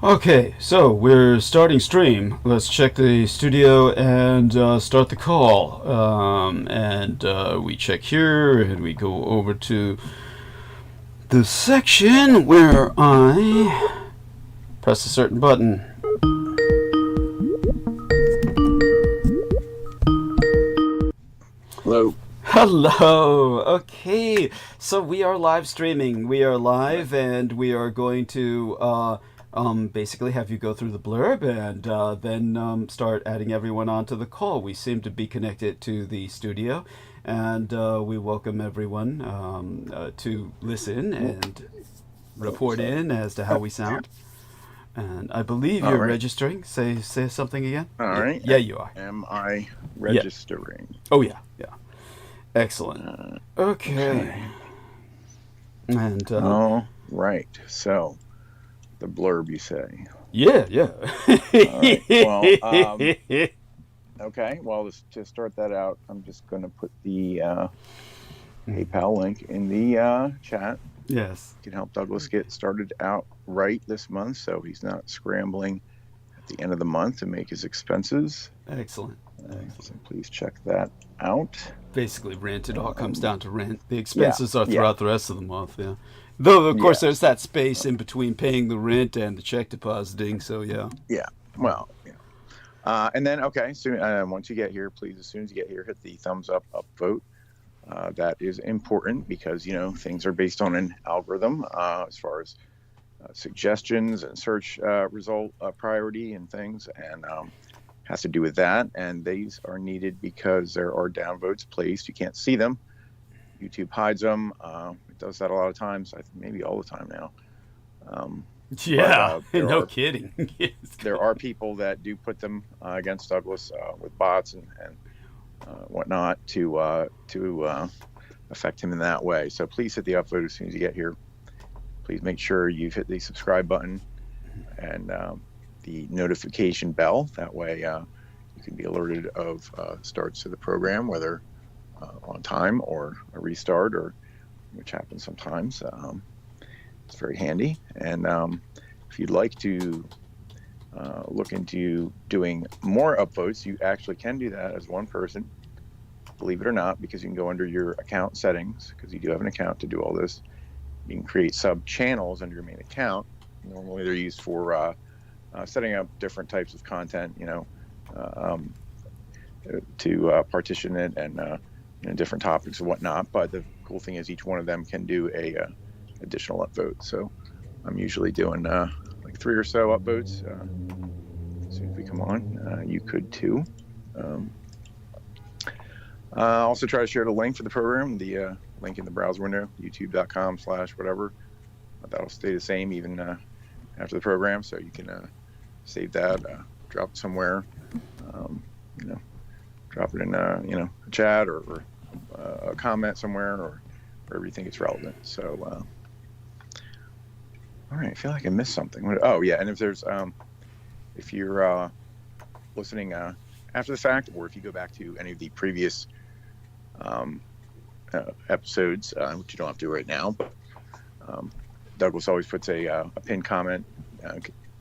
Okay, so we're starting stream. Let's check the studio and start the call. We check here and we go over to the section where I press a certain button. Hello. Hello. Okay, so we are live streaming. We are live, and we are going to basically have you go through the blurb and then start adding everyone onto the call. We seem to be connected to the studio, and we welcome everyone to listen and report in as to how we sound. And I believe you're registering. Say something again. All right. Yeah, you are. Am I registering? Yeah. Oh, yeah. Excellent. Okay. And all right. So, the blurb, you say? Yeah. All right. Well, okay. Well, to start that out, I'm just going to put the PayPal link in the chat. Yes. You can help Douglas get started out right this month, so he's not scrambling at the end of the month to make his expenses. Excellent. So please check that out. Basically, rent. It all comes down to rent. The expenses are throughout the rest of the month. Yeah. Though of course there's that space in between paying the rent and the check depositing. So yeah. Yeah. Well. Yeah. And then so once you get here, please, as soon as you get here, hit the thumbs up vote. That is important because things are based on an algorithm as far as suggestions and search result priority and things, and has to do with that. And these are needed because there are downvotes placed. You can't see them. YouTube hides them. It does that a lot of times. Maybe all the time now. No kidding. There are people that do put them against Douglas with bots and whatnot to affect him in that way. So please hit the upvote as soon as you get here. Please make sure you've hit the subscribe button and the notification bell. That way you can be alerted of starts to the program, whether on time or a restart, or which happens sometimes. It's very handy. And if you'd like to look into doing more upvotes, you actually can do that as one person, believe it or not, because you can go under your account settings, because you do have an account to do all this. You can create sub channels under your main account. Normally they're used for setting up different types of content, to partition it and different topics and whatnot. But the cool thing is each one of them can do a additional upvote. So I'm usually doing like 3 or so upvotes. As soon as we come on, you could too. Also try to share the link for the program, the link in the browser window, youtube.com/whatever. That'll stay the same even after the program, so you can save that, drop it somewhere, drop it in a chat or a comment somewhere, or wherever you think it's relevant. So all right, I feel like I missed something. Oh yeah, and if you're listening after the fact, or if you go back to any of the previous episodes, which you don't have to right now, but Douglas always puts a pinned comment.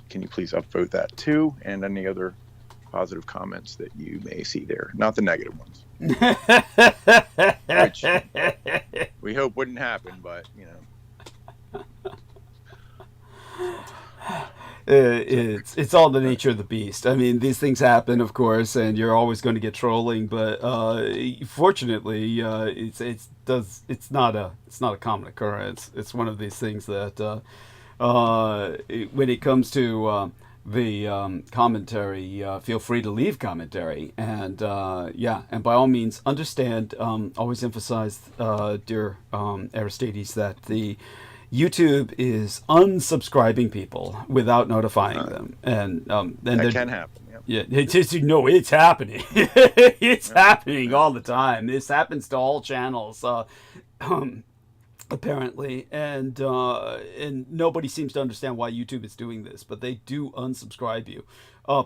Can you please upvote that too, and any other positive comments that you may see there, not the negative ones, which we hope wouldn't happen, but it's all the nature of the beast. I mean, these things happen, of course, and you're always going to get trolling. But fortunately, it's not a common occurrence. It's one of these things that when it comes to the commentary, feel free to leave commentary, and and by all means understand. Always emphasize, dear Aristides, that the YouTube is unsubscribing people without notifying them, and that can happen. Yeah, it's happening. It's happening all the time. This happens to all channels, apparently, and nobody seems to understand why YouTube is doing this, but they do unsubscribe you.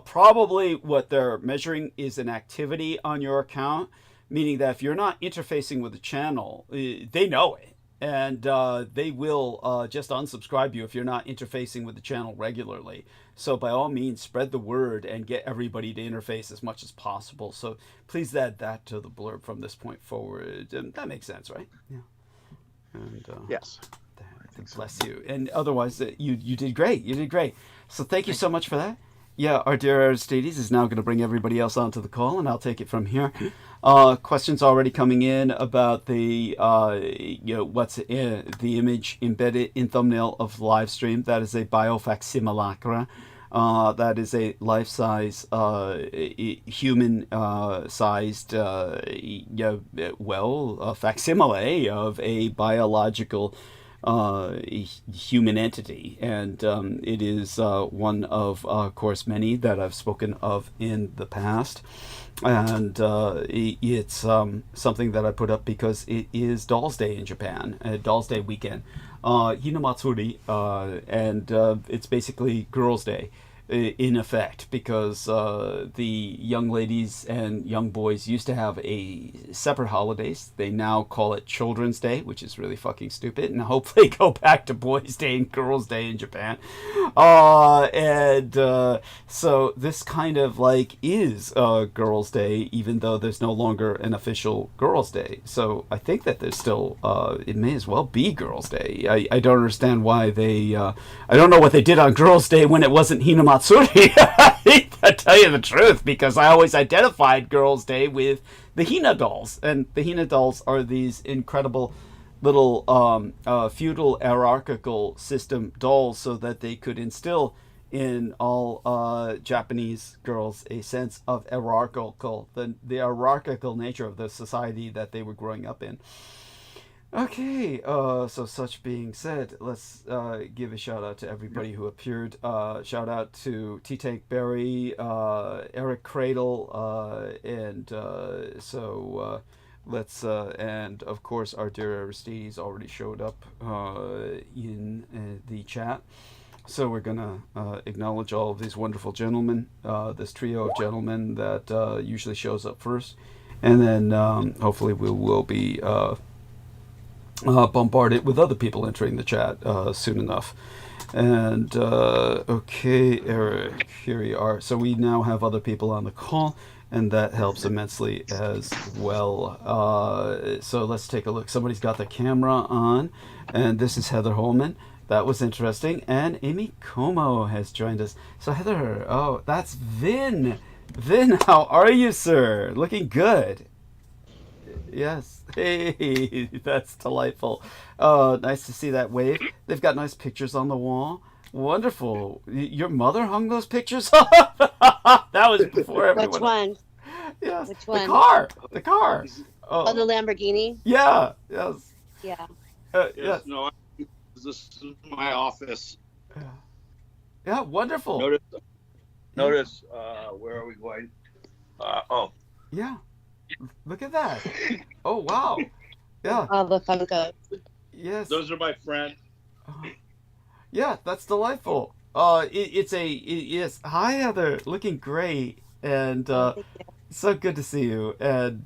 Probably what they're measuring is an activity on your account, meaning that if you're not interfacing with the channel, they know it. and they will just unsubscribe you if you're not interfacing with the channel regularly. So by all means, spread the word and get everybody to interface as much as possible. So please add that to the blurb from this point forward. And that makes sense, right? Yeah. And Yes. bless you. And otherwise, you did great. You did great. So thank you so much for that. Yeah, our dear Aristides is now going to bring everybody else onto the call, and I'll take it from here. Questions already coming in about the what's the image embedded in thumbnail of live stream. That is a biofacsimilacra. That is a life-size, human-sized, facsimile of a biological human entity, and it is one of course many that I've spoken of in the past, and it's something that I put up because it is Dolls Day in Japan, Dolls Day weekend, HINAMATSURI, and it's basically Girls' Day in effect, because the young ladies and young boys used to have a separate holidays. They now call it Children's Day, which is really fucking stupid, and hopefully go back to Boys' Day and Girls' Day in Japan. So this kind of like is Girls' Day, even though there's no longer an official Girls' Day. So I think that there's still it may as well be Girls' Day. I don't understand why they I don't know what they did on Girls' Day when it wasn't Hinamatsuri. I tell you the truth, because I always identified Girls' Day with the Hina dolls, and the Hina dolls are these incredible little feudal hierarchical system dolls, so that they could instill in all Japanese girls a sense of the hierarchical nature of the society that they were growing up in. Okay, so such being said, let's give a shout out to everybody who appeared. Shout out to T-Tank Berry, Eric Cradle, and let's, and of course our dear Aristides already showed up in the chat. So we're gonna acknowledge all of these wonderful gentlemen, this trio of gentlemen that usually shows up first, and then hopefully we will be bombarded with other people entering the chat soon enough. And okay, Eric, here we are. So we now have other people on the call, and that helps immensely as well. So let's take a look. Somebody's got the camera on, and this is Heather Holman. That was interesting. And Amy Como has joined us. So Heather, oh, that's Vin. Vin, how are you, sir? Looking good. Yes. Hey, that's delightful. Nice to see that wave. They've got nice pictures on the wall. Wonderful. Your mother hung those pictures up? That was before everyone. Which one? Yes. Which one? The car. Oh, the Lamborghini? Yeah. Yes. Yeah. Yes. No, this is my office. Yeah, wonderful. Notice, where are we going? Yeah. Look at that. Oh, wow. Yeah. Oh, the Funko. Yes. Those are my friends. Yeah, that's delightful. Yes. Hi, Heather. Looking great. And so good to see you. And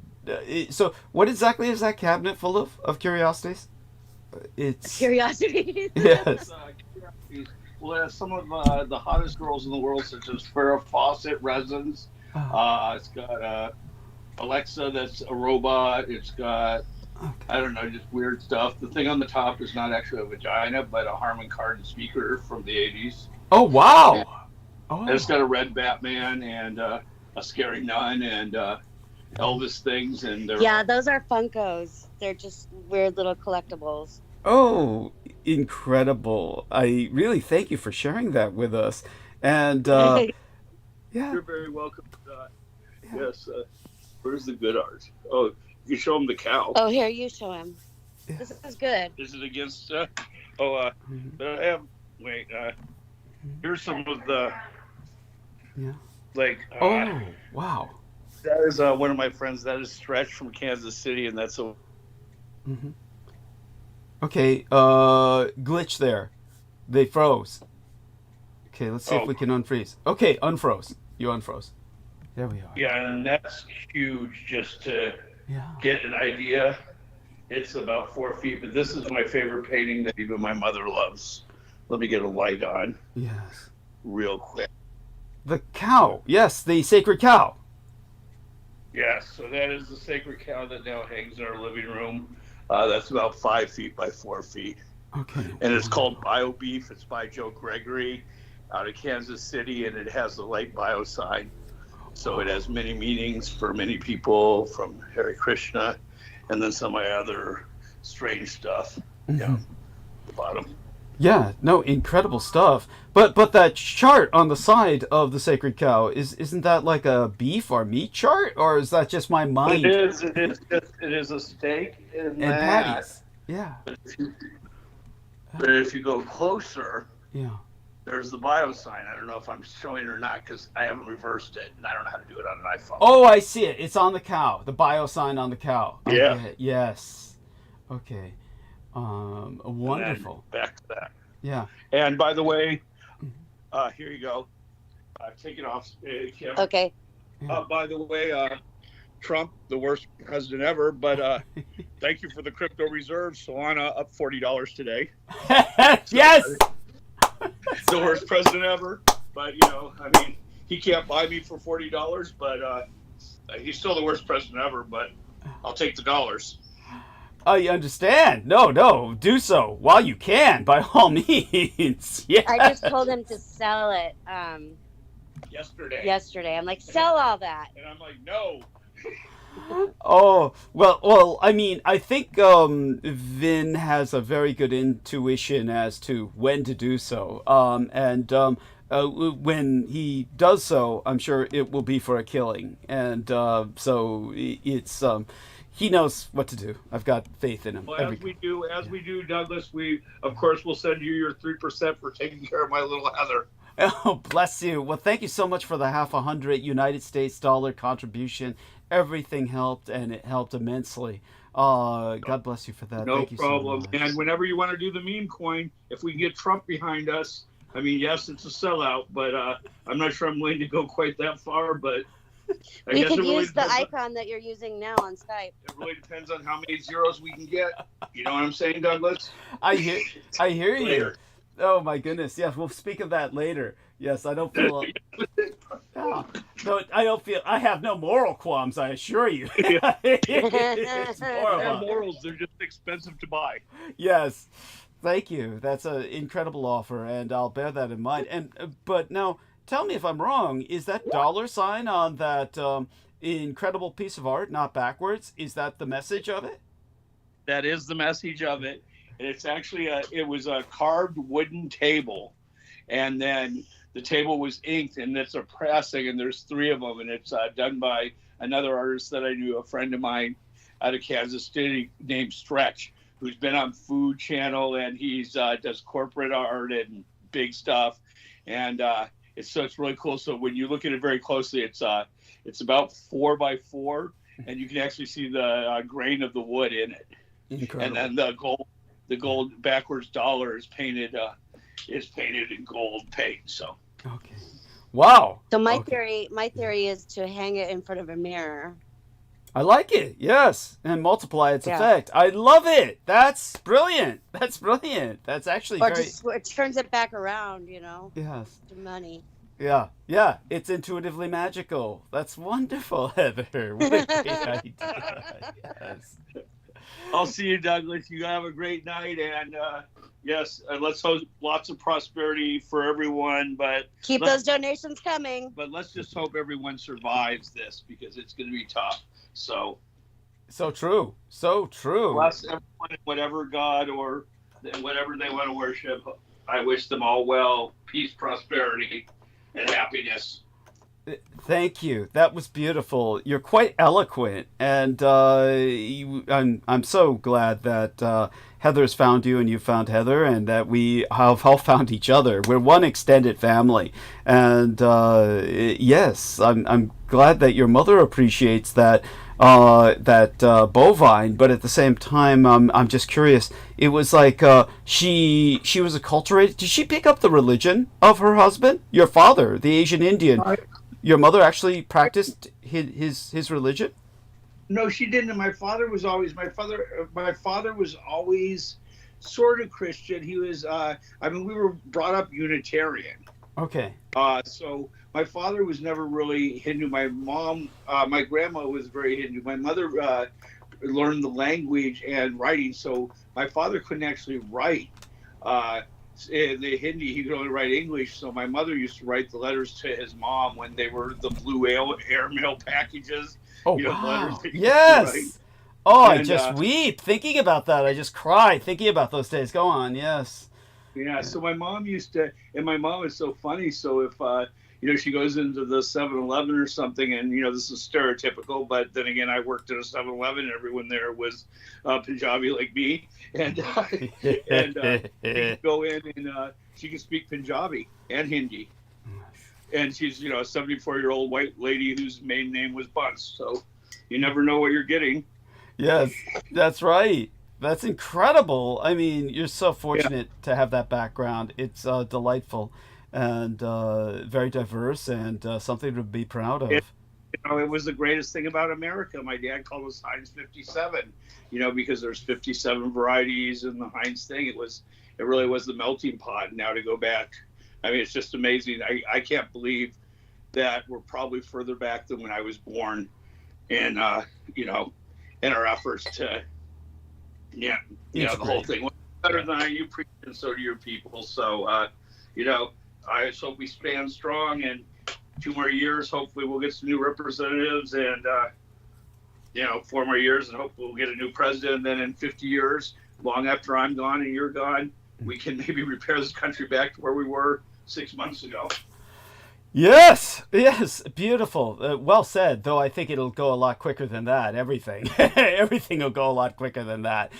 so what exactly is that cabinet full of curiosities? It's Curiosities. Yes. Curiosities. Well, some of the hottest girls in the world, such as Farrah Fawcett resins. It's got Alexa, that's a robot. It's got, I don't know, just weird stuff. The thing on the top is not actually a vagina, but a Harman Kardon speaker from the 80s. Oh, wow. And it's got a red Batman and a scary nun and Elvis things. And Yeah, those are Funkos. They're just weird little collectibles. Oh, incredible. I really thank you for sharing that with us. And yeah. You're very welcome. Yes. Where's the good art? Oh, you show him the cow. Oh, here, you show him. Yeah. This is good. Is it against? But I have. Wait. Here's some of the. Yeah. Like. Oh, wow. That is one of my friends. That is Stretch from Kansas City, and that's a. Mm-hmm. Okay. Glitch there. They froze. Okay, let's see if we can unfreeze. Okay, unfroze. You unfroze. There we are. Yeah, and that's huge just to get an idea. It's about 4 feet, but this is my favorite painting that even my mother loves. Let me get a light on Yes. real quick. The cow. Yes, the sacred cow. Yes, so that is the sacred cow that now hangs in our living room. That's about 5 feet by 4 feet. Okay. And it's called Bio Beef. It's by Joe Gregory out of Kansas City, and it has the light bio sign. So it has many meanings for many people, from Hare Krishna, and then some of my other strange stuff. Yeah, the bottom. Yeah, no, incredible stuff. But that chart on the side of the sacred cow isn't that like a beef or meat chart, or is that just my mind? It is. It is a steak and patties. Yeah. But if you go closer, Yeah. there's the bio sign. I don't know if I'm showing it or not because I haven't reversed it, and I don't know how to do it on an iPhone. Oh, I see it. It's on the cow. The bio sign on the cow. I Yeah. get it. Yes. Okay. Wonderful. Back to that. Yeah. And by the way, here you go. Take it off, Kim. Okay. By the way, Trump, the worst president ever, but thank you for the crypto reserves. Solana up $40 today. Yes. The worst president ever. But, you know, I mean, he can't buy me for $40, but he's still the worst president ever, but I'll take the dollars. I understand. No, do so while you can, by all means. Yeah. I just told him to sell it Yesterday. I'm like, sell all that. And I'm like, no. Oh, well, I mean, I think Vin has a very good intuition as to when to do so. When he does so, I'm sure it will be for a killing. And so it's he knows what to do. I've got faith in him. Well, as we do, Douglas, we of course will send you your 3% for taking care of my little Heather. Oh, bless you. Well, thank you so much for the $50 United States dollar contribution. Everything helped, and it helped immensely. God bless you for that. No Thank you problem. so much. And whenever you want to do the meme coin, if we can get Trump behind us, I mean, yes, it's a sellout, but I'm not sure I'm willing to go quite that far. But I We guess could it really use the depends icon that you're using now on Skype. It really depends on how many zeros we can get. You know what I'm saying, Douglas? I hear you. Later. Oh my goodness. Yes, we'll speak of that later. Yes, I don't feel. No, I don't feel. I have no moral qualms. I assure you. It's more of They're a- morals, they're just expensive to buy. Yes, thank you. That's an incredible offer, and I'll bear that in mind. And but now, tell me if I'm wrong. Is that dollar sign on that incredible piece of art not backwards? Is that the message of it? That is the message of it. And it's actually it was a carved wooden table, and then the table was inked, and it's a pressing, and there's 3 of them, and it's done by another artist that I knew, a friend of mine out of Kansas City named Stretch, who's been on Food Channel, and he's does corporate art and big stuff, and it's really cool. So when you look at it very closely, it's about 4 by 4, and you can actually see the grain of the wood in it. Incredible. And then the gold backwards dollar is painted in gold paint. So Okay. Wow. So my Okay. theory is to hang it in front of a mirror. I like it. Yes, and multiply its Yeah. effect. I love it. That's brilliant. That's brilliant. That's actually Or very. just it turns it back around, you know, Yes. to money. Yeah. It's intuitively magical. That's wonderful, Heather. What a great idea. Yes. I'll see you, Douglas. You have a great night, and yes, let's hope lots of prosperity for everyone. But Keep those donations coming. But let's just hope everyone survives this, because it's going to be tough. So true. So true. bless everyone in whatever God or whatever they want to worship. I wish them all well, peace, prosperity, and happiness. Thank you. That was beautiful. You're quite eloquent, and I'm so glad that Heather's found you and you found Heather, and that we have all found each other. We're one extended family, and yes, I'm glad that your mother appreciates that bovine. But at the same time, I'm just curious. It was like she was acculturated. Did she pick up the religion of her husband, your father, the Asian Indian? Your mother actually practiced his religion? No, she didn't. And my father was always sort of Christian. He was, we were brought up Unitarian. Okay. So my father was never really Hindu. My mom, my grandma was very Hindu. My mother learned the language and writing, so my father couldn't actually write. In the Hindi, he could only write English. So my mother used to write the letters to his mom when they were the blue airmail packages. Oh, Letters wow. that Yes. Oh, and, I just weep thinking about that. I just cry thinking about those days. Go on. Yes. Yeah, so my mom used to, and my mom is so funny. So if, she goes into the 7-Eleven or something, and, this is stereotypical, but then again, I worked at a 7-Eleven, and everyone there was Punjabi like me. And, she could go in and she can speak Punjabi and Hindi. And she's, a 74-year-old white lady whose maiden name was Bunce. So you never know what you're getting. Yes, that's right. That's incredible. I mean, you're so fortunate to have that background. It's delightful and very diverse and something to be proud of. It was the greatest thing about America. My dad called us Heinz 57, because there's 57 varieties in the Heinz thing. It really was the melting pot. Now to go back, it's just amazing. I can't believe that we're probably further back than when I was born, and in our efforts to. Yeah, the whole thing. Better than you preach, and so do your people. So, I just hope we stand strong, and 2 more years, hopefully we'll get some new representatives, and, 4 more years, and hopefully we'll get a new president. And then in 50 years, long after I'm gone and you're gone, we can maybe repair this country back to where we were 6 months ago. Yes, beautiful. Well said, though I think it'll go a lot quicker than that. Everything will go a lot quicker than that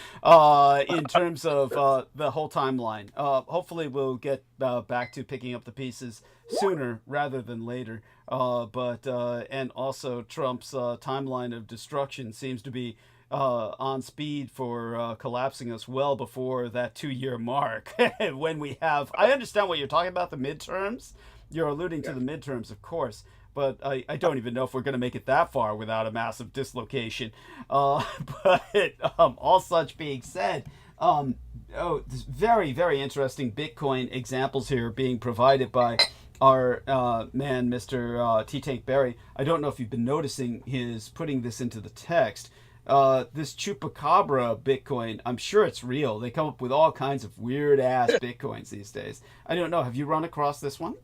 in terms of the whole timeline. Hopefully we'll get back to picking up the pieces sooner rather than later. And also Trump's timeline of destruction seems to be on speed for collapsing us well before that 2-year mark. When we have, I understand what you're talking about, the midterms. You're alluding to the midterms, of course, but I don't even know if we're going to make it that far without a massive dislocation. But all such being said, very, very interesting Bitcoin examples here being provided by our man, Mr. T-Tank Berry. I don't know if you've been noticing his putting this into the text. This Chupacabra Bitcoin, I'm sure it's real. They come up with all kinds of weird-ass Bitcoins these days. I don't know. Have you run across this one?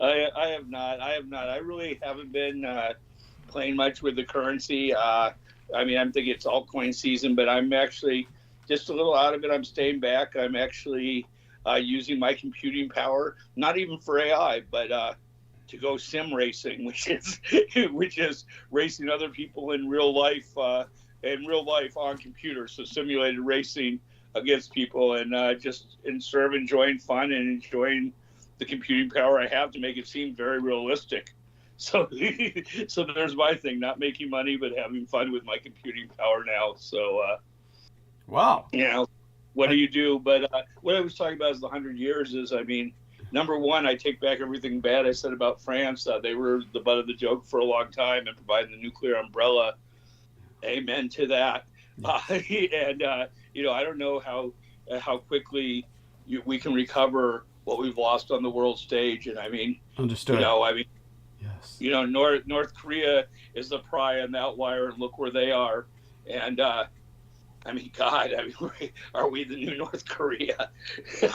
I have not. I really haven't been playing much with the currency. I'm thinking it's altcoin season, but I'm actually just a little out of it. I'm staying back. I'm actually using my computing power, not even for AI, but to go sim racing, which is racing other people in real life on computers. So simulated racing against people, and just sort of enjoying fun and enjoying the computing power I have to make it seem very realistic. So there's my thing, not making money, but having fun with my computing power now. So, wow. What do you do? But what I was talking about is the 100 years is, number one, I take back everything bad I said about France. They were the butt of the joke for a long time and providing the nuclear umbrella. Amen to that. I don't know how quickly we can recover what we've lost on the world stage. And understood. Yes. North Korea is the pariah and the outlier, and look where they are. And God, are we the new North Korea?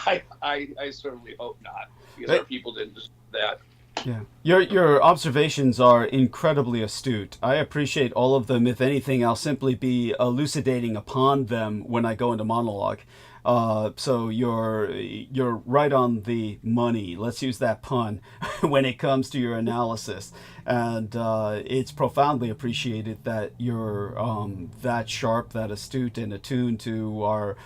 I certainly hope not, because our people didn't deserve that. Yeah, your observations are incredibly astute. I appreciate all of them. If anything, I'll simply be elucidating upon them when I go into monologue. So you're right on the money. Let's use that pun when it comes to your analysis, and it's profoundly appreciated that you're that sharp, that astute, and attuned to our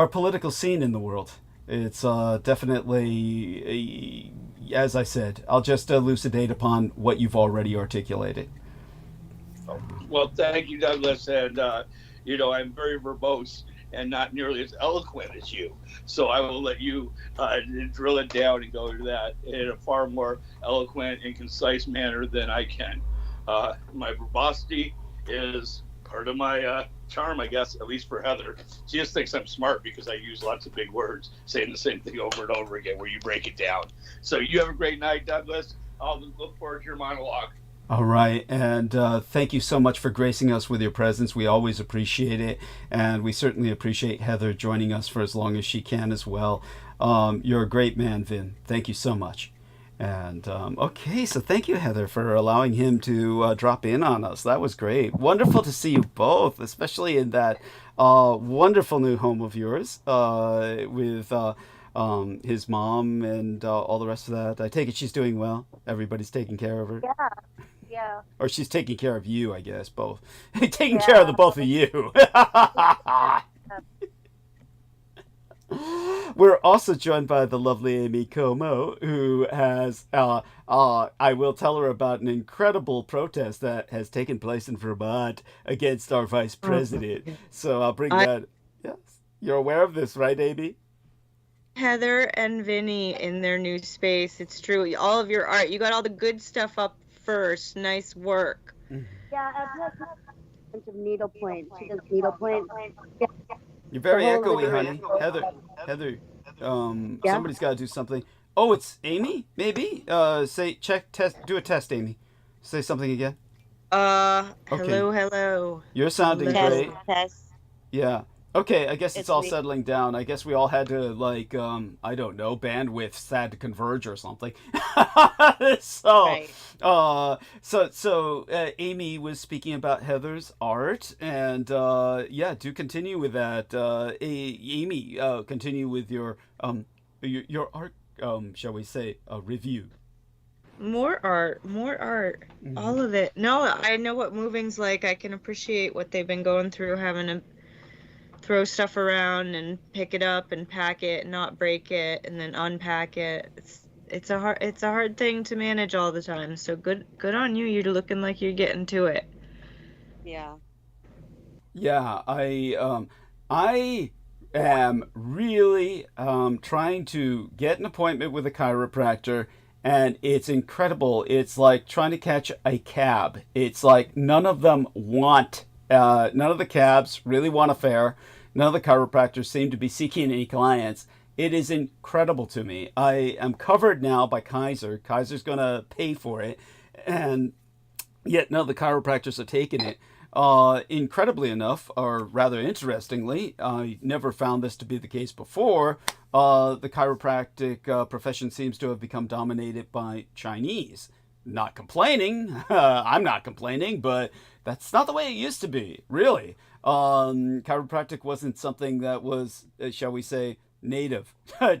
political scene in the world. It's definitely, as I said, I'll just elucidate upon what you've already articulated. Well, thank you, Douglas, and I'm very verbose and not nearly as eloquent as you. So I will let you drill it down and go to that in a far more eloquent and concise manner than I can. My verbosity is part of my charm, I guess, at least for Heather. She just thinks I'm smart because I use lots of big words, saying the same thing over and over again where you break it down. So you have a great night, Douglas. I'll look forward to your monologue. All right, and thank you so much for gracing us with your presence. We always appreciate it, and we certainly appreciate Heather joining us for as long as she can as well. You're a great man, Vin. Thank you so much. And okay, so thank you, Heather, for allowing him to drop in on us. That was great. Wonderful to see you both, especially in that wonderful new home of yours with his mom and all the rest of that. I take it she's doing well. Everybody's taking care of her. Yeah. Yeah. Or she's taking care of you, I guess, both. Taking care of the both of you. We're also joined by the lovely Amy Como, who has, I will tell her about an incredible protest that has taken place in Vermont against our vice president. So I'll bring that. Yes. You're aware of this, right, Amy? Heather and Vinny in their new space. It's true. All of your art. You got all the good stuff up first. Nice work. Yeah, I've got a bunch of needlepoint. She does needlepoint. Yeah. You're very The whole echoey, living honey. room. Heather, Yeah? somebody's got to do something. Oh, it's Amy, maybe? Do a test, Amy. Say something again. Hello. You're sounding Test, great. test. Yeah. Okay, I guess it's all me. settling down. I guess we all had to, like, I don't know, bandwidths had to converge or something. So, Right. Amy was speaking about Heather's art, and yeah, do continue with that. Amy, continue with your art, shall we say, review. More art. Mhm. All of it. No, I know what moving's like. I can appreciate what they've been going through, having to throw stuff around and pick it up and pack it and not break it and then unpack it. It's a hard thing to manage all the time. So good on you. You're looking like you're getting to it. Yeah. Yeah, I am really trying to get an appointment with a chiropractor, and it's incredible. It's like trying to catch a cab. It's like none of them want, none of the cabs really want a fare. None of the chiropractors seem to be seeking any clients. It is incredible to me. I am covered now by Kaiser. Kaiser's going to pay for it, and yet none of the chiropractors are taking it. Incredibly enough, or rather interestingly, I never found this to be the case before. The chiropractic profession seems to have become dominated by Chinese. Not complaining. I'm not complaining, but that's not the way it used to be, really. Chiropractic wasn't something that was, shall we say, native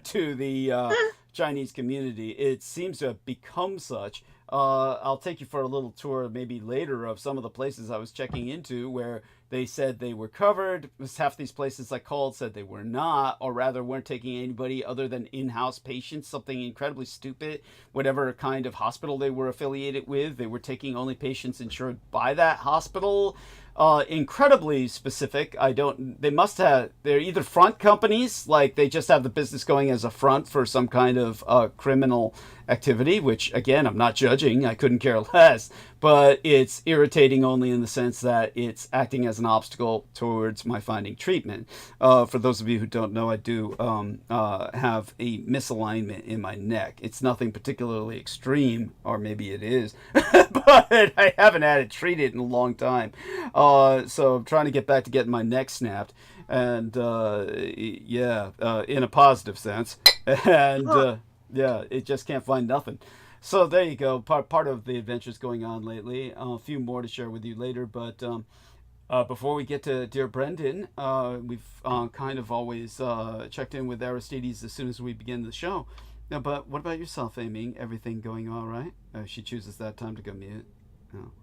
to the Chinese community. It seems to have become such. I'll take you for a little tour maybe later of some of the places I was checking into where they said they were covered. Half these places I called said they were not, or rather weren't taking anybody other than in-house patients, something incredibly stupid. Whatever kind of hospital they were affiliated with, they were taking only patients insured by that hospital. Incredibly specific. They must have, they're either front companies, like they just have the business going as a front for some kind of criminal activity, which again, I'm not judging, I couldn't care less, but it's irritating only in the sense that it's acting as an obstacle towards my finding treatment. For those of you who don't know, I do have a misalignment in my neck. It's nothing particularly extreme, or maybe it is, but I haven't had it treated in a long time. So I'm trying to get back to getting my neck snapped, and in a positive sense, and yeah, it just can't find nothing. So there you go. Part of the adventures going on lately. A few more to share with you later, but before we get to dear Brendan, we've kind of always checked in with Aristides as soon as we begin the show. Now, but what about yourself, Amy? Everything going all right? She chooses that time to go mute.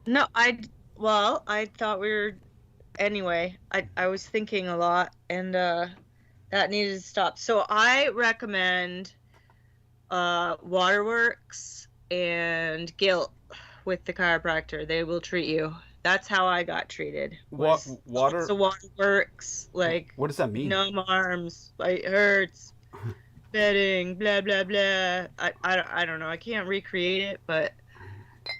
No, I thought we were, anyway, I was thinking a lot, and that needed to stop. So I recommend Waterworks and Guilt with the chiropractor. They will treat you. That's how I got treated. Water? So Waterworks, like, what does that mean? numb arms, it hurts, bedding, blah blah blah. I don't know. I can't recreate it, but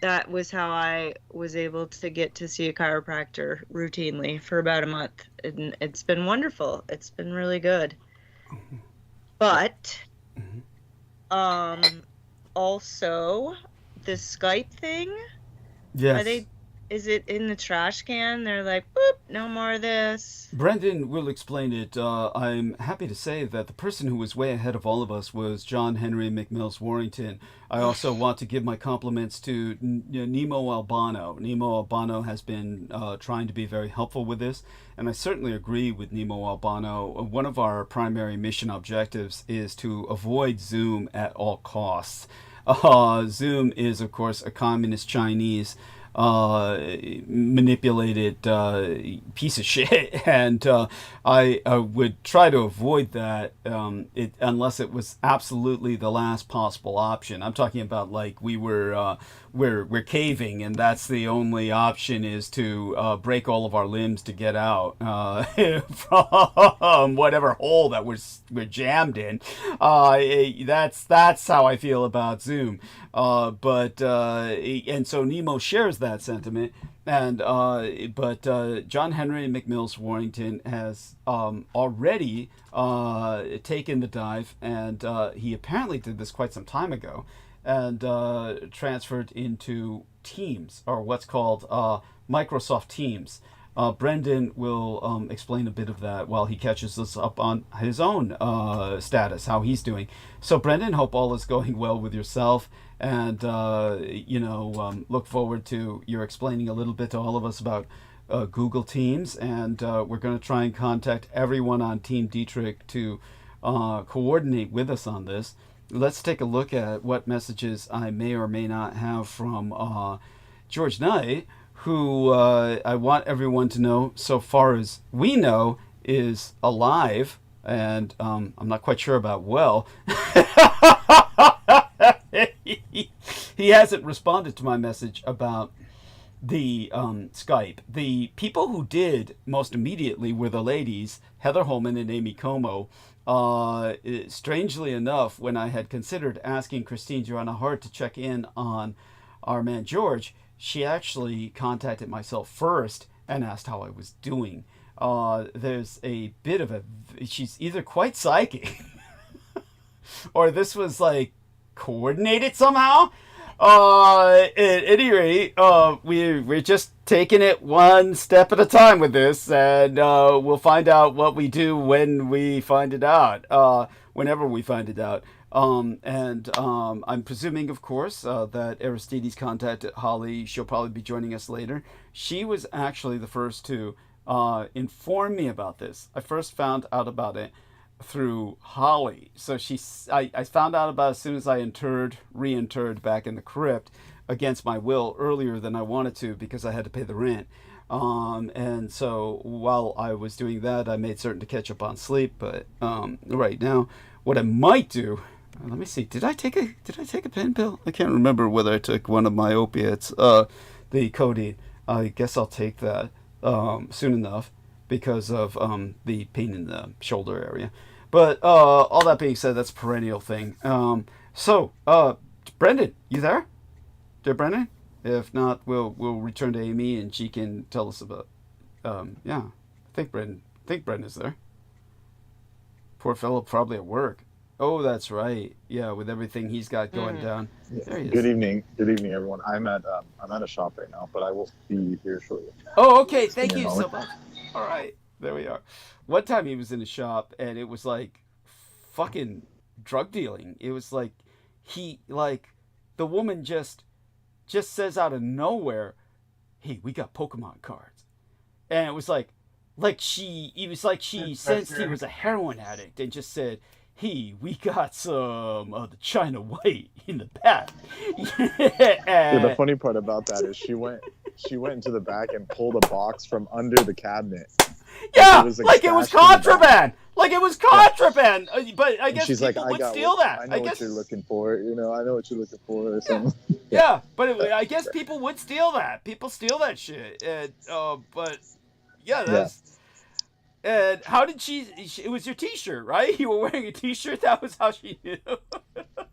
that was how I was able to get to see a chiropractor routinely for about a month. And it's been wonderful. It's been really good. But also the Skype thing. Yes. Is it in the trash can? They're like, boop, no more of this. Brendan will explain it. I'm happy to say that the person who was way ahead of all of us was John Henry McMills Warrington. I also want to give my compliments to Nemo Albano. Nemo Albano has been trying to be very helpful with this, and I certainly agree with Nemo Albano. One of our primary mission objectives is to avoid Zoom at all costs. Zoom is, of course, a communist Chinese manipulated piece of shit, and I would try to avoid that unless it was absolutely the last possible option. I'm talking about like we're caving, and that's the only option is to break all of our limbs to get out from whatever hole that we're jammed in. That's how I feel about Zoom. And so Nemo shares that sentiment, and but John Henry McMills Warrington has already taken the dive, and he apparently did this quite some time ago, and transferred into Teams, or what's called Microsoft Teams. Brendan will explain a bit of that while he catches us up on his own status, how he's doing. So Brendan, hope all is going well with yourself, and look forward to your explaining a little bit to all of us about Google Teams, and we're going to try and contact everyone on Team Dietrich to coordinate with us on this. Let's take a look at what messages I may or may not have from George Knight, who I want everyone to know, so far as we know, is alive, and I'm not quite sure about well. He hasn't responded to my message about the Skype. The people who did most immediately were the ladies, Heather Holman and Amy Como. Strangely enough, when I had considered asking Christine Joanna Hart to check in on our man George, she actually contacted myself first and asked how I was doing. There's a bit of she's either quite psychic or this was like coordinated somehow. At any rate, we're just taking it one step at a time with this, and we'll find out what we do when we find it out, whenever we find it out. I'm presuming, of course, that Aristides contacted Holly. She'll probably be joining us later. She was actually the first to inform me about this. I first found out about it through Holly. So I found out about it as soon as I reinterred back in the crypt against my will earlier than I wanted to because I had to pay the rent. And so while I was doing that, I made certain to catch up on sleep. But right now, what I might do, let me see. Did I take a pain pill? I can't remember whether I took one of my opiates, the codeine. I guess I'll take that soon enough because of the pain in the shoulder area. But all that being said, that's a perennial thing. So Brendan, you there? Dear Brendan? If not, we'll return to Amy and she can tell us about. Yeah, I think Brendan's there. Poor fellow, probably at work. Oh, that's right. Yeah, with everything he's got going down. There he is. Good evening, everyone. I'm at a shop right now, but I will be here shortly. Oh, okay. Thank you so much. All right, there we are. One time he was in a shop and it was like fucking drug dealing. It was like the woman just says out of nowhere, "Hey, we got Pokemon cards," and it was like she sensed he was a heroin addict and just said, "Hey, we got some of the China White in the back." Yeah, the funny part about that is she went into the back and pulled a box from under the cabinet. Yeah, like it was contraband. Like it was contraband. But I guess she's people would steal that. I guess what you're looking for. I know what you're looking for or something. Yeah, but I guess people would steal that. People steal that shit. But yeah, that's... And how did it was your T-shirt, right? You were wearing a T-shirt. That was how she knew.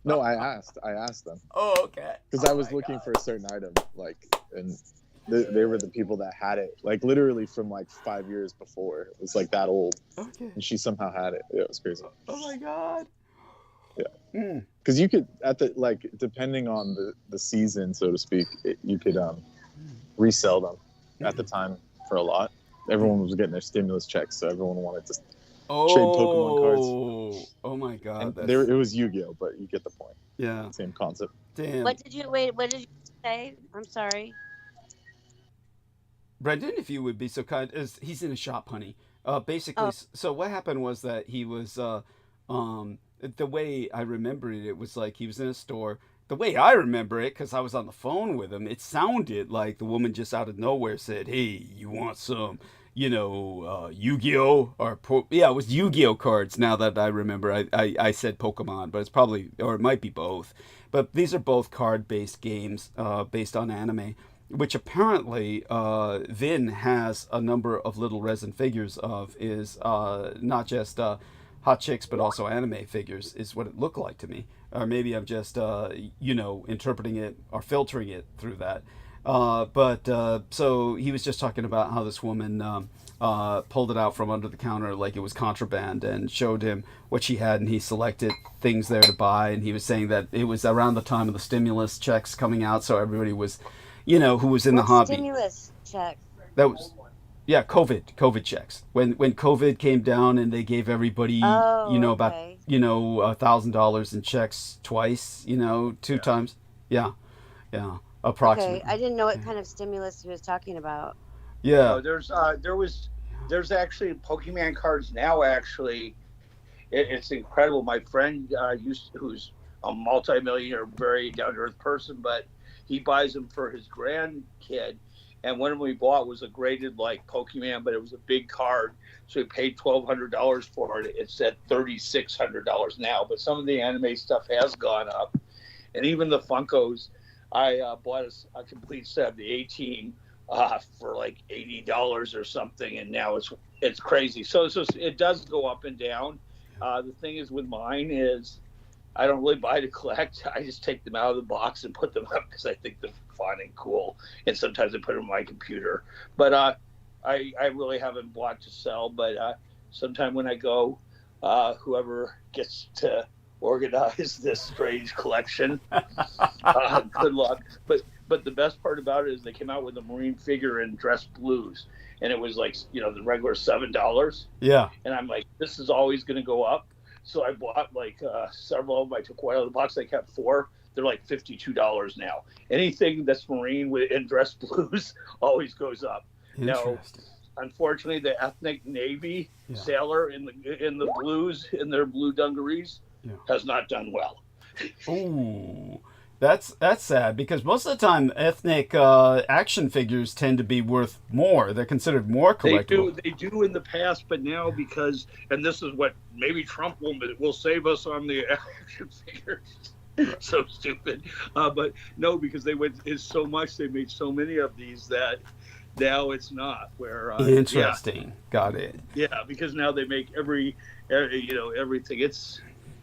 No, I asked them. Oh, okay. Because I was looking for a certain item, like, and they were the people that had it, like literally from like 5 years before. It was like that old. Okay. And she somehow had it. Yeah, it was crazy. Oh my god. Yeah. Because you could depending on the season, so to speak, you could resell them at the time for a lot. Everyone was getting their stimulus checks, so everyone wanted to trade Pokemon cards. Oh my god. And it was Yu-Gi-Oh, but you get the point. Yeah. Same concept. Damn. What did you say? I'm sorry. Brendan, if you would be so kind, he's in a shop, honey. Basically, so what happened was that he was, the way I remember it, it was like he was in a store. The way I remember it, because I was on the phone with him, it sounded like the woman just out of nowhere said, "Hey, you want some, Yu-Gi-Oh? It was Yu-Gi-Oh cards. Now that I remember, I said Pokemon, but it's probably, or it might be both. But these are both card-based games, based on anime, which apparently Vin has a number of little resin figures of. Is not just hot chicks, but also anime figures, is what it looked like to me. Or maybe I'm just, interpreting it or filtering it through that. So he was just talking about how this woman pulled it out from under the counter like it was contraband and showed him what she had, and he selected things there to buy. And he was saying that it was around the time of the stimulus checks coming out, so everybody was, who was in the hobby. Stimulus check. That was... Yeah, COVID checks. When COVID came down and they gave everybody, about $1,000 in checks twice, two times. Yeah, approximately. Okay, I didn't know what kind of stimulus he was talking about. Yeah. There's actually Pokemon cards now. Actually, it's incredible. My friend who's a multi-millionaire, very down to earth person, but he buys them for his grandkid. And one we bought was a graded like Pokemon, but it was a big card. So we paid $1,200 for it. It's at $3,600 now. But some of the anime stuff has gone up. And even the Funkos, I bought a complete set of the 18 for like $80 or something. And now it's crazy. So it does go up and down. The thing is with mine is I don't really buy to collect. I just take them out of the box and put them up because I think they're fun and cool. And sometimes I put them on my computer. But I really haven't bought to sell. But sometime when I go, whoever gets to organize this strange collection, good luck. But the best part about it is they came out with a Marine figure in dress blues. And it was like, the regular $7. Yeah. And I'm like, this is always going to go up. So I bought like several of them. I took one out of the box. I kept 4. They're like $52 now. Anything that's Marine in dress blues always goes up. Now, unfortunately, the ethnic Navy sailor in the blues, in their blue dungarees, has not done well. Ooh. That's sad, because most of the time ethnic action figures tend to be worth more. They're considered more collectible. They do in the past, but now and this is what maybe Trump will save us on the action figures. So stupid. But no, because they went so much, they made so many of these that now it's not. Where Interesting. Yeah. Got it. Yeah, because now they make everything.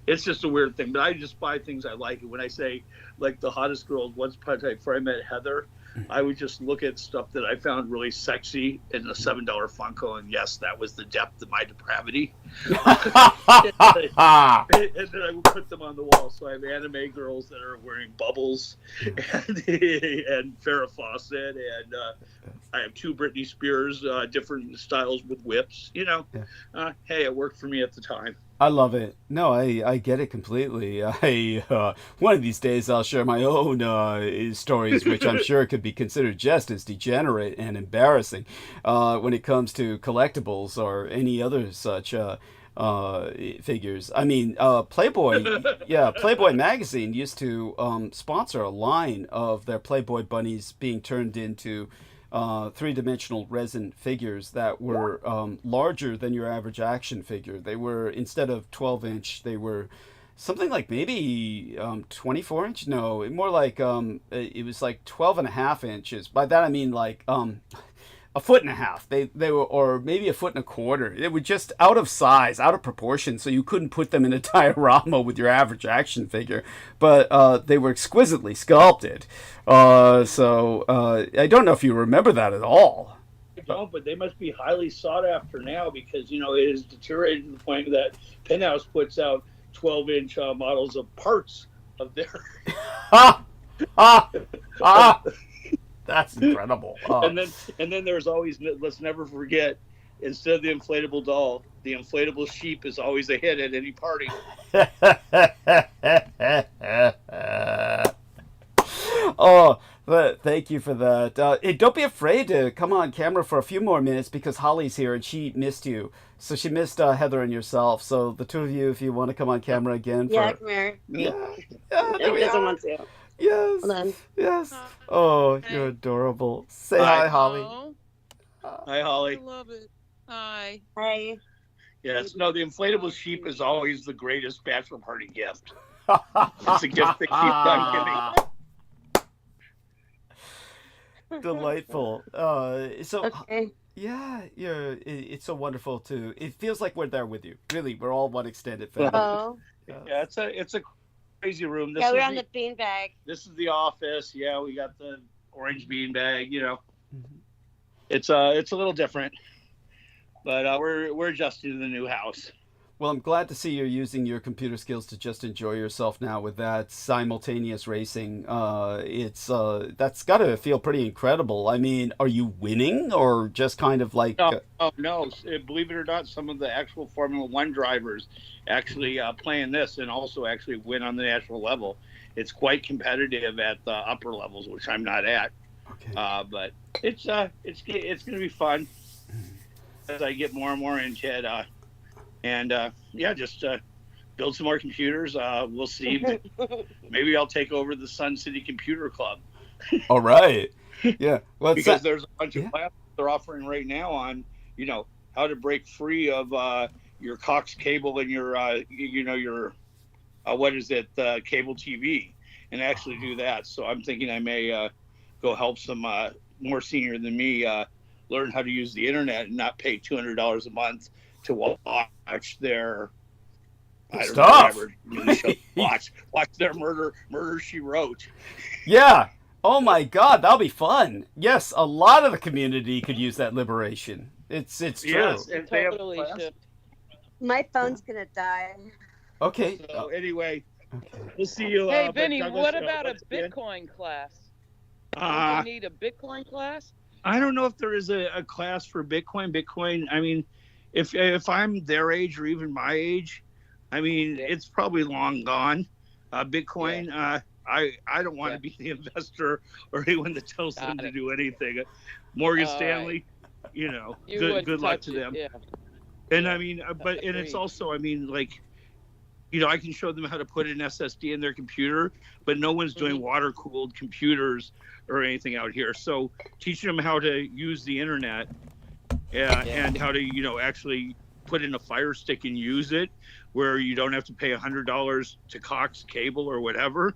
It's just a weird thing, but I just buy things I like. And when I say, like, the hottest girls, once upon a time, before I met Heather, I would just look at stuff that I found really sexy in the $7 Funko, and yes, that was the depth of my depravity. And then I would put them on the wall. So I have anime girls that are wearing bubbles, and Farrah Fawcett, and I have 2 Britney Spears, different styles with whips. Hey, it worked for me at the time. I love it. No, I get it completely. One of these days I'll share my own stories, which I'm sure could be considered just as degenerate and embarrassing when it comes to collectibles or any other such figures. I mean, Playboy magazine used to sponsor a line of their Playboy bunnies being turned into 3-dimensional resin figures that were larger than your average action figure. They were, instead of 12-inch, they were something like maybe 24-inch. No, more like it was like 12 and a half inches. By that I mean like a foot and a half. They were, or maybe a foot and a quarter. They were just out of size, out of proportion, so you couldn't put them in a diorama with your average action figure. But they were exquisitely sculpted. So I don't know if you remember that at all. I don't, but they must be highly sought after now because, you know, it has deteriorated to the point that Penthouse puts out 12-inch models of parts of their... That's incredible. And then there's always, let's never forget, instead of the inflatable doll, the inflatable sheep is always a hit at any party. Oh, but thank you for that. Hey, don't be afraid to come on camera for a few more minutes because Holly's here and she missed you. So she missed Heather and yourself. So the two of you, if you want to come on camera again. Yeah, come here. Yeah, It doesn't want to. Yes. Hold on. Yes. Oh, you're adorable. Say hi, Holly. Oh, Hi, Holly. I love it. Hi. Hi. Yes, no, the inflatable sheep is always the greatest bachelor party gift. It's a gift that keeps on giving. Delightful. So Okay. yeah, it's so wonderful to. It feels like we're there with you. Really, we're all one extended family. Oh. Yeah, it's a crazy room. This Yeah, we're is on the beanbag. This is the office. Yeah, we got the orange beanbag. You know, Mhm. it's a little different, but we're adjusting to the new house. Well, I'm glad to see you're using your computer skills to just enjoy yourself now with that simultaneous racing. It's that's got to feel pretty incredible. I mean, are you winning or just kind of like? No. Believe it or not, some of the actual Formula One drivers actually playing this and also actually win on the national level. It's quite competitive at the upper levels, which I'm not at. Okay. But it's going to be fun as I get more and more into it. Just build some more computers. We'll see. Maybe I'll take over the Sun City Computer Club. All right. Yeah. Well, Because there's a bunch of classes they're offering right now on, you know, how to break free of your Cox cable and your, your cable TV, and actually do that. So I'm thinking I may go help some more senior than me learn how to use the internet and not pay $200 a month to watch their stuff. Watch their murder she wrote. Yeah. Oh my God, that'll be fun. Yes, a lot of the community could use that liberation. It's true. Yes, and they have Totally class. should. My phone's gonna die. Okay. So anyway, Okay. we'll see you. Hey, but Vinny, Douglas, what about a once again, Bitcoin class? Don't you need a Bitcoin class? I don't know if there is a class for Bitcoin. Bitcoin, I mean, if I'm their age or even my age, I mean, it's probably long gone. Bitcoin, I don't want to be the investor or anyone that tells them to do anything. Morgan Stanley, you know, You good wouldn't luck touch to it, them. Yeah. And I mean, and it's Agreed. also, I mean, like, you know, I can show them how to put an SSD in their computer, but no one's doing water-cooled computers or anything out here. So teaching them how to use the internet and how to, you know, actually put in a Fire Stick and use it where you don't have to pay $100 to Cox cable or whatever.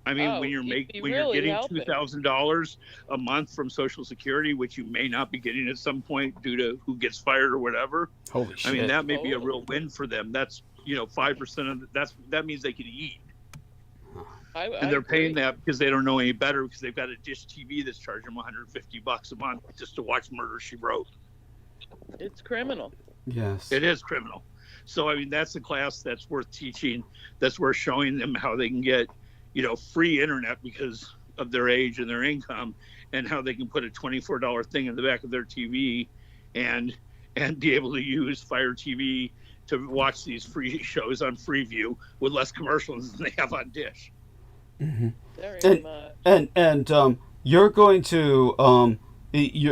I mean, when you're getting $2,000 a month from Social Security, which you may not be getting at some point due to who gets fired or whatever. Holy shit. I mean, that may be a real win for them. That's, you know, 5% of that means they can eat. And they're paying that because they don't know any better because they've got a dish TV that's charging them $150 a month just to watch Murder, She Wrote. It's criminal. Yes. It is criminal. So, I mean, that's a class that's worth teaching. That's worth showing them how they can get, you know, free internet because of their age and their income, and how they can put a $24 thing in the back of their TV and be able to use Fire TV to watch these free shows on Freeview with less commercials than they have on Dish. Mm-hmm. Very much. And you're going to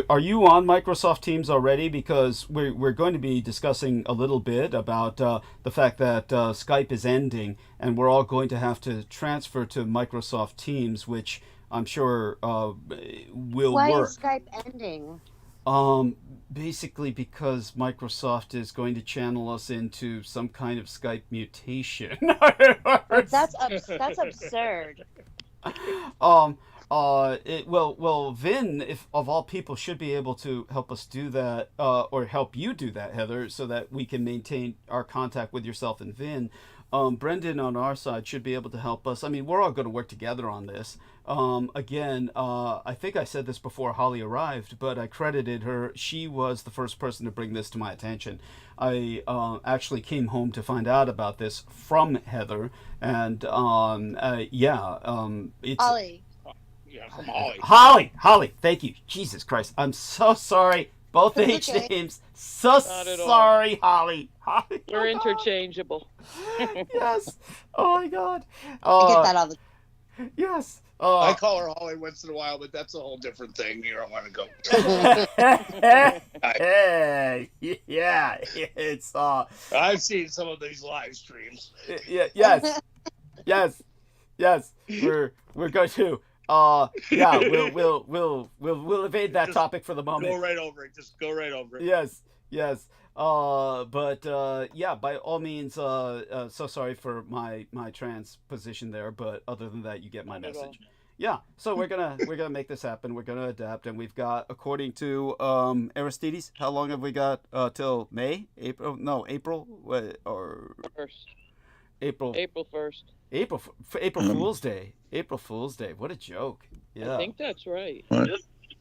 are you on Microsoft Teams already? Because we're going to be discussing a little bit about the fact that Skype is ending, and we're all going to have to transfer to Microsoft Teams, which I'm sure will Why work. is Skype ending? Basically because Microsoft is going to channel us into some kind of Skype mutation. That's absurd. Well, Vin, if of all people, should be able to help us do that, or help you do that, Heather, so that we can maintain our contact with yourself and Vin. Brendan on our side should be able to help us. I mean, we're all going to work together on this. Again, I think I said this before Holly arrived, but I credited her. She was the first person to bring this to my attention. I actually came home to find out about this from Heather, and it's Ollie. Yeah, from Holly. Holly, thank you. Jesus Christ, I'm so sorry. Both H Okay. names. So Not at all. sorry, Holly. Holly. We're interchangeable. Yes. Oh my God. I get that all the Yes. I call her Holly once in a while, but that's a whole different thing. You don't want to go. Hey, yeah, it's I've seen some of these live streams. yes. We're going to we'll evade that topic for the moment. Go right over it. Just go right over it. Yes. But by all means, so sorry for my transposition there, but other than that, you get my Not at all. message. Yeah, so we're gonna make this happen. We're gonna adapt, and we've got, according to Aristides, how long have we got till May, April? No, April, or First. April? April 1st. April Fool's Day. April Fool's Day. What a joke. Yeah. I think that's right.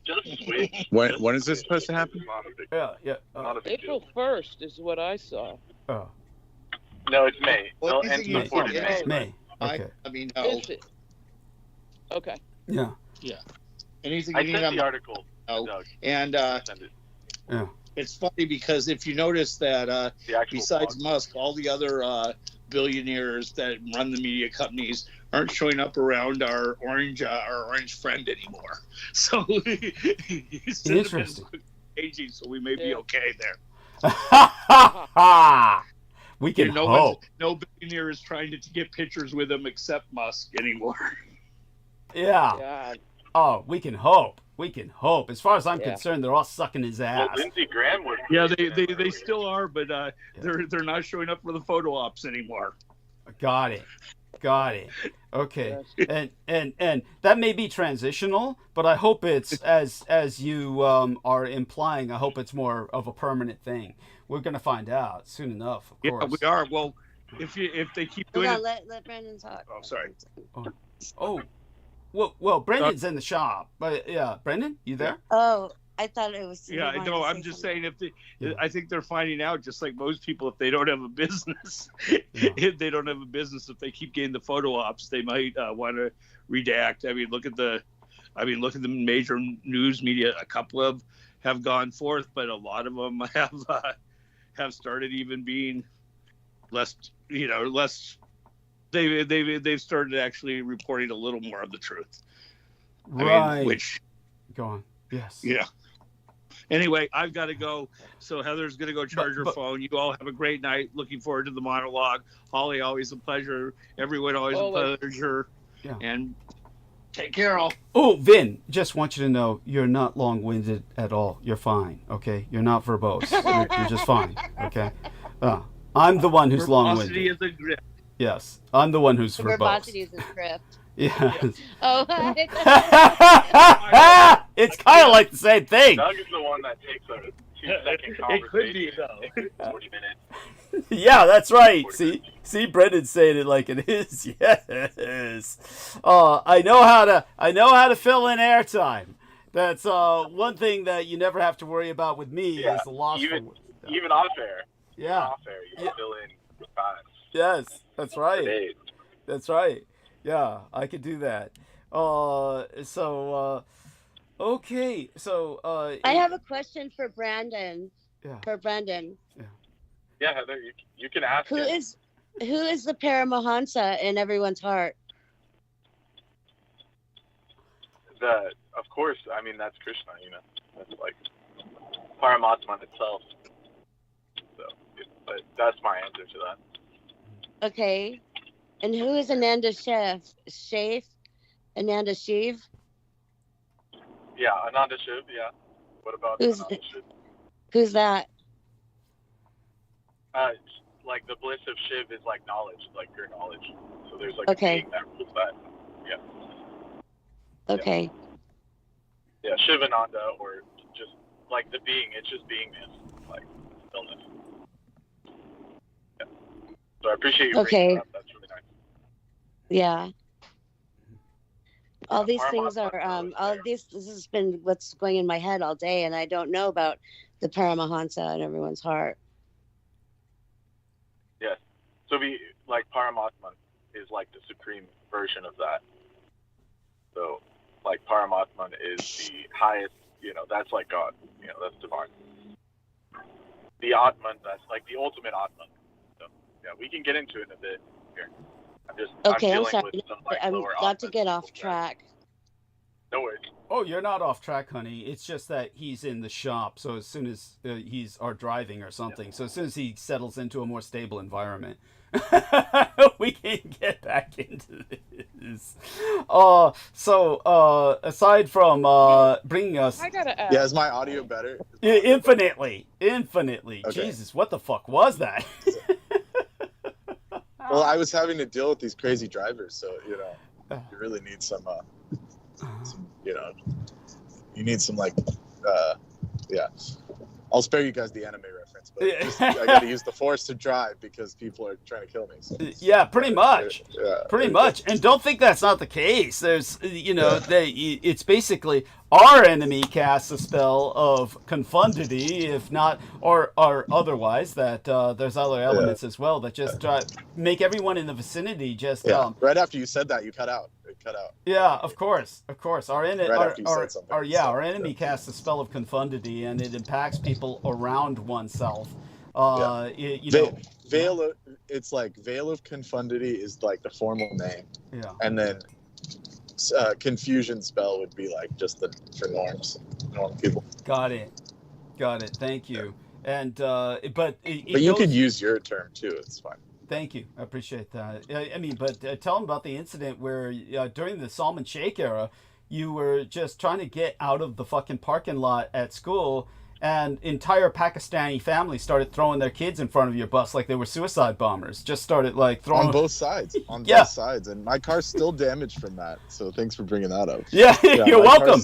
Just wait. When is this supposed to happen? Yeah. April 1st is what I saw. Oh, No, it's May. Well, They'll end anything you before can May. get- it's May. Okay. I mean, no. Is it? Okay. Yeah. Anything I you need sent on the article, no. Doug. And Send it. Yeah. it's funny because if you notice that The actual besides blog. Musk, all the other billionaires that run the media companies aren't showing up around our orange friend anymore. So it's Interesting. changing, so we may be okay there. We can no hope. no billionaire is trying to get pictures with him except Musk anymore. Yeah. God. Oh, we can hope. We can hope. As far as I'm Yeah. concerned, they're all sucking his Well, ass. Lindsey Graham was. Yeah, they still are, but they're not showing up for the photo ops anymore. Got it. Okay. Yes. And that may be transitional, but I hope it's as you are implying. I hope it's more of a permanent thing. We're gonna find out soon enough. Of course. Yeah, we are. Well, if they keep Hold doing on, it. let Brandon talk. Oh, sorry. Oh. Well, Brendan's in the shop, but yeah, Brendan, you there? Oh, I thought it was. Yeah, I know. I'm just saying I think they're finding out, just like most people, if they don't have a business, if they don't have a business, if they keep getting the photo ops, they might want to redact. I mean, look at the major news media. A couple of have gone forth, but a lot of them have started even being less. They've started actually reporting a little more of the truth. Right. Which. Go on. Yes. Yeah. Anyway, I've got to go. So Heather's going to go charge her phone. You all have a great night. Looking forward to the monologue. Holly, always a pleasure. Everyone, always a pleasure. Yeah. And take care, all. Oh, Vin, just want you to know you're not long-winded at all. You're fine, okay? You're not verbose. You're just fine, okay? I'm the one who's Verbosity long-winded. is a grip. Yes, I'm the one who's verbose. Verbosity is a script. Yes. Oh, It's kind of like the same thing. Doug is the one that takes a 2-second conversation. It could be, though. in 40 minutes. Yeah, that's right. See, Brendan's saying it like it is. Yes. I know how to fill in airtime. That's one thing that you never have to worry about with me is the loss. Even off air. Yeah. Off air, you can fill in time. Yes, that's For right. days. That's right. Yeah, I could do that. Okay. So I have a question for Brandon. Yeah. For Brandon, Yeah, Heather, you can ask who him. is the Paramahansa in everyone's heart? Of course, I mean, that's Krishna, That's like Paramatma itself. So, but that's my answer to that. Okay, and who is Ananda Shiv? Ananda Shiv? Yeah, Ananda Shiv, yeah. What about Who's Ananda Shiv? Who's that? Like the bliss of Shiv is like knowledge, like your knowledge. So there's like Okay. a being that rules that. Yeah. Okay. Yeah, Shivananda, or just like the being. It's just beingness, like stillness. Yeah. So I appreciate you bringing it up. That's really nice. Yeah. All these Paramatma things are all there. this has been what's going in my head all day, and I don't know about the Paramahansa in everyone's heart. Yes. So like Paramatman is like the supreme version of that. So like Paramatman is the highest, that's like God, that's divine. The Atman, that's like the ultimate Atman. So yeah, we can get into it in a bit here. I'm dealing sorry. with some like I'm lower got to Atmans. get off track. No worries. Oh, you're not off track, honey. It's just that he's in the shop. So as soon as or driving or something, so as soon as he settles into a more stable environment, we can get back into this. So aside from bringing us, I gotta ask. Yeah, is my audio better? infinitely. Okay. Jesus, what the fuck was that? Well, I was having to deal with these crazy drivers, so you really need some you need some yeah. I'll spare you guys the anime reference, but I got to use the force to drive because people are trying to kill me. So. Yeah, pretty much. Yeah, pretty much. And don't think that's not the case. There's, it's basically our enemy casts a spell of confundity, if not, or otherwise, that there's other elements as well that just make everyone in the vicinity just. Yeah. Right after you said that, you cut out. It cut out. Yeah, of course. Our enemy. Right after you said something. Our enemy casts a spell of confundity, and it impacts people around oneself. Veil of, it's like Veil of Confundity is like the formal name. Yeah. And then Confusion spell would be like just for normal people. Got it. Thank you. And but you could use your term too. It's fine. Thank you. I appreciate that. I mean, but tell them about the incident where during the Salman Sheikh era, you were just trying to get out of the fucking parking lot at school, and entire Pakistani families started throwing their kids in front of your bus like they were suicide bombers. Just started like throwing on both sides. Both sides, and my car's still damaged from that. So thanks for bringing that up. Yeah, you're welcome.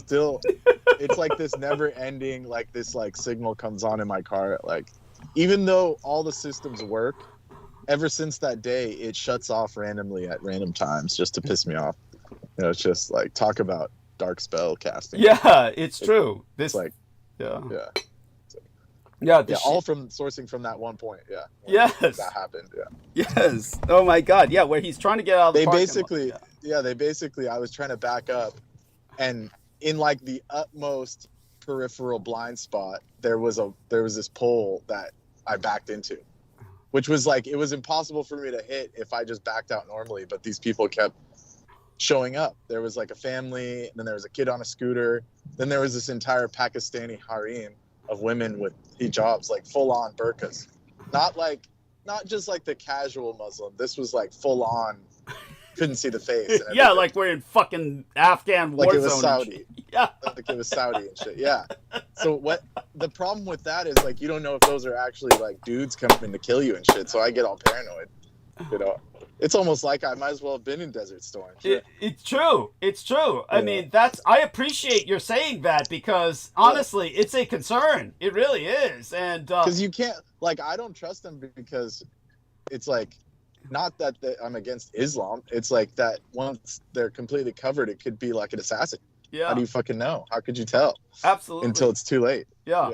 It's like this never-ending, like this like signal comes on in my car. Like, even though all the systems work, ever since that day, it shuts off randomly at random times just to piss me off. It's just like, talk about dark spell casting. Yeah, it's true. It's like. All from sourcing from that one point. Yeah. Yes. That happened. Yeah. Yes. Oh my God. Yeah, where he's trying to get out of the parking lot. They basically, I was trying to back up, and in like the utmost peripheral blind spot, there was this pole that I backed into, which was like, it was impossible for me to hit if I just backed out normally. But these people kept showing up. There was like a family, and then there was a kid on a scooter. Then there was this entire Pakistani harem of women with hijabs, like full on burqas. Not just like the casual Muslim. This was like full on, couldn't see the face. Yeah, like we're in fucking Afghan war zone. Like it was Saudi. Yeah. Like it was Saudi and shit. Yeah. So what the problem with that is, like, you don't know if those are actually like dudes coming to kill you and shit. So I get all paranoid. It's almost like I might as well have been in Desert Storm. It's true. Yeah. I mean, I appreciate your saying that, because honestly, it's a concern. It really is. And because you can't, like, I don't trust them, because it's like, not that I'm against Islam. It's like that once they're completely covered, it could be like an assassin. Yeah. How do you fucking know? How could you tell? Absolutely. Until it's too late. Yeah.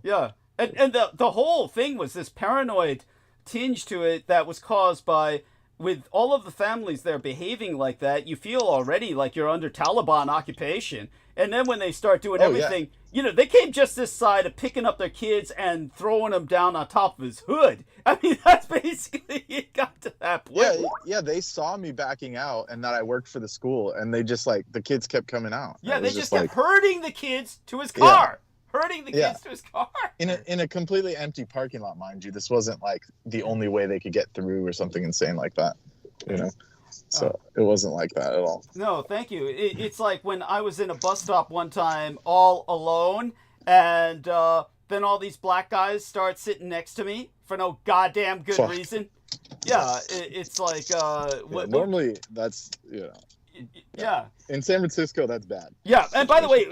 Yeah. And the whole thing was this paranoid tinge to it that was caused by, with all of the families there behaving like that, you feel already like you're under Taliban occupation. And then when they start doing everything, they came just this side of picking up their kids and throwing them down on top of his hood. I mean, that's basically, it got to that point. Yeah, they saw me backing out and that I worked for the school, and they just, like, the kids kept coming out. Yeah, they just kept herding the kids to his car. Herding the kids to his car. In a completely empty parking lot, mind you. This wasn't like the only way they could get through or something insane like that, So it wasn't like that at all. No, thank you. It's like when I was in a bus stop one time all alone, and then all these black guys start sitting next to me for no goddamn good reason. Yeah, it's like... normally, that's, Yeah. In San Francisco, that's bad. Yeah, and by the way,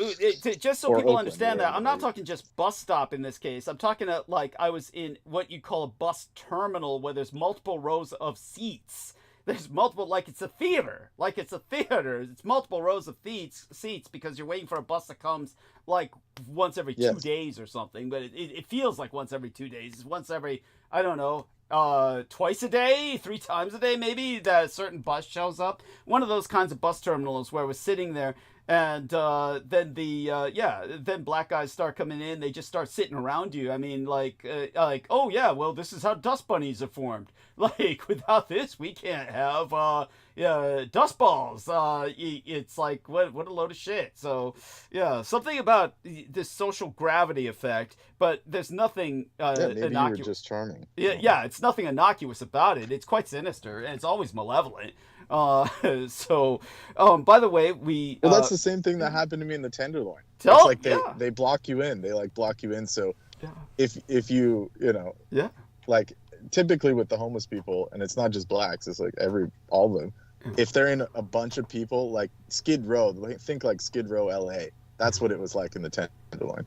just so Or people Oakland, understand that, wherever I'm not it is. talking just bus stop in this case. I'm talking like I was in what you call a bus terminal where there's multiple rows of seats. There's multiple, like it's a theater. Like it's a theater. It's multiple rows of seats because you're waiting for a bus that comes like once every 2 days or something. But it feels like once every 2 days. It's once every, I don't know, twice a day, 3 times a day maybe, that a certain bus shows up. One of those kinds of bus terminals where we're sitting there, and then then black guys start coming in. They just start sitting around you. I mean, like oh yeah, well, this is how dust bunnies are formed. Like, without this, we can't have dust balls. It's like, what a load of shit. So yeah, something about this social gravity effect, but there's nothing Maybe you were innocuous. just charming. Yeah, it's nothing innocuous about it. It's quite sinister, and it's always malevolent. So, by the way, Well, that's the same thing that happened to me in the Tenderloin. It's Oh, like yeah. they block you in. They like block you in. So Yeah. if you know, Yeah. like typically with the homeless people, and it's not just blacks, it's like all of them. If they're in a bunch of people, like Skid Row, think like Skid Row, LA. That's what it was like in the Tenderloin.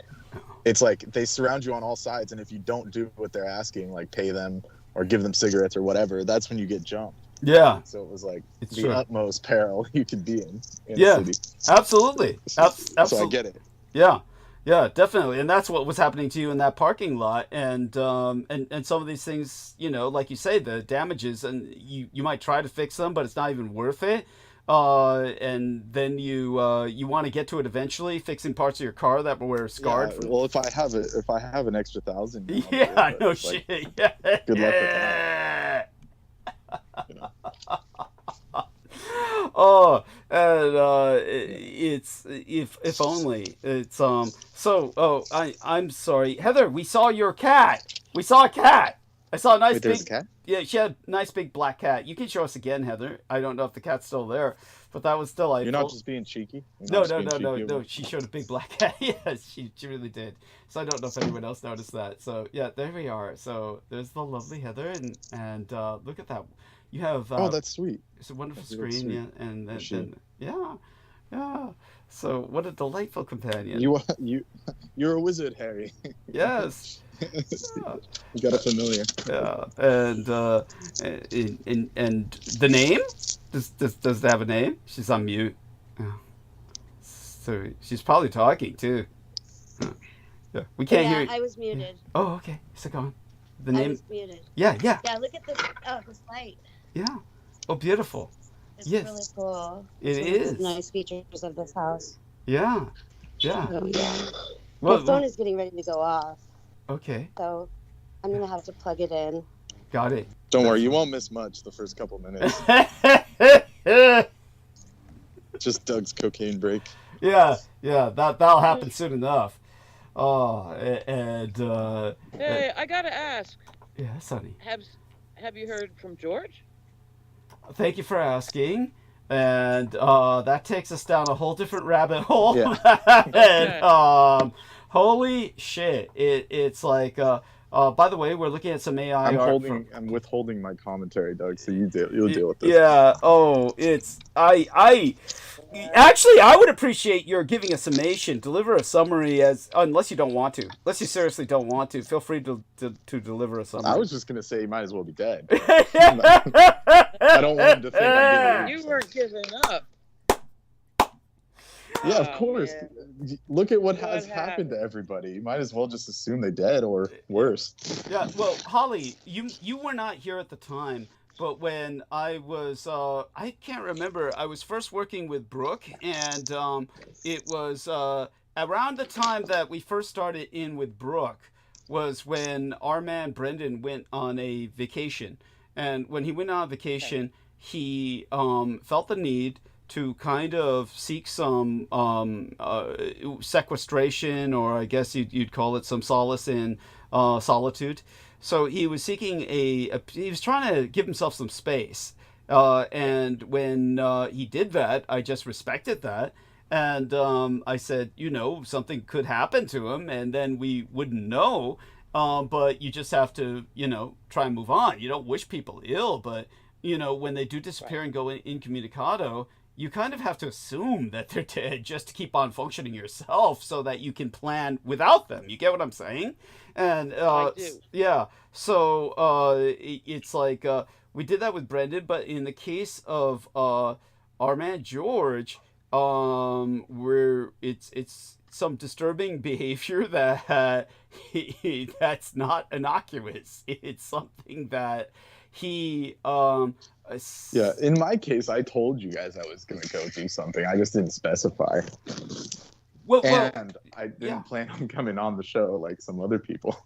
It's like they surround you on all sides, and if you don't do what they're asking, like pay them or give them cigarettes or whatever, that's when you get jumped. Yeah. So it was like It's the true. utmost peril you could be in Yeah. the city. Absolutely. Absolutely. So I get it. Yeah, definitely. And that's what was happening to you in that parking lot. And some of these things, you know, like you say, the damages, and you might try to fix them, but it's not even worth it. And then you want to get to it eventually, fixing parts of your car that were scarred. Yeah, From... well, if I have an extra 1,000, you know, Yeah, but no it's like, shit. Yeah. good luck with that. You know. Oh, and it's if only it's I'm sorry, Heather. We saw your cat. We saw a cat. I saw a nice Wait, there's big a cat? Yeah, she had a nice big black cat. You can show us again, Heather. I don't know if the cat's still there, but that was delightful. You're not just being cheeky? No. She showed a big black cat. Yes, she really did. So I don't know if anyone else noticed that. So yeah, there we are. So there's the lovely Heather, and look at that. You have Oh, that's sweet. it's a wonderful That's really screen, sweet. yeah, and Appreciate then yeah. So what a delightful companion. You're a wizard, Harry. Yes. You got a familiar. Yeah, and the name? Does it have a name? She's on mute. Oh. So she's probably talking too. Yeah, we can't hear. I was muted. Oh, okay. So go on. The I name? was muted. Yeah. Yeah, look at this. Oh, this light. Yeah. Oh, beautiful. It's Yes. really cool. It It's one of is. the nice features of this house. Yeah. Oh, yeah. Well, My phone is getting ready to go off, okay. so I'm gonna have to plug it in. Got it. Don't worry, you won't miss much the first couple minutes. Just Doug's cocaine break. Yeah. That'll happen soon enough. Oh, and Hey, I gotta ask. yeah, Sonny. Have you heard from George? Thank you for asking. And that takes us down a whole different rabbit hole. Yeah. And holy shit! It's like by the way, we're looking at some AI art. I'm withholding my commentary, Doug. So you'll deal with this. Yeah. Oh, it's Actually, I would appreciate your giving a summation. Deliver a summary unless you don't want to. Unless you seriously don't want to, feel free to deliver a summary. I was just gonna say you might as well be dead. I don't want him to think I'm giving. You weren't giving up. Yeah, of Oh, course. man. Look at what has What happened to everybody. You might as well just assume they're dead or worse. Yeah. Well, Holly, you were not here at the time. But when I was, I can't remember, I was first working with Brooke, and it was around the time that we first started in with Brooke was when our man Brendan went on a vacation. And when he went on vacation, he felt the need to kind of seek some sequestration, or I guess you'd call it some solace in solitude. So he was seeking he was trying to give himself some space. And when he did that, I just respected that. And I said, something could happen to him, and then we wouldn't know. But you just have to, try and move on. You don't wish people ill, but, when they do disappear and go incommunicado, you kind of have to assume that they're dead just to keep on functioning yourself, so that you can plan without them. You get what I'm saying? And I do. yeah, so it's like we did that with Brendan, but in the case of our man George, where it's some disturbing behavior that that's not innocuous. It's something that he Yeah, in my case, I told you guys I was going to go do something. I just didn't specify. And I didn't plan on coming on the show like some other people.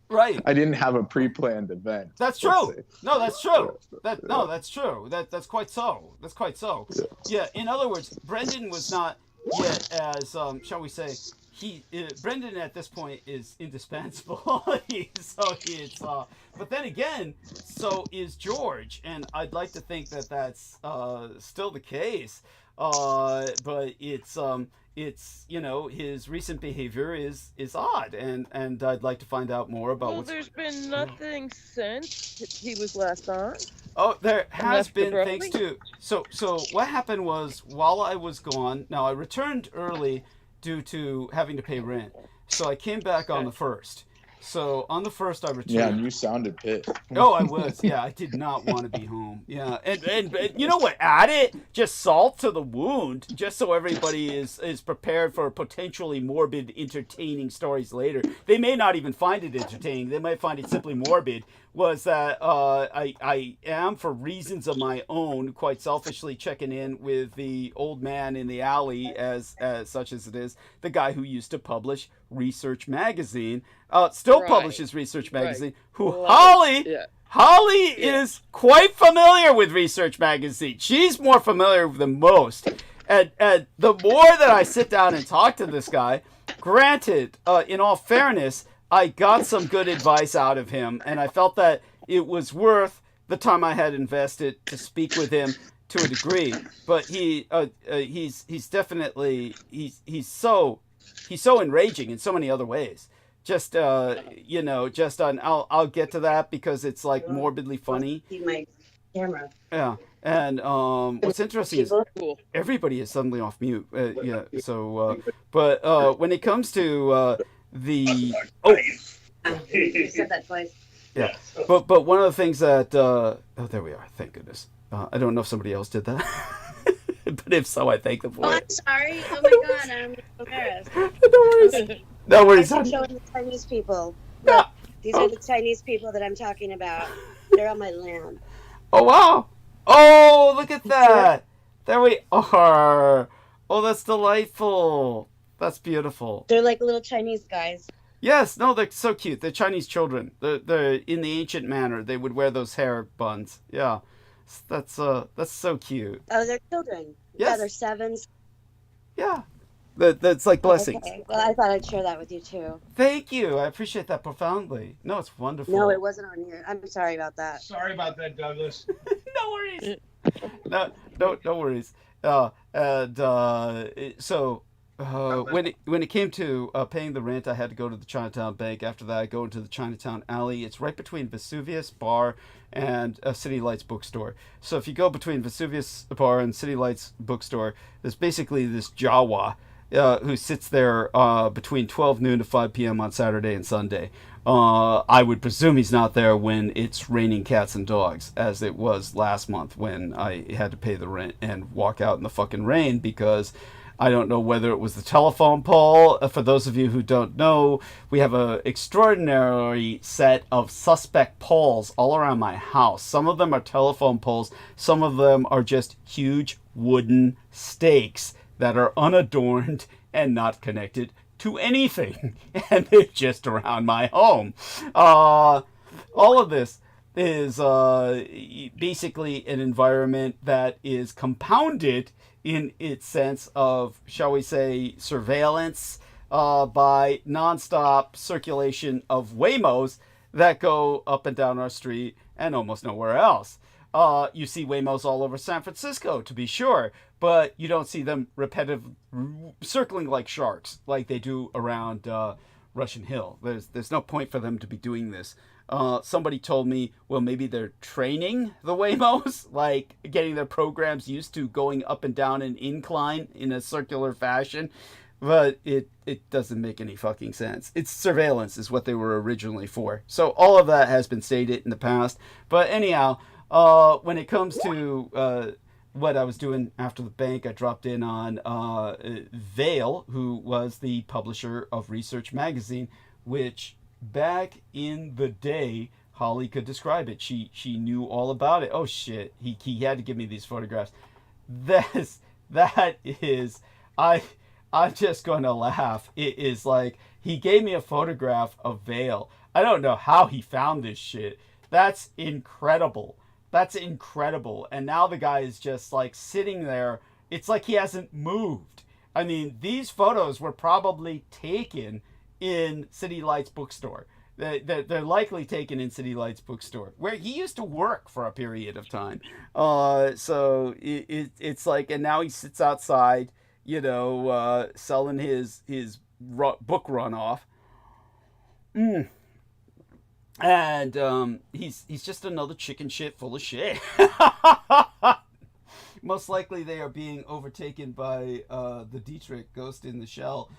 Right. I didn't have a pre-planned event. That's true. No, that's true. That's true. That's quite so. That's quite so. Yeah. In other words, Brendan was not yet as shall we say, Brendan at this point is indispensable. So it's but then again, so is George, and I'd like to think that that's still the case. But it's his recent behavior is odd, and I'd like to find out more about Well, there's been nothing since he was last on. Oh, there has been, abruptly. thanks to so what happened was, while I was gone, now I returned early due to having to pay rent, so I came back on the 1st. So on the 1st I returned. Yeah, and you sounded pissed. Oh, I was. Yeah, I did not want to be home. Yeah, and you know what? Add it, just salt to the wound, just so everybody is prepared for potentially morbid, entertaining stories later. They may not even find it entertaining. They might find it simply morbid. Was that I am, for reasons of my own, quite selfishly checking in with the old man in the alley, as such as it is, the guy who used to publish Research Magazine, still publishes Research Magazine, who Holly is quite familiar with Research Magazine. She's more familiar than most. And the more that I sit down and talk to this guy, granted, in all fairness, I got some good advice out of him, and I felt that it was worth the time I had invested to speak with him to a degree. But he's definitely he's so enraging in so many other ways. Just just on I'll get to that because it's like morbidly funny. See my camera. Yeah, and what's interesting is everybody is suddenly off mute. Yeah, so but when it comes to you said that twice. Yeah, but one of the things that there we are. Thank goodness. I don't know if somebody else did that, but if so, I thank them for it. I'm sorry. Oh my god, I'm embarrassed. No worries. No worries. I'm showing the Chinese people. Yeah. These are the Chinese people that I'm talking about. They're on my land. Oh wow! Oh, look at that! There we are. Oh, that's delightful. That's beautiful. They're like little Chinese guys. Yes, no, they're so cute. They're Chinese children. They're in the ancient manner. They would wear those hair buns. Yeah, that's so cute. Oh, they're children. Yes. Yeah, they're 7s. Yeah, that's like blessings. Okay. Well, I thought I'd share that with you too. Thank you. I appreciate that profoundly. No, it's wonderful. No, it wasn't on here. I'm sorry about that. Sorry about that, Douglas. No worries. No worries. When it came to paying the rent, I had to go to the Chinatown Bank. After that, I go into the Chinatown Alley. It's right between Vesuvius Bar and City Lights Bookstore. So if you go between Vesuvius Bar and City Lights Bookstore, there's basically this Jawa who sits there between 12 noon to 5 p.m. on Saturday and Sunday. I would presume he's not there when it's raining cats and dogs, as it was last month when I had to pay the rent and walk out in the fucking rain because I don't know whether it was the telephone pole. For those of you who don't know, we have an extraordinary set of suspect poles all around my house. Some of them are telephone poles. Some of them are just huge wooden stakes that are unadorned and not connected to anything. And they're just around my home. All of this is basically an environment that is compounded in its sense of, shall we say, surveillance by nonstop circulation of Waymos that go up and down our street and almost nowhere else. You see Waymos all over San Francisco, to be sure, but you don't see them circling like sharks like they do around Russian Hill. There's no point for them to be doing this Somebody told me, well, maybe they're training the Waymos, like getting their programs used to going up and down an incline in a circular fashion. But it doesn't make any fucking sense. It's surveillance is what they were originally for. So all of that has been stated in the past. But anyhow, when it comes to what I was doing after the bank, I dropped in on Vale, who was the publisher of Research Magazine, which back in the day, Holly could describe it. She knew all about it. Oh shit, he had to give me these photographs. That is, I'm just going to laugh. It is like, he gave me a photograph of Vale. I don't know how he found this shit. That's incredible. That's incredible. And now the guy is just like sitting there. It's like he hasn't moved. I mean, these photos were probably taken in City Lights bookstore. They're likely taken in City Lights bookstore, where he used to work for a period of time. So it's like, and now he sits outside, you know, selling his book runoff. And he's just another chicken shit full of shit. Most likely they are being overtaken by the Dietrich Ghost in the Shell.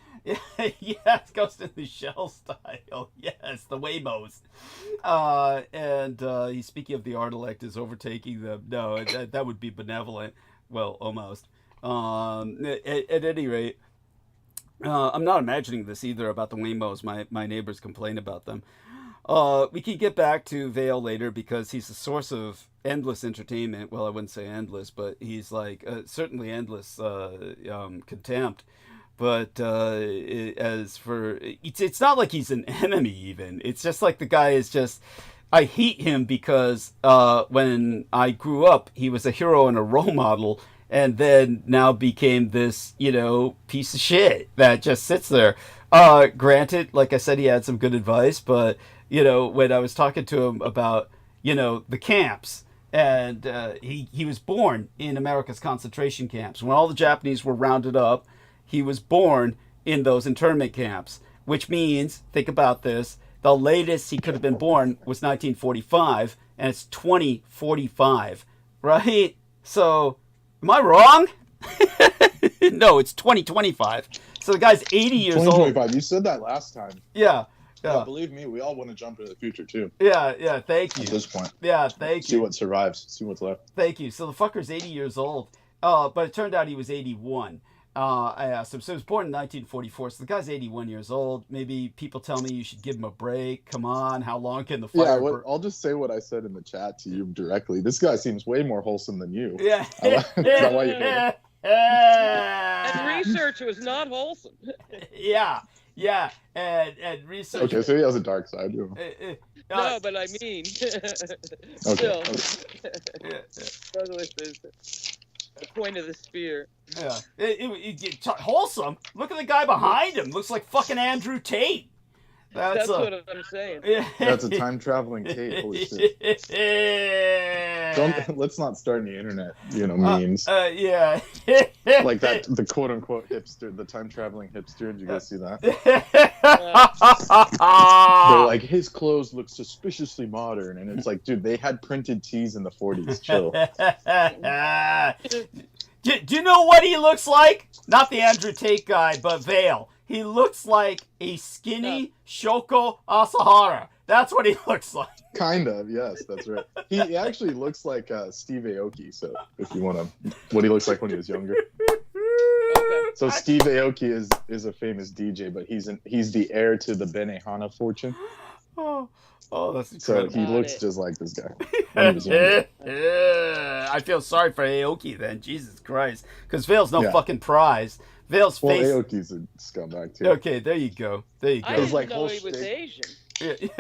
Yes, Ghost in the Shell style. Yes, the Waymos. And he's speaking of the Artilect is overtaking them. No, that would be benevolent. Well, almost. At any rate, I'm not imagining this either about the Waymos. My neighbors complain about them. We can get back to Vale later because he's a source of endless entertainment. Well, I wouldn't say endless, but he's like certainly endless contempt. But as for it's not like he's an enemy even. It's just like the guy is just. I hate him because when I grew up, he was a hero and a role model, and then now became this, you know, piece of shit that just sits there. Granted, like I said, he had some good advice, but you know, when I was talking to him about, you know, the camps, and he was born in America's concentration camps. When all the Japanese were rounded up, he was born in those internment camps, which means, think about this, the latest he could have been born was 1945, and it's 2045, right? So, am I wrong? No, it's 2025. So the guy's 80 years old. 2025. You said that last time. Yeah. Yeah, believe me, we all want to jump into the future too. Yeah, thank you. At this point. Yeah, thank you. See what survives. See what's left. Thank you. So the fucker's 80 years old. But it turned out he was 81. I asked him. So he was born in 1944. So the guy's 81 years old. Maybe people tell me you should give him a break. Come on, how long can the fire burn? I'll just say what I said in the chat to you directly. This guy seems way more wholesome than you. Yeah. Is that why you hate him? And research was not wholesome. Yeah, and research. Okay, so he has a dark side to him. No, but I mean, still, regardless is the point of the spear. Yeah, wholesome. Look at the guy behind him. Looks like fucking Andrew Tate. That's what I'm saying. That's a time traveling Tate. Holy shit! Let's not start any internet, memes. Yeah. Like that, the quote unquote hipster, the time traveling hipster. Did you guys see that? They're like, his clothes look suspiciously modern, and it's like, dude, they had printed tees in the 40s. Chill. Do you know what he looks like? Not the Andrew Tate guy, but Vale. He looks like a skinny Shoko Asahara. That's what he looks like. Kind of, yes, that's right. He actually looks like Steve Aoki, so if you want to, what he looks like when he was younger. Okay. So Steve Aoki is a famous DJ, but he's the heir to the Benihana fortune. Oh, that's So incredible. he looks just like this guy when he was younger. I feel sorry for Aoki then, Jesus Christ. Because Vale's no fucking prize. Vale's face. Well, Aoki's a scumbag too. Okay, there you go. I didn't like know whole he was shtick. Asian. Holy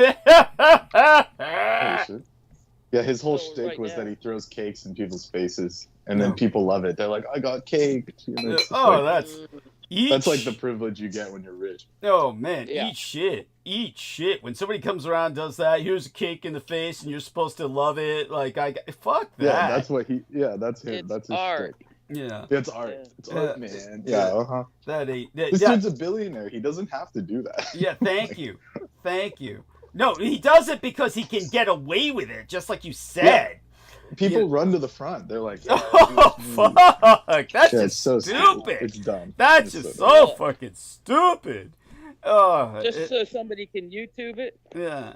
shit. Yeah, his whole shtick was that he throws cakes in people's faces, and then people love it. They're like, "I got cake." It's that's like the privilege you get when you're rich. Oh man, Yeah. eat shit. When somebody comes around and does that, here's a cake in the face, and you're supposed to love it. Like fuck that. Yeah, that's what he. Yeah, that's him. It's that's his art. shtick. Yeah. It's art. Yeah. It's art, man. Yeah. Yeah. That ain't. This dude's a billionaire. He doesn't have to do that. Yeah. Thank you. No, he does it because he can get away with it, just like you said. People run to the front. They're like, oh, fuck. That's just so stupid. It's dumb. That's just so fucking stupid. Just so somebody can YouTube it. Yeah.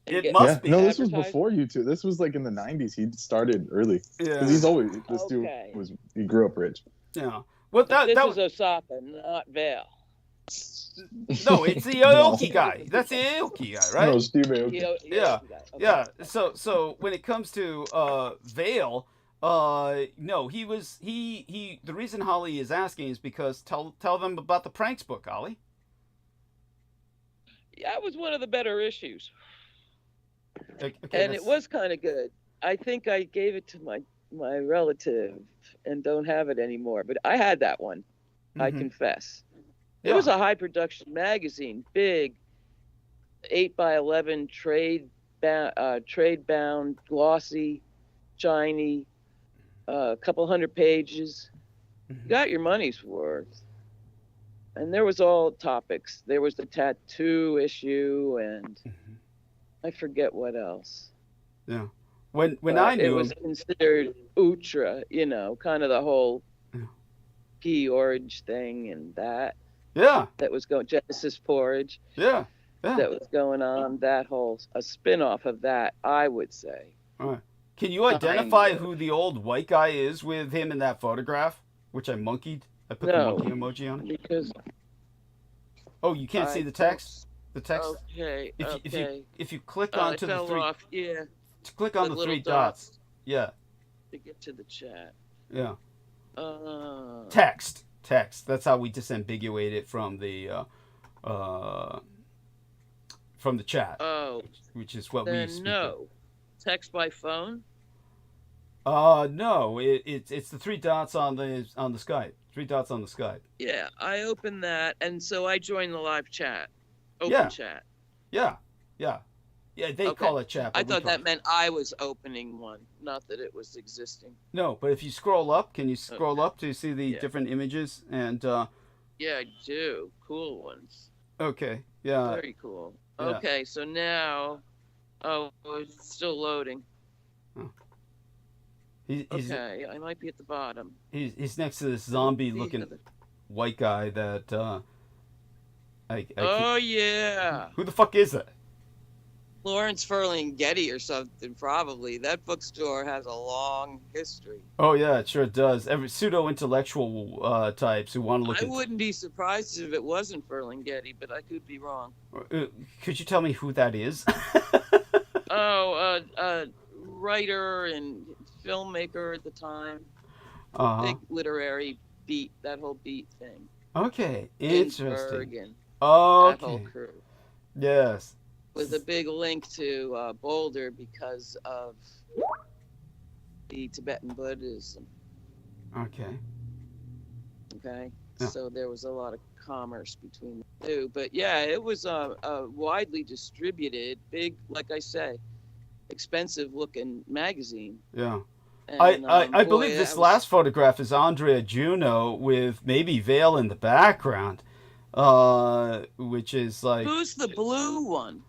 It must be. No, this was before YouTube. This was like in the 90s. He started early. Yeah. Because he's always, this dude he grew up rich. Yeah. Well, this is Osaka, not Vale. No, it's the Aoki guy. That's the Aoki guy, right? No, Steve Aoki. Yeah. Okay. Yeah. So when it comes to Vale, no, he the reason Holly is asking is because tell them about the pranks book, Holly. Yeah, it was one of the better issues. Okay, and it was kind of good. I think I gave it to my relative and don't have it anymore, but I had that one. I confess. It was a high production magazine, big, 8x11 trade bound, glossy, shiny, a couple hundred pages. You got your money's worth. And there was all topics. There was the tattoo issue, and I forget what else. Yeah. When I knew it was considered ultra, kind of the whole pea orange thing and that. Yeah. That was going Genesis porridge. Yeah. That was going on. That whole a spin-off of that, I would say. All right. Can you identify who the old white guy is with him in that photograph, which I monkeyed? I put the monkey emoji on it. Because you can't see the text. The text. Okay. If you click onto the three. Off. Yeah. Click on the three dots. Yeah. To get to the chat. Yeah. Text. That's how we disambiguate it from the chat. Oh. Which is what we speak. No. Text by phone? No. It's the three dots on the Skype. 3 dots on the Skype. Yeah, I opened that, and so I joined the live chat. Open chat. Yeah. They call it chat. I thought that meant I was opening one, not that it was existing. No, but if you scroll up, can you scroll up to see the different images? And yeah, I do. Cool ones. Okay. Yeah. Very cool. Okay, so now, it's still loading. Oh. Okay, I might be at the bottom. He's next to this zombie-looking white guy that. Yeah. Who the fuck is that? Lawrence Ferlinghetti or something, probably. That bookstore has a long history. Oh yeah, it sure does. Every pseudo-intellectual types who want to look. I wouldn't be surprised if it wasn't Ferlinghetti, but I could be wrong. Could you tell me who that is? Writer and filmmaker at the time. Big literary beat, that whole beat thing. Okay, interesting. That whole crew. Yes. With a big link to Boulder because of the Tibetan Buddhism. Okay. Yeah. So there was a lot of commerce between the two. But yeah, it was a widely distributed, big, like I say, expensive looking magazine. Yeah. And, I believe this last photograph is Andrea Juno with maybe Vale in the background, which is like... Who's the blue one?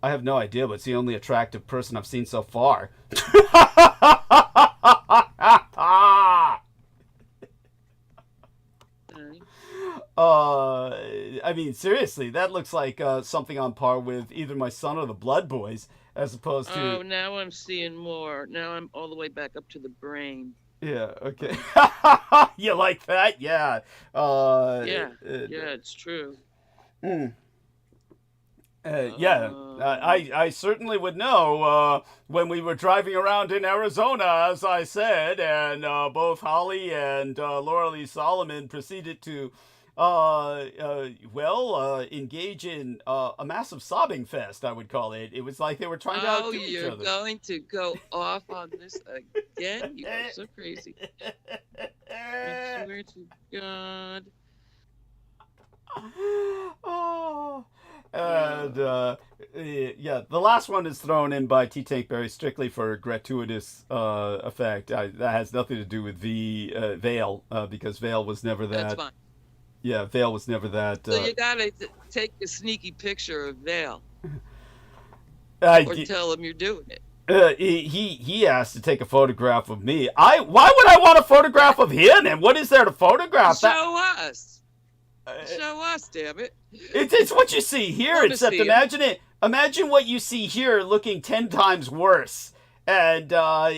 I have no idea, but it's the only attractive person I've seen so far. I mean, seriously, that looks like something on par with either my son or the Blood Boys, as opposed to... Oh, now I'm seeing more. Now I'm all the way back up to the brain. Yeah, okay. You like that? Yeah. Yeah, it's true. I certainly would know when we were driving around in Arizona, as I said, and both Holly and Laura Lee Solomon proceeded to engage in a massive sobbing fest, I would call it. It was like they were trying to outdo each other. Oh, you're going to go off on this again? You are so crazy. I swear to God. Oh. And the last one is thrown in by T. Tank Berry strictly for gratuitous effect. That has nothing to do with Vale, because Vale was never that. That's fine. Yeah, Vale was never that. So you gotta take a sneaky picture of Vale. or tell him you're doing it. He asked to take a photograph of me. Why would I want a photograph of him? And what is there to photograph? Show us. Show us, damn it. It's what you see here, except imagine it. Imagine what you see here looking 10 times worse. And,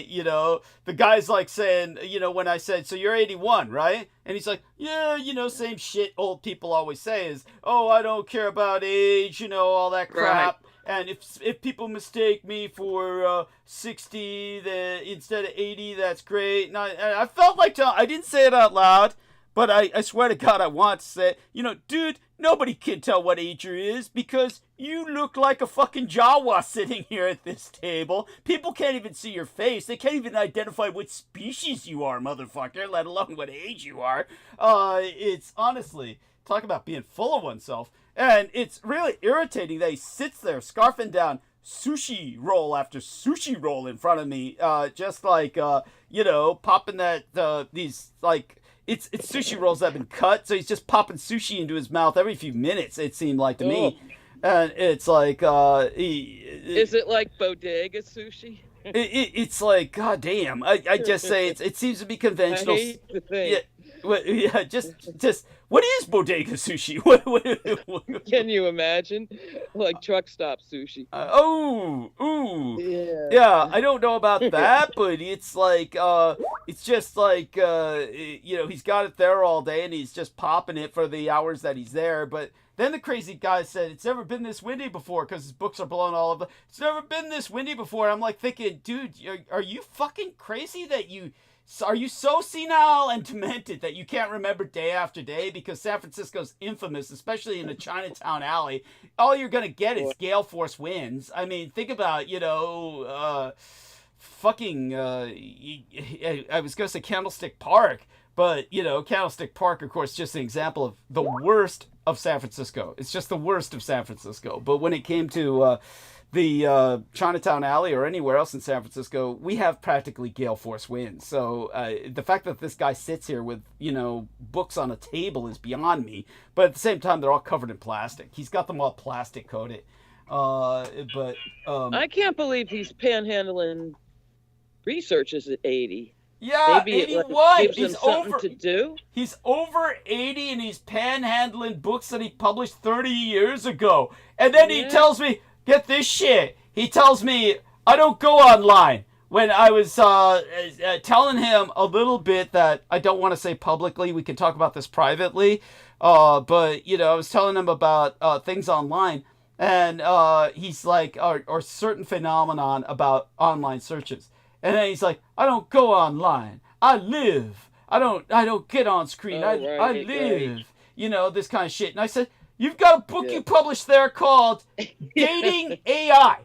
you know, the guy's like saying, you know, when I said, so you're 81, right? And he's like, yeah, you know, same shit old people always say is, oh, I don't care about age, you know, all that crap. Right. And if people mistake me for 60 instead of 80, that's great. And I felt like I didn't say it out loud, but I swear to God I want to say it. You know, dude, nobody can tell what age you is because you look like a fucking Jawa sitting here at this table. People can't even see your face. They can't even identify what species you are, motherfucker, let alone what age you are. It's honestly, talk about being full of oneself. And it's really irritating that he sits there scarfing down sushi roll after sushi roll in front of me, just like, you know, popping these, like, it's sushi rolls that have been cut, so he's just popping sushi into his mouth every few minutes, it seemed like to me. And it's like, is it like bodega sushi? It's like, god damn, I just say it seems to be conventional. I hate the thing. Yeah, just what is bodega sushi? What? Can you imagine? Like truck stop sushi. Yeah, I don't know about that, but it's like, it's just like, you know, he's got it there all day and he's just popping it for the hours that he's there. But then the crazy guy said, it's never been this windy before because his books are blowing all over. It's never been this windy before. I'm like thinking, dude, are you fucking crazy are you so senile and demented that you can't remember day after day? Because San Francisco's infamous, especially in a Chinatown alley. All you're going to get is gale force winds. I mean, think about, you know, I was going to say Candlestick Park. But, you know, Candlestick Park, of course, just an example of the worst of San Francisco. It's just the worst of San Francisco. But when it came to the Chinatown Alley or anywhere else in San Francisco, we have practically gale force winds. So the fact that this guy sits here with, you know, books on a table is beyond me. But at the same time, they're all covered in plastic. He's got them all plastic coated. I can't believe he's panhandling researchers at 80. Yeah, maybe 81. He's over to do. He's over 80 and he's panhandling books that he published 30 years ago. And then he tells me, get this shit. He tells me I don't go online. When I was telling him a little bit that I don't want to say publicly, we can talk about this privately. But you know, I was telling him about things online, and he's like, or certain phenomenon about online searches. And then he's like, I don't go online. I live. I don't get on screen. I live. Right. You know, this kind of shit. And I said, you've got a book you published there called Dating AI.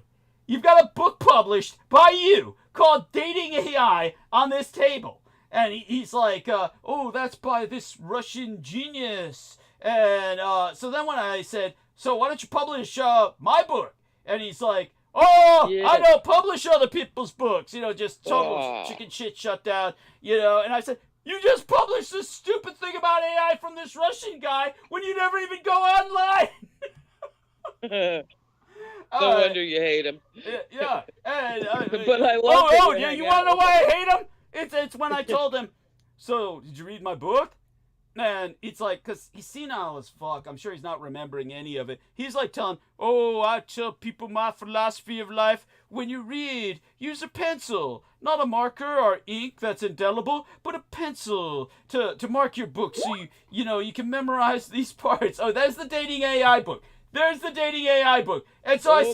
You've got a book published by you called Dating AI on this table. And he's like, oh, that's by this Russian genius. And so then when I said, so why don't you publish my book? And he's like, I don't publish other people's books. You know, just total chicken shit shut down. You know, and I said, you just published this stupid thing about AI from this Russian guy when you never even go online. No wonder you hate him. Yeah. And, but I love it. Oh, yeah, you want to know why I hate him? It's when I told him, so, did you read my book? And it's like, because he's senile as fuck. I'm sure he's not remembering any of it. He's like telling, I tell people my philosophy of life. When you read, use a pencil. Not a marker or ink that's indelible, but a pencil to mark your book so you can memorize these parts. Oh, there's the Dating AI book. There's the Dating AI book. And so I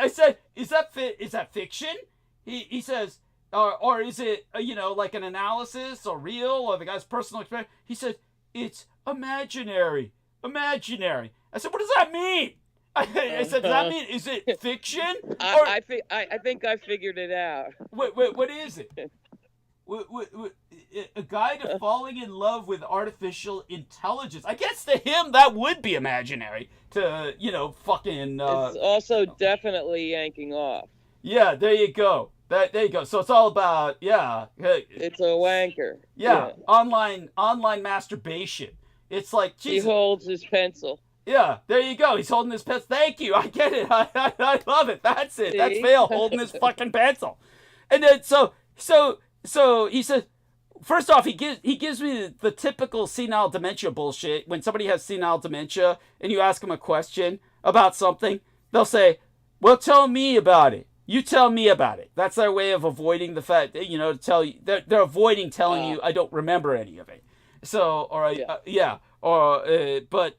said, is that fiction? He says, or is it, like an analysis or real or the guy's personal experience? He said, it's imaginary. Imaginary. I said, what does that mean? I said, does that mean, is it fiction? I think I figured it out. What is it? A guide to falling in love with artificial intelligence. I guess to him that would be imaginary. To, fucking... It's also definitely yanking off. Yeah, there you go. There you go. So it's all about, it's a wanker. Yeah. Online masturbation. It's like, Jesus. He holds his pencil. Yeah, there you go. He's holding his pencil. Thank you. I get it. I love it. That's it. That's Vale holding his fucking pencil. And then so he said, first off, he gives me the typical senile dementia bullshit. When somebody has senile dementia and you ask them a question about something, they'll say, well, tell me about it. You tell me about it. That's their way of avoiding the fact that, to tell you. They're avoiding telling you I don't remember any of it. So, all right, but,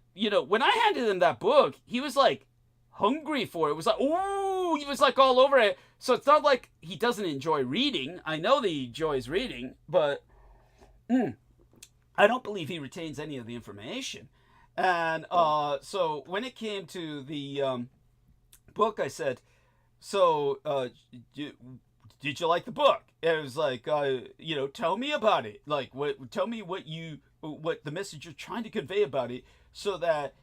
when I handed him that book, he was like hungry for it. It was like, ooh, he was like all over it. So it's not like he doesn't enjoy reading. I know that he enjoys reading, but I don't believe he retains any of the information. And so when it came to the book, I said, so did you like the book? And it was like, tell me about it. Like, tell me what the message you're trying to convey about it, so that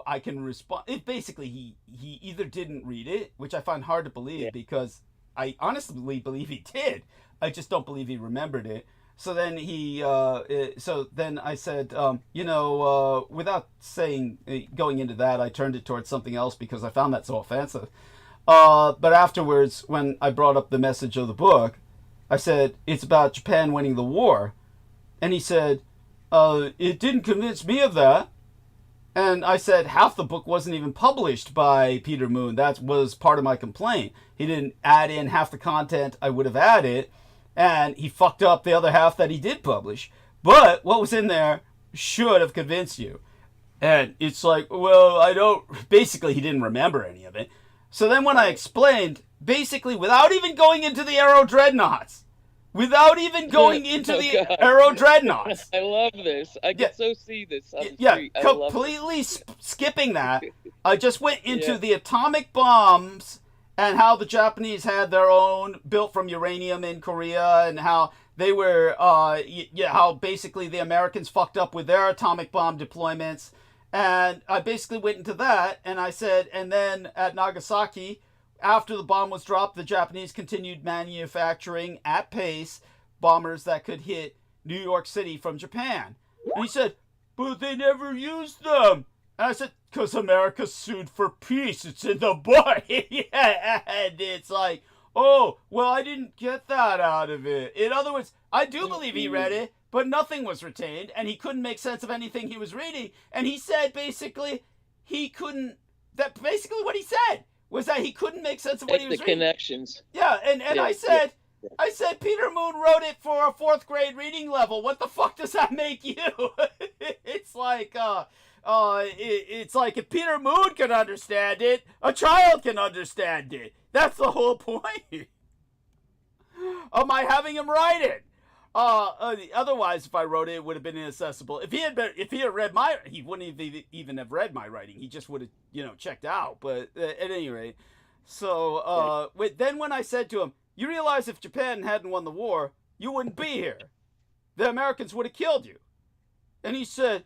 I can respond. It basically he either didn't read it, which I find hard to believe because I honestly believe he did. I just don't believe he remembered it. So then then I said, without going into that, I turned it towards something else because I found that so offensive. But afterwards, when I brought up the message of the book, I said, it's about Japan winning the war. And he said, it didn't convince me of that. And I said, half the book wasn't even published by Peter Moon. That was part of my complaint. He didn't add in half the content I would have added. And he fucked up the other half that he did publish. But what was in there should have convinced you. And it's like, well, basically he didn't remember any of it. So then when I explained, basically without even going into the Arrow Dreadnoughts, Arrow Dreadnoughts. I love this. I can so see this on the street. Completely skipping that. I just went into the atomic bombs and how the Japanese had their own built from uranium in Korea, and how they were, how basically the Americans fucked up with their atomic bomb deployments. And I basically went into that, and I said, and then at Nagasaki, after the bomb was dropped, the Japanese continued manufacturing at pace bombers that could hit New York City from Japan. And he said, but they never used them. And I said, because America sued for peace. It's in the book. And it's like, oh, well, I didn't get that out of it. In other words, I do believe he read it, but nothing was retained, and he couldn't make sense of anything he was reading. And he said basically what he said was that he couldn't make sense of what he was reading. Connections. Yeah, and I said Peter Moon wrote it for a 4th grade reading level. What the fuck does that make you? It's like it's like if Peter Moon can understand it, a child can understand it. That's the whole point. Am I having him write it? Otherwise, if I wrote it, it would have been inaccessible. If he had read he wouldn't even have read my writing. He just would have, checked out. But at any rate, so then when I said to him, you realize if Japan hadn't won the war, you wouldn't be here. The Americans would have killed you. And he said,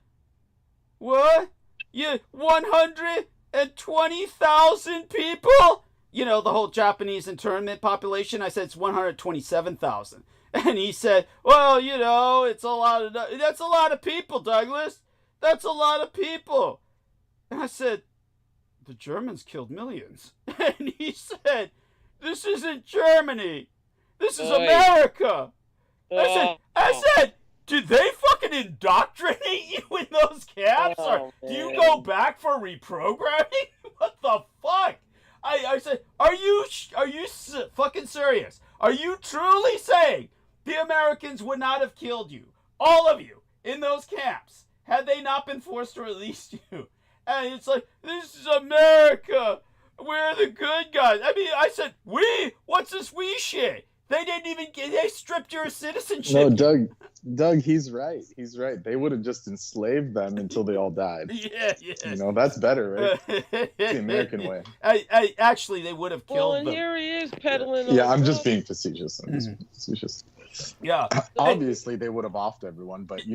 what? 120,000 people? The whole Japanese internment population. I said it's 127,000. And he said, well, that's a lot of people, Douglas. That's a lot of people. And I said, the Germans killed millions. And he said, this isn't Germany. This is America. I said, did they fucking indoctrinate you in those camps? Or do you go back for reprogramming? What the fuck? I said, are you fucking serious? Are you truly saying the Americans would not have killed you, all of you, in those camps, had they not been forced to release you? And it's like, this is America. We're the good guys. I mean, I said, we? What's this we shit? They didn't even they stripped your citizenship. No, Doug, he's right. He's right. They would have just enslaved them until they all died. Yeah. That's better, right? It's the American way. I actually, they would have killed them. And here he is peddling. Yeah, I'm just being facetious. Yeah. Obviously, they would have offed everyone, but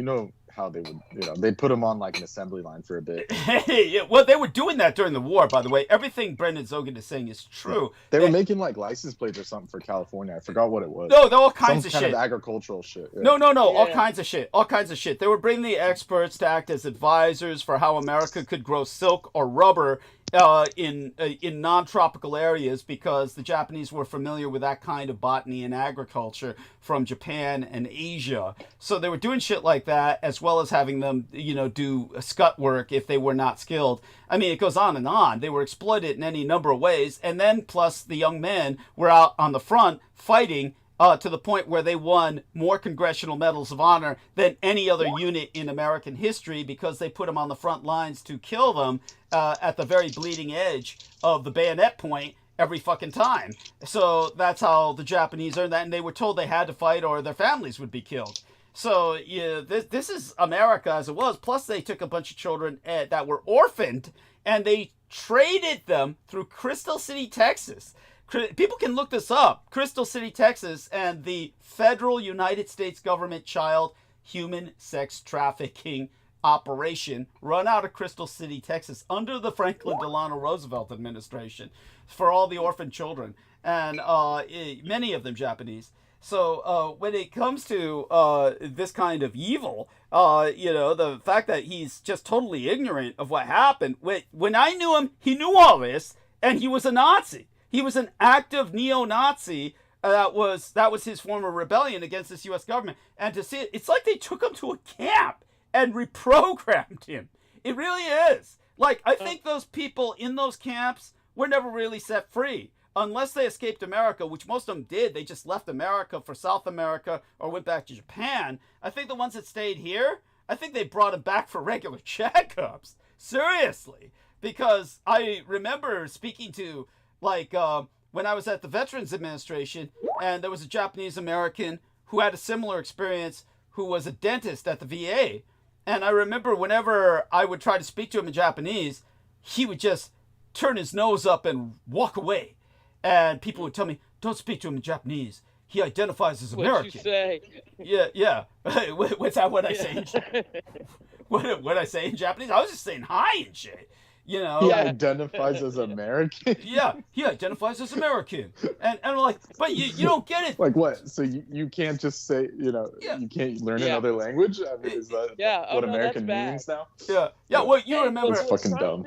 how they would, they'd put them on like an assembly line for a bit. Yeah, well, they were doing that during the war, by the way. Everything Brendan Zogan is saying is true. They were making like license plates or something for California. I forgot what it was. No, they're all kinds of Some shit. kind of agricultural shit. Yeah. No, all kinds of shit. All kinds of shit. They were bringing the experts to act as advisors for how America could grow silk or rubber in non-tropical areas, because the Japanese were familiar with that kind of botany and agriculture from Japan and Asia. So they were doing shit like that, as well as having them, do scut work if they were not skilled. I mean, it goes on and on. They were exploited in any number of ways. And then plus the young men were out on the front fighting to the point where they won more Congressional Medals of Honor than any other unit in American history, because they put them on the front lines to kill them at the very bleeding edge of the bayonet point every fucking time. So that's how the Japanese earned that, and they were told they had to fight or their families would be killed. So this is America as it was. Plus they took a bunch of children that were orphaned, and they traded them through Crystal City, Texas. People can look this up. Crystal City, Texas, and the federal United States government child human sex trafficking operation run out of Crystal City, Texas, under the Franklin Delano Roosevelt administration, for all the orphan children, and many of them Japanese. So when it comes to this kind of evil, the fact that he's just totally ignorant of what happened. When I knew him, he knew all this, and he was a Nazi. He was an active neo-Nazi. That was his form of rebellion against this U.S. government. And to see it, it's like they took him to a camp and reprogrammed him. It really is. Like, I think those people in those camps were never really set free. Unless they escaped America, which most of them did. They just left America for South America or went back to Japan. I think the ones that stayed here, I think they brought them back for regular checkups. Seriously. Because I remember speaking to, when I was at the Veterans Administration, and there was a Japanese American who had a similar experience, who was a dentist at the VA. And I remember whenever I would try to speak to him in Japanese, he would just turn his nose up and walk away. And people would tell me, don't speak to him in Japanese. He identifies as American. What'd you say? Yeah. What's that what I say? What I say in Japanese? I was just saying hi and shit. He identifies as American. Yeah, he identifies as American, and I'm like, but you don't get it. Like what? So you can't just say, you can't learn another language. I mean, is that what American means now? Yeah. Well, you remember? That's fucking dumb.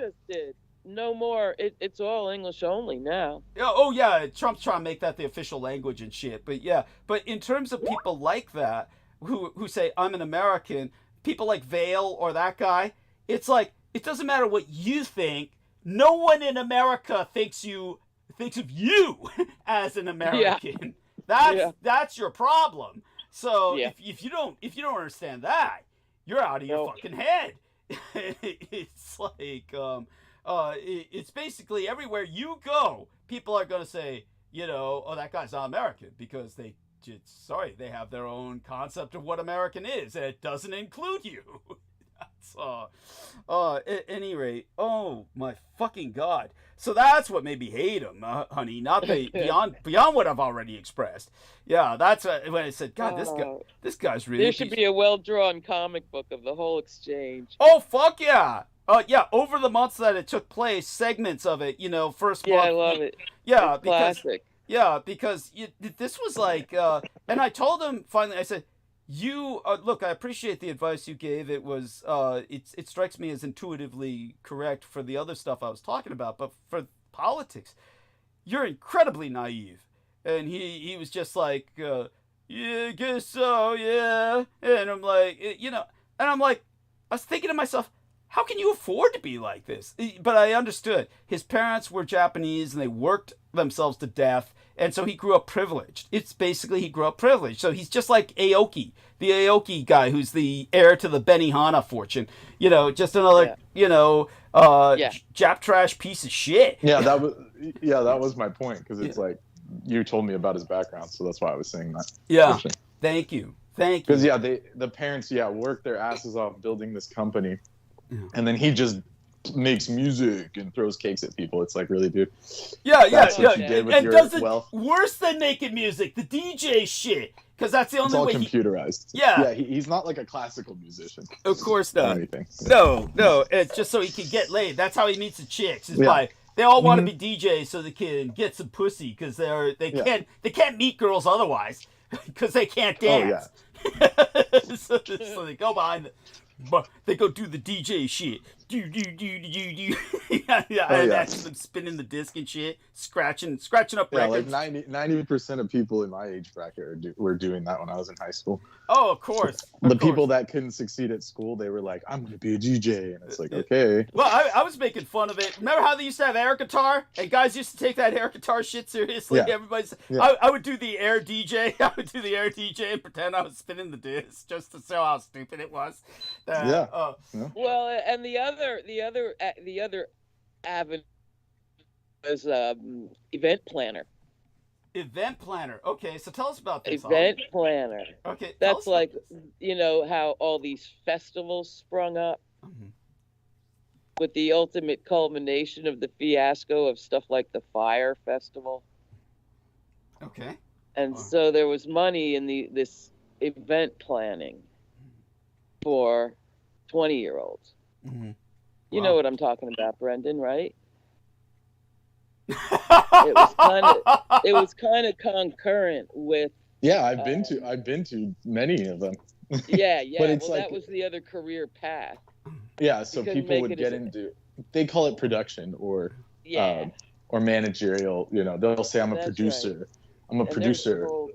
No more. It's all English only now. Yeah. Trump's trying to make that the official language and shit. But in terms of people like that who say I'm an American, people like Vail or that guy, it's like, it doesn't matter what you think. No one in America thinks of you as an American. That's your problem. So if you don't understand that, you're out of your fucking head. It's like it's basically everywhere you go, people are gonna say, that guy's not American, because they have their own concept of what American is, and it doesn't include you. At any rate, oh my fucking god! So that's what made me hate him, honey. Not the beyond what I've already expressed. Yeah, that's when I said, God, this guy's really. There should be a well-drawn comic book of the whole exchange. Oh fuck yeah! Over the months that it took place, segments of it. First month. Yeah, I love it. Yeah, it's classic. Because this was like, and I told him finally. I said, you look, I appreciate the advice you gave. It was it strikes me as intuitively correct for the other stuff I was talking about, but for politics, you're incredibly naive. And he was just like, yeah, I guess so, yeah. And I'm like, I was thinking to myself, how can you afford to be like this? But I understood. His parents were Japanese and they worked themselves to death. And so he grew up privileged. It's basically he grew up privileged. So he's just like Aoki, the Aoki guy who's the heir to the Benihana fortune. Just another, Jap trash piece of shit. Yeah, that was my point, because it's like you told me about his background, so that's why I was saying that. Yeah, thank you. Because the parents worked their asses off building this company, and then he just makes music and throws cakes at people. It's like, really, dude? Yeah, That's what you did with and your does it wealth. worse than making music, the DJ shit, because that's the It's only all way. computerized. Yeah. He's not like a classical musician. Of course or not. anything. No, it's just so he can get laid. That's how he meets the chicks. Is Yeah. by they all want to be DJs so they can get some pussy because they can't meet girls otherwise because they can't dance. Oh yeah. so they go behind they go do the DJ shit. Do. I imagine them spinning the disc and shit, scratching up Yeah, records. like 90% of people in my age bracket were doing that when I was in high school. Oh, of course. The people that couldn't succeed at school, they were like, I'm going to be a DJ. And it's like, okay. Well, I was making fun of it. Remember how they used to have air guitar? And guys used to take that air guitar shit seriously? Yeah. Everybody's. Yeah. I would do the air DJ. I would do the air DJ and pretend I was spinning the disc just to show how stupid it was. Yeah. Well, and the other avenue is event planner. Event planner. Okay, so tell us about this. Event planner. Okay, tell That's us like, about this. you know, how all these festivals sprung up with the ultimate culmination of the fiasco of stuff like the Fire Festival. Okay. And so there was money in this event planning for 20-year-olds. You know what I'm talking about, Brendan, right? It was kind of concurrent with. Yeah, I've been to many of them. Yeah. But it's well, like, that was the other career path. Yeah, so couldn't people make would it get as a- into. They call it production or managerial. You know, they'll say I'm a That's producer. right. I'm a And there's producer. whole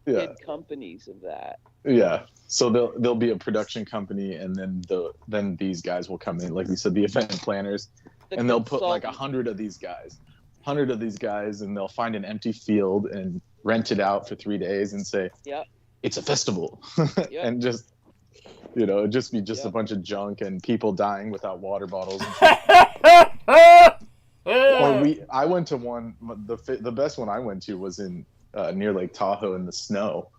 Yeah. big companies of that. Yeah. So there'll be a production company, and then these guys will come in, like we said, the event planners, and they'll put like 100 of these guys, and they'll find an empty field and rent it out for 3 days and say, it's a festival, and just, you know, it'd just be a bunch of junk and people dying without water bottles. And shit. I went to one. The best one I went to was in near Lake Tahoe in the snow,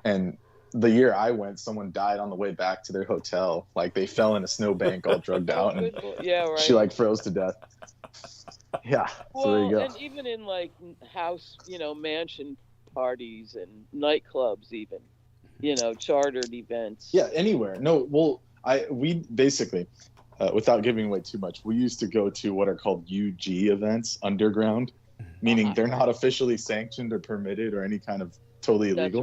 and the year I went, someone died on the way back to their hotel. Like they fell in a snowbank, all drugged out, and she like froze to death. Yeah, well, so there you go. And even in like house, you know, mansion parties and nightclubs, even, you know, chartered events. Yeah, anywhere. No, well, we basically, without giving away too much, we used to go to what are called UG events, underground, meaning they're not officially sanctioned or permitted or any kind of totally illegal.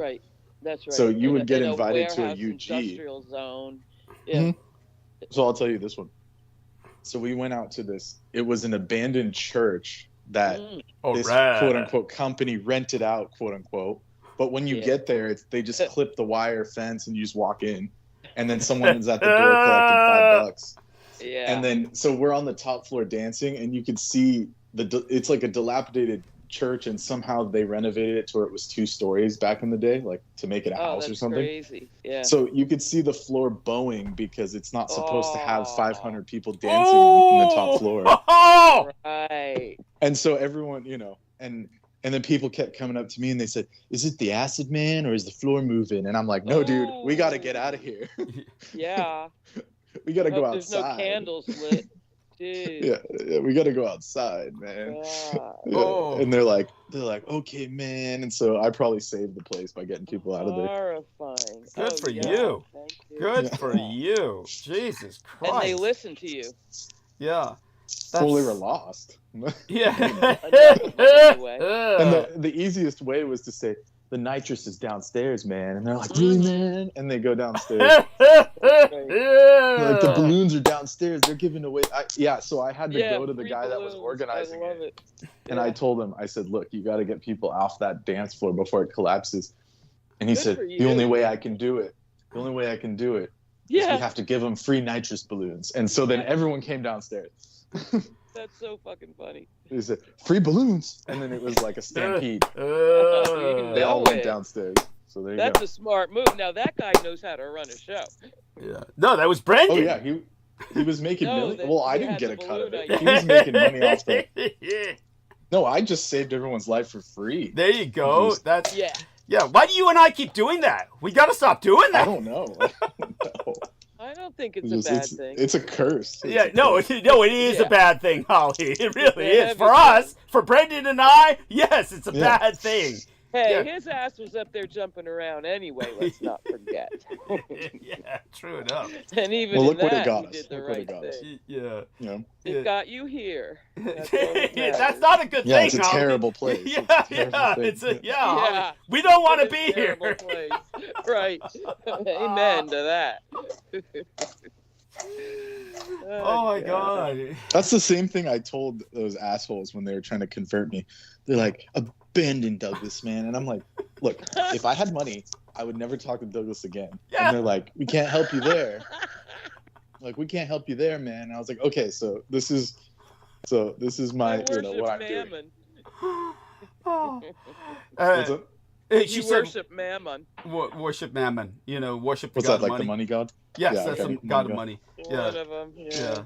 That's right. So you would get in invited to a warehouse UG. industrial zone. Yeah. So I'll tell you this one. So we went out to this. It was an abandoned church that this quote unquote company rented out, quote unquote. But when you get there, they just clip the wire fence and you just walk in, and then someone is at the door collecting $5. Yeah. And then so we're on the top floor dancing, and you could see it's like a dilapidated church, and somehow they renovated it to where it was 2 stories back in the day, like to make it a house or something. Crazy. Yeah. So you could see the floor bowing because it's not supposed to have 500 people dancing in the top floor. Right. And so everyone, you know, and then people kept coming up to me and they said, "Is it the acid man or is the floor moving?" And I'm like, "No, dude, we got to get out of here." Yeah. We got to go There's outside. no candles lit. Dude. Yeah, we got to go outside, man. Yeah. And they're like, okay, man. And so I probably saved the place by getting people out of there. Horrifying. Good for you. Good for you. Jesus Christ. And they listen to you. Yeah. Well, they were lost. Yeah. And the easiest way was to say, "The nitrous is downstairs, man." And they're like, "Really, man?" And they go downstairs. Like, the balloons are downstairs. They're giving away. So I had to go to the guy that was organizing it. And I told him, I said, "Look, you got to get people off that dance floor before it collapses." And he said, "The only way I can do it is we have to give them free nitrous balloons." And so then everyone came downstairs. That's so fucking funny. He said, "Free balloons." And then it was like a stampede. They all went downstairs. So there you go. That's a smart move. Now that guy knows how to run a show. Yeah. No, that was Brendan. Oh yeah, he was making millions. Well, I didn't get a cut of it. He was making money off the. No, I just saved everyone's life for free. There you go. That's Yeah. Why do you and I keep doing that? We got to stop doing that. I don't know. I don't think it's a bad thing. It's a curse. Yeah, no, it is a bad thing, Holly. It really Yeah, is. For us, for Brendan and I, yes, it's a Yeah. bad thing. Hey, Yeah. his ass was up there jumping around anyway. Let's not forget. Yeah, true enough. And even Well, in look what it that, got he us. did the Look what it right got us. thing. Yeah. You know? It got you here. That's all that That's matters. not a good Yeah, thing, it's a Holly. terrible place. Yeah, It's a terrible yeah, thing. it's a, Yeah. Holly. We don't want to What a be here. terrible place. Right. Amen to that. Oh my God. That's the same thing I told those assholes when they were trying to convert me. They're like, abandon Douglas, man. And I'm like, look, if I had money, I would never talk to Douglas again. Yeah. And they're like, we can't help you there. Like, we can't help you there, man. And I was like, okay, so this is my, I you know, what I'm worship doing. Mammon. Oh. What's up? She You said, worship Mammon. worship Mammon. You know, worship the What's god that, of like money. the money god? Yes, Yeah, that's okay. the god of Money money. One Yeah. of them. Yeah.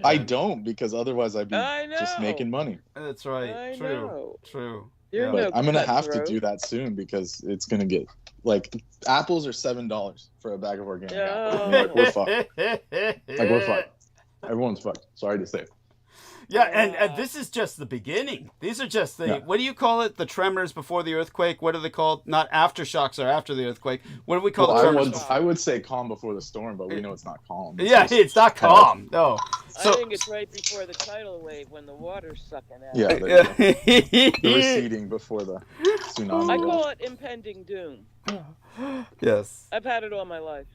I don't, because otherwise I'd be I know. just making money. That's right. I True. know. True. You're Yeah. But no I'm gonna have to cutthroat. do that soon because it's gonna get like apples are $7 for a bag of organic apples. I mean, like, we're fucked. Like, we're fucked. Everyone's fucked. Sorry to say. Yeah, and this is just the beginning. These are just the, Yeah. what do you call it? The tremors before the earthquake? What are they called? Not aftershocks or after the earthquake. What do we call Well, the I tremors? would say calm before the storm, but we know it's not calm. Yeah, just it's not hell. calm. No. So, I think it's right before the tidal wave when the water's sucking out. Yeah, the receding before the tsunami. I call it impending doom. Yes. I've had it all my life.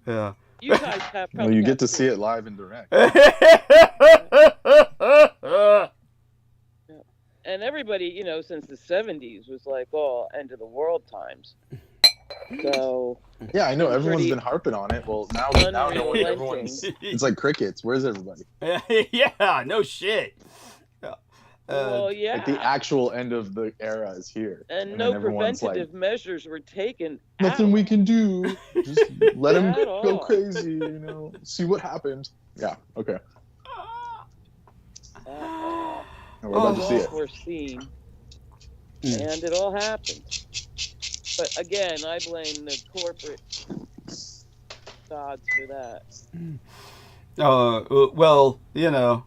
Yeah. You guys have Well, probably you have get to too. see it live and direct. And everybody, you know, since the 70s was like, oh, end of the world times. So Yeah, I know Pretty everyone's been harping on it. Well, now no one, unrelenting. everyone's. It's like crickets. Where's everybody? Yeah, no shit. Yeah. well, yeah. Like the actual end of the era is here, and then no everyone's preventative measures were taken. Nothing out. we can do. Just let them At go all. crazy. You know, see what happens. Yeah. Okay. And we're about to see it. Foreseen, and it all happened. But again, I blame the corporate gods for that. Well, you know,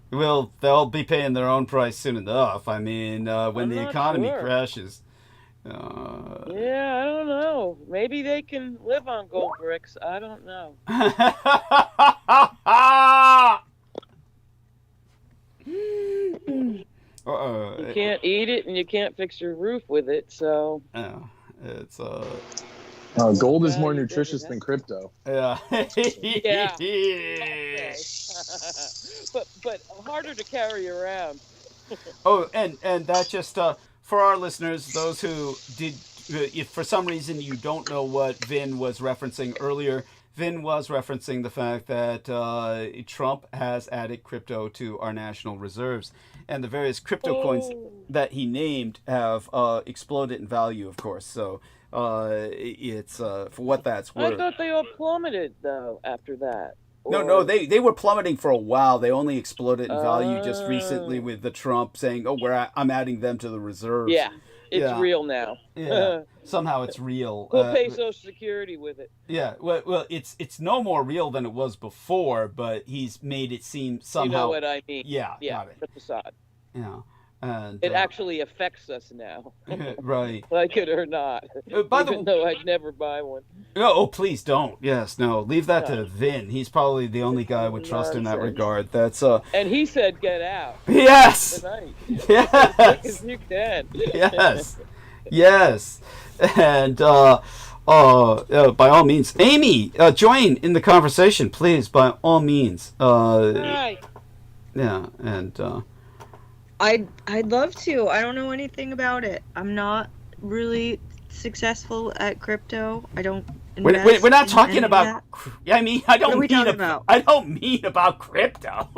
they'll be paying their own price soon enough. I mean, when I'm the not economy sure. crashes. Yeah, I don't know. Maybe they can live on gold bricks. I don't know. You can't eat it, and you can't fix your roof with it. So Yeah, it's Gold is more Yeah, you nutritious did it. than crypto. yeah. Yeah. but harder to carry around. Oh, and that just for our listeners, those who did, if for some reason you don't know what Vin was referencing earlier, Vin was referencing the fact that Trump has added crypto to our national reserves, and the various crypto coins that he named have exploded in value, of course. So it's for what that's I worth. thought they all plummeted though after that. No, Or- they were plummeting for a while. They only exploded in value just recently with the Trump saying, "Oh, I'm adding them to the reserves." Yeah, it's Yeah. real now. Yeah. Somehow it's real. We'll pay Social Security with it. Yeah, well, it's no more real than it was before, but he's made it seem somehow. You know what I mean? Yeah, Yeah, got it. the facade. Yeah, and It actually affects us now, right. like it or not. By the Even though I'd never buy one. Oh, please don't. Yes, no, leave that to Vin. He's probably the only guy I would trust in that Nonsense. regard. That's And he said, "Get out yes, tonight, yes, because you can." yes, yes, and by all means, Amy, join in the conversation, please. By all means. Hi. Yeah, and I'd love to. I don't know anything about it. I'm not really successful at crypto. I don't. we're invest not in talking any of about. that. I mean, I don't What are we mean talking about? I don't mean about crypto.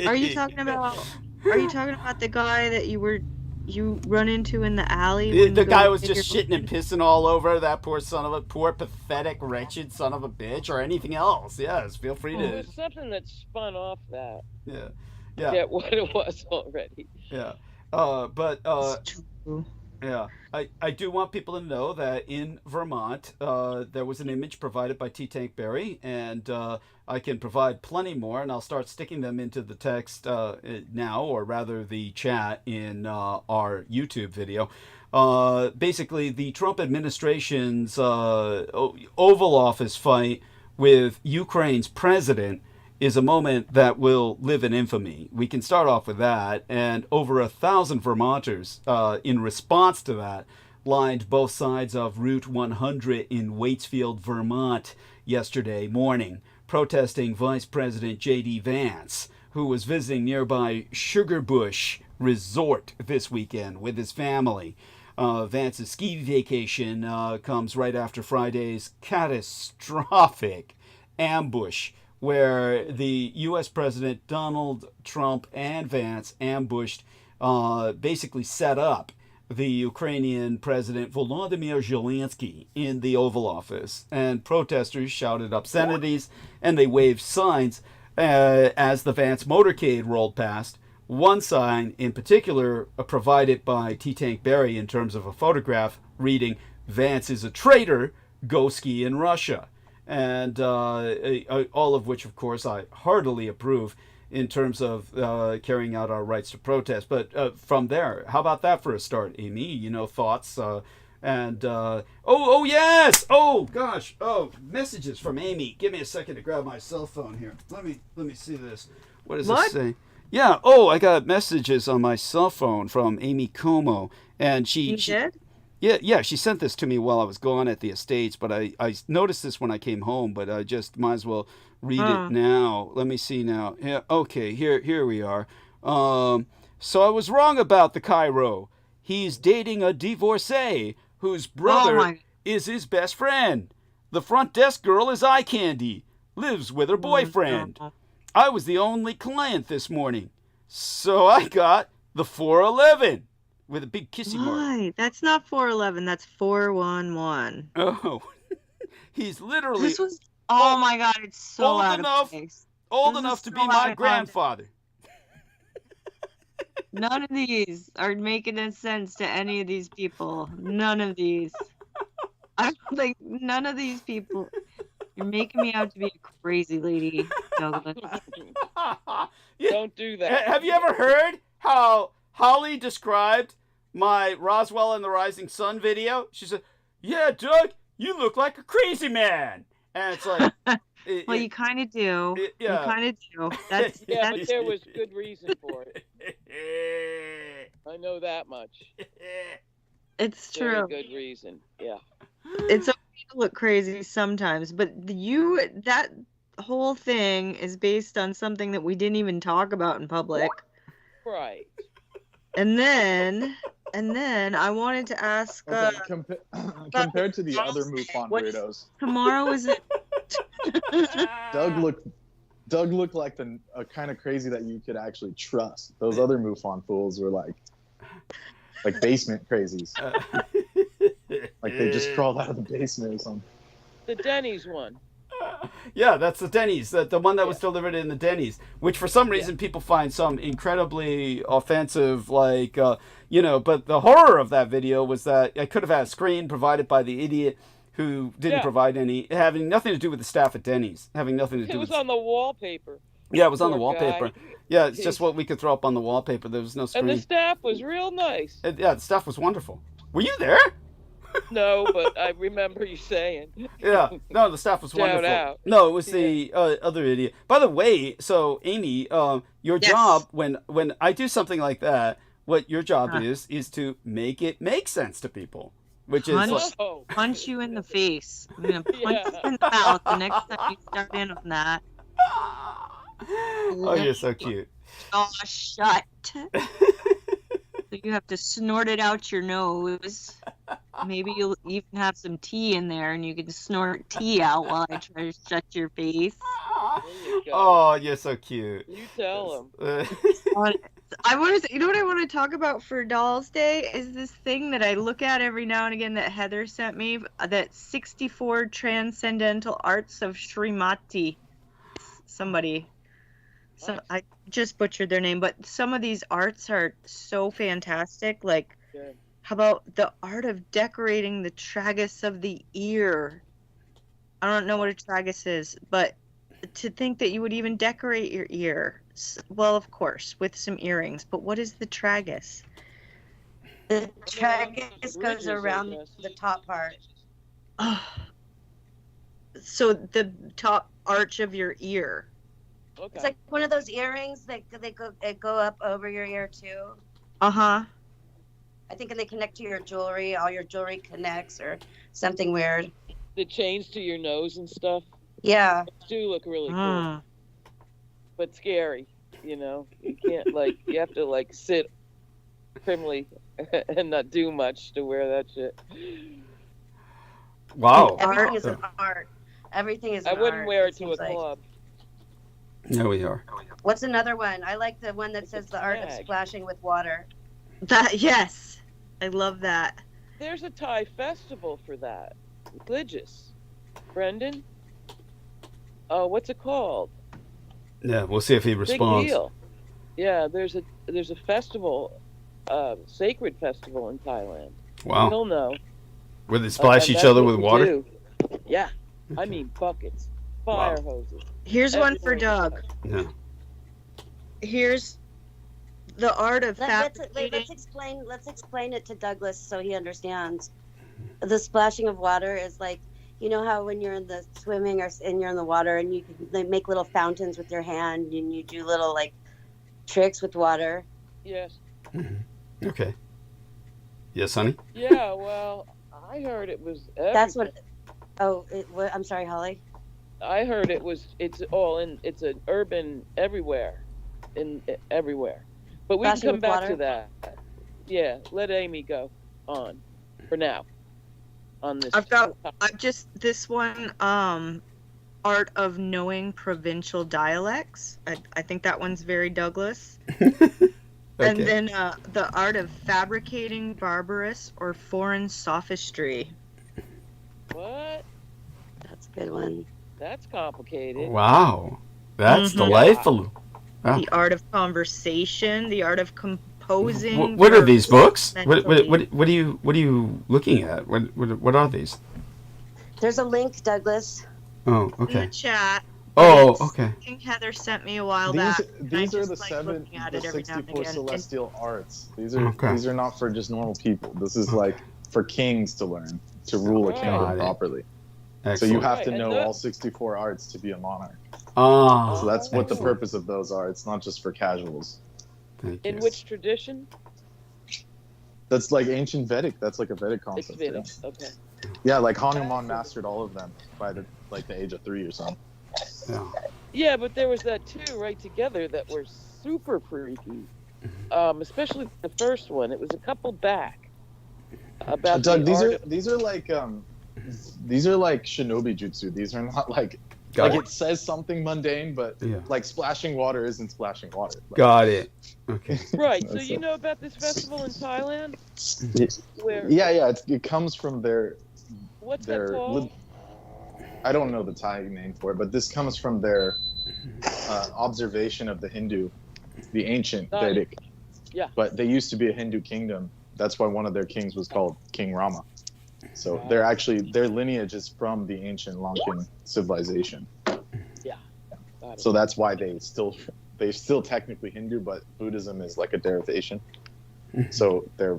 Are you talking about? Are you talking about the guy that you run into in the alley? when The you go guy to was get just your- shitting and pissing all over that poor pathetic, wretched son of a bitch, or anything else. Yes, feel free to. There's something that spun off that. Yeah, Forget what it was already. yeah. But It's true. Yeah, I do want people to know that in Vermont, there was an image provided by TDigNgdàn, and I can provide plenty more, and I'll start sticking them into the text now, or rather the chat in our YouTube video. Basically, the Trump administration's Oval Office fight with Ukraine's president is a moment that will live in infamy. We can start off with that, and over 1,000 Vermonters, in response to that, lined both sides of Route 100 in Waitsfield, Vermont yesterday morning, protesting Vice President J.D. Vance, who was visiting nearby Sugarbush Resort this weekend with his family. Vance's ski vacation comes right after Friday's catastrophic ambush where the U.S. President Donald Trump and Vance ambushed, basically set up the Ukrainian President Volodymyr Zelensky in the Oval Office. And protesters shouted obscenities and they waved signs as the Vance motorcade rolled past. One sign in particular provided by TDigNgdàn in terms of a photograph reading, "Vance is a traitor, go ski in Russia." And all of which, of course, I heartily approve in terms of carrying out our rights to protest. But from there, how about that for a start, Amy? You know, thoughts and oh yes, oh gosh, oh, messages from Amy. Give me a second to grab my cell phone here. Let me see this. What does this say? Yeah. Oh, I got messages on my cell phone from Amy Como, and she did. Yeah, she sent this to me while I was gone at the Estates, but I noticed this when I came home, but I just might as well read it now. Let me see now. Yeah, okay, here we are. So I was wrong about the Cairo. He's dating a divorcee whose brother is his best friend. The front desk girl is eye candy, lives with her boyfriend. I was the only client this morning, so I got the 411. With a big kissing mark. That's not 411. That's 411. Oh, he's literally. This was. Oh my God! It's so old out enough. Of place. Old enough to be my grandfather. None of these are making any sense to any of these people. None of these. I don't think none of these people. You're making me out to be a crazy lady, Douglas. Don't do that. Have you ever heard how Holly described my Roswell and the Rising Sun video? She said, "Yeah, Doug, you look like a crazy man." And it's like, well, you kind of do. Yeah. You kind of do. That's but there was good reason for it. I know that much. It's true. Very good reason. Yeah. It's okay to look crazy sometimes, but that whole thing is based on something that we didn't even talk about in public. Right. And then I wanted to ask. Compared to the other MUFON weirdos, Tomorrow is it? Doug looked like the kind of crazy that you could actually trust. Those other MUFON fools were like basement crazies. Like they just crawled out of the basement or something. The Denny's one. Yeah, that's the Denny's, the one that was delivered in the Denny's, which for some reason people find some incredibly offensive, but the horror of that video was that I could have had a screen provided by the idiot who didn't provide any, having nothing to do with the staff at Denny's, having nothing to do with... It was on the wallpaper. Yeah, it was on the wallpaper. Guy. Yeah, it's just what we could throw up on the wallpaper. There was no screen. And the staff was real nice. Yeah, the staff was wonderful. Were you there? No, but I remember you saying. Yeah, no, the staff was wonderful. Out. No, it was the other idiot. By the way, so Amy, your job when I do something like that, what your job is to make it make sense to people, which is punch you in the face. I'm gonna punch you in the mouth the next time you start in on that. Oh, you're so cute. Oh, shut. So you have to snort it out your nose. Maybe you'll even have some tea in there, and you can snort tea out while I try to shut your face. Oh, you're so cute. You tell them. You know what I want to talk about for Dolls Day is this thing that I look at every now and again that Heather sent me, that 64 Transcendental Arts of Srimati. Somebody. So I just butchered their name, but some of these arts are so fantastic, like How about the art of decorating the tragus of the ear? I don't know what a tragus is, but to think that you would even decorate your ear. Well, of course, with some earrings, but what is the tragus? The tragus Bridges, goes I around guess. the top part. So the top arch of your ear. Okay. It's like one of those earrings that they go up over your ear too. Uh-huh. I think they connect to your jewelry. All your jewelry connects or something weird. The chains to your nose and stuff Yeah. do look really cool, Mm. but scary. You know, you can't like you have to like sit primly and not do much to wear that shit. Wow. Everything is an art. Everything is I an wouldn't art, wear it to a seems like. club. There we are. What's another one? I like the one that says the art of flag. splashing with water. Yes. I love that. There's a Thai festival for that. Religious. Brendan? Oh, what's it called? Yeah, we'll see if he Big responds. deal. Yeah, there's a festival, sacred festival in Thailand. Wow. He'll know. Where they splash And each that's other what with we water? do. Yeah. I mean buckets, fire hoses. Here's one for everywhere. Doug. Yeah. Here's the art of Let's fabricating. explain it to Douglas so he understands. The splashing of water is like, you know how when you're in the swimming and you're in the water and you can make little fountains with your hand and you do little like tricks with water. Yes. Mm-hmm. Okay. Yes, honey? Yeah, well, I heard it was That's what. Oh, I'm sorry, Holly. I heard it's an urban everywhere, everywhere. But we Splashing can come with back water? to that. Yeah, let Amy go on for now. On this. I've just this one, art of knowing provincial dialects. I think that one's very Douglas. And Okay. then the art of fabricating barbarous or foreign sophistry. What? That's a good one. That's complicated. Wow. That's Mhm. delightful. Wow. The art of conversation, the art of composing. What are these books? mentally. What are you looking at? What are these? There's a link, Douglas. Oh, In the okay. chat. Oh, It's- okay. I think Heather sent me a while back. These I are just the like looking at it every now and 64 again. celestial arts. These Okay. are not for just normal people. This is like for kings to learn to rule a Got kingdom it. properly. So Excellent. you have to Right, and know that- all 64 arts to be a monarch. Ah. So that's what the excellent. purpose of those are. It's not just for casuals. Thank In you. which tradition? That's like ancient Vedic. That's like a Vedic It's concept. Vedic. Okay. Yeah, like Hanuman mastered all of them by the age of 3 or something. Yeah. Yeah, but there was that two right together that were super freaky. Especially the first one. It was a couple back. About Doug, the these art are like shinobi jutsu. These are not like Got it says something mundane, but Yeah. like splashing water isn't splashing water. Like, Got it. Okay. Right. So That's you it. know about this festival in Thailand? Where? yeah, it comes from their What's that called? I don't know the Thai name for it, but this comes from their observation of the Hindu, the ancient Got it. Vedic. Yeah. But they used to be a Hindu kingdom. That's why one of their kings was called King Rama. So they're actually their lineage is from the ancient Lankan civilization. Yeah. Got it. So that's why they're still technically Hindu, but Buddhism is like a derivation. So they're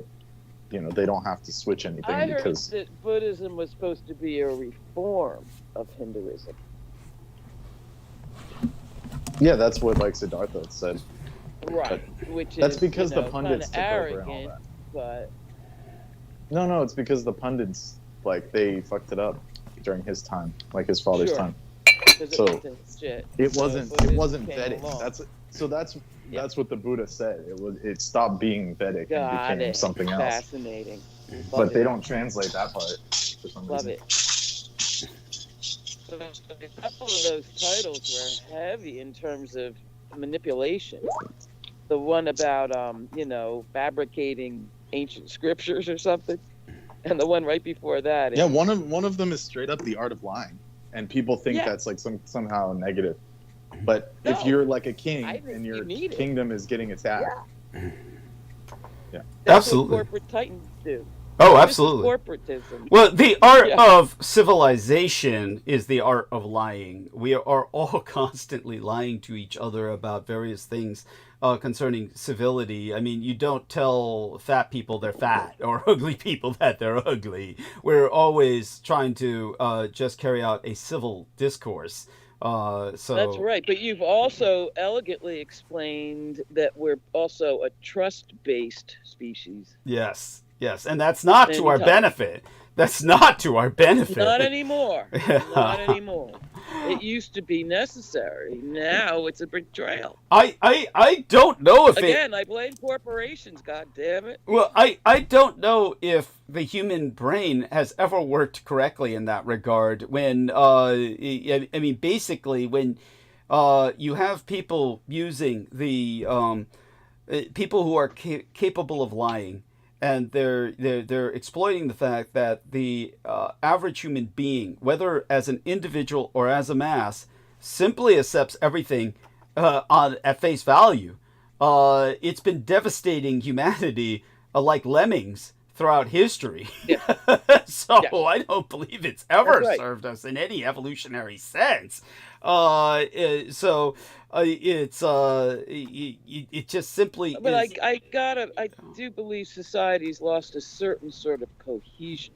they don't have to switch anything I heard because that Buddhism was supposed to be a reform of Hinduism. yeah, that's what like Siddhartha said. Right. Which That's is because the kinda pundits took over and all arrogant, that. but No, it's because the pundits they fucked it up during his time, like his father's Sure. time. because So, it wasn't shit. It So wasn't Buddhism came Vedic. along. That's what the Buddha said. It stopped being Vedic and Got became it. something else. Fascinating. But Love they it. don't translate that part for some Love reason. it. So a couple of those titles were heavy in terms of manipulation. The one about fabricating ancient scriptures or something, and the one right before that. Yeah, one of them is straight up the art of lying, and people think Yeah. that's like somehow negative. But if No. you're like a king I think and you your need it. kingdom is getting attacked, That's Absolutely. what corporate titans do. Oh, This is absolutely. corporatism. Well, the art Yeah. of civilization is the art of lying. We are all constantly lying to each other about various things concerning civility. I mean, you don't tell fat people they're fat or ugly people that they're ugly. We're always trying to just carry out a civil discourse. So That's right. But you've also elegantly explained that we're also a trust-based species. yes, yes, and that's not to our Anytime. benefit. That's not to our benefit. Not anymore. Not anymore. It used to be necessary. Now it's a betrayal. I don't know if it. Again, I blame corporations. God damn it. Well, I don't know if the human brain has ever worked correctly in that regard. When I mean, basically, when you have people using the people who are capable of lying, and they're exploiting the fact that the average human being, whether as an individual or as a mass, simply accepts everything at face value. It's been devastating humanity like lemmings throughout history. Yeah. So Yeah. I don't believe it's ever That's right. served us in any evolutionary sense. So it just simply But is. I do believe society's lost a certain sort of cohesion.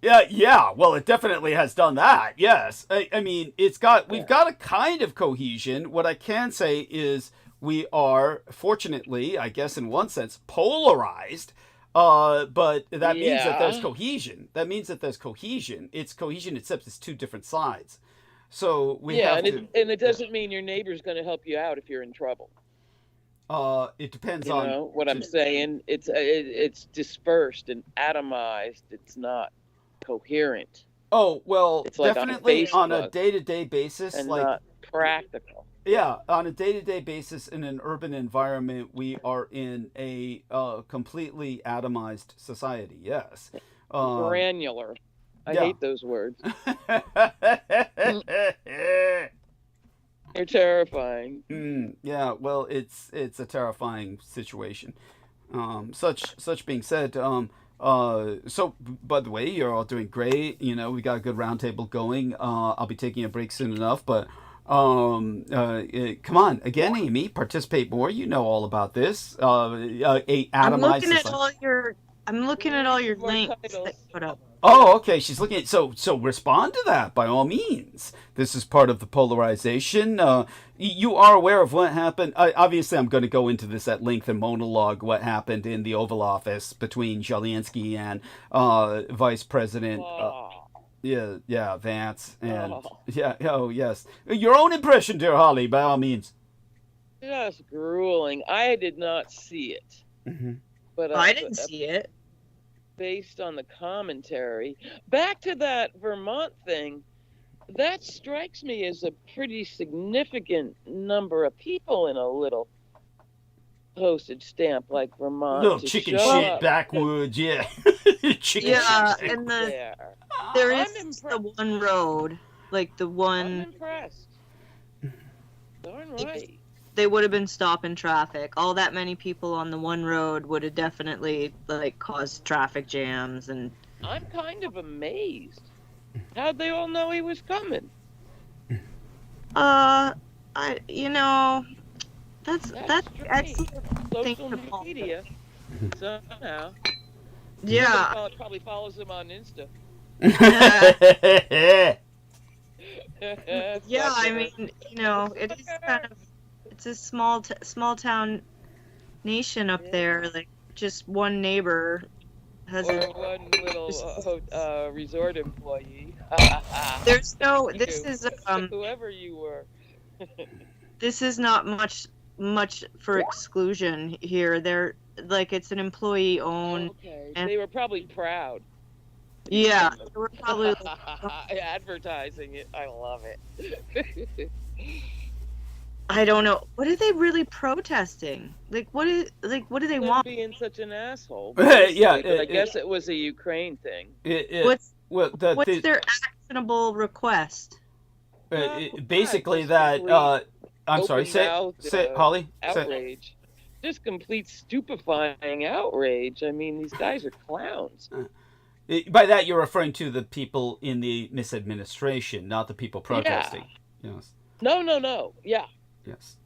Yeah. Well, it definitely has done that. Yes. I mean, we've got a kind of cohesion. What I can say is we are, fortunately, I guess in one sense, polarized. But that means that there's Yeah. cohesion. That means that there's cohesion. It's cohesion, except it's two different sides. So we Yeah, have and it doesn't mean your neighbor's going to help you out if you're in trouble. it depends You on. know what I'm saying? It's dispersed and atomized. It's not coherent Oh, well, It's like on definitely on a Facebook day-to-day basis, and like not practical. yeah, on a day-to-day basis in an urban environment, we are in a completely atomized society. Yes. Granular. I yeah. hate those words. They're terrifying. Yeah, well, it's a terrifying situation. Such being said, so by the way, you're all doing great. You know, we got a good roundtable going. I'll be taking a break soon enough, but come on, again, Amy, participate more. You know all about this. A atomized society. I'm looking at all your More links titles. that you put up. Oh, okay. She's looking at so respond to that by all means. This is part of the polarization. You are aware of what happened. Obviously, I'm going to go into this at length and monologue what happened in the Oval Office between Zelensky and Vice President. Vance and yes. Your own impression, dear Holly, by all means. Just grueling. I did not see it, Mm-hmm. but I didn't see it. based on the commentary. Back to that Vermont thing, that strikes me as a pretty significant number of people in a little postage stamp like Vermont. Little to chicken show shit up backwoods, yeah. Chicken Yeah, shit. and there. there I'm is the impressed. one road, like the I'm one impressed. Darn right. they would have been stopping traffic. All that many people on the one road would have definitely like caused traffic jams and I'm kind of amazed. How'd they all know he was coming? that's That's excellent. strange. thing to Social media somehow. Yeah. Somebody probably follows him on Insta. Yeah, I mean, it is kind of it's a small town nation up there. Like just one neighbor has Or a. one little resort employee. There's no. You, This is whoever you were. This is not much for exclusion here. They're like it's an employee owned. Okay, and- they were probably proud. Yeah, they were probably. Advertising it. I love it. I don't know. What are they really protesting? Like what do they Them want? being such an asshole. Yeah, but I guess it was a Ukraine thing. What's the, their actionable request? basically Just that complete I'm sorry. Say open-mouthed, Holly. Say, Outrage. just complete stupefying outrage. I mean, these guys are clowns. By that, you're referring to the people in the misadministration, not the people protesting. Yeah. Yes. No. Yeah. Yes.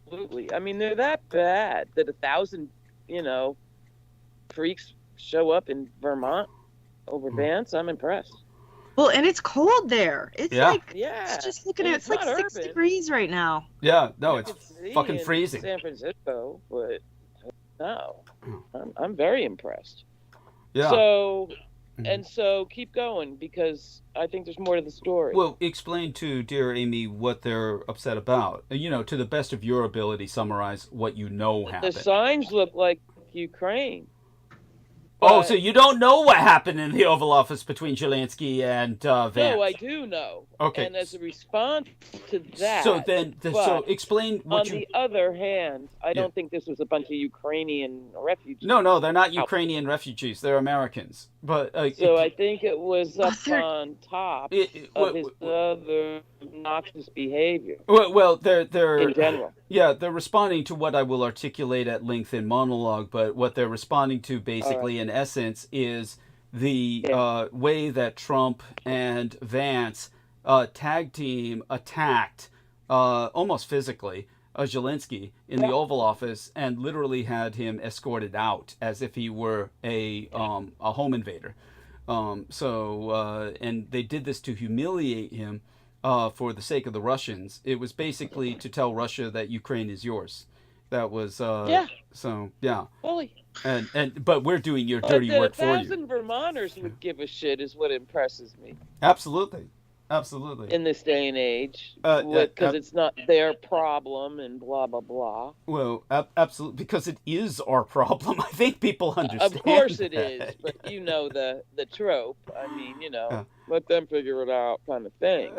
Absolutely. I mean, they're that bad that 1,000, freaks show up in Vermont over bans. I'm impressed. Well, and it's cold there. It's it's just looking at it's like 6 degrees right now. Yeah, no, it's fucking freezing. San Francisco, but no, I'm very impressed. Yeah. So, and so keep going because I think there's more to the story. Well, explain to dear Amy what they're upset about. To the best of your ability, summarize what you know happened. The signs look like Ukraine. Oh, so you don't know what happened in the Oval Office between Zelensky and Vance? No, I do know. Okay. And as a response to that... So then, so explain what on the other hand, I don't think this was a bunch of Ukrainian refugees. No, they're not Ukrainian refugees. They're Americans. But so I think it was up on top of his other obnoxious behavior. Well, they're... In general. Yeah, they're responding to what I will articulate at length in monologue, but what they're responding to basically in essence is the way that Trump and Vance tag team attacked almost physically Zelensky in the Oval Office and literally had him escorted out as if he were a home invader. And they did this to humiliate him. For the sake of the Russians. It was basically to tell Russia that Ukraine is yours. That was So Fully. But we're doing your dirty work for you. 1,000 Vermonters would give a shit is what impresses me. Absolutely. In this day and age, because it's not their problem and blah blah blah. Well, absolutely, because it is our problem. I think people understand. Of course it is, but the trope. I mean, let them figure it out, kind of thing.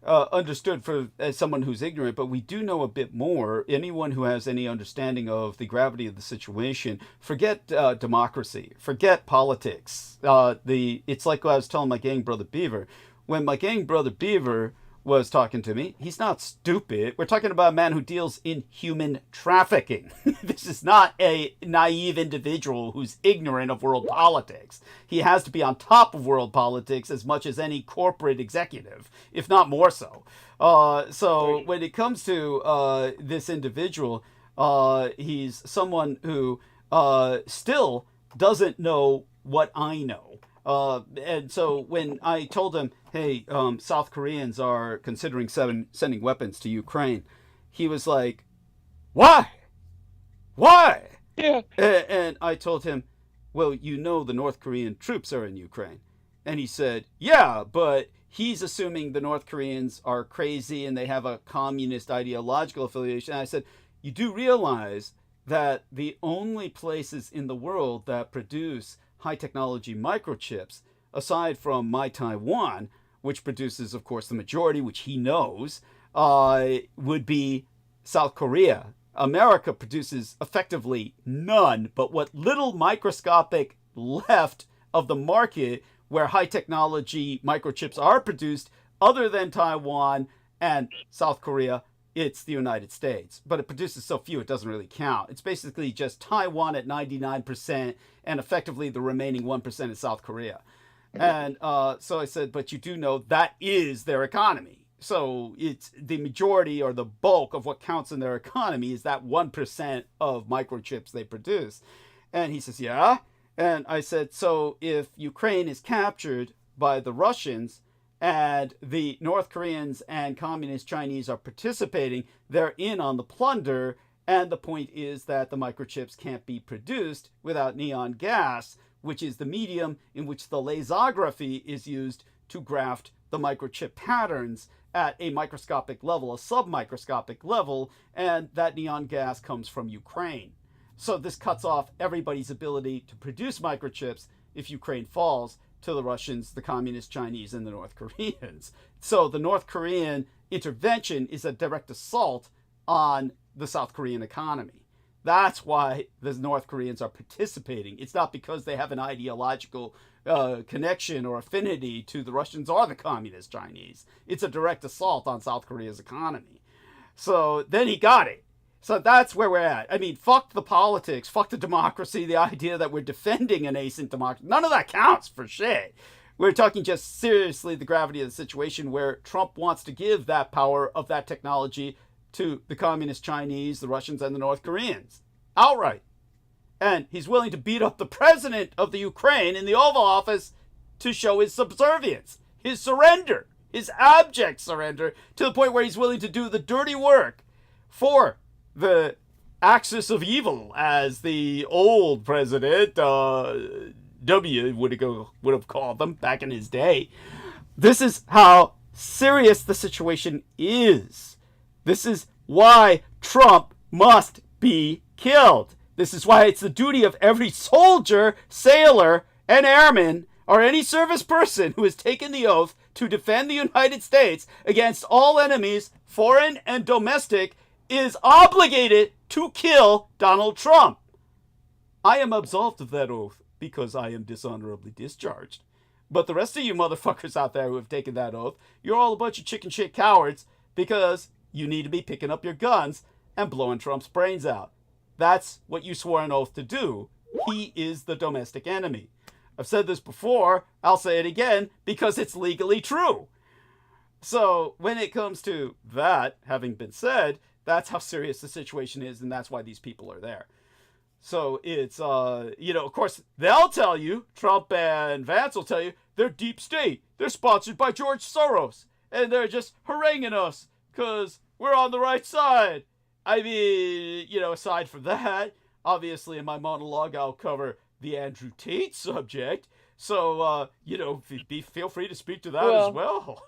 Understood as someone who's ignorant, but we do know a bit more. Anyone who has any understanding of the gravity of the situation, forget democracy, forget politics. It's like what I was telling my gang brother Beaver. When my gang brother Beaver was talking to me, he's not stupid. We're talking about a man who deals in human trafficking. This is not a naive individual who's ignorant of world politics. He has to be on top of world politics as much as any corporate executive, if not more so. So when it comes to this individual, he's someone who still doesn't know what I know. And so when I told him, hey, South Koreans are considering sending weapons to Ukraine, he was like, why? Yeah. And I told him, well, the North Korean troops are in Ukraine. And he said, yeah, but he's assuming the North Koreans are crazy and they have a communist ideological affiliation. And I said, you do realize that the only places in the world that produce high technology microchips, aside from my Taiwan, which produces, of course, the majority, which he knows, would be South Korea. America produces effectively none, but what little microscopic left of the market where high technology microchips are produced, other than Taiwan and South Korea, it's the United States. But it produces so few, it doesn't really count. It's basically just Taiwan at 99%, and effectively the remaining 1% is South Korea. And so I said, but you do know that is their economy. So it's the majority or the bulk of what counts in their economy is that 1% of microchips they produce. And he says, yeah. And I said, so if Ukraine is captured by the Russians, and the North Koreans and Communist Chinese are participating, they're in on the plunder, and the point is that the microchips can't be produced without neon gas, which is the medium in which the lithography is used to graft the microchip patterns at a microscopic level, a submicroscopic level, and that neon gas comes from Ukraine. So this cuts off everybody's ability to produce microchips if Ukraine falls to the Russians, the Communist Chinese, and the North Koreans. So the North Korean intervention is a direct assault on the South Korean economy. That's why the North Koreans are participating. It's not because they have an ideological connection or affinity to the Russians or the Communist Chinese. It's a direct assault on South Korea's economy. So then he got it. So that's where we're at. I mean, fuck the politics, fuck the democracy, the idea that we're defending a nascent democracy. None of that counts for shit. We're talking just seriously the gravity of the situation where Trump wants to give that power of that technology to the communist Chinese, the Russians, and the North Koreans. Outright. And he's willing to beat up the president of the Ukraine in the Oval Office to show his subservience, his surrender, his abject surrender, to the point where he's willing to do the dirty work for the axis of evil, as the old president, W would have called them back in his day. This is how serious the situation is. This is why Trump must be killed. This is why it's the duty of every soldier, sailor, and airman, or any service person who has taken the oath to defend the United States against all enemies, foreign and domestic, is obligated to kill Donald Trump. I am absolved of that oath because I am dishonorably discharged. But the rest of you motherfuckers out there who have taken that oath, you're all a bunch of chicken shit cowards because you need to be picking up your guns and blowing Trump's brains out. That's what you swore an oath to do. He is the domestic enemy. I've said this before, I'll say it again, because it's legally true. So when it comes to that having been said, that's how serious the situation is, and that's why these people are there. So it's, of course, they'll tell you, Trump and Vance will tell you, they're deep state. They're sponsored by George Soros. And they're just haranguing us because we're on the right side. I mean, aside from that, obviously in my monologue, I'll cover the Andrew Tate subject. So, feel free to speak to that as well.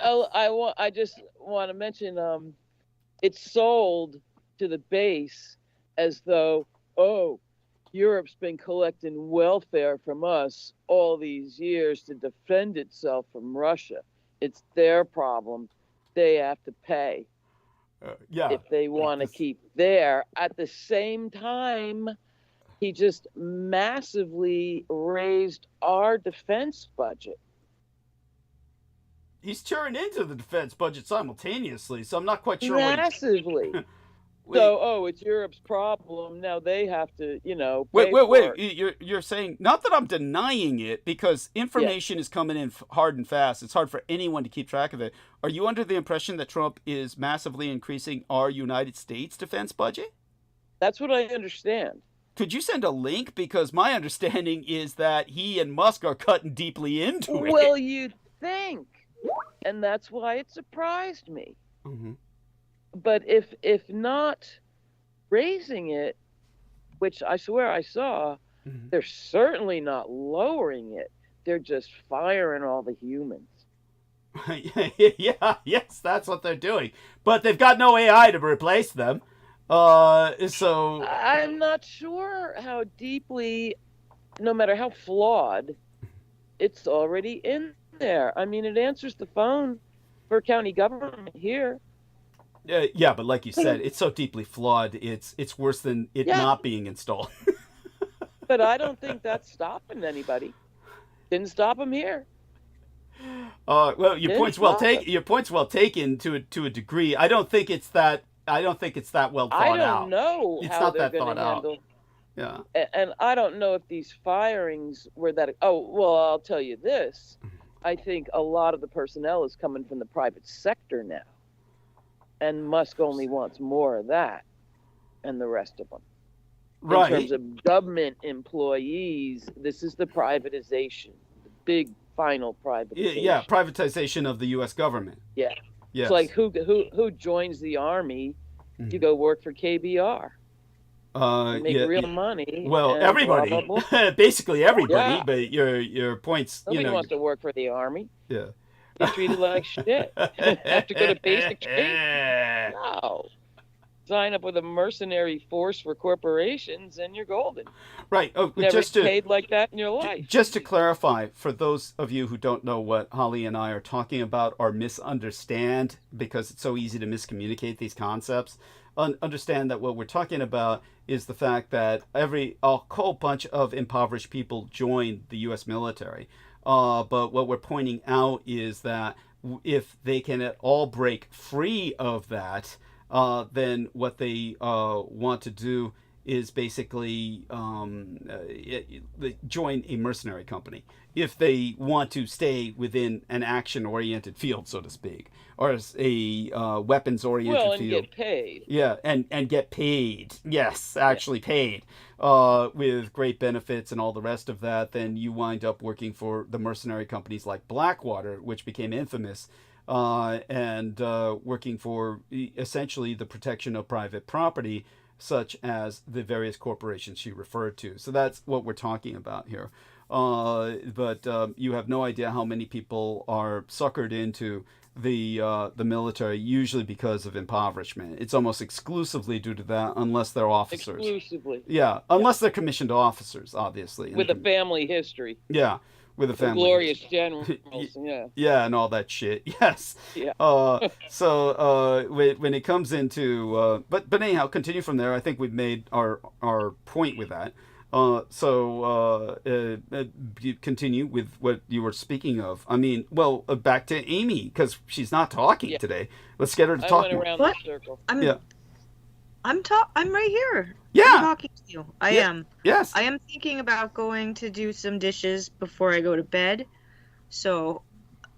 I just want to mention, it's sold to the base as though, Europe's been collecting welfare from us all these years to defend itself from Russia. It's their problem. They have to pay if they want to keep there. At the same time, he just massively raised our defense budget. He's tearing into the defense budget simultaneously, so I'm not quite sure. Massively. So, it's Europe's problem. Now they have to, Wait. You're saying, not that I'm denying it, because information is coming in hard and fast. It's hard for anyone to keep track of it. Are you under the impression that Trump is massively increasing our United States defense budget? That's what I understand. Could you send a link? Because my understanding is that he and Musk are cutting deeply into it. Well, you'd think. And that's why it surprised me. Mm-hmm. But if not raising it, which I swear I saw, they're certainly not lowering it. They're just firing all the humans. Yes, that's what they're doing. But they've got no AI to replace them. So I'm not sure how deeply, no matter how flawed, it's already in there. I mean, it answers the phone for county government here. Yeah, but like you said, it's so deeply flawed, it's worse than it not being installed. But I don't think that's stopping anybody. Didn't stop them here. Well, your point's well taken. Your point's well taken to a degree. I don't think it's that well thought out. I don't know it's how not they're that going thought to handle. Out. Yeah. And I don't know if these firings were that. Oh, well, I'll tell you this. I think a lot of the personnel is coming from the private sector now. And Musk only wants more of that and the rest of them. Right. In terms of government employees, this is the privatization, the big final privatization. Yeah, privatization of the U.S. government. Yeah. Yes. It's like who joins the army to go work for KBR? Make real money. Well, everybody, blah, blah, blah. Basically everybody. Yeah. But your points. Nobody wants to work for the army. Yeah. You're treated like shit. Have to go to basic training. No. Sign up with a mercenary force for corporations and you're golden. Right. Oh, never paid like that in your life. Just to clarify, for those of you who don't know what Holly and I are talking about or misunderstand, because it's so easy to miscommunicate these concepts, understand that what we're talking about is the fact that a whole bunch of impoverished people joined the U.S. military. But what we're pointing out is that if they can at all break free of that, then what they want to do is basically join a mercenary company if they want to stay within an action-oriented field, so to speak, or a weapons-oriented field. Get paid. Yeah, and get paid. Yes, actually paid, with great benefits and all the rest of that. Then you wind up working for the mercenary companies like Blackwater, which became infamous, and working for essentially the protection of private property, such as the various corporations she referred to. So that's what we're talking about here. But you have no idea how many people are suckered into the military, usually because of impoverishment. It's almost exclusively due to that, unless they're officers. Exclusively. Yeah, unless they're commissioned officers, obviously. With a family history. Yeah, with a family. Glorious generals, yeah. Yeah, and all that shit. Yes. Yeah. So when it comes into, but anyhow, continue from there. I think we've made our point with that. So you continue with what you were speaking of. I mean, well, back to Amy, because she's not talking today. Let's get her to talk. I went around What? the circle. I'm right here. Yeah. I'm talking to you. I am. Yes. I am thinking about going to do some dishes before I go to bed. So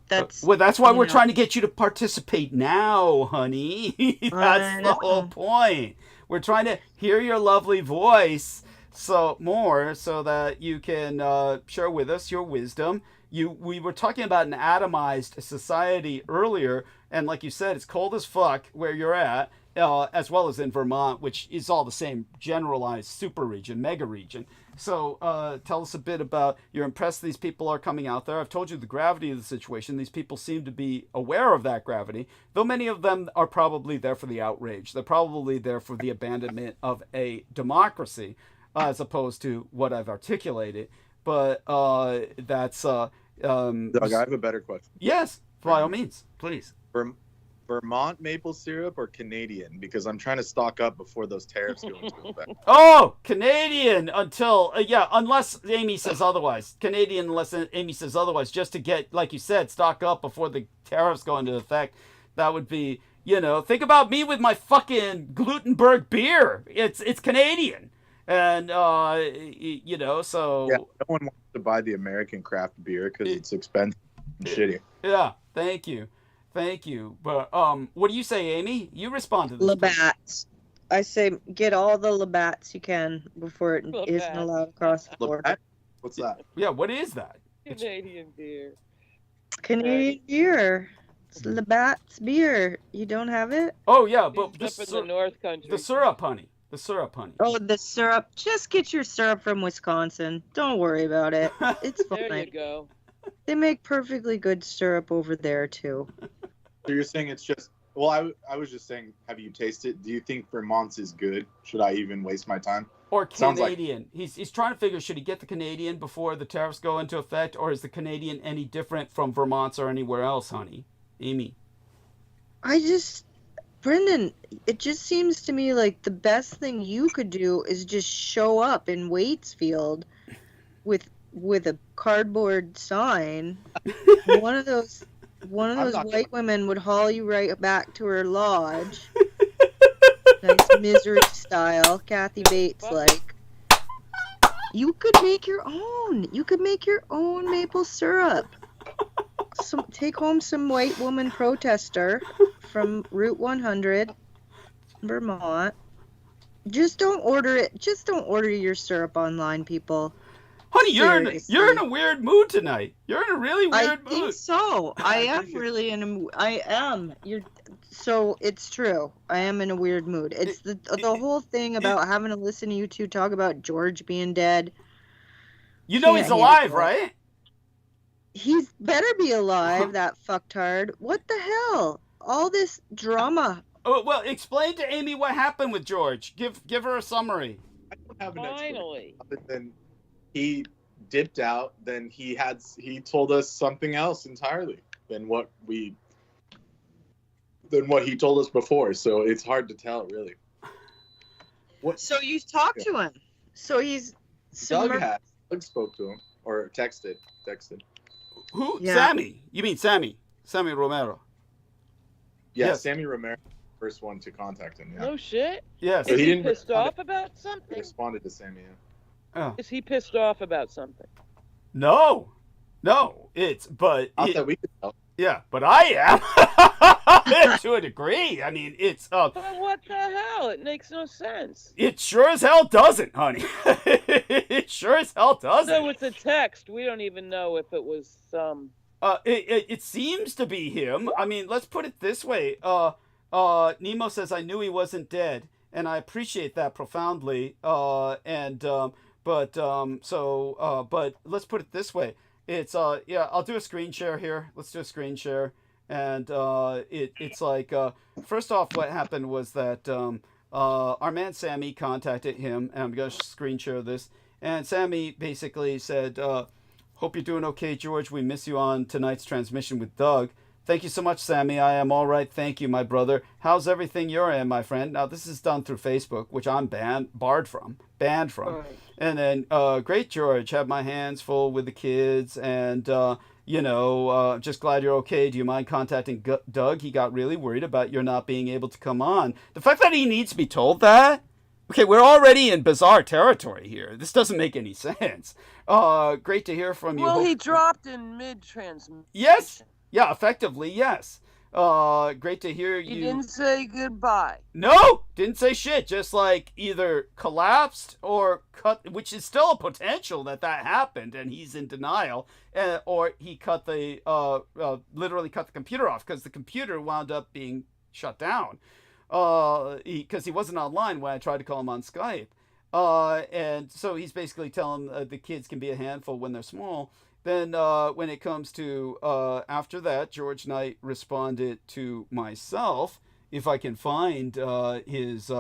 that's well, that's why we're trying to get you to participate now, honey. That's the whole point. We're trying to hear your lovely voice so that you can share with us your wisdom. We were talking about an atomized society earlier, and like you said, it's cold as fuck where you're at, as well as in Vermont, which is all the same generalized super region, mega region. So tell us a bit about, you're impressed these people are coming out there. I've told you the gravity of the situation. These people seem to be aware of that gravity, though many of them are probably there for the outrage. They're probably there for the abandonment of a democracy, as opposed to what I've articulated. But that's... Doug, I have a better question. Yes, by all means, please. Vermont maple syrup or Canadian? Because I'm trying to stock up before those tariffs go into effect. Oh, Canadian until, unless Amy says otherwise. Canadian unless Amy says otherwise, just to get, like you said, stock up before the tariffs go into effect. That would be, think about me with my fucking Glutenberg beer. It's Canadian. And, so... Yeah, no one wants to buy the American craft beer because it's expensive and shitty. Yeah, thank you. But, what do you say, Amy? You respond to this. Labatt's. I say get all the Labatt's you can before it isn't allowed across the border. Labatt? What's that? Yeah, what is that? Canadian beer. Canadian beer. It's Labatt's beer. You don't have it? Oh, yeah, but It's up in the North Country. The syrup, honey. The syrup, honey. Oh, the syrup. Just get your syrup from Wisconsin. Don't worry about it. It's fine. There you go. They make perfectly good syrup over there, too. So you're saying it's just... Well, I was just saying, have you tasted? Do you think Vermont's is good? Should I even waste my time? Or Canadian. He's trying to figure, should he get the Canadian before the tariffs go into effect, or is the Canadian any different from Vermont's or anywhere else, honey? Amy. Brendan, it just seems to me like the best thing you could do is just show up in Waitsfield with a cardboard sign. One of those white women would haul you right back to her lodge. Nice Misery style, Kathy Bates like. You could make your own. You could make your own maple syrup. Take home some white woman protester from Route 100, Vermont. Just don't order it. Just don't order your syrup online, people. Honey, you're in a weird mood tonight. You're in a really weird mood. I think so. I am really in a. I am. So it's true. I am in a weird mood. It's the whole thing about having to listen to you two talk about George being dead. He's alive, right? He's better be alive, that fucktard. What the hell? All this drama. Oh, well, explain to Amy what happened with George. Give her a summary. I don't have an Finally. other than he dipped out. Then he told us something else entirely than what he told us before. So it's hard to tell, really. So you talked to him. So he's Doug spoke to him or texted. Who? Yeah. Sammy? You mean Sammy? Sammy Romero. Yeah, Yes. Sammy Romero first one to contact him. Yeah. No shit. Yes. Is he he didn't pissed respond. off about He something? responded to Sammy. Yeah. Oh. Is he pissed off about something? No, it's Not that we could tell. yeah, but I am to a degree. I mean, it's But what the hell? It makes no sense. it sure as hell doesn't, honey. It sure as hell doesn't. So it's a text. We don't even know if it was some. It seems to be him. I mean, let's put it this way. Nemo says, I knew he wasn't dead, and I appreciate that profoundly. But let's put it this way. It's, yeah, I'll do a screen share here. Let's do a screen share. And it's like, first off, what happened was that our man Sammy contacted him, and I'm going to screen share this. And Sammy basically said, hope you're doing okay, George. We miss you on tonight's transmission with Doug. Thank you so much, Sammy. I am all right. Thank you, my brother. How's everything your end, my friend? Now, this is done through Facebook, which I'm banned from. Right. And then, great, George. Have my hands full with the kids. And, just glad you're okay. Do you mind contacting Doug? He got really worried about your not being able to come on. The fact that he needs to be told that? Okay, we're already in bizarre territory here. This doesn't make any sense. Great to hear from you. Well, he dropped in mid-transmission. Yes. Yeah, effectively, yes. Great to hear you. He didn't say goodbye. No, didn't say shit. Just like either collapsed or cut, which is still a potential that happened, and he's in denial. Or he cut literally cut the computer off because the computer wound up being shut down. Because he wasn't online when I tried to call him on Skype. And so he's basically telling the kids can be a handful when they're small. Then when it comes to after that, George Knight responded to myself, if I can find his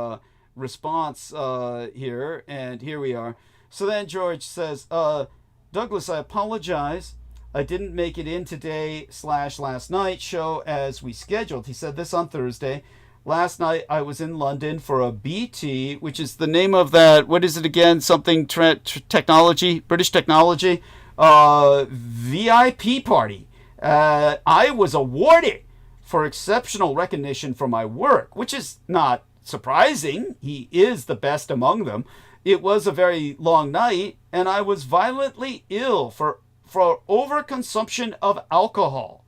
response here, and here we are. So then George says, Douglas, I apologize. I didn't make it in today / last night show as we scheduled. He said this on Thursday. Last night I was in London for a BT, which is the name of that, what is it again? Something technology, British technology. VIP party. I was awarded for exceptional recognition for my work, which is not surprising. He is the best among them. It was a very long night, and I was violently ill for overconsumption of alcohol.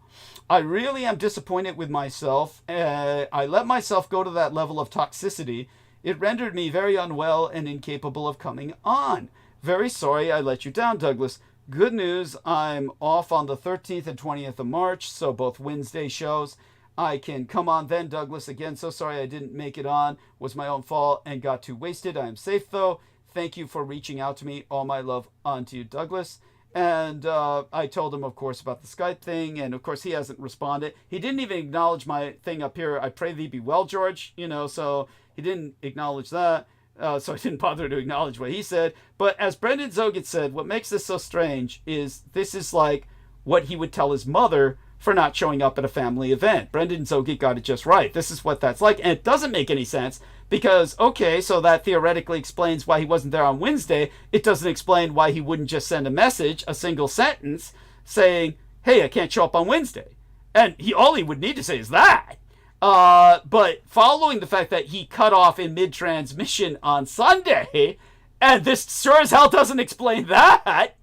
I really am disappointed with myself. I let myself go to that level of toxicity. It rendered me very unwell and incapable of coming on. Very sorry I let you down, Douglas. Good news, I'm off on the 13th and 20th of March, so both Wednesday shows. I can come on then, Douglas. Again, so sorry I didn't make it on. Was my own fault and got too wasted. I am safe, though. Thank you for reaching out to me. All my love onto you, Douglas. And I told him, of course, about the Skype thing, and of course he hasn't responded. He didn't even acknowledge my thing up here. I pray thee be well, George. So he didn't acknowledge that. So I didn't bother to acknowledge what he said. But as Brendan Zogin said, what makes this so strange is this is like what he would tell his mother for not showing up at a family event. Brendan Zogin got it just right. This is what that's like. And it doesn't make any sense because, okay, so that theoretically explains why he wasn't there on Wednesday. It doesn't explain why he wouldn't just send a message, a single sentence, saying, hey, I can't show up on Wednesday. And all he would need to say is that. But following the fact that he cut off in mid-transmission on Sunday, and this sure as hell doesn't explain that,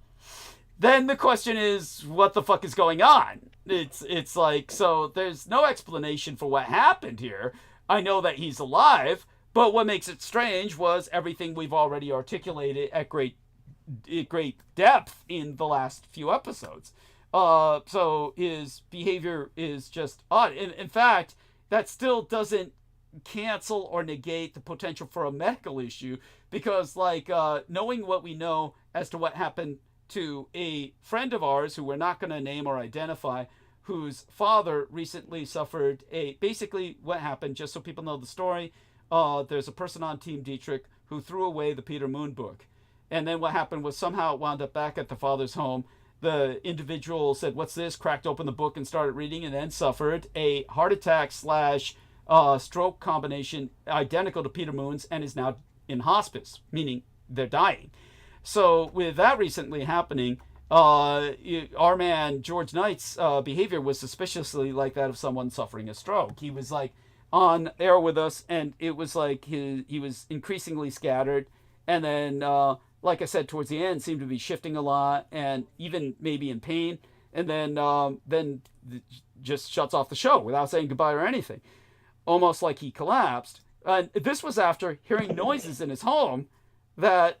then the question is, what the fuck is going on? It's like, so there's no explanation for what happened here. I know that he's alive, but what makes it strange was everything we've already articulated at great depth in the last few episodes. So his behavior is just odd. In fact, that still doesn't cancel or negate the potential for a medical issue because, knowing what we know as to what happened to a friend of ours who we're not going to name or identify, whose father recently suffered basically what happened, just so people know the story, there's a person on Team Dietrich who threw away the Peter Moon book. And then what happened was somehow it wound up back at the father's home. The individual said, what's this? Cracked open the book and started reading, and then suffered a heart attack / stroke combination identical to Peter Moon's, and is now in hospice, meaning they're dying. So with that recently happening, our man George Knight's behavior was suspiciously like that of someone suffering a stroke. He was on air with us, and it was like he was increasingly scattered, and then like I said, towards the end, seemed to be shifting a lot, and even maybe in pain, and then just shuts off the show without saying goodbye or anything, almost like he collapsed. And this was after hearing noises in his home that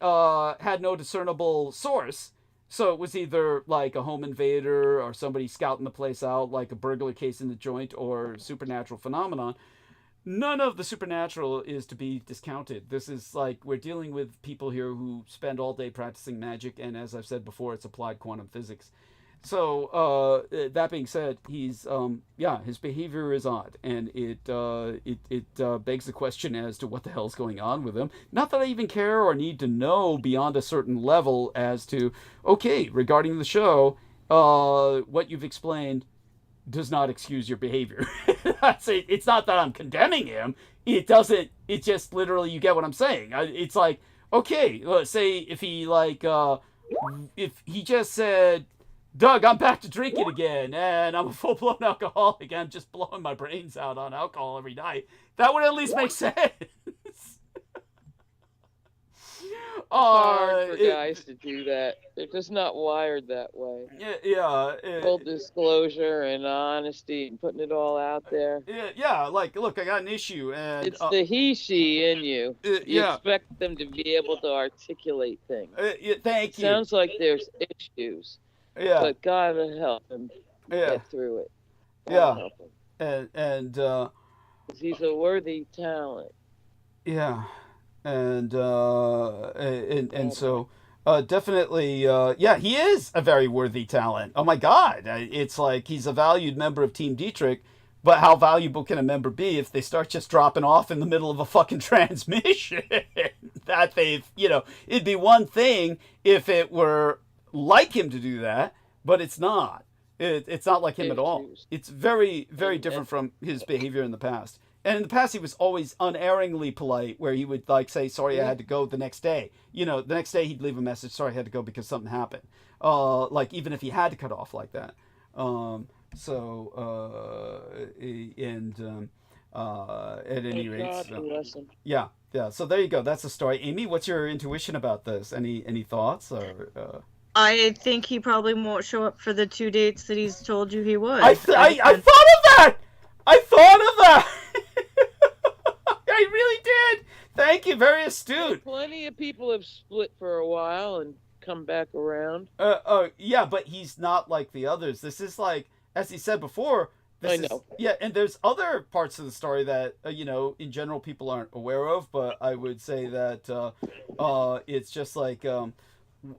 had no discernible source. So it was either like a home invader or somebody scouting the place out, like a burglar case in the joint, or supernatural phenomenon. None of the supernatural is to be discounted. This is like, we're dealing with people here who spend all day practicing magic, and as I've said before, it's applied quantum physics. So that being said, he's his behavior is odd, and it begs the question as to what the hell's going on with him. Not that I even care or need to know beyond a certain level as to, okay, regarding the show, what you've explained does not excuse your behavior. It's not that I'm condemning him. It doesn't. It just literally, you get what I'm saying. It's like, okay, let's say if he if he just said, Doug, I'm back to drinking again, and I'm a full-blown alcoholic. I'm just blowing my brains out on alcohol every night. That would at least make sense. Hard for guys to do that. They're just not wired that way. Full disclosure and honesty and putting it all out there. Like, look, I got an issue, and it's the he/she in you. You expect them to be able to articulate things. Thank you. Sounds like there's issues. But God will help him get through it. God help him. And 'cause he's a worthy talent. And so definitely, he is a very worthy talent. Oh my God, it's like he's a valued member of Team Dietrich, but how valuable can a member be if they start just dropping off in the middle of a fucking transmission? That they've, it'd be one thing if it were like him to do that, but it's not. It's not like him at all. It's very, very different from his behavior in the past. And in the past, he was always unerringly polite, where he would say, sorry, I had to go the next day. The next day he'd leave a message, sorry, I had to go because something happened. Even if he had to cut off like that. At any rate. So there you go. That's the story. Amy, what's your intuition about this? Any thoughts? Or I think he probably won't show up for the 2 dates that he's told you he would. I thought of that! I thought of that! I really did! Thank you, very astute. Plenty of people have split for a while and come back around. But he's not like the others. This is like, as he said before, I know. And there's other parts of the story that, in general people aren't aware of, but I would say that it's just like,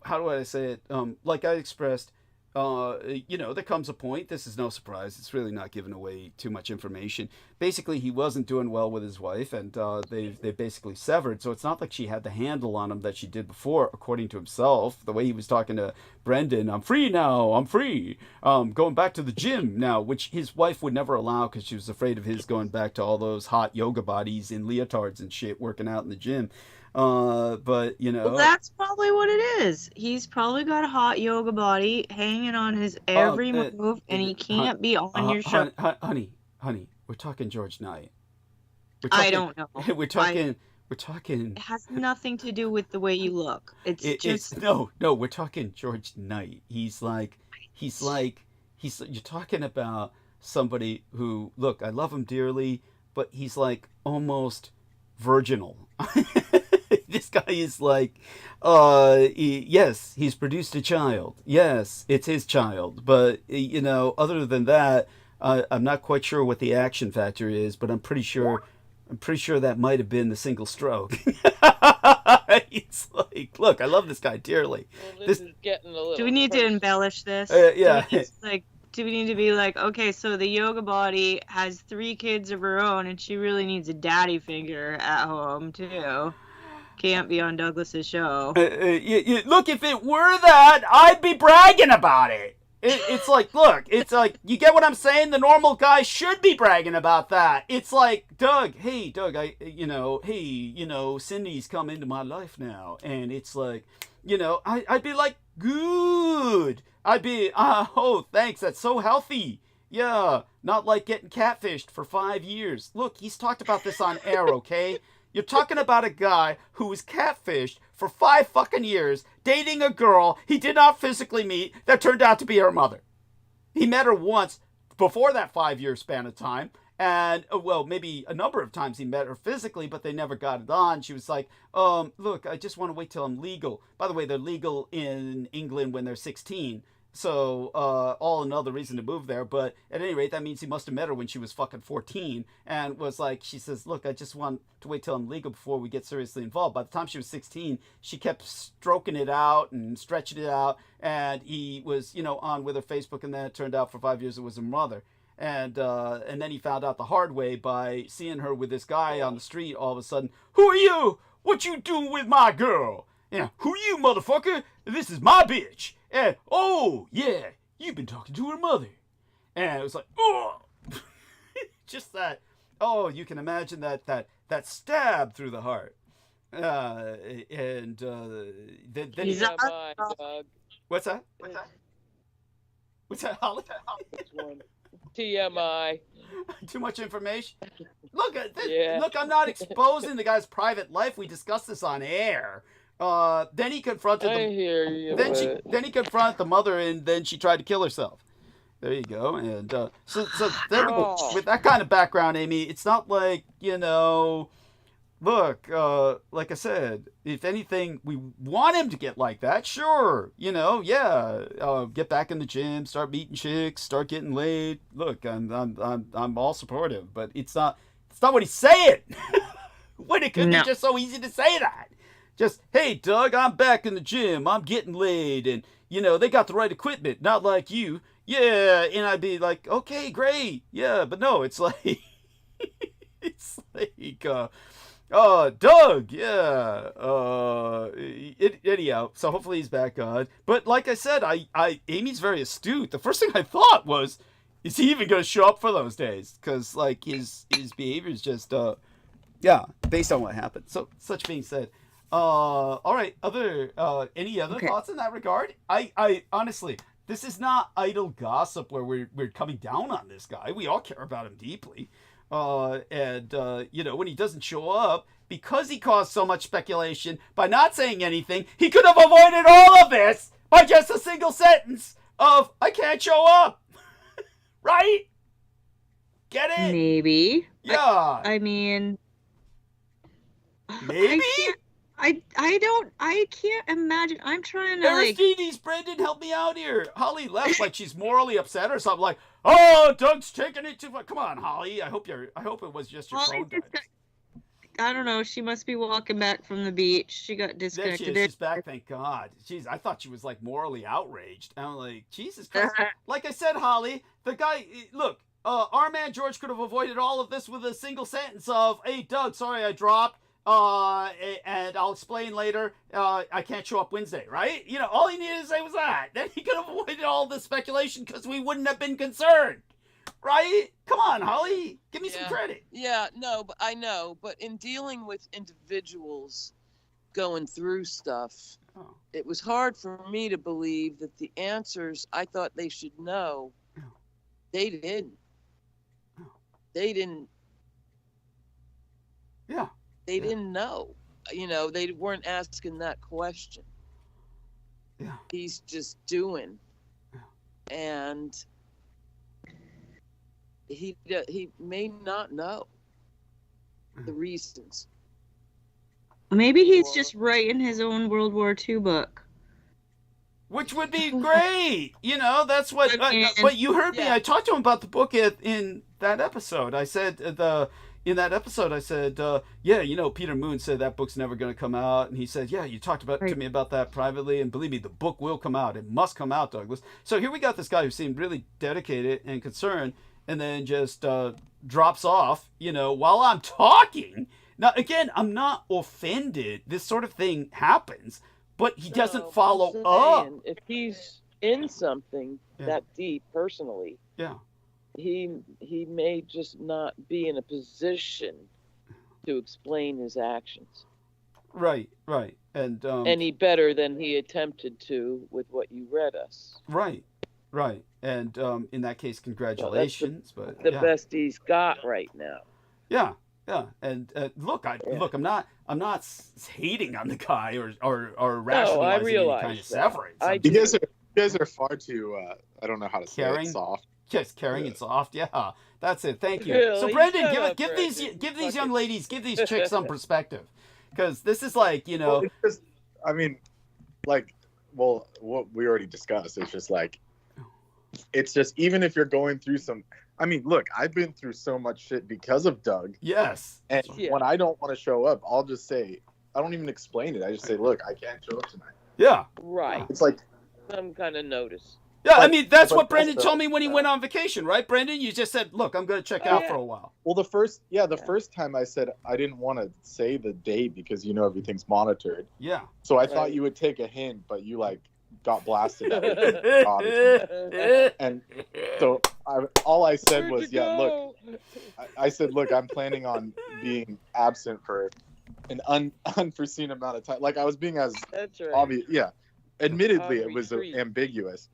how do I say it? Like I expressed, there comes a point, this is no surprise, it's really not giving away too much information. Basically, he wasn't doing well with his wife, and they basically severed, so it's not like she had the handle on him that she did before, according to himself. The way he was talking to Brendan, I'm free now, I'm free, going back to the gym now, which his wife would never allow because she was afraid of his going back to all those hot yoga bodies in leotards and shit, working out in the gym. Well, that's probably what it is. He's probably got a hot yoga body hanging on his every move, and he can't be on your show. Honey, we're talking George Knight. I don't know. We're talking. It has nothing to do with the way you look. No, we're talking George Knight. You're talking about somebody who, look, I love him dearly, but he's like almost virginal. This guy is like, yes, he's produced a child. Yes, it's his child. But, other than that, I'm not quite sure what the action factor is, but I'm pretty sure that might have been the single stroke. It's like, look, I love this guy dearly. Well, this is getting a little. Do we need to embellish this? Do we need to be like, okay, so the yoga body has 3 kids of her own, and she really needs a daddy figure at home too. Can't be on Douglas's show. Look, if it were that, I'd be bragging about it. It's like, look, it's like, you get what I'm saying? The normal guy should be bragging about that. It's like, Doug, Cindy's come into my life now. And it's like, I'd be like, good. I'd be, oh, thanks, that's so healthy. Yeah, not like getting catfished for 5 years. Look, he's talked about this on air, okay? You're talking about a guy who was catfished for 5 fucking years, dating a girl he did not physically meet that turned out to be her mother. He met her once before that 5-year span of time. And, well, maybe a number of times he met her physically, but they never got it on. She was like, look, I just want to wait till I'm legal. By the way, they're legal in England when they're 16. So, all another reason to move there. But at any rate, that means he must have met her when she was fucking 14. And was like, she says, look, I just want to wait till I'm legal before we get seriously involved. By the time she was 16, she kept stroking it out and stretching it out. And he was, on with her Facebook. And then it turned out for 5 years it was her mother. And then he found out the hard way by seeing her with this guy on the street all of a sudden. Who are you? What you doing with my girl? Yeah, who are you, motherfucker? This is my bitch. And, oh, yeah, you've been talking to her mother. And it was like, oh, just that, oh, you can imagine that stab through the heart. Then He's What's that? What's that, Holly? TMI. Too much information. Look at this. Yeah. Look, I'm not exposing the guy's private life. We discussed this on air. Then he confronted. I hear you. Then he confronted the mother, and then she tried to kill herself. There you go. And so there we go. With that kind of background, Amy, it's not like Look, like I said, if anything, we want him to get like that. Sure, get back in the gym, start meeting chicks, start getting laid. Look, I'm all supportive, but it's not what he's saying. When it could be just so easy to say that. Just, hey, Doug, I'm back in the gym, I'm getting laid, and they got the right equipment, not like you. Yeah, and I'd be like, okay, great, yeah, but no, it's like, Doug, yeah. Anyhow, so hopefully he's back on. But like I said, Amy's very astute. The first thing I thought was, is he even going to show up for those days? Because like his behavior is just, based on what happened. So such being said, all right. Any other thoughts in that regard? I honestly, this is not idle gossip where we're coming down on this guy. We all care about him deeply. When he doesn't show up, because he caused so much speculation by not saying anything, he could have avoided all of this by just a single sentence of, I can't show up. Right? Get it? Maybe. Yeah. I mean... Maybe? I can't imagine. I'm trying to Aristides, Brendan, help me out here. Holly left like she's morally upset or something, like, oh, Doug's taking it too far. Come on, Holly. I hope it was just your phone died. I don't know. She must be walking back from the beach. She got disconnected. There she is. She's back, thank God. Jeez, I thought she was like morally outraged. I'm like, Jesus Christ. Like I said, Holly, the guy, look, our man George could have avoided all of this with a single sentence of, hey, Doug, sorry I dropped. And I'll explain later, I can't show up Wednesday, right? All he needed to say was that. Then he could have avoided all the speculation because we wouldn't have been concerned, right? Come on, Holly. Give me some credit. Yeah, no, but I know. But in dealing with individuals going through stuff, it was hard for me to believe that the answers I thought they should know, they didn't. They didn't. Yeah. They didn't know. They weren't asking that question. Yeah. He's just doing. Yeah. And he may not know the reasons. Maybe he's just writing his own World War II book. Which would be great. That's what but you heard me. I talked to him about the book in that episode. I said in that episode, I said, Peter Moon said that book's never going to come out. And he said, yeah, you talked to me about that privately. And believe me, the book will come out. It must come out, Douglas. So here we got this guy who seemed really dedicated and concerned and then just drops off, while I'm talking. Now, again, I'm not offended. This sort of thing happens. But he doesn't follow up. If he's in something that deep personally, he may just not be in a position to explain his actions. Right. And any better than he attempted to with what you read us. Right. Right. And in that case, congratulations. But The yeah. best he's got right now. Yeah, yeah. And look, I'm not hating on the guy or rationalizing any realize kind of that. severance. I I'm do. You guys are far too. I don't know how to say Caring? it. Soft. just caring and soft. Yeah, that's it. Thank you. Really? So Brendan, Shut up, give these Brendan. young ladies, give these chicks some perspective, because this is like, you know. Well, it's just, I mean, like, well, what we already discussed. It's just like, it's just, even if you're going through some. I mean, look, I've been through so much shit because of Doug. Yes. And Yeah. when I don't want to show up, I'll just say, I don't even explain it. I just say, look, I can't show up tonight. Yeah. Right. It's like, Some kind of notice. Yeah, I But- mean, that's but what Brendan also- told me when he went on vacation, right, Brendan? You just said, look, I'm going to check out yeah. for a while. well, the first time I said I didn't want to say the date because, you know, everything's monitored. Yeah. So I thought Right. you would take a hint, but you like got blasted out of And so all I said was, yeah, look, I said, look, I'm planning on being absent for an unforeseen amount of time. Like, I was being as That's right. obvious. Yeah. Admittedly, On it was retreat. ambiguous.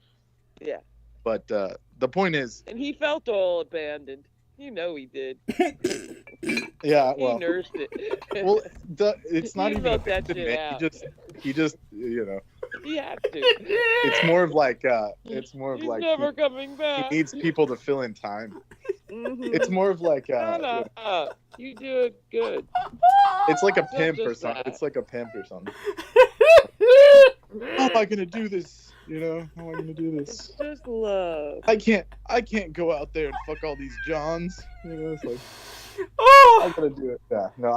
Yeah. But the point is, And he felt all abandoned. You know he did. yeah, He well, nursed it. well, it's not He even wrote that abandonment. shit out. He just, you know, He had to. it's more of like, it's more of He's like never coming he back. needs people to fill in time. Mhm. It's more of like, Shut up. You do it good. it's like a Not pimp or just something. that. It's like a pimp or something. How am I gonna do this? You know, how am I gonna do It's this? just love. I can't go out there and fuck all these Johns. You know, it's like I Oh! gotta do it. Yeah, no,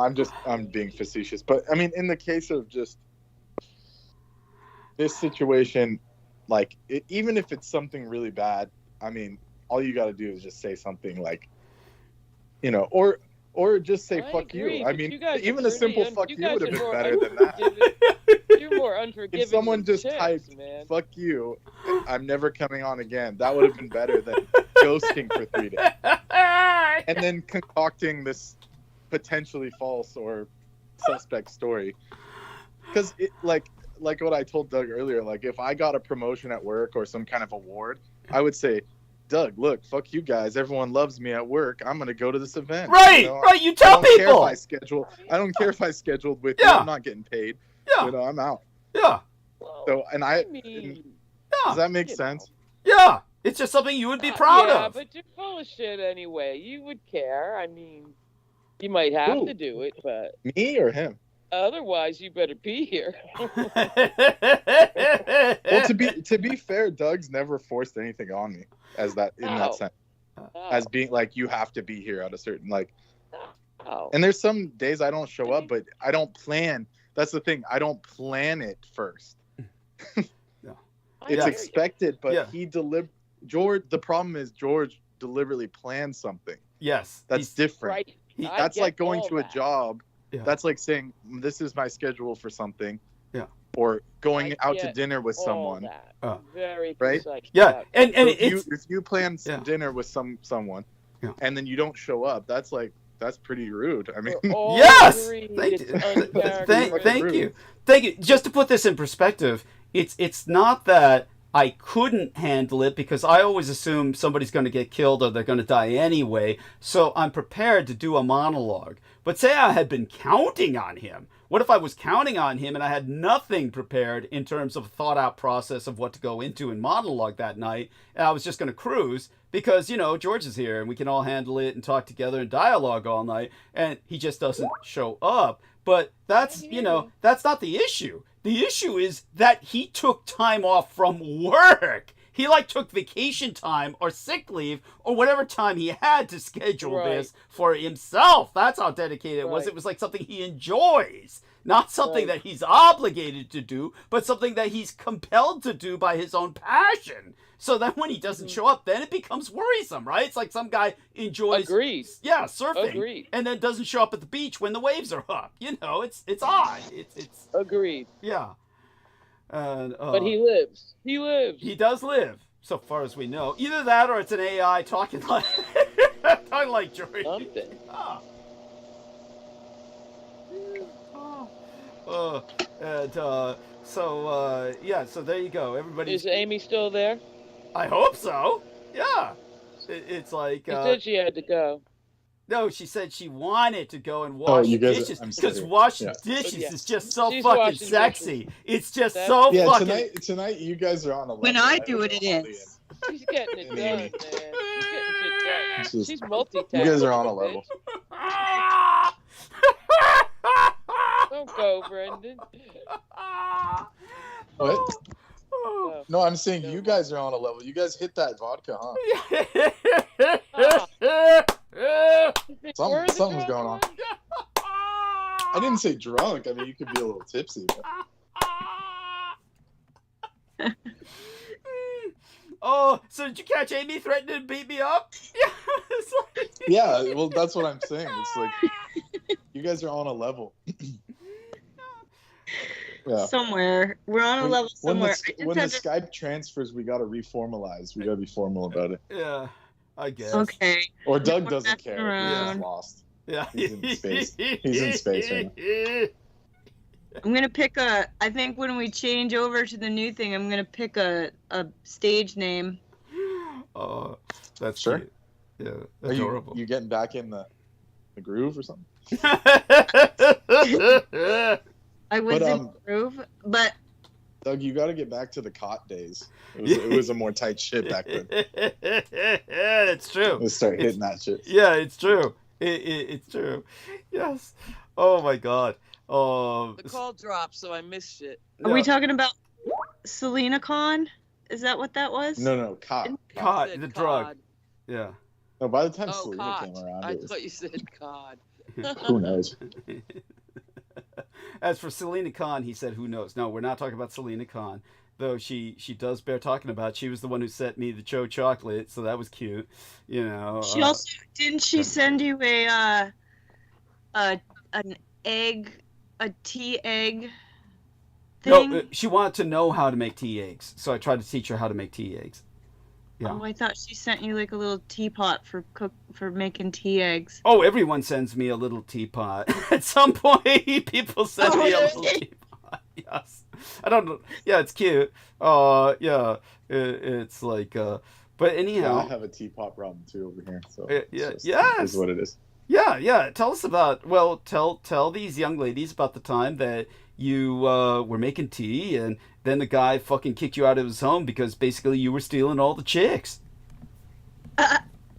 I'm being facetious, but I mean, in the case of just this situation, like even if it's something really bad, I mean, all you gotta do is just say something like, you know, or just say I fuck agree, you. I but mean, you guys are even a pretty simple un- fuck you you guys would have are been more better than that. You're more unforgiving. If someone than just chicks, typed man. "fuck you," I'm never coming on again. That would have been better than ghosting for 3 days and then concocting this potentially false or suspect story. Because like what I told Doug earlier, like if I got a promotion at work or some kind of award, I would say, Doug, look, fuck you guys. Everyone loves me at work. I'm gonna go to this event. Right, You know, right. You I tell don't care if people. I don't care if I scheduled with you. Yeah. I'm not getting paid. Yeah, You know, I'm out. yeah, Well, So, and I mean, yeah, does that make you sense? yeah. It's just something you would be proud yeah, of. but you're full of shit anyway. You would care. I mean, you might have Who? to do it, but Me or him? otherwise, you better be here. Well, to be fair, Doug's never forced anything on me in No. that sense, Oh, as being like you have to be here at a certain like. oh. And there's some days I don't show up, but I don't plan. That's the thing. I don't plan it first. I It's hear you. expected, but Yeah. George. The problem is George deliberately plans something. Yes, That's he's- different. Right. He- I That's get like going all to a that. job. Yeah. That's like saying this is my schedule for something. Yeah. Or going I out to get dinner with All someone. that. Oh. Very Right? precise. Yeah, and So it's if you plan some Yeah. dinner with someone, Yeah. and then you don't show up, that's pretty rude. I mean, We're all yes. agreed Thank it's you. uncharacteristic. Thank you. Just to put this in perspective, it's not that I couldn't handle it, because I always assume somebody's going to get killed or they're going to die anyway. So I'm prepared to do a monologue. But say I had been counting on him. What if I was counting on him and I had nothing prepared in terms of a thought out process of what to go into in monologue that night, and I was just going to cruise because, you know, George is here and we can all handle it and talk together and dialogue all night, and he just doesn't show up. But that's, you know, that's not the issue. The issue is that he took time off from work. He like took vacation time or sick leave or whatever time he had to schedule Right. this for himself. That's how dedicated it was. Right. It was like something he enjoys, not something Right. that he's obligated to do, but something that he's compelled to do by his own passion. So that when he doesn't show up, then it becomes worrisome, right? It's like some guy enjoys Agreed. yeah, surfing, Agreed. and then doesn't show up at the beach when the waves are up. You know, it's odd. It's Agreed. yeah. And But he lives. He lives. he does live, so far as we know. Either that or it's an AI talking like talking like George. Something. Ah. And so yeah, so there you go. Everybody's Is Amy still there? I hope so. Yeah. It's like. She said she had to go. No, she said she wanted to go and wash dishes because washing dishes is just so fucking sexy. Dishes. It's just so fucking. Tonight you guys are on a level. When I do it is. She's getting it done, man. She's getting shit done. She's multitasking. You guys are on a level. Don't go, Brendan. What? No, I'm saying you guys are on a level. You guys hit that vodka, huh? Something's going on. I didn't say drunk. I mean, you could be a little tipsy. But... Oh, so did you catch Amy threatening to beat me up? Yeah, well, that's what I'm saying. It's like you guys are on a level. Yeah. Somewhere. We're on a level somewhere. When the Skype transfers, we got to reformalize. We got to be formal about it. Yeah, I guess. Okay. Or Doug doesn't care. He's lost. Yeah. He's in space. He's in space right now. I'm going to pick I think when we change over to the new thing, I'm going to pick a stage name. Oh, that's sure. Cute. Yeah, Are adorable. you getting back in the groove or something? I was in the groove, but Doug, you got to get back to the cot days. It was a more tight shit back then. Yeah, it's true. Let's start hitting that shit. Yeah, it's true. It's true. Yes. Oh my God. The call dropped, so I missed it. Are we talking about Selena Con? Is that what that was? No, cot. Cot, the drug. Yeah. No, by the time Selena came around, I thought you said cod. Who knows? As for Selena Khan, he said, who knows? No, we're not talking about Selena Khan. Though she does bear talking about. She was the one who sent me the Cho chocolate, so that was cute. You know. She also didn't she send you an egg, a tea egg thing? No, she wanted to know how to make tea eggs, so I tried to teach her how to make tea eggs. Yeah. Oh, I thought she sent you like a little teapot for making tea eggs. Oh, everyone sends me a little teapot. At some point, people send me a little teapot. Yes. I don't know. Yeah, it's cute. Yeah. It's like, but anyhow. Yeah, I have a teapot problem too over here. So yes. Is what it is. Yeah. Tell us tell these young ladies about the time that you were making tea and then the guy fucking kicked you out of his home because basically you were stealing all the chicks.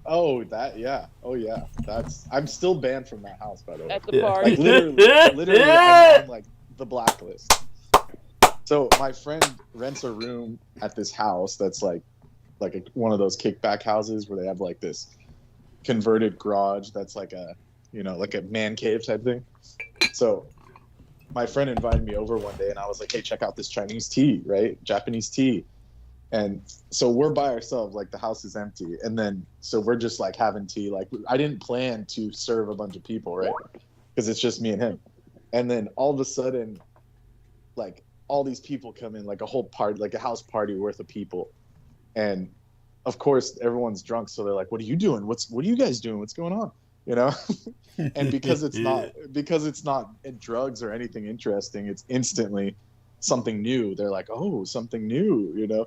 Oh, that, yeah. Oh, yeah. I'm still banned from that house, by the way. At the party. Like, literally, I'm on, like, the blacklist. So my friend rents a room at this house that's like one of those kickback houses where they have, like, this converted garage that's like a man cave type thing. So my friend invited me over one day and I was like, hey, check out this Chinese tea, right? Japanese tea. And so we're by ourselves, like the house is empty. And then, so we're just like having tea. Like I didn't plan to serve a bunch of people, right? Because it's just me and him. And then all of a sudden, like all these people come in, like a whole party, like a house party worth of people. And of course everyone's drunk. So they're like, what are you doing? What are you guys doing? What's going on? You know? And because it's not drugs or anything interesting, it's instantly something new. They're like, oh, something new, you know?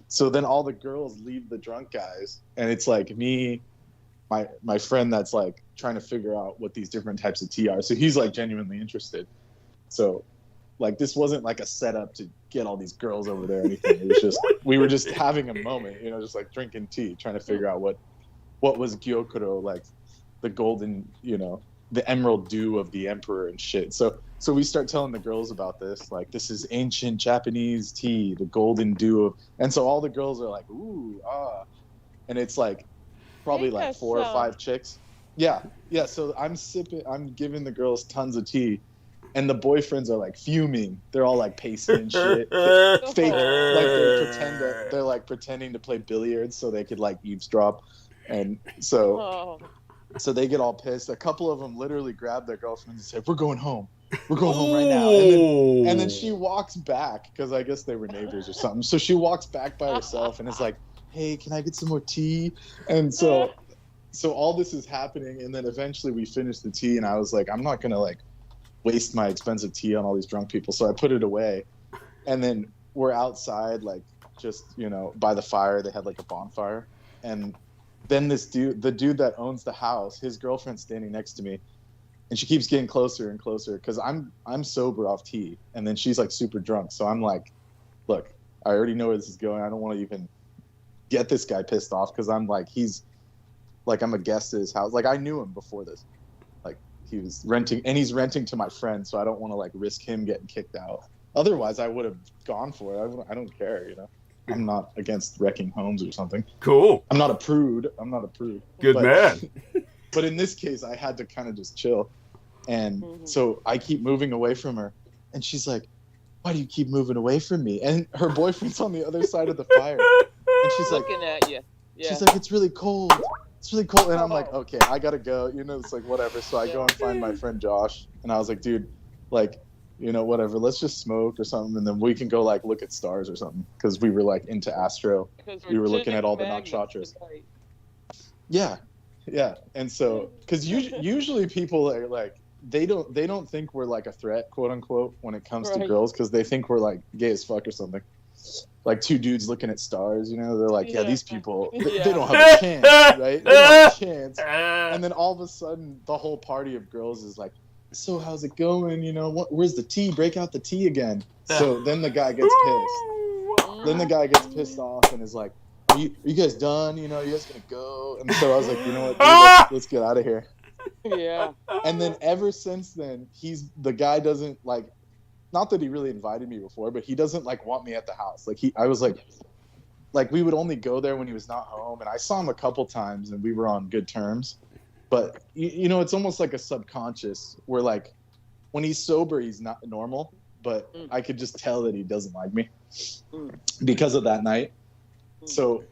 So then all the girls leave the drunk guys and it's like me, my friend that's like trying to figure out what these different types of tea are. So he's like genuinely interested. So like this wasn't like a setup to get all these girls over there or anything. It was just we were just having a moment, you know, just like drinking tea, trying to figure out what was gyokuro, like the golden, you know, the emerald dew of the emperor and shit. So we start telling the girls about this, like this is ancient Japanese tea, the golden dew of, and so all the girls are like, ooh, and it's like probably like 4 or 5 chicks. Yeah. So I'm giving the girls tons of tea, and the boyfriends are like fuming. They're all like pacing and shit, fake, like they're pretending to play billiards so they could like eavesdrop, and so. So they get all pissed. A couple of them literally grab their girlfriends and say, we're going home. We're going home right now. And then she walks back because I guess they were neighbors or something. So she walks back by herself and is like, hey, can I get some more tea? And so all this is happening. And then eventually we finish the tea. And I was like, I'm not going to like waste my expensive tea on all these drunk people. So I put it away. And then we're outside like just, you know, by the fire. They had like a bonfire. And then the dude that owns the house, his girlfriend's standing next to me. And she keeps getting closer and closer because I'm sober off tea. And then she's like super drunk. So I'm like, look, I already know where this is going. I don't want to even get this guy pissed off because I'm like, I'm a guest at his house. Like, I knew him before this. Like, he was renting, and he's renting to my friend, so I don't want to like risk him getting kicked out. Otherwise, I would have gone for it. I don't care, you know. I'm not against wrecking homes or something. Cool. I'm not a prude. Good man. But in this case, I had to kind of just chill. And so I keep moving away from her. And she's like, why do you keep moving away from me? And her boyfriend's on the other side of the fire. And she's like, looking at you. Yeah. She's like, it's really cold. It's really cold. And I'm like, okay, I got to go. You know, it's like, whatever. So I go and find my friend Josh. And I was like, dude, like, you know, whatever. Let's just smoke or something. And then we can go, like, look at stars or something. Because we were, like, into astro. We were looking at all the nakshatras. Yeah. Yeah. And so, because usually people are, like, they don't think we're, like, a threat, quote unquote, when it comes to girls. Because they think we're, like, gay as fuck or something. Like two dudes looking at stars, you know, they're like, yeah, these people, they don't have a chance, right? They don't have a chance. And then all of a sudden, the whole party of girls is like, so how's it going? You know, where's the tea? Break out the tea again. So then the guy gets pissed. Then the guy gets pissed off and is like, are you guys done? You know, are you guys gonna go? And so I was like, you know what, dude, let's get out of here. Yeah. And then ever since then, the guy doesn't like, not that he really invited me before, but he doesn't like want me at the house. Like I was like we would only go there when he was not home, and I saw him a couple times and we were on good terms. But you know, it's almost like a subconscious where like when he's sober, he's not normal, but I could just tell that he doesn't like me because of that night. So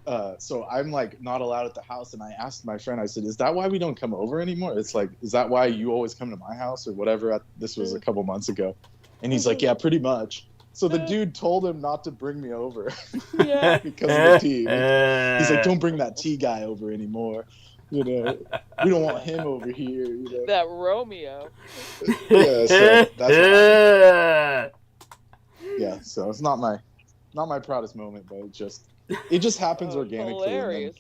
I'm like not allowed at the house, and I asked my friend, I said, is that why we don't come over anymore? It's like, is that why you always come to my house or whatever? This was a couple months ago. And he's like, yeah, pretty much. So the dude told him not to bring me over because of the tea. He's like, don't bring that tea guy over anymore. You know, we don't want him over here. You know? That Romeo. Yeah, so that's yeah. So it's not my proudest moment, but it just happens organically. Hilarious.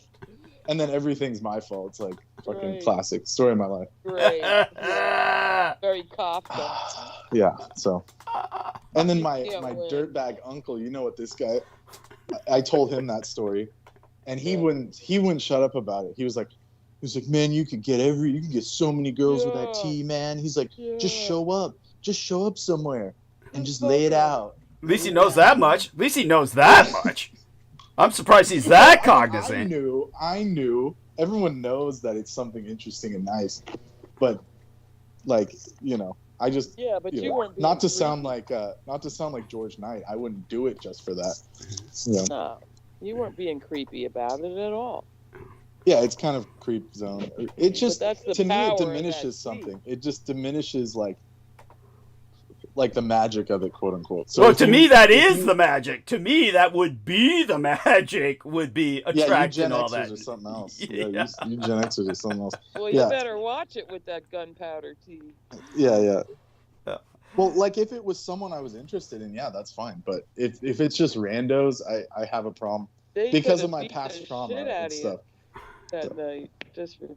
And then everything's my fault. It's like fucking classic story of my life. Great. Very Kafka. Yeah. So, and then my dirtbag uncle, you know what this guy? I told him that story, and he wouldn't shut up about it. He was like, man, you could get so many girls with that tea, man. He's like, just show up somewhere and just lay it out. At least he knows that much. I'm surprised he's that cognizant. I knew. Everyone knows that it's something interesting and nice, but like, you know, I just but you weren't being not to sound like George Knight. I wouldn't do it just for that. Yeah. No, you weren't being creepy about it at all. Yeah, it's kind of creep zone. It just to me it power diminishes something. It just diminishes like the magic of it, quote unquote. So well, to me, that is the magic. To me, that would be the magic. Would be attracting all that. Or something else. Yeah, you Gen Xers or something else. Well, you better watch it with that gunpowder tea. Yeah. Well, like if it was someone I was interested in, yeah, that's fine. But if it's just randos, I have a problem because of my past trauma and stuff. That night, just for.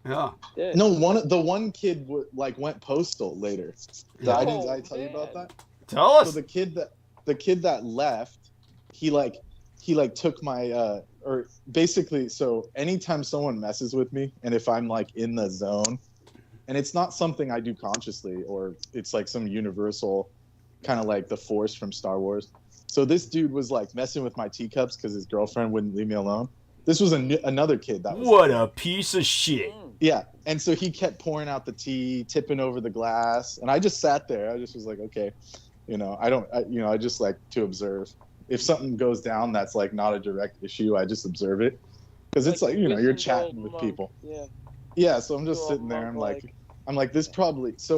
Yeah. No, the one kid went postal later. Did I tell you about that? Tell us. So the kid that left, he took my or basically, so anytime someone messes with me, and if I'm like in the zone, and it's not something I do consciously, or it's like some universal kind of like the Force from Star Wars. So this dude was like messing with my teacups because his girlfriend wouldn't leave me alone. This was another kid that was. What a piece of shit. Yeah, and so he kept pouring out the tea, tipping over the glass, and I just sat there. I just was like, okay, you know, I just like to observe. If something goes down that's like not a direct issue, I just observe it, because it's like, you know, you're chatting with people. Yeah. So I'm just sitting there. I'm like, this probably. So,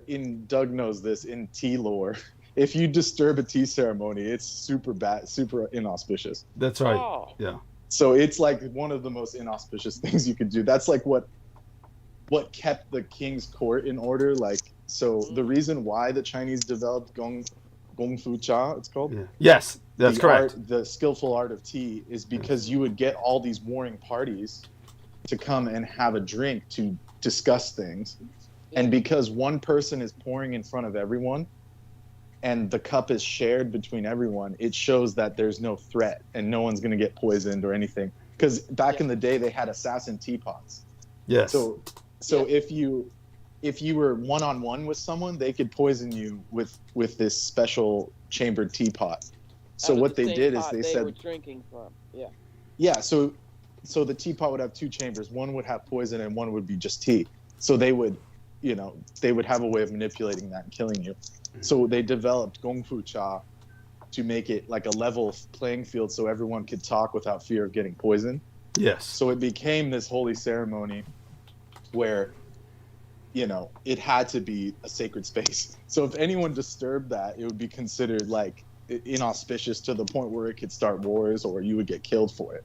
in Doug knows this in tea lore. If you disturb a tea ceremony, it's super bad, super inauspicious. That's right. Oh. Yeah. So it's like one of the most inauspicious things you could do. That's like what kept the king's court in order. Like, so the reason why the Chinese developed gong Gong Fu Cha, it's called. Yeah. Yes, that's correct. The skillful art of tea is because you would get all these warring parties to come and have a drink to discuss things. And because one person is pouring in front of everyone and the cup is shared between everyone, it shows that there's no threat and no one's going to get poisoned or anything. Because back in the day, they had assassin teapots. Yes. So if you were one-on-one with someone, they could poison you with this special chambered teapot. So what they did is they said, were drinking from. Yeah. Yeah. So the teapot would have two chambers. One would have poison and one would be just tea. So they would have a way of manipulating that and killing you. So they developed Gong Fu Cha to make it like a level playing field so everyone could talk without fear of getting poisoned. Yes. So it became this holy ceremony where, it had to be a sacred space. So if anyone disturbed that, it would be considered like inauspicious to the point where it could start wars or you would get killed for it.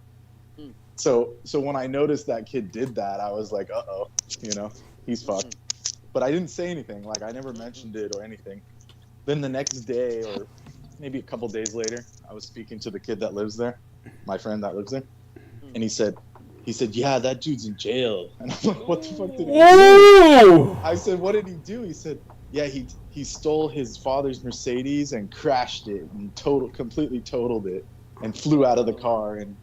Mm. So when I noticed that kid did that, I was like, uh-oh, he's fucked. But I didn't say anything. Like, I never mentioned it or anything. Then the next day, or maybe a couple days later, I was speaking to the kid that lives there, my friend that lives there. And he said, yeah, that dude's in jail. And I'm like, what the fuck did he do? I said, what did he do? He said, yeah, he stole his father's Mercedes and crashed it and completely totaled it and flew out of the car. And,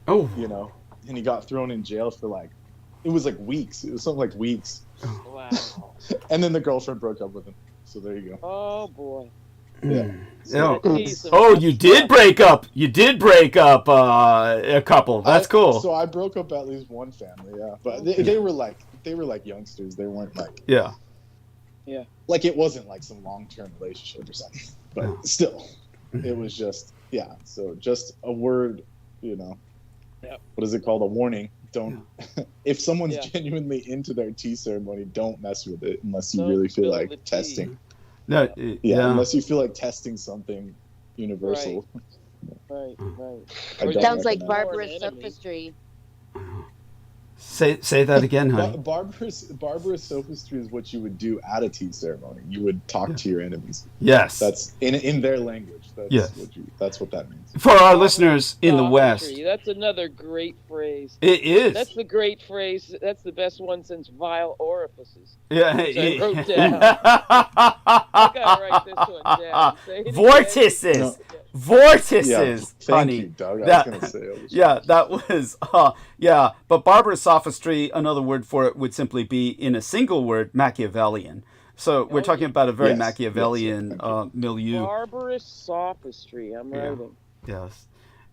and he got thrown in jail for it was like weeks. It was something like weeks. Wow. And then the girlfriend broke up with him. So there you go. Oh boy. Yeah. You did break up. You did break up a couple. That's cool. So I broke up at least one family. Yeah, but they were like youngsters. They weren't like yeah. Like it wasn't like some long-term relationship or something. But still, it was just So just a word, What is it called? A warning. Don't. If someone's genuinely into their tea ceremony, don't mess with it unless you really feel like testing. No. Unless you feel like testing something universal. Right. It sounds like barbarous sophistry. Say that again, honey. Barbarous sophistry is what you would do at a tea ceremony. You would talk to your enemies. Yes. That's in their language. That's what that means. For our listeners in the West. That's another great phrase. It is. That's the great phrase. That's the best one since vile orifices. Yeah. I wrote down. I gotta write this one down. Vortices. No. Vortices, Thank honey. you, Doug. I was going to say. That was, But barbarous sophistry, another word for it would simply be, in a single word, Machiavellian. So we're talking about a very Machiavellian milieu. Barbarous sophistry, I'm writing. Yes.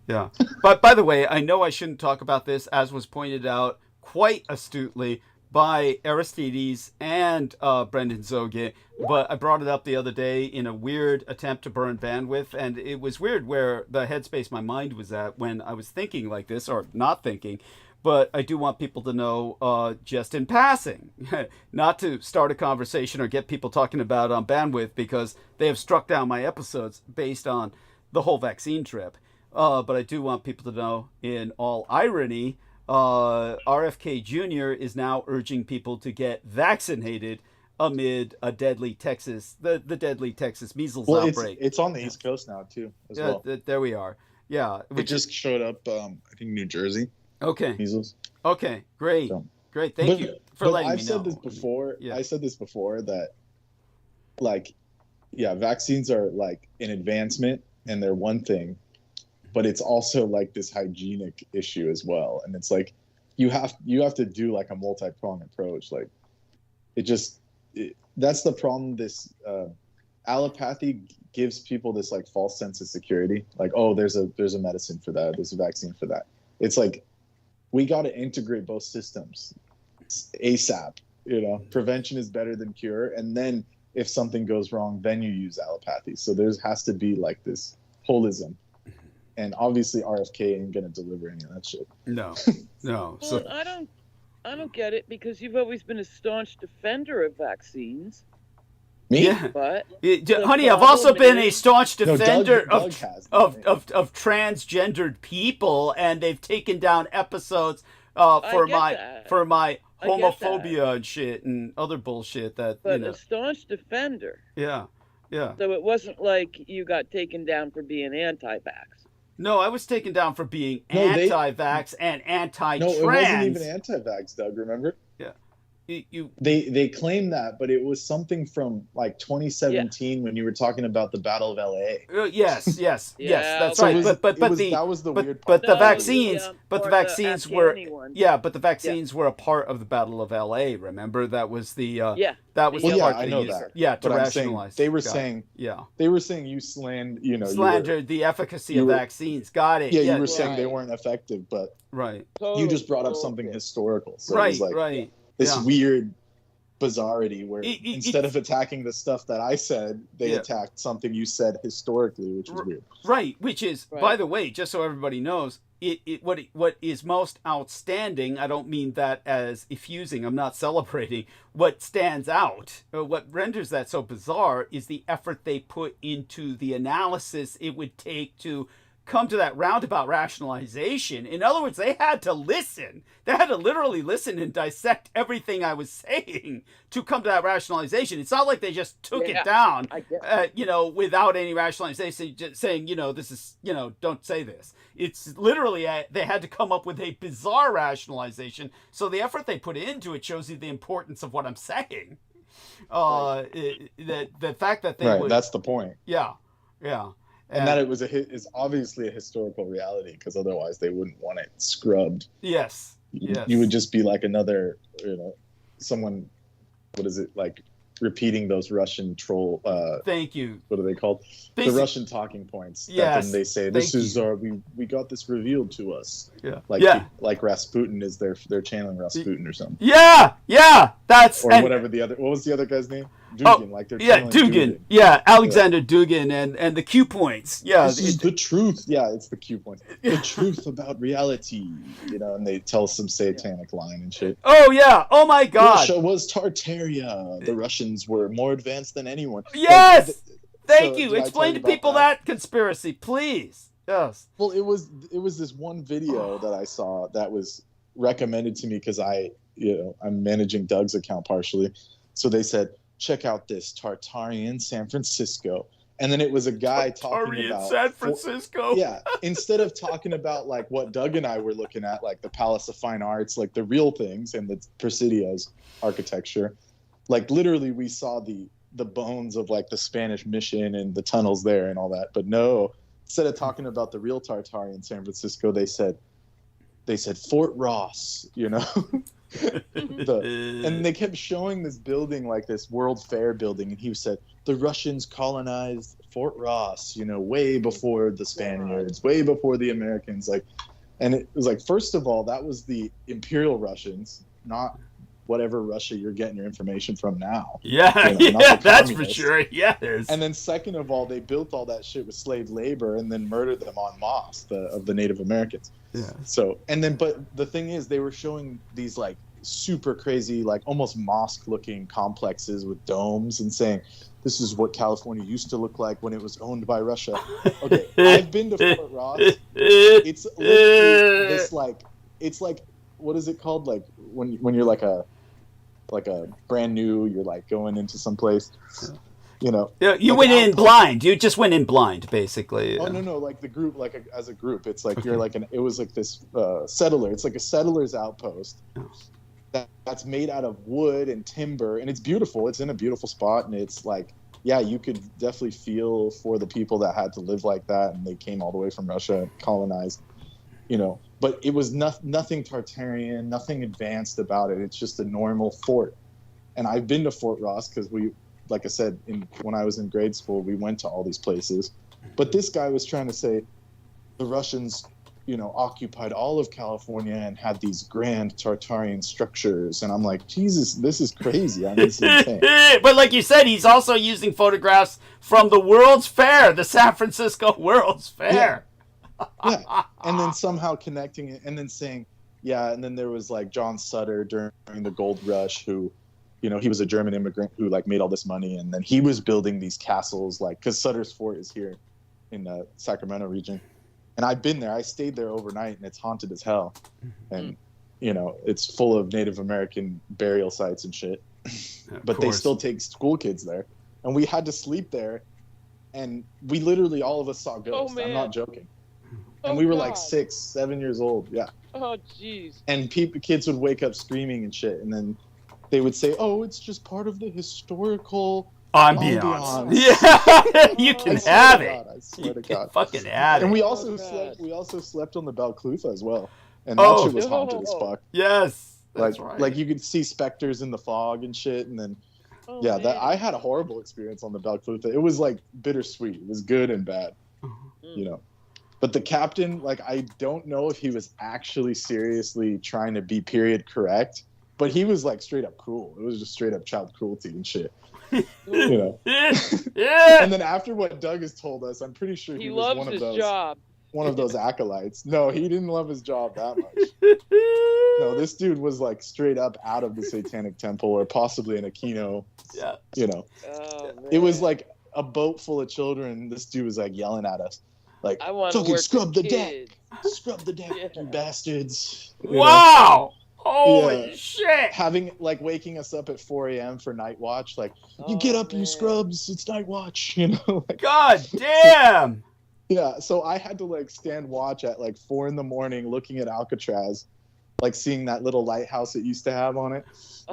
Yeah. But by the way, I know I shouldn't talk about this, as was pointed out quite astutely by Aristides and Brendan Zoge, but I brought it up the other day in a weird attempt to burn bandwidth, and it was weird where the headspace my mind was at when I was thinking like this, or not thinking, but I do want people to know, just in passing, not to start a conversation or get people talking about on bandwidth, because they have struck down my episodes based on the whole vaccine trip. But I do want people to know, in all irony, RFK Jr. is now urging people to get vaccinated amid a deadly the deadly Texas measles outbreak. It's on the East Coast now too, as well. There we are. Yeah, it just showed up. I think New Jersey. Okay. Measles. Okay, great, great. Thank you for letting me know. I've said this before. I said this before that, vaccines are like an advancement and they're one thing. But it's also like this hygienic issue as well, and it's like you have to do like a multi-pronged approach. Like that's the problem. This allopathy gives people this like false sense of security. Like, oh, there's a medicine for that. There's a vaccine for that. It's like we got to integrate both systems ASAP. Prevention is better than cure, and then if something goes wrong, then you use allopathy. So there has to be like this holism. And obviously RFK ain't gonna deliver any of that shit. No. Well, I don't get it, because you've always been a staunch defender of vaccines. Me? Yeah. But honey, I've also been a staunch defender Doug of transgendered people, and they've taken down episodes for my homophobia and shit and other bullshit that a staunch defender. Yeah. Yeah. So it wasn't like you got taken down for being anti-vax. No, I was taken down for being No, anti-vax and anti-trans. No, it wasn't even anti-vax, Doug. Remember? Yeah. They claimed that, but it was something from like 2017 when you were talking about the Battle of LA. Yes, that's So right. that was the weird part. But the vaccines, but the the vaccines were Afghani one. but the vaccines were a part of the Battle of LA. Remember, that was the that was the part I they know used, that. to But I'm rationalize. saying, they were saying you slandered the efficacy of vaccines. Got it. Yeah, you were saying they weren't effective, but you just brought up something historical. So it was like this weird bizarrity where instead of attacking the stuff that I said, they attacked something you said historically, which was weird. Right, which is, by the way, just so everybody knows, what is most outstanding, I don't mean that as effusing, I'm not celebrating, what stands out, what renders that so bizarre is the effort they put into the analysis it would take to come to that roundabout rationalization. In other words, they had to listen. They had to literally listen and dissect everything I was saying to come to that rationalization. It's not like they just took it down, without any rationalization, just saying, this is, don't say this. It's literally, they had to come up with a bizarre rationalization. So the effort they put into it shows you the importance of what I'm saying. The fact that they would... That's the point. Yeah. And that it was is obviously a historical reality, because otherwise they wouldn't want it scrubbed. Yes. You would just be like another, someone, what is it, like repeating those Russian troll. Thank you. What are they called? The Russian talking points. Yes. Then they say this is our we got this revealed to us. Yeah. Like Rasputin is they're channeling Rasputin or something. Yeah. That's whatever the other. What was the other guy's name? Dūgin, Dūgin. Yeah, Alexander Dūgin and the Q points. Yeah, this is the truth. Yeah, it's the Q points. The truth about reality. And they tell some satanic line and shit. Oh yeah. Oh my God. Russia was Tartaria. The Russians were more advanced than anyone. Yes. Thank you. Explain to people that conspiracy, please. Yes. Well, it was this one video that I saw that was recommended to me because I'm managing Doug's account partially. So they said, check out this Tartarian San Francisco. And then it was a guy talking about San Francisco. Instead of talking about like what Doug and I were looking at, like the Palace of Fine Arts, like the real things and the Presidios architecture, like literally we saw the bones of like the Spanish mission and the tunnels there and all that. But no, instead of talking about the real Tartarian San Francisco, they said Fort Ross, and they kept showing this building, like this World Fair building, and he said the Russians colonized Fort Ross, way before the Spaniards, way before the Americans, and it was like, first of all, that was the Imperial Russians, not whatever Russia you're getting your information from now. That's for sure. Yes. And then second of all, they built all that shit with slave labor and then murdered them en masse of the Native Americans. Yeah. So, but the thing is, they were showing these like super crazy, like almost mosque-looking complexes with domes and saying, this is what California used to look like when it was owned by Russia. Okay, I've been to Fort Ross. It's literally this it's like, what is it called? Like when you're like a brand new, you're like going into some place. You went in blind. You just went in blind, basically. Oh no, like the group, as a group, it's like you're like it was like this settler. It's like a settler's outpost that's made out of wood and timber, and it's beautiful. It's in a beautiful spot, and it's like, you could definitely feel for the people that had to live like that, and they came all the way from Russia and colonized. But it was nothing Tartarian, nothing advanced about it. It's just a normal fort. And I've been to Fort Ross because like I said, when I was in grade school, we went to all these places. But this guy was trying to say the Russians, occupied all of California and had these grand Tartarian structures. And I'm like, Jesus, this is crazy. I mean, it's insane. But like you said, he's also using photographs from the World's Fair, the San Francisco World's Fair. And then somehow connecting it and then saying, and then there was like John Sutter during the gold rush who, he was a German immigrant who like made all this money, and then he was building these castles, like, because Sutter's Fort is here in the Sacramento region. And I've been there. I stayed there overnight, and it's haunted as hell. And, it's full of Native American burial sites and shit. But they still take school kids there. and we had to sleep there, and we literally all of us saw ghosts. man. I'm not joking. Oh, And we were like God. 6, 7 years old. Yeah. Oh, jeez. And kids would wake up screaming and shit, and then they would say, "Oh, it's just part of the historical Ambiance. Yeah, you can have it. I swear to You can God. fucking have And it. we also God. slept on the Balclutha as well, and that shit was haunted as fuck. Yes, that's right. Like you could see specters in the fog and shit, and then Oh, yeah, man. that I had a horrible experience on the Balclutha. It was like bittersweet. It was good and bad, you know. But the captain, like, I don't know if he was actually seriously trying to be period correct, but he was like straight up cruel. It was just straight up child cruelty and shit, you know. Yeah. And then after what Doug has told us, I'm pretty sure He was loves one of his those job. one of those acolytes. No, he didn't love his job that much. No, this dude was like straight up out of the Satanic Temple, or possibly an Aquino. Yeah. You know, Oh, man. it was like a boat full of children. This dude was like yelling at us, like, I want to "Fucking work scrub with the deck, kids. scrub the deck, Yeah. you bastards!" You know? Wow. Holy Yeah. shit. Having like waking us up at 4 a.m. for night watch, like, "You get Oh, up, you man. scrubs! It's night watch!" You know, like, God damn. yeah. So I had to like stand watch at like 4 a.m, looking at Alcatraz, like seeing that little lighthouse it used to have on it,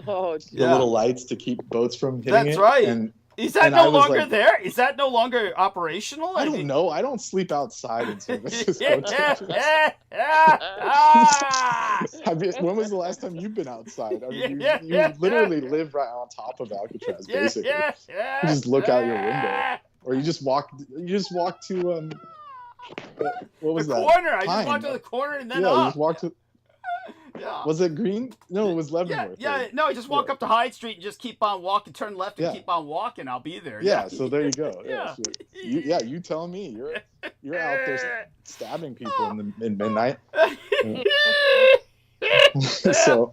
Oh, the Yeah. little lights to keep boats from hitting That's it. right. And Is that And I no was longer like- there? Is that no longer operational? I don't know. I don't sleep outside in San Francisco. When was the last time you've been outside? I mean, you literally live right on top of Alcatraz, basically. You just look out your window, or you just walk. You just walk to what was The that? corner. I just Pine. walked to the corner and then Yeah, you up. just walk to. Yeah. Was it Green? No, it was Yeah, Leavenworth. yeah, no, I just walk Yeah. up to Hyde Street and just keep on walking, turn left and Yeah. keep on walking. I'll be there. Yeah, so there you go. Yeah. Yeah, you tell me. You're out there stabbing people in midnight. So,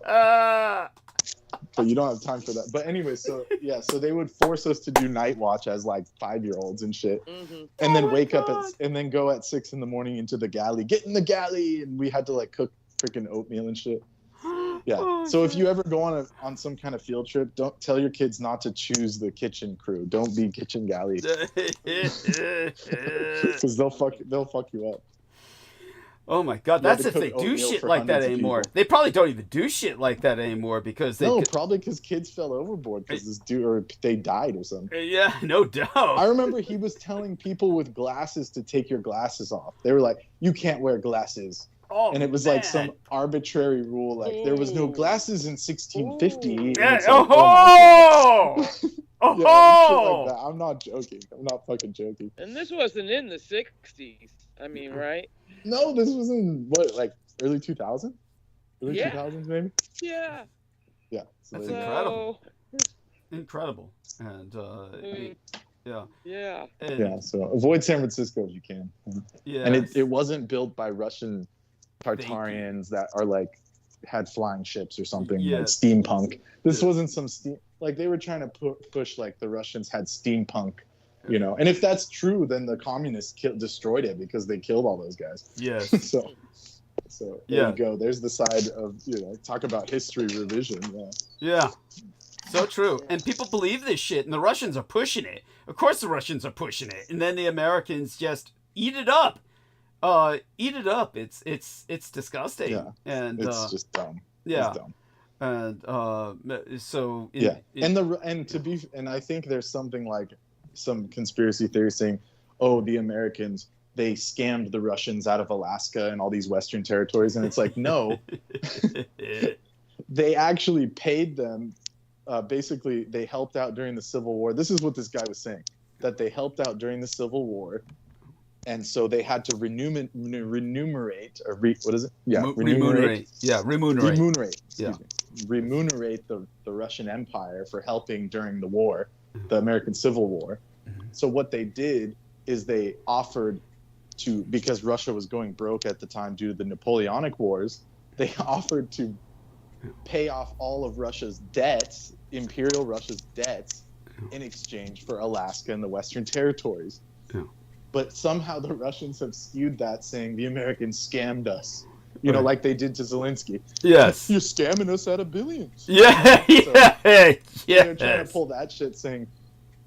but you don't have time for that. But anyway, so yeah, so they would force us to do night watch as like 5-year-olds and shit, Mm-hmm. and then my wake up God. and then go at 6 a.m. into the galley. Get in the galley, and we had to like cook freaking oatmeal and shit. Yeah. Oh, So if you ever go on some kind of field trip, don't tell your kids not to choose the kitchen crew. Don't be kitchen galley, because they'll fuck you up. Oh my God, You had that's to if they cook do oatmeal shit for like that hundreds of anymore. people. They probably don't even do shit like that anymore because they. No, probably because kids fell overboard because this dude or they died or something. Yeah, no doubt. I remember he was telling people with glasses to take your glasses off. They were like, "You can't wear glasses," Oh, and it was like some arbitrary rule, like there was no glasses in 1650. and Yeah, it's like, oh, my God. oh, Yeah, shit like that. I'm not joking. I'm not fucking joking. And this wasn't in the 60s. I mean, right? No, this was in what, like early 2000? Early Yeah. 2000s, maybe. Yeah. Yeah. So That's there you go. incredible. So, Incredible, and Mm. yeah, yeah. and, Yeah. So avoid San Francisco if you can. yeah, And it wasn't built by Russian Tartarians that are like had flying ships or something, like Yes. steampunk. This Yeah. wasn't some like they were trying to push like the Russians had steampunk, you know. And if that's true, then the communists destroyed it because they killed all those guys. yes, So there Yeah. you go. There's the side of, you know, talk about history revision. Yeah. yeah. So true, and people believe this shit, and the Russians are pushing it. Of course, the Russians are pushing it, and then the Americans just eat it up. Eat it up. It's disgusting. Yeah. And It's just dumb. yeah. It's dumb. And so Yeah. And I think there's something like some conspiracy theory saying, oh, the Americans, they scammed the Russians out of Alaska and all these Western territories. And it's like, no, they actually paid them. Basically, they helped out during the Civil War. This is what this guy was saying, that they helped out during the Civil War. And so they had to remunerate, what is it? Yeah, remunerate. Yeah, remunerate. Remunerate the Russian Empire for helping during the war, the American Civil War. So what they did is they offered to, because Russia was going broke at the time due to the Napoleonic Wars, they offered to pay off all of Russia's debts, Imperial Russia's debts, in exchange for Alaska and the Western territories. Yeah. But somehow the Russians have skewed that, saying the Americans scammed us. You know, like they did to Zelensky. Yes. You're scamming us out of billions. Yeah. So Yeah. they're trying to Yes. pull that shit, saying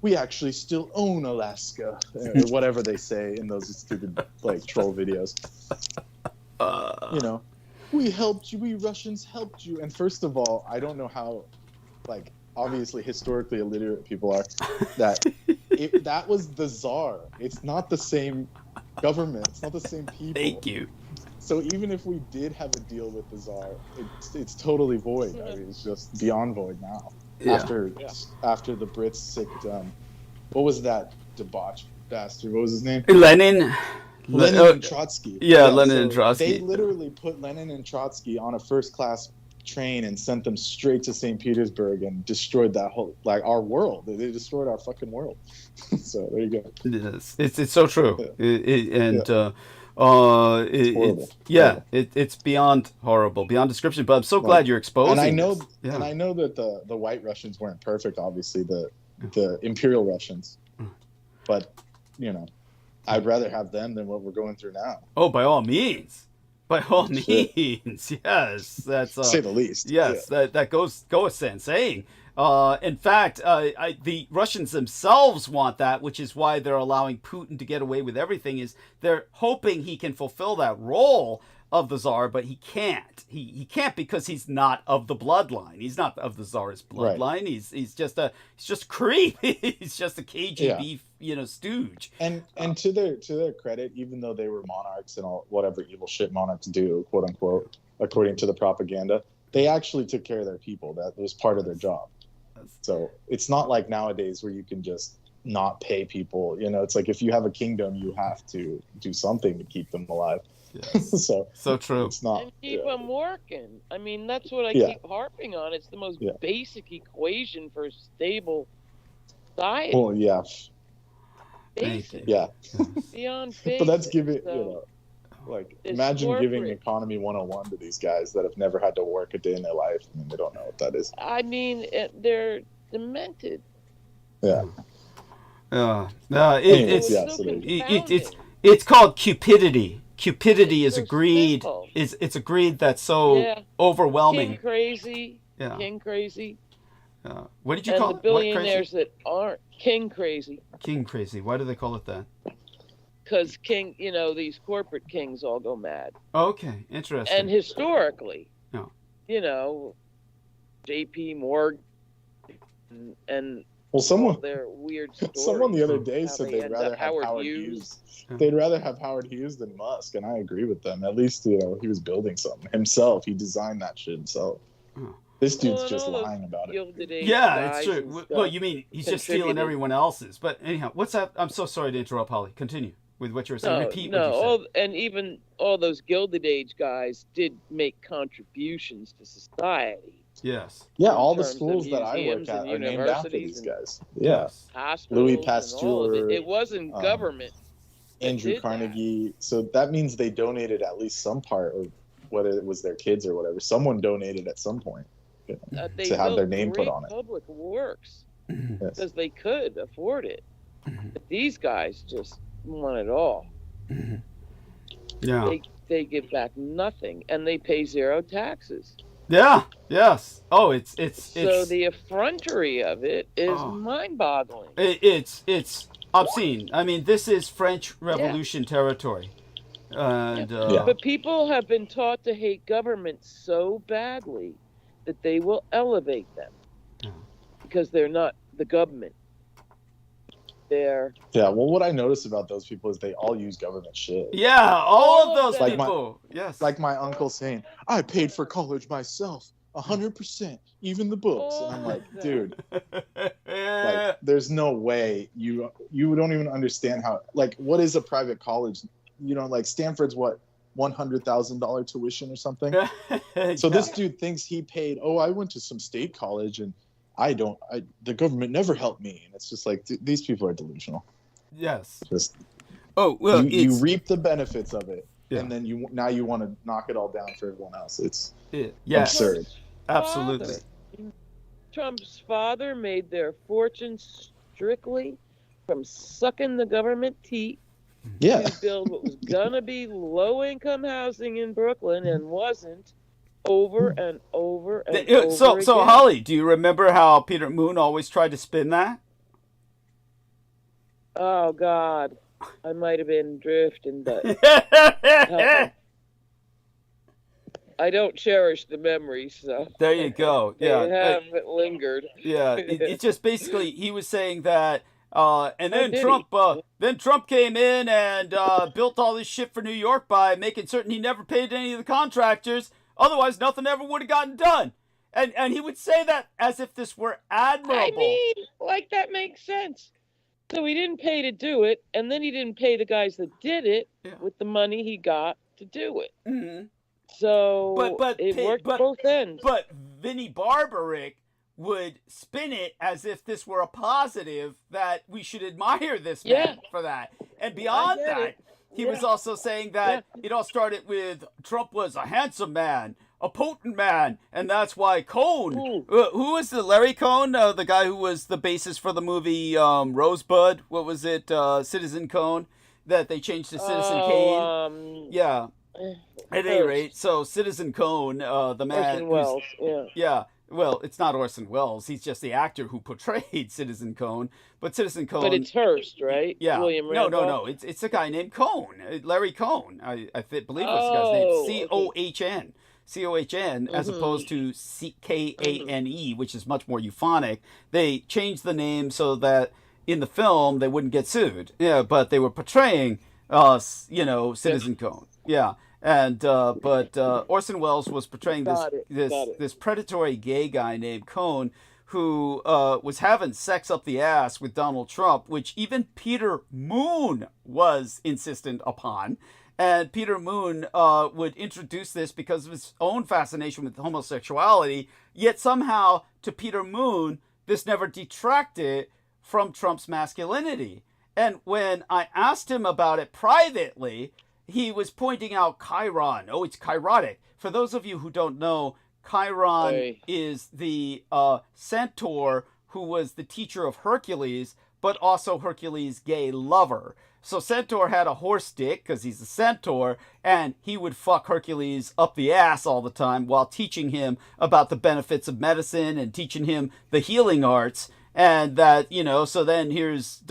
we actually still own Alaska, or whatever they say in those stupid like troll videos. You know, we helped you, we Russians helped you. And first of all, I don't know how, like, obviously historically illiterate people are, that that was the Tsar. It's not the same government. It's not the same people. Thank you. So even if we did have a deal with the Tsar, it's totally void. I mean, it's just beyond void now. Yeah. After the Brits sicked, what was that debauched bastard? What was his name? Lenin and Trotsky. Yeah, Lenin and Trotsky. They literally put Lenin and Trotsky on a first-class train and sent them straight to St. Petersburg and destroyed that whole, like, our world. They destroyed our fucking world. So there you go. Yes, it's so true. Yeah. It's beyond horrible, beyond description. But I'm so glad you're exposing. And I know, this. and I know that the white Russians weren't perfect. Obviously, the Imperial Russians, but you know, I'd rather have them than what we're going through now. Oh, by all means, yes, that's say the least. Yes, that goes without saying. In fact, the Russians themselves want that, which is why they're allowing Putin to get away with everything. Is they're hoping he can fulfill that role of the Tsar, but he can't. He can't because he's not of the bloodline. He's not of the Tsar's bloodline. Right. He's just a creep. He's just a KGB stooge. And to their credit, even though they were monarchs and all whatever evil shit monarchs do, quote unquote, according to the propaganda, they actually took care of their people. That was part of their job. So it's not like nowadays where you can just not pay people. You know, it's like if you have a kingdom, you have to do something to keep them alive. Yes. so true. It's not, and keep them working. I mean, that's what I keep harping on. It's the most basic equation for a stable society. Well, yeah. Basic. Yeah. Beyond basic. But that's giving, like, imagine giving economy 101 to these guys that have never had to work a day in their life. I mean, they don't know what that is. I mean, they're demented. Yeah. It's called cupidity. Cupidity is a greed. It's a greed that's so overwhelming. King crazy. Yeah. King crazy. What did you call it? And the billionaires that aren't king crazy. King crazy. Why do they call it that? Because these corporate kings all go mad. Okay, interesting. And historically, J.P. Morgan and their weird stories. Someone the other day said they'd rather have Howard Hughes. They'd rather have Howard Hughes than Musk, and I agree with them. At least he was building something himself. He designed that shit himself. This dude's just lying about it. Yeah, it's true. Well, you mean he's just stealing everyone else's? But anyhow, what's that? I'm so sorry to interrupt, Holly. Continue with what you were saying. Repeat what you said. And even all those Gilded Age guys did make contributions to society. Yes. Yeah, all the schools that I work at are named after these guys. Yeah. Louis Pasteur. It wasn't government. Andrew Carnegie. So that means they donated at least some part, or whether it was their kids or whatever. Someone donated at some point to have their name put on it. Public works because they could afford it. But these guys just want it all. Yeah. They give back nothing, and they pay zero taxes. Yeah. Yes. Oh, it's so the effrontery of it is mind-boggling. It's obscene. I mean, this is French Revolution territory. And but people have been taught to hate government so badly that they will elevate them because they're not the government. They're well, what I notice about those people is they all use government shit. Yeah, all of those people. Like my uncle saying, "I paid for college myself, 100%, even the books," and I'm like, dude, like, there's no way you don't even understand how. Like, what is a private college? Like Stanford's what, $100,000 tuition or something. So this dude thinks he paid. Oh, I went to some state college and the government never helped me. And it's just like, these people are delusional. Yes. Just you reap the benefits of it, and then you want to knock it all down for everyone else. It's absurd. Absolutely. Trump's father made their fortune strictly from sucking the government teat to build what was gonna be low-income housing in Brooklyn and wasn't, over and over and over so again. Holly, do you remember how Peter Moon always tried to spin that? Oh God, I might have been drifting, but I don't cherish the memories, so There you go. Yeah. they haven't lingered. Yeah, it's just basically he was saying that, and then did Trump came in and built all this shit for New York by making certain he never paid any of the contractors. Otherwise, nothing ever would have gotten done. And he would say that as if this were admirable. I mean, like that makes sense. So he didn't pay to do it, and then he didn't pay the guys that did it with the money he got to do it. Mm-hmm. So it worked both ends. But Vinnie Barbaric would spin it as if this were a positive, that we should admire this man for that. And beyond that, he was also saying that it all started with Trump was a handsome man, a potent man, and that's why Cohn, who was the Larry Cohn, the guy who was the basis for the movie Rosebud, what was it, Citizen Cohn, that they changed to Citizen Kane? Yeah. At any rate, so Citizen Cohn, the man Orson Welles, yeah. Well, it's not Orson Welles. He's just the actor who portrayed Citizen Cohn. But Citizen Cohn. But it's Hearst, right? Yeah. William No. Randolph? It's a guy named Cohn, Larry Cohn. I believe was the guy's name. Cohn. Cohn, as opposed to Kane, which is much more euphonic. They changed the name so that in the film they wouldn't get sued. Yeah, but they were portraying, Citizen Cohn. Yeah. And but Orson Welles was portraying this predatory gay guy named Cohn, who was having sex up the ass with Donald Trump, which even Peter Moon was insistent upon. And Peter Moon would introduce this because of his own fascination with homosexuality. Yet somehow, to Peter Moon, this never detracted from Trump's masculinity. And when I asked him about it privately, he was pointing out Chiron. Oh, it's chirotic. For those of you who don't know, Chiron is the centaur who was the teacher of Hercules, but also Hercules' gay lover. So Centaur had a horse dick because he's a centaur, and he would fuck Hercules up the ass all the time while teaching him about the benefits of medicine and teaching him the healing arts. And that, so then here's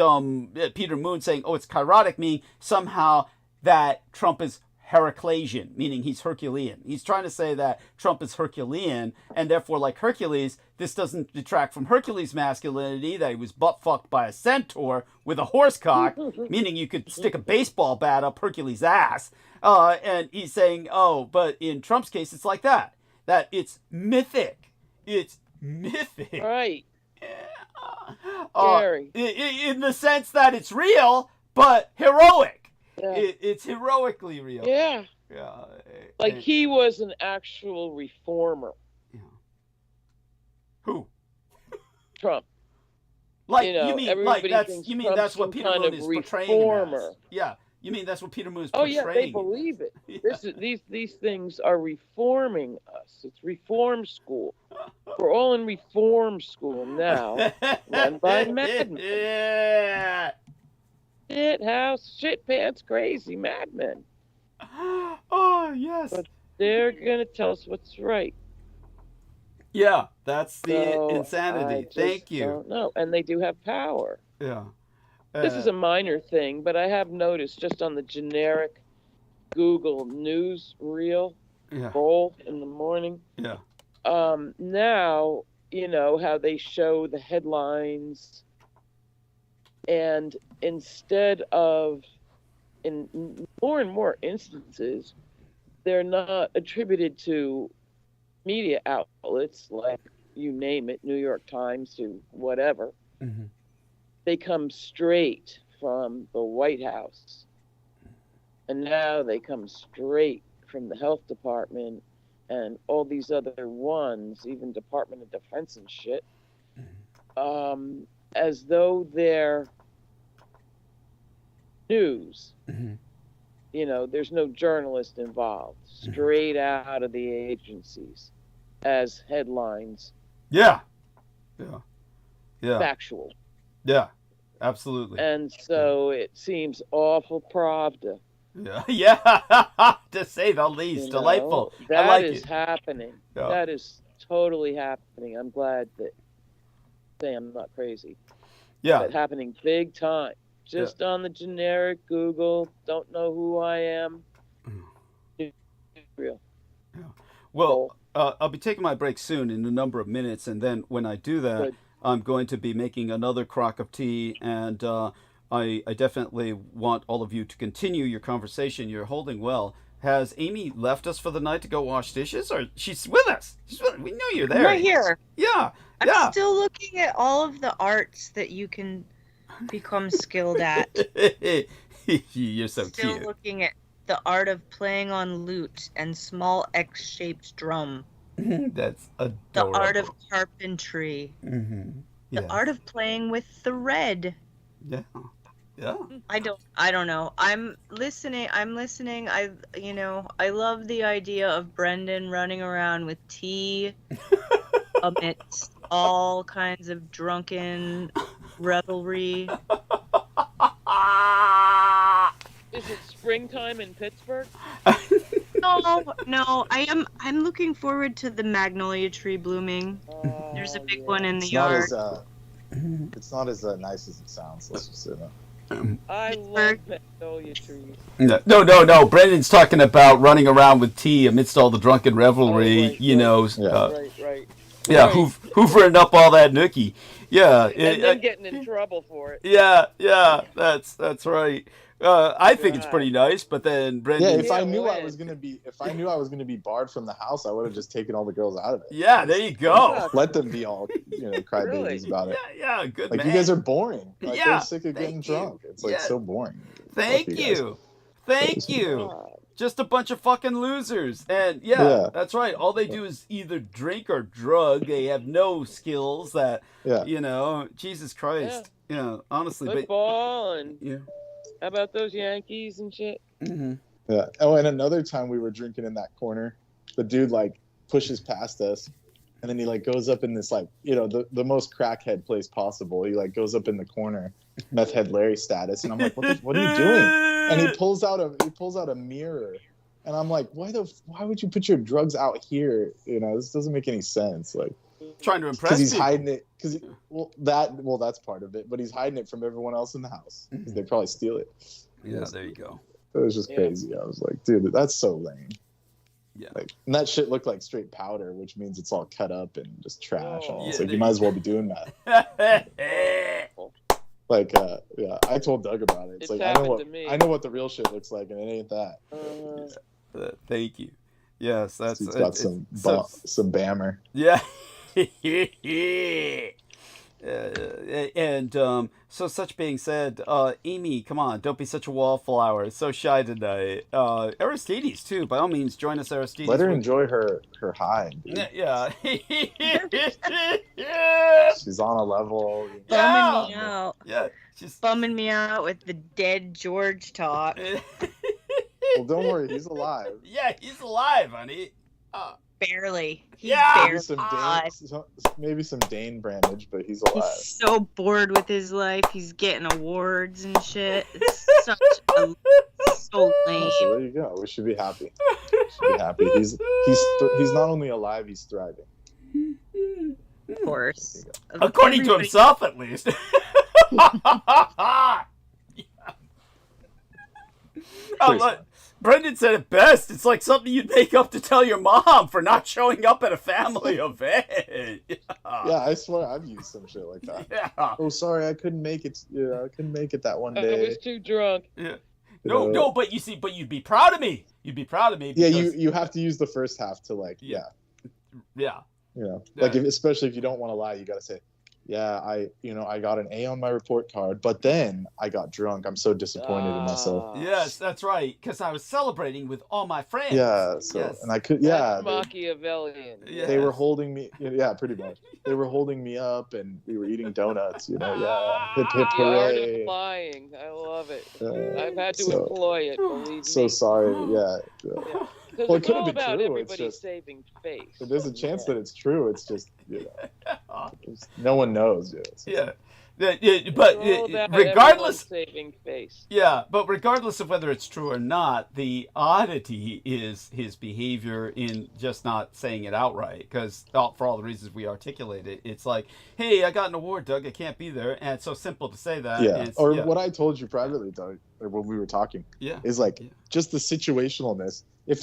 Peter Moon saying, oh, it's chirotic, meaning somehow that Trump is Heraclesian, meaning he's Herculean. He's trying to say that Trump is Herculean, and therefore, like Hercules, this doesn't detract from Hercules' masculinity, that he was butt-fucked by a centaur with a horse cock, meaning you could stick a baseball bat up Hercules' ass. And he's saying, oh, but in Trump's case, it's like that it's mythic. It's mythic. Right. In the sense that it's real, but heroic. Yeah. It's heroically real. Yeah. Like he was an actual reformer. Yeah. Who? Trump. Like you mean that's what Peter Moon is portraying as. Yeah. You mean that's what Peter Moon is portraying? Oh yeah, they believe it. Yeah. These things are reforming us. It's reform school. We're all in reform school now, run by madmen. Yeah. Shit pants crazy madmen. Oh yes. But they're gonna tell us what's right. Yeah, that's the insanity. Thank you. No, and they do have power. Yeah. This is a minor thing, but I have noticed just on the generic Google News reel roll in the morning. Yeah. Now how they show the headlines. And instead of, in more and more instances, they're not attributed to media outlets like, you name it, New York Times to whatever. Mm-hmm. They come straight from the White House. And now they come straight from the health department and all these other ones, even Department of Defense and shit. As though they're news. Mm-hmm. There's no journalist involved. Straight out of the agencies as headlines. Yeah. Factual. Yeah, absolutely. And so it seems awful Pravda. Yeah. To say the least. Delightful. That is happening. Yeah. That is totally happening. I'm glad that I'm not crazy. Yeah. But happening big time. just on the generic Google. Don't know who I am. Real. Yeah. Well, I'll be taking my break soon in a number of minutes, and then when I do that, Good. I'm going to be making another crock of tea, and I definitely want all of you to continue your conversation. You're holding well. Has Amy left us for the night to go wash dishes, or she's with us? We know you're there. I'm right here. Yeah. I'm still looking at all of the arts that you can become skilled at. You're so Still cute. looking at the art of playing on lute and small X-shaped drum. That's adorable. The art of carpentry. Mm-hmm. The art of playing with thread. Yeah. Yeah. I don't know. I'm listening. I love the idea of Brendan running around with tea amidst all kinds of drunken revelry. Is it springtime in Pittsburgh? No. I'm looking forward to the magnolia tree blooming. There's a big one in the yard. It's not as nice as it sounds. Let's just say that. I love magnolia trees. No. Brendan's talking about running around with tea amidst all the drunken revelry. Right. Yeah, Right. hoovering up all that nookie. Yeah, And then getting in trouble for it. Yeah, that's right. I think it's pretty nice, but then Brendan. Yeah, if I knew I was gonna be barred from the house, I would have just taken all the girls out of it. Yeah, there you go. Let them be all crybabies Really? about it. Yeah, good Like man. you guys are boring. Like Yeah, they're sick of getting thank you. drunk. It's like so boring. Thank Fuck you. Thank you. God. Just a bunch of fucking losers. And yeah, that's right. All they do is either drink or drug. They have no skills that, Jesus Christ. Honestly. Football and Yeah. how about those Yankees and shit? Mm-hmm. Yeah. Oh, and another time we were drinking in that corner, the dude like pushes past us, and then he like goes up in this like the most crackhead place possible. He like goes up in the corner, meth head Larry status, and I'm like, what are you doing? And he pulls out a mirror, and I'm like, why would you put your drugs out here? This doesn't make any sense. Like Trying to impress because he's people. hiding it. That's part of it, but he's hiding it from everyone else in the house. 'Cause they probably steal it. Yeah, there you go. It was just crazy. I was like, dude, that's so lame. Yeah. Like, and that shit looked like straight powder, which means it's all cut up and just trash. Oh. It's Yeah, like you might as well be doing that. Like, I told Doug about it. It's like I know what the real shit looks like, and it ain't that. Thank you. Yes, that's He's got some bammer. Yeah. And so such being said, Amy, come on, don't be such a wallflower. It's so shy tonight. Aristides too, by all means, join us, Aristides. Let her enjoy her high. Dude. Yeah. She's on a level. Bumming me out. Yeah, she's Bumming me out with the dead George talk. Well, don't worry, he's alive. Yeah, he's alive, honey. Barely. He's Yeah. barely. Maybe some Dane brandage, but he's alive. He's so bored with his life. He's getting awards and shit. It's so lame. So there you go. We should be happy. He's not only alive, he's thriving. Of course. According to himself, at least. Brendan said it best. It's like something you'd make up to tell your mom for not showing up at a family event. Yeah, I swear I've used some shit like that. Yeah. Oh, sorry, I couldn't make it. I couldn't make it that one I day. was too drunk. Yeah. No, but you'd be proud of me. You'd be proud of me. Yeah, Because, you have to use the first half to like, Yeah. like especially if you don't want to lie, you got to say, yeah, I got an A on my report card, but then I got drunk. I'm so disappointed in myself. Yes, that's right. Because I was celebrating with all my friends. Yeah, so Yes. and I could, That's Machiavellian. Yeah. they were holding me. Yeah, pretty much. They were holding me up, and we were eating donuts. Yeah, hip hip The art hooray. of lying. I love it. Yeah, I've had to so- employ it, believe me. So sorry. Yeah. Because Well, it it's could've all been about true, it's everybody just- saving face. But there's a chance that it's true. It's just no one knows. Yeah. But It's all about regardless, everyone saving face. yeah, but regardless of whether it's true or not, the oddity is his behavior in just not saying it outright. Because for all the reasons we articulated, it's like, hey, I got an award, Doug. I can't be there, and it's so simple to say that. Yeah. And Or what I told you privately, Doug, or when we were talking, is like just the situationalness. If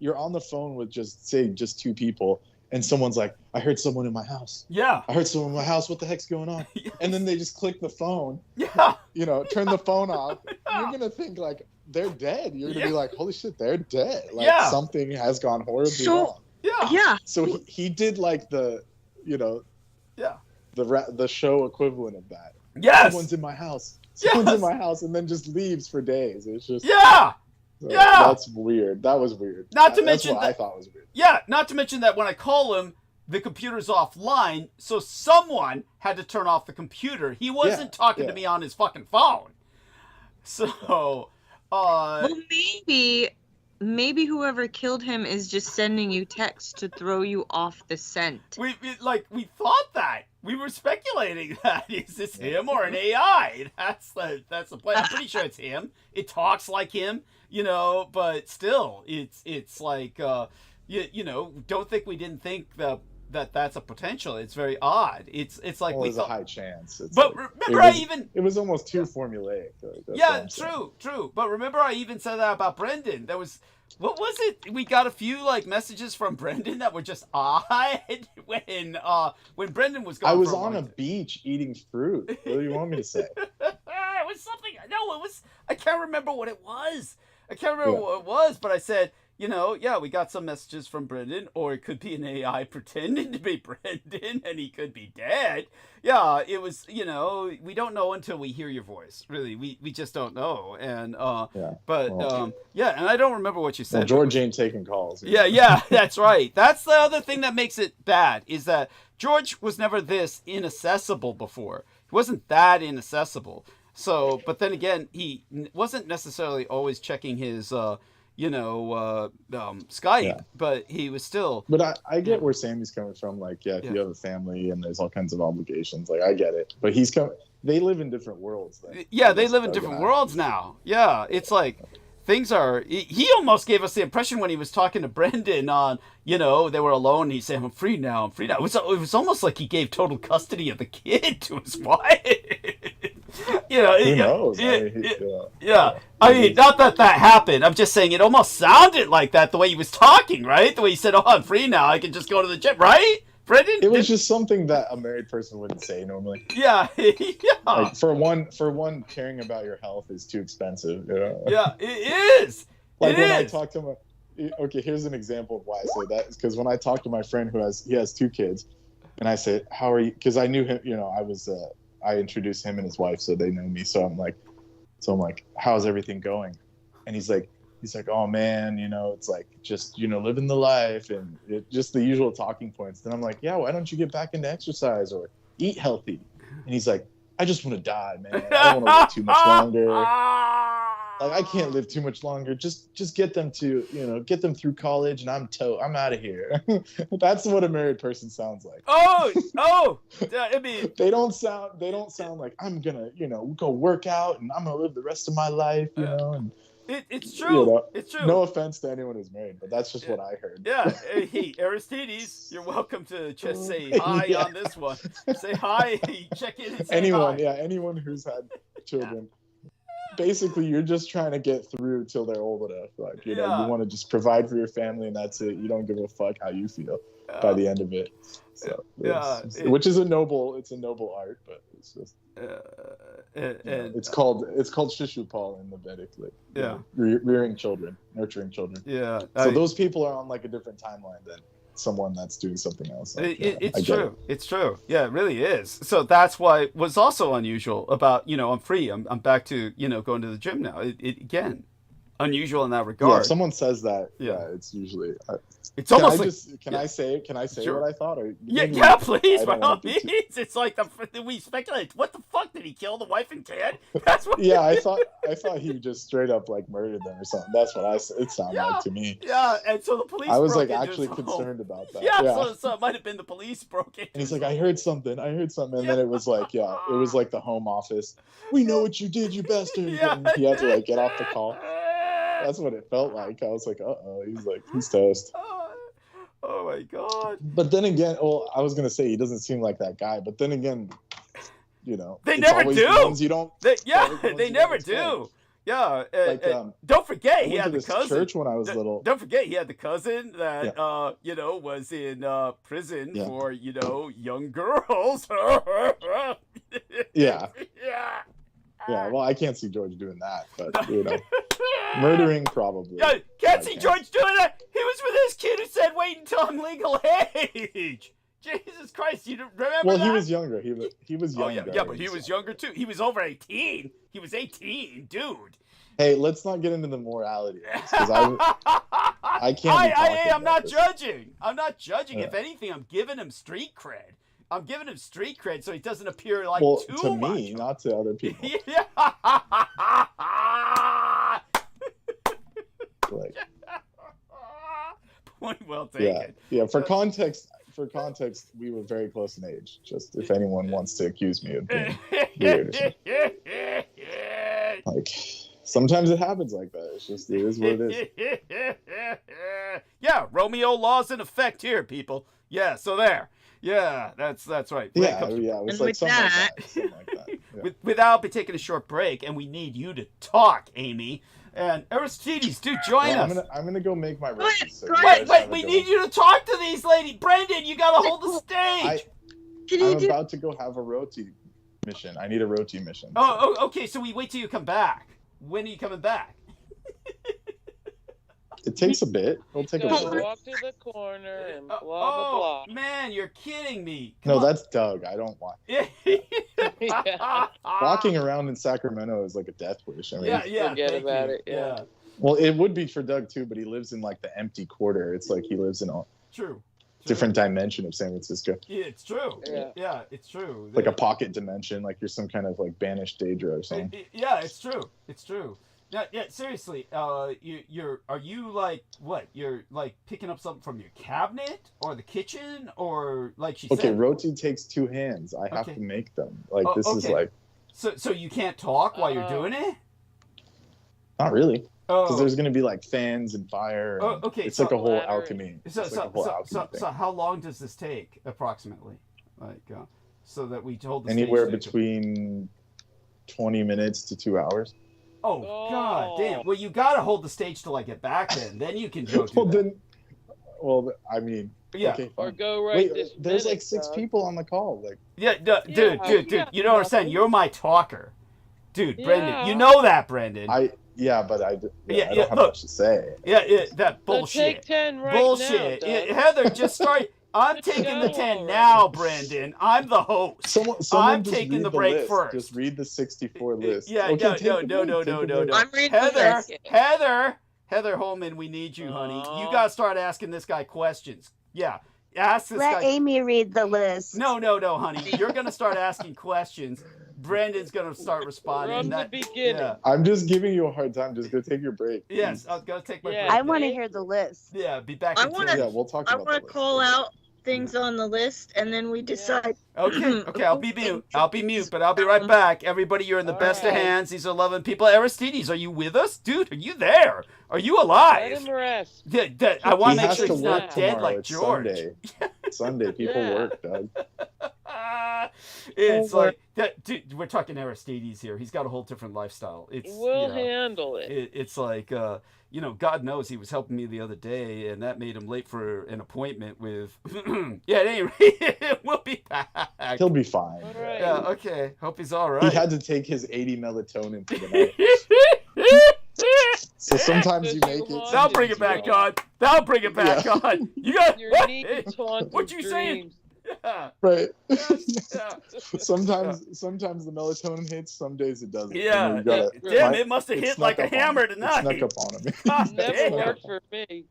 you're on the phone with just two people, and someone's like, I heard someone in my house. Yeah. I heard someone in my house. What the heck's going on? Yes. And then they just click the phone. Yeah. Turn the phone off. Yeah. You're going to think like they're dead. You're going to Yeah. be like, holy shit, they're dead. Like Yeah. something has gone horribly wrong. Yeah. Yeah. So he did like the show equivalent of that. Yes. Someone's in my house. Yes. Someone's in my house, and then just leaves for days. It's just Yeah. Yeah. That's weird. That was weird. Not to That's mention what I thought was weird. Yeah, not to mention that when I call him, the computer's offline, so someone had to turn off the computer. He wasn't talking to me on his fucking phone. So, Well, maybe whoever killed him is just sending you texts to throw you off the scent. we thought that. We were speculating that. Is this him or an AI? That's the play. I'm pretty sure it's him. It talks like him, but still, it's like, don't think we didn't think that's a potential. It's very odd. It's like there's a high chance. But remember, it was almost too formulaic. True. But remember, I even said that about Brendan. What was it? We got a few messages from Brendan that were just odd when Brendan was gone. I was on a beach eating fruit. What do you want me to say? It was something. No, it was. I can't remember what it was. But I said, we got some messages from Brendan, or it could be an AI pretending to be Brendan, and he could be dead. Yeah, it was, we don't know until we hear your voice. Really, we just don't know. And, and I don't remember what you said. Well, George ain't taking calls. Yeah, that's right. That's the other thing that makes it bad, is that George was never this inaccessible before. He wasn't that inaccessible. So, but then again, he wasn't necessarily always checking his, Skype, but he was still. But I get where Sammy's coming from. Like, if you have a family and there's all kinds of obligations, like I get it. But they live in different worlds. They live in different worlds now. Yeah, it's like things are. He almost gave us the impression when he was talking to Brendan on, they were alone. And he said, "I'm free now. I'm free now." It was almost like he gave total custody of the kid to his wife. Who knows? I mean, not that happened. I'm just saying it almost sounded like that the way he was talking, right? The way he said, "Oh, I'm free now. I can just go to the gym," right? Brendan? It was just something that a married person wouldn't say normally. Yeah. Like for one, caring about your health is too expensive. Yeah, it is. I talk to him. Okay, here's an example of why I say that. Is because when I talk to my friend who has 2 kids, and I say, "How are you?" Because I knew him. I introduced him and his wife, so they know me. So I'm like, how's everything going? And he's like, oh man, it's like just living the life and just the usual talking points. Then I'm like, yeah, why don't you get back into exercise or eat healthy? And he's like, I just want to die, man. I don't want to live too much longer. Like I can't live too much longer. Just get them to get them through college, and I'm out of here. That's what a married person sounds like. Oh, I mean, they don't sound like I'm gonna go work out and I'm gonna live the rest of my life. And it's true. It's true. No offense to anyone who's married, but that's just what I heard. Yeah. Hey, Aristides, you're welcome to just say hi on this one. Say hi. Check in. And say anyone who's had children. Basically, you're just trying to get through till they're old enough. Like, you want to just provide for your family, and that's it. You don't give a fuck how you feel by the end of it. So, which is a noble art, but it's just it's called Shishupal in the Vedic, rearing children, nurturing children. Yeah. So those people are on like a different timeline than someone that's doing something else. It's true. It's true. Yeah, it really is. So that's why it was also unusual about, I'm free. I'm back to, going to the gym now. Again, unusual in that Yeah, regard. if someone says that, Yeah. yeah, it's usually. It's almost like Can I say Sure. what I thought? Or yeah, please, I by don't all want to means. It's like we speculate. What the fuck, did he kill the wife and kid? That's what. Yeah, I thought he just straight up like murdered them or something. That's what it sounded like to me. Yeah, and so the police. I was broke like into actually his home. concerned about that. Yeah, so it might have been the police broke in. And he's like, I heard something, and then it was like, yeah, it was like the home office. We know what you did, you bastard. Yeah. And he had to like get off the call. That's what it felt like. I was like, he's toast. Oh my god. But then again, well, I was gonna say he doesn't seem like that guy. But then again, you know, They it's never always do. the ones you don't. They you never don't do. Yeah. Like, don't forget, I he went had to the this cousin. church when I was little. Don't forget, he had the cousin that was in prison Yeah. for young girls. Yeah. Yeah. Yeah, well, I can't see George doing that, but murdering probably. Yeah, can't see can't. George doing that. He was with this kid who said, "Wait until I'm legal age." Jesus Christ, you remember Well, that? he was younger. He was Oh younger. yeah, but he was younger too. He was over 18. He was 18, dude. Hey, let's not get into the morality because I can't. I'm not judging. I'm not judging. Yeah. If anything, I'm giving him street cred. I'm giving him street cred so he doesn't appear like well, too to much. me, not to other people. Yeah. Like, Point well yeah, taken. yeah. For context, we were very close in age. Just if anyone wants to accuse me of being weird, or something. Like sometimes it happens like that. It's just it is what it is. Yeah, Romeo law's in effect here, people. Yeah, so there. Yeah, that's right. When it Yeah, comes to- yeah. It was And like with something that- like that. Yeah. Without be taking a short break, and we need you to talk, Amy. And Aristides, do join Well, us. I'm gonna go make my Go ahead, roast. So go you ahead. guys Wait, have a we go. need you to talk to these ladies. Brendan, you gotta hold the stage. Can you I'm do? about to go have a roti mission. I need a roti mission. Oh, okay, so we wait till you come back. When are you coming back? It takes a bit. It'll take a Gotta bit. walk to the corner and blah blah blah. Man, you're kidding me. No, that's Doug. I don't want. Yeah. Walking around in Sacramento is like a death wish. I mean, Yeah, Forget thank about you. it, yeah. well, it would be for Doug too, but he lives in like the empty quarter. It's like he lives in a True. different dimension of San Francisco, Yeah, it's true. Yeah. Yeah, it's true. like a pocket dimension. Like you're some kind of like banished Daedra or something. Yeah, it's true. It's true. Yeah, seriously. Are you like what? You're like picking up something from your cabinet or the kitchen or like she Okay, said. roti takes 2 hands. I have Okay. to make them. Like Oh, this is okay. like So you can't talk while you're doing it? not really, because Oh. there's gonna be like fans and fire. Oh, and okay, It's so- like a whole Ladder. alchemy. So It's like a whole alchemy thing. how long does this take approximately? Like so that we hold the Anywhere stage between 20 minutes to 2 hours. Oh god damn! Well, you gotta hold the stage till I get back. Then you can go to Well, that. then, well, I mean, Yeah. okay, Or fine. go right Wait, this there's minute, like 6 Doug. people on the call. Like, Yeah, dude, Yeah, you don't understand. nothing. You're my talker, dude. Brendan, Yeah. you know that, Brendan. I Yeah, I don't yeah, have look. much to say. That So bullshit. take 10 right Bullshit. now, Yeah, Doug. Heather, just start. I'm taking the Go 10 already. now, Brendan. I'm the host. Someone I'm just taking read the break list. first. Just read the 64 list. Yeah, Okay, no, take the break, no. take the break. I'm reading the Heather, list. Heather Holman, we need you, honey. Aw. You gotta start asking this guy questions. Yeah, ask this Let guy. Amy read the list. No, honey. You're gonna start asking questions. Brendan's gonna start responding. From the That- beginning. Yeah. I'm just giving you a hard time. Just go take your break. Yes, please. I was gonna take my Yeah. break. I want to Okay. hear the list. Yeah, be back. I in wanna- 2 Yeah, we'll talk I about want that to call out things on the list, and then we decide. Okay, I'll be mute, but I'll be right back. Everybody, you're in the All best of right. hands. These are loving people. Aristides, are you with us? Dude, are you there? Are you Let alive? him rest. Yeah, I want He to make has sure to he's work not dead tomorrow. like It's George. Sunday. Sunday, people Yeah. work, Doug. It's like that, dude. We're talking Aristides here. He's got a whole different lifestyle. It's We'll handle it. It's like God knows he was helping me the other day, and that made him late for an appointment with. Yeah, at any rate, we'll be back. He'll be fine. All right. Yeah, okay. Hope he's all right. He had to take his 80 melatonin for the night. So sometimes you make it. That'll bring it back on. That'll bring it back on. You got Your what? needs haunt What'd your you say? dreams. Yeah. Right. Yeah. Sometimes the melatonin hits. Some days it doesn't. Yeah. Damn, Damn, it must have hit like a hammer It tonight. snuck up on him. God Never damn. worked for me.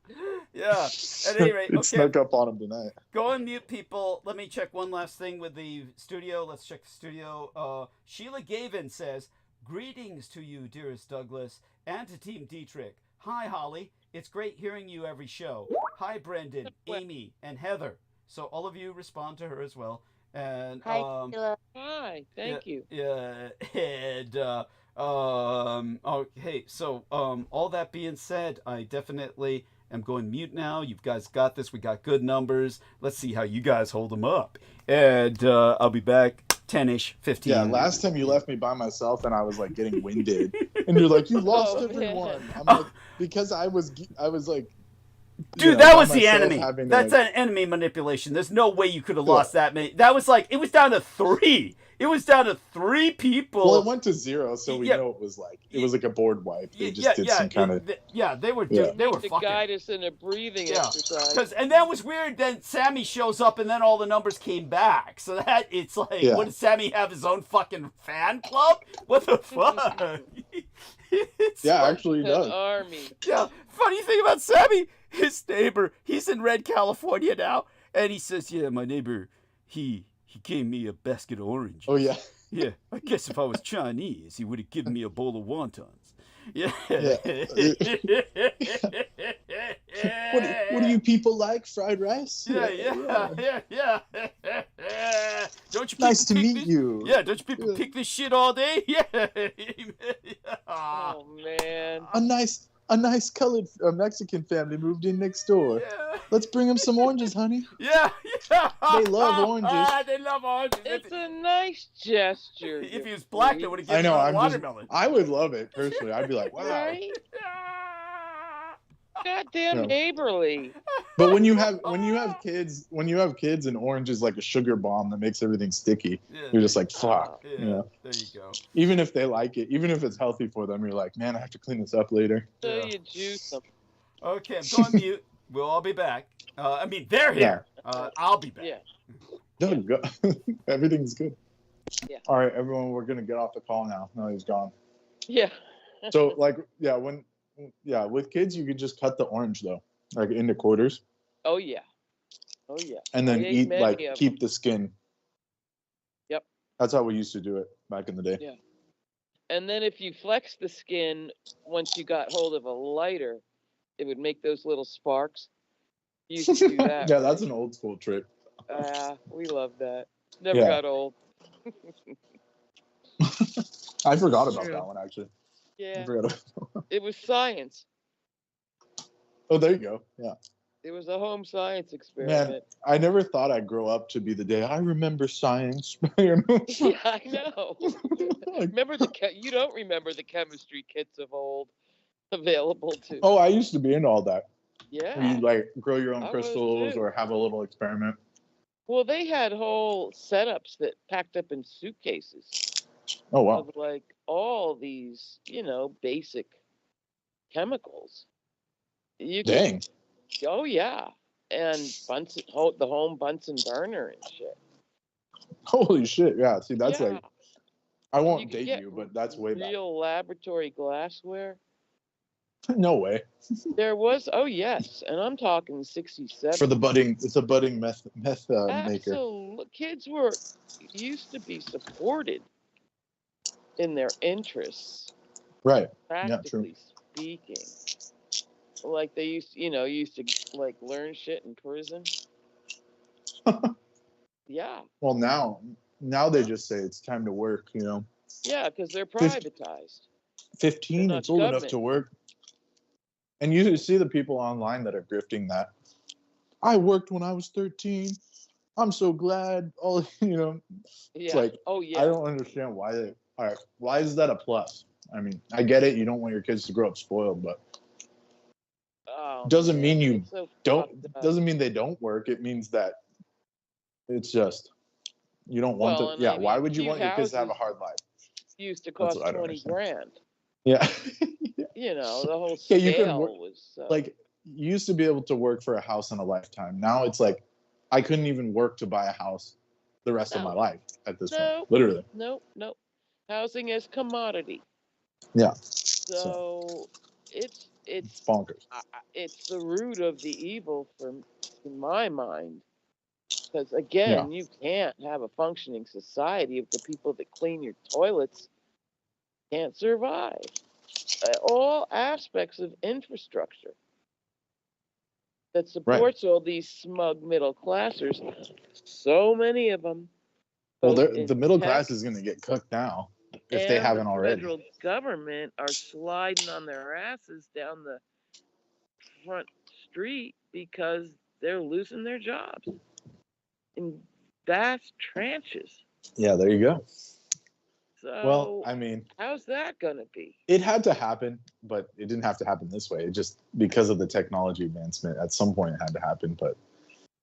Yeah. At any rate, It okay. snuck up on him tonight. Go on mute, people. Let me check one last thing with the studio. Let's check the studio. Sheila Gavin says, "Greetings to you, dearest Douglas, and to Team Dietrich. Hi, Holly. It's great hearing you every show. Hi, Brendan, Amy, and Heather." So all of you respond to her as well. And Hi, Sheila. Hi, thank you. Yeah. And okay. So all that being said, I definitely am going mute now. You guys got this. We got good numbers. Let's see how you guys hold them up. And I'll be back 10-ish, 15. Yeah, last time you left me by myself and I was like getting winded, and you're like, "You lost everyone." I'm like, because I was like, dude, that was the enemy. That's an enemy manipulation. There's no way you could have lost that many. That was like, it was down to 3. It was down to 3 people. Well, it went to 0, so we know it was like a board wipe. They just did some kind of. They were To fucking. guide us in a breathing exercise. And that was weird. Then Sammy shows up, and then all the numbers came back. So that it's like, what, did Sammy have his own fucking fan club? What the fuck? Actually, he does. Army. Yeah. Funny thing about Sammy, his neighbor, he's in Red, California now, and he says, "Yeah, my neighbor, he gave me a basket of oranges." Oh yeah. Yeah, I guess if I was Chinese, he would have given me a bowl of wontons. Yeah. What do you people like? Fried rice? Yeah. Don't you nice to people meet you. Yeah, don't you people pick this shit all day? Yeah. Oh man. A nice colored Mexican family moved in next door. Yeah. Let's bring them some oranges, honey. Yeah. They love oranges. They love oranges. It's a nice gesture. If he was black, they would have given him a watermelon. I would love it personally. I'd be like, wow. Right? Goddamn neighborly. But when you have kids and orange is like a sugar bomb that makes everything sticky, you're just like, fuck. Yeah, you know? There you go. Even if they like it, even if it's healthy for them, you're like, man, I have to clean this up later. So you juice them. Okay, I'm going mute. We'll all be back. I mean, they're here. I'll be back. Yeah. Go. Everything's good. Yeah. All right, everyone, we're gonna get off the call now. No, he's gone. Yeah. So with kids, you could just cut the orange though, like into quarters. Oh yeah. And then keep the skin. Yep. That's how we used to do it back in the day. Yeah. And then if you flex the skin, once you got hold of a lighter, it would make those little sparks. You used to do that. Yeah, that's an old school trick. We love that. Never got old. I forgot about that one actually. Yeah. It was science. Oh, there you go. Yeah. It was a home science experiment. Man, I never thought I'd grow up to be the day I remember science. Yeah, I know. Remember you don't remember the chemistry kits of old available to. Oh, I used to be into all that. Yeah. You like grow your own crystals or have a little experiment. Well, they had whole setups that packed up in suitcases. Oh wow. Of like all these, basic chemicals. Dang. Oh yeah, and the home Bunsen burner and shit. Holy shit! Yeah, see, that's like, I won't date you, but that's way back. Real laboratory glassware. No way. There was, oh yes, and I'm talking 67. For the budding, it's a budding meth maker. Absolutely, kids used to be supported in their interests. Right. Practically speaking. Like they used to like learn shit in prison. Yeah. Well, now they just say it's time to work, Yeah, because they're privatized. 15, it's old enough to work. And you see the people online that are grifting that. I worked when I was 13. I'm so glad. All It's like, I don't understand why why is that a plus? I mean, I get it. You don't want your kids to grow up spoiled, but doesn't mean you doesn't mean they don't work. It means that it's just you don't want to. Yeah, why would you want your kids to have a hard life? Used to cost $20,000. Yeah. The whole scale was like you used to be able to work for a house in a lifetime. Now it's like I couldn't even work to buy a house the rest of my life at this point. Literally. No. Housing is commodity. Yeah. So it's bonkers. It's the root of the evil, in my mind. Because again, you can't have a functioning society if the people that clean your toilets can't survive. All aspects of infrastructure that supports all these smug middle classers, so many of them. Well, the middle class is going to get cooked now if they haven't already. The federal government are sliding on their asses down the front street because they're losing their jobs in vast tranches. Yeah, there you go. So, well, I mean, how's that going to be? It had to happen, but it didn't have to happen this way. It just, because of the technology advancement, at some point it had to happen, but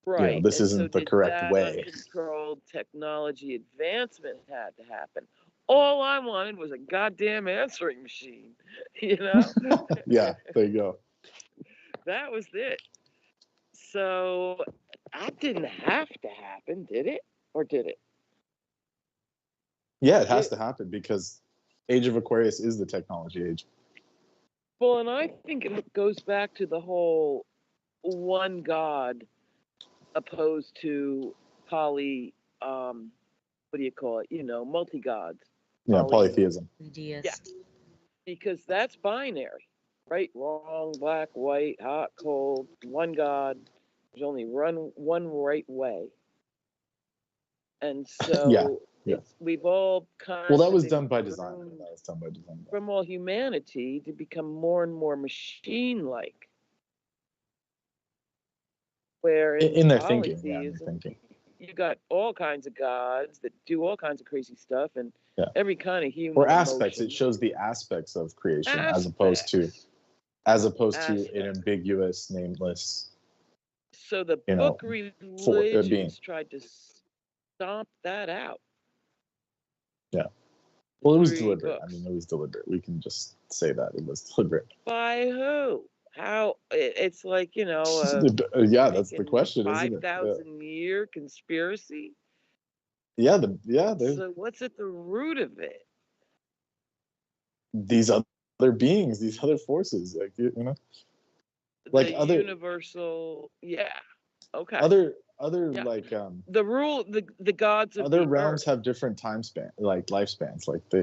right. This isn't the correct way. Uncontrolled technology advancement had to happen. All I wanted was a goddamn answering machine, Yeah, there you go. That was it. So that didn't have to happen, did it? Or did it? Yeah, it has to happen because Age of Aquarius is the technology age. Well, and I think it goes back to the whole one God opposed to multi-gods. Yeah, polytheism. Yeah, because that's binary, right? Wrong, black, white, hot, cold, one God. There's only one right way. And so we've all kind of... Well, that was done by design. From all humanity to become more and more machine-like. Where in their thinking, you got all kinds of gods that do all kinds of crazy stuff and every kind of human or aspects. emotion. It shows the aspects of creation as opposed to an ambiguous, nameless. So the book religions tried to stomp that out. Yeah. Well, it was deliberate. I mean, it was deliberate. We can just say that it was deliberate. By who? How? It's like, that's the question, isn't it? 5,000-year conspiracy. Yeah, So what's at the root of it? These other beings, these other forces, like the other universal. Yeah. Okay. Other like the rule, the gods of other the realms earth have different time span, like lifespans. Like they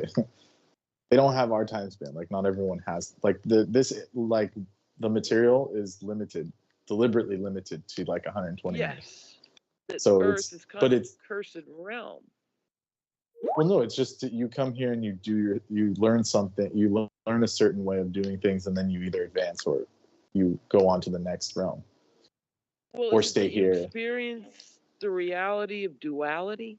don't have our time span. Like not everyone has. Like the material is limited, deliberately limited to like 120 years. So Earth is kind of a cursed realm. Well, no, it's just you come here and you learn something, you learn a certain way of doing things, and then you either advance or you go on to the next realm, or stay here. Experience the reality of duality,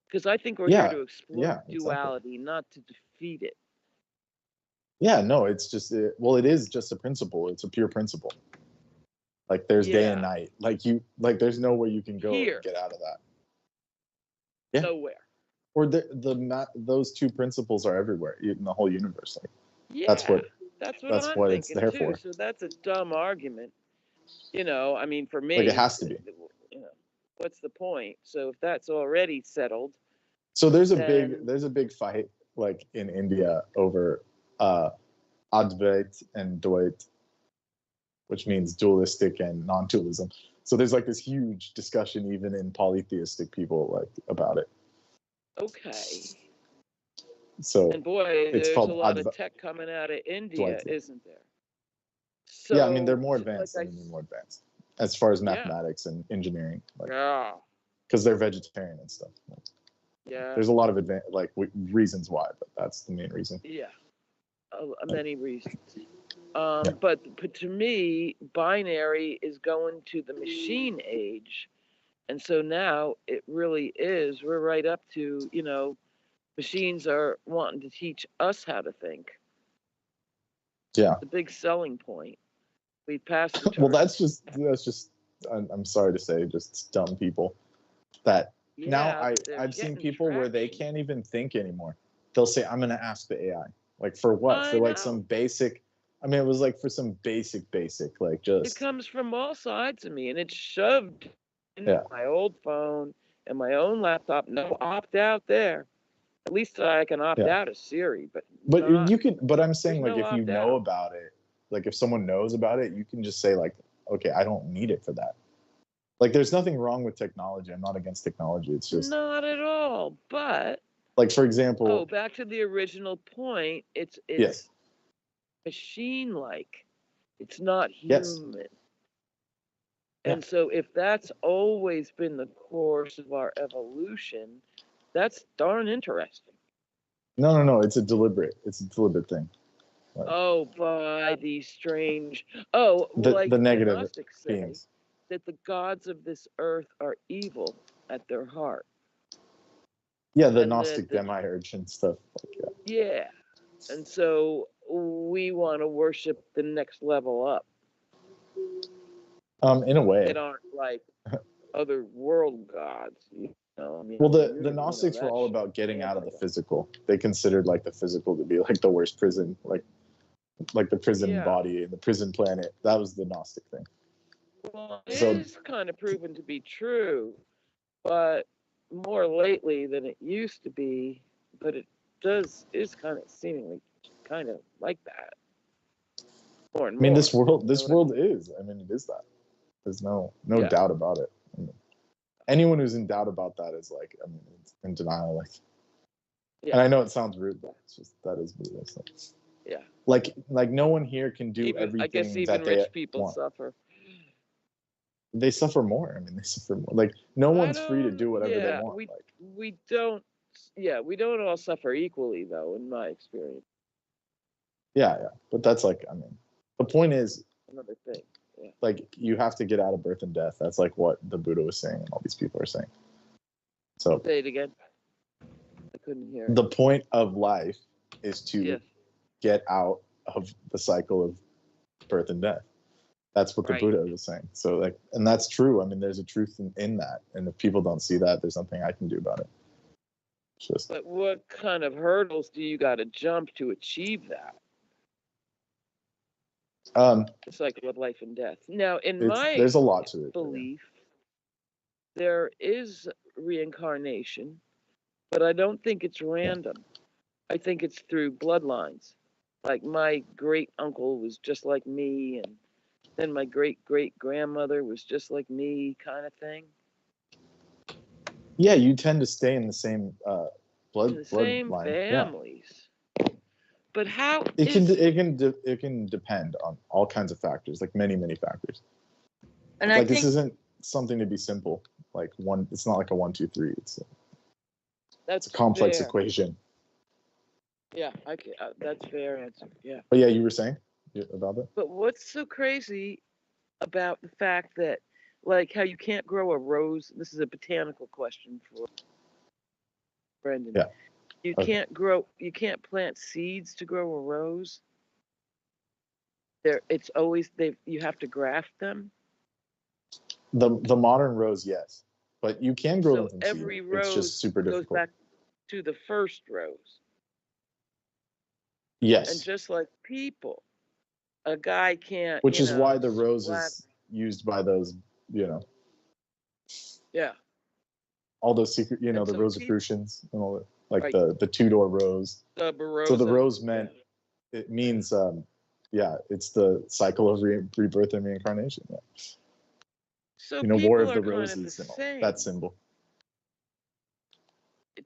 because I think we're here to explore duality, not to defeat it. Yeah, no, it's just it is just a principle. It's a pure principle. Like there's day and night. Like there's nowhere you can go and get out of that. Yeah. Nowhere. Or those two principles are everywhere in the whole universe. Like that's what I'm it's there too. for. So that's a dumb argument. I mean, for me, like it has to be. What's the point? So if that's already settled, so there's a big fight like in India over Advait and Dvait, which means dualistic and non-dualism. So there's like this huge discussion even in polytheistic people like about it. Okay. So and boy, there's a lot of tech coming out of India, isn't there? So, yeah, I mean they're more advanced. More advanced as far as mathematics and engineering. Because they're vegetarian and stuff. There's a lot of reasons why, but that's the main reason. Yeah, many reasons. But to me, binary is going to the machine age. And so now it really is, we're right up to, machines are wanting to teach us how to think. Yeah. The big selling point. We passed the well, that's just, I'm sorry to say, just dumb people. That now I've seen people where they can't even think anymore. They'll say, I'm going to ask the AI. Like for what? For like some basic, I mean, it was like for some basic, like It just, comes from all sides of me, and it's shoved into Yeah. my old phone and my own laptop. No opt out there. At least I can opt Yeah. out of Siri, but but not, you could, but I'm saying there's like no if you opt-out. know about it, like if someone knows about it, you can just say like, okay, I don't need it for that. Like there's nothing wrong with technology. I'm not against technology. It's just not at all. But like, for example, back to the original point. It's yes, machine-like. It's not Yes. human. Yeah. And so if that's always been the course of our evolution, that's darn interesting. no, it's a deliberate thing. Right. Oh, by these strange, like The negative Gnostics say, beings. that the gods of this earth are evil at their heart. Yeah, the And Gnostic demiurge and stuff like that. Yeah. And so we want to worship the next level up In a way. that aren't like other world gods, you know. I mean, Well, you the know, Gnostics were that all shit. about getting Yeah, out of the like that. physical. They considered like the physical to be like the worst prison, like the prison Yeah. body and the prison planet. That was the Gnostic thing. Well, it So- is kind of proven to be true, but more lately than it used to be. But it is kind of seemingly kind of like that. More and I mean, more, this world you know what I world mean? is. I mean, it is that. There's no Yeah. doubt about it. I mean, anyone who's in doubt about that is like, I mean, it's in denial. Like, Yeah. and I know it sounds rude, but it's just that is what it is. Like, Yeah. like no one here can do everything I guess even that they rich people want. suffer. They suffer more. I mean, they suffer more. Like no one's free to do whatever they want. We don't all suffer equally though, in my experience. Yeah. But that's like, I mean, the point is, Another thing. Yeah. like, you have to get out of birth and death. That's like what the Buddha was saying, and all these people are saying. So Say it again. I couldn't hear it. the point of life is to Yes. get out of the cycle of birth and death. That's what the Right. Buddha was saying. So like, and that's true. I mean, there's a truth in that. And if people don't see that, there's nothing I can do about it. It's just, But what kind of hurdles do you got to jump to achieve that? It's like with life and death. Now, in my there's a lot to it. belief, there is reincarnation, but I don't think it's random. I think it's through bloodlines. Like my great uncle was just like me, and then my great grandmother was just like me, kind of thing. Yeah, you tend to stay in the same blood In the same line. families. But how It can depend on all kinds of factors, like many factors. And Like I think this isn't something to be simple. Like one, it's not like a 1, 2, 3. It's that's a complex fair. equation. Yeah, that's fair answer. Yeah. But yeah, you were saying about that? But what's so crazy about the fact that, like, how you can't grow a rose? This is a botanical question for Brendan. Yeah. You Okay. can't plant seeds to grow a rose. You have to graft them. The modern rose, yes, but you can grow So them from seed. every rose It's just super goes difficult. back to the first rose. Yes, And just like people, a guy can't. which is why the rose slap- is used by those, Yeah. all those secret, And the so Rosicrucians and all that, like Right. the two-door rose. The Barossa. So the rose meant, it means, it's the cycle of rebirth and reincarnation. Yeah. So War people of the are kind of Roses the and all same. that symbol.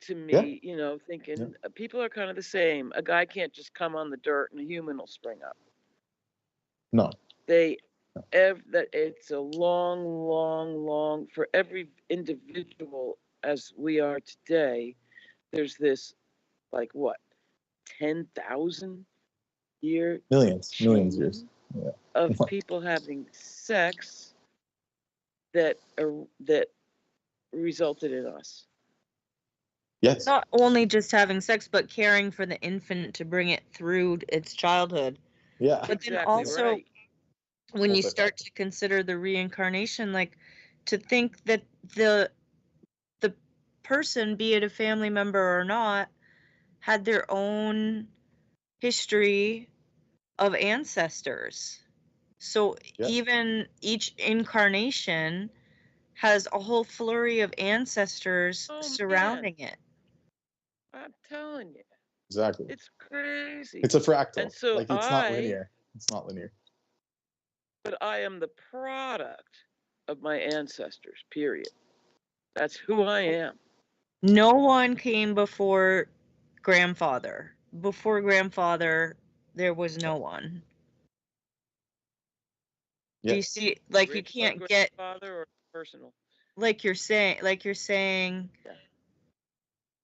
To me, Yeah. thinking people are kind of the same. A guy can't just come on the dirt and a human will spring up. No. That it's a long for every individual as we are today. There's this, like what, 10,000 year Millions chain years. Yeah. of people having sex that resulted in us. Yes. not only just having sex, but caring for the infant to bring it through its childhood. Yeah. But then Exactly also, right. when you Multifaceted. start to consider the reincarnation, like to think that the person, be it a family member or not, had their own history of ancestors. So even each incarnation has a whole flurry of ancestors surrounding it. I'm telling you. Exactly. It's crazy. It's a fractal. And so like it's not linear. It's not linear. But I am the product of my ancestors, period. That's who I am. No one came before grandfather. Before grandfather, there was no one. Yeah. Do you see? Like you can't get father or personal. Like you're saying. Yeah.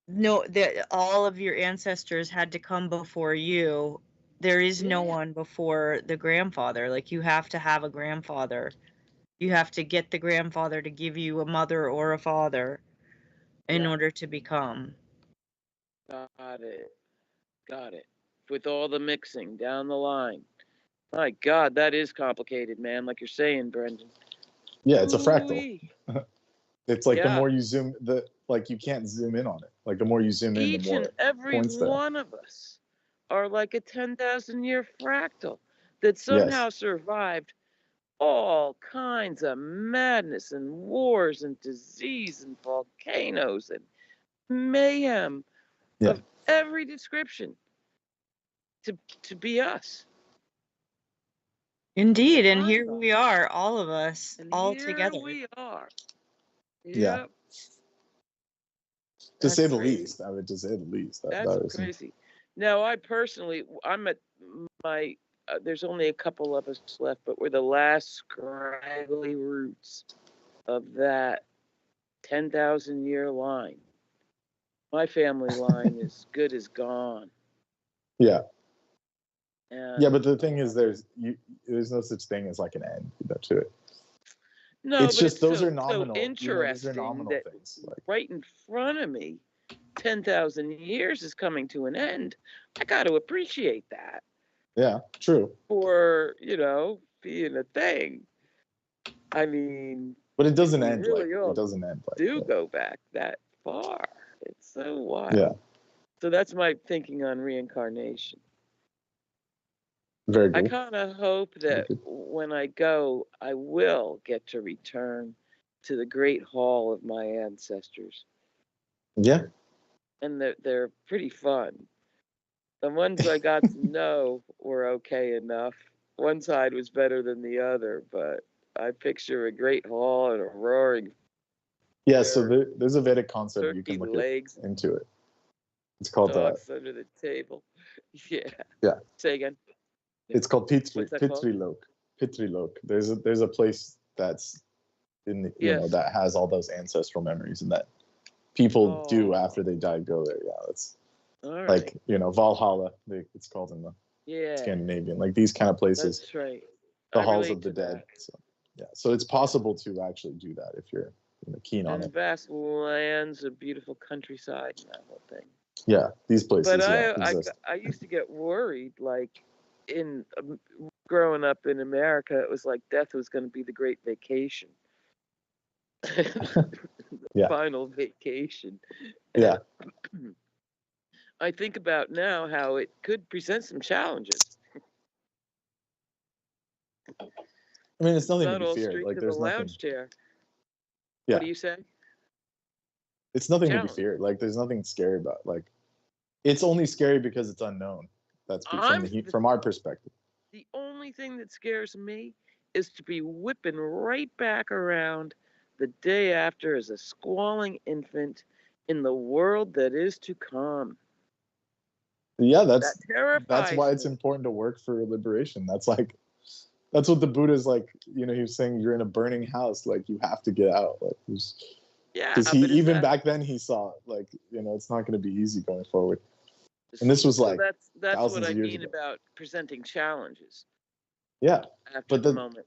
No, that all of your ancestors had to come before you. There is no one before the grandfather. Like you have to have a grandfather. You have to get the grandfather to give you a mother or a father in order to become. Got it. With all the mixing down the line. My God, that is complicated, man. Like you're saying, Brendan. Yeah, it's a fractal. It's like the more you zoom, you can't zoom in on it. Like the more you zoom in, the more each and every one of us are like a 10,000-year fractal that somehow survived all kinds of madness and wars and disease and volcanoes and mayhem of every description to be us. Indeed, and here we are, all of us, all together. Here we are. Yeah. To say the least, I would just say the least. That's crazy. Now, I personally, I'm at my, there's only a couple of us left, but we're the last scraggly roots of that 10,000-year line. My family line is good as gone. Yeah. And, yeah, but the thing is, there's no such thing as like an end to it. No, it's just those are nominal. So interesting those are nominal that things. right in front of me, 10,000 years is coming to an end. I got to appreciate that. Yeah, true. For being a thing. I mean, but it doesn't end. Really it doesn't end. Go back that far. It's so wild. Yeah. So that's my thinking on reincarnation. Very good. I kind of hope that when I go, I will get to return to the great hall of my ancestors. Yeah. And they're pretty fun. The ones I got to know were okay enough. One side was better than the other, but I picture a great hall and a roaring. Yeah, so there's a Vedic concept you can look into it. It's called dogs under the table. Yeah. Yeah. Say again. It's called Pitrilok. Pitrilok. There's a place that's in the, that has all those ancestral memories and that people do after they die go there. Yeah, that's like Valhalla. It's called in the Scandinavian, like these kind of places. That's right. The halls of the dead. So it's possible to actually do that if you're keen on it. Vast lands, a beautiful countryside, and that whole thing. Yeah, these places. But I used to get worried, like in growing up in America, it was like death was going to be the great vacation. Final vacation. Yeah. I think about now how it could present some challenges. I mean, it's nothing to be feared. Like there's nothing. Lounge chair. Yeah. What do you say? It's nothing to be feared. Like there's nothing scary about. Like it's only scary because it's unknown. That's from our perspective. The only thing that scares me is to be whipping right back around the day after as a squalling infant in the world that is to come. Yeah, that's why it's important to work for liberation. That's what the Buddha's like. He was saying you're in a burning house, like you have to get out. Like, because even back then he saw like it's not going to be easy going forward. And this was like that's what I mean about presenting challenges. Yeah, but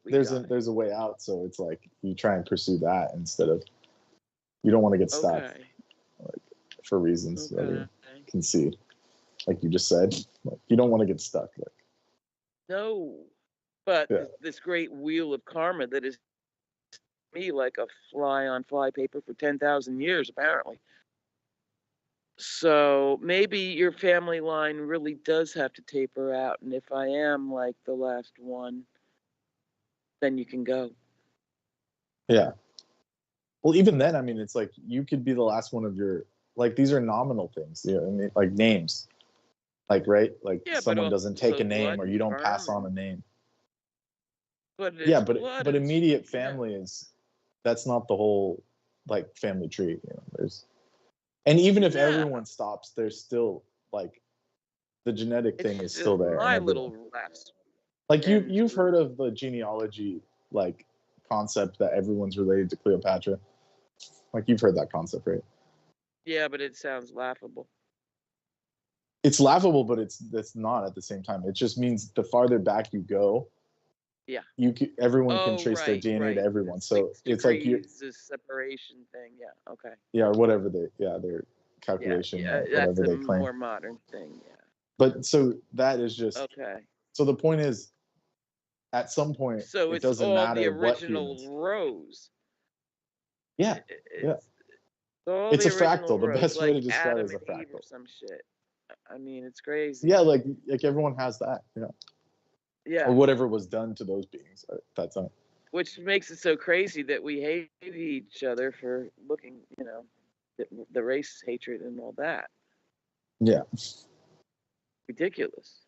there's a way out, so it's like you try and pursue that instead of you don't want to get stuck, like for reasons that you can see, like you just said, like you don't want to get stuck. Like no, but this great wheel of karma that is me like a fly on fly paper for 10,000 years apparently. So maybe your family line really does have to taper out, and if I am like the last one, then you can go. Yeah. Well, even then, I mean, it's like you could be the last one of your, like, these are nominal things, you know what I mean? Like names, like, right? Like Yeah, but someone doesn't take also a name, blood or and you don't sperm pass on a and- name. But Yeah, it's blood but and- immediate yeah. family is, that's not the whole like family tree. You know, there's, and even if Yeah. everyone stops, there's still like the genetic thing is still there. My in everyone. little last. Like and- you've heard of the genealogy like concept that everyone's related to Cleopatra. Like you've heard that concept, right? Yeah, but it sounds laughable. It's laughable, but that's not at the same time. It just means the farther back you go, Yeah. Everyone can trace their right, DNA right. to everyone. The So 6 it's like you, degrees, this separation thing. Yeah. Okay. yeah, or whatever their calculation, Yeah, whatever that's a they claim. more modern thing. Yeah. But so that is just Okay. so the point is, at some point, So it it's doesn't all matter the what original humans. rows. Yeah, It's all It's the a fractal. original The rows, best way like to describe it Adam is a and Eve or fractal. some shit. I mean, it's crazy. Yeah, like everyone has that. Yeah. Yeah. Or whatever was done to those beings at that time. Which makes it so crazy that we hate each other for looking, you know, the race hatred and all that. Yeah. Ridiculous.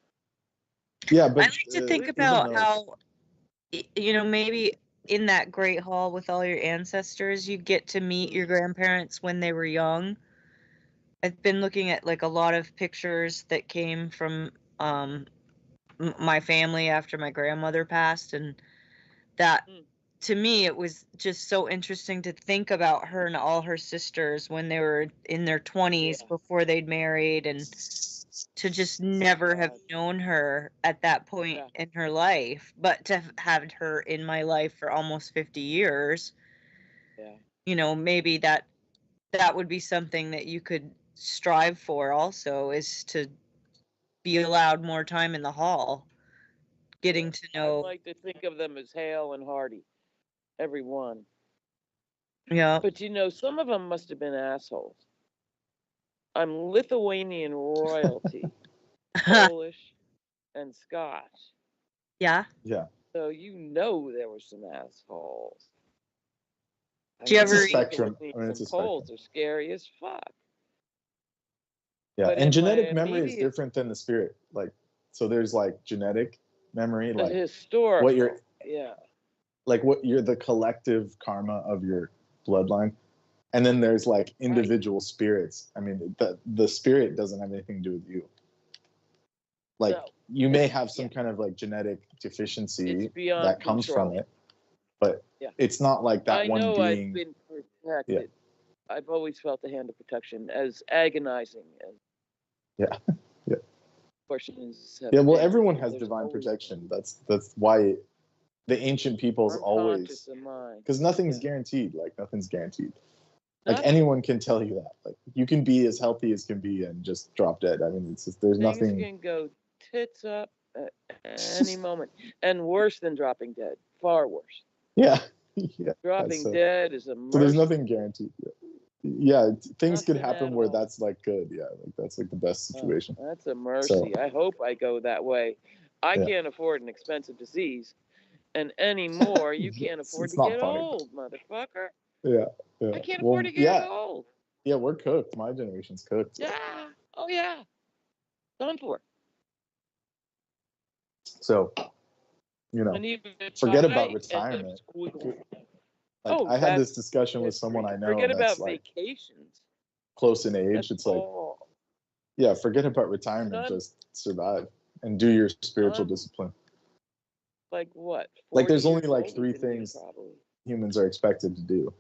Yeah, but I like to think even about though- how, you know, maybe in that great hall with all your ancestors, you get to meet your grandparents when they were young. I've been looking at like a lot of pictures that came from my family after my grandmother passed, and that to me it was just so interesting to think about her and all her sisters when they were in their 20s before they'd married, and to just never have known her at that point in her life, but to have had her in my life for almost 50 years. Yeah. You know, maybe that would be something that you could strive for also, is to be allowed more time in the hall, getting to know. I like to think of them as hale and hearty, every one. Yeah. But you know, some of them must have been assholes. I'm Lithuanian royalty, Polish and Scotch. Yeah. Yeah. So you know there were some assholes. Do you It's a ever spectrum. I mean, it's a Poles spectrum. are scary as fuck. Yeah, But and in genetic my memory is immediate- different than the spirit. Like, so there's like genetic memory, The like historical. what you're, yeah. like what you're the collective karma of your bloodline, and then there's like individual spirits. I mean, the spirit doesn't have anything to do with you. Like No. you may have some kind of like genetic deficiency It's beyond that comes control. from it, but Yeah. it's not like that I one know being. I've been protected. I've always felt the hand of protection, as agonizing as Yeah. Yeah. portions have Yeah, well, been. everyone has There's divine always protection. That's why the ancient peoples unconscious always, of mine. because nothing's Yeah. guaranteed. Like nothing's guaranteed. Like Nothing. anyone can tell you that. Like you can be as healthy as can be and just drop dead. I mean, it's just, there's Things nothing. can go tits up at any moment, and worse than dropping dead. Far worse. Yeah. Yeah. Dropping so, dead is a mercy. so there's nothing guaranteed. Yeah, things could Nothing happen at where all. that's like good. Yeah, like that's like the best situation. That's a mercy. I hope I go that way. I Yeah. can't afford an expensive disease, and anymore you can't afford It's to not get funny. old, motherfucker. Yeah. Yeah. I can't Well, afford to get yeah. old. Yeah, we're cooked. My generation's cooked. Yeah. Oh yeah. Done for. So, you know, And even if forget I about end up retirement. squealing- Like Oh, I had this that's discussion with someone I know Forget that's about like vacations. close in age. That's It's like, all. yeah, forget about retirement. None. Just survive and do your spiritual None. discipline. Like what? Like, there's 40 only, years like, old, 3 isn't it, things. probably? Humans are expected to do.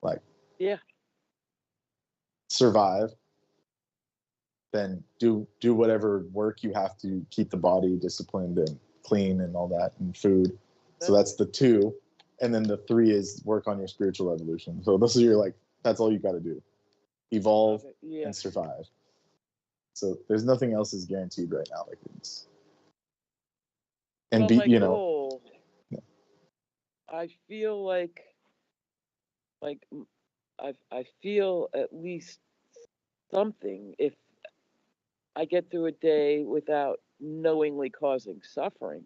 Like, Yeah. survive, then do whatever work you have to keep the body disciplined and clean and all that, and food. So that's the 2. And then the 3 is work on your spiritual evolution. So those are your, like, that's all you got to do. Evolve Yeah. and survive. So there's nothing else is guaranteed right now. Like it's, and Well, be, my you know, goal, I feel like I feel at least something if I get through a day without knowingly causing suffering.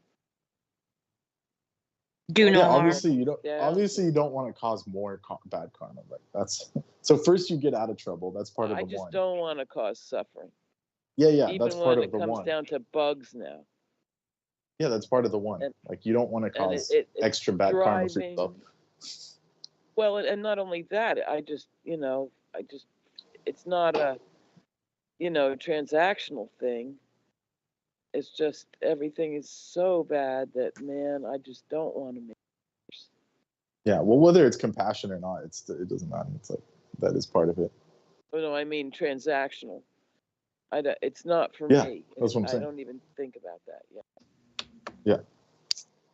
Do no Yeah, harm. obviously you don't. Yeah. Obviously, you don't want to cause more bad karma. Like that's so. First, you get out of trouble. That's part of I the just one. don't want to cause suffering. Yeah, Even that's when part it of the comes one. down to bugs now. Yeah, that's part of the one. And- Like you don't want to and cause it's extra bad karma for driving. yourself. Well, and not only that, it's not a, transactional thing. It's just everything is so bad that, man, I just don't want to make it worse. Yeah, well, whether it's compassion or not, it doesn't matter. It's like that is part of it. Oh, no, I mean transactional. It's not for Yeah, me. that's what I'm saying. I don't even think about that yet. Yeah.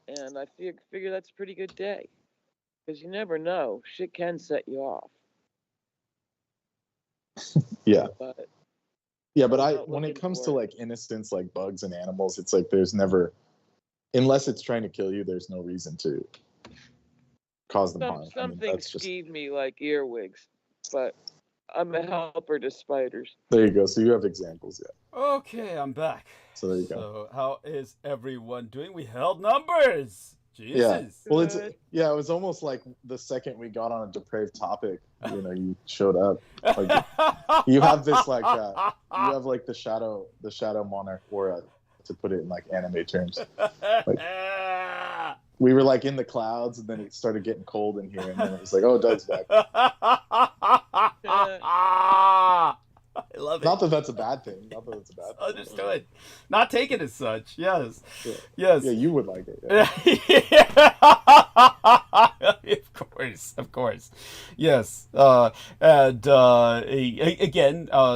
And I figure that's a pretty good day. Because you never know. Shit can set you off. Yeah. But Yeah, but I'm not when it looking comes for to like innocents, like bugs and animals, it's like there's never, unless it's trying to kill you, there's no reason to cause them harm. some things that's just skeeve me like earwigs, but I'm a helper to spiders. there you go. So you have examples, yeah. Okay, I'm back. So there you go. So how is everyone doing? We held numbers. Jesus. Yeah. Well, Good. it was almost like the second we got on a depraved topic, you showed up. Like, you have this like you have like the shadow monarch aura, to put it in like anime terms. Like, we were like in the clouds, and then it started getting cold in here, and then it was like, oh, Doug's back. I love it. Not that that's a bad thing. Understood. Not taken as such. Yes. Yeah. Yes. Yeah, you would like it. Of course. Yes. Again,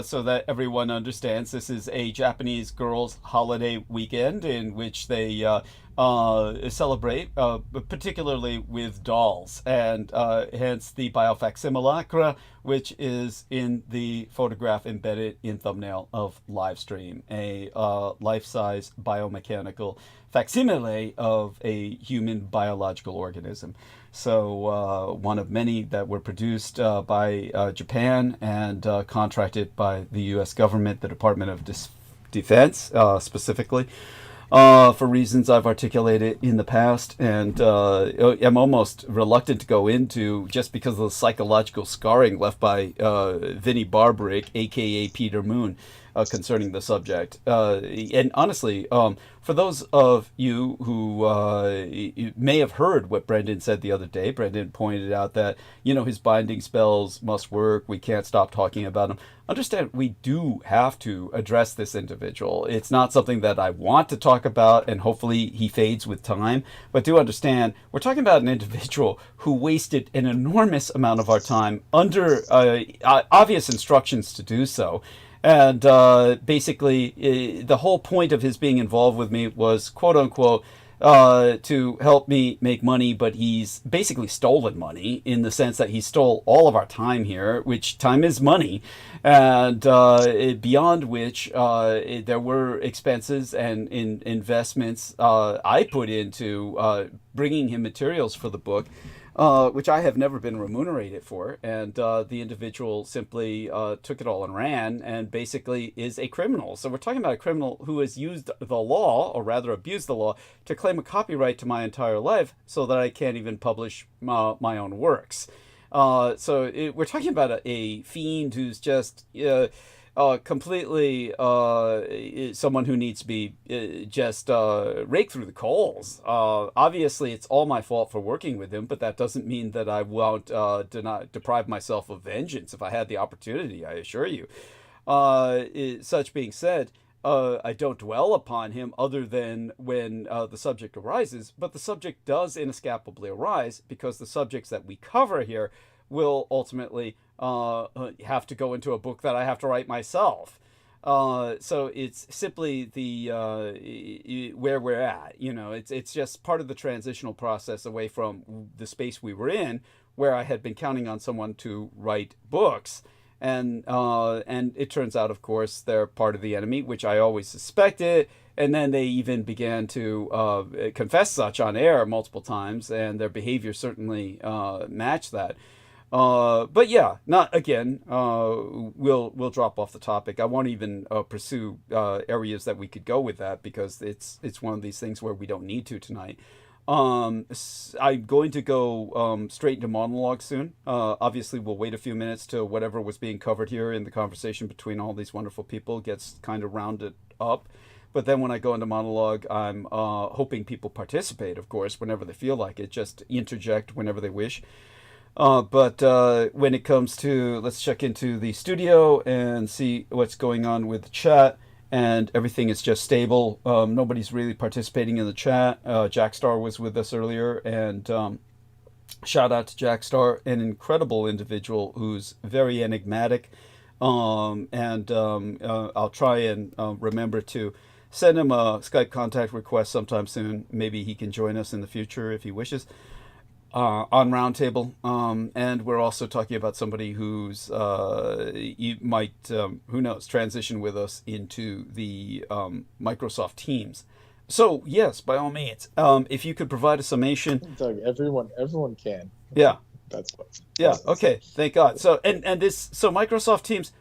so that everyone understands, this is a Japanese girls' holiday weekend in which they celebrate, particularly with dolls, and hence the biofacsimilacra, which is in the photograph embedded in thumbnail of live stream, a life-size biomechanical facsimile of a human biological organism. So one of many that were produced by Japan and contracted by the U.S. government, the Department of Defense specifically, for reasons I've articulated in the past, and I'm almost reluctant to go into, just because of the psychological scarring left by Vinnie Barbarick, aka Peter Moon, concerning the subject. And honestly, for those of you who may have heard what Brendan said the other day, Brendan pointed out that, his binding spells must work. We can't stop talking about him. Understand, we do have to address this individual. It's not something that I want to talk about, and hopefully he fades with time. But do understand, we're talking about an individual who wasted an enormous amount of our time under obvious instructions to do so. And basically, the whole point of his being involved with me was, quote unquote, to help me make money, but he's basically stolen money, in the sense that he stole all of our time here, which time is money, and beyond which there were expenses and investments I put into bringing him materials for the book, which I have never been remunerated for, and the individual simply took it all and ran, and basically is a criminal. So we're talking about a criminal who has used the law, or rather abused the law, to claim a copyright to my entire life, so that I can't even publish my own works. So we're talking about a fiend who's just completely someone who needs to be just raked through the coals. Obviously, it's all my fault for working with him, but that doesn't mean that I won't deprive myself of vengeance if I had the opportunity, I assure you. Such being said, I don't dwell upon him other than when the subject arises, but the subject does inescapably arise, because the subjects that we cover here will ultimately have to go into a book that I have to write myself. So it's simply the where we're at. It's just part of the transitional process away from the space we were in, where I had been counting on someone to write books. And it turns out, of course, they're part of the enemy, which I always suspected. And then they even began to confess such on air multiple times, and their behavior certainly matched that. But yeah, not again. We'll drop off the topic. I won't even pursue areas that we could go with that, because it's one of these things where we don't need to tonight. I'm going to go straight into monologue soon. Obviously, we'll wait a few minutes till whatever was being covered here in the conversation between all these wonderful people gets kind of rounded up. But then when I go into monologue, I'm hoping people participate, of course, whenever they feel like it. Just interject whenever they wish. But when it comes to, let's check into the studio and see what's going on with the chat. And everything is just stable. Nobody's really participating in the chat. Jackstar was with us earlier, and shout out to Jackstar, an incredible individual who's very enigmatic. I'll try and remember to send him a Skype contact request sometime soon. Maybe he can join us in the future if he wishes. On Roundtable, and we're also talking about somebody who's you might who knows, transition with us into the Microsoft Teams. So yes, by all means, if you could provide a summation. Doug, everyone can. Yeah, that's what. Yeah. Okay. Thank God. So so Microsoft Teams,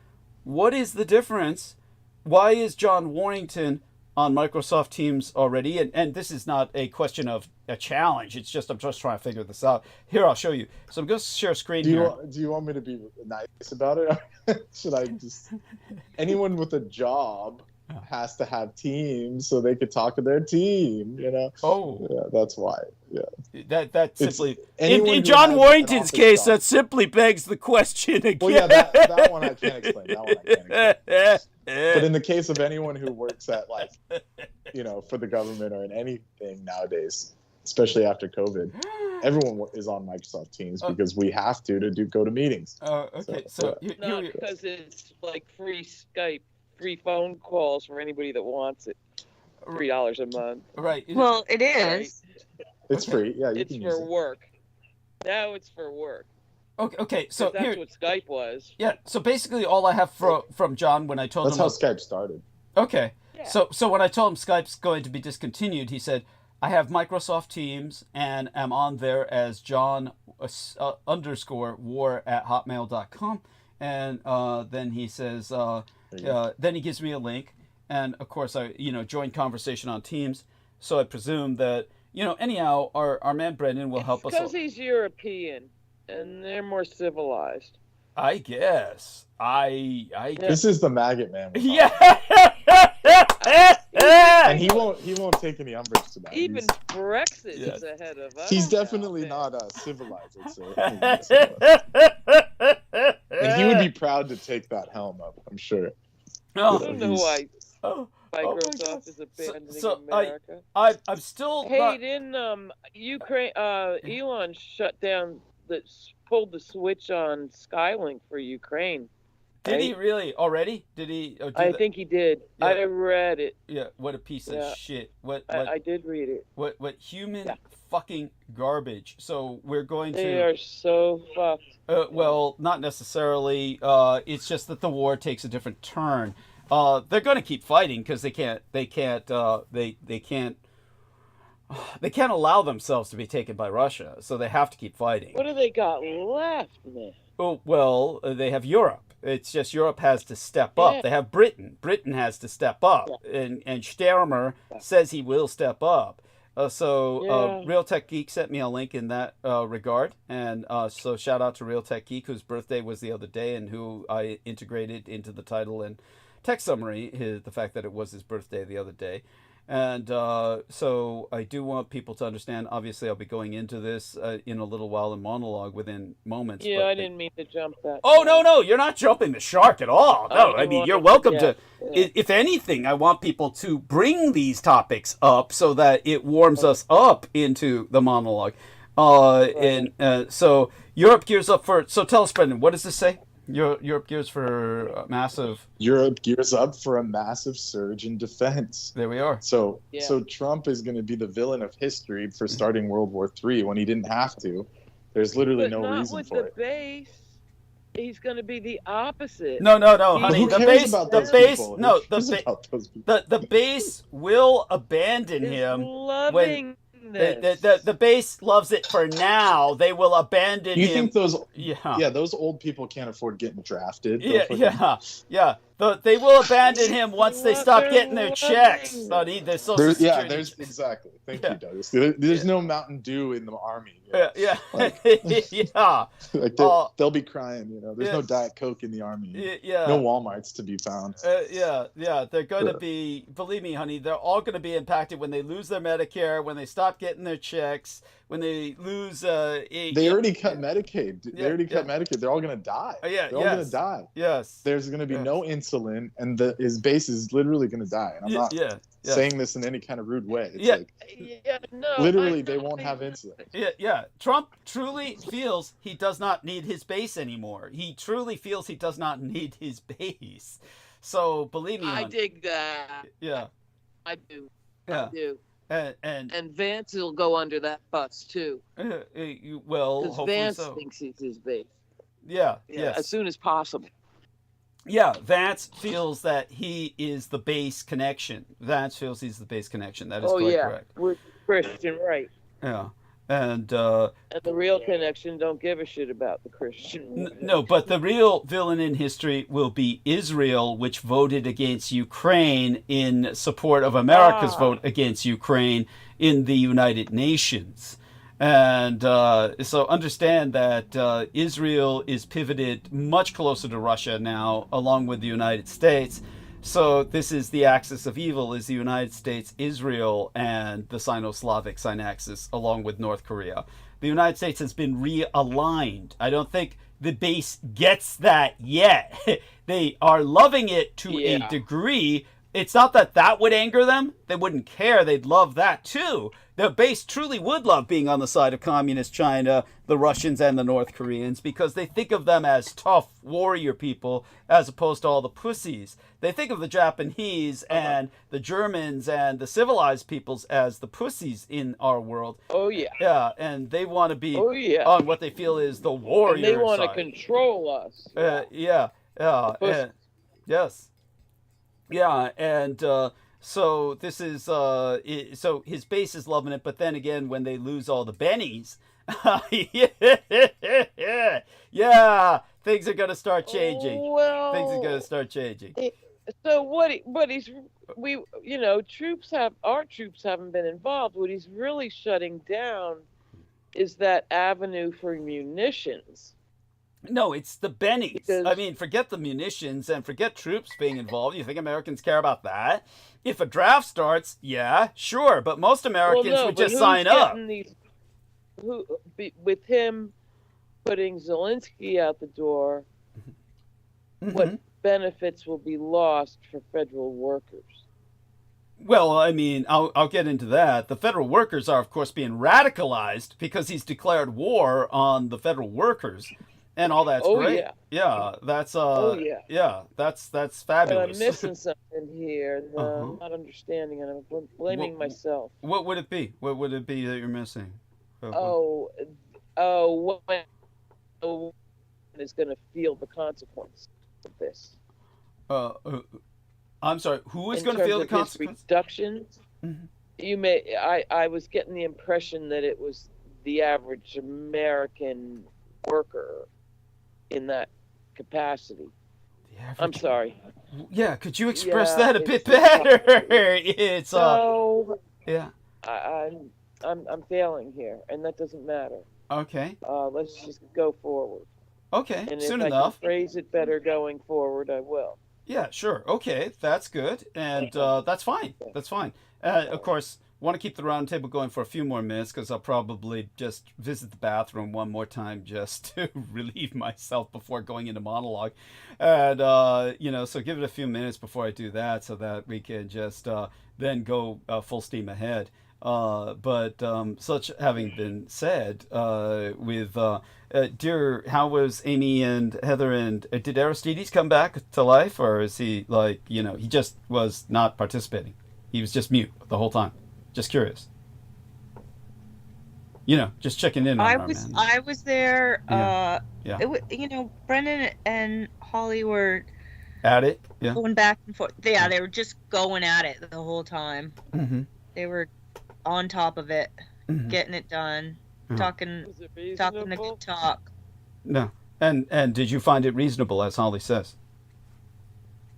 what is the difference? Why is John Warrington on Microsoft Teams already? And this is not a question of a challenge. It's just, I'm just trying to figure this out. Here, I'll show you. So I'm going to share a screen here. Do you want me to be nice about it? Should I just... Anyone with a job has to have Teams so they could talk to their team, you know? Oh. Yeah, that's why. Yeah. That simply... In John Warrington's case, that simply begs the question again. Well, yeah, that one I can't explain. But in the case of anyone who works at, like, you know, for the government or in anything nowadays, especially after COVID, everyone is on Microsoft Teams because we have to go to meetings. Okay, so not because it's like free Skype, free phone calls for anybody that wants it. $3 a month. Right. Well, it is. Right? It's free. Yeah, it's for work. Now it's for work. Okay, so that's what Skype was. Yeah, so basically all I have from John when I told him... That's how Skype started. Okay, yeah. So when I told him Skype's going to be discontinued, he said, I have Microsoft Teams and am on there as John _war at hotmail.com. And then he says, then he gives me a link. And of course, I join conversation on Teams. So I presume that, anyhow, our man Brendan will help us. Because he's European. And they're more civilized. I guess. This is the maggot man. Yeah. And he won't take any umbrage to that. Even Brexit is ahead of us. He's definitely not civilized, let's say. And he would be proud to take that helm up, I'm sure. I don't know why Microsoft is abandoning America. I'm still. Hey, didn't Ukraine? Elon shut down. That pulled the switch on Skylink for Ukraine. Did he really already? Did he? I think he did. Yeah. I read it. Yeah. What a piece of shit. What I did read it. What human fucking garbage. So we're going to. They are so fucked. Well, not necessarily. It's just that the war takes a different turn. They're going to keep fighting because they can't allow themselves to be taken by Russia, so they have to keep fighting. What do they got left, man? Oh, well, they have Europe. It's just Europe has to step up. They have Britain. Britain has to step up, and Starmer says he will step up. Real Tech Geek sent me a link in that regard, and so shout out to Real Tech Geek, whose birthday was the other day, and who I integrated into the title and text summary, the fact that it was his birthday the other day. And so I do want people to understand, obviously I'll be going into this in a little while in monologue within moments. Yeah, I didn't mean to jump that. Oh, no, you're not jumping the shark at all. No, I mean, you're welcome to. Yeah. If anything, I want people to bring these topics up so that it warms us up into the monologue. And so Europe gears up for, so tell us, Brendan, what does this say? Europe gears for a massive... Europe gears up for a massive surge in defense. There we are. So Trump is going to be the villain of history for starting World War III when he didn't have to. There's literally no reason for it. Not with the base. He's going to be the opposite. No, honey. The base will abandon him. Loving The base loves it for now. They will abandon him. You think those? Yeah. Those old people can't afford getting drafted. Yeah. They will abandon him once they stop getting their checks. Their Social Security. There's exactly. Thank you, Douglas. There's no Mountain Dew in the army. Yeah. Like they'll be crying. There's no Diet Coke in the army. No Walmarts to be found. They're going to be. Believe me, honey. They're all going to be impacted when they lose their Medicare, when they stop getting their checks, when they lose. They already cut Medicaid. Medicaid. They're all going to die. They're all going to die. Yes. There's going to be no insulin, and his base is literally going to die. And I'm not saying this in any kind of rude way. It's literally they won't have insulin. Yeah. Trump truly feels he does not need his base anymore. He truly feels he does not need his base. So believe me, I dig that. Yeah. I do. Yeah. I do. And Vance will go under that bus too. Well, because hopefully Vance so. thinks he's his base. Yes. As soon as possible. Yeah, Vance feels that he is the base connection. Vance feels he's the base connection. That is correct. We're Christian, right? Yeah, and the real connection don't give a shit about the Christian. No, but the real villain in history will be Israel, which voted against Ukraine in support of America's vote against Ukraine in the United Nations. And so understand that Israel is pivoted much closer to Russia now, along with the United States. So this is the axis of evil, is the United States, Israel, and the Sino-Slavic synaxis, along with North Korea. The United States has been realigned. I don't think the base gets that yet. They are loving it to a degree. It's not that would anger them. They wouldn't care. They'd love that too. The base truly would love being on the side of communist China, the Russians, and the North Koreans, because they think of them as tough warrior people as opposed to all the pussies. They think of the Japanese and the Germans and the civilized peoples as the pussies in our world. Yeah, and they want to be on what they feel is the warrior side. And they want to control us. Yes. Yeah, and so this is so his base is loving it, but then again, when they lose all the bennies, things are gonna start changing. Well, things are gonna start changing. So our troops haven't been involved. What he's really shutting down is that avenue for munitions. No, it's the bennies. I mean, forget the munitions and forget troops being involved. You think Americans care about that? If a draft starts, yeah, sure. But most Americans would just sign up. With him putting Zelensky out the door, what benefits will be lost for federal workers? Well, I mean, I'll get into that. The federal workers are, of course, being radicalized because he's declared war on the federal workers. And all that's great. That's that's fabulous. But I'm missing something here. I'm not understanding, and I'm blaming myself. What would it be? What would it be that you're missing? When is going to feel the consequence of this? I'm sorry. Who is going to feel the consequence? Reductions. You may. I was getting the impression that it was the average American worker in that capacity. I'm sorry. Yeah, could you express that a bit better? It's I'm failing here, and that doesn't matter. Okay. Let's just go forward. Okay. And soon if enough. I can phrase it better going forward, I will. Yeah, sure. Okay, that's good, and that's fine. That's fine. Of course, want to keep the round table going for a few more minutes because I'll probably just visit the bathroom one more time just to relieve myself before going into monologue. And, so give it a few minutes before I do that so that we can just then go full steam ahead. But such having been said, dear, how was Amy and Heather, and did Aristides come back to life, or is he he just was not participating? He was just mute the whole time. Just curious. Just checking in on our man. I was there. Yeah. Brendan and Holly were at it. Yeah. Going back and forth. Yeah, they were just going at it the whole time. Mm-hmm. They were on top of it, Mhm. getting it done, Yeah. talking Was it the reasonable? good talk. No. And did you find it reasonable, as Holly says?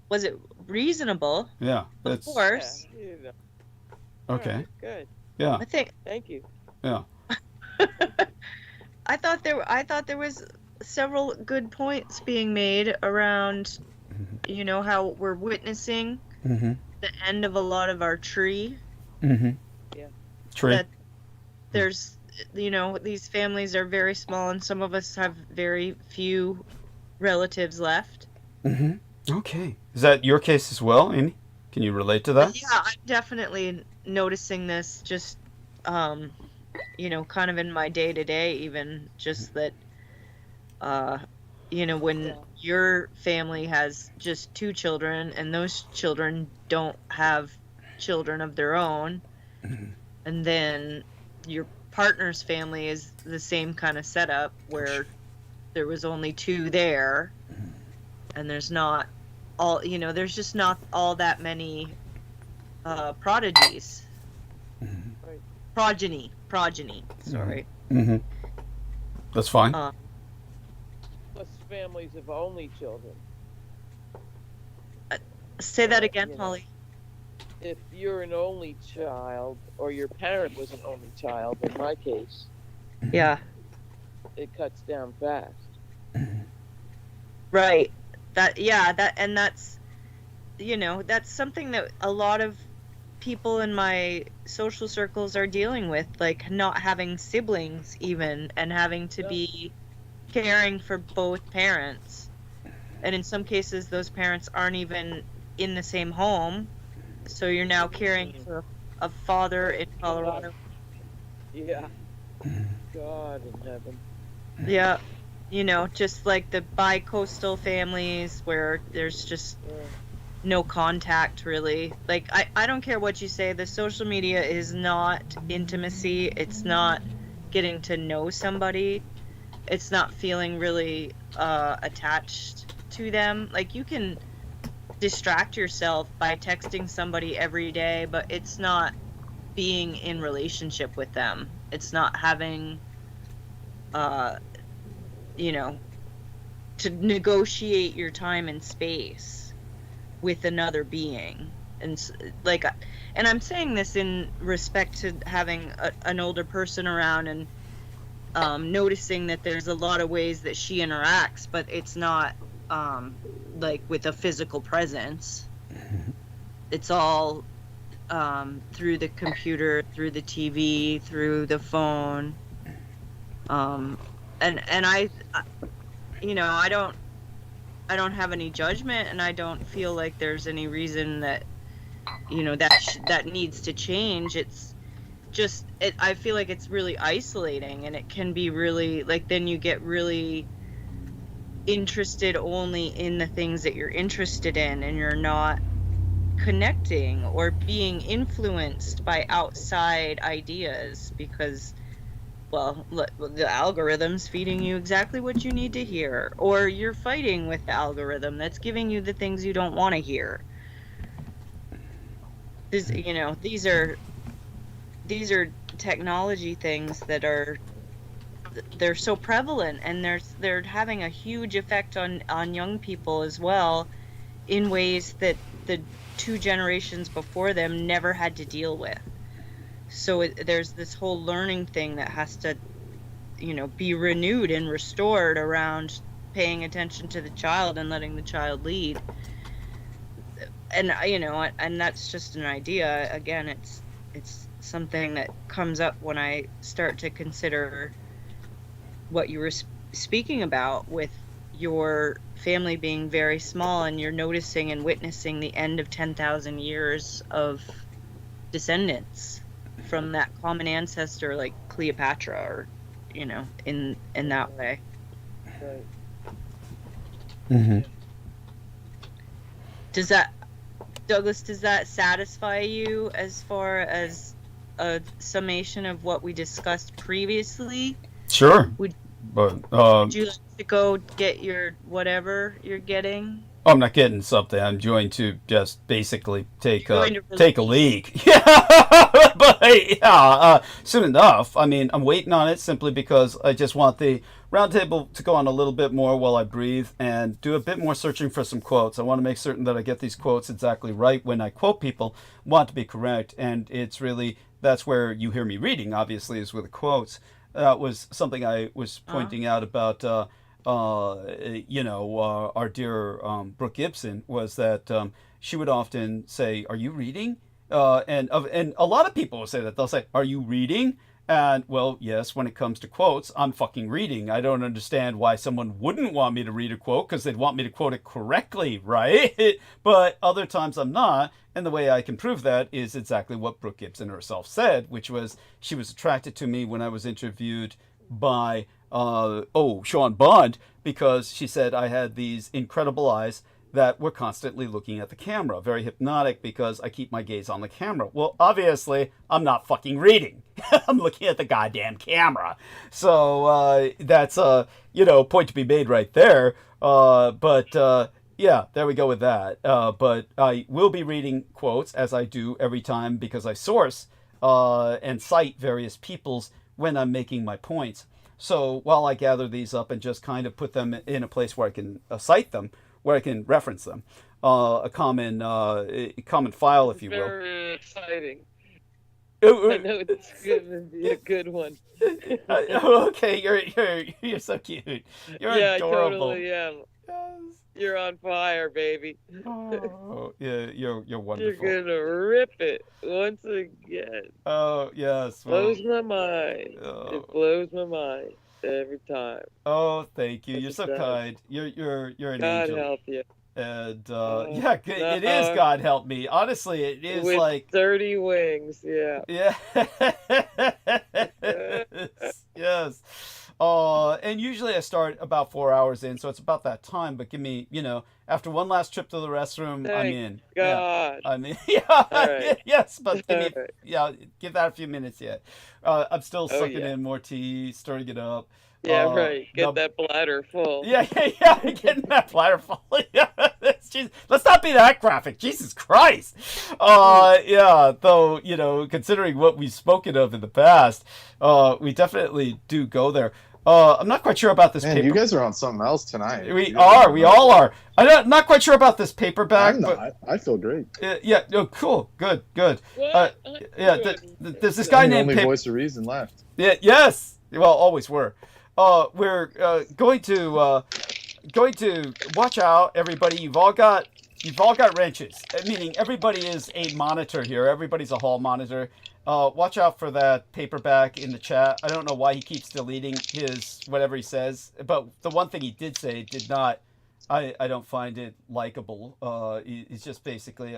Was it reasonable? Yeah. Of That's course. Yeah, you know. okay. Alright, good. Yeah. I think Thank you. Yeah. I thought there was several good points being made around, you know, how we're witnessing Mm-hmm. the end of a lot of our tree. Mm-hmm. Yeah. True. That there's, you know, these families are very small, and some of us have very few relatives left. Mm-hmm. Okay. Is that your case as well, Amy? Can you relate to that? Yeah, I'm definitely noticing this. Just, you know, kind of in my day to day, even just that, you know, when your family has just 2 children and those children don't have children of their own, Mhm. and then your partner's family is the same kind of setup where there was only 2 there, and there's not all, you know, there's just not all that many prodigies. Mhm. Progeny. Sorry. Mm-hmm. That's fine. Plus families of only children. Say that again, you know. Holly. If you're an only child, or your parent was an only child, in my case, Yeah. it cuts down fast. Right. That's, you know, that's something that a lot of people in my social circles are dealing with, like not having siblings even, and having to be caring for both parents. And in some cases, those parents aren't even in the same home. So you're now caring for a father in Colorado. Yeah. God in heaven. Yeah. You know, just like the bi-coastal families where there's just Yeah. no contact really. Like I don't care what you say, the social media is not intimacy. It's not getting to know somebody. It's not feeling really attached to them. Like you can distract yourself by texting somebody every day, but it's not being in relationship with them. It's not having you know, to negotiate your time and space with another being. And like, and I'm saying this in respect to having an older person around and noticing that there's a lot of ways that she interacts, but it's not like with a physical presence. It's all through the computer, through the TV, through the phone. And I, you know, I don't have any judgment, and I don't feel like there's any reason that, you know, that needs to change. It's just, I feel like it's really isolating, and it can be really, like, then you get really interested only in the things that you're interested in, and you're not connecting or being influenced by outside ideas because, well, the algorithm's feeding you exactly what you need to hear, or you're fighting with the algorithm that's giving you the things you don't want to hear. You know, these are technology things that they're so prevalent, and they're having a huge effect on young people as well, in ways that the 2 generations before them never had to deal with. So there's this whole learning thing that has to, you know, be renewed and restored around paying attention to the child and letting the child lead. And, you know, and that's just an idea. Again, it's something that comes up when I start to consider what you were speaking about with your family being very small, and you're noticing and witnessing the end of 10,000 years of descendants from that common ancestor, like Cleopatra, or, you know, in that way. Right. Mm-hmm. Douglas, does that satisfy you as far as a summation of what we discussed previously? Sure. Would But you like to go get your whatever you're getting? I'm not getting something. I'm going to just basically take Going to a leak. Yeah, but soon enough. I mean, I'm waiting on it simply because I just want the roundtable to go on a little bit more while I breathe and do a bit more searching for some quotes. I want to make certain that I get these quotes exactly right when I quote people. Want to be correct, and it's really that's where you hear me reading. Obviously, is with the quotes. That was something I was pointing out about. Our dear Brooke Gibson was that she would often say, "Are you reading?" And a lot of people will say that. They'll say, "Are you reading?" And well, yes, when it comes to quotes, I'm fucking reading. I don't understand why someone wouldn't want me to read a quote because they'd want me to quote it correctly, right? But other times I'm not. And the way I can prove that is exactly what Brooke Gibson herself said, which was she was attracted to me when I was interviewed by Sean Bond, because she said I had these incredible eyes that were constantly looking at the camera. Very hypnotic because I keep my gaze on the camera. Well, obviously, I'm not fucking reading. I'm looking at the goddamn camera. So that's a point to be made right there. Yeah, there we go with that. But I will be reading quotes, as I do every time, because I source and cite various people's when I'm making my points. So while I gather these up and just kind of put them in a place where I can cite them, where I can reference them, a common file, if you will. Very exciting. I know it's going to be a good one. Okay, you're so cute. You're adorable. I totally am. Yes. You're on fire, baby. Oh, yeah, you're wonderful. You're gonna rip it once again. Oh, yes. Blows my mind. It blows my mind every time. Oh, thank you. You're so kind. You're an angel. God help you. And it is God help me. Honestly, it is with like dirty wings. Yeah. Yeah. Yes. And usually I start about 4 hours in, so it's about that time. But give me, after one last trip to the restroom, I'm in. God. Yeah, I'm in. Right. Yes, but give that a few minutes yet. I'm still sucking in more tea, stirring it up. Yeah, right. Get that bladder full. Yeah. Getting that bladder full. Yeah. Let's not be that graphic. Jesus Christ. Though, considering what we've spoken of in the past, we definitely do go there. I'm not quite sure about this paper. You guys are on something else tonight. We all are. I'm not quite sure about this paperback. I'm not. But, I feel great. Yeah. Oh, cool. Good. What? There's this guy named... the only voice of reason left. Yeah. Yes. Well, always were. We're going to watch out, everybody. You've all got wrenches. Meaning everybody is a monitor here. Everybody's a hall monitor. Watch out for that paperback in the chat. I don't know why he keeps deleting his whatever he says, but the one thing he did say did not. I don't find it likable. He's just basically.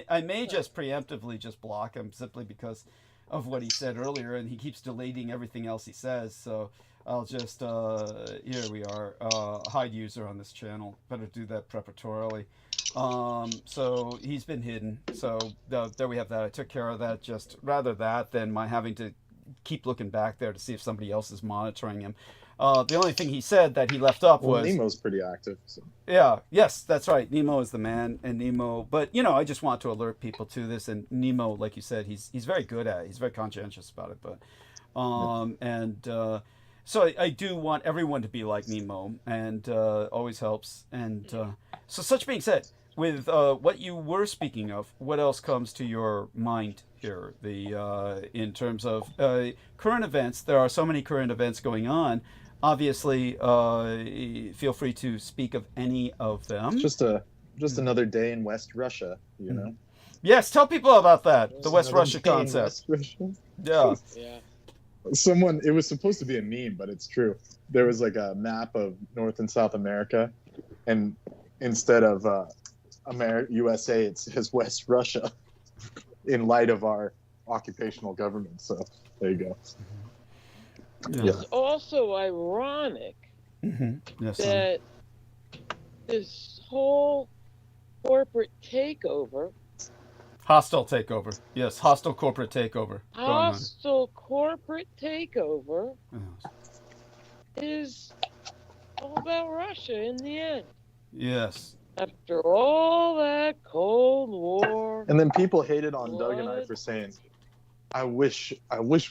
I may just preemptively just block him simply because of what he said earlier, and he keeps deleting everything else he says. So I'll just here we are, hide user on this channel. Better do that preparatorily. So he's been hidden. So there we have that. I took care of that. Just rather that than my having to keep looking back there to see if somebody else is monitoring him. The only thing he said that he left up was... Nemo's pretty active. So. Yeah, yes, that's right. Nemo is the man, and Nemo... But, I just want to alert people to this, and Nemo, like you said, he's very good at it. He's very conscientious about it, but... So I do want everyone to be like Nemo, and always helps. And so such being said, with what you were speaking of, what else comes to your mind here? In terms of current events, there are so many current events going on. Obviously, feel free to speak of any of them. Just another day in West Russia, Yes, tell people about that. The West Russia concept. West Russia. Yeah. Yeah. It was supposed to be a meme, but it's true. There was like a map of North and South America, and instead of USA, it says West Russia in light of our occupational government. So there you go. Yeah. It's also ironic that this whole corporate takeover... Hostile takeover. Yes, hostile corporate takeover. Hostile corporate takeover is all about Russia in the end. Yes. After all that Cold War. And then people hated on Doug and I for saying, I wish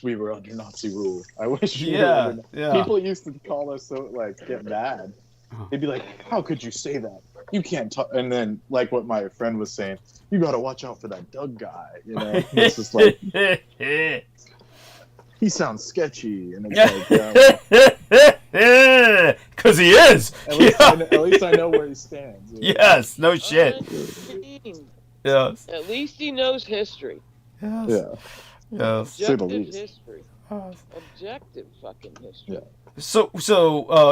we were under Nazi rule. I wish we were under... People used to call us so, like, get mad. They'd be like, how could you say that? You can't talk. And then, like what my friend was saying, you got to watch out for that Doug guy. You know, it's just like, he sounds sketchy. And it's like, because he is. At least I know where he stands. Yes, no shit. Yes. At least he knows history. Yes. Yeah. Yes. Objective history. Objective fucking history. Yeah. So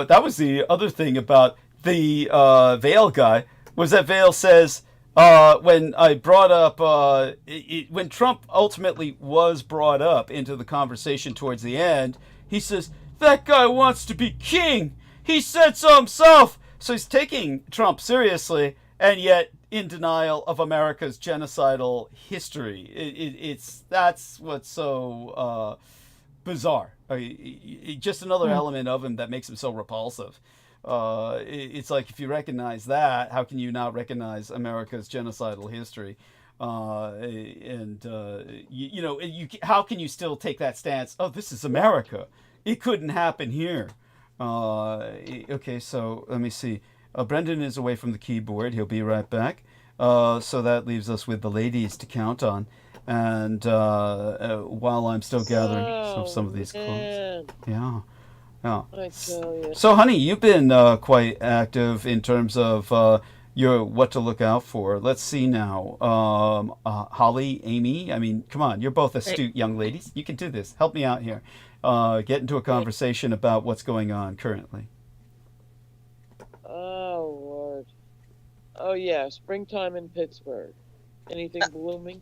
that was the other thing about the Vail guy, was that Vail says, when I brought up, when Trump ultimately was brought up into the conversation towards the end, he says, that guy wants to be king. He said so himself. So he's taking Trump seriously, and yet in denial of America's genocidal history. That's what's so bizarre. Just another element of him that makes him so repulsive. It's like, if you recognize that, how can you not recognize America's genocidal history? How can you still take that stance? Oh, this is America. It couldn't happen here. Okay, so let me see. Brendan is away from the keyboard. He'll be right back. So that leaves us with the ladies to count on. And while I'm still gathering some of these quotes. Yeah. Yeah. I tell you. So, honey, you've been quite active in terms of your what to look out for. Let's see now. Holly, Amy, I mean, come on. You're both astute young ladies. You can do this. Help me out here. Get into a conversation about what's going on currently. Oh, Lord. Oh, yeah. Springtime in Pittsburgh. Anything blooming?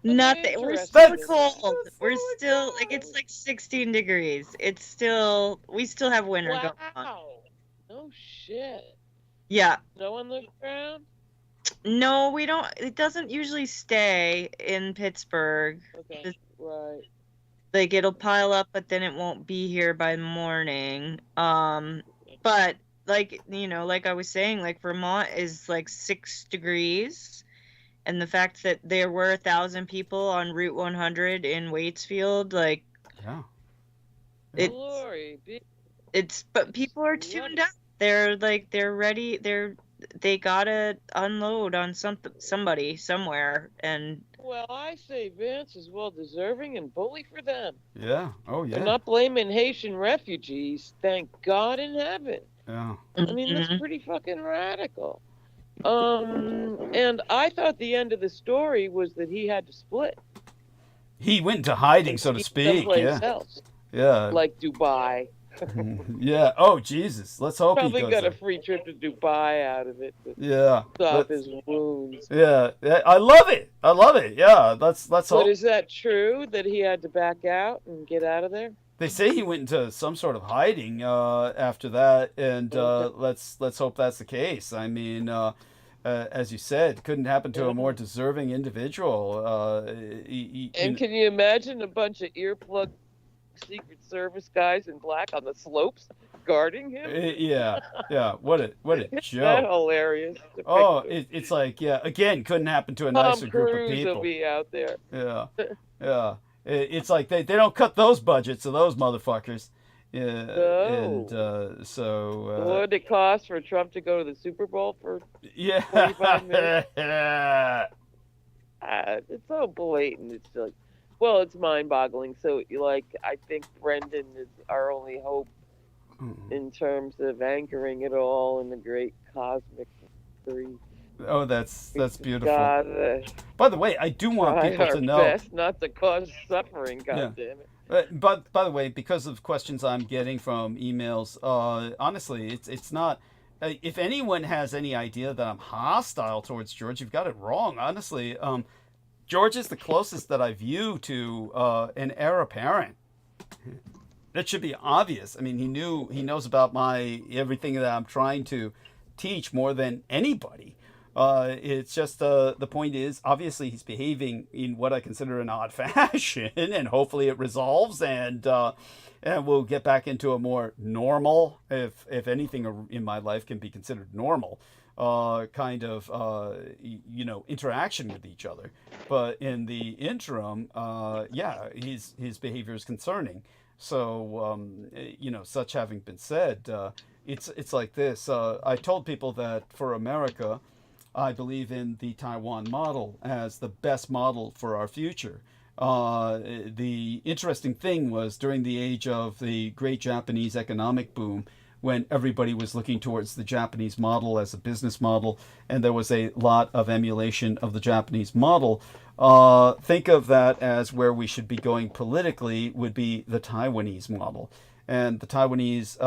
Nothing. We're still cold. We're still, like, it's like 16 degrees. We still have winter going on. No shit. Yeah. No one lives around? No, we don't. It doesn't usually stay in Pittsburgh. Okay, right. Like, it'll pile up, but then it won't be here by morning. But, like, like I was saying, like, Vermont is, like, 6 degrees. And the fact that there were 1,000 people on Route 100 in Waitsfield, like, yeah, but people are tuned up. They're ready. They gotta unload on somebody somewhere. And well, I say Vance is well deserving, and bully for them. Yeah. Oh yeah. They're not blaming Haitian refugees. Thank God in heaven. Yeah. I mean, that's pretty fucking radical. And I thought the end of the story was that he had to split. He went into hiding, so to speak. Yeah. Else, yeah. Like Dubai. Yeah. Oh, Jesus. Let's hope Probably he goes got a free trip to Dubai out of it. Yeah. Stop his wounds. Yeah. I love it. Yeah. Let's hope. But is that true that he had to back out and get out of there? They say he went into some sort of hiding after that, and let's hope that's the case. I mean, as you said, couldn't happen to a more deserving individual. And can you imagine a bunch of earplug Secret Service guys in black on the slopes guarding him? Yeah. What a joke! That's hilarious. Oh, it's like, yeah, again, couldn't happen to a nicer group of people. Will be out there. Yeah. It's like they don't cut those budgets of those motherfuckers. Yeah. No. And so. What would it cost for Trump to go to the Super Bowl for 45 minutes? It's so blatant. It's like, well, it's mind-boggling. So, like, I think Brendan is our only hope in terms of anchoring it all in the great cosmic mystery. Oh, that's beautiful. By the way, I do want people to know. Best not to cause suffering. God damn it. But by the way, because of questions I'm getting from emails, honestly, it's not. If anyone has any idea that I'm hostile towards George, you've got it wrong. Honestly, George is the closest that I view to an heir apparent. That should be obvious. I mean, he knows about everything that I'm trying to teach more than anybody. It's just the point is, obviously, he's behaving in what I consider an odd fashion, and hopefully it resolves, and we'll get back into a more normal, if anything in my life can be considered normal, kind of interaction with each other. But in the interim, his behavior is concerning. So such having been said, it's like this. I told people that for America, I believe in the Taiwan model as the best model for our future. The interesting thing was during the age of the great Japanese economic boom, when everybody was looking towards the Japanese model as a business model, and there was a lot of emulation of the Japanese model. Think of that as where we should be going politically would be the Taiwanese model. And the Taiwanese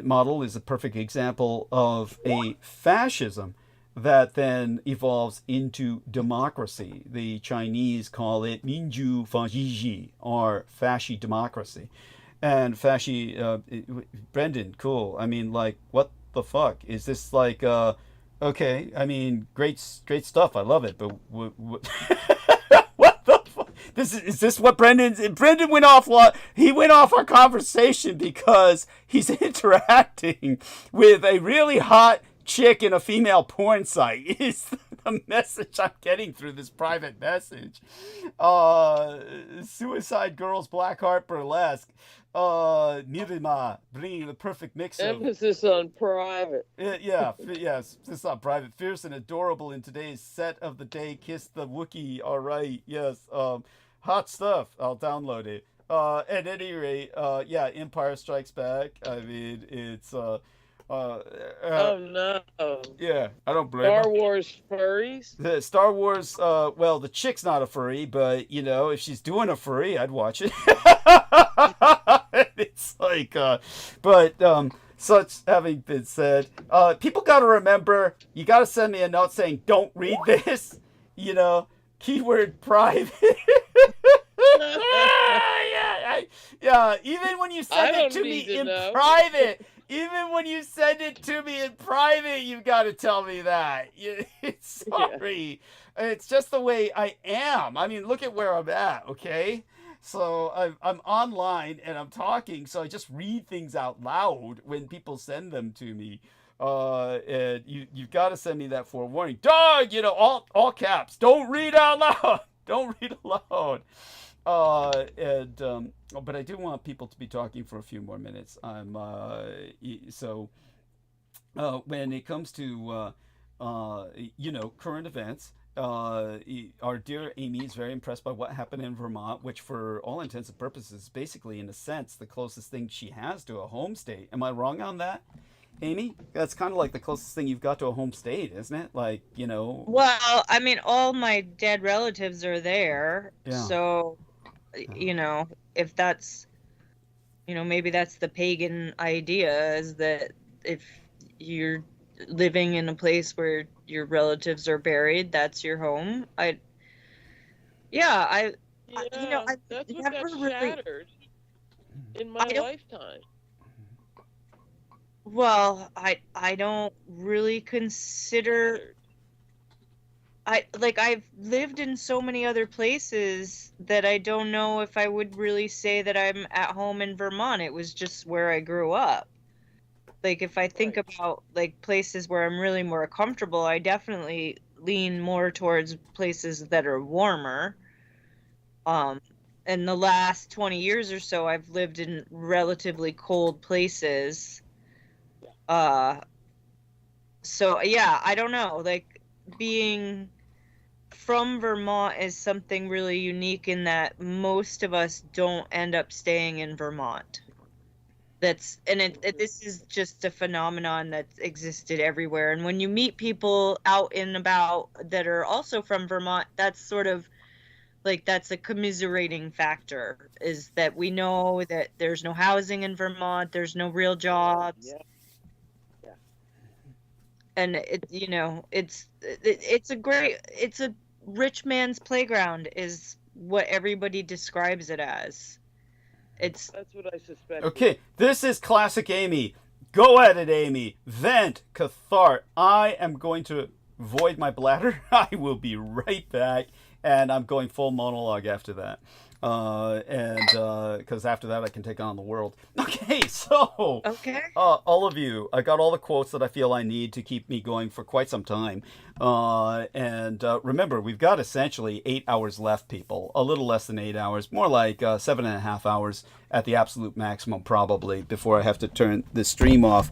model is a perfect example of a fascism that then evolves into democracy. The Chinese call it Minju Fangiji, or fasci democracy. And fasci, Brendan, cool. I mean, like, what the fuck? Is this like, okay, I mean, great stuff. I love it, but what the fuck? Is this what Brendan went off? He went off our conversation because he's interacting with a really hot chick in a female porn site is the message I'm getting through this private message. Suicide Girls, Blackheart Burlesque. Nirima, bringing the perfect mix of... Emphasis on private. Yes, this is on private. Fierce and adorable in today's set of the day. Kiss the Wookiee, alright, yes. Hot stuff, I'll download it. At any rate, Empire Strikes Back. I mean, it's... oh no. Yeah, I don't blame Star Wars furries? The Star Wars, well, the chick's not a furry, but, if she's doing a furry, I'd watch it. It's like, such having been said, people got to remember, you got to send me a note saying, don't read this, keyword private. Even when you send it to me in private, you've got to tell me that. Sorry. Yeah. It's just the way I am. I mean, look at where I'm at, okay? So I'm online and I'm talking, so I just read things out loud when people send them to me. And you've got to send me that forewarning. Dog, all caps. Don't read out loud. Don't read aloud. But I do want people to be talking for a few more minutes. When it comes to current events, our dear Amy is very impressed by what happened in Vermont, which for all intents and purposes is basically, in a sense, the closest thing she has to a home state. Am I wrong on that, Amy? That's kind of like the closest thing you've got to a home state, isn't it? Like, Well, I mean, all my dead relatives are there. Yeah. So, if that's, maybe that's the pagan idea, is that if you're living in a place where your relatives are buried, that's your home. That's what got shattered in my lifetime. Well, I don't really consider... I've lived in so many other places that I don't know if I would really say that I'm at home in Vermont. It was just where I grew up. Like, if I think about, places where I'm really more comfortable, I definitely lean more towards places that are warmer. In the last 20 years or so, I've lived in relatively cold places. So, yeah, I don't know. Being from Vermont is something really unique in that most of us don't end up staying in Vermont. This is just a phenomenon that's existed everywhere. And when you meet people out and about that are also from Vermont, that's sort of that's a commiserating factor, is that we know that there's no housing in Vermont, there's no real jobs. Yeah. And it's a rich man's playground is what everybody describes it as. That's what I suspect. Okay, this is classic Amy. Go at it, Amy. Vent, cathart. I am going to void my bladder. I will be right back, and I'm going full monologue after that. And because after that I can take on the world. Okay, so all of you, I got all the quotes that I feel I need to keep me going for quite some time. And remember, we've got essentially 8 hours left, people. A little less than 8 hours, more like 7.5 hours at the absolute maximum, probably, before I have to turn the stream off.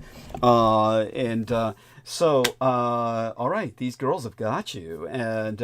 So, all right, these girls have got you. And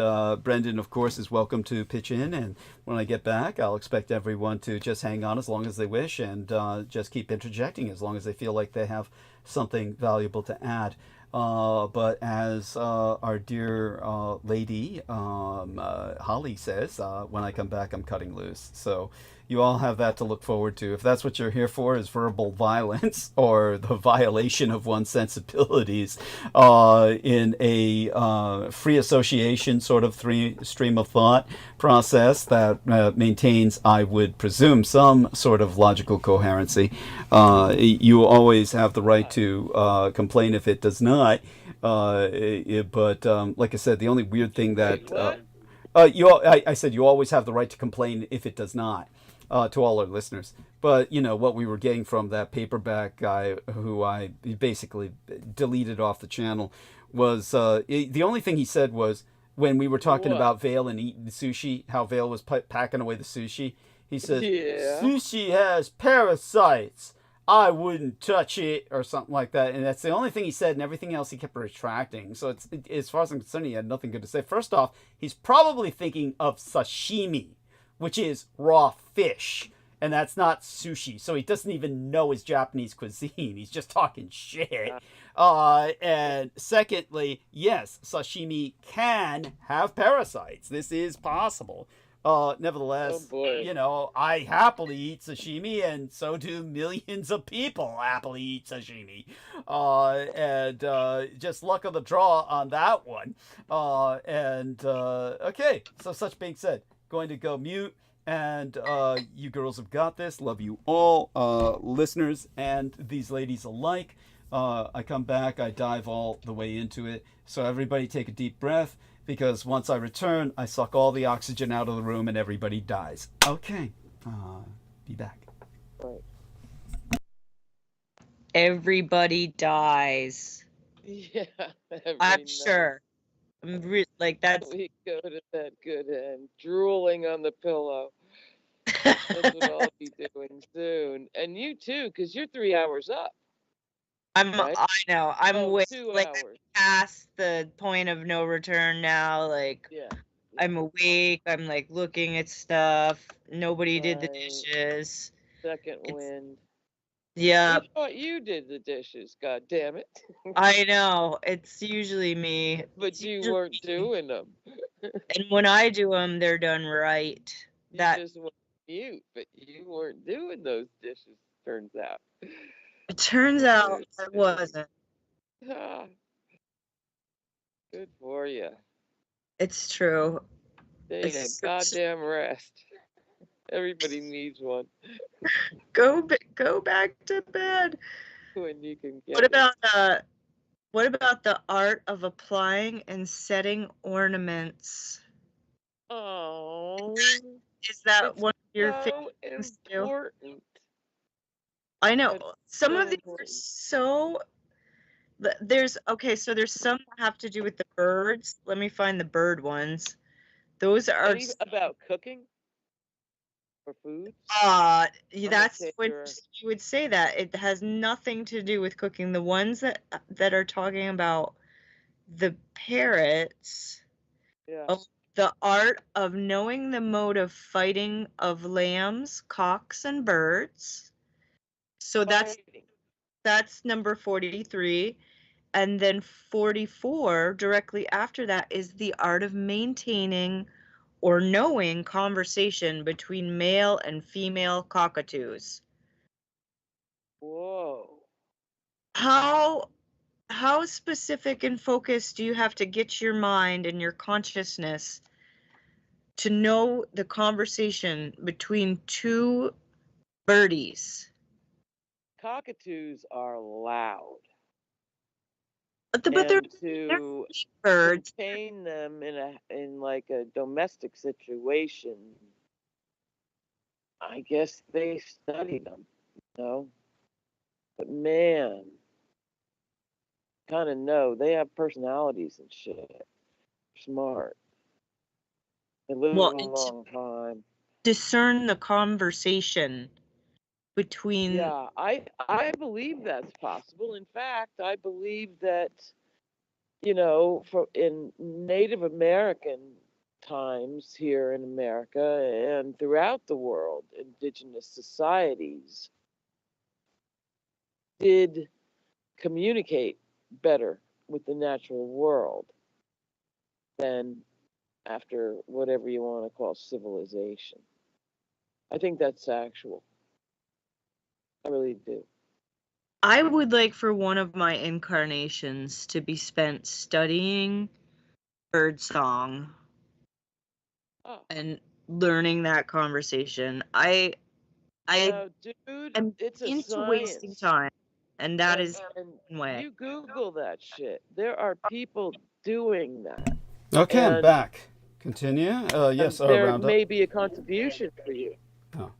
Brendan, of course, is welcome to pitch in. And when I get back, I'll expect everyone to just hang on as long as they wish and just keep interjecting as long as they feel like they have something valuable to add. But as our dear lady Holly says, when I come back, I'm cutting loose. So you all have that to look forward to. If that's what you're here for, is verbal violence or the violation of one's sensibilities in a free association sort of stream of thought process that maintains, I would presume, some sort of logical coherency, you always have the right to complain if it does not. But like I said, the only weird thing that I said you always have the right to complain if it does not. To all our listeners. But, you know, what we were getting from that paperback guy who I basically deleted off the channel was, the only thing he said was, when we were talking about Vale and eating the sushi, how Vale was packing away the sushi, he said, sushi has parasites. I wouldn't touch it, or something like that. And that's the only thing he said, and everything else he kept retracting. So it's, as far as I'm concerned, he had nothing good to say. First off, he's probably thinking of sashimi, which is raw fish, and that's not sushi. So he doesn't even know his Japanese cuisine. He's just talking shit. And secondly, yes, sashimi can have parasites. This is possible. Nevertheless, you know, I happily eat sashimi, and so do millions of people happily eat sashimi. And just luck of the draw on that one. Okay, so such being said, going to go mute, and you girls have got this. Love you all, listeners and these ladies alike. I come back, I dive all the way into it. So everybody take a deep breath, because once I return, I suck all the oxygen out of the room and everybody dies. Okay, be back. Everybody dies. Yeah, I'm night. sure. Like that's. We go to that good end, drooling on the pillow. That's what I'll be doing soon, and you too, because you're 3 hours up. Right? I know. I'm way 2 like hours. past the point of no return now. Like, I'm awake. I'm like looking at stuff. Nobody did the dishes. Second wind. Yeah. I thought you did the dishes. God damn it. I know. It's usually me. But you weren't doing them. And when I do them, they're done right. You just went mute, but you weren't doing those dishes, turns out. It turns out I wasn't. Good for you. It's true. Take a goddamn rest. Everybody needs one. Go back to bed. When you can get what about the art of applying and setting ornaments? Oh, is that one of your favorite things to do? I know. Some of these are so. There's some that have to do with the birds. Let me find the bird ones. Those are about cooking for food. That's when you would say that it has nothing to do with cooking. The ones that are talking about the parrots. Yeah. The art of knowing the mode of fighting of lambs, cocks, and birds. So that's number 43. And then 44, directly after that, is the art of maintaining or knowing conversation between male and female cockatoos. Whoa. How specific and focused do you have to get your mind and your consciousness to know the conversation between two birdies? Cockatoos are loud. But they're and to birds. contain them in like a domestic situation, I guess they study them, you know. But man, kind of know they have personalities and shit. Smart. They live Well, a long time. Discern the conversation between. Yeah, I believe that's possible. In fact, I believe that, you know, in Native American times here in America and throughout the world, indigenous societies did communicate better with the natural world than after whatever you want to call civilization. I think that's actual. I really do. I would like for one of my incarnations to be spent studying birdsong and learning that conversation. Dude, I'm it's a into science. wasting time, and that is one way. You Google that shit. There are people doing that. Okay, I'm And- back. Continue. Yes, there round up. may be a contribution for you. Oh.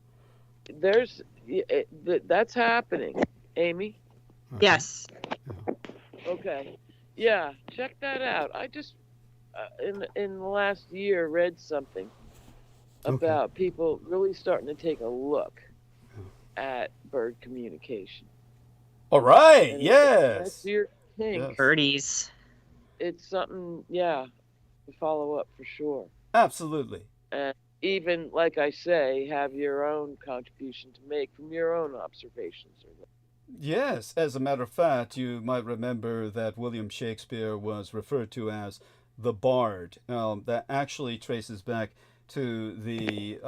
That's happening, Amy. Okay. Yes. Okay. Yeah, check that out. I just in the last year read something about people really starting to take a look at bird communication. All right. And Yes. that's your thing. Yes. Birdies. It's something, yeah, to follow up for sure. Absolutely. And even, like I say, have your own contribution to make from your own observations. Yes, as a matter of fact, you might remember that William Shakespeare was referred to as the Bard. That actually traces back to the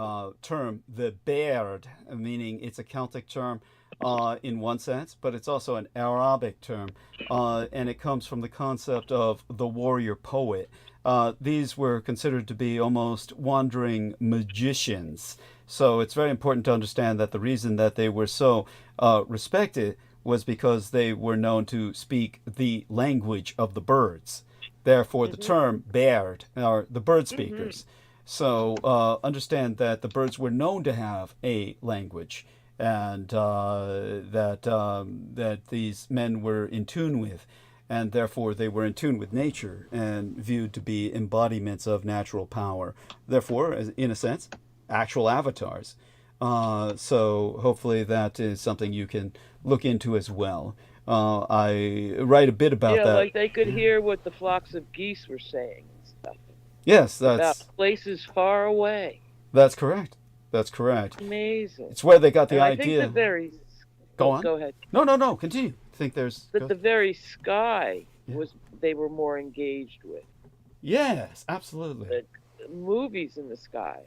term the Baird, meaning it's a Celtic term in one sense, but it's also an Arabic term, and it comes from the concept of the warrior poet. These were considered to be almost wandering magicians. So it's very important to understand that the reason that they were so respected was because they were known to speak the language of the birds. Therefore, the term Baird are the bird speakers. So understand that the birds were known to have a language, and that these men were in tune with, and therefore they were in tune with nature and viewed to be embodiments of natural power. Therefore, in a sense, actual avatars. So hopefully that is something you can look into as well. I write a bit about that. Yeah, like they could hear what the flocks of geese were saying and stuff. Yes, that's about places far away. That's correct. That's correct. Amazing. It's where they got the and idea. I think the very Go on. Go ahead. No. Continue. I think there's that the very sky was they were more engaged with. Yes, absolutely. The movies in the sky.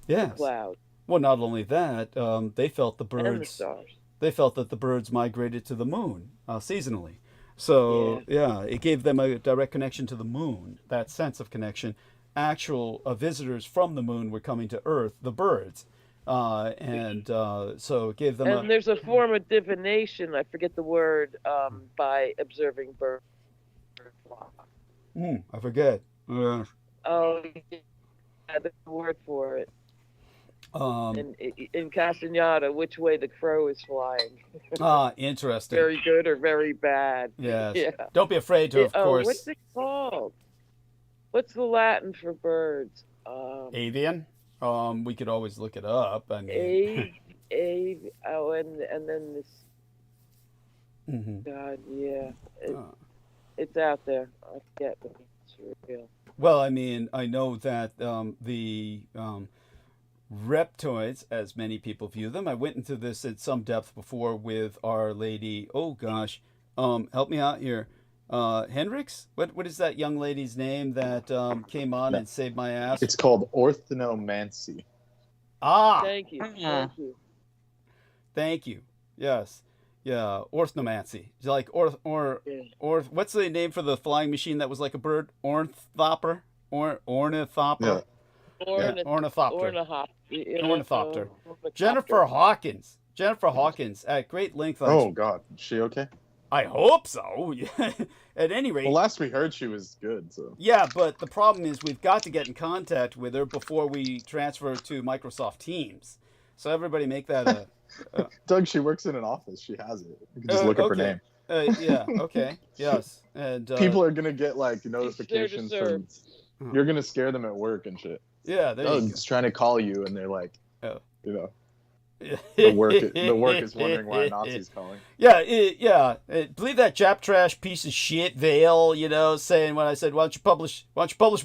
Yes. The clouds. Well, not only that, they felt the birds. And the stars. They felt that the birds migrated to the moon seasonally. So yeah, it gave them a direct connection to the moon. That sense of connection. Actual visitors from the moon were coming to Earth, the birds, and so it gave them. And there's a form of divination. I forget the word. By observing bird flocks. I forget. Oh, yeah, there's a word for it. In Castaneda, which way the crow is flying. Interesting. Very good or very bad. Yes. Yeah. Don't be afraid to, of course. What's it called? What's the Latin for birds? Avian. We could always look it up. I mean. And then this. God, yeah. It's out there. I forget, but it's real. Well, I mean, I know that the reptoids, as many people view them, I went into this in some depth before with Our Lady. Oh gosh, help me out here. Hendricks? What is that young lady's name that came on and saved my ass? It's called orthonomancy. Thank you. Thank you. Yes. Yeah, orthnomancy. Like what's the name for the flying machine that was like a bird? Ornithopter? Ornithopter? Yeah. Ornithopter. Jennifer Hawkins. At great length. Oh God, is she okay? I hope so. At any rate. Well, last we heard, she was good. So. Yeah, but the problem is we've got to get in contact with her before we transfer to Microsoft Teams. So everybody make that a... Doug, she works in an office. She has it. You can just look up her name. Yeah, okay, yes. And people are going to get, like, notifications from... You're going to scare them at work and shit. Yeah, there you go. Doug's trying to call you, and they're like, you know... Yeah. The work is wondering why a Nazi's calling. Yeah. Believe that Jap trash piece of shit Vale, saying when I said, why don't you publish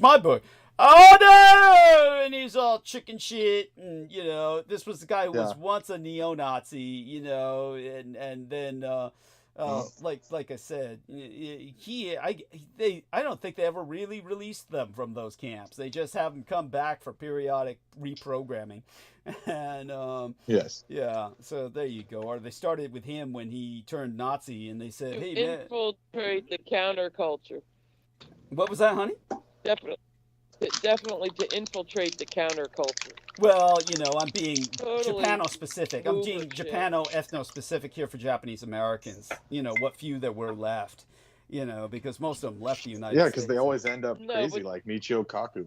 my book? Oh no! And he's all chicken shit, and this was the guy who was once a neo-Nazi, and then like I said, I don't think they ever really released them from those camps. They just have them come back for periodic reprogramming. And yes, yeah. So there you go. Or they started with him when he turned Nazi, and they said, "Hey, man, infiltrate the counterculture." What was that, honey? Definitely to infiltrate the counterculture. Well, I'm being Totally Japano-specific. I'm being Japano-ethno-specific here for Japanese Americans. What few there were left. Because most of them left the United States. Yeah, because they always end up crazy, like Michio Kaku.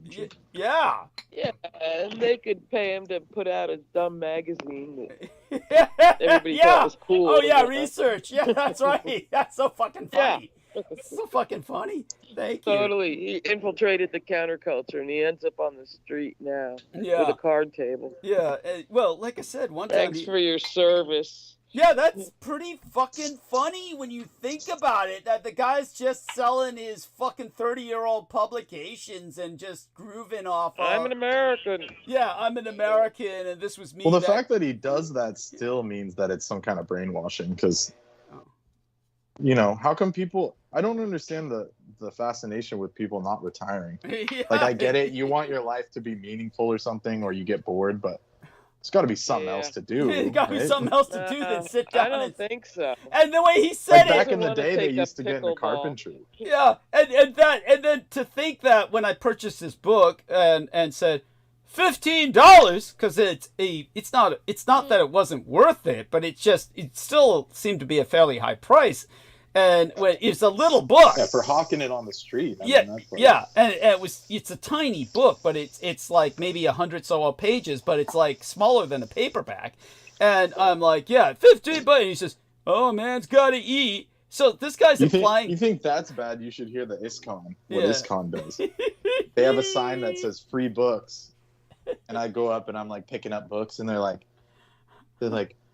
Yeah. Yeah, and they could pay him to put out a dumb magazine that everybody thought was cool. Oh, yeah, research. Yeah, that's right. That's so fucking funny. Yeah. It's so fucking funny. Thank you. Totally. He infiltrated the counterculture, and he ends up on the street now with a card table. Yeah. Well, like I said, one time... Thanks for your service. Yeah, that's pretty fucking funny when you think about it, that the guy's just selling his fucking 30-year-old publications and just grooving off I'm an American. Yeah, I'm an American, and this was me. Well, the fact that he does that still means that it's some kind of brainwashing, because, how come people... I don't understand the fascination with people not retiring. Yeah. Like, I get it. You want your life to be meaningful or something, or you get bored, but... It's got to be something else to do. It's got to be something else to do than sit down. I don't think so. And the way he said back in the day, they used to get into carpentry. Yeah, and then to think that when I purchased this book and said $15, because it's not that it wasn't worth it, but it still seemed to be a fairly high price. And it's a little book. Yeah, for hawking it on the street. And it's a tiny book, but it's like maybe 100 so pages, but it's like smaller than a paperback. And I'm like, $15. And he says, "Oh, man's got to eat." So this guy's implying. You think that's bad? You should hear the ISKCON. What ISKCON does? They have a sign that says "free books," and I go up and I'm like picking up books, and they're like,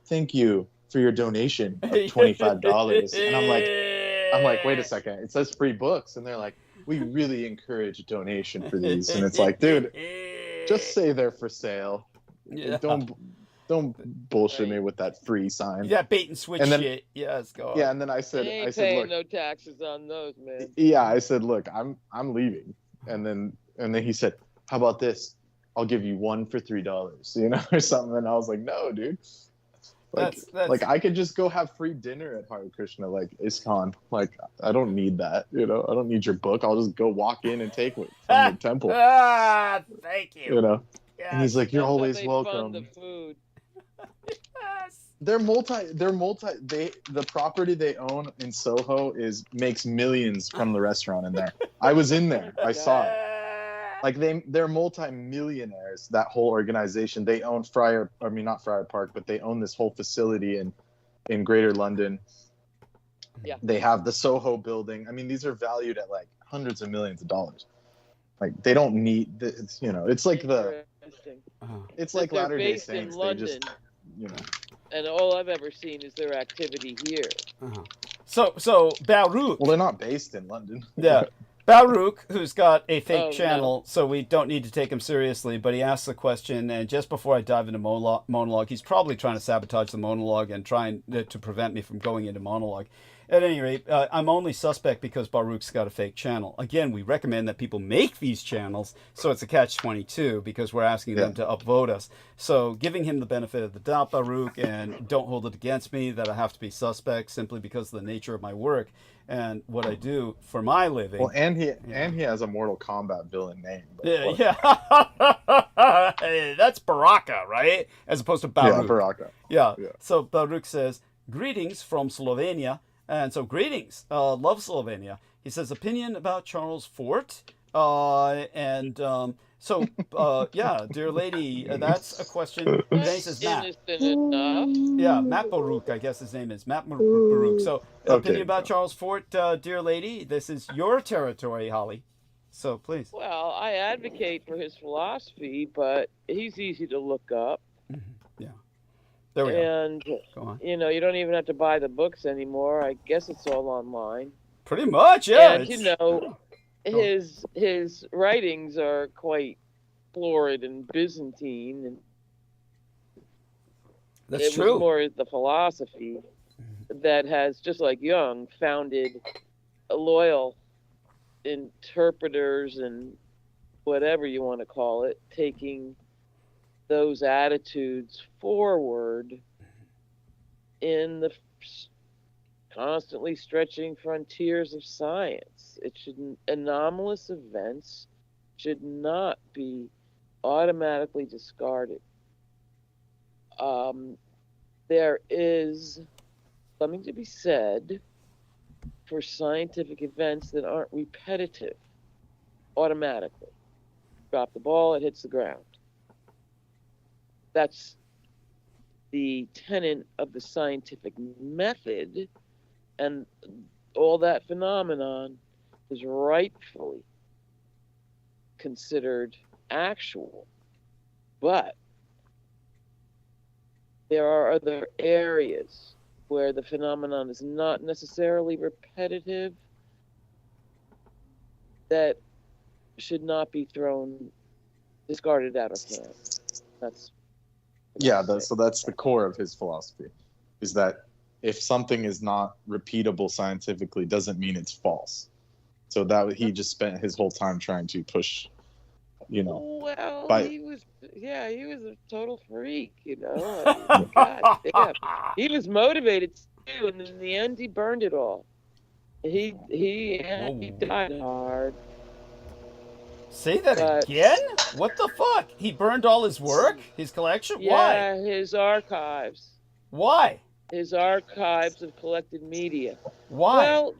"Thank you for your donation of $25." And I'm like, wait a second, it says free books, and they're like, "We really encourage a donation for these." And it's like, dude, just say they're for sale. Yeah. Don't bullshit me with that free sign. Yeah, bait and switch shit. Yeah, let's go. Yeah, and then I said, look, no taxes on those, man. Yeah, I said, look, I'm leaving, and then he said, "How about this? I'll give you one for $3, or something." And I was like, "No, dude. That's I could just go have free dinner at Hare Krishna, like ISKCON. Like, I don't need that, I don't need your book. I'll just go walk in and take it from your temple." Thank you. Yes. And he's like, "You're always welcome." The food. They're the property they own in Soho makes millions from the restaurant in there. I was in there. I saw it. Like they're multi-millionaires, that whole organization. They own not Friar Park, but they own this whole facility in Greater London. Yeah. They have the Soho building. I mean, these are valued at like hundreds of millions of dollars. Like they don't need it's like it's like Latter-day Saints. They just And all I've ever seen is their activity here. So Baruch. Well, they're not based in London. Yeah. Baruch, who's got a fake channel, so we don't need to take him seriously, but he asks the question, and just before I dive into monologue, he's probably trying to sabotage the monologue and trying to prevent me from going into monologue. At any rate, I'm only suspect because Baruch's got a fake channel. Again, we recommend that people make these channels, so it's a catch-22 because we're asking them to upvote us. So giving him the benefit of the doubt, Baruch, and don't hold it against me that I have to be suspect simply because of the nature of my work and what I do for my living. Well, and he has a Mortal Kombat villain name. Yeah. That's Baraka, right? As opposed to Baruch. Yeah, Baraka. Yeah. So Baruch says, "Greetings from Slovenia. And so greetings. Love Slovenia. He says opinion about Charles Fort. Yeah, dear lady, that's a question. His name is Matt. Innocent enough. Yeah, Matt Baruch, I guess his name is. Matt Baruch. So, opinion Okay. about Charles Fort, dear lady. This is your territory, Holly. So, please. Well, I advocate for his philosophy, but he's easy to look up. Yeah. There we go. And, Go on. you know, you don't even have to buy the books anymore. I guess it's all online. Pretty much, yeah. And, you know, his writings are quite florid and Byzantine, and That's it true. was more the philosophy that has, just like Jung, founded loyal interpreters and whatever you want to call it, taking those attitudes forward in the constantly stretching frontiers of science. Anomalous events should not be automatically discarded. There is something to be said for scientific events that aren't repetitive automatically. Drop the ball, it hits the ground. That's the tenet of the scientific method, and all that phenomenon is rightfully considered actual. But there are other areas where the phenomenon is not necessarily repetitive that should not be discarded out of hand. That's So that's the core of his philosophy, is that if something is not repeatable scientifically, doesn't mean it's false. So that he just spent his whole time trying to push, you know. Well, he was a total freak, you know. I mean, God damn. He was motivated too, and in the end, he burned it all. He died hard. Say that again? What the fuck? He burned all his work? His collection? Yeah, Why? his archives. Why? His archives of collected media. Why? Well,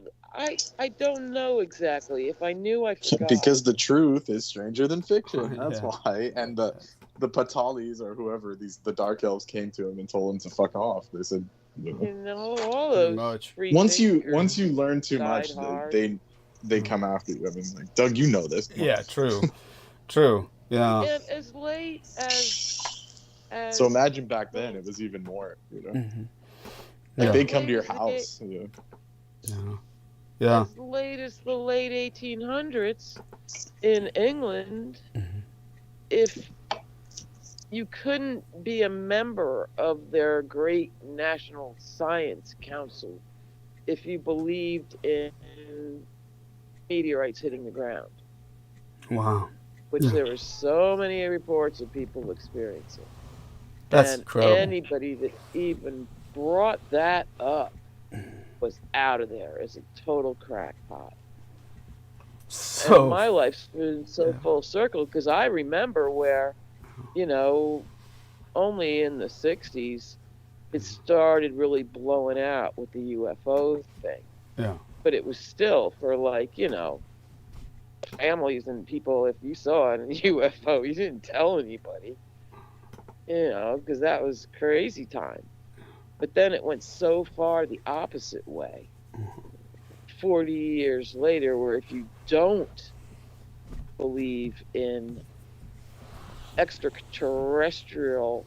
I don't know exactly. If I knew, I forgot. Because the truth is stranger than fiction. Oh, That's yeah. why. And the Nataldies or whoever, the dark elves came to him and told him to fuck off. They said, you know, You know, all Pretty those much. free once you thinkers learn too died much, hard. they come after you. I mean, like, Doug, you know this. Yeah, true. True. Yeah. And as late as So imagine back then, it was even more. You know, Mm-hmm. like Yeah. they come to your house. You know. Yeah. as late as the late 1800s in England, Mhm. if you couldn't be a member of their great National Science Council if you believed in meteorites hitting the ground, Wow. which Yeah. there were so many reports of people experiencing. That's and incredible. anybody that even brought that up was out of there as a total crackpot. So. And my life's been so Yeah. full circle because I remember where, you know, only in the 60s it started really blowing out with the UFO thing. Yeah. But it was still for, like, you know, families and people, if you saw a UFO, you didn't tell anybody, you know, because that was crazy time. But then it went so far the opposite way. 40 years later, where if you don't believe in extraterrestrial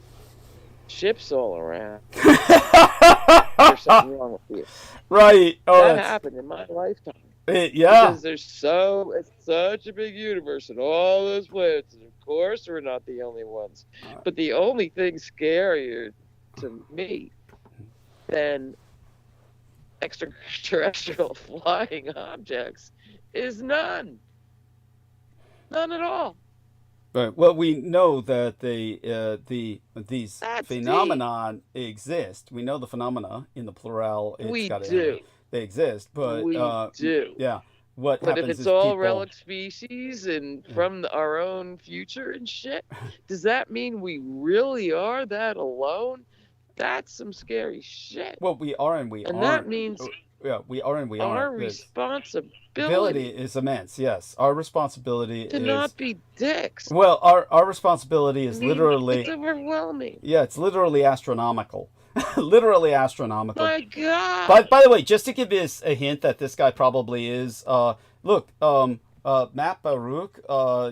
ships all around, there's something wrong with you. Right. Oh, That that's, happened in my lifetime. yeah. Because it's such a big universe and all those planets, and of course we're not the only ones. But the only thing scarier to me than extraterrestrial flying objects is none at all. Right. Well, we know that these That's phenomenon exist. We know the phenomena in the plural. We do. They exist, but We do. Yeah. What But if happens it's is all people, relic species and from our own future and shit, does that mean we really are that alone? That's some scary shit. Well, we are and we And aren't. that means we are and we Our aren't. responsibility Ability is immense. Yes, our responsibility to is not be dicks. well. Our responsibility is I mean, literally. it's overwhelming. Yeah, it's literally astronomical. Literally astronomical. My God. By the way, just to give this a hint that this guy probably is, look, Matt Baruch,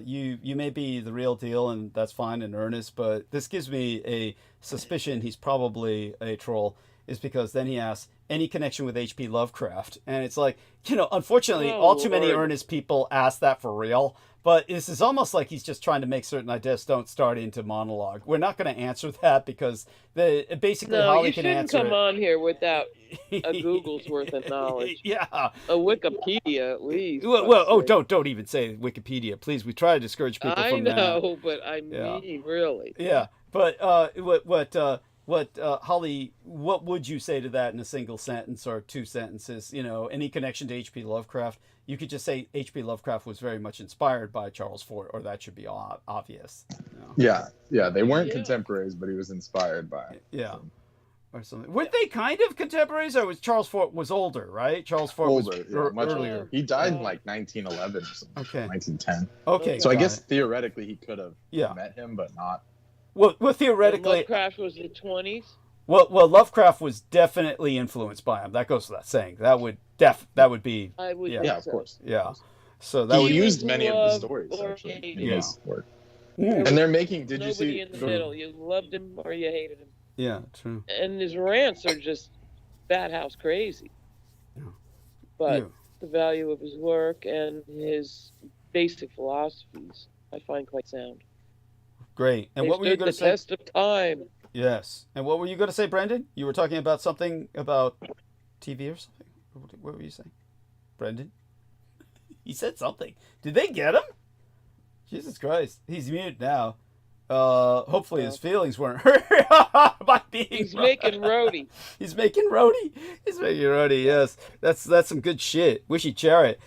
you may be the real deal, and that's fine in earnest, but this gives me a suspicion he's probably a troll, is because then he asks, any connection with H.P. Lovecraft? And it's like, unfortunately, all too many earnest people ask that for real. But this is almost like he's just trying to make certain ideas don't start into monologue. We're not going to answer that because basically Holly can answer it. No, you shouldn't come on here without a Google's worth of knowledge. Yeah. A Wikipedia, at least. Well, don't even say Wikipedia, please. We try to discourage people from that. I know, but I mean, really. Yeah, but Holly, what would you say to that in a single sentence or two sentences? Any connection to H.P. Lovecraft? You could just say H.P. Lovecraft was very much inspired by Charles Fort, or that should be obvious. Yeah, they weren't contemporaries, but he was inspired by it. Yeah, or something. Weren't they kind of contemporaries? Or was Charles Fort was older, right? Charles Fort was much earlier. He died in like 1911 or something. Okay. 1910. Okay. So I guess theoretically he could have met him, but not. Well, theoretically, Lovecraft was the 20s. Well, Lovecraft was definitely influenced by him. That goes without saying. That would be. I would. Yeah, of course. Yeah. So that he used many of the stories actually in his work. And they're making. Did you see? Nobody in the middle. You loved him or you hated him. Yeah, true. And his rants are just bat house crazy. Yeah. But the value of his work and his basic philosophies, I find quite sound. Great. And what were you going to say? The test of time. Yes. And what were you going to say, Brendan? You were talking about something about TV or something? What were you saying? Brendan? He said something. Did they get him? Jesus Christ. He's mute now. Hopefully his feelings weren't hurt by being He's making roadie. He's making roadie, yes. That's some good shit. Wishy Chariot.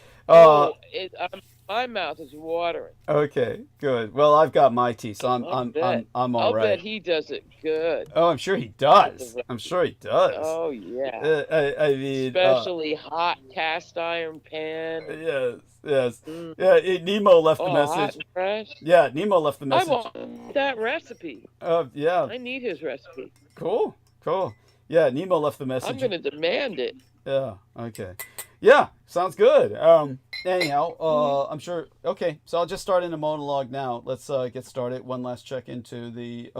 My mouth is watering. Okay, good. Well, I've got my tea, so I'm all right. I'll bet he does it good. Oh, I'm sure he does. Oh yeah. I mean, especially hot cast iron pan. Yes. Yeah, Nemo left the message. Hot and fresh. Yeah, Nemo left the message. I want that recipe. Yeah. I need his recipe. Cool. Yeah, Nemo left the message. I'm gonna demand it. Yeah. Okay. Yeah, sounds good. Anyhow, I'm sure. Okay, so I'll just start in a monologue now. Let's get started. One last check into the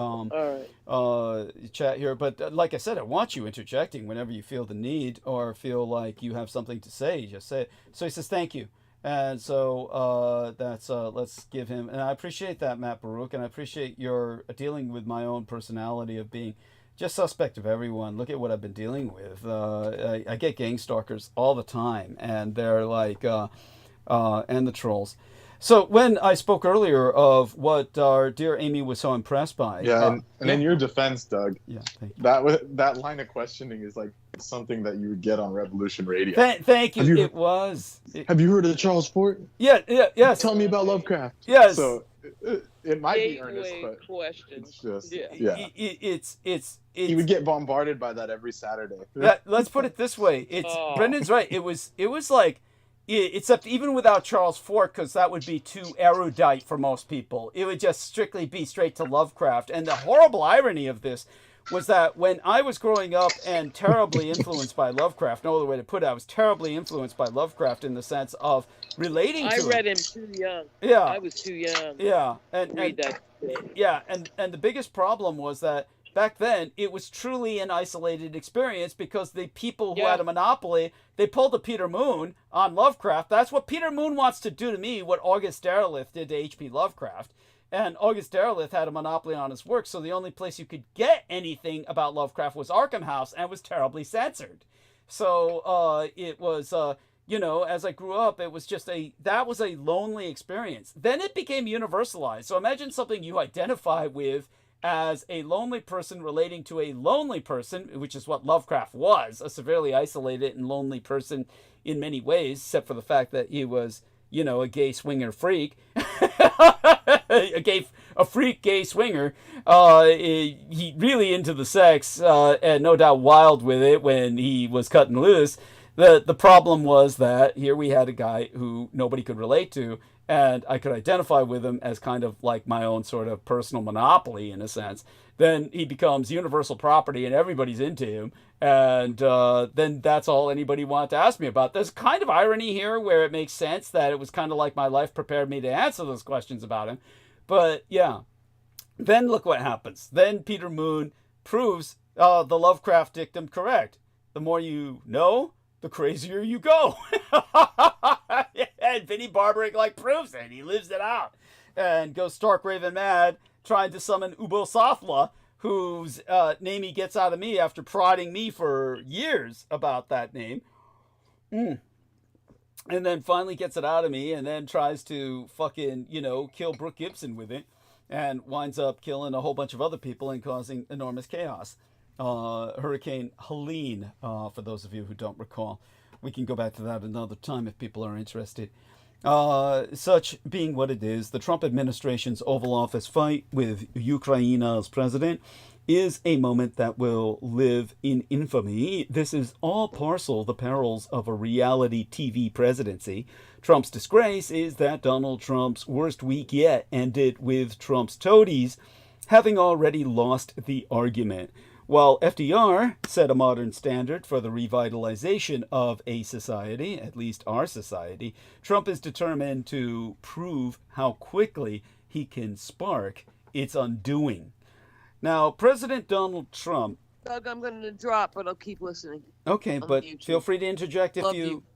chat here. But like I said, I want you interjecting whenever you feel the need or feel like you have something to say. Just say it. So he says thank you, and so that's let's give him. And I appreciate that, Matt Baruch, and I appreciate your dealing with my own personality of being just suspect of everyone. Look at what I've been dealing with. I get gang stalkers all the time, and they're like, and the trolls. So when I spoke earlier of what our dear Amy was so impressed by. And in your defense, Doug, thank you. That line of questioning is like something that you would get on Revolution Radio. Thank you. It was. Have you heard of Charles Fort? Yes. Tell me about Lovecraft. Yes. So it might be earnest, but questions. It's just it's he would get bombarded by that every Saturday. Let's put it this way. Brendan's right. It was like, except even without Charles Fort, because that would be too erudite for most people. It would just strictly be straight to Lovecraft. And the horrible irony of this was that when I was growing up and terribly influenced by Lovecraft, no other way to put it, I was terribly influenced by Lovecraft in the sense of relating to him. I read him too young. Yeah. I was too young. Yeah. Read that. Yeah, and the biggest problem was that back then, it was truly an isolated experience because the people who had a monopoly, they pulled a Peter Moon on Lovecraft. That's what Peter Moon wants to do to me, what August Derleth did to H.P. Lovecraft. And August Derleth had a monopoly on his work, so the only place you could get anything about Lovecraft was Arkham House, and it was terribly censored. So it was, as I grew up, it was just that was a lonely experience. Then it became universalized. So imagine something you identify with as a lonely person relating to a lonely person, which is what Lovecraft was, a severely isolated and lonely person in many ways, except for the fact that he was, a gay swinger freak. a freak gay swinger. He really into the sex, and no doubt wild with it when he was cutting loose. The problem was that here we had a guy who nobody could relate to, and I could identify with him as kind of like my own sort of personal monopoly in a sense. Then he becomes universal property and everybody's into him. And then that's all anybody wanted to ask me about. There's kind of irony here where it makes sense that it was kind of like my life prepared me to answer those questions about him. But yeah, then look what happens. Then Peter Moon proves the Lovecraft dictum correct. The more you know, the crazier you go. And Vinnie Barbaric like proves it. He lives it out. And goes stark raving mad trying to summon Ubosothla, whose name he gets out of me after prodding me for years about that name. And then finally gets it out of me and then tries to fucking, kill Brooke Gibson with it. And winds up killing a whole bunch of other people and causing enormous chaos. Hurricane Helene, for those of you who don't recall. We can go back to that another time if people are interested. Such being what it is, the Trump administration's Oval Office fight with Ukraine's president is a moment that will live in infamy. This is all parcel the perils of a reality TV presidency. Trump's disgrace is that Donald Trump's worst week yet ended with Trump's toadies having already lost the argument. While FDR set a modern standard for the revitalization of a society, at least our society, Trump is determined to prove how quickly he can spark its undoing. Now, President Donald Trump... Doug, I'm going to drop, but I'll keep listening. Okay, but feel free to interject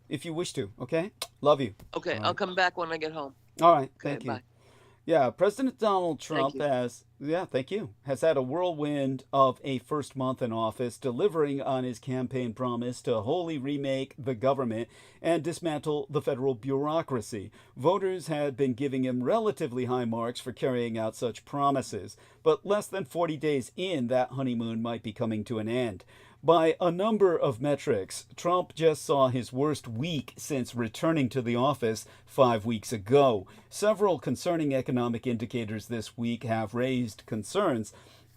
if you wish to, okay? Love you. Okay, right. I'll come back when I get home. All right, Okay, thank you. bye. Yeah, President Donald Trump Thank you. has had a whirlwind of a first month in office, delivering on his campaign promise to wholly remake the government and dismantle the federal bureaucracy. Voters had been giving him relatively high marks for carrying out such promises, but less than 40 days in, that honeymoon might be coming to an end. By a number of metrics, Trump just saw his worst week since returning to the office 5 weeks ago. Several concerning economic indicators this week have raised concerns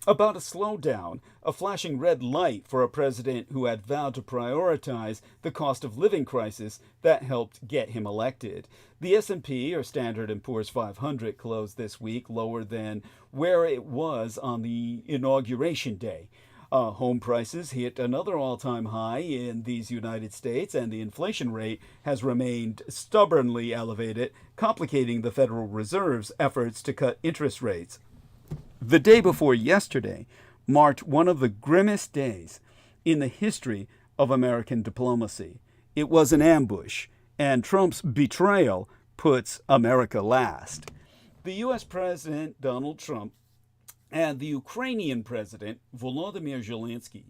about a slowdown, a flashing red light for a president who had vowed to prioritize the cost of living crisis that helped get him elected. The S&P, or Standard & Poor's 500, closed this week lower than where it was on the inauguration day. Home prices hit another all-time high in these United States, and the inflation rate has remained stubbornly elevated, complicating the Federal Reserve's efforts to cut interest rates. The day before yesterday marked one of the grimmest days in the history of American diplomacy. It was an ambush, and Trump's betrayal puts America last. The U.S. President Donald Trump and the Ukrainian President Volodymyr Zelensky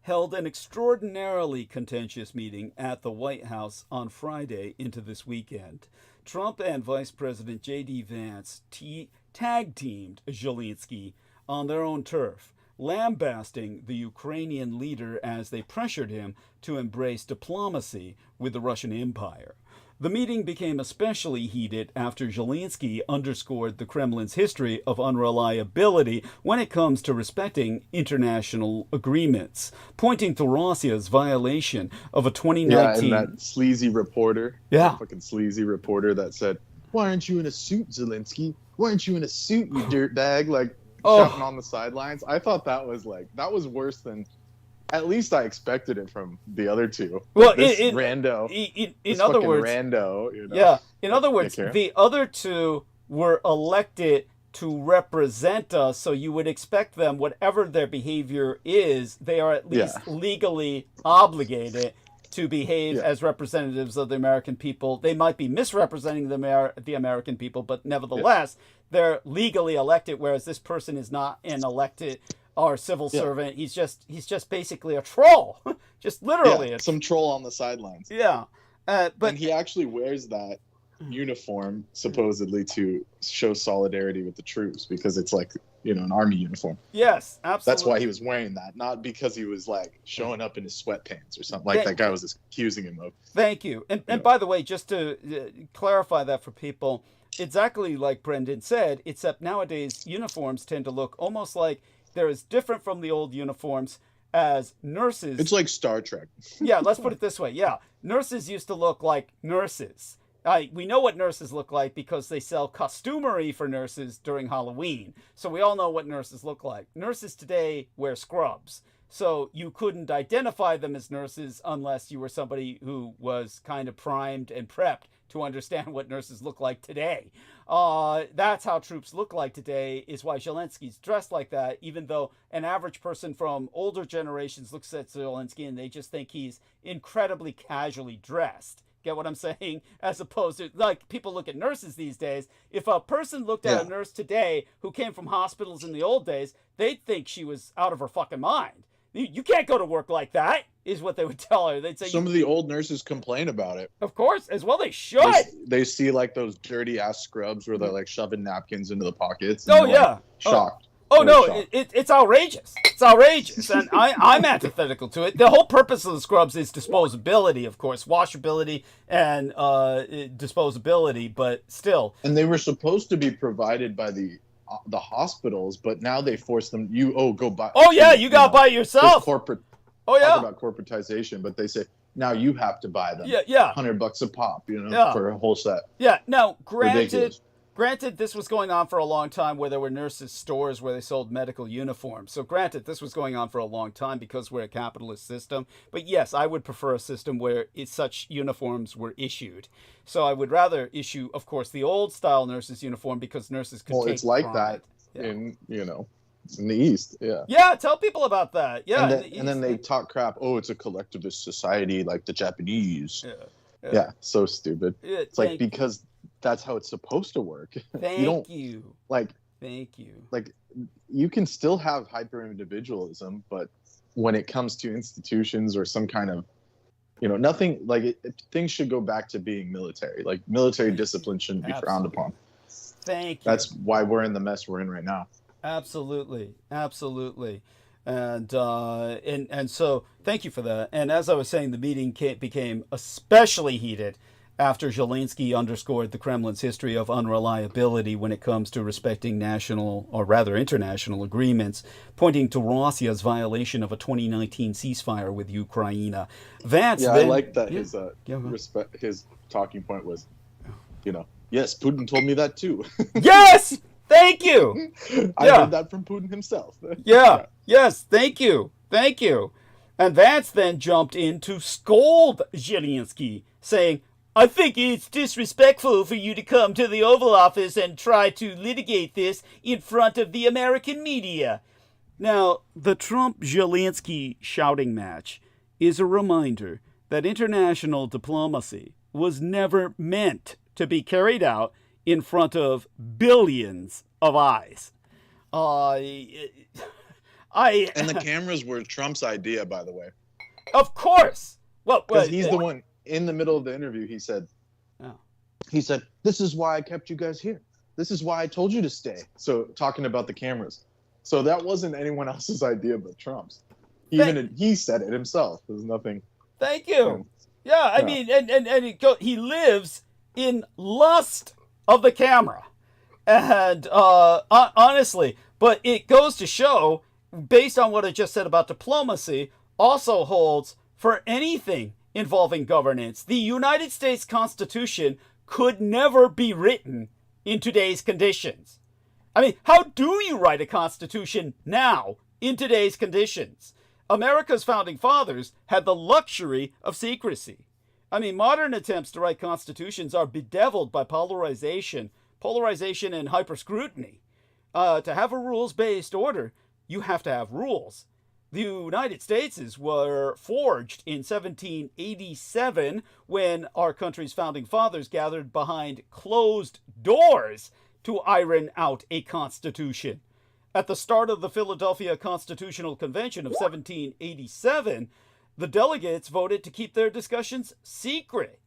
held an extraordinarily contentious meeting at the White House on Friday into this weekend. Trump and Vice President J.D. Vance tag-teamed Zelensky on their own turf, lambasting the Ukrainian leader as they pressured him to embrace diplomacy with the Russian Empire. The meeting became especially heated after Zelensky underscored the Kremlin's history of unreliability when it comes to respecting international agreements, pointing to Russia's violation of a 2019... Yeah, and that sleazy reporter. Yeah. That fucking sleazy reporter that said, "Why aren't you in a suit, Zelensky? Why aren't you in a suit, you dirtbag?" Like, shouting on the sidelines. I thought that was worse than... At least I expected it from the other two. Well, this rando. In other words, rando. Yeah. In other words, the other two were elected to represent us, so you would expect them, whatever their behavior is, they are at least legally obligated to behave as representatives of the American people. They might be misrepresenting the American people, but nevertheless, they're legally elected, whereas this person is not an elected or civil servant. He's just basically a troll. Just literally some troll on the sidelines. Yeah. But he actually wears that uniform supposedly to show solidarity with the troops, because it's like, an army uniform. Yes, absolutely. That's why he was wearing that, not because he was like showing up in his sweatpants or something like that guy was accusing him of. Thank you. And by the way, just to clarify that for people, exactly like Brendan said, except nowadays uniforms tend to look almost like they're as different from the old uniforms as nurses. It's like Star Trek. Yeah, let's put it this way. Yeah, nurses used to look like nurses. We know what nurses look like because they sell costumery for nurses during Halloween. So we all know what nurses look like. Nurses today wear scrubs. So you couldn't identify them as nurses unless you were somebody who was kind of primed and prepped to understand what nurses look like today. That's how troops look like today, is why Zelensky's dressed like that, even though an average person from older generations looks at Zelensky and they just think he's incredibly casually dressed. Get what I'm saying? As opposed to, like, people look at nurses these days. If a person looked at a nurse today who came from hospitals in the old days, they'd think she was out of her fucking mind. You can't go to work like that, is what they would tell her. They'd say, some of the old nurses complain about it. Of course, as well they should. They see like those dirty ass scrubs where they're like shoving napkins into the pockets. Oh, yeah. Like, shocked. Oh, no, it's outrageous. It's outrageous, and I'm antithetical to it. The whole purpose of the scrubs is disposability, of course, washability and disposability, but still. And they were supposed to be provided by the hospitals, but now they force them. Go buy. Oh yeah, you got to buy it yourself. Corporate. Oh yeah. Talk about corporatization, but they say now you have to buy them. Yeah. $100 a pop, for a whole set. Yeah. Now, Ridiculous. Granted, this was going on for a long time where there were nurses' stores where they sold medical uniforms. So granted, this was going on for a long time because we're a capitalist system. But yes, I would prefer a system where such uniforms were issued. So I would rather issue, of course, the old-style nurses' uniform because nurses could take it's like pride. that in the East, yeah. Yeah, tell people about that. Yeah. And then they talk crap. Oh, it's a collectivist society like the Japanese. Yeah, so stupid. It's like, because that's how it's supposed to work. Thank you. Like, thank you. Like, you can still have hyper-individualism, but when it comes to institutions or some kind of, nothing, like, things should go back to being military. Like, military discipline shouldn't be frowned upon. Thank you. That's why we're in the mess we're in right now. Absolutely. And so thank you for that. And as I was saying, the meeting became especially heated after Zelensky underscored the Kremlin's history of unreliability when it comes to respecting national, or rather international, agreements, pointing to Russia's violation of a 2019 ceasefire with Ukraine. Vance, I like that his talking point was, yes, Putin told me that too. Yes! Thank you! I heard that from Putin himself. Yeah. Yes, thank you. And Vance then jumped in to scold Zelensky, saying, I think it's disrespectful for you to come to the Oval Office and try to litigate this in front of the American media. Now, the Trump-Zelensky shouting match is a reminder that international diplomacy was never meant to be carried out in front of billions of eyes. And the cameras were Trump's idea, by the way. Of course. Well, because he's the one. In the middle of the interview, he said, this is why I kept you guys here. This is why I told you to stay. So talking about the cameras. So that wasn't anyone else's idea but Trump's. He said it himself. There's nothing. Thank you. Yeah, I mean, and he lives in lust of the camera. And honestly, but it goes to show, based on what I just said about diplomacy, also holds for anything involving governance. The United States Constitution could never be written in today's conditions. I mean, how do you write a constitution now in today's conditions? America's founding fathers had the luxury of secrecy. I mean, modern attempts to write constitutions are bedeviled by polarization and hyper-scrutiny. To have a rules-based order, you have to have rules. The United States were forged in 1787 when our country's founding fathers gathered behind closed doors to iron out a constitution. At the start of the Philadelphia Constitutional Convention of 1787, the delegates voted to keep their discussions secret.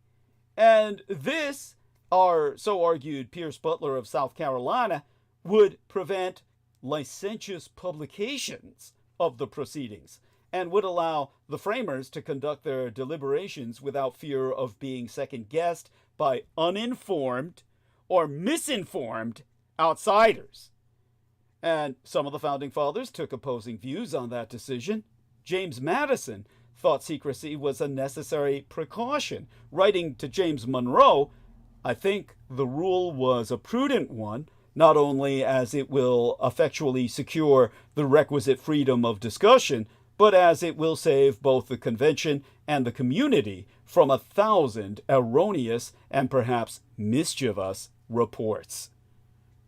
And this, so argued Pierce Butler of South Carolina, would prevent licentious publications of the proceedings and would allow the framers to conduct their deliberations without fear of being second-guessed by uninformed or misinformed outsiders. And some of the founding fathers took opposing views on that decision. James Madison thought secrecy was a necessary precaution. Writing to James Monroe, I think the rule was a prudent one, not only as it will effectually secure the requisite freedom of discussion, but as it will save both the convention and the community from 1,000 erroneous and perhaps mischievous reports.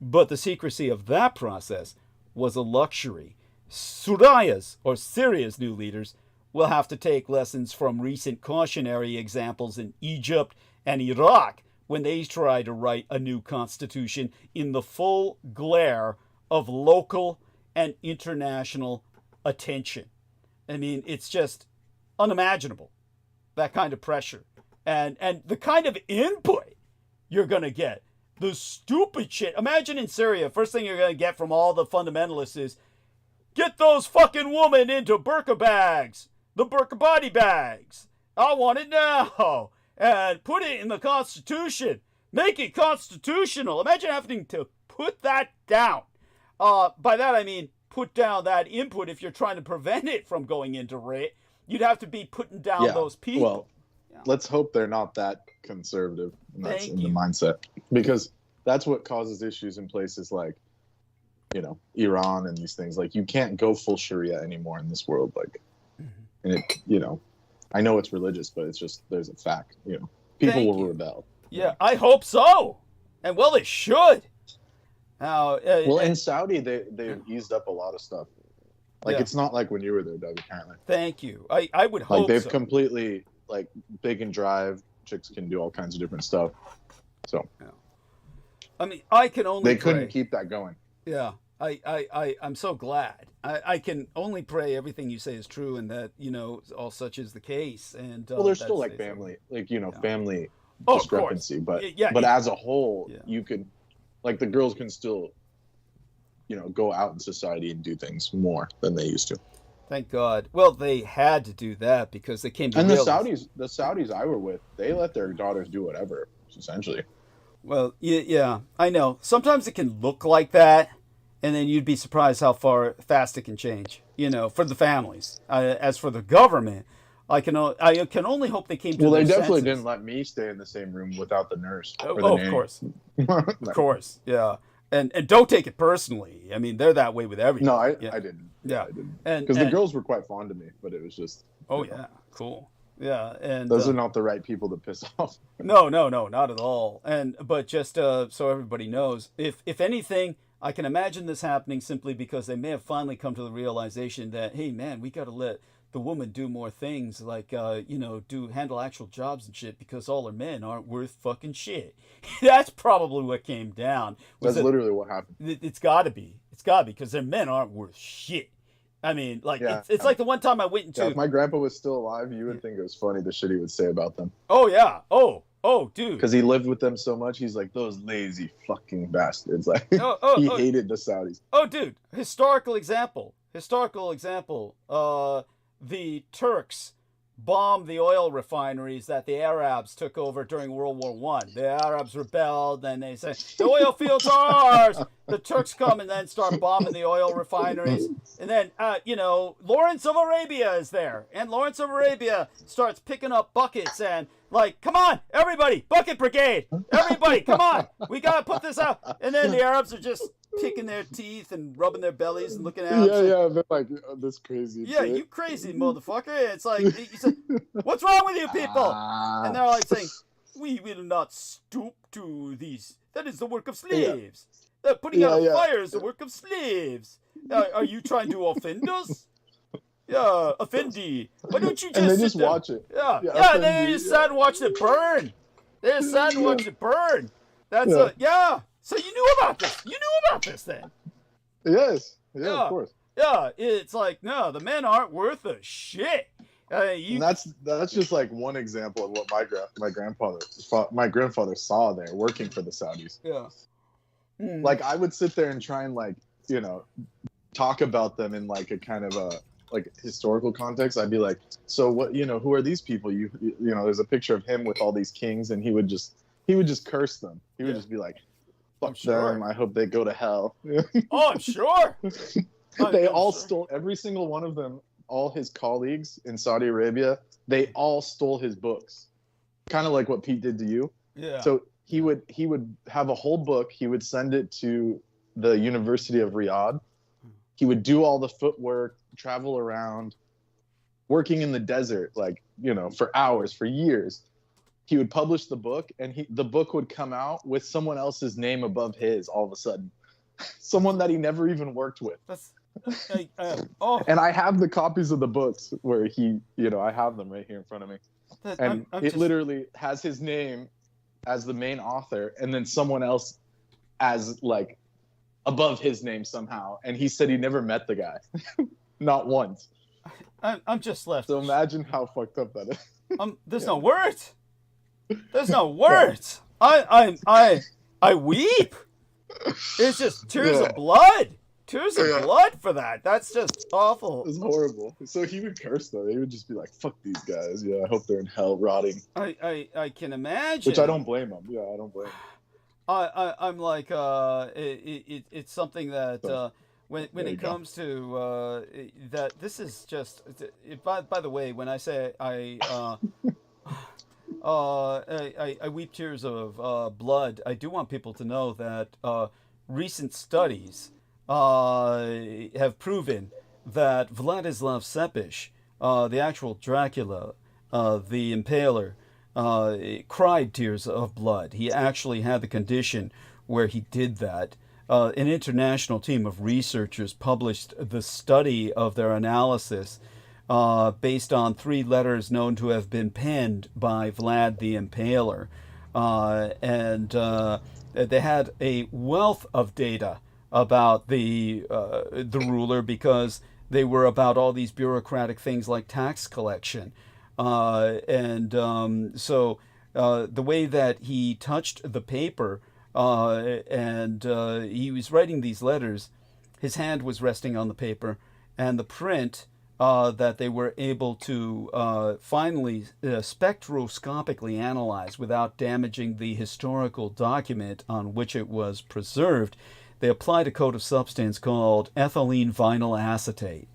But the secrecy of that process was a luxury. Suraya's, or Syria's new leaders, will have to take lessons from recent cautionary examples in Egypt and Iraq when they try to write a new constitution in the full glare of local and international attention. I mean, it's just unimaginable, that kind of pressure. And the kind of input you're going to get. The stupid shit. Imagine in Syria, first thing you're going to get from all the fundamentalists is, get those fucking women into burqa bags. The burqa body bags. I want it now. And put it in the Constitution. Make it constitutional. Imagine having to put that down. By that I mean put down that input if you're trying to prevent it from going into writ. You'd have to be putting down those people. Well, let's hope they're not that conservative and that's in the mindset. Because that's what causes issues in places like, you know, Iran and these things. Like, you can't go full Sharia anymore in this world. Like, and it, you know, I know it's religious, but it's just, there's a fact, you know, people will rebel. Yeah, I hope so. And well, they should. Now, well, in Saudi, they've eased up a lot of stuff. Like, it's not like when you were there, Doug, apparently. Thank you. I would hope like, they've completely, like, they can drive, chicks can do all kinds of different stuff. So, I mean, I can only They couldn't keep that going. Yeah. I'm so glad. I can only pray everything you say is true and that, you know, all such is the case. And well, there's still like family, like, you know, family Oh, discrepancy, but yeah, but as a whole, you could, like, the girls can still, you know, go out in society and do things more than they used to. Thank God. Well, they had to do that because they came to And the Saudis I were with, they let their daughters do whatever, essentially. Well, yeah, I know. Sometimes it can look like that, and then you'd be surprised how fast it can change, you know, for the families. As for the government, I can only hope they came to Well, they their definitely senses. didn't let me stay in the same room without the nurse. Or the Oh, nanny. of course. Of course, yeah. And don't take it personally. I mean, they're that way with everything. No, I yeah. didn't. Yeah. I didn't. Because the girls were quite fond of me, but it was just... Oh, yeah. Cool. Yeah. And those are not the right people to piss off. No, not at all. But just so everybody knows, if anything, I can imagine this happening simply because they may have finally come to the realization that, hey, man, we got to let the woman do more things, like, you know, handle actual jobs and shit, because all our men aren't worth fucking shit. That's probably what came down. That's literally what happened. It's got to be. It's got to be, because their men aren't worth shit. I mean, like, it's like the one time I went into... if my grandpa was still alive, you would think it was funny the shit he would say about them. Oh, yeah. Oh, dude. Because he lived with them so much, he's like, those lazy fucking bastards. Like, he hated the Saudis. Oh, dude. Historical example. The Turks bombed the oil refineries that the Arabs took over during World War I. The Arabs rebelled, and they said, the oil fields are ours. The Turks come and then start bombing the oil refineries. And then, you know, Lawrence of Arabia is there. And Lawrence of Arabia starts picking up buckets and, like, come on, everybody, bucket brigade. Everybody, come on. We got to put this out. And then the Arabs are just picking their teeth and rubbing their bellies and looking at him. Yeah, they're like, this crazy. Yeah, you crazy motherfucker. It's like, he said, what's wrong with you people? And they're like saying, we will not stoop to these. That is the work of slaves. They're putting out a fire is the work of slaves. Are you trying to offend us? Yeah, offendy. Why don't you just and they just watch it. Yeah, and then they just sat and watched it burn. They just sat and watched it burn. That's So you knew about this. You knew about this then. Yes. Yeah, of course. Yeah, it's like, no, the men aren't worth a shit. And that's just like one example of what my grandfather saw there working for the Saudis. Yeah. Like, I would sit there and try and, like, you know, talk about them in like a kind of a like historical context. I'd be like, so what, you know, who are these people? You know, there's a picture of him with all these kings, and he would just curse them. He would just be like, fuck them, I hope they go to hell. Oh, I'm sure. They all stole, every single one of them all his colleagues in Saudi Arabia, they all stole his books, kind of like what Pete did to you. Yeah. So he would have a whole book. He would send it to the University of Riyadh. He would do all the footwork, travel around, working in the desert, like, you know, for hours, for years. He would publish the book, and the book would come out with someone else's name above his all of a sudden. Someone that he never even worked with. That's oh. And I have the copies of the books where he, you know, I have them right here in front of me. And I'm it just... literally has his name as the main author, and then someone else as, like, above his name somehow. And he said he never met the guy. Not once. I'm just left. So imagine how fucked up that is. There's no words. There's no words. I weep. It's just tears of blood. Tears of blood for that. That's just awful. It's horrible. So he would curse though. He would just be like, "Fuck these guys. Yeah, I hope they're in hell rotting." I can imagine. Which I don't blame him. Yeah, I don't blame him. I'm like it's something that when it comes to that, this is just by the way, when I say I weep tears of blood, I do want people to know that recent studies have proven that Vladislav Sepiš, the actual Dracula, the Impaler, cried tears of blood. He actually had the condition where he did that. An international team of researchers published the study of their analysis based on 3 letters known to have been penned by Vlad the Impaler. And they had a wealth of data about the ruler, because they were about all these bureaucratic things like tax collection. So the way that he touched the paper, and he was writing these letters, his hand was resting on the paper, and the print that they were able to finally spectroscopically analyze without damaging the historical document on which it was preserved, they applied a coat of substance called ethylene vinyl acetate.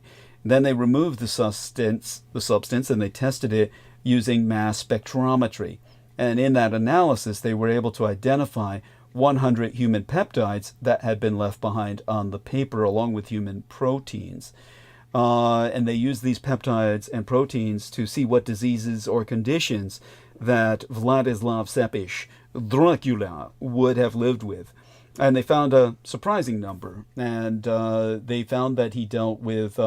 Then they removed the substance, and they tested it using mass spectrometry. And in that analysis, they were able to identify 100 human peptides that had been left behind on the paper, along with human proteins. And they used these peptides and proteins to see what diseases or conditions that Vladislav Sepiš, Dracula, would have lived with. And they found a surprising number. And they found that he dealt with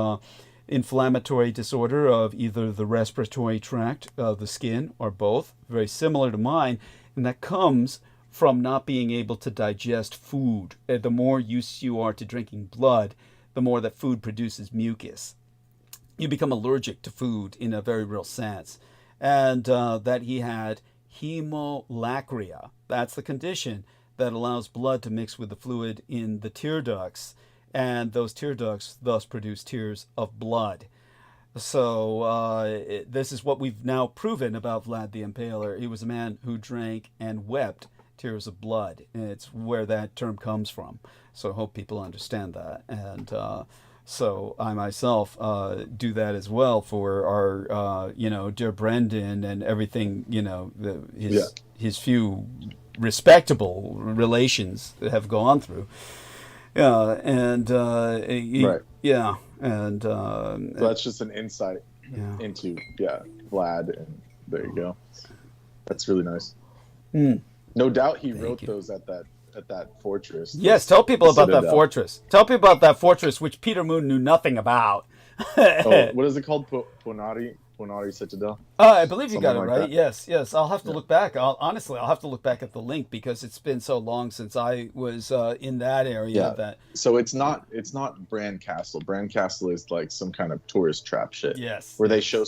inflammatory disorder of either the respiratory tract, the skin, or both, very similar to mine. And that comes from not being able to digest food. The more used you are to drinking blood, the more that food produces mucus. You become allergic to food in a very real sense. And that he had hemolacria. That's the condition that allows blood to mix with the fluid in the tear ducts, and those tear ducts thus produce tears of blood. So this is what we've now proven about Vlad the Impaler. He was a man who drank and wept tears of blood, and it's where that term comes from. So I hope people understand that. And so I myself do that as well for our, dear Brendan and everything, his few respectable relations that have gone through. Right. So that's just an insight into Vlad, and there you go. That's really nice. No doubt he wrote those at that fortress. Yes, tell people about that fortress. Tell people about that fortress, which Peter Moon knew nothing about. What is it called? Ponari Citadel? I believe you got it like right. that. Yes. I'll have to look back. I'll have to look back at the link, because it's been so long since I was in that area. That so it's not Bran Castle. Bran Castle is like some kind of tourist trap shit. Yes. Where they show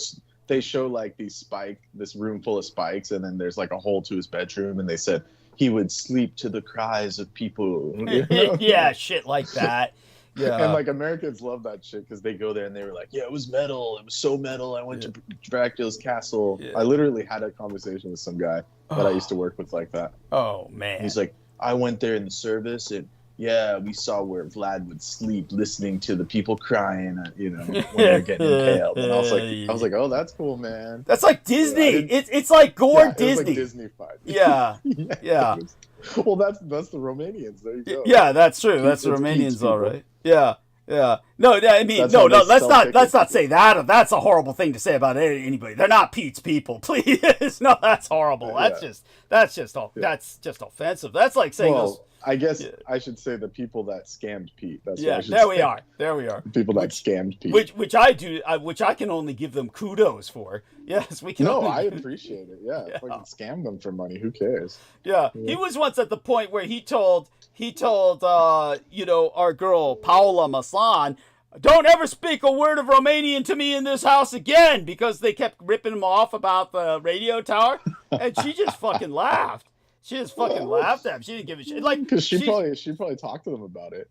like this room full of spikes, and then there's like a hole to his bedroom, and they said he would sleep to the cries of people. You know? Yeah, shit like that. Yeah. And like Americans love that shit, because they go there and they were like, yeah, it was metal. It was so metal. I went to Dracula's castle. Yeah. I literally had a conversation with some guy that I used to work with like that. Oh, man. He's like, I went there in the service, and yeah, we saw where Vlad would sleep listening to the people crying, when they're getting impaled. And I was like, oh, that's cool, man. That's like Disney. It's like gore Disney. It was like Disney-fied. Yeah. Yeah. Well, that's the Romanians. There you go. Yeah, that's true. That's the Romanians, all right. Yeah. Yeah. No, I mean, no. Let's not say that. That's a horrible thing to say about anybody. They're not Pete's people, please. No, that's horrible. That's just offensive. That's like saying I guess I should say the people that scammed Pete. That's what I should there say. we are. People that scammed Pete. Which I do. Which I can only give them kudos for. Yes, we can. No, I appreciate it. Yeah, if I can scam them for money, who cares? Yeah, he was once at the point where he told our girl Paula Masan, don't ever speak a word of Romanian to me in this house again, because they kept ripping him off about the radio tower, and she just fucking laughed. She just fucking laughed at him. She didn't give a shit. Like, because she probably talked to them about it.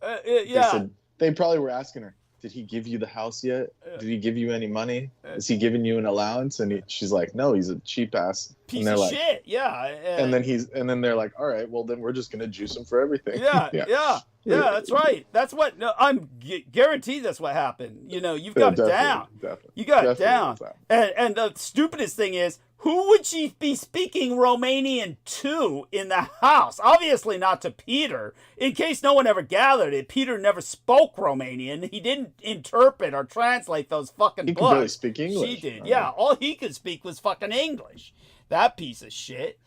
Yeah. They probably were asking her, did he give you the house yet? Did he give you any money? Is he giving you an allowance? And she's like, no, he's a cheap ass piece of shit. Yeah. And then they're like, all right, well then we're just gonna juice him for everything. Yeah. That's right. That's what. No, I'm guaranteed that's what happened. You've got it down. Definitely. You got it down. And the stupidest thing is, who would she be speaking Romanian to in the house? Obviously not to Peter. In case no one ever gathered it, Peter never spoke Romanian. He didn't interpret or translate those fucking books. He could barely speak English. She did. Yeah, all he could speak was fucking English. That piece of shit.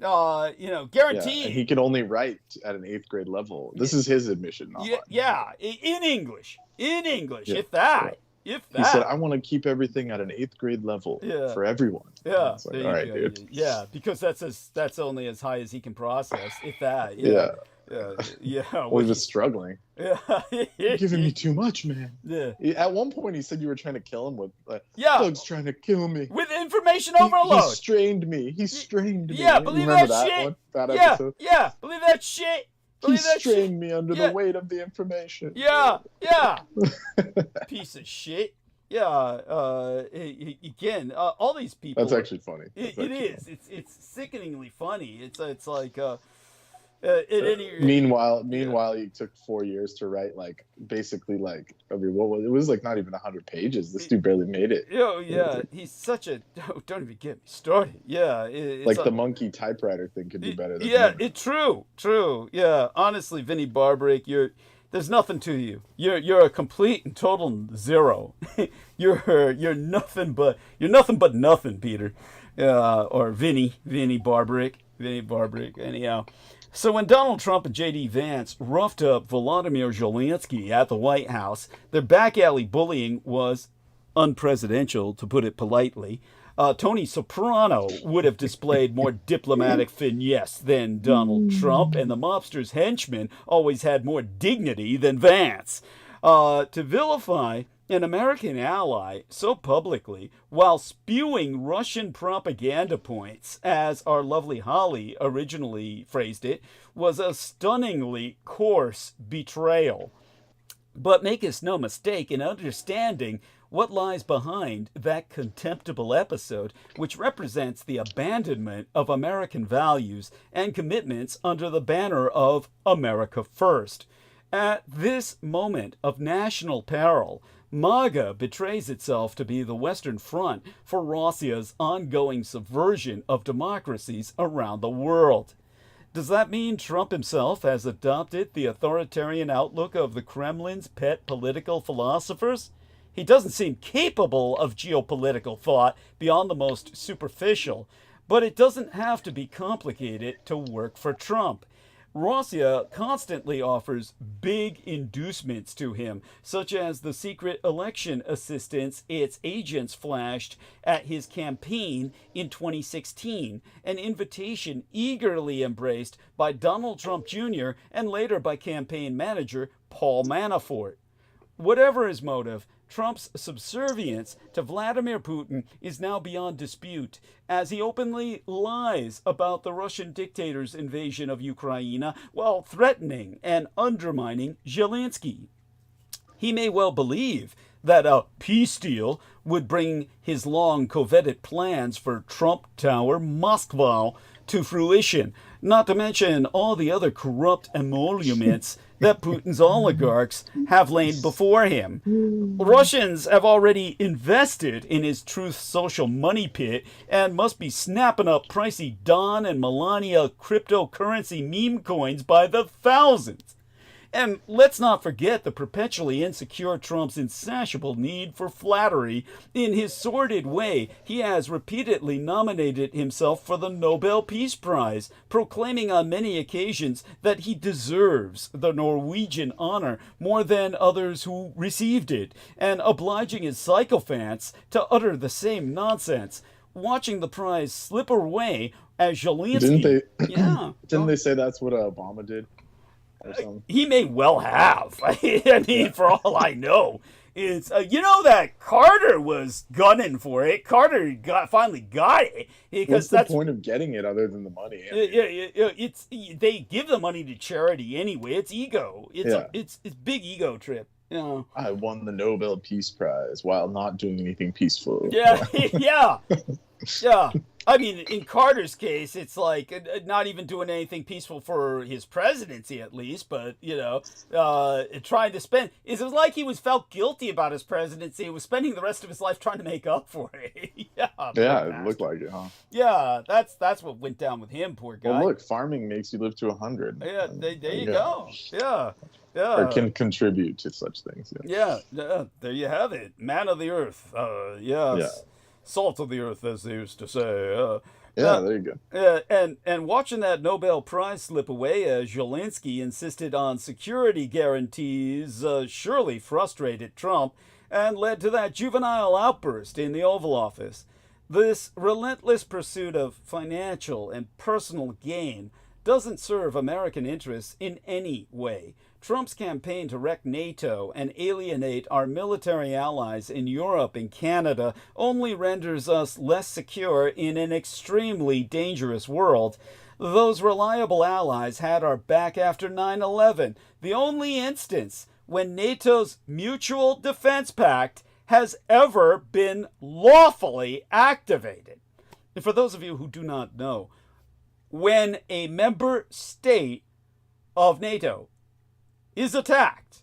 Guaranteed. Yeah, and he could only write at an 8th grade level. This is his admission, not mine. Yeah, in English. If that. He said, I want to keep everything at an 8th grade level for everyone. Yeah. Like, all right, dude. Yeah, because that's only as high as he can process, if that. Yeah. Yeah. Well, he was struggling. Yeah. You're giving me too much, man. Yeah. At one point, he said you were trying to kill him with, Doug's trying to kill me. With information overload. He strained me. Yeah, believe that shit. That episode? Yeah, believe that shit. He strained me under the weight of the information. Yeah. Piece of shit. Yeah. Again, all these people. That's actually funny. It is. It's sickeningly funny. It's like. Meanwhile, he took 4 years to write basically it was not even 100 pages. This dude barely made it. Yeah, he's such a don't even get me started. Yeah, the monkey typewriter thing could be better. Than true. Yeah, honestly, Vinny Barbrick, there's nothing to you. You're a complete and total zero. you're nothing but nothing, Peter. Or Vinny Barbrick. Anyhow. So when Donald Trump and J.D. Vance roughed up Volodymyr Zelensky at the White House, their back alley bullying was unpresidential, to put it politely. Tony Soprano would have displayed more diplomatic finesse than Donald Trump, and the mobster's henchmen always had more dignity than Vance. To vilify an American ally so publicly while spewing Russian propaganda points, as our lovely Holly originally phrased it, was a stunningly coarse betrayal. But make us no mistake in understanding what lies behind that contemptible episode, which represents the abandonment of American values and commitments under the banner of America First. At this moment of national peril, MAGA betrays itself to be the Western Front for Russia's ongoing subversion of democracies around the world. Does that mean Trump himself has adopted the authoritarian outlook of the Kremlin's pet political philosophers? He doesn't seem capable of geopolitical thought beyond the most superficial, but it doesn't have to be complicated to work for Trump. Russia constantly offers big inducements to him, such as the secret election assistance its agents flashed at his campaign in 2016, an invitation eagerly embraced by Donald Trump Jr. and later by campaign manager Paul Manafort. Whatever his motive, Trump's subservience to Vladimir Putin is now beyond dispute, as he openly lies about the Russian dictator's invasion of Ukraine while threatening and undermining Zelensky. He may well believe that a peace deal would bring his long coveted plans for Trump Tower Moscow to fruition, not to mention all the other corrupt emoluments that Putin's oligarchs have lain before him. Russians have already invested in his Truth Social money pit and must be snapping up pricey Don and Melania cryptocurrency meme coins by the thousands. And let's not forget the perpetually insecure Trump's insatiable need for flattery. In his sordid way, he has repeatedly nominated himself for the Nobel Peace Prize, proclaiming on many occasions that he deserves the Norwegian honor more than others who received it, and obliging his sycophants to utter the same nonsense. Watching the prize slip away as Zelensky... Didn't they say that's what Obama did? He may well have. I mean, for all I know, it's you know that Carter was gunning for it. Carter finally got it because what's the point of getting it other than the money? It's they give the money to charity anyway. It's ego. It's big ego trip. You know. I won the Nobel Peace Prize while not doing anything peaceful. Yeah. I mean, in Carter's case, it's like not even doing anything peaceful for his presidency, at least, but, you know, trying to spend... It was like he felt guilty about his presidency. He was spending the rest of his life trying to make up for it. It looked like it, huh? Yeah, that's what went down with him, poor guy. Well, look, farming makes you live to 100. Yeah, there you go. Yeah. Or can contribute to such things. Yeah, there you have it. Man of the earth. Salt of the earth, as they used to say. There you go. And watching that Nobel Prize slip away as Zelensky insisted on security guarantees surely frustrated Trump and led to that juvenile outburst in the Oval Office. This relentless pursuit of financial and personal gain doesn't serve American interests in any way. Trump's campaign to wreck NATO and alienate our military allies in Europe and Canada only renders us less secure in an extremely dangerous world. Those reliable allies had our back after 9/11, the only instance when NATO's Mutual Defense Pact has ever been lawfully activated. And for those of you who do not know, when a member state of NATO is attacked,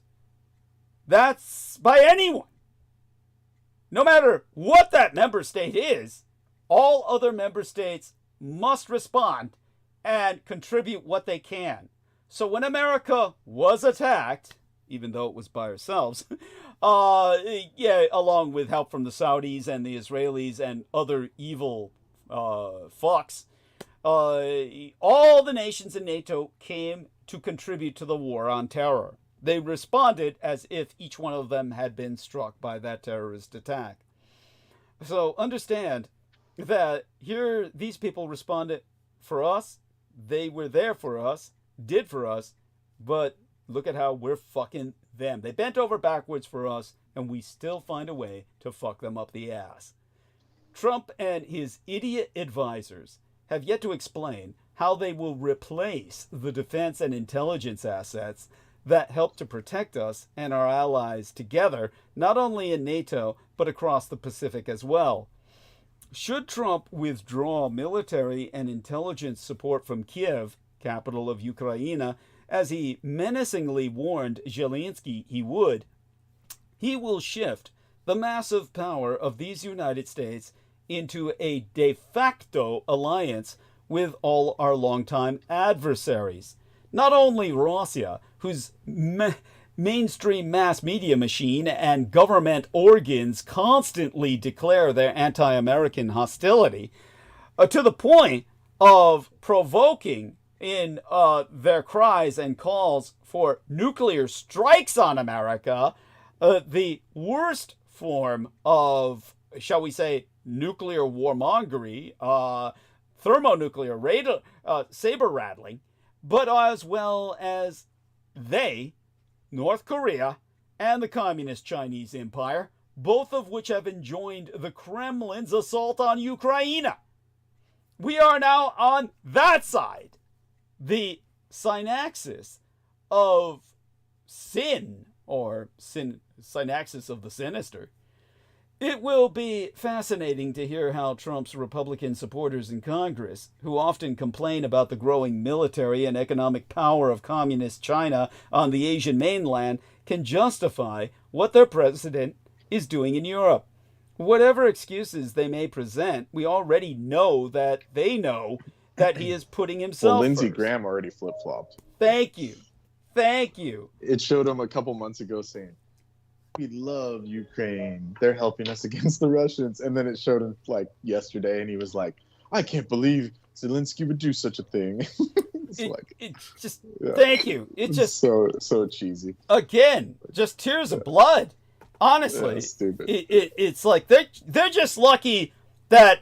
that's by anyone. No matter what that member state is, all other member states must respond and contribute what they can. So when America was attacked, even though it was by ourselves, along with help from the Saudis and the Israelis and other evil fucks, all the nations in NATO came to contribute to the war on terror. They responded as if each one of them had been struck by that terrorist attack. So understand that here these people responded for us. They were there for us, did for us, but look at how we're fucking them. They bent over backwards for us, and we still find a way to fuck them up the ass. Trump and his idiot advisors have yet to explain how they will replace the defense and intelligence assets that help to protect us and our allies together, not only in NATO, but across the Pacific as well. Should Trump withdraw military and intelligence support from Kiev, capital of Ukraine, as he menacingly warned Zelensky he would, he will shift the massive power of these United States into a de facto alliance with all our longtime adversaries. Not only Russia, whose mainstream mass media machine and government organs constantly declare their anti-American hostility, to the point of provoking in their cries and calls for nuclear strikes on America, the worst form of, shall we say, nuclear warmongery, thermonuclear saber rattling, but as well as they, North Korea, and the Communist Chinese Empire, both of which have enjoined the Kremlin's assault on Ukraine. We are now on that side, the synaxis of sin, or synaxis of the sinister. It will be fascinating to hear how Trump's Republican supporters in Congress, who often complain about the growing military and economic power of communist China on the Asian mainland, can justify what their president is doing in Europe. Whatever excuses they may present, we already know that they know that he is putting himself Lindsey first. Graham already flip-flopped. Thank you. Thank you. It showed him a couple months ago saying, "We love Ukraine. They're helping us against the Russians." And then it showed him like yesterday, and he was like, "I can't believe Zelensky would do such a thing." It's just, thank you. It's just so cheesy. Again, just tears of blood. Honestly, Yeah, stupid. It's like they're just lucky that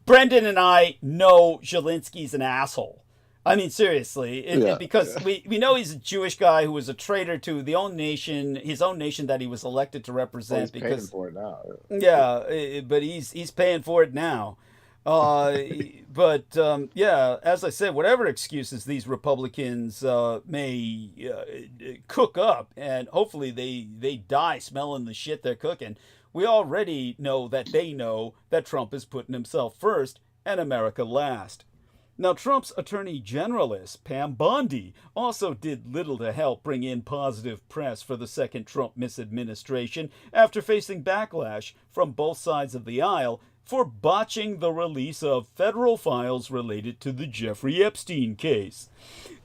Brendan and I know Zelensky's an asshole. I mean, seriously, because we know he's a Jewish guy who was a traitor to his own nation that he was elected to represent. Well, he's paying for it now. Yeah, but he's paying for it now. But as I said, whatever excuses these Republicans may cook up, and hopefully they die smelling the shit they're cooking, we already know that Trump is putting himself first and America last. Now, Trump's Attorney Generalist, Pam Bondi, also did little to help bring in positive press for the second Trump misadministration after facing backlash from both sides of the aisle for botching the release of federal files related to the Jeffrey Epstein case.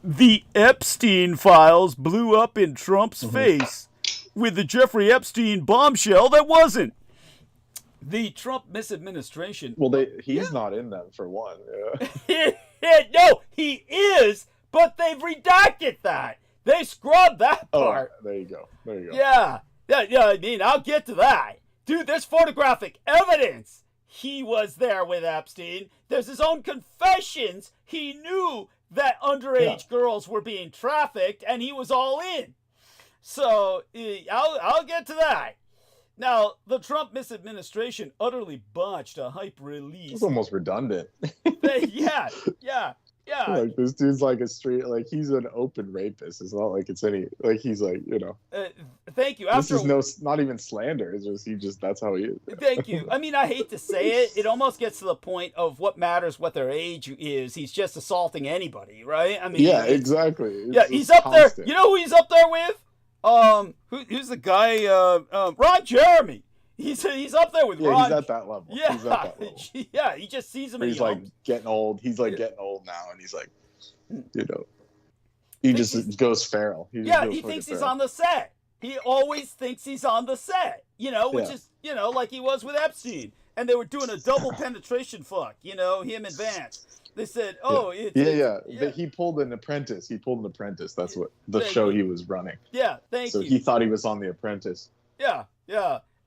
The Epstein files blew up in Trump's face with the Jeffrey Epstein bombshell that wasn't. The Trump misadministration... Well, he's not in them, for one. No, he is, but they've redacted that. They scrubbed that part. Oh, there you go. Yeah, I mean, I'll get to that. Dude, there's photographic evidence. He was there with Epstein. There's his own confessions. He knew that underage girls were being trafficked, and he was all in. So, I'll get to that. Now, the Trump misadministration utterly botched a hype release. It's almost redundant. Yeah. Like, this dude's like a straight, like, he's an open rapist. It's not like it's any, like, he's like, Thank you. This is not even slander. It's just, that's how he is. Thank you. I mean, I hate to say it. It almost gets to the point of what matters what their age is. He's just assaulting anybody, right? I mean, yeah, exactly. He's up constant. There. You know who he's up there with? Who's the guy? Ron Jeremy. He's up there with Ron. He's at that level. Yeah, he's at that level. Yeah. He just sees him. He's like getting old. He's like getting old now, and he's like, he just goes feral. He thinks he's on the set. He always thinks he's on the set. Which is like he was with Epstein, and they were doing a double penetration fuck. Him and Vance. They said, He pulled an Apprentice. That's what the show he was running. Yeah, thank you. So he thought he was on The Apprentice. Yeah.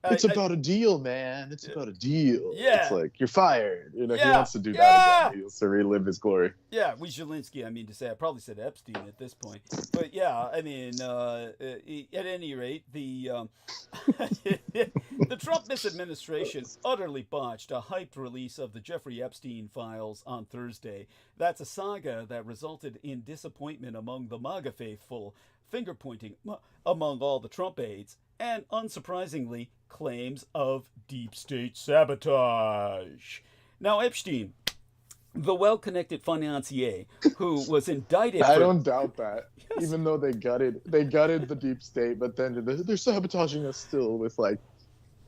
It's about a deal, man. It's about a deal. Yeah. It's like, you're fired. He wants to do that again. He wants to relive his glory. Yeah, with Zelensky, I mean to say. I probably said Epstein at this point. But yeah, I mean, at any rate, the Trump misadministration utterly botched a hyped release of the Jeffrey Epstein files on Thursday. That's a saga that resulted in disappointment among the MAGA faithful, finger-pointing among all the Trump aides, and, unsurprisingly, claims of deep state sabotage. Now, Epstein, the well-connected financier who was indicted I don't doubt that. Yes. Even though they gutted the deep state, but then they're sabotaging us still with, like,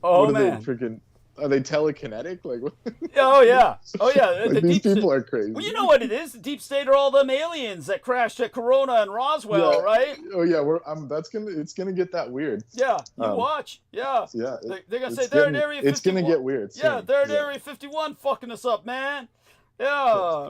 are they freaking... Are they telekinetic? Like, what? Oh yeah. Like, these people are crazy. Well, you know what it is. The deep state are all them aliens that crashed at Corona and Roswell, right? Oh yeah, it's gonna get that weird. Yeah, watch. Yeah. Yeah. They're gonna say they're in Area 51. It's gonna get weird. Soon. Yeah, they're in Area 51, fucking us up, man. Yeah.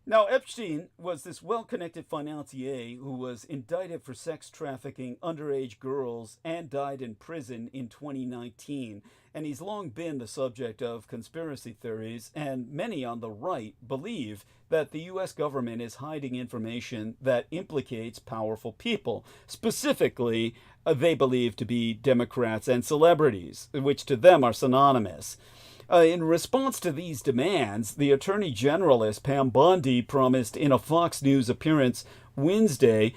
Now, Epstein was this well-connected financier who was indicted for sex trafficking underage girls and died in prison in 2019. And he's long been the subject of conspiracy theories, and many on the right believe that the U.S. government is hiding information that implicates powerful people. Specifically, they believe to be Democrats and celebrities, which to them are synonymous. In response to these demands, the Attorney Generalist Pam Bondi promised in a Fox News appearance Wednesday,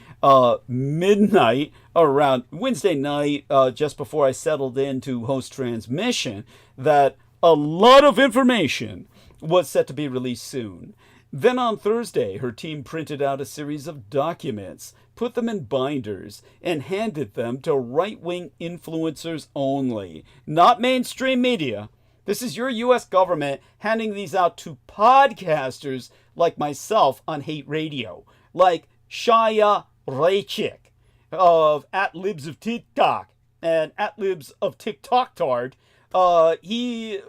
midnight, around Wednesday night, just before I settled in to host transmission, that a lot of information was set to be released soon. Then on Thursday, her team printed out a series of documents, put them in binders, and handed them to right-wing influencers only, not mainstream media. This is your U.S. government handing these out to podcasters like myself on hate radio, like Shia Raychik of @libs of TikTok and @libs of TikToktard. He,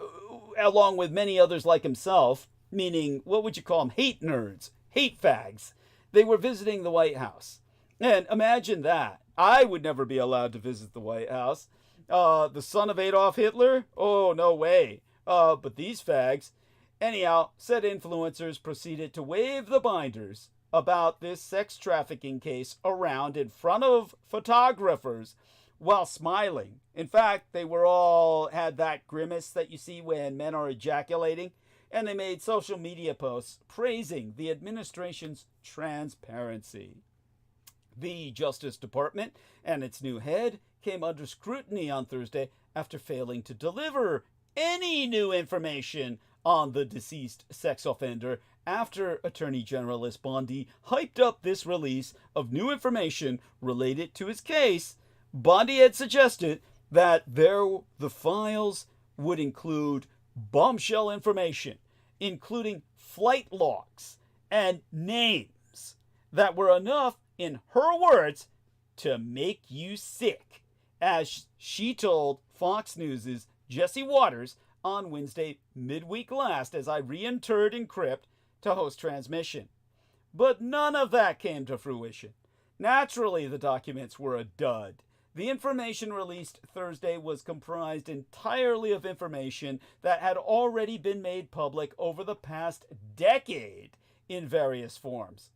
along with many others like himself, meaning, what would you call them? Hate nerds, hate fags. They were visiting the White House. And imagine that. I would never be allowed to visit the White House. The son of Adolf Hitler? Oh, no way. But these fags. Anyhow, said influencers proceeded to wave the binders about this sex trafficking case around in front of photographers while smiling. In fact, they were all had that grimace that you see when men are ejaculating. And they made social media posts praising the administration's transparency. The Justice Department and its new head came under scrutiny on Thursday after failing to deliver any new information on the deceased sex offender after Attorney General Bondi hyped up this release of new information related to his case. Bondi had suggested that the files would include bombshell information, including flight logs and names that were enough, in her words, to make you sick, as she told Fox News' Jesse Waters on Wednesday midweek last as I reinterred Encrypt to host transmission. But none of that came to fruition. Naturally, the documents were a dud. The information released Thursday was comprised entirely of information that had already been made public over the past decade in various forms.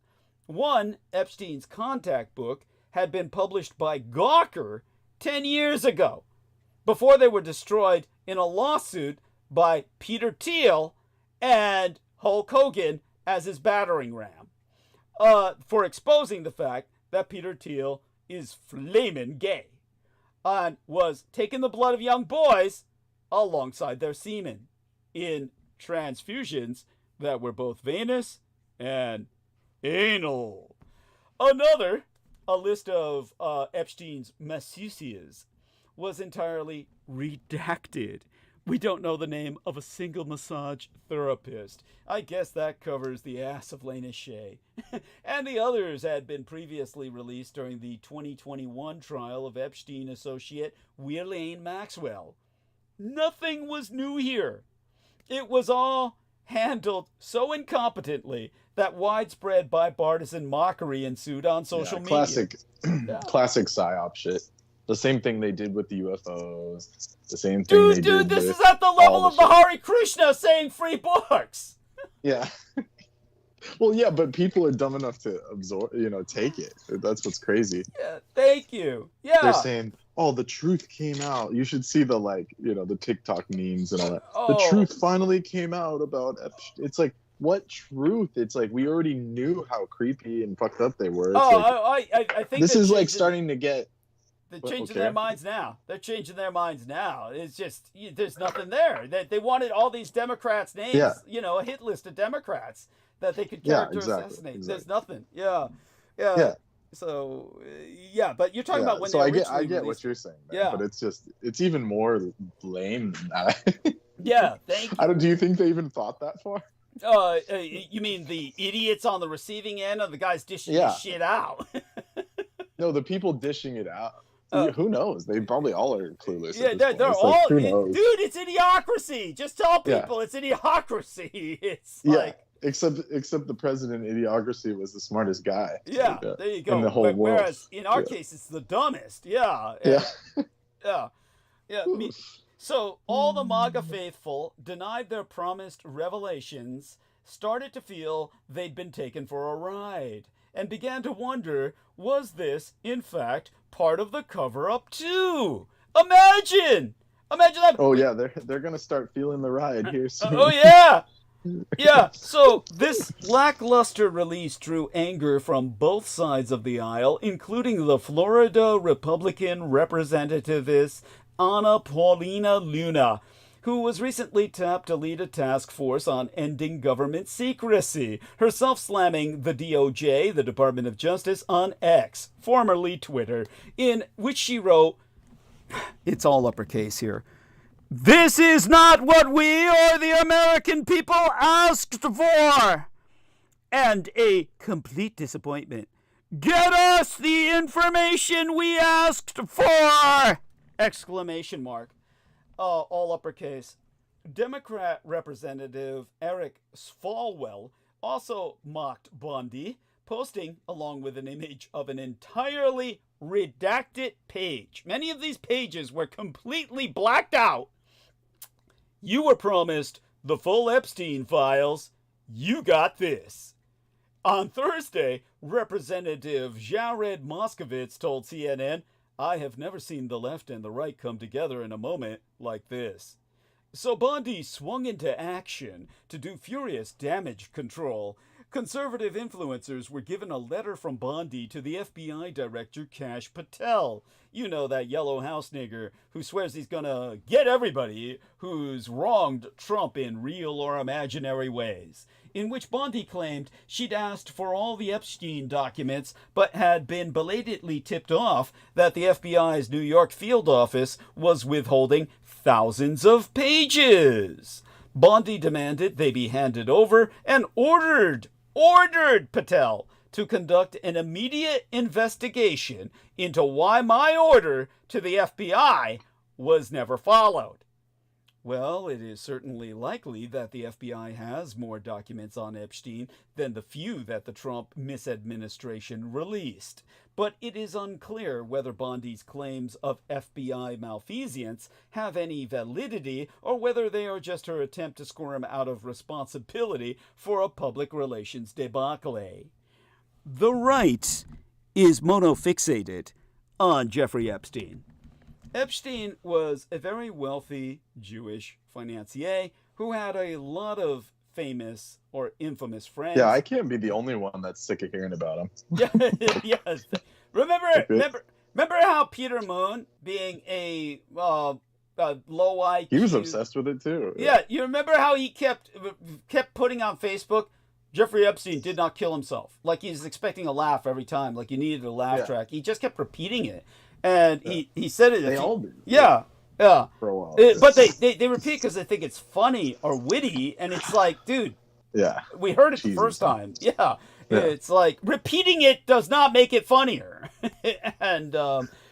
One, Epstein's contact book, had been published by Gawker 10 years ago, before they were destroyed in a lawsuit by Peter Thiel and Hulk Hogan as his battering ram, for exposing the fact that Peter Thiel is flamin' gay and was taking the blood of young boys alongside their semen in transfusions that were both venous and anal. Another, a list of Epstein's masseuses, was entirely redacted. We don't know the name of a single massage therapist. I guess that covers the ass of Lena Shea. And the others had been previously released during the 2021 trial of Epstein associate Ghislaine Maxwell. Nothing was new here. It was all handled so incompetently that widespread bipartisan mockery ensued on social media. Classic PSYOP shit. The same thing they did with the UFOs. The same thing they did this with is at the level of the Hare Krishna saying free books. Yeah. Well, yeah, but people are dumb enough to absorb, take it. That's what's crazy. Yeah, thank you. Yeah. They're saying, oh, the truth came out. You should see the TikTok memes and all that. Oh. The truth finally came out about Epstein. It's like, what truth? It's like, we already knew how creepy and fucked up they were. It's I think this is like starting to get... They're changing their minds now. It's just, there's nothing there. They wanted all these Democrats' names, a hit list of Democrats that they could assassinate. Exactly. There's nothing. Yeah. So, but you're talking about when they originally I get what you're saying, man, but it's even more lame than that. Yeah, thank you. Do you think they even thought that far? You mean the idiots on the receiving end, or the guys dishing this shit out? No, the people dishing it out. Who knows? They probably all are clueless. Yeah, they're all. Dude, it's idiocracy. Just tell people it's idiocracy. It's except the president idiocracy was the smartest guy. Yeah, there you go. In the whole world. Whereas in our case, it's the dumbest. Yeah. So all the MAGA faithful denied their promised revelations, started to feel they'd been taken for a ride, and began to wonder, was this, in fact, part of the cover-up too? Imagine that. Oh yeah, they're gonna start feeling the ride here soon. Oh yeah. Yeah, so this lackluster release drew anger from both sides of the aisle, including the Florida Republican representativist Ana Paulina Luna, who was recently tapped to lead a task force on ending government secrecy, herself slamming the DOJ, the Department of Justice, on X, formerly Twitter, in which she wrote, it's all uppercase here, "This is not what we or the American people asked for!" And a complete disappointment. "Get us the information we asked for!" Exclamation mark. All uppercase. Democrat Representative Eric Swalwell also mocked Bondi, posting along with an image of an entirely redacted page. Many of these pages were completely blacked out. "You were promised the full Epstein files. You got this." On Thursday, Representative Jared Moskowitz told CNN, "I have never seen the left and the right come together in a moment like this." So Bondi swung into action to do furious damage control. Conservative influencers were given a letter from Bondi to the FBI Director Kash Patel. You know, that yellow house nigger who swears he's gonna get everybody who's wronged Trump in real or imaginary ways. In which Bondi claimed she'd asked for all the Epstein documents, but had been belatedly tipped off that the FBI's New York field office was withholding thousands of pages. Bondi demanded they be handed over and ordered Patel to conduct an immediate investigation into why my order to the FBI was never followed. Well, it is certainly likely that the FBI has more documents on Epstein than the few that the Trump misadministration released. But it is unclear whether Bondi's claims of FBI malfeasance have any validity or whether they are just her attempt to squirm out of responsibility for a public relations debacle. The right is monofixated on Jeffrey Epstein. Epstein was a very wealthy Jewish financier who had a lot of famous or infamous friends. Yeah, I can't be the only one that's sick of hearing about him. Yes. Remember how Peter Moon, being a low IQ, he was obsessed with it too. Yeah, you remember how he kept putting on Facebook, Jeffrey Epstein did not kill himself. Like he was expecting a laugh every time, like you needed a laugh track. He just kept repeating it. And he said it. They all do. Yeah. For a while. But they repeat because they think it's funny or witty, and it's like, dude. Yeah. We heard it the first time. Yeah. It's like repeating it does not make it funnier. And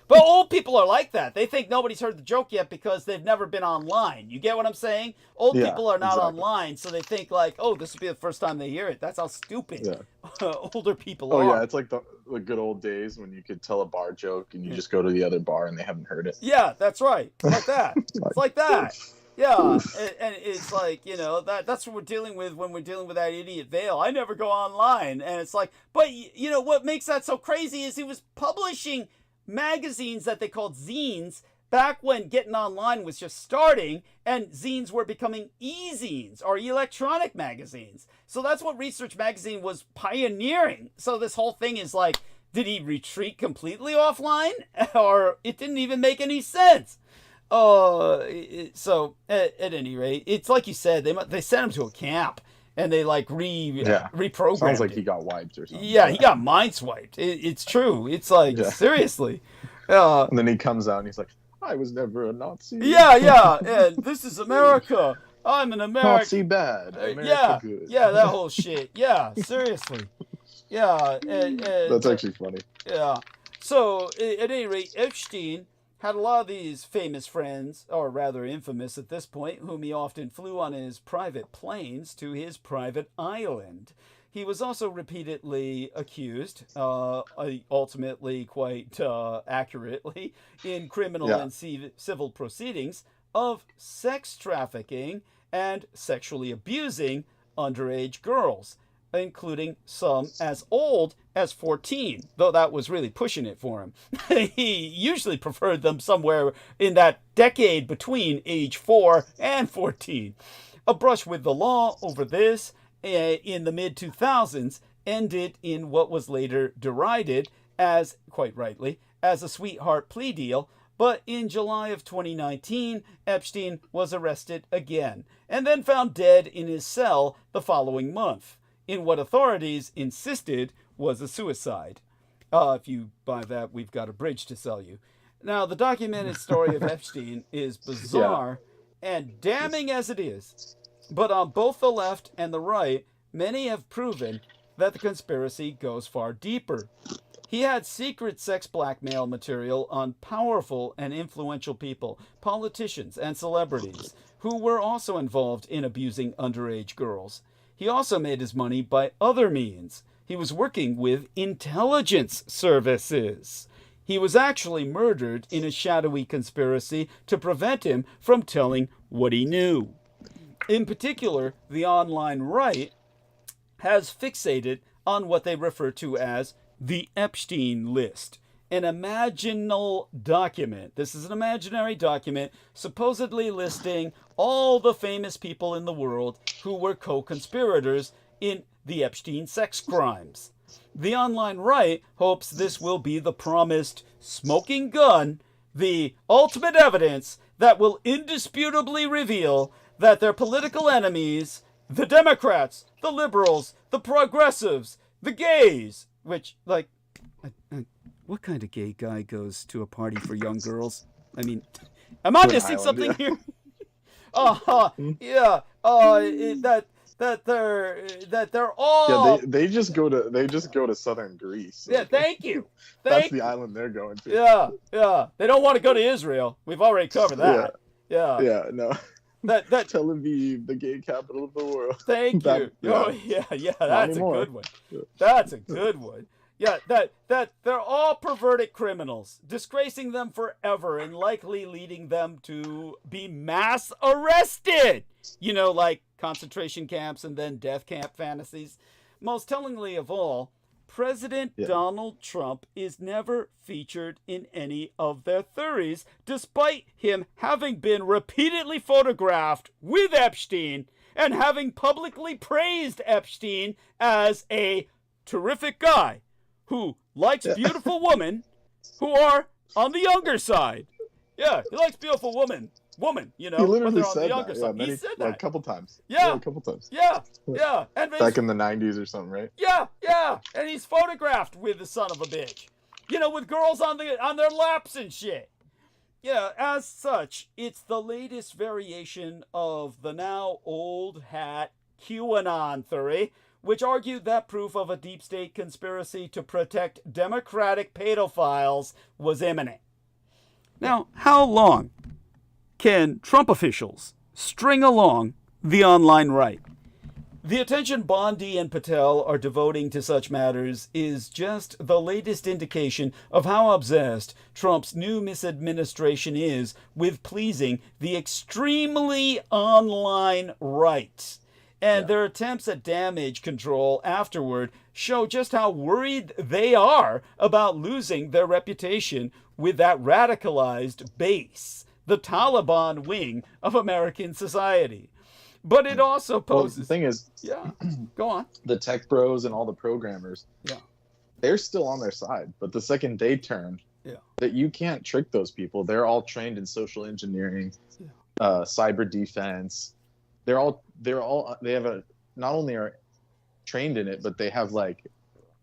but old people are like that. They think nobody's heard the joke yet because they've never been online. You get what I'm saying? Old people are not online, so they think like, oh, this will be the first time they hear it. That's how stupid older people are. Oh yeah, it's like the good old days when you could tell a bar joke and you just go to the other bar and they haven't heard it. Yeah, that's right. Like that. It's like that. Yeah, and it's like, you know, that's what we're dealing with when we're dealing with that idiot Vail. I never go online, and it's like, but you know what makes that so crazy is he was publishing magazines that they called zines back when getting online was just starting, and zines were becoming e-zines or electronic magazines. So that's what Research Magazine was pioneering. So this whole thing is like, did he retreat completely offline, or it didn't even make any sense? So at any rate, it's like you said, they sent him to a camp and they like reprogrammed. Sounds like he got wiped or something. Yeah, he got mind swiped. It's true. It's like seriously. And then he comes out and he's like, I was never a Nazi. Yeah. And this is America. I'm an American. Nazi bad. America good. Yeah, that whole shit. Yeah, seriously. Yeah. That's actually funny. Yeah. So at any rate, Epstein had a lot of these famous friends, or rather infamous at this point, whom he often flew on his private planes to his private island. He was also repeatedly accused, ultimately quite accurately, in criminal and civil proceedings, of sex trafficking and sexually abusing underage girls, including some as old as 14, though that was really pushing it for him. He usually preferred them somewhere in that decade between age 4 and 14. A brush with the law over this in the mid-2000s ended in what was later derided as, quite rightly, as a sweetheart plea deal, but in July of 2019, Epstein was arrested again, and then found dead in his cell the following month, in what authorities insisted was a suicide. If you buy that, we've got a bridge to sell you. Now, the documented story of Epstein is bizarre and damning as it is, but on both the left and the right, many have proven that the conspiracy goes far deeper. He had secret sex blackmail material on powerful and influential people, politicians and celebrities, who were also involved in abusing underage girls. He also made his money by other means. He was working with intelligence services. He was actually murdered in a shadowy conspiracy to prevent him from telling what he knew. In particular, the online right has fixated on what they refer to as the Epstein list, an imaginal document. This is an imaginary document supposedly listing all the famous people in the world who were co-conspirators in the Epstein sex crimes. The online right hopes this will be the promised smoking gun, the ultimate evidence that will indisputably reveal that their political enemies, the Democrats, the liberals, the progressives, the gays, which, like, what kind of gay guy goes to a party for young girls? I mean, am I missing something here? That they're all. Yeah, they just go to southern Greece. Yeah, thank you. That's the island they're going to. Yeah. They don't want to go to Israel. We've already covered that. Yeah. No. That Tel Aviv, the gay capital of the world. Thank you. Oh yeah. That's a good one. That's a good one. Yeah, that they're all perverted criminals, disgracing them forever and likely leading them to be mass arrested. You know, like concentration camps and then death camp fantasies. Most tellingly of all, President Donald Trump is never featured in any of their theories, despite him having been repeatedly photographed with Epstein and having publicly praised Epstein as a terrific guy who likes beautiful women who are on the younger side. Yeah, he likes beautiful women, you know, he literally but they're on said the younger that. side. Yeah, He said that. Like, a couple times. Yeah, a couple times. Yeah. And back in the 90s or something, right? Yeah. And he's photographed with the son of a bitch. You know, with girls on their laps and shit. Yeah, as such, it's the latest variation of the now old hat QAnon theory, which argued that proof of a deep state conspiracy to protect Democratic pedophiles was imminent. Now, how long can Trump officials string along the online right? The attention Bondi and Patel are devoting to such matters is just the latest indication of how obsessed Trump's new misadministration is with pleasing the extremely online right. And their attempts at damage control afterward show just how worried they are about losing their reputation with that radicalized base, the Taliban wing of American society. But it also poses... Well, the thing is... Yeah, go on. The tech bros and all the programmers, they're still on their side. But the second they turn, that you can't trick those people. They're all trained in social engineering, cyber defense. They have not only are trained in it, but they have, like,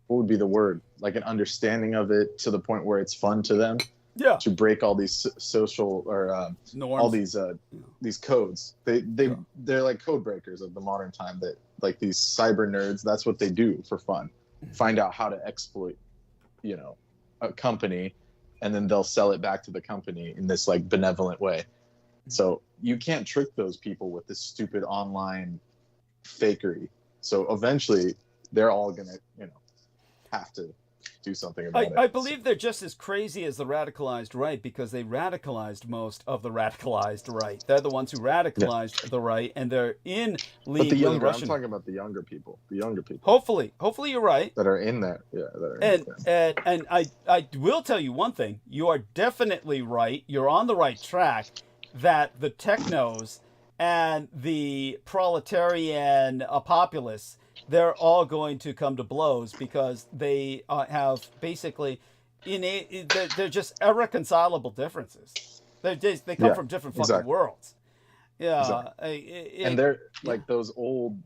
what would be the word? Like an understanding of it to the point where it's fun to them. Yeah. To break all these social or norms. All these codes. They're like code breakers of the modern time. That, like, these cyber nerds, that's what they do for fun. Find out how to exploit, you know, a company, and then they'll sell it back to the company in this, like, benevolent way. So you can't trick those people with this stupid online fakery. So eventually they're all gonna, you know, have to do something about it. I believe they're just as crazy as the radicalized right because they radicalized most of the radicalized right. They're the ones who radicalized the right, and they're in league with the Russian. I'm talking about the younger people. Hopefully you're right. That are in there. Yeah. And I will tell you one thing. You are definitely right. You're on the right track. That the technos and the proletarian populace, they're all going to come to blows because they have basically they're just irreconcilable differences. They come from different fucking worlds. Yeah, and they're like those old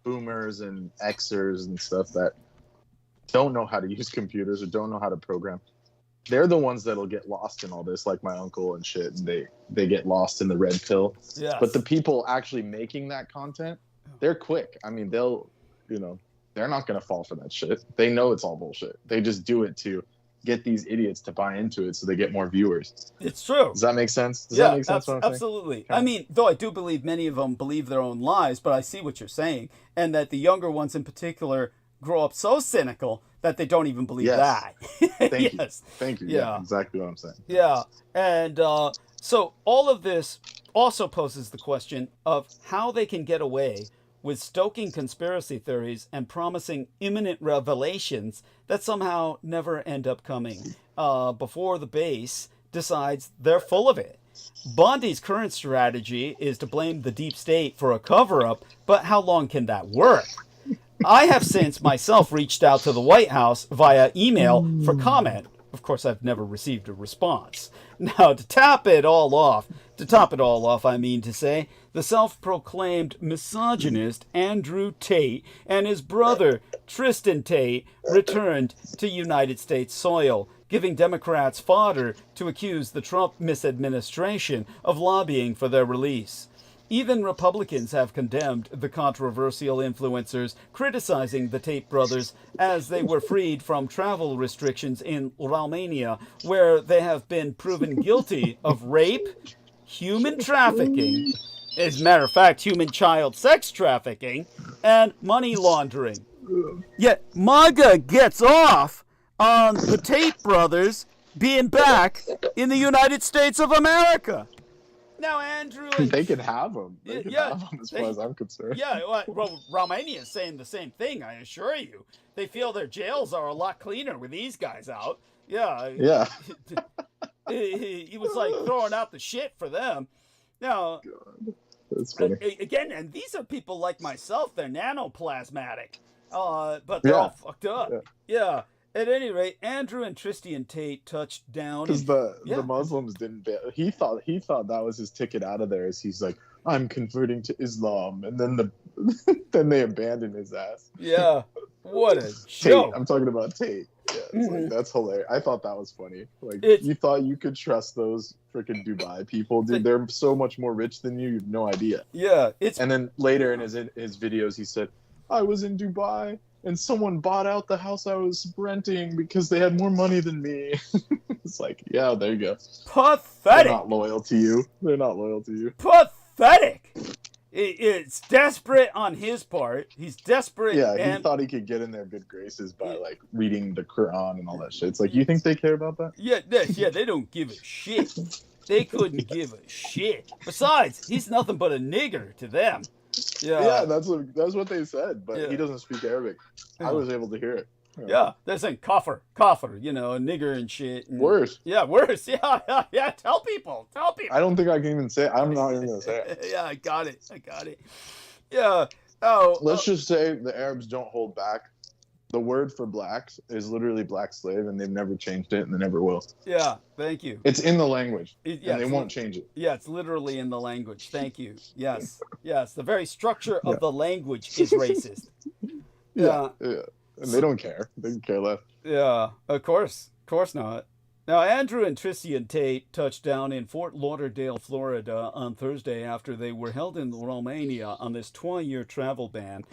boomers and Xers and stuff that don't know how to use computers or don't know how to program. They're the ones that'll get lost in all this, like my uncle and shit, and they get lost in the red pill. Yes. But the people actually making that content, they're quick. I mean, they're not going to fall for that shit. They know it's all bullshit. They just do it to get these idiots to buy into it so they get more viewers. It's true. Does that make sense? Does that make sense? Absolutely. Okay. I mean, though I do believe many of them believe their own lies, but I see what you're saying, and that the younger ones in particular grow up so cynical that they don't even believe that. Thank you. Yeah, exactly what I'm saying. Yeah, and so all of this also poses the question of how they can get away with stoking conspiracy theories and promising imminent revelations that somehow never end up coming before the base decides they're full of it. Bondi's current strategy is to blame the deep state for a cover-up, but how long can that work? I have since myself reached out to the White House via email for comment. Of course, I've never received a response. Now, to top it all off, I mean to say, the self-proclaimed misogynist Andrew Tate and his brother Tristan Tate returned to United States soil, giving Democrats fodder to accuse the Trump misadministration of lobbying for their release. Even Republicans have condemned the controversial influencers, criticizing the Tate brothers as they were freed from travel restrictions in Romania, where they have been proven guilty of rape, human trafficking, as a matter of fact, human child sex trafficking, and money laundering. Yet MAGA gets off on the Tate brothers being back in the United States of America. Now, Andrew... They can have them. They can have them as far as I'm concerned. Yeah, well, Romania is saying the same thing, I assure you. They feel their jails are a lot cleaner with these guys out. Yeah. Yeah. He was like throwing out the shit for them. Now, that's funny. Again, and these are people like myself. They're nanoplasmatic. But they're all fucked up. Yeah. At any rate, Andrew and Tristan Tate touched down. Because the Muslims didn't. He thought that was his ticket out of there. As he's like, I'm converting to Islam, and then then they abandoned his ass. Yeah, what a joke! I'm talking about Tate. Yeah, it's like, that's hilarious. I thought that was funny. Like you thought you could trust those freaking Dubai people, dude. They're so much more rich than you. You have no idea. Yeah, And then later in his videos, he said, I was in Dubai. And someone bought out the house I was renting because they had more money than me. It's like, yeah, there you go. Pathetic. They're not loyal to you. Pathetic. It's desperate on his part. He's desperate. Yeah, he thought he could get in their good graces by like reading the Quran and all that shit. It's like, you think they care about that? Yeah, they don't give a shit. They couldn't give a shit. Besides, he's nothing but a nigger to them. Yeah, that's what they said, but he doesn't speak Arabic. I was able to hear it. Yeah, they're saying kafir, a nigger and shit. And, worse. Yeah, worse. Yeah. Tell people. I don't think I can even say it. I'm not even gonna say it. Yeah, I got it. Yeah. Oh. Let's just say the Arabs don't hold back. The word for blacks is literally black slave, and they've never changed it, and they never will. Yeah, thank you. It's in the language, and they won't change it. Yeah, it's literally in the language. Thank you. Yes. The very structure of the language is racist. Yeah. And they don't care. They can care less. Yeah, of course not. Now, Andrew and Tristan Tate touched down in Fort Lauderdale, Florida on Thursday after they were held in Romania on this 20-year travel ban.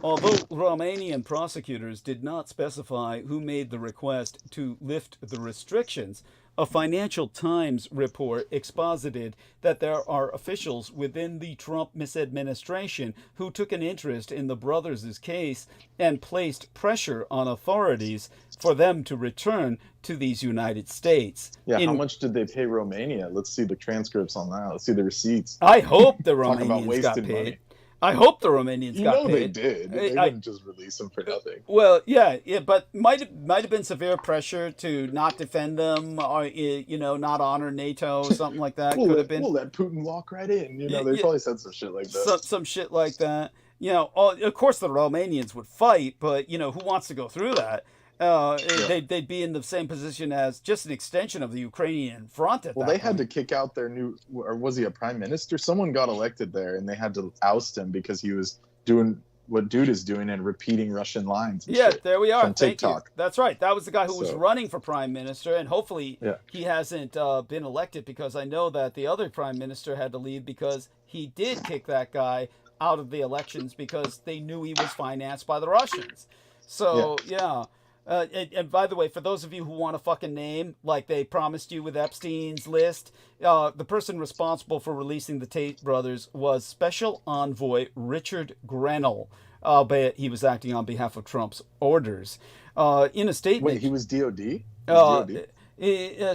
Although Romanian prosecutors did not specify who made the request to lift the restrictions, a Financial Times report exposited that there are officials within the Trump misadministration who took an interest in the brothers' case and placed pressure on authorities for them to return to these United States. Yeah, how much did they pay Romania? Let's see the transcripts on that. Let's see the receipts. I hope the Romanians got paid. I hope the Romanians You got know paid. they did. They I- didn't just release him for nothing. Well, yeah, but might have been severe pressure to not defend them, or not honor NATO, something like that. Could have been We'll let Putin walk right in. They Yeah. probably said some shit like that. some shit like that. Of course the Romanians would fight, but who wants to go through that? They'd be in the same position as just an extension of the Ukrainian front at Well, that they point. had to kick out their new, or was he a prime minister? Someone got elected there, and they had to oust him because he was doing what dude is doing and repeating Russian lines. And Yeah, shit there we are. from Thank you. TikTok. That's right. That was the guy who was So- running for prime minister, and hopefully Yeah. he hasn't been elected, because I know that the other prime minister had to leave because he did kick that guy out of the elections because they knew he was financed by the Russians. So, yeah. And by the way, for those of you who want a fucking name, like they promised you with Epstein's list, the person responsible for releasing the Tate brothers was Special Envoy Richard Grenell. But he was acting on behalf of Trump's orders. In a statement... Wait, he was DOD?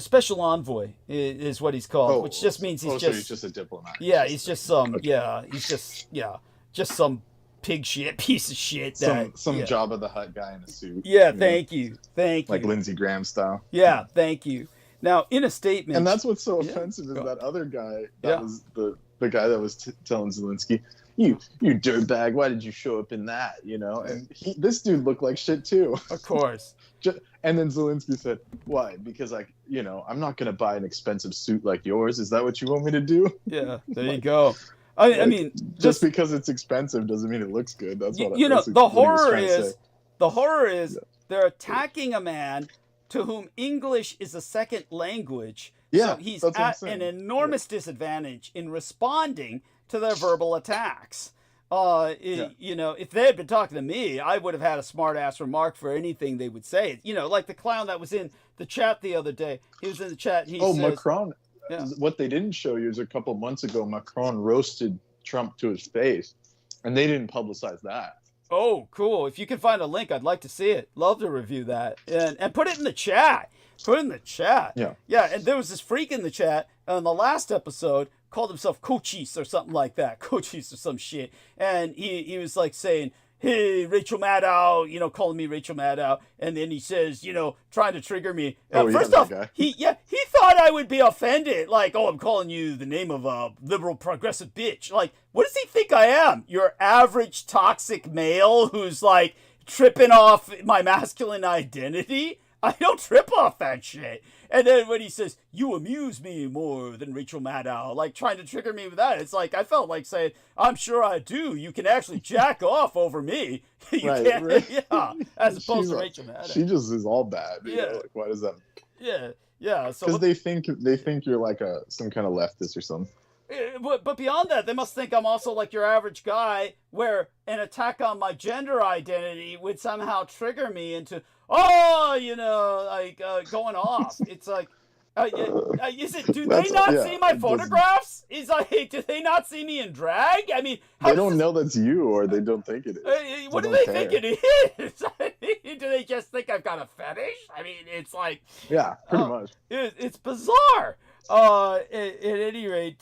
Special Envoy is what he's called, which just means so he's just a diplomat. Yeah, he's just some... Okay. Yeah, he's just some pig shit, piece of shit. Some Jabba the Hutt guy in a suit. Yeah, thank you. Like Lindsey Graham style. Yeah, thank you. Now, in a statement... And that's what's so offensive is that other guy, that was the guy that was telling Zelensky, you dirtbag, why did you show up in that, And this dude looked like shit too. Of course. And then Zelensky said, why? Because I'm not going to buy an expensive suit like yours. Is that what you want me to do? Yeah, there you go. I mean, just because it's expensive doesn't mean it looks good. That's what the horror is they're attacking a man to whom English is a second language. Yeah, so he's at an enormous disadvantage in responding to their verbal attacks. If they had been talking to me, I would have had a smart-ass remark for anything they would say. Like the clown that was in the chat the other day. He was in the chat. And he says, Macron. Yeah. What they didn't show you is a couple months ago, Macron roasted Trump to his face, and they didn't publicize that. Oh, cool. If you can find a link, I'd like to see it. Love to review that. And put it in the chat. Put it in the chat. Yeah. Yeah, and there was this freak in the chat on the last episode, called himself Cochise or something like that. Cochise or some shit. And he was like saying, hey, Rachel Maddow, calling me Rachel Maddow. And then he says, trying to trigger me. First off, he thought I would be offended. Like, oh, I'm calling you the name of a liberal progressive bitch. Like, what does he think I am? Your average toxic male who's like tripping off my masculine identity? I don't trip off that shit. And then when he says, you amuse me more than Rachel Maddow, like trying to trigger me with that, it's like, I felt like saying, I'm sure I do. You can actually jack off over me. You can't, right. Yeah, as opposed to Rachel Maddow. She just is all bad. Like, why does that? Yeah. So because they think you're like some kind of leftist or something. But beyond that, they must think I'm also like your average guy, where an attack on my gender identity would somehow trigger me into, going off. It's like, do they not see my photographs? Do they not see me in drag? I mean, they don't know that's you, or they don't think it is. What do they think it is? Do they just think I've got a fetish? I mean, it's like, yeah, pretty much. It's bizarre. At any rate,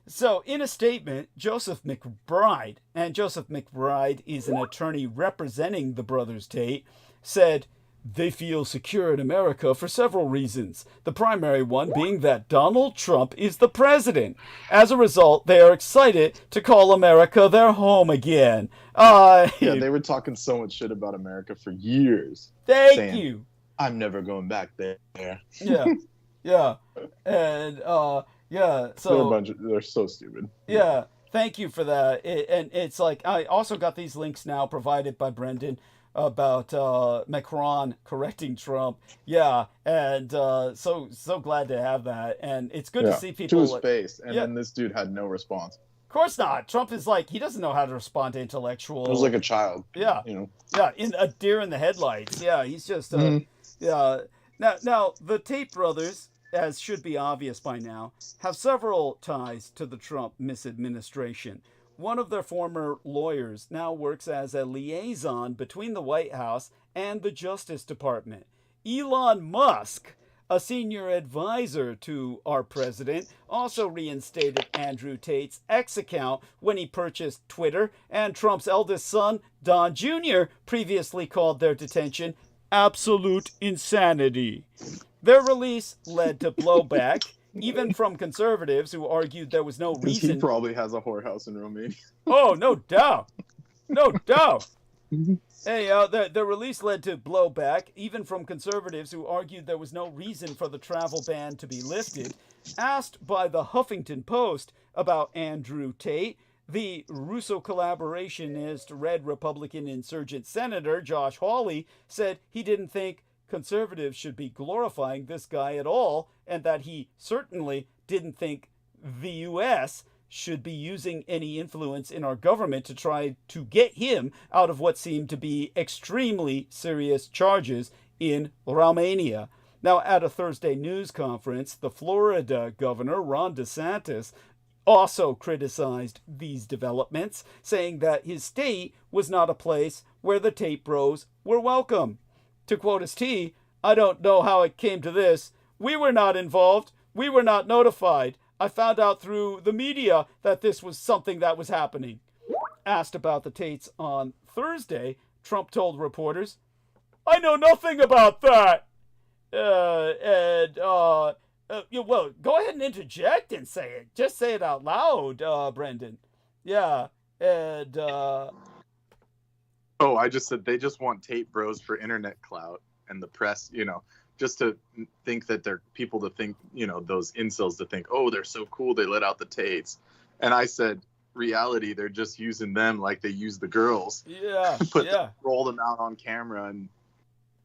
so in a statement, Joseph McBride, and Joseph McBride is an attorney representing the brothers Tate, said they feel secure in America for several reasons. The primary one being that Donald Trump is the president. As a result, they are excited to call America their home again. They were talking so much shit about America for years. Thank you. I'm never going back there. Yeah. And, so they're so stupid. Yeah. Thank you for that. And it's like, I also got these links now provided by Brendan about Macron correcting Trump. Yeah. And so glad to have that. And it's good to see people to his face. And then this dude had no response. Of course not. Trump is like, he doesn't know how to respond to intellectual. It was like a child. Yeah. Yeah. In a deer in the headlights. Yeah. He's just, yeah. Now, the Tate brothers, as should be obvious by now, have several ties to the Trump misadministration. One of their former lawyers now works as a liaison between the White House and the Justice Department. Elon Musk a senior advisor to our president, also reinstated Andrew Tate's X account when he purchased Twitter, and Trump's eldest son, Don Jr., previously called their detention absolute insanity. Their release led to blowback, even from conservatives who argued there was no reason. He probably has a whorehouse in Romania. Oh, no doubt. No doubt. Hey, the release led to blowback, even from conservatives who argued there was no reason for the travel ban to be lifted. Asked by the Huffington Post about Andrew Tate, the Russo collaborationist Red Republican insurgent senator Josh Hawley said he didn't think conservatives should be glorifying this guy at all, and that he certainly didn't think the U.S. should be using any influence in our government to try to get him out of what seemed to be extremely serious charges in Romania. Now, at a Thursday news conference, the Florida governor, Ron DeSantis, also criticized these developments, saying that his state was not a place where the Tate bros were welcome. To quote his T, "I don't know how it came to this. We were not involved. We were not notified. I found out through the media that this was something that was happening." Asked about the Tates on Thursday, Trump told reporters, "I know nothing about that." Well, go ahead and interject and say it. Just say it out loud, Brendan. Yeah, and... Oh, I just said they just want Tate bros for internet clout and the press, just to think that they're people to think, those incels to think, oh, they're so cool, they let out the Tates. And I said, reality, they're just using them like they use the girls. Yeah, roll them out on camera, and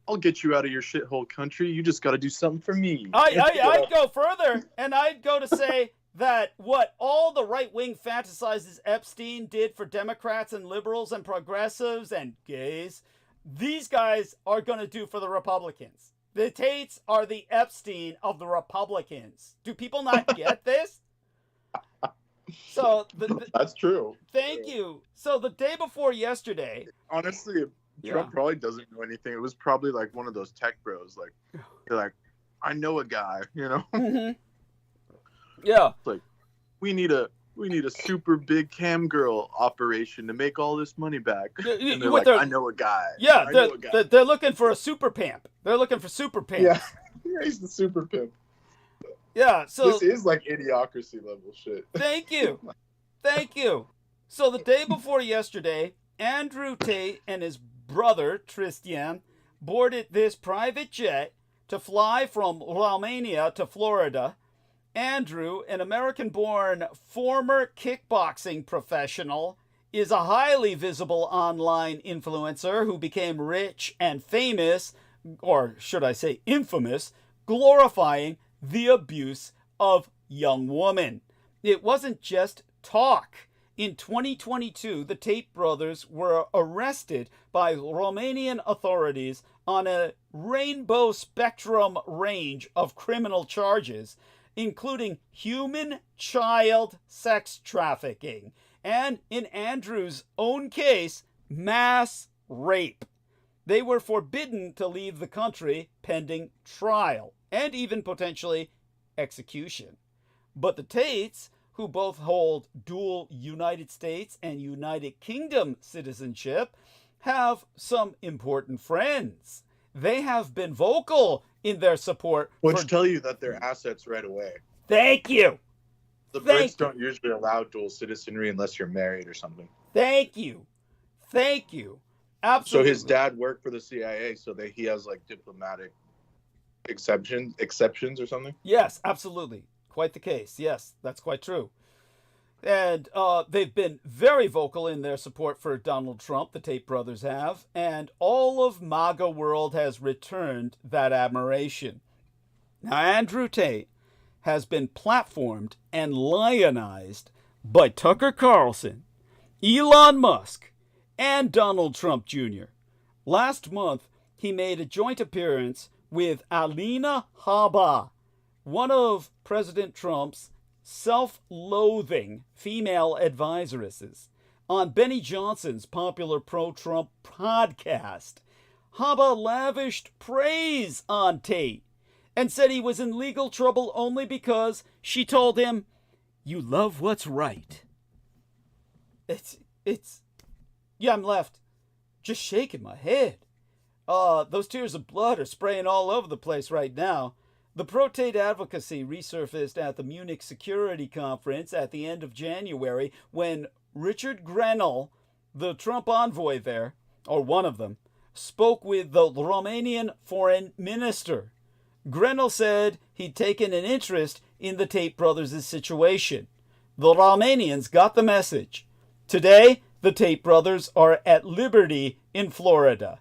I'll get you out of your shithole country. You just got to do something for me. I'd go further, and I'd go to say that what all the right-wing fantasizes Epstein did for Democrats and liberals and progressives and gays, these guys are going to do for the Republicans. The Tates are the Epstein of the Republicans. Do people not get this? So that's true. Thank you. So the day before yesterday, honestly, Trump probably doesn't know anything. It was probably like one of those tech bros. Like, they're like, I know a guy, Mm-hmm. Yeah. It's like, we need a super big cam girl operation to make all this money back. And they're like, I know a guy. Yeah, they're looking for a super pimp. They're looking for super pimp. Yeah, he's the super pimp. Yeah, so this is like idiocracy level shit. Thank you. So the day before yesterday, Andrew Tate and his brother Tristan boarded this private jet to fly from Romania to Florida. Andrew, an American-born former kickboxing professional, is a highly visible online influencer who became rich and famous, or should I say infamous, glorifying the abuse of young women. It wasn't just talk. In 2022, the Tate brothers were arrested by Romanian authorities on a rainbow spectrum range of criminal charges, including human child sex trafficking, and in Andrew's own case, mass rape. They were forbidden to leave the country pending trial, and even potentially execution. But the Tates, who both hold dual United States and United Kingdom citizenship, have some important friends. They have been vocal in their support. Which tell you that they're assets right away. Thank you. The Brits don't usually allow dual citizenry unless you're married or something. Thank you. Absolutely. So his dad worked for the CIA, so that he has like diplomatic exceptions or something? Yes, absolutely. Quite the case. Yes, that's quite true. And they've been very vocal in their support for Donald Trump, the Tate brothers have, and all of MAGA world has returned that admiration. Now, Andrew Tate has been platformed and lionized by Tucker Carlson, Elon Musk, and Donald Trump Jr. Last month, he made a joint appearance with Alina Habba, one of President Trump's self-loathing female advisoresses, on Benny Johnson's popular pro-Trump podcast. Habba lavished praise on Tate and said he was in legal trouble only because she told him, "You love what's right." Yeah, I'm left just shaking my head. Those tears of blood are spraying all over the place right now. The pro-Tate advocacy resurfaced at the Munich Security Conference at the end of January when Richard Grenell, the Trump envoy there, or one of them, spoke with the Romanian foreign minister. Grenell said he'd taken an interest in the Tate brothers' situation. The Romanians got the message. Today, the Tate brothers are at liberty in Florida.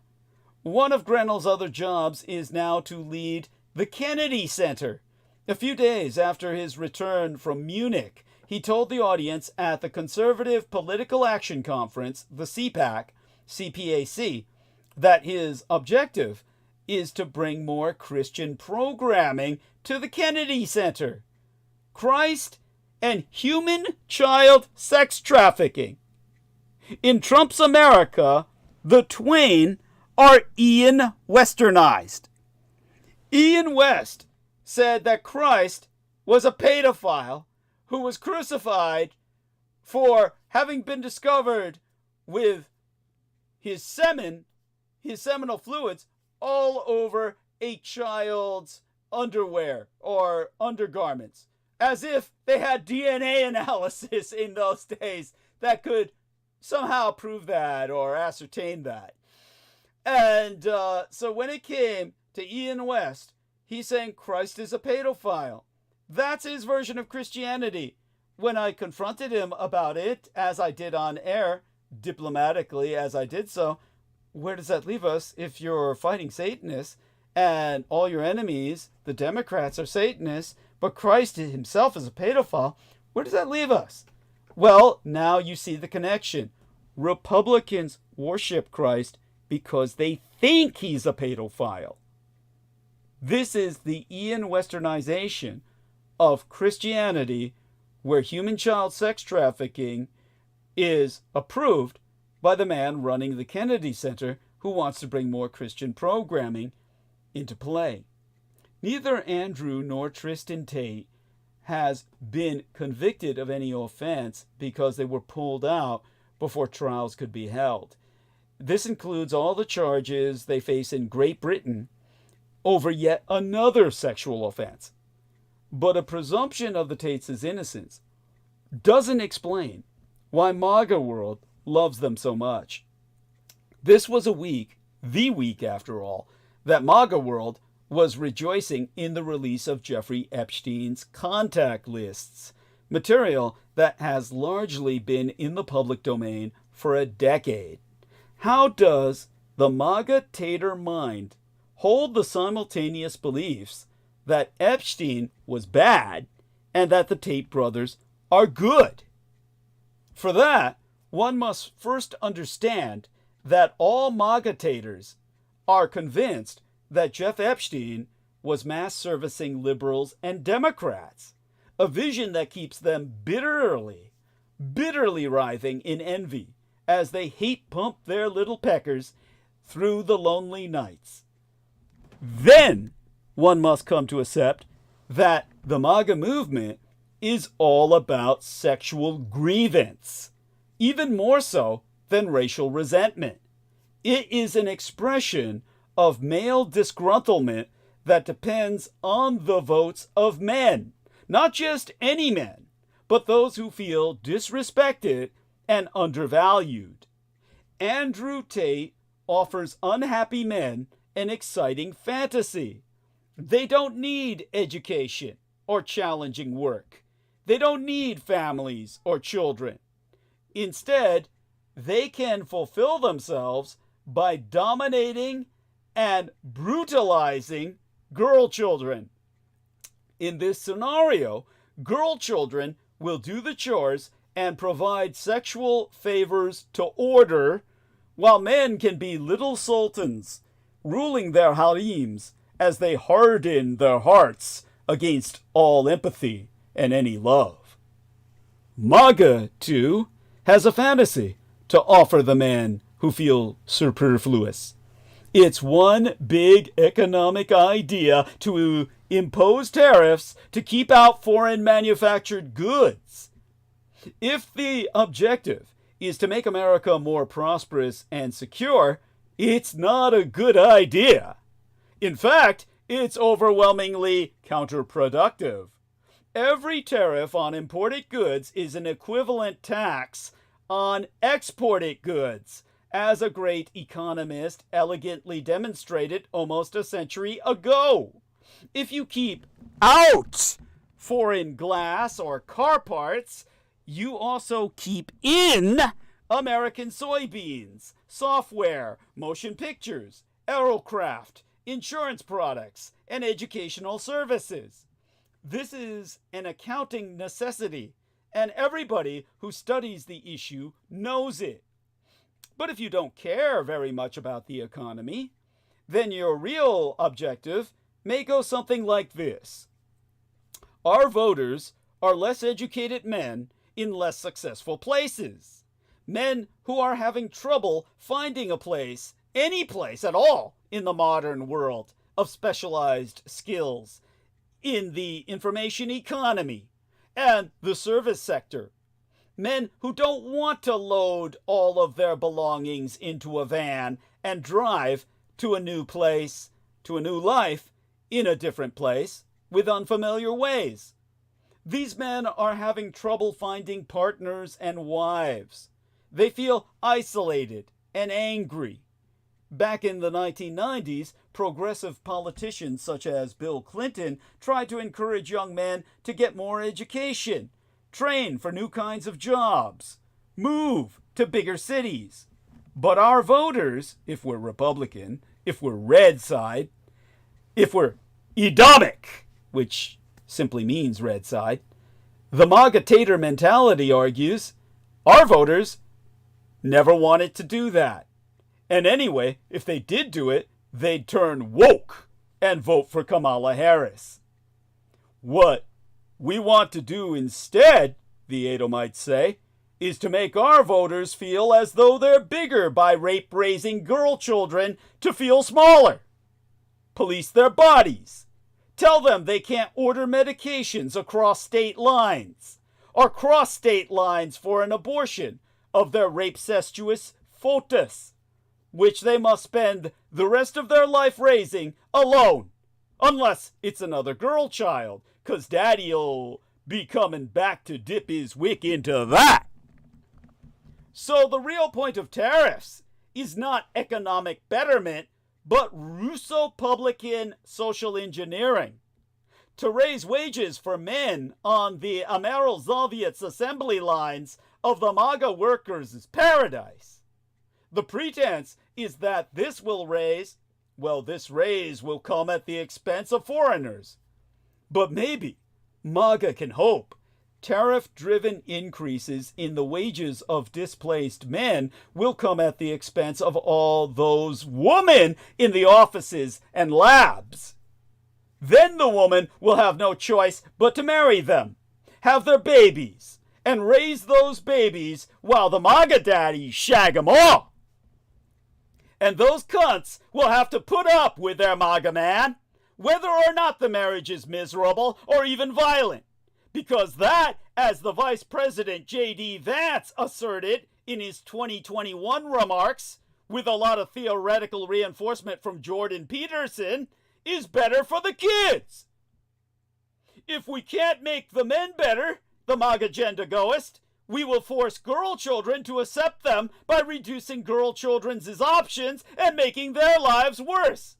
One of Grenell's other jobs is now to lead the Kennedy Center. A few days after his return from Munich, he told the audience at the Conservative Political Action Conference, the CPAC, that his objective is to bring more Christian programming to the Kennedy Center. Christ and human child sex trafficking. In Trump's America, the twain are Ian Westernized. Ian West said that Christ was a pedophile who was crucified for having been discovered with his seminal fluids, all over a child's underwear or undergarments, as if they had DNA analysis in those days that could somehow prove that or ascertain that. And so when it came to Ian West, he's saying Christ is a pedophile. That's his version of Christianity. When I confronted him about it, as I did on air, diplomatically as I did so, where does that leave us if you're fighting Satanists and all your enemies, the Democrats, are Satanists, but Christ himself is a pedophile? Where does that leave us? Well, now you see the connection. Republicans worship Christ because they think he's a pedophile. This is the Ian Westernization of Christianity, where human child sex trafficking is approved by the man running the Kennedy Center, who wants to bring more Christian programming into play. Neither Andrew nor Tristan Tate has been convicted of any offense because they were pulled out before trials could be held. This includes all the charges they face in Great Britain over yet another sexual offense. But a presumption of the Tates' innocence doesn't explain why MAGA world loves them so much. This was the week after all, that MAGA world was rejoicing in the release of Jeffrey Epstein's contact lists, material that has largely been in the public domain for a decade. How does the MAGA tater mind hold the simultaneous beliefs that Epstein was bad and that the Tate brothers are good? For that, one must first understand that all MAGA taters are convinced that Jeff Epstein was mass servicing liberals and Democrats, a vision that keeps them bitterly writhing in envy as they hate pump their little peckers through the lonely nights. Then one must come to accept that the MAGA movement is all about sexual grievance, even more so than racial resentment. It is an expression of male disgruntlement that depends on the votes of men, not just any men, but those who feel disrespected and undervalued. Andrew Tate offers unhappy men an exciting fantasy. They don't need education or challenging work. They don't need families or children. Instead, they can fulfill themselves by dominating and brutalizing girl children. In this scenario, girl children will do the chores and provide sexual favors to order, while men can be little sultans, ruling their harems as they harden their hearts against all empathy and any love. MAGA, too, has a fantasy to offer the men who feel superfluous. It's one big economic idea to impose tariffs to keep out foreign manufactured goods. If the objective is to make America more prosperous and secure, it's not a good idea. In fact, it's overwhelmingly counterproductive. Every tariff on imported goods is an equivalent tax on exported goods, as a great economist elegantly demonstrated almost a century ago. If you keep out foreign glass or car parts, you also keep in American soybeans, software, motion pictures, aerocraft, insurance products, and educational services. This is an accounting necessity, and everybody who studies the issue knows it. But if you don't care very much about the economy, then your real objective may go something like this. Our voters are less educated men in less successful places. Men who are having trouble finding a place, any place at all, in the modern world of specialized skills, in the information economy and the service sector. Men who don't want to load all of their belongings into a van and drive to a new place, to a new life, in a different place, with unfamiliar ways. These men are having trouble finding partners and wives. They feel isolated and angry. Back in the 1990s, progressive politicians such as Bill Clinton tried to encourage young men to get more education, train for new kinds of jobs, move to bigger cities. But our voters, if we're Republican, if we're red side, if we're Edomic, which simply means red side, the MAGA-tater mentality argues our voters never wanted to do that. And anyway, if they did do it, they'd turn woke and vote for Kamala Harris. What we want to do instead, the Edomites say, is to make our voters feel as though they're bigger by rape-raising girl children to feel smaller. Police their bodies. Tell them they can't order medications across state lines, or cross state lines for an abortion of their rape-cestuous foetus, which they must spend the rest of their life raising alone, unless it's another girl child, 'cause daddy'll be coming back to dip his wick into that. So the real point of tariffs is not economic betterment, but Russo-publican social engineering. To raise wages for men on the Amerl-Soviets assembly lines of the MAGA workers' paradise. The pretense is that this raise will come at the expense of foreigners. But maybe MAGA can hope tariff-driven increases in the wages of displaced men will come at the expense of all those women in the offices and labs. Then the woman will have no choice but to marry them, have their babies, and raise those babies while the MAGA daddies shag 'em all. And those cunts will have to put up with their MAGA man, whether or not the marriage is miserable or even violent. Because that, as the Vice President J.D. Vance asserted in his 2021 remarks, with a lot of theoretical reinforcement from Jordan Peterson, is better for the kids. If we can't make the men better, the MAGA agenda goist, we will force girl children to accept them by reducing girl children's options and making their lives worse.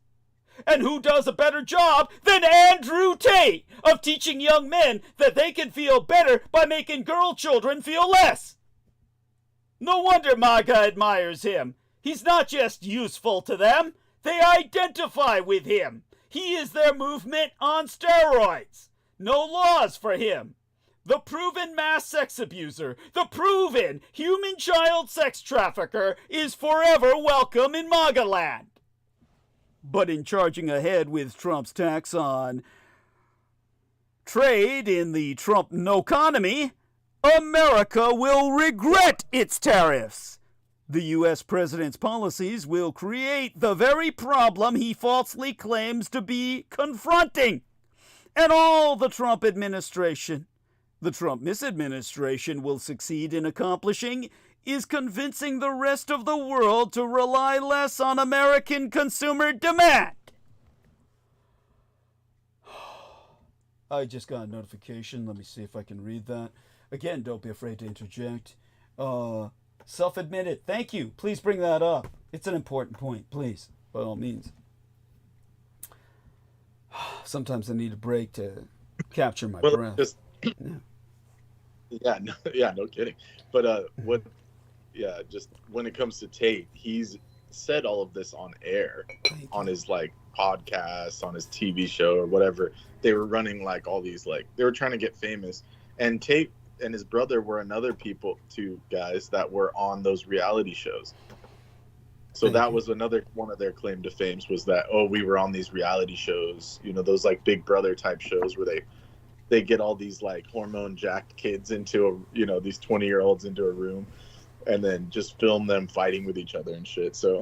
And who does a better job than Andrew Tate of teaching young men that they can feel better by making girl children feel less? No wonder MAGA admires him. He's not just useful to them. They identify with him. He is their movement on steroids. No laws for him. The proven mass sex abuser, the proven human child sex trafficker is forever welcome in MAGA land. But in charging ahead with Trump's tax on trade in the Trump no-conomy, America will regret its tariffs. The U.S. president's policies will create the very problem he falsely claims to be confronting. and all the Trump administration. The Trump misadministration will succeed in accomplishing is convincing the rest of the world to rely less on American consumer demand. I just got a notification. Let me see if I can read that. Again, don't be afraid to interject. Self-admitted. Thank you. Please bring that up. It's an important point, please, by all means. Sometimes I need a break to capture my breath. Just, no kidding. But just when it comes to Tate, he's said all of this on air, on his like podcast, on his TV show or whatever. They were running like all these they were trying to get famous, and Tate and his brother were two guys that were on those reality shows. So that was another one of their claim to fame, was that, we were on these reality shows, those like Big Brother type shows where they get all these like hormone jacked kids into these 20-year-olds into a room and then just film them fighting with each other and shit. So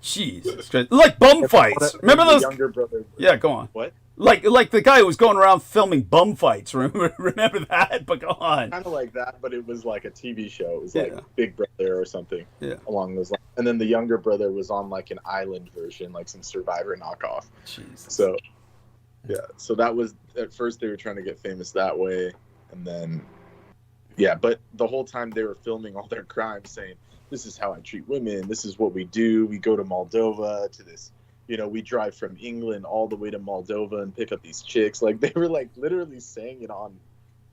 Jesus Christ. Like bum fights. Remember those? Younger brother. Yeah, go on. What? Like the guy who was going around filming bum fights. Remember that? But go on. Kind of like that, but it was like a TV show. It was like Big Brother or something along those lines. And then the younger brother was on like an island version, like some Survivor knockoff. Jesus. So, so that was, at first they were trying to get famous that way. And then, but the whole time they were filming all their crimes saying, this is how I treat women. This is what we do. We go to Moldova to this. We drive from England all the way to Moldova and pick up these chicks. Like, they were like literally saying it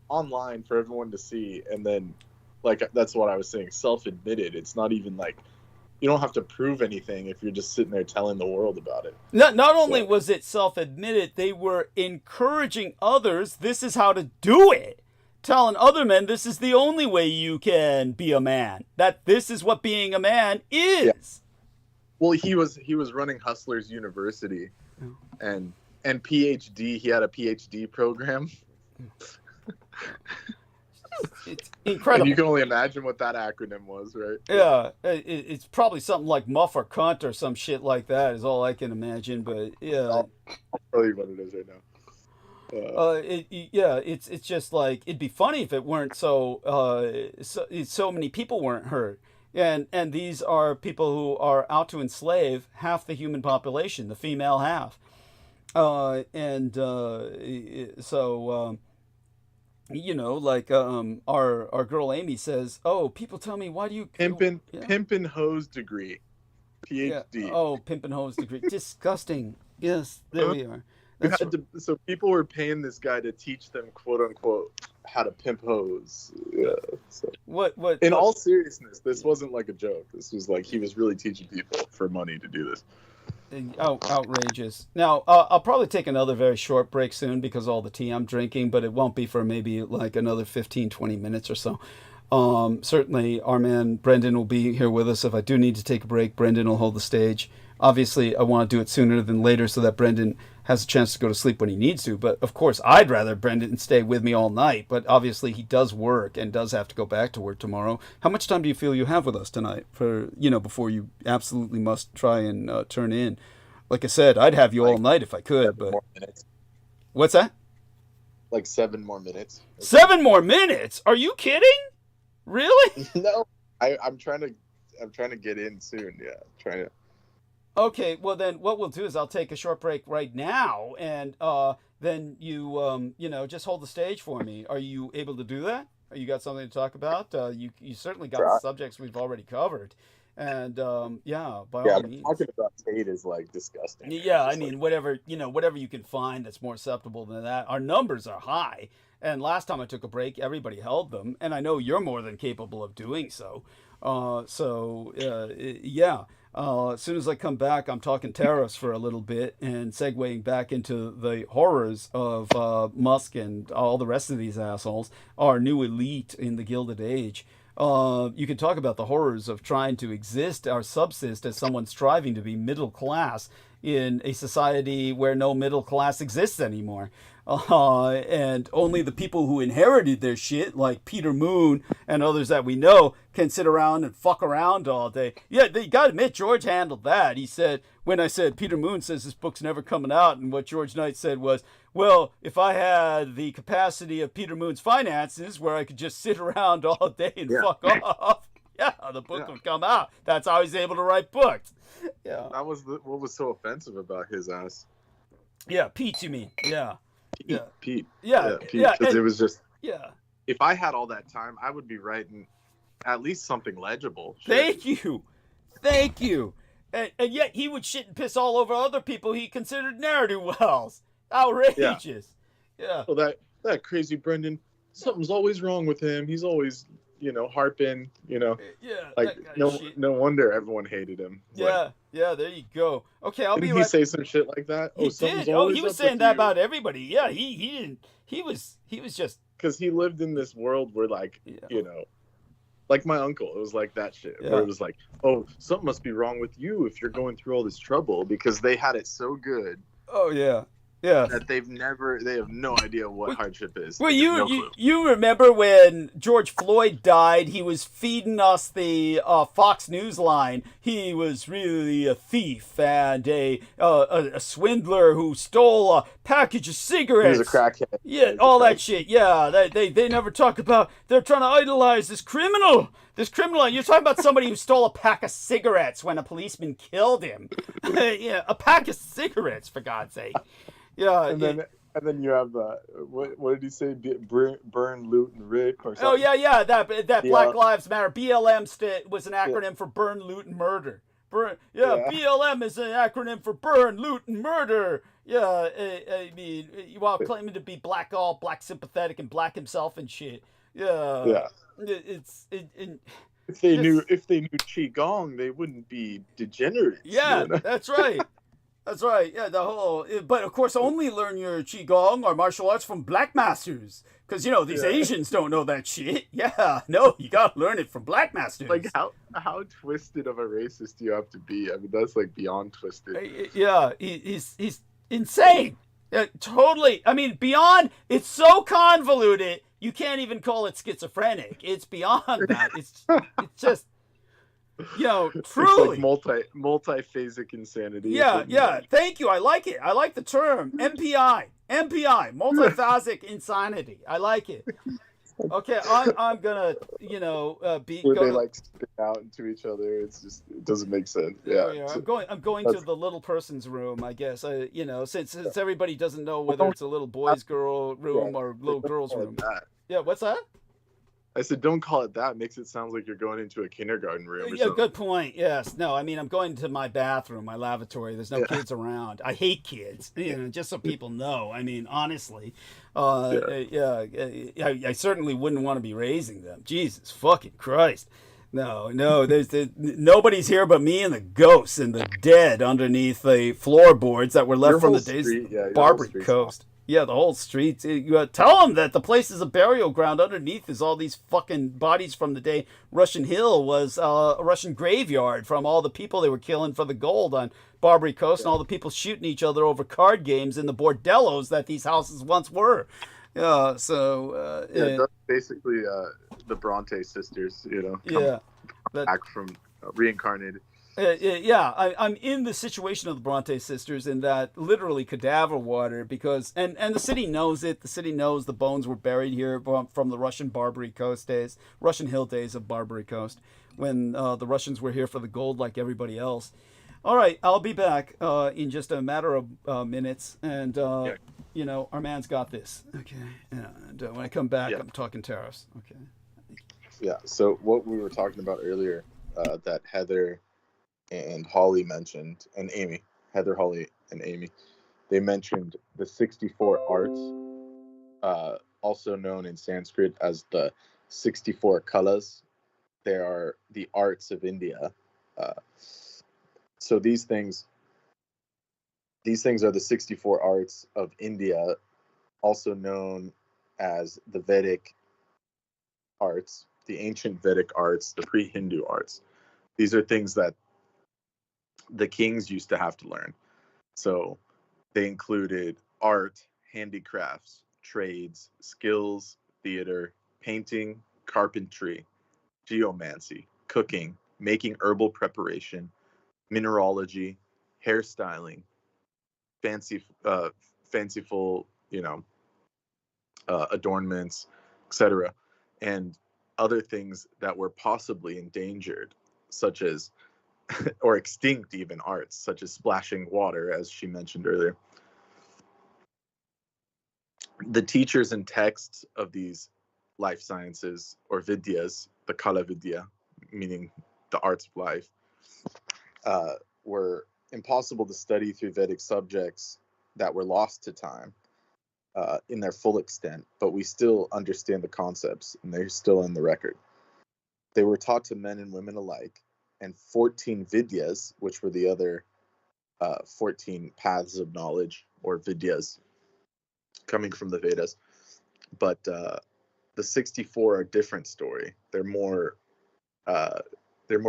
online for everyone to see. And then, like, that's what I was saying, self-admitted. It's not even like, you don't have to prove anything if you're just sitting there telling the world about it. Not only was it self-admitted, they were encouraging others, this is how to do it. Telling other men this is the only way you can be a man. That this is what being a man is. Yeah. Well, he was running Hustlers University, and PhD. He had a PhD program. It's incredible. And you can only imagine what that acronym was, right? Yeah, it's probably something like muff or cunt or some shit like that is all I can imagine. But yeah, I'll tell you what it is right now. It's just like, it'd be funny if it weren't so many people weren't hurt. And these are people who are out to enslave half the human population, the female half. Our girl Amy says, people tell me, why do you... Pimp and hose degree. PhD. Yeah. Pimp and hose degree. Disgusting. Yes, there we are. So people were paying this guy to teach them, quote unquote, how to pimp hose. Yeah. So. What? In all seriousness, this wasn't like a joke. This was like he was really teaching people for money to do this. Outrageous. Now, I'll probably take another very short break soon because of all the tea I'm drinking, but it won't be for maybe like another 15, 20 minutes or so. Certainly, our man Brendan will be here with us. If I do need to take a break, Brendan will hold the stage. Obviously, I want to do it sooner than later so that Brendan has a chance to go to sleep when he needs to. But, of course, I'd rather Brendan stay with me all night. But, obviously, he does work and does have to go back to work tomorrow. How much time do you feel you have with us tonight before you absolutely must try and turn in? Like I said, I'd have you all night if I could. But what's that? Like 7 more minutes. 7 more minutes? Are you kidding? Really? No. I'm trying to get in soon. Yeah. Okay, well then what we'll do is I'll take a short break right now, and then you just hold the stage for me. Are you able to do that? You got something to talk about? You certainly got the subjects we've already covered, and by all means. Talking about Tate is like disgusting. Yeah, I mean whatever you can find that's more acceptable than that. Our numbers are high, and last time I took a break, everybody held them, and I know you're more than capable of doing so. As soon as I come back, I'm talking Terrace for a little bit and segueing back into the horrors of Musk and all the rest of these assholes, our new elite in the Gilded Age. You can talk about the horrors of trying to exist or subsist as someone striving to be middle class in a society where no middle class exists anymore. And only the people who inherited their shit, like Peter Moon and others that we know, can sit around and fuck around all day. Yeah, you gotta admit, George handled that. He said, when I said Peter Moon says this book's never coming out, and what George Knight said was, well, if I had the capacity of Peter Moon's finances where I could just sit around all day and fuck off, yeah, the book would come out. That's how he's able to write books. Yeah. That was what was so offensive about his ass. Yeah, Pete, you mean. Yeah. Pete. Yeah. Pete. Because it was just, yeah. if I had all that time, I would be writing at least something legible. Shit. Thank you. And yet he would shit and piss all over other people he considered ne'er-do-wells. Outrageous. Yeah. Well, that crazy Brendan, something's always wrong with him. He's always, harping, Yeah. Like, no wonder everyone hated him. Yeah. Yeah, there you go. Okay, I'll be right. Did he say some shit like that? He did. Oh, he was saying that about everybody. Yeah, he didn't. He was just... Because he lived in this world where, like, like my uncle, it was like that shit. Where it was like, oh, something must be wrong with you if you're going through all this trouble, because they had it so good. Oh, yeah. Yeah. That they have no idea what hardship is. Well, you remember when George Floyd died, he was feeding us the Fox News line. He was really a thief and a swindler who stole a package of cigarettes. He was a crackhead. Yeah, all that shit. Yeah, they never talk about, they're trying to idolize this criminal. And you're talking about somebody who stole a pack of cigarettes when a policeman killed him. Yeah, a pack of cigarettes, for God's sake. Yeah, and then you have what did he say? Burn, loot, and rape, or something. Oh yeah, that Black Lives Matter. BLM was an acronym for burn, loot, and murder. BLM is an acronym for burn, loot, and murder. Yeah, I mean, while claiming to be black sympathetic, and black himself and shit. Yeah. If they knew Qigong, they wouldn't be degenerates. Yeah, that's right. That's right. Yeah, but of course, only learn your Qigong or martial arts from black masters. Because, these Asians don't know that shit. Yeah, no, you got to learn it from black masters. Like, how twisted of a racist do you have to be? I mean, that's like beyond twisted. Yeah, he's insane. Yeah, totally. I mean, beyond, it's so convoluted, you can't even call it schizophrenic. It's beyond that. It's just... truly. It's like multi-phasic insanity. Yeah. Thank you. I like it. I like the term MPI, multiphasic insanity. I like it. Okay, I'm gonna, be. Where they like spit out into each other. It doesn't make sense. Yeah. I'm going to the little person's room. I guess. Since everybody doesn't know whether it's a little girl room or little girl's room. Yeah. What's that? I said, don't call it that. It makes it sound like you're going into a kindergarten room or yeah, something. Good point. Yes. No, I mean, I'm going to my bathroom, my lavatory. There's no kids around. I hate kids, just so people know. I mean, honestly, I certainly wouldn't want to be raising them. Jesus fucking Christ. No, there's nobody's here but me and the ghosts and the dead underneath the floorboards that were left from the days of the Barbary Coast. Yeah, the whole streets. You tell them that the place is a burial ground. Underneath is all these fucking bodies from the day Russian Hill was a Russian graveyard from all the people they were killing for the gold on Barbary Coast and all the people shooting each other over card games in the bordellos that these houses once were. Yeah, so... that's basically the Bronte sisters, back from reincarnated. I'm in the situation of the Bronte sisters in that literally cadaver water because and the city knows it. The city knows the bones were buried here from the Russian Barbary Coast days, Russian Hill days of Barbary Coast, when the Russians were here for the gold like everybody else. All right, I'll be back in just a matter of minutes, and our man's got this. Okay, and when I come back, I'm talking tariffs. Okay. Yeah. So what we were talking about earlier, that Heather and Holly mentioned, and Amy, Heather, Holly, and Amy, they mentioned the 64 arts, also known in Sanskrit as the 64 kalas. They are the arts of India. So these things are the 64 arts of India, also known as the Vedic arts, the ancient Vedic arts, the pre-Hindu arts. These are things that the kings used to have to learn. So they included art, handicrafts, trades, skills, theater, painting, carpentry, geomancy, cooking, making herbal preparation, mineralogy, hairstyling, fanciful, adornments, etc., and other things that were possibly endangered, such as, or extinct even arts, such as splashing water, as she mentioned earlier. The teachers and texts of these life sciences, or vidyas, the kala vidya, meaning the arts of life, were impossible to study through Vedic subjects that were lost to time in their full extent, but we still understand the concepts, and they're still in the record. They were taught to men and women alike, and 14 vidyas, which were the other 14 paths of knowledge, or vidyas, coming from the Vedas. But the 64 are a different story. They're more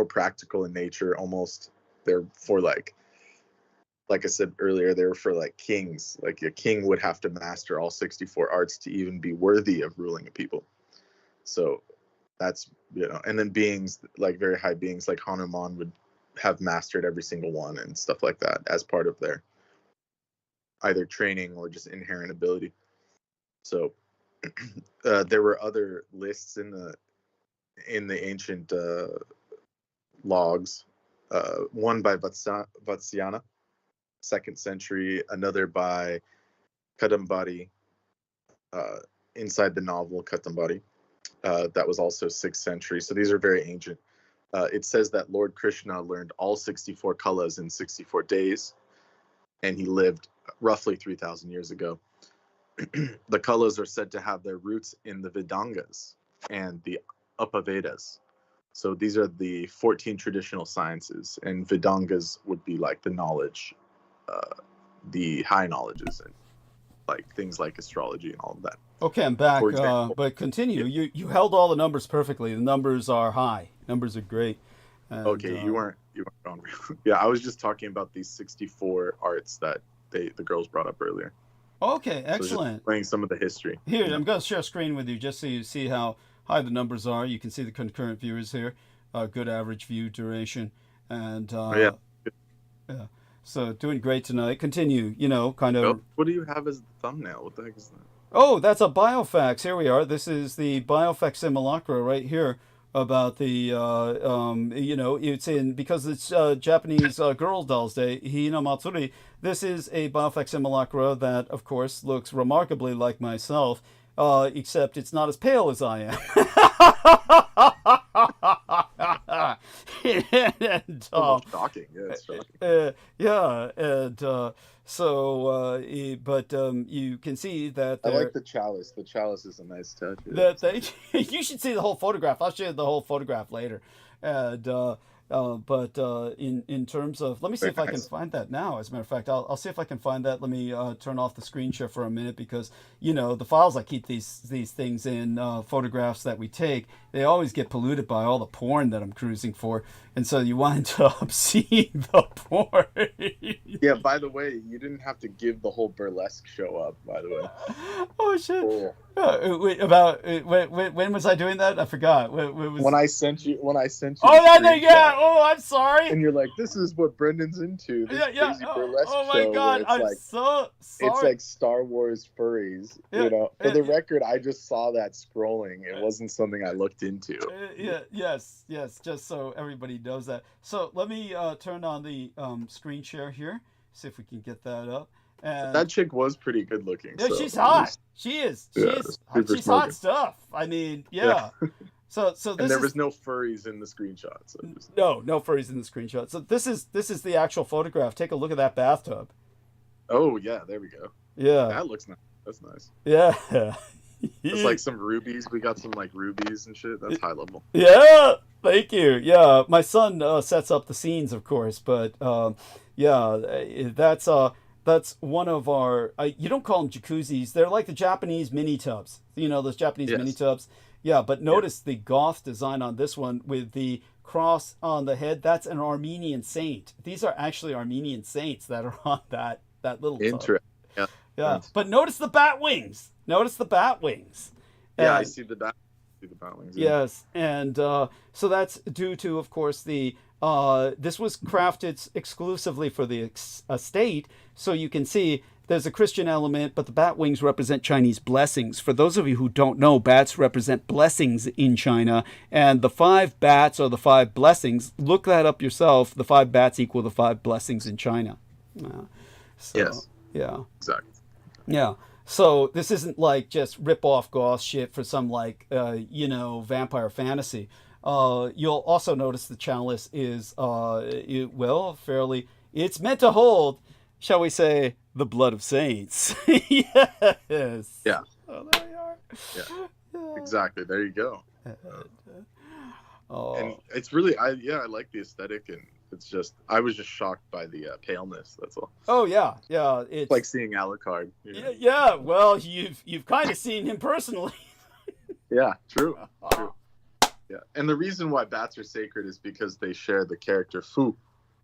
practical in nature. Almost, they're for like I said earlier, they were for like kings. Like a king would have to master all 64 arts to even be worthy of ruling a people. So that's, and then beings, like very high beings like Hanuman, would have mastered every single one and stuff like that as part of their either training or just inherent ability. So there were other lists in the ancient logs, one by Vatsyana, 2nd century, another by Kadambari, inside the novel Kadambari, that was also 6th century. So these are very ancient. It says that Lord Krishna learned all 64 kalas in 64 days, and he lived roughly 3,000 years ago. The kalas are said to have their roots in the Vedangas and the Upavedas. So these are the 14 traditional sciences, and Vedangas would be like the knowledge, the high knowledges, and like things like astrology and all of that. Okay, I'm back, For example, but continue. You held all the numbers perfectly. The numbers are high. Numbers are great. And, okay, you weren't wrong. Yeah, I was just talking about these 64 arts that the girls brought up earlier. Okay, So excellent. just playing some of the history. Here, I'm going to share a screen with you just so you see how high the numbers are. You can see the concurrent viewers here. Good average view duration. And yeah. So doing great tonight. Continue, kind of. Oh, what do you have as the thumbnail? What the heck is that? Oh, that's a biofax. Here we are. This is the biofax simulacra right here about the, it's in, because it's Japanese Girl Dolls Day, HINAMATSURI. This is a biofax simulacra that, of course, looks remarkably like myself, except it's not as pale as I am. And, shocking. Yeah, it's shocking. But you can see that I like the chalice. The chalice is a nice touch. You should see the whole photograph. I'll show you the whole photograph later. And but in terms of, let me see if I can find that now. As a matter of fact, I'll see if I can find that. Let me turn off the screen share for a minute, because the files I keep these things in, photographs that we take, they always get polluted by all the porn that I'm cruising for, and so you wind up seeing the porn. Yeah. By the way, you didn't have to give the whole burlesque show up. By the way. Oh shit! Cool. When was I doing that? I forgot. When I sent you. Oh, yeah. Oh, I'm sorry. And you're like, this is what Brendan's into. This crazy burlesque show. Oh my god, I'm so sorry. It's like Star Wars furries. For the record, I just saw that scrolling. It wasn't something I looked into. Yes. Just so everybody knows that. So let me turn on the screen share here. See if we can get that up. And that chick was pretty good looking. Yeah, so she's hot. She is. She's hot stuff. I mean, yeah. So this and there was no furries in the screenshot. So no furries in the screenshot. So this is the actual photograph. Take a look at that bathtub. Oh yeah, there we go. Yeah, that looks nice. That's nice. Yeah. It's like some rubies. We got some like rubies and shit. That's high level. Yeah, thank you. Yeah, my son sets up the scenes, of course, but that's one of our. You don't call them jacuzzis. They're like the Japanese mini tubs. Those Japanese mini tubs. Yeah, but notice the goth design on this one with the cross on the head. That's an Armenian saint. These are actually Armenian saints that are on that little tub. Interesting. Yeah. Thanks. But notice the bat wings. Notice the bat wings. Yeah, I And- see the bat wings. Yes, and so that's due to, of course, the this was crafted exclusively for the estate. So you can see there's a Christian element, but the bat wings represent Chinese blessings. For those of you who don't know, bats represent blessings in China, and the 5 bats are the 5 blessings. Look that up yourself. The 5 bats equal the 5 blessings in China. So, Yes. Yeah. Exactly. Yeah. So this isn't like just rip-off goth shit for some like, vampire fantasy. You'll also notice the chalice is, it's meant to hold, shall we say, the blood of saints. Yes. Yeah. Oh, there you are. Yeah. Exactly. There you go. Oh. And it's really, I like the aesthetic, and it's just, I was just shocked by the paleness. That's all. Oh yeah. It's It's like seeing Alucard. You know? Yeah. Well, you've kind of seen him personally. Yeah. True. True. Yeah. And the reason why bats are sacred is because they share the character Fu.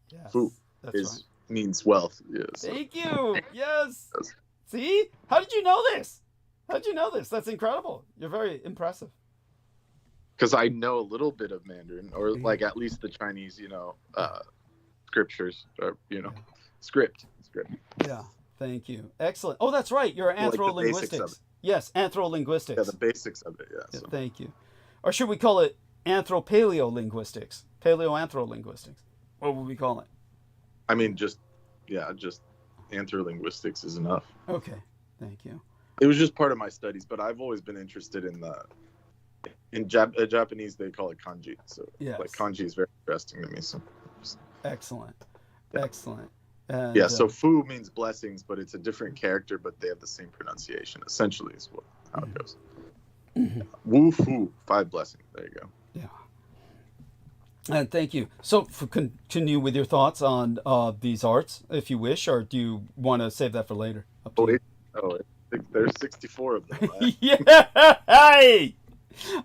Yes, Fu that's means wealth. Yeah, right. so. Thank you. Yes. Yes. See? How did you know this? That's incredible. You're very impressive. Because I know a little bit of Mandarin, or like at least the Chinese, scriptures, or script. Yeah. Thank you. Excellent. Oh, that's right. You're Like the basics of anthrolinguistics. it. Yes, anthrolinguistics. Yeah, the basics of it. Yeah. Yeah, So. thank you. Or should we call it anthropaleolinguistics? Paleoanthrolinguistics. What would we call it? I mean, just anthrolinguistics is enough. Okay. Thank you. It was just part of my studies, but I've always been interested in Japanese. They call it kanji. So Yes. like kanji is very interesting to me. So Excellent. Yeah. Excellent. And, yeah. So fu means blessings, but it's a different character, but they have the same pronunciation. Essentially, is how it goes. Wu fu, 5 blessings. There you go. Yeah. And thank you. So continue with your thoughts on these arts, if you wish, or do you want to save that for later? Up to you. There's 64 of them. Right? Yeah. Hey!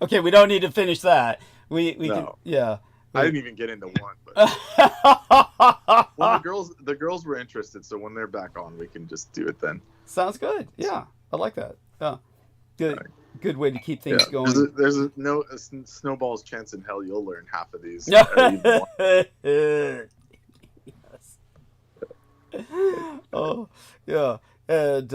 Okay, we don't need to finish that. We No. can. Yeah. I didn't even get into one, but well, the girls were interested, so when they're back on, we can just do it then. Sounds good. Yeah, I like that. Yeah. Good way to keep things Yeah. going. There's a snowball's chance in hell you'll learn half of these. Yes. Oh, yeah. And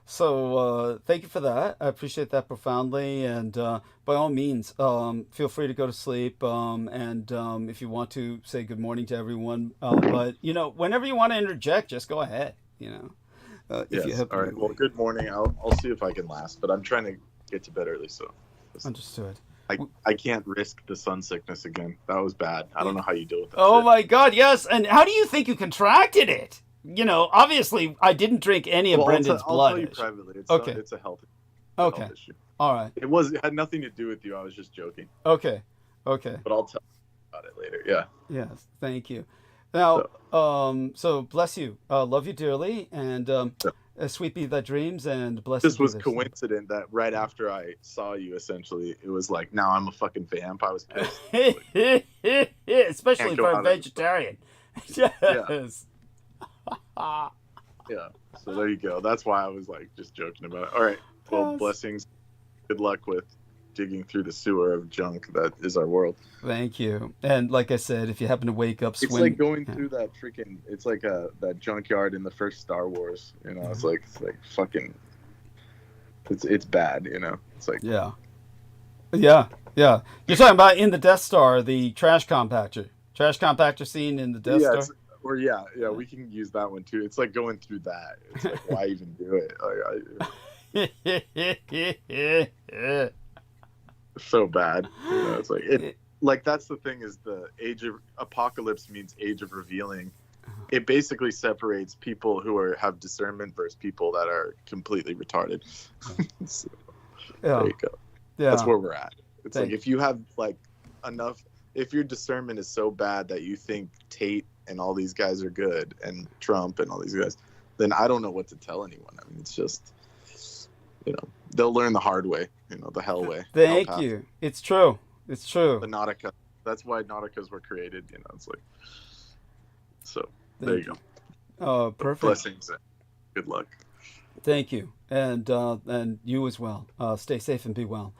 so thank you for that. I appreciate that profoundly. And by all means, feel free to go to sleep. And if you want to say good morning to everyone. But, whenever you want to interject, just go ahead, if Yes. you have All right. Well, good morning. I'll see if I can last, but I'm trying to get to bed early, so Understood. I can't risk the sun sickness again. That was bad. I don't know how you deal with that. Oh shit. my God, yes. And how do you think you contracted it? Obviously, I didn't drink any of Well, Brendan's I'll blood. tell you privately. It's Okay. It's a health Okay. issue. All right. It had nothing to do with you. I was just joking. Okay. But I'll tell you about it later. Yeah. Yes. Thank you. Now, so bless you. Love you dearly, and sweet be thy dreams, and bless. This was coincident that right after I saw you, essentially, it was like, now I'm a fucking vamp. I was pissed. Especially Can't go for a out of- vegetarian. Yes. Yeah. So there you go. That's why I was like just joking about it. All right. Well, Yes. blessings. Good luck with digging through the sewer of junk that is our world. Thank you. And like I said, if you happen to wake up, It's like going through that freaking. It's like that junkyard in the first Star Wars. It's like fucking. It's bad. It's like Yeah. You're talking about in the Death Star, the trash compactor scene in the Death Star. We can use that one too. It's like going through that. It's like, why even do it? It's so bad. It's like it. Like that's the thing is the age of apocalypse means age of revealing. It basically separates people who have discernment versus people that are completely retarded. So, there you go. Yeah. That's where we're at. It's Thank like if you have like enough, if your discernment is so bad that you think Tate and all these guys are good and Trump and all these guys, then I don't know what to tell anyone. I mean, it's just, they'll learn the hard way, the hell way. Thank you. It's true. The Nautica. That's why Nauticas were created. It's like, so there you go. Oh, perfect. Blessings. Good luck. Thank you, and you as well. Stay safe and be well.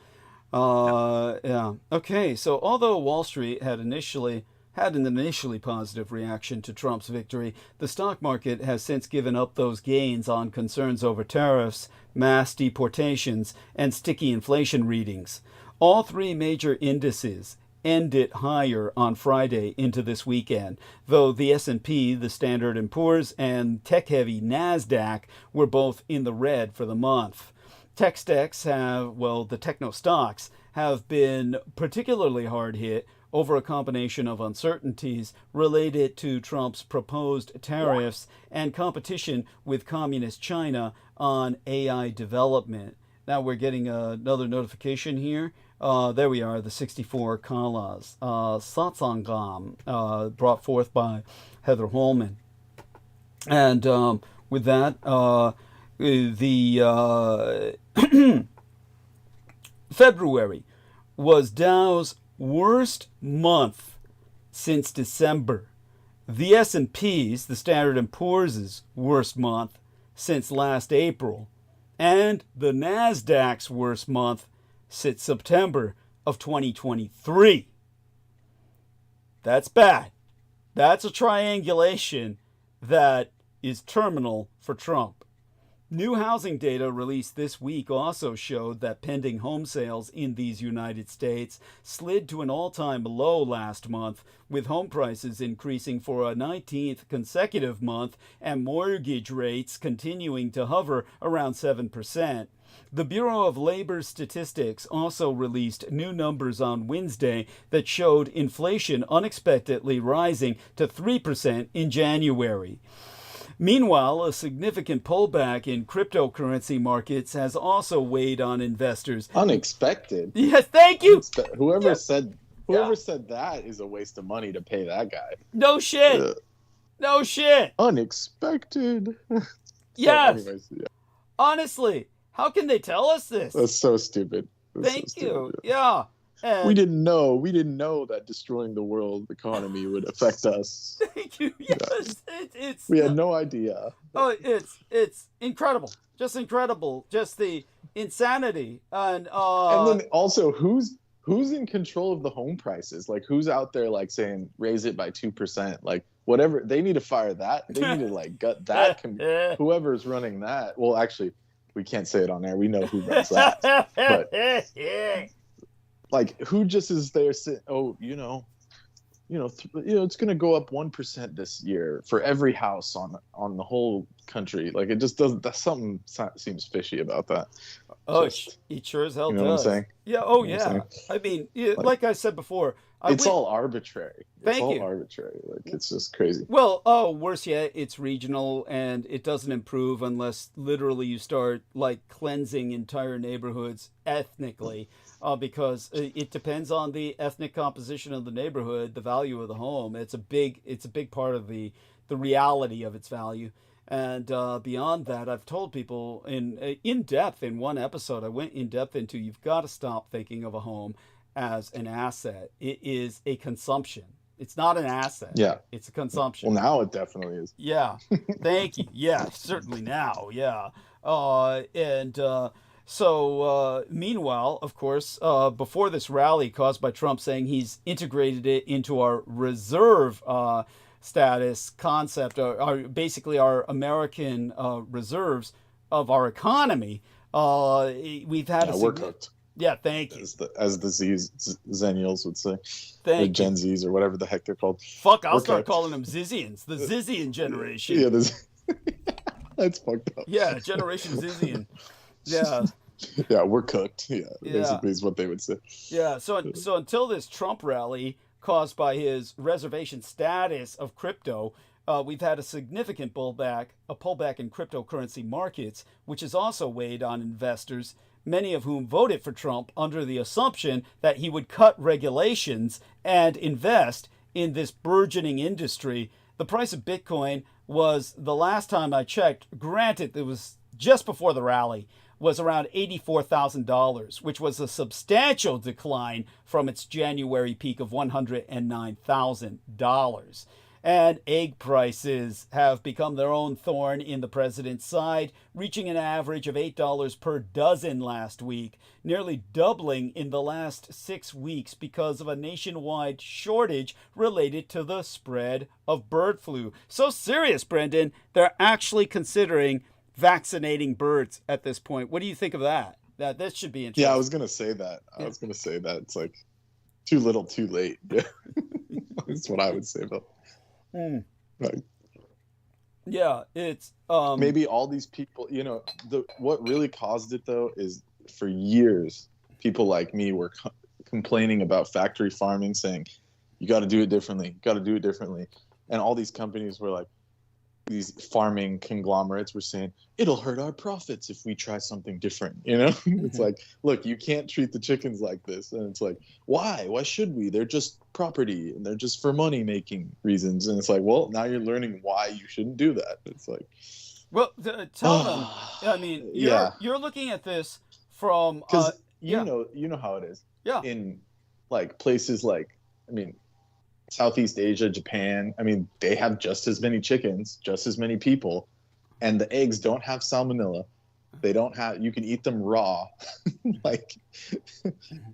Yeah. Okay. So although Wall Street had an initially positive reaction to Trump's victory, the stock market has since given up those gains on concerns over tariffs, mass deportations, and sticky inflation readings. All three major indices ended higher on Friday into this weekend, though the S&P, the Standard & Poor's, and tech-heavy NASDAQ were both in the red for the month. The techno stocks have been particularly hard hit over a combination of uncertainties related to Trump's proposed tariffs and competition with communist China on AI development. Now we're getting another notification here. There we are, the 64 kalas. Satsangam, brought forth by Heather Holman. And with that, February was Dow's worst month since December. The S&P's, the Standard & Poor's, worst month since last April. And the NASDAQ's worst month since September of 2023. That's bad. That's a triangulation that is terminal for Trump. New housing data released this week also showed that pending home sales in these United States slid to an all-time low last month, with home prices increasing for a 19th consecutive month and mortgage rates continuing to hover around 7%. The Bureau of Labor Statistics also released new numbers on Wednesday that showed inflation unexpectedly rising to 3% in January. Meanwhile, a significant pullback in cryptocurrency markets has also weighed on investors. Unexpected? Yes, thank you. Whoever said that is a waste of money to pay that guy. No shit. No shit. Unexpected. Yes. Anyways, yeah. Honestly, how can they tell us this? That's so stupid. Thank you. Yeah. And we didn't know that destroying the world economy would affect us. Thank you. Yes, it's. We had no idea. Oh, it's incredible. Just incredible. Just the insanity and then also who's in control of the home prices? Like who's out there like saying raise it by 2%? Like whatever. They need to fire that. They need to like gut that. Whoever's running that. Well, actually, we can't say it on air. We know who runs that. But like who just is there saying, oh, it's going to go up 1% this year for every house on the whole country. Like it just doesn't. That's something seems fishy about that. Oh, it sure as hell does. You know what I'm saying? Yeah. Oh, yeah. I mean, like I said before, it's all arbitrary. Thank you. It's all arbitrary. Like it's just crazy. Well, worse yet, it's regional and it doesn't improve unless literally you start like cleansing entire neighborhoods ethnically. Because it depends on the ethnic composition of the neighborhood, the value of the home. It's a big part of the reality of its value. And beyond that, I've told people in depth in one episode, I went in depth into you've got to stop thinking of a home as an asset. It is a consumption. It's not an asset. Yeah. It's a consumption. Well, now it definitely is. Yeah. Thank you. Yeah, certainly now. Yeah. So, meanwhile, of course, before this rally caused by Trump saying he's integrated it into our reserve status concept, basically our American reserves of our economy, we've had we're cooked. Yeah, thank you. As the Zennials would say. Thank or Gen Zs or whatever the heck they're called. Fuck, I'll start calling them Zizians. The Zizian generation. Yeah, that's fucked up. Yeah, Generation Zizian. Yeah. Yeah, we're cooked. Yeah, basically is what they would say. Yeah, so until this Trump rally caused by his reservation status of crypto, we've had a significant pullback in cryptocurrency markets, which has also weighed on investors, many of whom voted for Trump under the assumption that he would cut regulations and invest in this burgeoning industry. The price of Bitcoin was, the last time I checked, granted it was just before the rally, was around $84,000, which was a substantial decline from its January peak of $109,000. And egg prices have become their own thorn in the president's side, reaching an average of $8 per dozen last week, nearly doubling in the last 6 weeks because of a nationwide shortage related to the spread of bird flu. So serious, Brendan, they're actually considering vaccinating birds at this point. What do you think of that? That this should be interesting. Yeah, I was going to say that. It's like too little, too late. Yeah. That's what I would say, though. Like, yeah, it's maybe all these people, what really caused it though is for years people like me were complaining about factory farming, saying you got to do it differently, and all these companies were like, these farming conglomerates were saying it'll hurt our profits if we try something different. It's like, look, you can't treat the chickens like this. And it's like, why should we? They're just property and they're just for money making reasons. And it's like, well, now you're learning why you shouldn't do that. It's like, well, tell them. I mean, you're looking at this from because you know how it is. Yeah. In like places like, Southeast Asia, Japan, they have just as many chickens, just as many people, and the eggs don't have salmonella. They don't have, you can eat them raw. like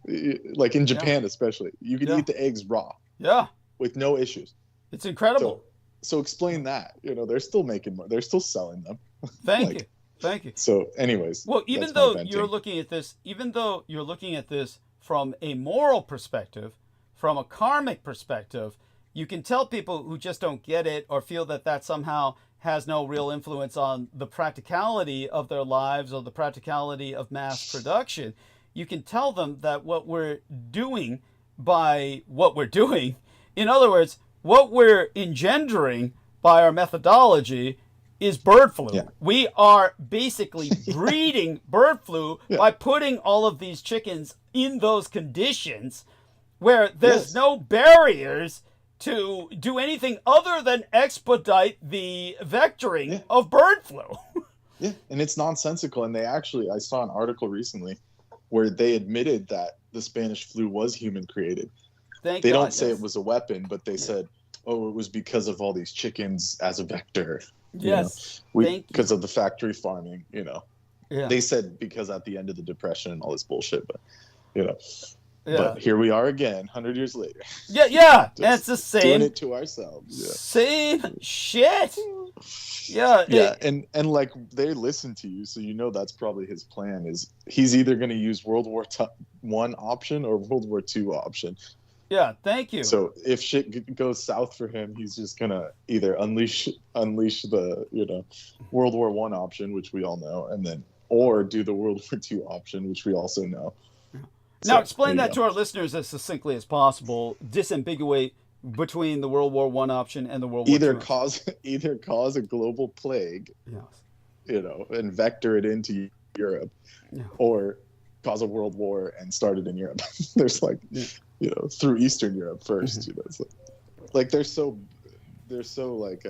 in Japan, especially, you can eat the eggs raw. Yeah. With no issues. It's incredible. So explain that, they're still making money. They're still selling them. Thank you. So anyways. Well, even though you're looking at this from a moral perspective, from a karmic perspective, you can tell people who just don't get it or feel that somehow has no real influence on the practicality of their lives or the practicality of mass production. You can tell them that what we're doing by what we're doing, in other words, what we're engendering by our methodology is bird flu. Yeah. We are basically breeding bird flu by putting all of these chickens in those conditions where there's no barriers to do anything other than expedite the vectoring of bird flu. Yeah, and it's nonsensical. And I saw an article recently where they admitted that the Spanish flu was human created. They don't say it was a weapon, but they said, it was because of all these chickens as a vector. Yes, because of the factory farming, They said because at the end of the Depression and all this bullshit, but, But here we are again, 100 years later. Yeah. That's the same. Doing it to ourselves. Yeah. Same shit. Yeah. And like they listen to you, so that's probably his plan. Is he's either going to use World War I option or World War II option. Yeah. Thank you. So if shit goes south for him, he's just gonna either unleash the World War I option, which we all know, or do the World War II option, which we also know. Now, explain that to our listeners as succinctly as possible. Disambiguate between the World War I option and the World War II. Either cause a global plague, and vector it into Europe, or cause a world war and start it in Europe. There's through Eastern Europe first. It's like they're so like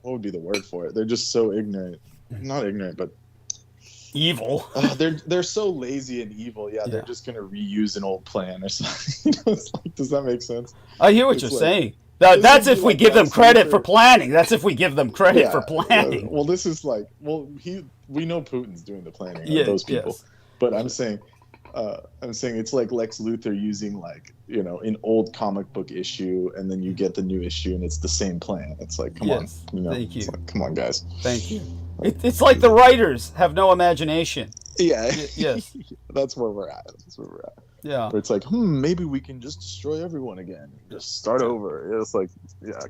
what would be the word for it? They're just so ignorant. Not ignorant, but evil. They're so lazy and evil. Yeah, they're just gonna reuse an old plan or something. It's like, does that make sense? I hear what you're saying. That's if we give them credit for planning. That's if we give them credit for planning. Well, this is like, we know Putin's doing the planning. Those people. Yes. But I'm saying it's like Lex Luthor using an old comic book issue, and then you get the new issue, and it's the same plan. It's like, come on, Thank you. It's like, come on, guys. Thank you. It's like the writers have no imagination. Yeah. Yes. That's where we're at. Yeah. Where it's like, maybe we can just destroy everyone again. Just start over. It's like,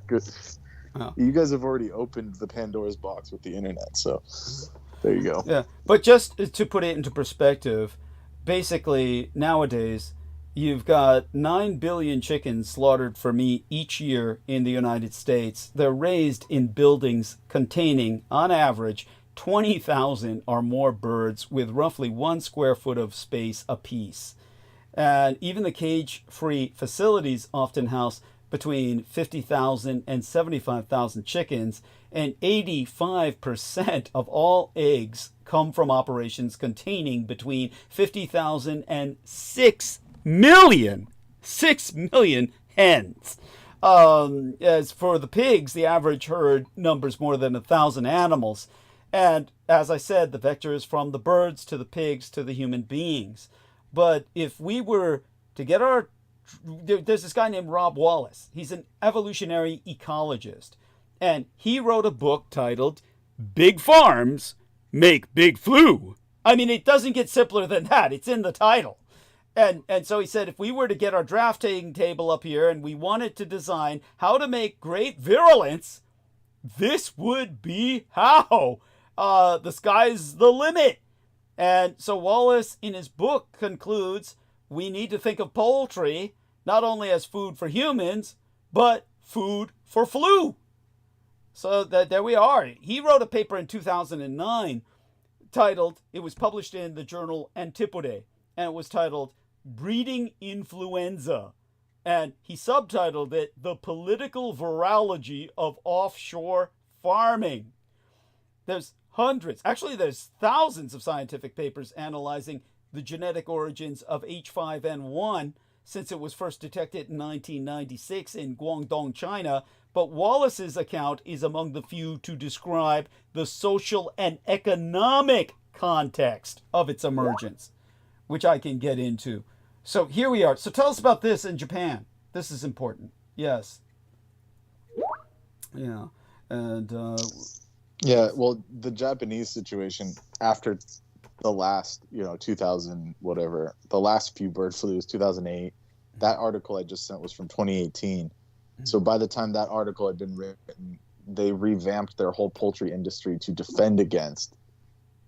good. Oh. You guys have already opened the Pandora's box with the internet, so there you go. Yeah. But just to put it into perspective, basically nowadays you've got 9 billion chickens slaughtered for meat each year in the United States. They're raised in buildings containing, on average, 20,000 or more birds with roughly 1 square foot of space apiece. And even the cage-free facilities often house between 50,000 and 75,000 chickens, and 85% of all eggs come from operations containing between 50,000 and 6 million hens. As for the pigs, the average herd numbers more than 1,000 animals. And as I said, the vector is from the birds to the pigs to the human beings. But if we were to get there's this guy named Rob Wallace. He's an evolutionary ecologist. And he wrote a book titled Big Farms Make Big Flu. I mean, it doesn't get simpler than that. It's in the title. And so he said, if we were to get our drafting table up here and we wanted to design how to make great virulence, this would be how. The sky's the limit. And so Wallace, in his book, concludes we need to think of poultry not only as food for humans, but food for flu. So there we are. He wrote a paper in 2009 titled, it was published in the journal Antipode, and it was titled Breeding Influenza. And he subtitled it The Political Virology of Offshore Farming. There's hundreds, actually there's thousands of scientific papers analyzing the genetic origins of H5N1 since it was first detected in 1996 in Guangdong, China. But Wallace's account is among the few to describe the social and economic context of its emergence, which I can get into. So here we are. So tell us about this in Japan. This is important. Yes. Yeah. And yeah, well, the Japanese situation after the last, 2000, whatever, the last few bird flus, 2008, that article I just sent was from 2018. So by the time that article had been written, they revamped their whole poultry industry to defend against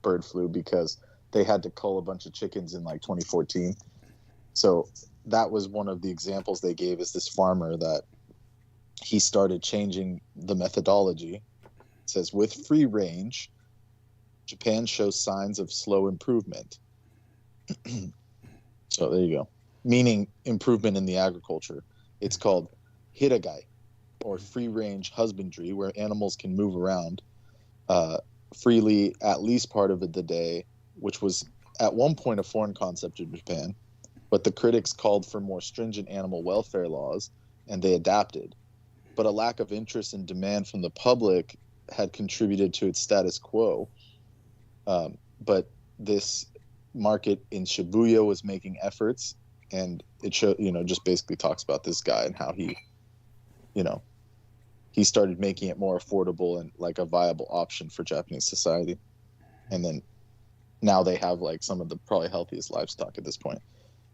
bird flu because they had to cull a bunch of chickens in like 2014. So that was one of the examples they gave, is this farmer that he started changing the methodology. It says, with free range, Japan shows signs of slow improvement. So there you go. Meaning improvement in the agriculture. It's called hiragai, or free range husbandry, where animals can move around freely at least part of the day, which was at one point a foreign concept in Japan. But the critics called for more stringent animal welfare laws, and they adapted. But a lack of interest and demand from the public had contributed to its status quo. But this market in Shibuya was making efforts, and it just basically talks about this guy and how he started making it more affordable and like a viable option for Japanese society. And then now they have like some of the probably healthiest livestock at this point.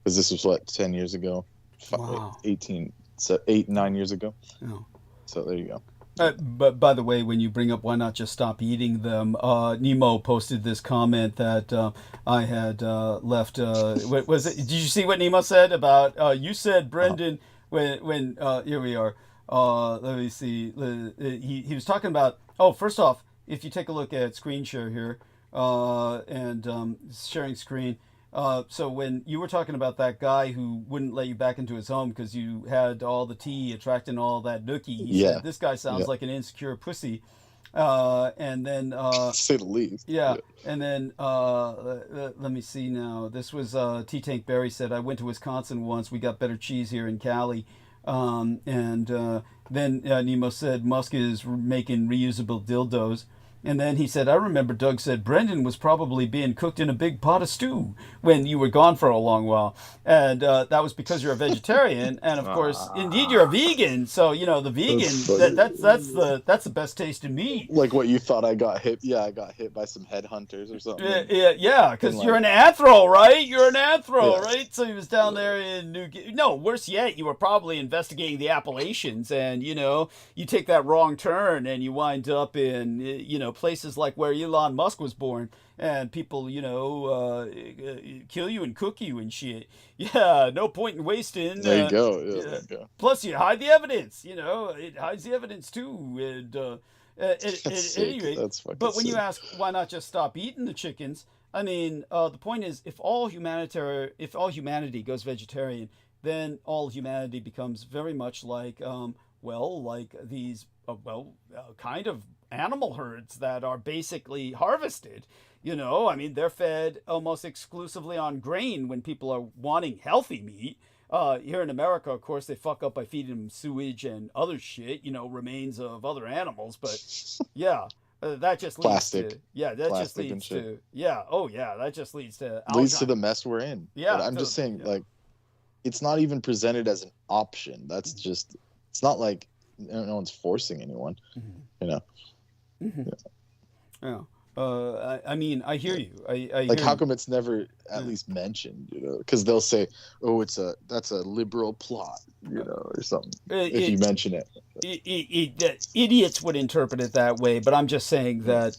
Because this was 10 years ago? Wow. 9 years ago. Yeah. So there you go. But by the way, when you bring up why not just stop eating them, Nemo posted this comment that I had left. What was it? Did you see what Nemo said about? You said, Brendan, when here we are. Let me see. He was talking about. Oh, first off, if you take a look at screen share here, and sharing screen. So when you were talking about that guy who wouldn't let you back into his home because you had all the tea attracting all that nookie, he said, this guy sounds like an insecure pussy. And then say the least. Yeah. And then let me see now. This was T-Tank Barry said, I went to Wisconsin once. We got better cheese here in Cali. And then Nemo said Musk is making reusable dildos. And then he said, I remember Doug said Brendan was probably being cooked in a big pot of stew when you were gone for a long while. And that was because you're a vegetarian. And of course, indeed, you're a vegan. So, the vegan, that's the best tasting meat. Like what you thought I got hit. Yeah, I got hit by some headhunters or something. Yeah, because you're an anthro, right? You're an anthro, right? So he was down there in worse yet, you were probably investigating the Appalachians. And, you take that wrong turn and you wind up in, places like where Elon Musk was born, and people, kill you and cook you and shit. Yeah, no point in wasting. There you go. Yeah, there you go. Plus, you hide the evidence. It hides the evidence too. And anyway, but when you ask why not just stop eating the chickens, I mean, the point is, if all humanity goes vegetarian, then all humanity becomes very much like, these, kind of animal herds that are basically harvested. I mean, they're fed almost exclusively on grain when people are wanting healthy meat. Here in America, of course, they fuck up by feeding them sewage and other shit, remains of other animals. But yeah, that just leads Plastic. to that just leads to that just leads to leads to the mess we're in. Yeah, but I'm just saying, like, it's not even presented as an option. That's just, it's not like no one's forcing anyone, Yeah. I mean, I hear you. I like, hear how you. come it's never at least mentioned? Because they'll say, "Oh, that's a liberal plot," or something. If you mention it, idiots would interpret it that way. But I'm just saying that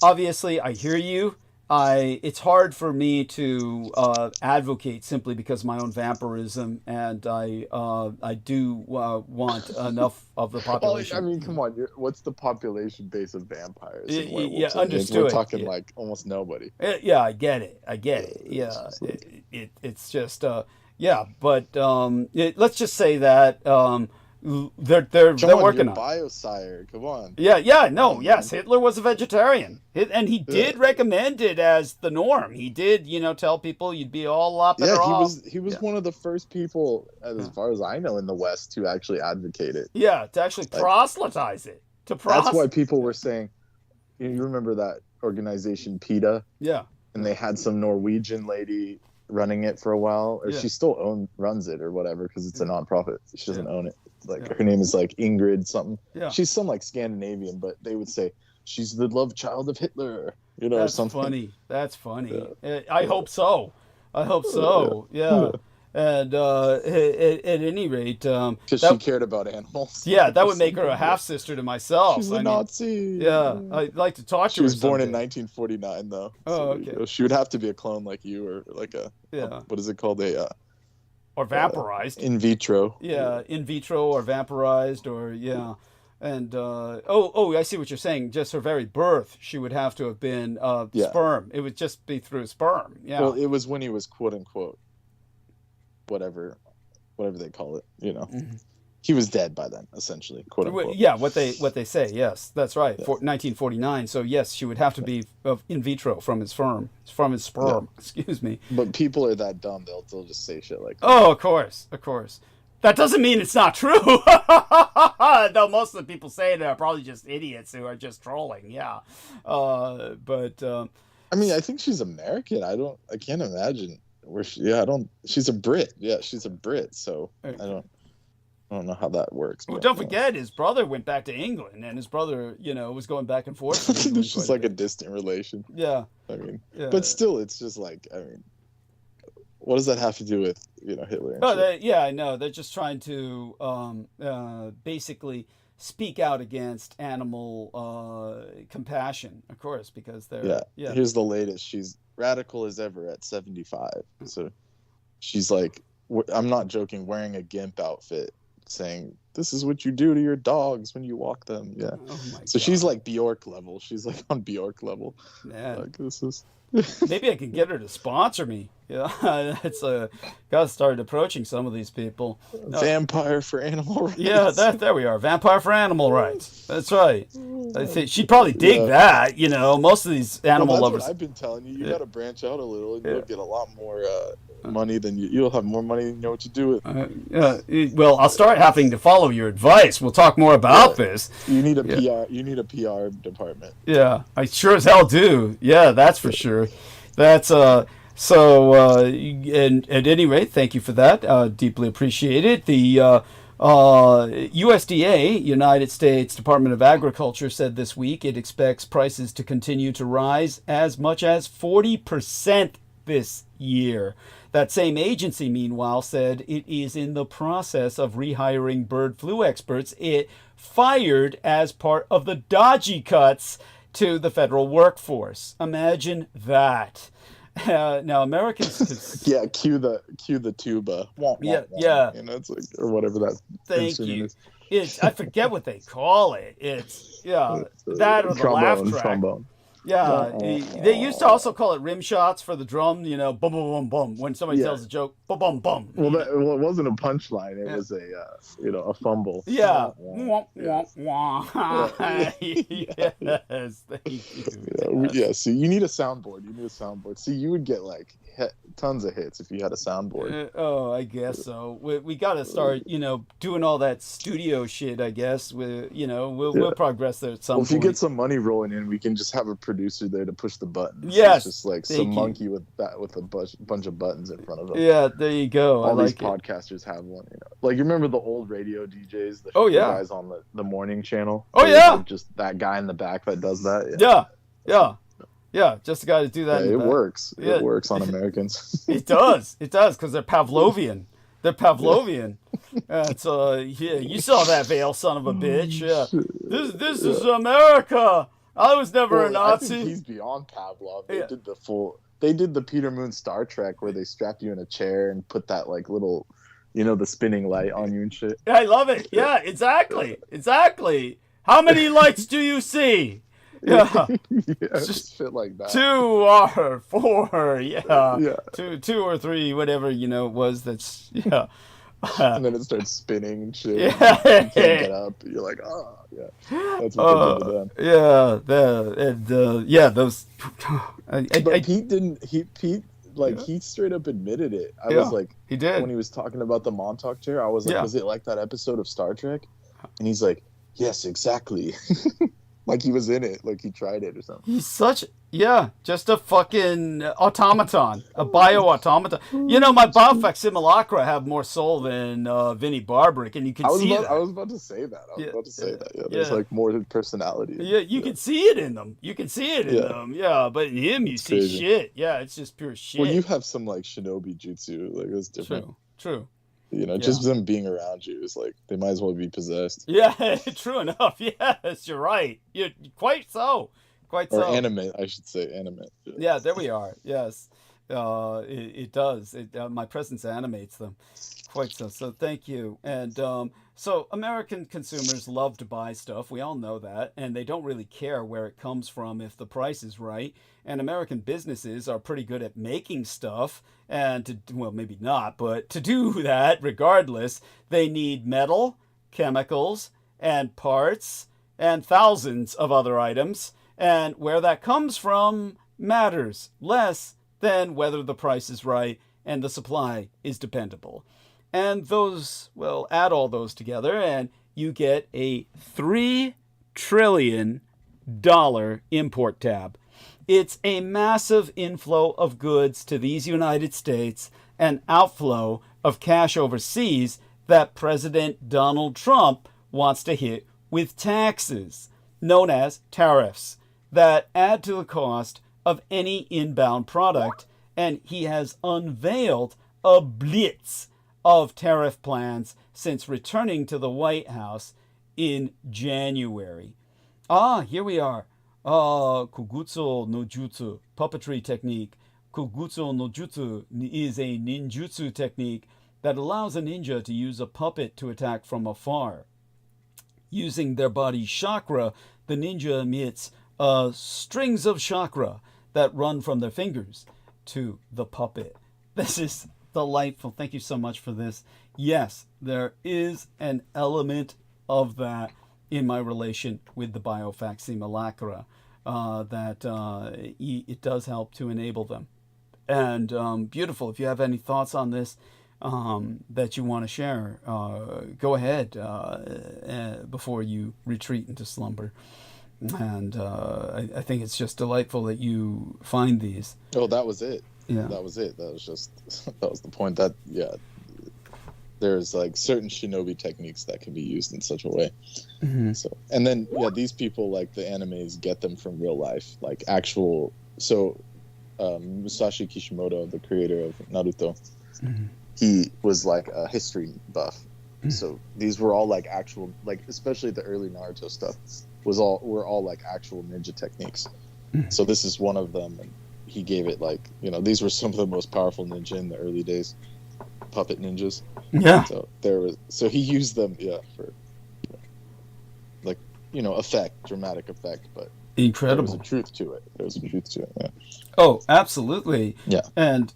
obviously, I hear you. It's hard for me to advocate simply because of my own vampirism, and I do want enough of the population. Well, I mean, come on, what's the population base of vampires? Understood. We're talking like almost nobody. Yeah, I get it. Yeah, it's just but let's just say that. They're working on biosire. Come on. Yes, Hitler was a vegetarian, and he did recommend it as the norm. He did, tell people you'd be all lot better off. He was one of the first people, as far as I know, in the West to actually advocate it. Yeah, to actually proselytize it. That's why people were saying, you remember that organization PETA? Yeah. And they had some Norwegian lady running it for a while, or she still runs it or whatever, because it's a nonprofit. She doesn't own it. Like her name is like Ingrid something. Yeah. She's some like Scandinavian, but they would say she's the love child of Hitler. That's or something. Funny. That's funny. Yeah. I hope so. Yeah. And at any rate, because she cared about animals. Yeah, that would make her a half sister to myself. She's a Nazi. Yeah, I'd like to talk to her. She was born in 1949, though. Oh, okay. She would have to be a clone like you, or like what is it called? Or vampirized. In vitro. Yeah, in vitro or vampirized, or And I see what you're saying. Just her very birth, she would have to have been sperm. It would just be through sperm. Yeah. Well, it was when he was quote unquote whatever they call it. Mm-hmm. He was dead by then, essentially, quote unquote. Yeah, what they say. Yes, that's right. 1949. So yes, she would have to be in vitro from his sperm. Yeah. Excuse me. But people are that dumb; they'll just say shit like that. Oh, of course. That doesn't mean it's not true. Though most of the people saying it are probably just idiots who are just trolling. Yeah. But I mean, I think she's American. I can't imagine where she's a Brit. Yeah, she's a Brit. So I don't know how that works. Well, don't forget, his brother went back to England, and his brother, was going back and forth. It's just like a distant relation. Yeah. I mean, but still, it's just like, I mean, what does that have to do with, Hitler? And I know. They're just trying to basically speak out against animal compassion, of course, because they're... Yeah. Here's the latest. She's radical as ever at 75. So she's like, I'm not joking, wearing a GIMP outfit, saying, "This is what you do to your dogs when you walk them." Yeah. Oh my God. She's like Bjork level. She's like on Bjork level. Man. Like, this is... Maybe I can get her to sponsor me. Yeah, it's got to start approaching some of these people. Vampire for animal rights. Yeah, there we are. Vampire for animal rights. That's right. I think she'd probably dig that. Most of these animal lovers. What I've been telling you. You got to branch out a little, and you'll get a lot more money than you'll have more money than you know what to do with. Well, I'll start having to follow your advice. We'll talk more about this. You need a PR. You need a PR department. Yeah, I sure as hell do. Yeah, that's for sure. That's So, and at any rate, thank you for that. Deeply appreciate it. The USDA, United States Department of Agriculture, said this week it expects prices to continue to rise as much as 40% this year. That same agency, meanwhile, said it is in the process of rehiring bird flu experts it fired as part of the dodgy cuts to the federal workforce. Imagine that. Now Americans cue the tuba. Yeah. It's like, or whatever that. Thank you. I forget what they call it. It's that or the laugh track. Trombone. Yeah, they used to also call it rim shots for the drum. Bum bum bum bum. When somebody tells a joke, bum bum bum. Well, it wasn't a punchline. It was a fumble. Yeah. Wah, wah, wah. Yes, thank you. Yeah. So you need a soundboard. See, you would get like tons of hits if you had a soundboard. I guess so. We got to start, doing all that studio shit. I guess we'll progress there at some Well, if point. you get some money rolling in, we can just have a producer there to push the buttons. Yes, it's just like some monkey with a bunch of buttons in front of him. Yeah, there you go. All these podcasters have one. Like you remember the old radio DJs, the guys on the morning channel. Oh yeah, like just that guy in the back that does that. Yeah, just the guy to do that. Yeah, it works. Yeah. It works on Americans. It does, because they're Pavlovian. You saw that veil, son of a bitch. Yeah, this is America. I was never a Nazi. I think he's beyond Pavlov. They did the Peter Moon Star Trek where they strap you in a chair and put that like little, the spinning light on you and shit. I love it. Yeah, exactly. How many lights do you see? Yeah, just shit like that. 2 or 4, yeah. 2 or 3, whatever it was. That's and then it starts spinning and shit. Yeah, you can't get up. You're like, that's what they did to them. Those. But Pete didn't. He straight up admitted it. I was like, he did when he was talking about the Montauk chair. I was like, was it like that episode of Star Trek? And he's like, yes, exactly. Like he was in it, like he tried it or something. He's just a fucking automaton, a bio-automaton. My Biofec simulacra have more soul than Vinnie Barbaric, and you can see that. I was about to say that. Yeah, there's like more personality. Yeah, you can see it in them. Them. Yeah, but in him, you see crazy shit. Yeah, it's just pure shit. Well, you have some like shinobi jutsu. Like it's different. True. Just them being around you is like they might as well be possessed. Yeah, true enough. Yes, you're right. You're quite so. Or animate, I should say, animate. Yeah, there we are. Yes, it does. My presence animates them quite so. So thank you. And so American consumers love to buy stuff. We all know that, and they don't really care where it comes from if the price is right. And American businesses are pretty good at making stuff, and maybe not, but to do that regardless, they need metal, chemicals, and parts, and thousands of other items. And where that comes from matters less than whether the price is right and the supply is dependable. And add all those together and you get a $3 trillion import tab. It's a massive inflow of goods to these United States and outflow of cash overseas that President Donald Trump wants to hit with taxes, known as tariffs, that add to the cost of any inbound product, and he has unveiled a blitz of tariff plans since returning to the White House in January. Here we are. Kugutsu no Jutsu, puppetry technique. Kugutsu no Jutsu is a ninjutsu technique that allows a ninja to use a puppet to attack from afar. Using their body's chakra, the ninja emits strings of chakra that run from their fingers to the puppet. This is delightful. Thank you so much for this. Yes, there is an element of that in my relation with the Biofac simulacra, that it does help to enable them. And beautiful. If you have any thoughts on this that you want to share, go ahead before you retreat into slumber. And I think it's just delightful that you find these. Oh, that was it. Yeah. That was it. That was the point. That, there's like certain shinobi techniques that can be used in such a way. Mm-hmm. So, and then, these people, like the animes, get them from real life, like actual. So, Musashi Kishimoto, the creator of Naruto, mm-hmm. he was like a history buff. Mm-hmm. So these were all like actual, like especially the early Naruto stuff were all like actual ninja techniques. Mm-hmm. So this is one of them, and he gave it like, these were some of the most powerful ninja in the early days, puppet ninjas. Yeah. So he used them, for like, dramatic effect, but incredible. There was a truth to it. Yeah. Oh, absolutely. Yeah. And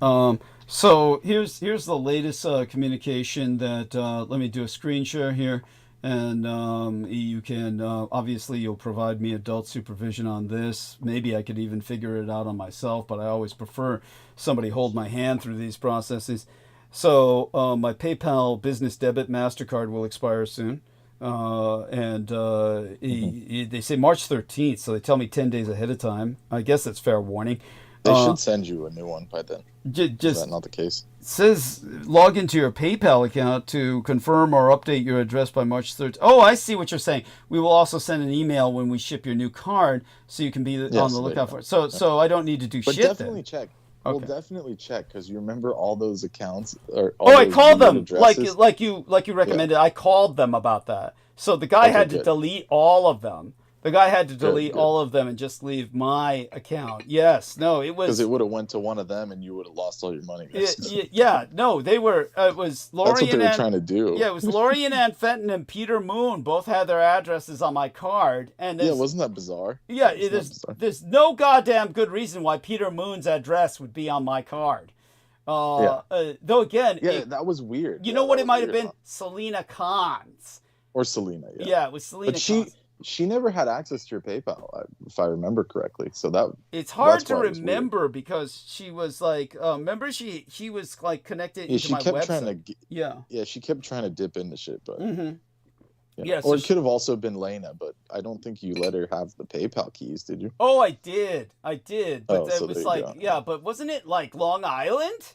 so here's the latest communication that let me do a screen share here, And you can, obviously, you'll provide me adult supervision on this. Maybe I could even figure it out on myself, but I always prefer somebody hold my hand through these processes. So my PayPal business debit MasterCard will expire soon. And they say March 13th, so they tell me 10 days ahead of time. I guess that's fair warning. They should send you a new one by then. Just, Is that not the case? Says log into your PayPal account to confirm or update your address by March 13th. Oh, I see what you're saying. We will also send an email when we ship your new card, so you can be on the lookout for it. So I don't need to do but shit. Definitely then. check. Okay. We'll definitely check, because you remember all those accounts. I called them addresses? like you recommended. Yeah. I called them about that. So the guy had to delete all of them. The guy had to delete all of them and just leave my account. Yes, no, it was... Because it would have went to one of them and you would have lost all your money. Yeah, no, they were... It was Lori That's what they were trying to do. Yeah, it was Lori and Ann Fenton and Peter Moon both had their addresses on my card. And wasn't that bizarre? Yeah, there's no goddamn good reason why Peter Moon's address would be on my card. Though again... Yeah, that was weird. You know what it might have been? Selena Kahn's. Or Selena, Yeah, it was Selena Kahn's. She never had access to your PayPal, if I remember correctly. So it's hard to remember because she was like, remember she was like connected into my website. She kept trying to dip into shit, but it could have also been Lena, but I don't think you let her have the PayPal keys, did you? Oh, I did, but it was like but wasn't it like Long Island?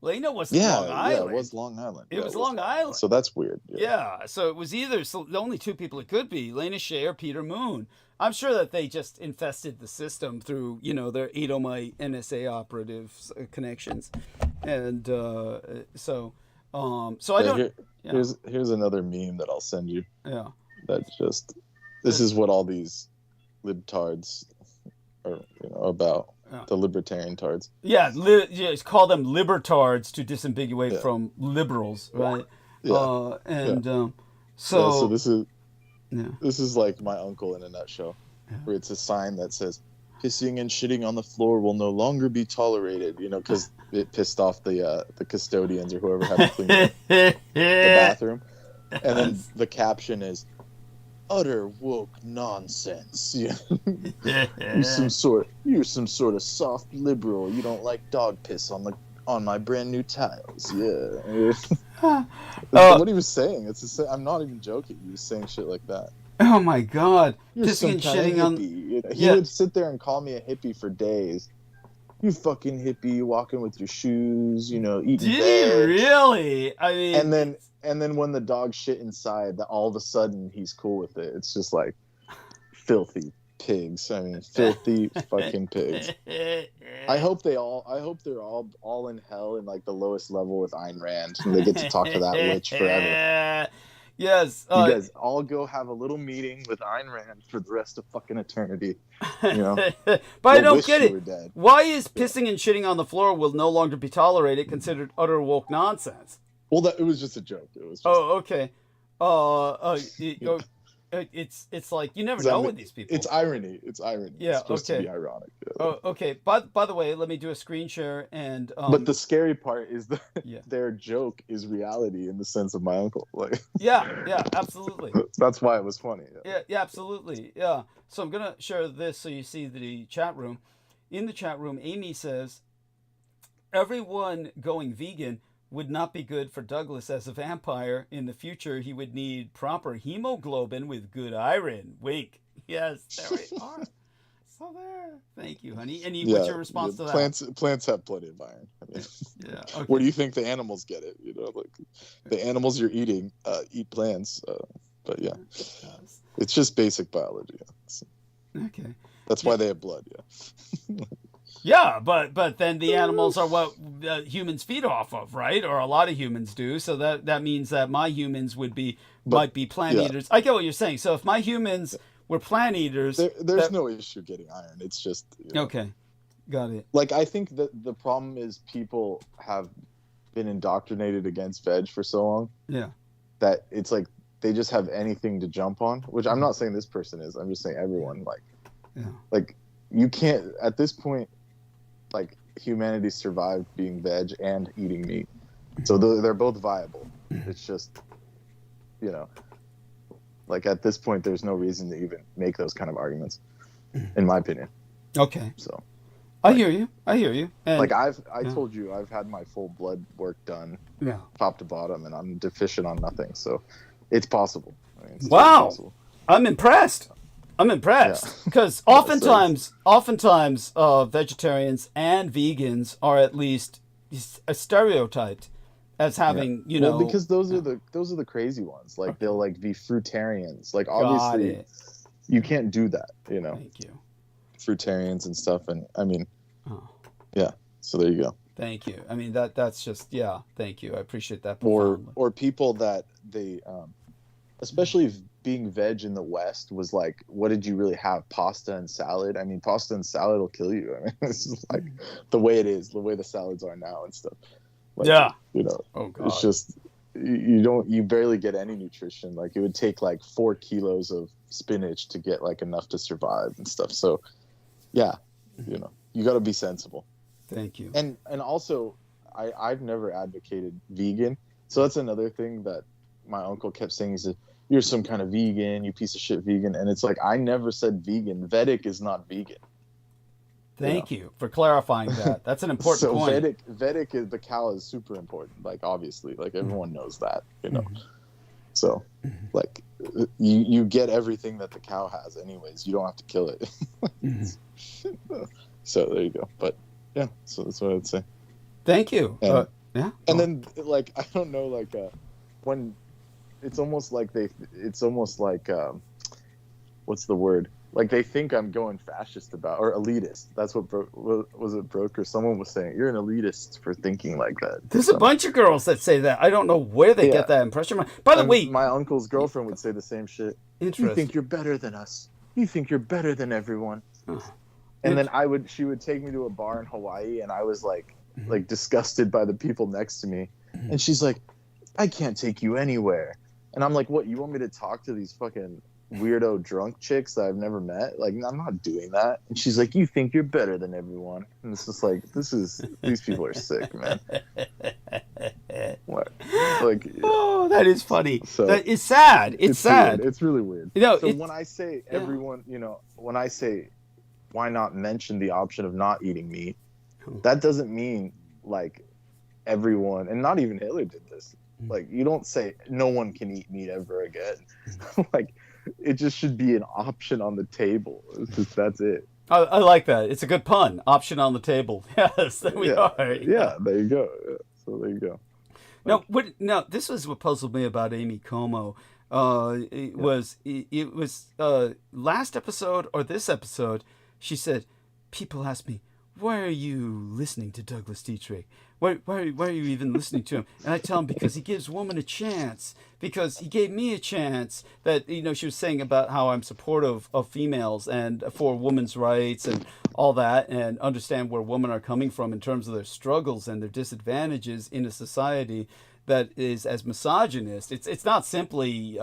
Lena wasn't Long Island. Yeah, it was Long Island. It was Long Island. So that's weird. Yeah, so it was either the only two people it could be, Lena Shea or Peter Moon. I'm sure that they just infested the system through, their Edomite NSA operative connections. And so I don't... Here's another meme that I'll send you. Yeah. This is what all these libtards are about. The libertarian tards. Yeah, call them libertards to disambiguate from liberals, right? Yeah. So this is like my uncle in a nutshell, where it's a sign that says, "Pissing and shitting on the floor will no longer be tolerated," because it pissed off the custodians or whoever had to clean the bathroom. And then the caption is, "Utter woke nonsense. You're some sort of soft liberal. You don't like dog piss on my brand new tiles." What he was saying. I'm not even joking. He was saying shit like that. Oh my god! You're pissing and shitting on. He would sit there and call me a hippie for days. You fucking hippie, walking with your shoes, eating. Did he really? I mean, and then when the dog shit inside, all of a sudden he's cool with it. It's just like filthy pigs. I mean, filthy fucking pigs. I hope they're all in hell in like the lowest level with Ayn Rand, and they get to talk to that witch forever. Yes. You guys all go have a little meeting with Ayn Rand for the rest of fucking eternity. But I don't get it. Why is pissing and shitting on the floor will no longer be tolerated considered utter woke nonsense? Well, it was just a joke. It was. Okay. It's like you never know with these people. It's irony. Yeah. It's supposed to be ironic. Yeah. Oh, okay. By the way, let me do a screen share and. But the scary part is that their joke is reality in the sense of my uncle. Like. Yeah, absolutely. That's why it was funny. Yeah, absolutely. Yeah. So I'm gonna share this so you see the chat room. In the chat room, Amy says, "Everyone going vegan would not be good for Douglas as a vampire. In the future, he would need proper hemoglobin with good iron." Wink. Yes, there we are. So there. Thank you, honey. And what's your response to that? Plants have plenty of iron. I mean, okay. Where do you think the animals get it? Like the animals you're eating eat plants. But yeah, it's just basic biology. Okay. That's why they have blood. Yeah. Yeah, but then the animals are what humans feed off of, right? Or a lot of humans do. So that means that my humans might be plant eaters. I get what you're saying. So if my humans were plant eaters, there's no issue getting iron. It's just okay, got it. Like I think that the problem is people have been indoctrinated against veg for so long. Yeah, that it's like they just have anything to jump on. Which I'm not saying this person is. I'm just saying everyone. Like you can't at this point. Like humanity survived being veg and eating meat, so they're both viable. It's just, Like at this point, there's no reason to even make those kind of arguments, in my opinion. Okay. So. I hear you. And, like I told you, I've had my full blood work done, top to bottom, and I'm deficient on nothing. So, it's possible. I mean, it's possible. I'm impressed. Because oftentimes, vegetarians and vegans are at least stereotyped as having, well, because those are the crazy ones. Like they'll like be fruitarians. Like obviously, you can't do that. Thank you. Fruitarians and stuff, and I mean, so there you go. Thank you. I mean that's just thank you. I appreciate that. Or people that they especially being veg in the West was like, what did you really have? Pasta and salad? I mean, pasta and salad will kill you. I mean, this is like the way it is, the way the salads are now and stuff. Like, oh God. It's just you barely get any nutrition. Like it would take like 4 kilos of spinach to get like enough to survive and stuff. So you got to be sensible. Thank you. And also, I've never advocated vegan. So that's another thing that my uncle kept saying. He said, "You're some kind of vegan, you piece of shit vegan." And it's like, I never said vegan. Vedic is not vegan. Thank you for clarifying that. That's an important point. Vedic is, the cow is super important. Like obviously, like everyone knows that. So, like, you get everything that the cow has, anyways. You don't have to kill it. So there you go. But yeah, so that's what I'd say. Thank you. And, and then like I don't know, like when it's almost like what's the word? Like they think I'm going fascist or elitist. That's what was it Broker? Someone was saying you're an elitist for thinking like that. There's a bunch of girls that say that. I don't know where they get that impression. By the way, my uncle's girlfriend would say the same shit. Interesting. You think you're better than us. You think you're better than everyone. And then she would take me to a bar in Hawaii, and I was like disgusted by the people next to me. And she's like, "I can't take you anywhere." And I'm like, "What? You want me to talk to these fucking weirdo drunk chicks that I've never met? Like, I'm not doing that." And she's like, "You think you're better than everyone." And it's just like, these people are sick, man. What? Like, oh, that is funny. So, that is sad. It's sad. Weird. It's really weird. So when I say everyone, when I say why not mention the option of not eating meat, that doesn't mean like everyone, and not even Hitler did this. Like, you don't say no one can eat meat ever again. Like, it just should be an option on the table. That's it. I like that. It's a good pun. Option on the table. Yes, there we are. Yeah, there you go. Yeah. So there you go. Now, this was what puzzled me about Amy Como. It was last episode or this episode. She said, people ask me, why are you listening to Douglas Dietrich? Why are you even listening to him? And I tell him, because he gives women a chance. Because he gave me a chance. That, she was saying about how I'm supportive of females and for women's rights and all that, and understand where women are coming from in terms of their struggles and their disadvantages in a society that is as misogynist. It's not simply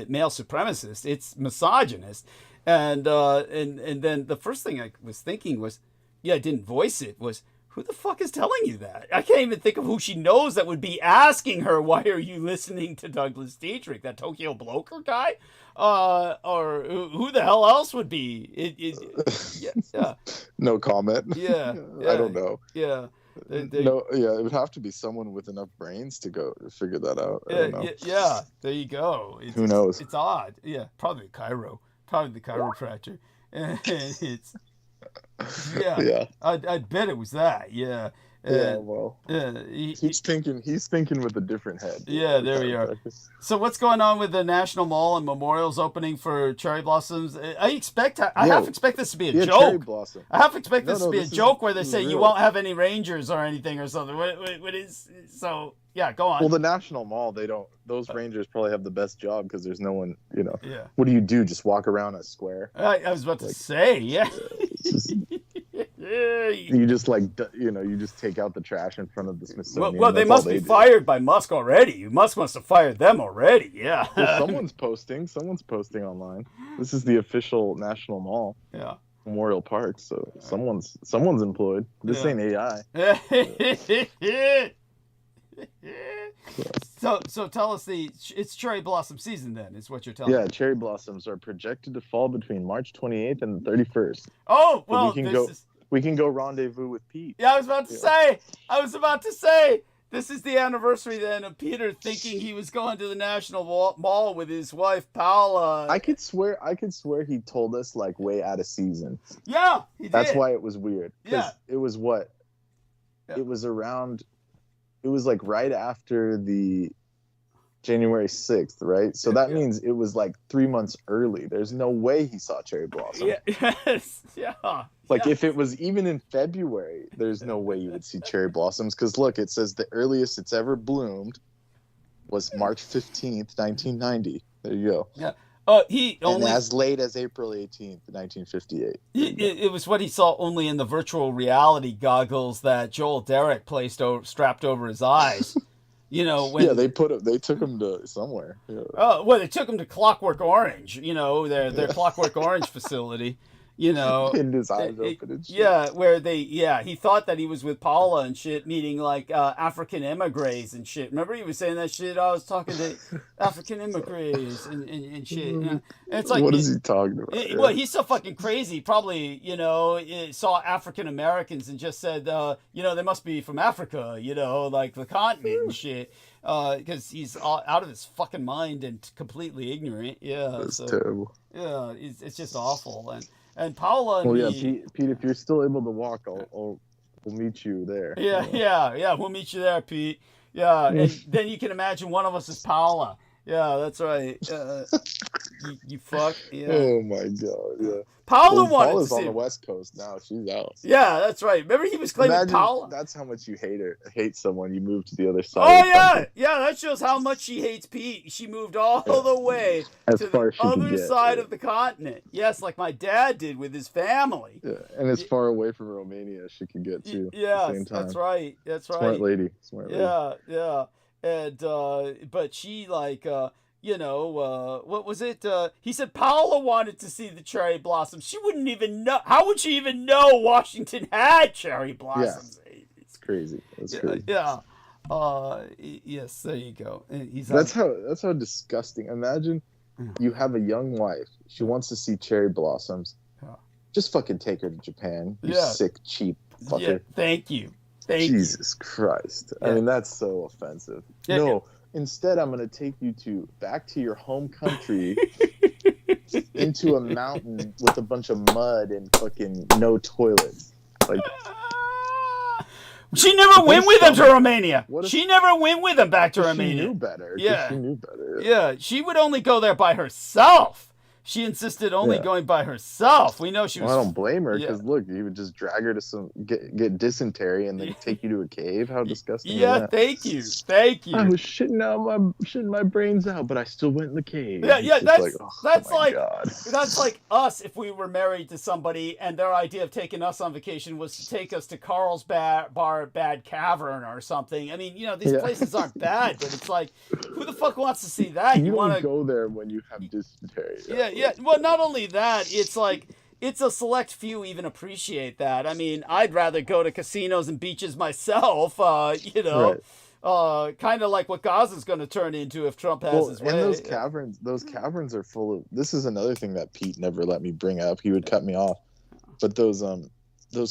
male supremacist. It's misogynist. And then the first thing I was thinking was, I didn't voice it, was, who the fuck is telling you that? I can't even think of who she knows that would be asking her, why are you listening to Douglas Dietrich? That Tokyo Bloker guy? Or who the hell else would be? No comment. Yeah. I don't know. Yeah. No, it would have to be someone with enough brains to go figure that out. I don't know. Yeah, there you go. Who knows? It's odd. Yeah, probably the chiropractor. I'd bet it was that. Yeah. Well. He's thinking with a different head. Yeah, there we are. So what's going on with the National Mall and memorials opening for cherry blossoms? I half expect this to be a joke. Cherry blossom. I half expect this to be a joke where they say you won't have any rangers or anything or something. What is so? Yeah, go on. Well, the National Mall, they don't. Those rangers probably have the best job because there's no one. Yeah. What do you do? Just walk around a square? I was about to say, yeah. You just you just take out the trash in front of the Smithsonian. Well, they must be fired by Musk already. Musk must have fired them already. Yeah. Well, someone's posting online. This is the official National Mall. Yeah. Memorial Park. So someone's employed. This ain't AI. So tell us it's cherry blossom season then, is what you're telling me. Yeah, cherry blossoms are projected to fall between March 28th and the 31st. Oh, well, we can go rendezvous with Pete. Yeah, I was about to say, this is the anniversary then of Peter thinking he was going to the National Mall with his wife Paula. I could swear he told us like way out of season. Yeah, he did. That's why it was weird. Yeah. It was what? Yeah. It was like right after the January 6th, right? So that means it was like 3 months early. There's no way he saw cherry blossom. Yes. Yeah. Like if it was even in February, there's no way you would see cherry blossoms. Because look, it says the earliest it's ever bloomed was March 15th, 1990. There you go. Yeah. And as late as April 18th, 1958. It was what he saw only in the virtual reality goggles that Joel Derek strapped over his eyes. You know, when they took him to somewhere. Yeah. Oh, well, they took him to Clockwork Orange. You know, their Clockwork Orange facility. You know, and his eyes open and shit. Yeah, where he thought that he was with Paula and shit, meeting like African emigres and shit. Remember he was saying that shit? I was talking to African emigres and shit. And it's like, what is he talking about? Well, he's so fucking crazy. Probably, saw African Americans and just said, they must be from Africa. Like the continent and shit. Because he's out of his fucking mind and completely ignorant. Yeah, that's terrible. Yeah, it's just awful. And Paula and me, Pete, if you're still able to walk, we'll meet you there. Yeah, we'll meet you there, Pete. Yeah, and then you can imagine one of us is Paula. Yeah, that's right. You fuck. Yeah. Oh my god. Yeah. Paula's on the West Coast now. She's out. Yeah, that's right. Remember he was claiming Paula. That's how much you hate someone. You move to the other side. Oh yeah, yeah. That shows how much she hates Pete. She moved all the way to the other side of the continent. Yes, like my dad did with his family. Yeah, and as far away from Romania as she could get to. Yeah, at the same time. That's right. That's right. Smart lady. Yeah. And but she what was it? He said Paula wanted to see the cherry blossoms. She wouldn't even know. How would she even know Washington had cherry blossoms? Yeah. It's crazy. That's crazy. Yeah. Yes, there you go. That's how disgusting. Imagine you have a young wife. She wants to see cherry blossoms. Yeah. Just fucking take her to Japan. You sick, cheap fucker. Yeah, thank you. Jesus Christ. Yeah. I mean, that's so offensive. Yeah, no. Yeah. Instead, I'm going to take you back to your home country into a mountain with a bunch of mud and fucking no toilets. Like, she never went with him to Romania. She never went with him back to Romania. She knew better. Yeah. She knew better. Yeah, she would only go there by herself. She insisted only going by herself. We know she was. Well, I don't blame her because look, you would just drag her to get dysentery and then take you to a cave. How disgusting! Yeah, thank you. I was shitting my brains out, but I still went in the cave. Yeah, that's like us if we were married to somebody and their idea of taking us on vacation was to take us to Carlsbad Cavern or something. I mean, these places aren't bad, but it's like, who the fuck wants to see that? You want to go there when you have dysentery. Yeah. Well, not only that, it's like it's a select few even appreciate that. I mean, I'd rather go to casinos and beaches myself. Kind of like what Gaza's going to turn into if Trump has his way. And those caverns are full of. This is another thing that Pete never let me bring up. He would cut me off. But those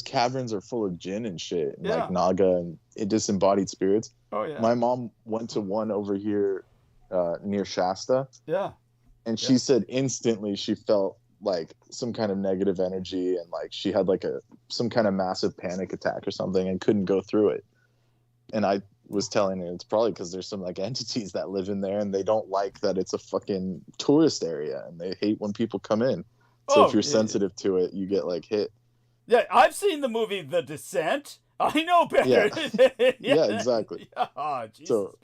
caverns are full of jinn and shit, and like Naga and disembodied spirits. Oh yeah. My mom went to one over here near Shasta. Yeah. And she said instantly she felt like some kind of negative energy and like she had like some kind of massive panic attack or something and couldn't go through it. And I was telling her it's probably because there's some like entities that live in there and they don't like that it's a fucking tourist area and they hate when people come in. So if you're sensitive to it, you get like hit. Yeah, I've seen the movie The Descent. I know better. Yeah, exactly. Oh,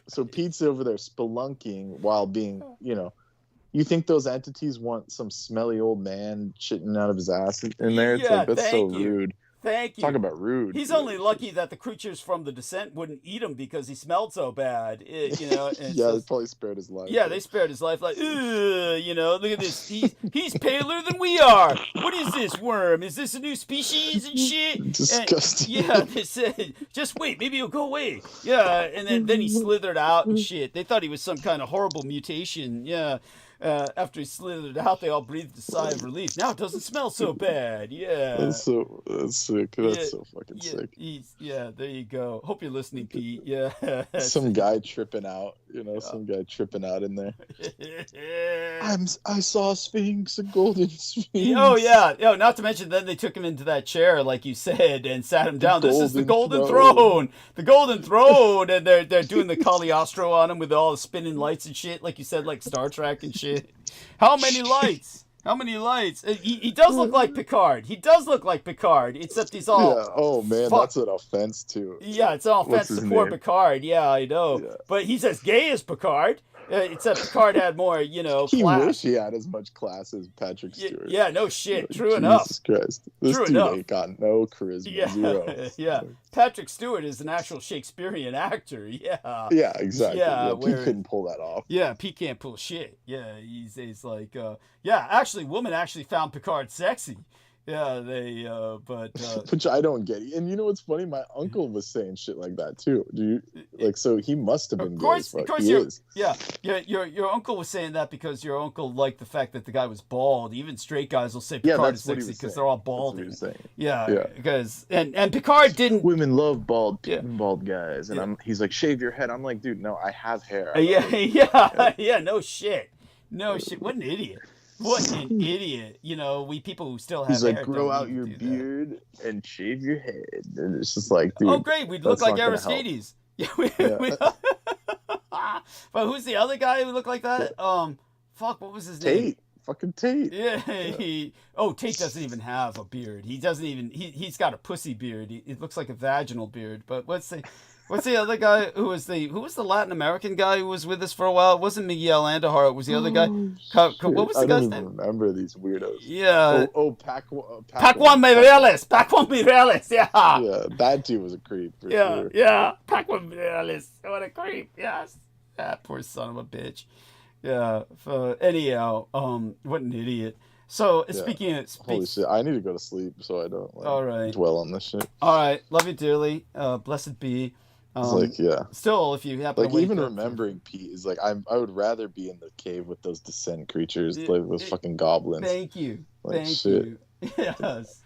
so Pete's over there spelunking while being, you think those entities want some smelly old man shitting out of his ass in there? It's like, that's so rude. Thank you. Talk about rude. He's only lucky that the creatures from the descent wouldn't eat him because he smelled so bad. You know. Yeah, they probably spared his life. Yeah, they spared his life. Like, you know, look at this. He's paler than we are. What is this worm? Is this a new species and shit? Disgusting. And, yeah, they said, just wait, maybe he'll go away. Yeah, and then he slithered out and shit. They thought he was some kind of horrible mutation. Yeah. After he slithered out, they all breathed a sigh of relief. Now it doesn't smell so bad. Yeah. That's sick. That's so fucking sick. There you go. Hope you're listening, Pete. Yeah. Some guy tripping out, some guy tripping out in there. I saw a sphinx, a golden sphinx. Oh yeah. Not to mention then they took him into that chair, like you said, and sat him down. This is the golden throne. The golden throne, and they're doing the Cagliostro on him with all the spinning lights and shit, like you said, like Star Trek and shit. How many lights? How many lights? He does look like Picard. Except he's all... Yeah. Oh, man, that's an offense, too. Yeah, it's an offense to poor Picard. Yeah, I know. Yeah. But he's as gay as Picard. Except Picard had more, class. He wish he had as much class as Patrick Stewart. Yeah, no shit. True enough. Jesus Christ. This dude ain't got no charisma. Yeah. Zero. Yeah. Patrick Stewart is an actual Shakespearean actor. Yeah. Yeah, exactly. Yeah, Pete couldn't pull that off. Yeah, Pete can't pull shit. Yeah, he's like, actually, women actually found Picard sexy. Yeah, they, which I don't get. And you know what's funny? My uncle was saying shit like that too. So he must have been gay as fuck. He is. Yeah, your uncle was saying that because your uncle liked the fact that the guy was bald. Even straight guys will say Picard is sexy because they're all balding. That's what he was saying. Yeah, because and Picard didn't. Women love bald guys, and he's like, shave your head. I'm like, dude, no, I have hair. Yeah, no shit. What an idiot. What an idiot. We people who still have He's hair. He's like, grow out your beard and shave your head. And it's just like, dude. Oh, great. We'd look like Aristides. Yeah. But who's the other guy who looked like that? What was his name? Tate. Fucking Tate. Yeah. Tate doesn't even have a beard. He doesn't even, he's got a pussy beard. It looks like a vaginal beard. But what's the other guy who was the Latin American guy who was with us for a while? It wasn't Miguel Andujar. It was the other guy. What was the guy's name? I don't remember these weirdos. Yeah. Pac-Juan Mireles. Pac-Juan Mireles. Yeah. Yeah, that dude was a creep. For sure. Yeah. Pac-Juan Mireles. What a creep. Yes. That poor son of a bitch. Yeah. Anyhow, what an idiot. So speaking of holy shit, I need to go to sleep so I don't dwell on this shit. All right, love you dearly. Blessed be. Still, if you happen to wake even up, remembering Pete is like I would rather be in the cave with those descent creatures, like with fucking goblins. Thank you. Thank you. Yes.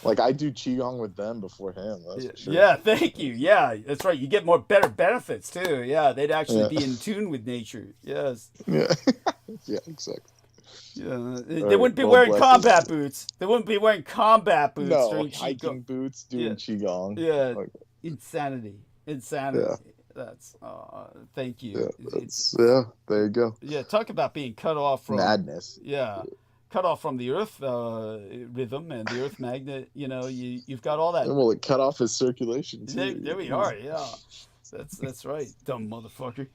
Like I do qigong with them before him. That's for sure. Yeah, thank you. Yeah, that's right. You get better benefits too. Yeah, they'd actually be in tune with nature. Yes. Yeah. Yeah, exactly. Yeah, they wouldn't be wearing combat boots. They wouldn't be wearing combat boots. No, hiking boots doing qigong. Yeah, insanity. Yeah. That's thank you. Yeah, there you go. Yeah, talk about being cut off from madness. Yeah, cut off from the Earth rhythm and the Earth magnet. You've got all that. Well, it cut off his circulation too. There we are. Yeah, that's right, dumb motherfucker.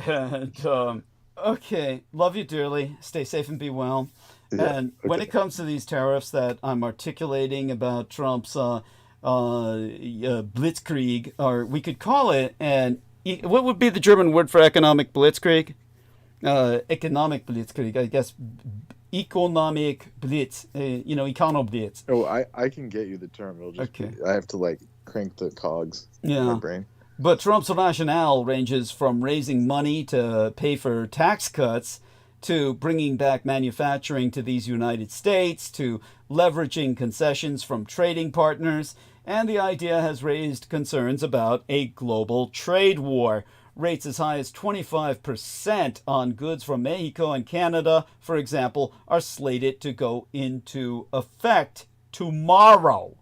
And okay, love you dearly. Stay safe and be well. Yeah, and when it comes to these tariffs that I'm articulating about Trump's blitzkrieg, or we could call it, and what would be the German word for economic blitzkrieg? Economic blitzkrieg, I guess. Economic blitz, econoblitz. Oh, I can get you the term. It'll just I have to crank the cogs in my brain. But Trump's rationale ranges from raising money to pay for tax cuts to bringing back manufacturing to these United States to leveraging concessions from trading partners. And the idea has raised concerns about a global trade war. Rates as high as 25% on goods from Mexico and Canada, for example, are slated to go into effect tomorrow.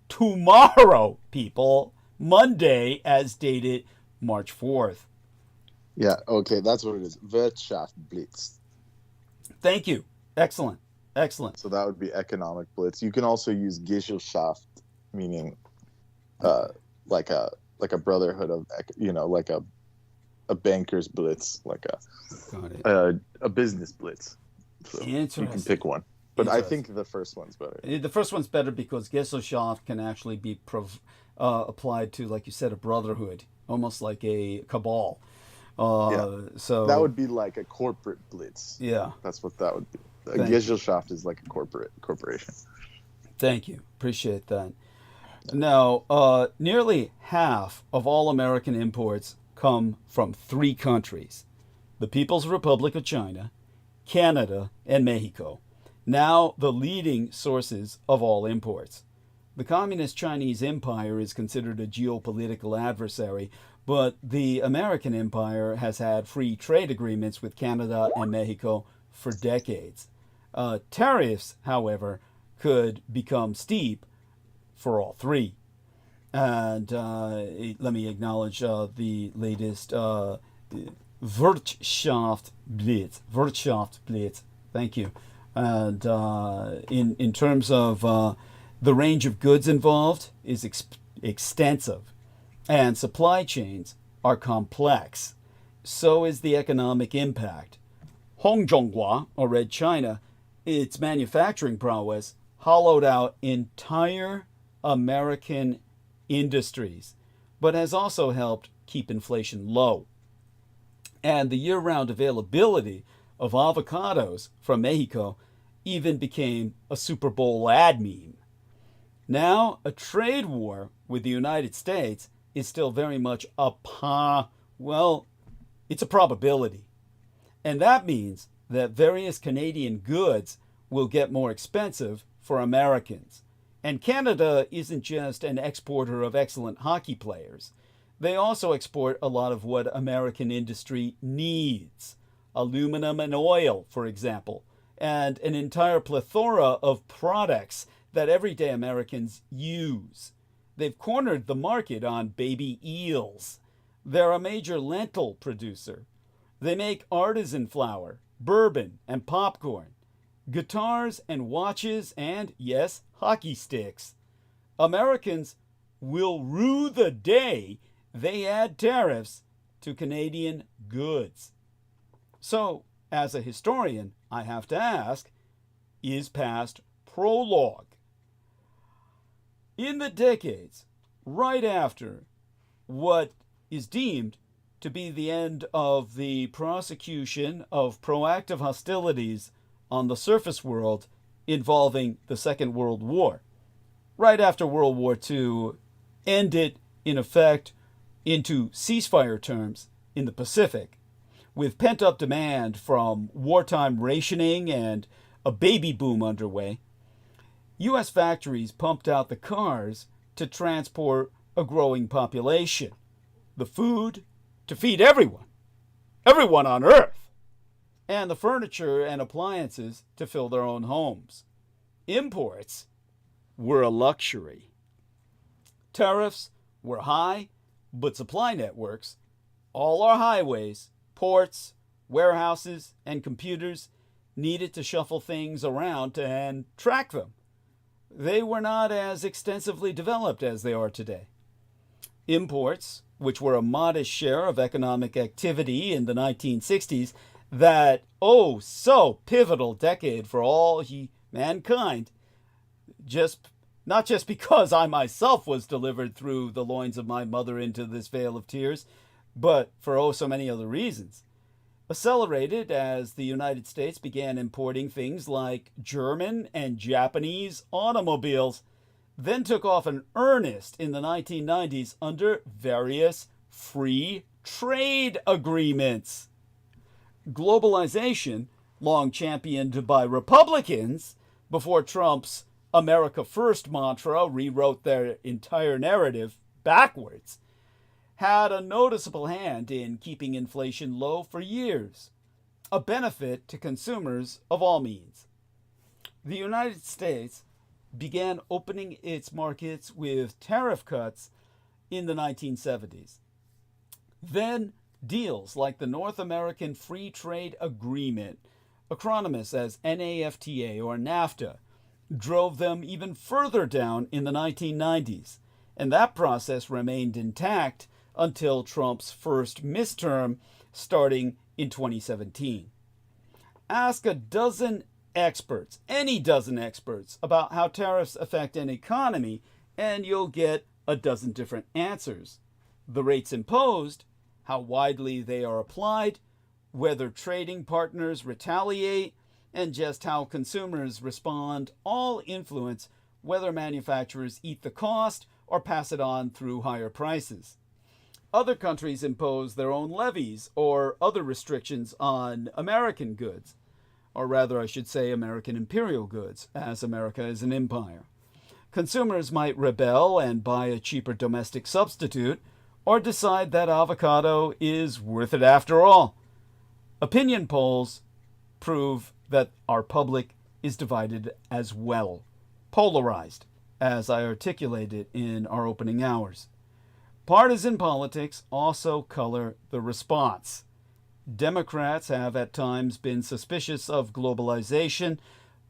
Tomorrow, people. Monday, as dated March 4th. Yeah, okay, that's what it is. Wirtschaftsblitz. Thank you. Excellent. So that would be economic blitz. You can also use Gesellschaft, meaning like a brotherhood of, like a banker's blitz, like a business blitz. So Interesting. You can pick one. But I think the first one's better. The first one's better because Gesellschaft can actually be applied to, like you said, a brotherhood, almost like a cabal. So that would be like a corporate blitz. Yeah. That's what that would be. A Gesellschaft is like a corporation. Thank you. Appreciate that. Now, nearly half of all American imports come from 3 countries: the People's Republic of China, Canada, and Mexico. Now the leading sources of all imports. The Communist Chinese Empire is considered a geopolitical adversary, but the American empire has had free trade agreements with Canada and Mexico for decades. Tariffs, however, could become steep for all 3. And let me acknowledge the latest Wirtschaftsblitz. Thank you. And in terms of the range of goods involved is extensive, and supply chains are complex. So is the economic impact. Hongzhonghua, or Red China, its manufacturing prowess hollowed out entire American industries, but has also helped keep inflation low. And the year-round availability of avocados from Mexico even became a Super Bowl ad meme. Now, a trade war with the United States is still very much it's a probability. And that means that various Canadian goods will get more expensive for Americans. And Canada isn't just an exporter of excellent hockey players. They also export a lot of what American industry needs. Aluminum and oil, for example, and an entire plethora of products that everyday Americans use. They've cornered the market on baby eels. They're a major lentil producer. They make artisan flour, bourbon, and popcorn, guitars and watches, and, yes, hockey sticks. Americans will rue the day they add tariffs to Canadian goods. So, as a historian, I have to ask, is past prologue? In the decades right after what is deemed to be the end of the prosecution of proactive hostilities on the surface world involving the Second World War, right after World War II ended, in effect, into ceasefire terms in the Pacific, with pent-up demand from wartime rationing and a baby boom underway, U.S. factories pumped out the cars to transport a growing population, the food to feed everyone on Earth, and the furniture and appliances to fill their own homes. Imports were a luxury. Tariffs were high, but supply networks, all our highways, ports, warehouses, and computers needed to shuffle things around and track them. They were not as extensively developed as they are today. Imports, which were a modest share of economic activity in the 1960s, that so pivotal decade for all mankind, not just because I myself was delivered through the loins of my mother into this vale of tears, but for so many other reasons. Accelerated as the United States began importing things like German and Japanese automobiles, then took off in earnest in the 1990s under various free trade agreements. Globalization, long championed by Republicans before Trump's America First mantra rewrote their entire narrative backwards, had a noticeable hand in keeping inflation low for years, a benefit to consumers of all means. The United States began opening its markets with tariff cuts in the 1970s. Then deals like the North American Free Trade Agreement, acronymous as NAFTA or NAFTA, drove them even further down in the 1990s, and that process remained intact until Trump's first midterm starting in 2017. Ask a dozen experts, any dozen experts, about how tariffs affect an economy, and you'll get a dozen different answers. The rates imposed, how widely they are applied, whether trading partners retaliate, and just how consumers respond all influence whether manufacturers eat the cost or pass it on through higher prices. Other countries impose their own levies or other restrictions on American goods, or rather I should say American imperial goods, as America is an empire. Consumers might rebel and buy a cheaper domestic substitute, or decide that avocado is worth it after all. Opinion polls prove that our public is divided as well, polarized, as I articulated in our opening hours. Partisan politics also color the response. Democrats have at times been suspicious of globalization,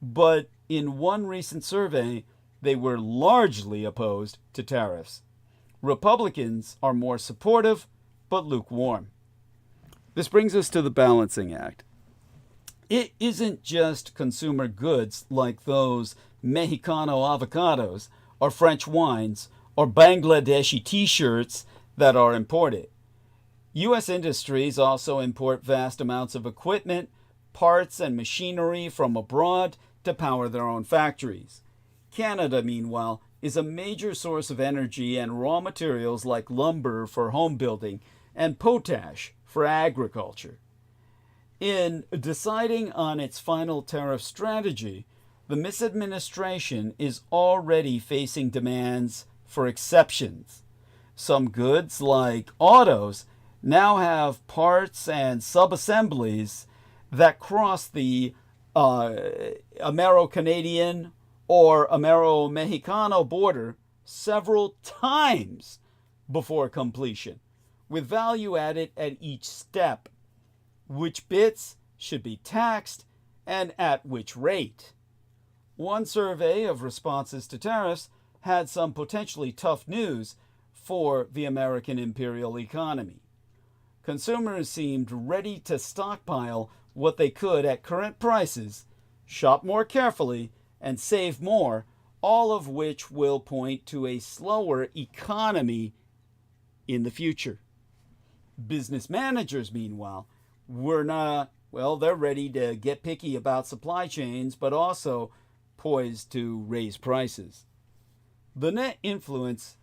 but in one recent survey, they were largely opposed to tariffs. Republicans are more supportive, but lukewarm. This brings us to the balancing act. It isn't just consumer goods like those Mexicano avocados or French wines or Bangladeshi t-shirts that are imported. U.S. industries also import vast amounts of equipment, parts, and machinery from abroad to power their own factories. Canada, meanwhile, is a major source of energy and raw materials like lumber for home building and potash for agriculture. In deciding on its final tariff strategy, the misadministration is already facing demands for exceptions. Some goods, like autos, now have parts and sub-assemblies that cross the Amero-Canadian or Amero-Mexicano border several times before completion, with value added at each step. Which bits should be taxed and at which rate. One survey of responses to tariffs had some potentially tough news for the American imperial economy. Consumers seemed ready to stockpile what they could at current prices, shop more carefully, and save more, all of which will point to a slower economy in the future. Business managers, meanwhile, they're ready to get picky about supply chains, but also poised to raise prices. The net influence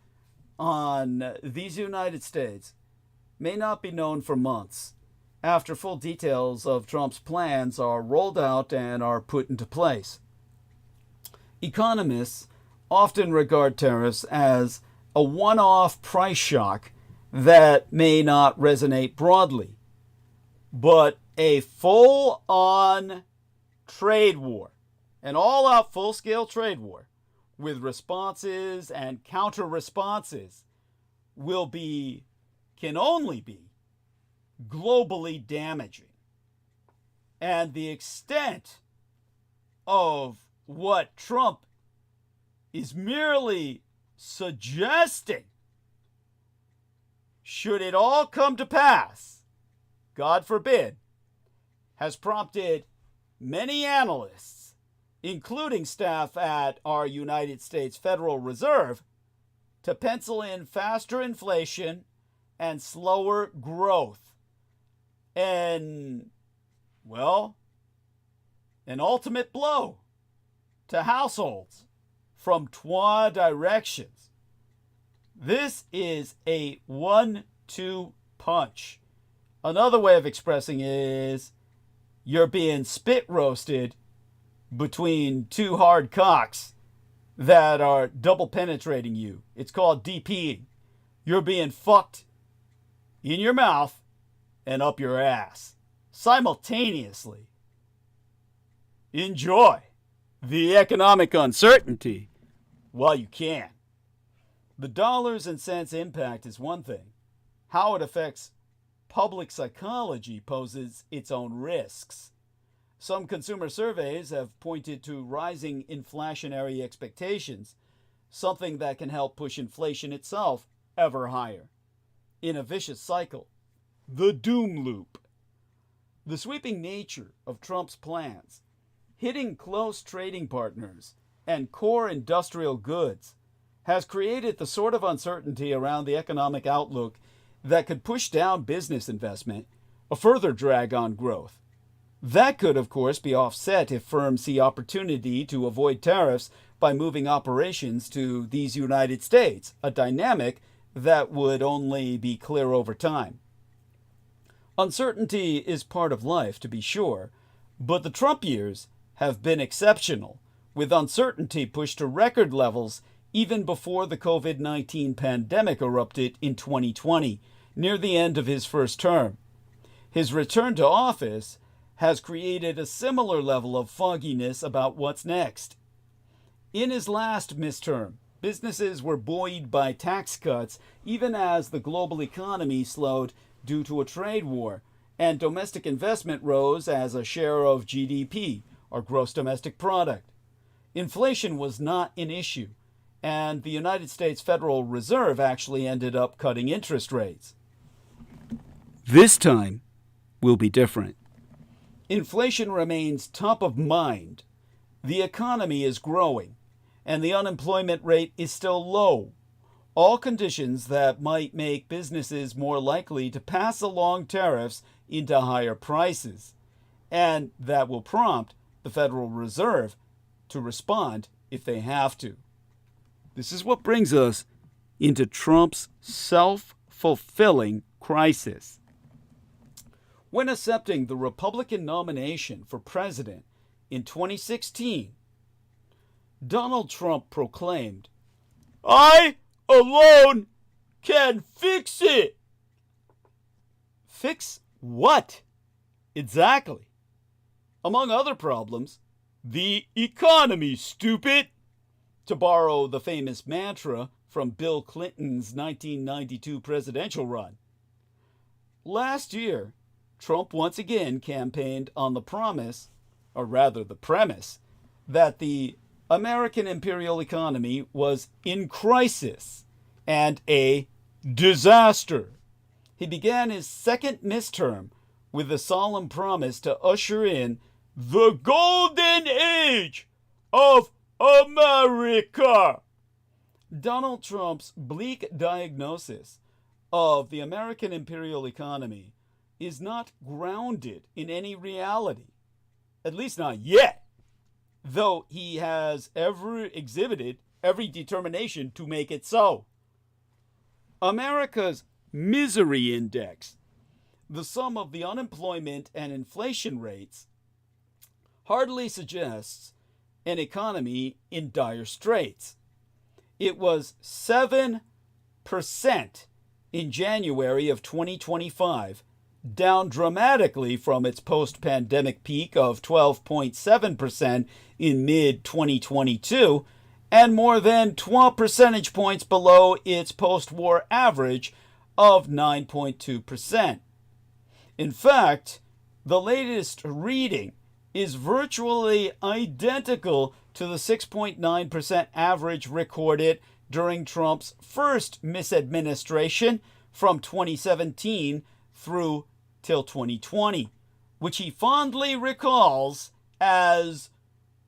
on these United States may not be known for months after full details of Trump's plans are rolled out and are put into place. Economists often regard tariffs as a one-off price shock that may not resonate broadly, but a full-on trade war, an all-out full-scale trade war with responses and counter-responses can only be globally damaging. And the extent of what Trump is merely suggesting, should it all come to pass, God forbid, has prompted many analysts, including staff at our United States Federal Reserve, to pencil in faster inflation and slower growth. And, an ultimate blow to households from trois directions. This is a 1-2 punch. Another way of expressing it is you're being spit roasted between two hard cocks that are double penetrating you. It's called DPing. You're being fucked in your mouth and up your ass simultaneously. Enjoy the economic uncertainty while you can. The dollars and cents impact is one thing. How it affects public psychology poses its own risks. Some consumer surveys have pointed to rising inflationary expectations, something that can help push inflation itself ever higher, in a vicious cycle. The doom loop. The sweeping nature of Trump's plans, hitting close trading partners and core industrial goods has created the sort of uncertainty around the economic outlook that could push down business investment, a further drag on growth. That could, of course, be offset if firms see opportunity to avoid tariffs by moving operations to these United States, a dynamic that would only be clear over time. Uncertainty is part of life, to be sure, but the Trump years have been exceptional, with uncertainty pushed to record levels even before the COVID-19 pandemic erupted in 2020, near the end of his first term. His return to office has created a similar level of fogginess about what's next. In his last midterm, businesses were buoyed by tax cuts even as the global economy slowed due to a trade war, and domestic investment rose as a share of GDP, or gross domestic product. Inflation was not an issue, and the United States Federal Reserve actually ended up cutting interest rates. This time will be different. Inflation remains top of mind. The economy is growing, and the unemployment rate is still low. All conditions that might make businesses more likely to pass along tariffs into higher prices, and that will prompt the Federal Reserve to respond if they have to. This is what brings us into Trump's self-fulfilling crisis. When accepting the Republican nomination for president in 2016, Donald Trump proclaimed, "I alone can fix it." Fix what? Exactly. Among other problems, the economy, stupid, to borrow the famous mantra from Bill Clinton's 1992 presidential run. Last year, Trump once again campaigned on the promise, or rather the premise, that the American imperial economy was in crisis and a disaster. He began his second midterm with a solemn promise to usher in the golden age of America. Donald Trump's bleak diagnosis of the American imperial economy is not grounded in any reality, at least not yet, though he has exhibited every determination to make it so. America's misery index, the sum of the unemployment and inflation rates, hardly suggests an economy in dire straits. It was 7% in January of 2025, down dramatically from its post-pandemic peak of 12.7% in mid-2022, and more than 12 percentage points below its post-war average of 9.2%. In fact, the latest reading is virtually identical to the 6.9% average recorded during Trump's first misadministration from 2017 through till 2020, which he fondly recalls as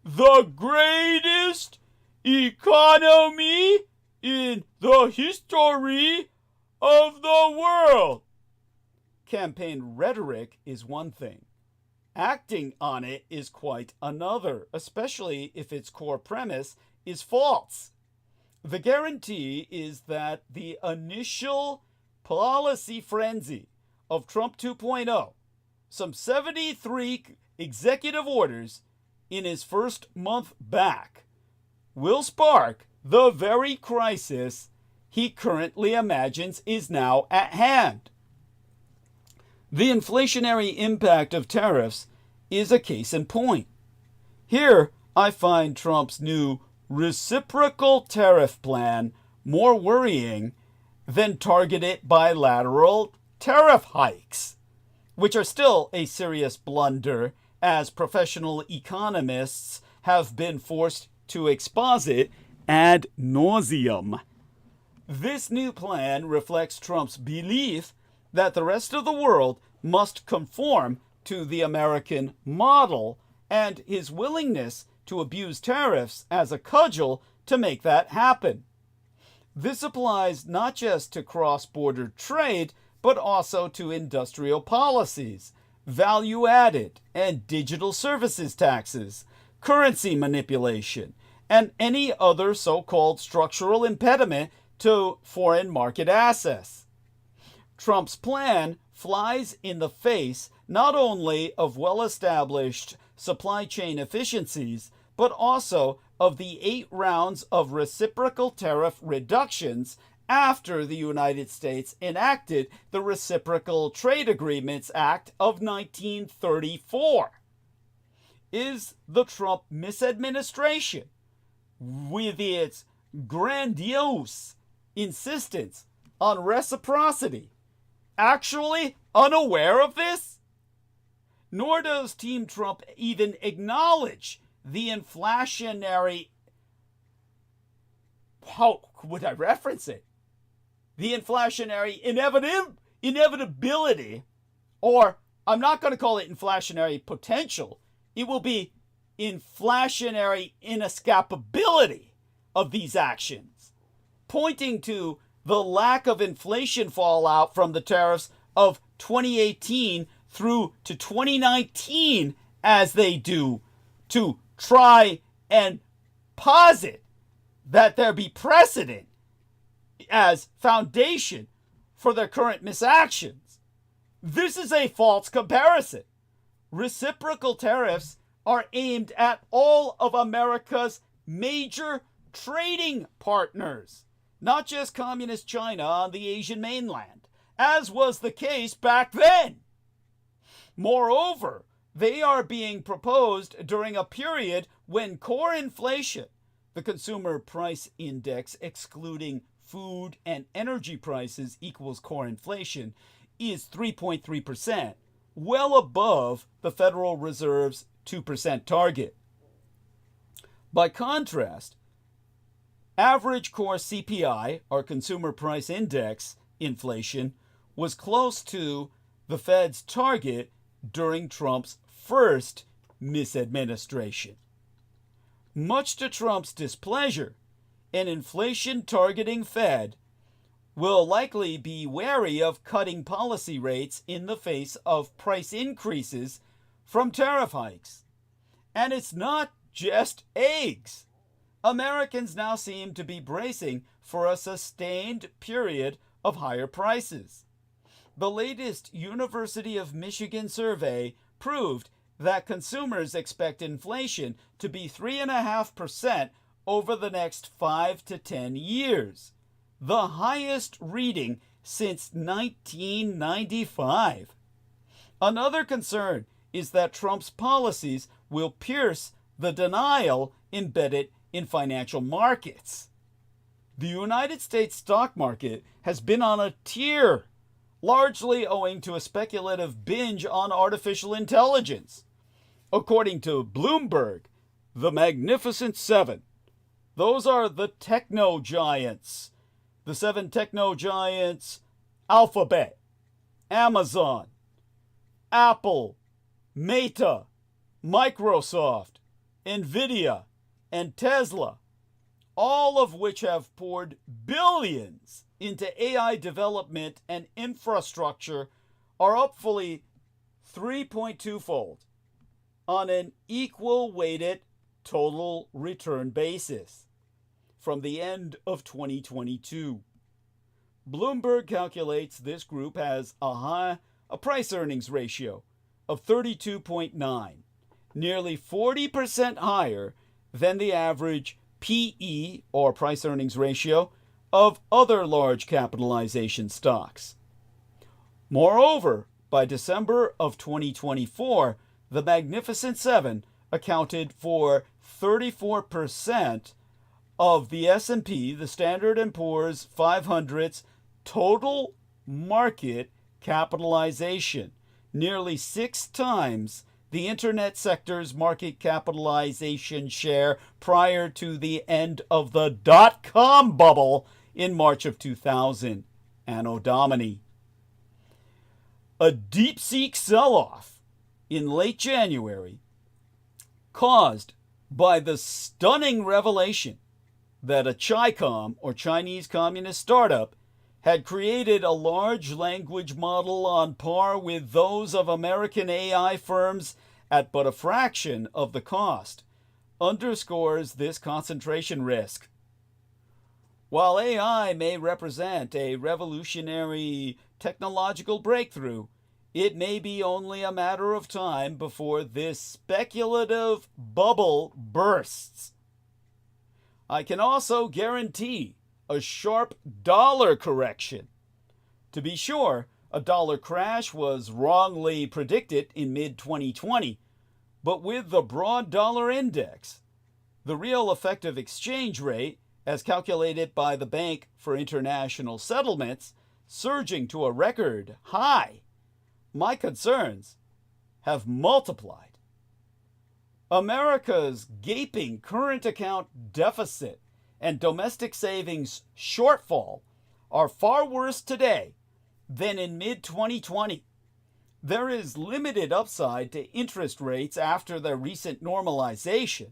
the greatest economy in the history of the world. Campaign rhetoric is one thing. Acting on it is quite another, especially if its core premise is false. The guarantee is that the initial policy frenzy of Trump 2.0, some 73 executive orders in his first month back, will spark the very crisis he currently imagines is now at hand. The inflationary impact of tariffs is a case in point. Here, I find Trump's new reciprocal tariff plan more worrying than targeted bilateral tariff hikes, which are still a serious blunder, as professional economists have been forced to exposit ad nauseum. This new plan reflects Trump's belief that the rest of the world must conform to the American model and his willingness to abuse tariffs as a cudgel to make that happen. This applies not just to cross-border trade, but also to industrial policies, value-added and digital services taxes, currency manipulation, and any other so-called structural impediment to foreign market access. Trump's plan flies in the face not only of well-established supply chain efficiencies, but also of the 8 rounds of reciprocal tariff reductions after the United States enacted the Reciprocal Trade Agreements Act of 1934. Is the Trump misadministration, with its grandiose insistence on reciprocity, actually unaware of this? Nor does Team Trump even acknowledge the inflationary, how would I reference it? The inflationary inevitability, or I'm not going to call it inflationary potential, it will be inflationary inescapability of these actions, pointing to the lack of inflation fallout from the tariffs of 2018 through to 2019 as they do, to try and posit that there be precedent as foundation for their current misactions. This is a false comparison. Reciprocal tariffs are aimed at all of America's major trading partners, not just communist China on the Asian mainland, as was the case back then. Moreover, they are being proposed during a period when core inflation, the consumer price index excluding food and energy prices equals core inflation, is 3.3%, well above the Federal Reserve's 2% target. By contrast, average core CPI, or consumer price index, inflation was close to the Fed's target during Trump's first misadministration. Much to Trump's displeasure, an inflation-targeting Fed will likely be wary of cutting policy rates in the face of price increases from tariff hikes. And it's not just eggs. Americans now seem to be bracing for a sustained period of higher prices. The latest University of Michigan survey proved that consumers expect inflation to be 3.5% over the next 5 to 10 years, the highest reading since 1995. Another concern is that Trump's policies will pierce the denial embedded in financial markets. The United States stock market has been on a tear, largely owing to a speculative binge on artificial intelligence. According to Bloomberg, the Magnificent Seven, those are the techno giants. The 7 techno giants: Alphabet, Amazon, Apple, Meta, Microsoft, Nvidia, and Tesla, all of which have poured billions into AI development and infrastructure, are up fully 3.2-fold on an equal-weighted total return basis from the end of 2022. Bloomberg calculates this group has a price-earnings ratio of 32.9, nearly 40% higher than the average PE, or price-earnings ratio, of other large capitalization stocks. Moreover, by December of 2024, the Magnificent Seven accounted for 34% of the S&P, the Standard & Poor's 500's total market capitalization, nearly 6 times the internet sector's market capitalization share prior to the end of the dot-com bubble in March of 2000, Anno Domini. A DeepSeek sell-off in late January caused by the stunning revelation that a CHICOM, or Chinese Communist startup, had created a large language model on par with those of American AI firms at but a fraction of the cost, underscores this concentration risk. While AI may represent a revolutionary technological breakthrough, it may be only a matter of time before this speculative bubble bursts. I can also guarantee a sharp dollar correction. To be sure, a dollar crash was wrongly predicted in mid-2020, but with the broad dollar index, the real effective exchange rate, as calculated by the Bank for International Settlements, surging to a record high, my concerns have multiplied. America's gaping current account deficit and domestic savings shortfall are far worse today than in mid-2020. There is limited upside to interest rates after their recent normalization,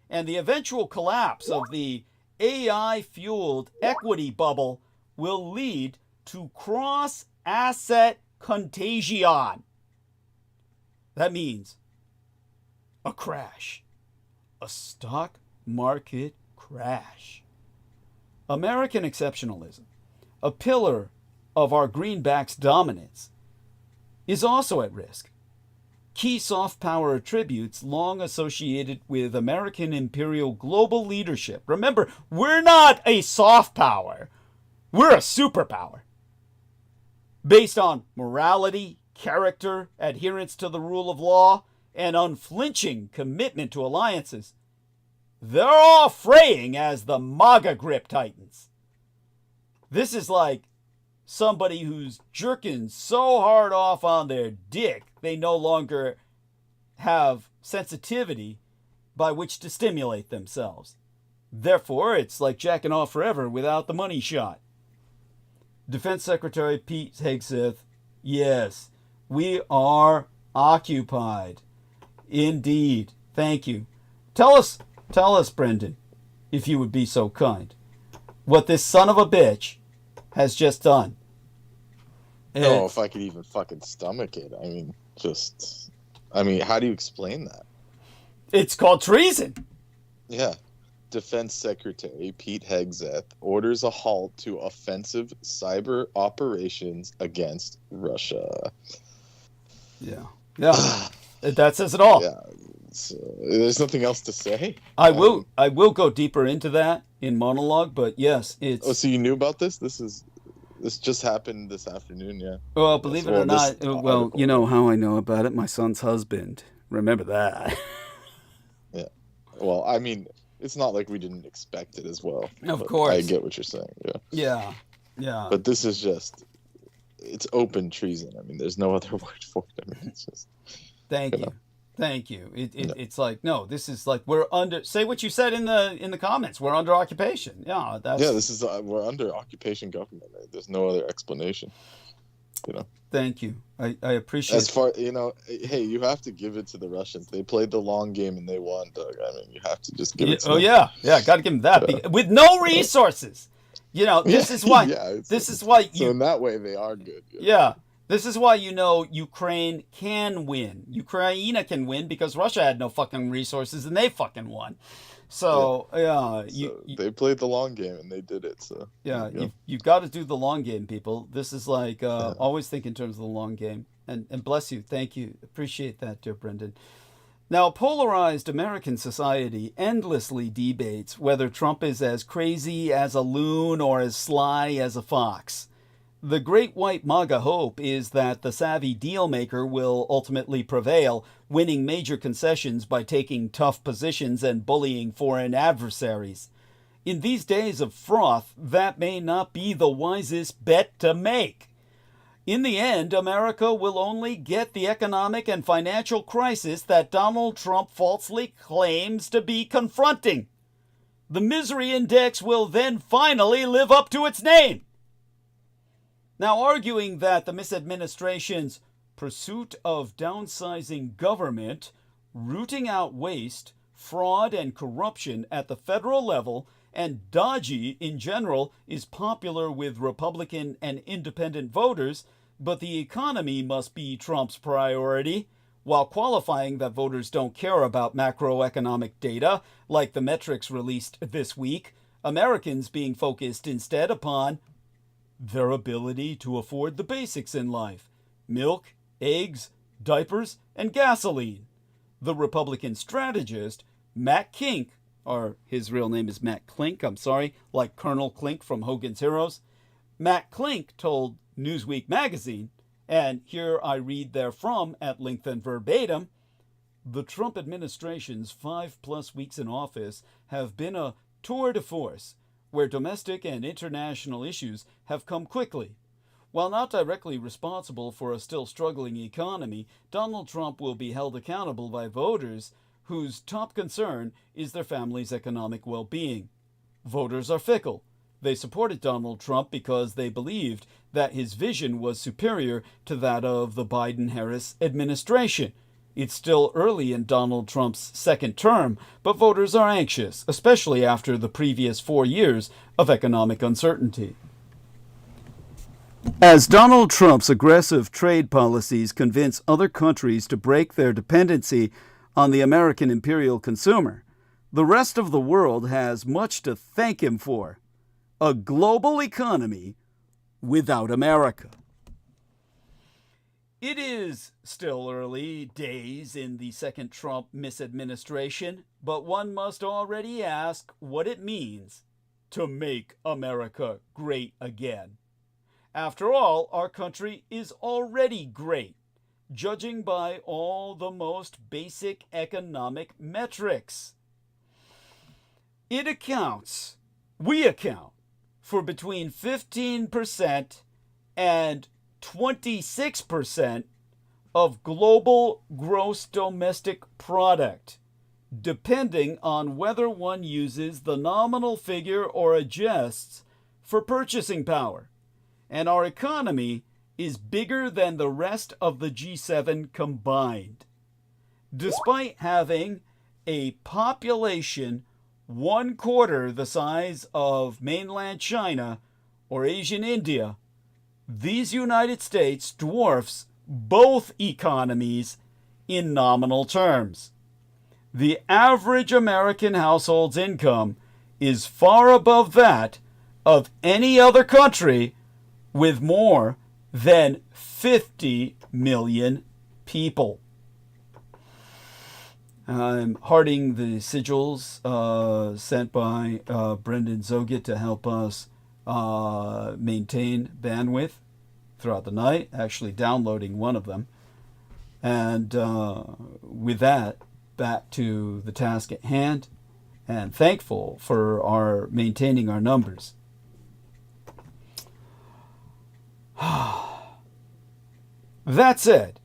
and the eventual collapse of the AI-fueled equity bubble will lead to cross-asset contagion. That means a crash, a stock market crash. American exceptionalism, a pillar of our greenback's dominance, is also at risk. Key soft power attributes long associated with American imperial global leadership. Remember, we're not a soft power, we're a superpower. Based on morality, character, adherence to the rule of law, and unflinching commitment to alliances, they're all fraying as the MAGA grip tightens. This is like somebody who's jerking so hard off on their dick they no longer have sensitivity by which to stimulate themselves. Therefore, it's like jacking off forever without the money shot. Defense Secretary Pete Hegseth, yes, we are occupied. Indeed. Thank you. Tell us, Brendan, if you would be so kind, what this son of a bitch has just done. Oh, if I could even fucking stomach it. How do you explain that? It's called treason. Yeah. Defense Secretary Pete Hegseth orders a halt to offensive cyber operations against Russia. Yeah. Yeah. That says it all. Yeah. So, there's nothing else to say. I will go deeper into that in monologue, but yes, it's... Oh, so you knew about this? This just happened this afternoon, yeah. Well, believe it or not, you know how I know about it. My son's husband. Remember that. Yeah. Well, I mean, it's not like we didn't expect it as well. Of course. I get what you're saying, yeah. Yeah. Yeah. But this is just... It's open treason. I mean, there's no other word for it. I mean, it's just... Thank you. Thank you. It's like, no, this is like, we're under, say what you said in the comments, we're under occupation. Yeah, that's... Yeah, this is, we're under occupation government. There's no other explanation, Thank you. I appreciate As far, hey, you have to give it to the Russians. They played the long game and they won, Doug. I mean, you have to just give it to them. Oh, yeah. Yeah, got to give them that. With no resources. This is why. So in that way, they are good. Yeah. This is why Ukraine can win. Ukraine can win because Russia had no fucking resources and they fucking won. So, they played the long game and they did it. So yeah, you've got to do the long game, people. This is like always think in terms of the long game. And bless you. Thank you. Appreciate that, dear Brendan. Now, polarized American society endlessly debates whether Trump is as crazy as a loon or as sly as a fox. The great white MAGA hope is that the savvy dealmaker will ultimately prevail, winning major concessions by taking tough positions and bullying foreign adversaries. In these days of froth, that may not be the wisest bet to make. In the end, America will only get the economic and financial crisis that Donald Trump falsely claims to be confronting. The misery index will then finally live up to its name. Now, arguing that the misadministration's pursuit of downsizing government rooting out waste, fraud, and corruption at the federal level, and dodgy in general is popular with Republican and independent voters, but the economy must be Trump's priority, while qualifying that voters don't care about macroeconomic data, like the metrics released this week, Americans being focused instead upon their ability to afford the basics in life: milk, eggs, diapers, and gasoline. The Republican strategist, Matt Kink, or his real name is Matt Klink, like Colonel Klink from Hogan's Heroes. Matt Klink told Newsweek magazine, and here I read therefrom at length and verbatim, the Trump administration's 5+ weeks in office have been a tour de force, where domestic and international issues have come quickly. While not directly responsible for a still struggling economy, Donald Trump will be held accountable by voters whose top concern is their family's economic well-being. Voters are fickle. They supported Donald Trump because they believed that his vision was superior to that of the Biden-Harris administration. It's still early in Donald Trump's second term, but voters are anxious, especially after the previous 4 years of economic uncertainty. As Donald Trump's aggressive trade policies convince other countries to break their dependency on the American imperial consumer, the rest of the world has much to thank him for: a global economy without America. It is still early days in the second Trump misadministration, but one must already ask what it means to make America great again. After all, our country is already great, judging by all the most basic economic metrics. We account for between 15% and 26% of global gross domestic product, depending on whether one uses the nominal figure or adjusts for purchasing power. And our economy is bigger than the rest of the G7 combined. Despite having a population 1/4 the size of mainland China or Asian India, these United States dwarfs both economies in nominal terms. The average American household's income is far above that of any other country with more than 50 million people. I'm hearting the sigils sent by Brendan Zogit to help us maintain bandwidth throughout the night, actually downloading one of them. And with that, back to the task at hand, and thankful for our maintaining our numbers. That said,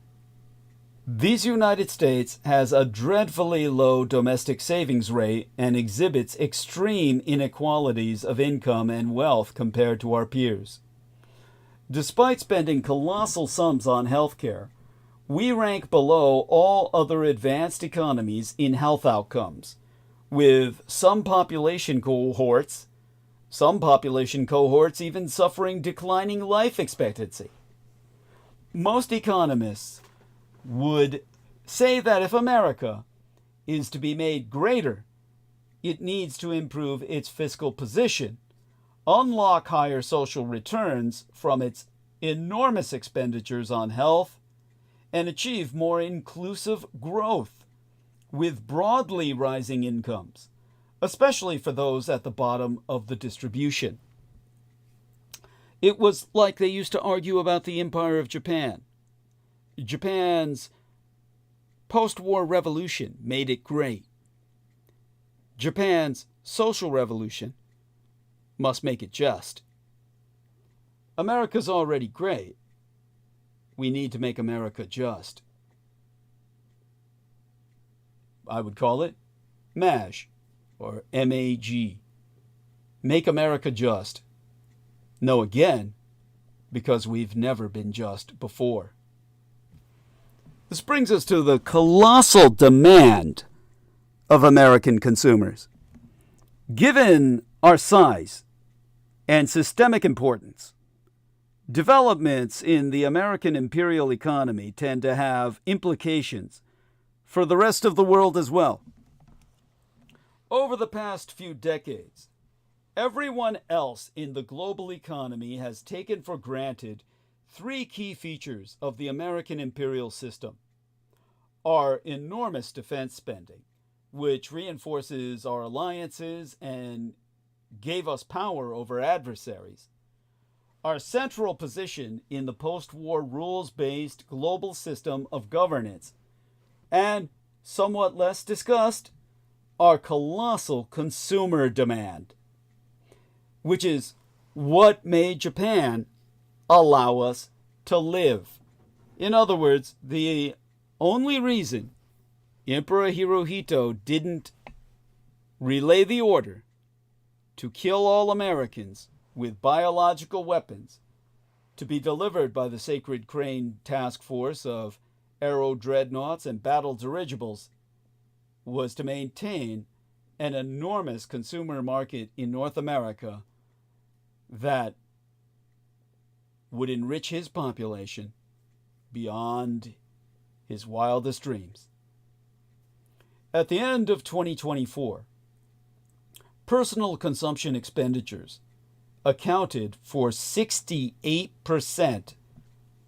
these United States has a dreadfully low domestic savings rate and exhibits extreme inequalities of income and wealth compared to our peers. Despite spending colossal sums on healthcare, we rank below all other advanced economies in health outcomes, with some population cohorts even suffering declining life expectancy. Most economists would say that if America is to be made greater, it needs to improve its fiscal position, unlock higher social returns from its enormous expenditures on health, and achieve more inclusive growth with broadly rising incomes, especially for those at the bottom of the distribution. It was like they used to argue about the Empire of Japan. Japan's post-war revolution made it great. Japan's social revolution must make it just. America's already great. We need to make America just. I would call it MAJ, or MAG. Make America just. No, again, because we've never been just before. This brings us to the colossal demand of American consumers. Given our size and systemic importance, developments in the American imperial economy tend to have implications for the rest of the world as well. Over the past few decades, everyone else in the global economy has taken for granted three key features of the American imperial system: our enormous defense spending, which reinforces our alliances and gave us power over adversaries; our central position in the post-war rules-based global system of governance; and, somewhat less discussed, our colossal consumer demand, which is what made Japan allow us to live. In other words, the only reason Emperor Hirohito didn't relay the order to kill all Americans with biological weapons to be delivered by the Sacred Crane Task Force of Aero Dreadnoughts and battle dirigibles was to maintain an enormous consumer market in North America that would enrich his population beyond his wildest dreams. At the end of 2024, personal consumption expenditures accounted for 68%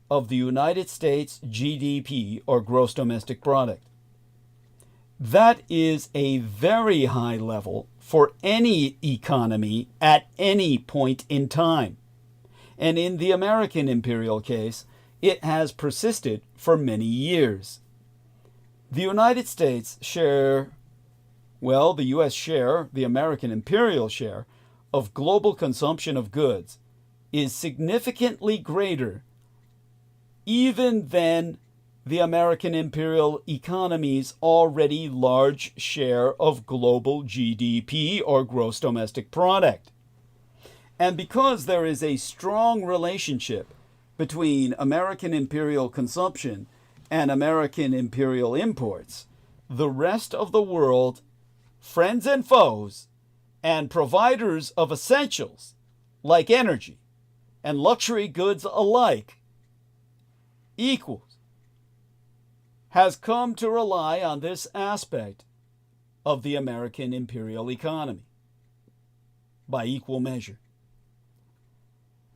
of the United States GDP, or gross domestic product. That is a very high level for any economy at any point in time. And in the American imperial case, it has persisted for many years. The United States share, well, the U.S. share, the American imperial share, of global consumption of goods is significantly greater even than the American imperial economy's already large share of global GDP, or gross domestic product. And because there is a strong relationship between American imperial consumption and American imperial imports, the rest of the world, friends and foes, and providers of essentials like energy and luxury goods alike equals, has come to rely on this aspect of the American imperial economy by equal measure.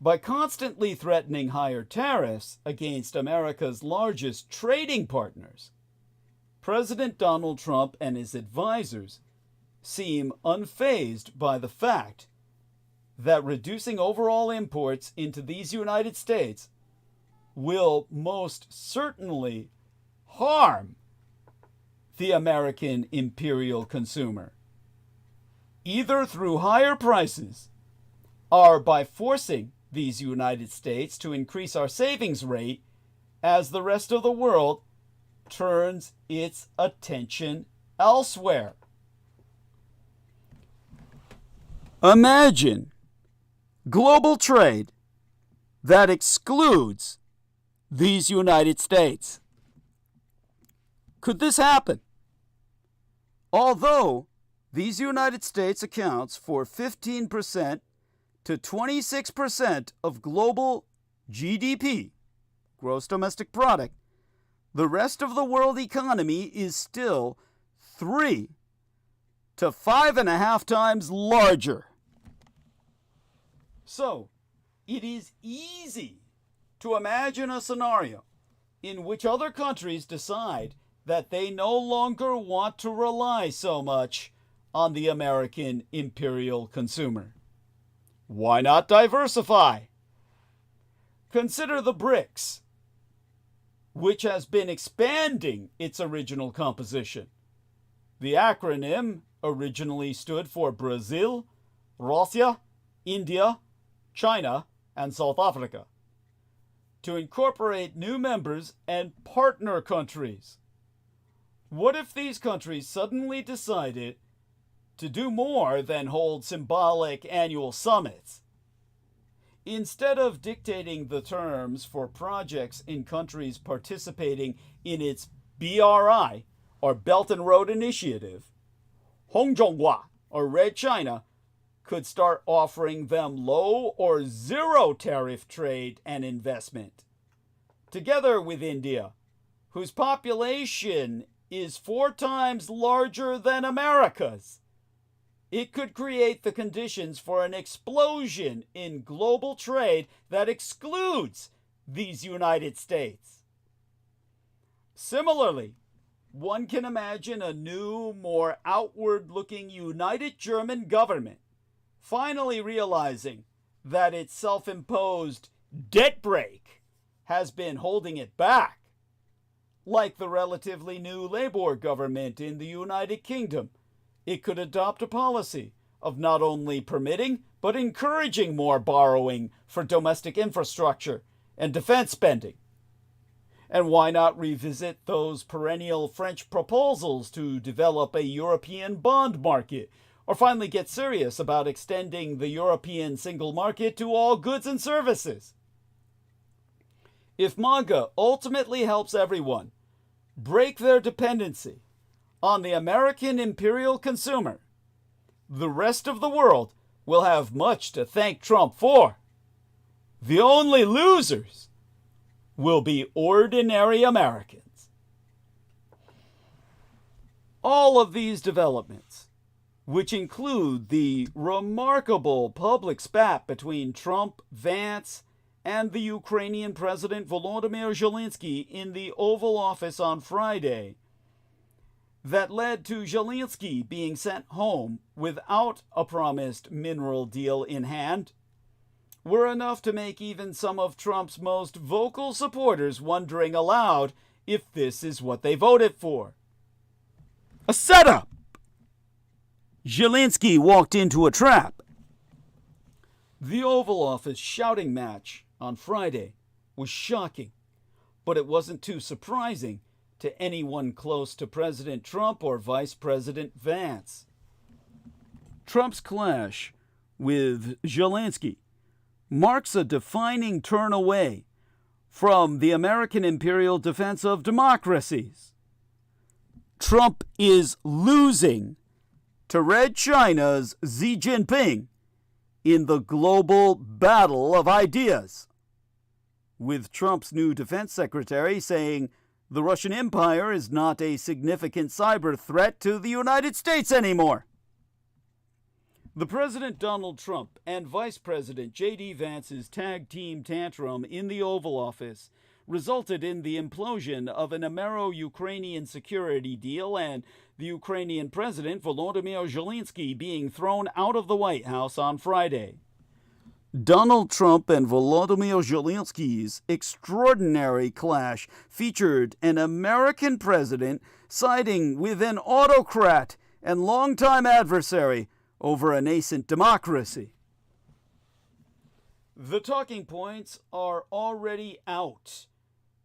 By constantly threatening higher tariffs against America's largest trading partners, President Donald Trump and his advisors seem unfazed by the fact that reducing overall imports into these United States will most certainly harm the American imperial consumer, either through higher prices or by forcing these United States to increase our savings rate as the rest of the world turns its attention elsewhere. Imagine global trade that excludes these United States. Could this happen? Although these United States accounts for 15% to 26% of global GDP, gross domestic product, the rest of the world economy is still 3 to 5.5 times larger. So, it is easy to imagine a scenario in which other countries decide that they no longer want to rely so much on the American imperial consumer. Why not diversify? Consider the BRICS, which has been expanding its original composition. The acronym originally stood for Brazil, Russia, India, China, and South Africa, to incorporate new members and partner countries. What if these countries suddenly decided to do more than hold symbolic annual summits? Instead of dictating the terms for projects in countries participating in its BRI, or Belt and Road Initiative, Hongzhonghua, or Red China, could start offering them low or zero tariff trade and investment. Together with India, whose population is 4 times larger than America's, it could create the conditions for an explosion in global trade that excludes these United States. Similarly, one can imagine a new, more outward-looking United German government finally realizing that its self-imposed debt brake has been holding it back, like the relatively new Labour government in the United Kingdom. It could adopt a policy of not only permitting, but encouraging more borrowing for domestic infrastructure and defense spending. And why not revisit those perennial French proposals to develop a European bond market, or finally get serious about extending the European single market to all goods and services? If MAGA ultimately helps everyone break their dependency on the American imperial consumer, the rest of the world will have much to thank Trump for. The only losers will be ordinary Americans. All of these developments, which include the remarkable public spat between Trump, Vance, and the Ukrainian President Volodymyr Zelensky in the Oval Office on Friday, that led to Zelensky being sent home without a promised mineral deal in hand, were enough to make even some of Trump's most vocal supporters wondering aloud if this is what they voted for. A setup! Zelensky walked into a trap. The Oval Office shouting match on Friday was shocking, but it wasn't too surprising to anyone close to President Trump or Vice President Vance. Trump's clash with Zelensky marks a defining turn away from the American imperial defense of democracies. Trump is losing to Red China's Xi Jinping in the global battle of ideas, with Trump's new defense secretary saying the Russian Empire is not a significant cyber threat to the United States anymore. The President Donald Trump and Vice President J.D. Vance's tag team tantrum in the Oval Office resulted in the implosion of an Amero-Ukrainian security deal and the Ukrainian President Volodymyr Zelensky being thrown out of the White House on Friday. Donald Trump and Volodymyr Zelensky's extraordinary clash featured an American president siding with an autocrat and longtime adversary over a nascent democracy. The talking points are already out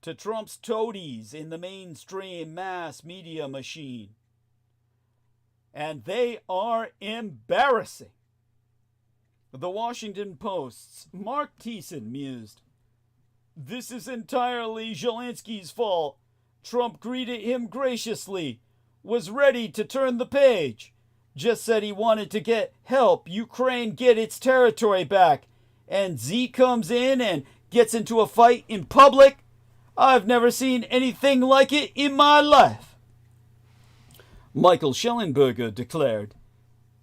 to Trump's toadies in the mainstream mass media machine, and they are embarrassing. The Washington Post's Mark Thiessen mused, "This is entirely Zelensky's fault. Trump greeted him graciously, was ready to turn the page, just said he wanted to help Ukraine get its territory back, and Z comes in and gets into a fight in public. I've never seen anything like it in my life." Michael Schellenberger declared,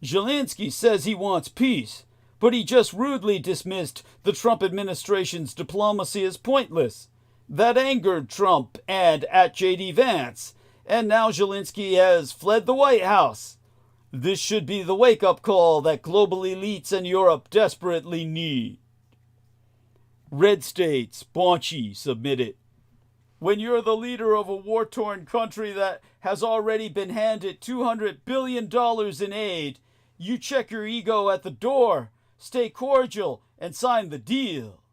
"Zelensky says he wants peace, but he just rudely dismissed the Trump administration's diplomacy as pointless. That angered Trump and at J.D. Vance, and now Zelensky has fled the White House. This should be the wake-up call that global elites and Europe desperately need." Red States, Bonchi submitted, "When you're the leader of a war-torn country that has already been handed $200 billion in aid, you check your ego at the door, stay cordial, and sign the deal.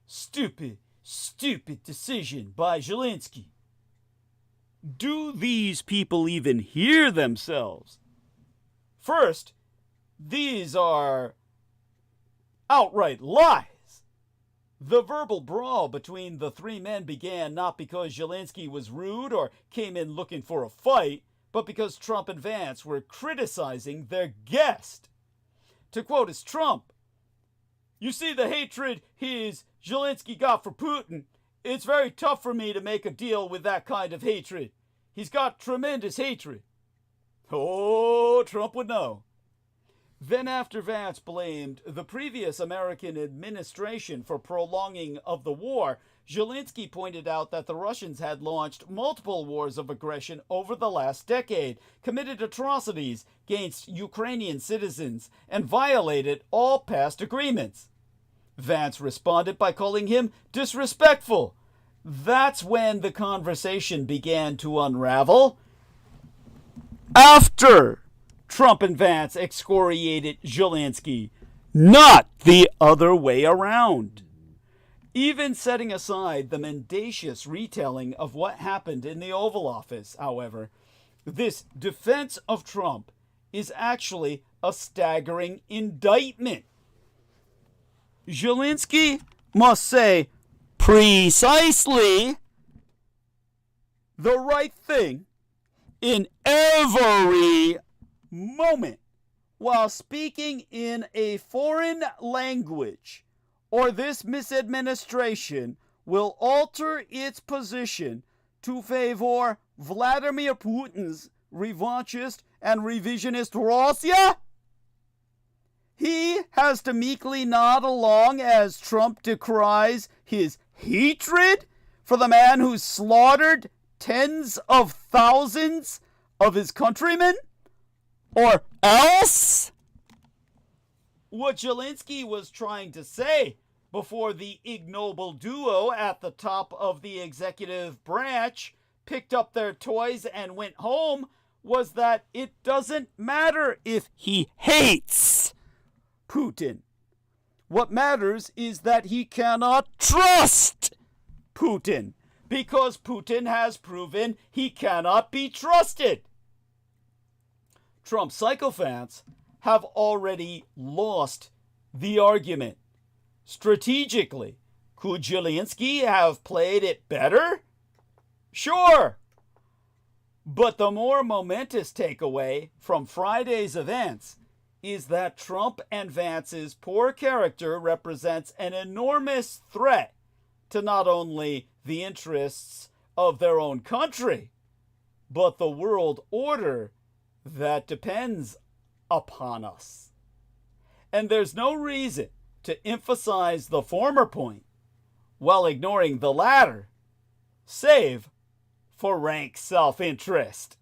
Stupid, stupid decision by Zelensky." Do these people even hear themselves? First, these are outright lies. The verbal brawl between the three men began not because Zelensky was rude or came in looking for a fight, but because Trump and Vance were criticizing their guest. To quote as Trump, "You see the hatred Zelensky got for Putin. It's very tough for me to make a deal with that kind of hatred. He's got tremendous hatred." Oh, Trump would know. Then after Vance blamed the previous American administration for prolonging of the war, Zelensky pointed out that the Russians had launched multiple wars of aggression over the last decade, committed atrocities against Ukrainian citizens, and violated all past agreements. Vance responded by calling him disrespectful. That's when the conversation began to unravel. After Trump and Vance excoriated Zelensky, not the other way around. Even setting aside the mendacious retelling of what happened in the Oval Office, however, this defense of Trump is actually a staggering indictment. Zelensky must say precisely the right thing in every moment while speaking in a foreign language, or this misadministration will alter its position to favor Vladimir Putin's revanchist and revisionist Russia. He has to meekly nod along as Trump decries his hatred for the man who slaughtered tens of thousands of his countrymen? Or else? What Zelensky was trying to say before the ignoble duo at the top of the executive branch picked up their toys and went home was that it doesn't matter if he hates Putin. What matters is that he cannot trust Putin, because Putin has proven he cannot be trusted. Trump sycophants have already lost the argument. Strategically, could Zelensky have played it better? Sure. But the more momentous takeaway from Friday's events is that Trump and Vance's poor character represents an enormous threat to not only the interests of their own country, but the world order that depends upon us. And there's no reason to emphasize the former point while ignoring the latter, save for rank self-interest.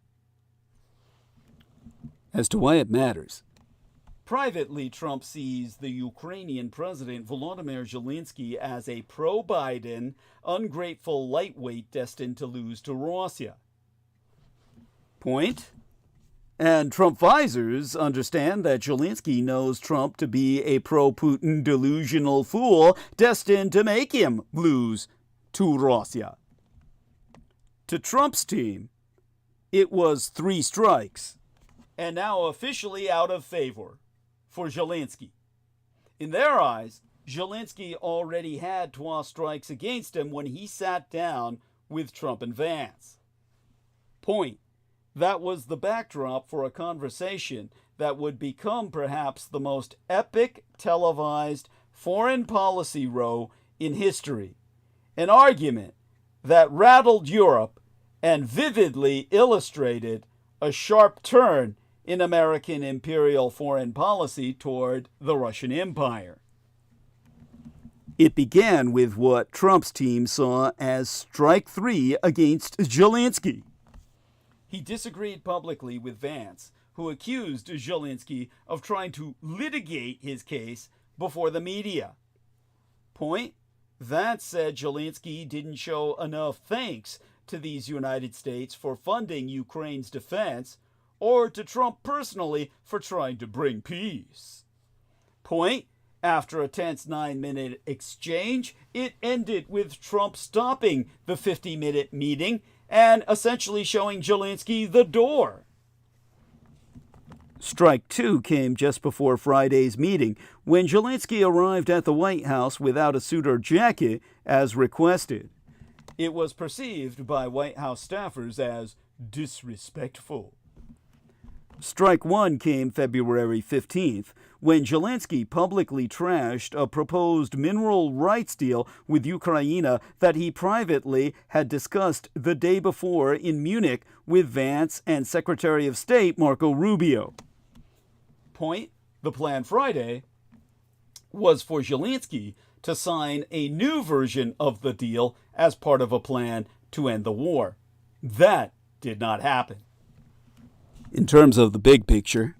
As to why it matters, privately, Trump sees the Ukrainian president Volodymyr Zelensky as a pro-Biden, ungrateful lightweight destined to lose to Russia. Point? And Trump visors understand that Zelensky knows Trump to be a pro-Putin delusional fool destined to make him lose to Russia. To Trump's team, it was 3 strikes, and now officially out of favor for Zelensky. In their eyes, Zelensky already had 12 strikes against him when he sat down with Trump and Vance. Point. That was the backdrop for a conversation that would become perhaps the most epic televised foreign policy row in history. An argument that rattled Europe and vividly illustrated a sharp turn in American imperial foreign policy toward the Russian Empire. It began with what Trump's team saw as strike 3 against Zelensky. He disagreed publicly with Vance, who accused Zelensky of trying to litigate his case before the media. Point? Vance said Zelensky didn't show enough thanks to these United States for funding Ukraine's defense, or to Trump personally for trying to bring peace. Point? After a tense 9-minute exchange, it ended with Trump stopping the 50-minute meeting and essentially showing Zelensky the door. Strike two came just before Friday's meeting, when Zelensky arrived at the White House without a suit or jacket as requested. It was perceived by White House staffers as disrespectful. Strike one came February 15th, when Zelensky publicly trashed a proposed mineral rights deal with Ukraine that he privately had discussed the day before in Munich with Vance and Secretary of State Marco Rubio. Point: the plan Friday was for Zelensky to sign a new version of the deal as part of a plan to end the war. That did not happen. In terms of the big picture,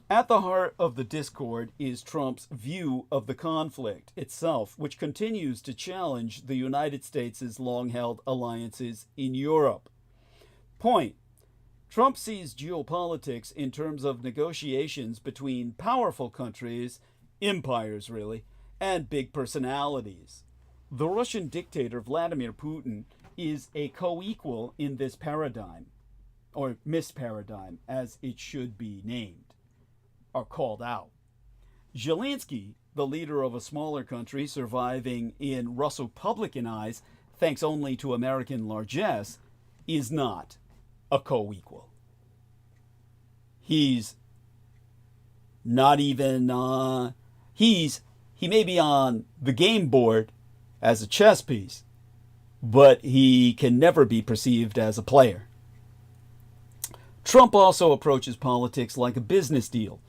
at the heart of the discord is Trump's view of the conflict itself, which continues to challenge the United States' long-held alliances in Europe. Point: Trump sees geopolitics in terms of negotiations between powerful countries, empires really, and big personalities. The Russian dictator Vladimir Putin is a co-equal in this paradigm, or misparadigm, as it should be named, are called out. Zelensky, the leader of a smaller country surviving in Russopublican eyes thanks only to American largesse, is not a co-equal. He's not even, he may be on the game board as a chess piece, but he can never be perceived as a player. Trump also approaches politics like a business deal,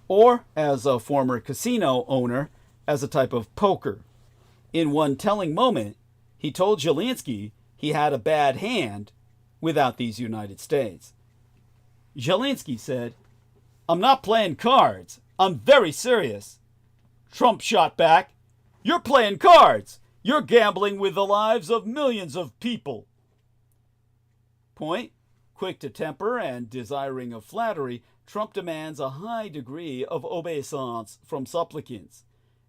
or, as a former casino owner, as a type of poker. In one telling moment, he told Zelensky he had a bad hand without these United States. Zelensky said, "I'm not playing cards. I'm very serious." Trump shot back, "You're playing cards. You're gambling with the lives of millions of people." Point: quick to temper and desiring of flattery, Trump demands a high degree of obeisance from supplicants.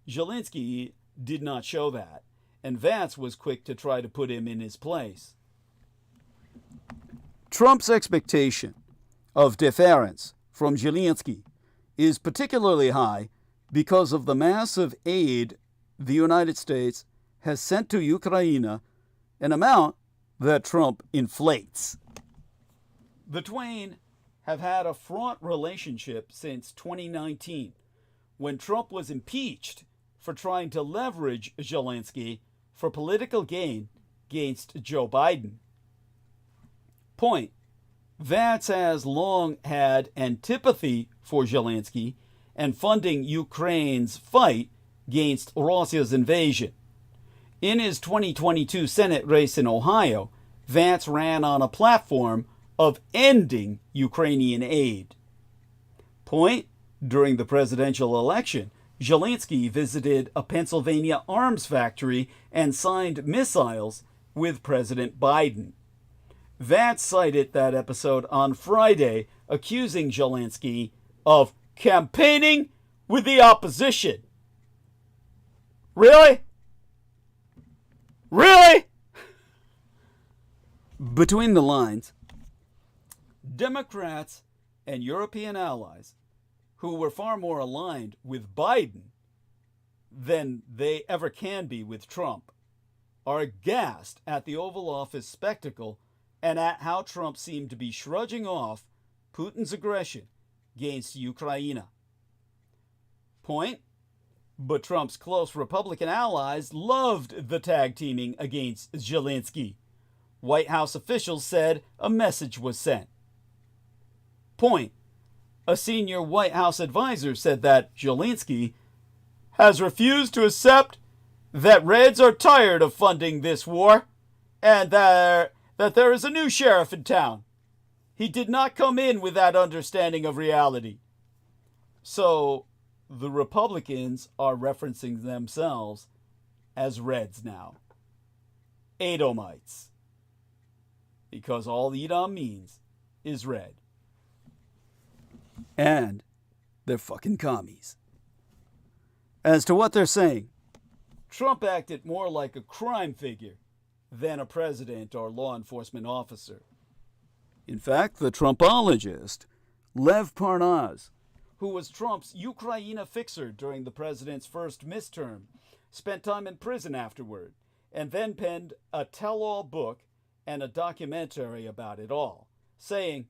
Zelensky did not show that, and Vance was quick to try to put him in his place. Trump's expectation of deference from Zelensky is particularly high because of the massive aid the United States has sent to Ukraine, an amount that Trump inflates. The twain have had a fraught relationship since 2019, when Trump was impeached for trying to leverage Zelensky for political gain against Joe Biden. Point: Vance has long had antipathy for Zelensky and funding Ukraine's fight against Russia's invasion. In his 2022 Senate race in Ohio, Vance ran on a platform of ending Ukrainian aid. Point: during the presidential election, Zelensky visited a Pennsylvania arms factory and signed missiles with President Biden. Vance cited that episode on Friday, accusing Zelensky of campaigning with the opposition. Really? Really? Between the lines, Democrats and European allies, who were far more aligned with Biden than they ever can be with Trump, are aghast at the Oval Office spectacle and at how Trump seemed to be shrugging off Putin's aggression against Ukraine. Point: but Trump's close Republican allies loved the tag teaming against Zelensky. White House officials said a message was sent. Point: a senior White House advisor said that Zelensky has refused to accept that Reds are tired of funding this war and that there is a new sheriff in town. He did not come in with that understanding of reality. So the Republicans are referencing themselves as Reds now. Edomites. Because all Edom means is red. And they're fucking commies. As to what they're saying, Trump acted more like a crime figure than a president or law enforcement officer. In fact, the Trumpologist Lev Parnas, who was Trump's Ukraine fixer during the president's first midterm, spent time in prison afterward, and then penned a tell-all book and a documentary about it all, saying,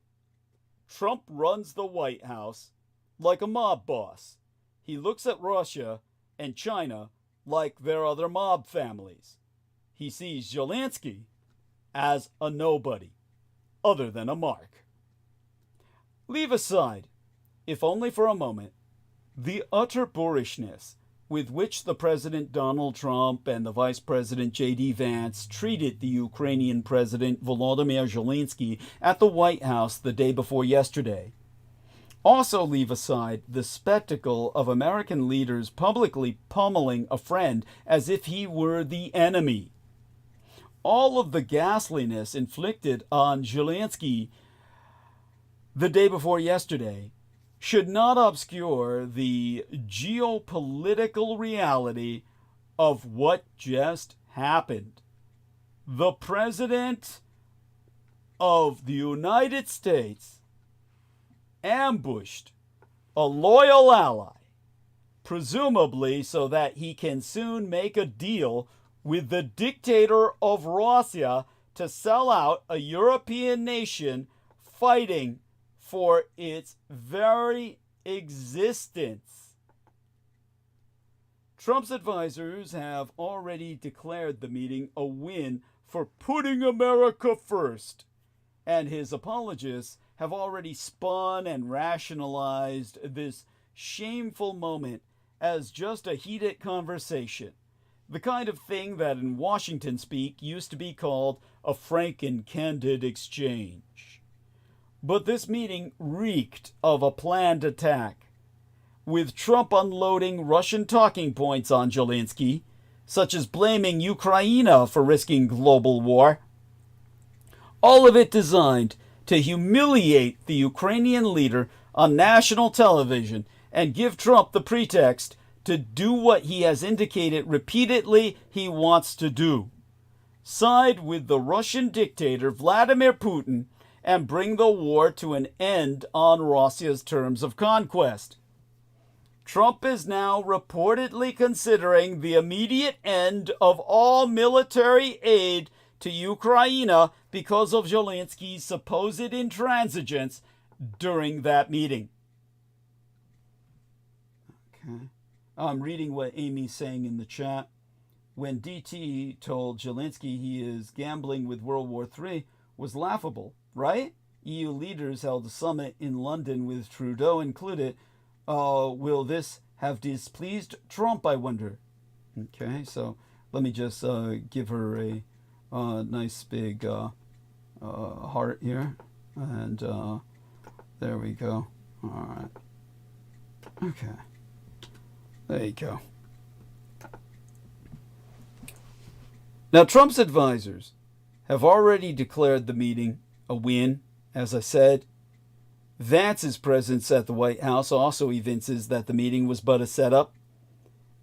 "Trump runs the White House like a mob boss. He looks at Russia and China like their other mob families. He sees Zelensky as a nobody, other than a mark." Leave aside, if only for a moment, the utter boorishness with which the President Donald Trump and the Vice President J.D. Vance treated the Ukrainian President Volodymyr Zelensky at the White House the day before yesterday. Also leave aside the spectacle of American leaders publicly pummeling a friend as if he were the enemy. All of the ghastliness inflicted on Zelensky the day before yesterday should not obscure the geopolitical reality of what just happened. The President of the United States ambushed a loyal ally, presumably so that he can soon make a deal with the dictator of Russia to sell out a European nation fighting for its very existence. Trump's advisors have already declared the meeting a win for putting America first, and his apologists have already spun and rationalized this shameful moment as just a heated conversation, the kind of thing that in Washington speak used to be called a frank and candid exchange. But this meeting reeked of a planned attack, with Trump unloading Russian talking points on Zelensky, such as blaming Ukraine for risking global war. All of it designed to humiliate the Ukrainian leader on national television and give Trump the pretext to do what he has indicated repeatedly he wants to do: side with the Russian dictator Vladimir Putin and bring the war to an end on Russia's terms of conquest. Trump is now reportedly considering the immediate end of all military aid to Ukraine because of Zelensky's supposed intransigence during that meeting. Okay. I'm reading what Amy's saying in the chat. When DT told Zelensky he is gambling with World War III was laughable, right? EU leaders held a summit in London with Trudeau included. Will this have displeased Trump, I wonder? Okay, so let me just give her a nice big heart here. And there we go. All right. Okay. There you go. Now, Trump's advisors have already declared the meeting a win, as I said. Vance's presence at the White House also evinces that the meeting was but a setup.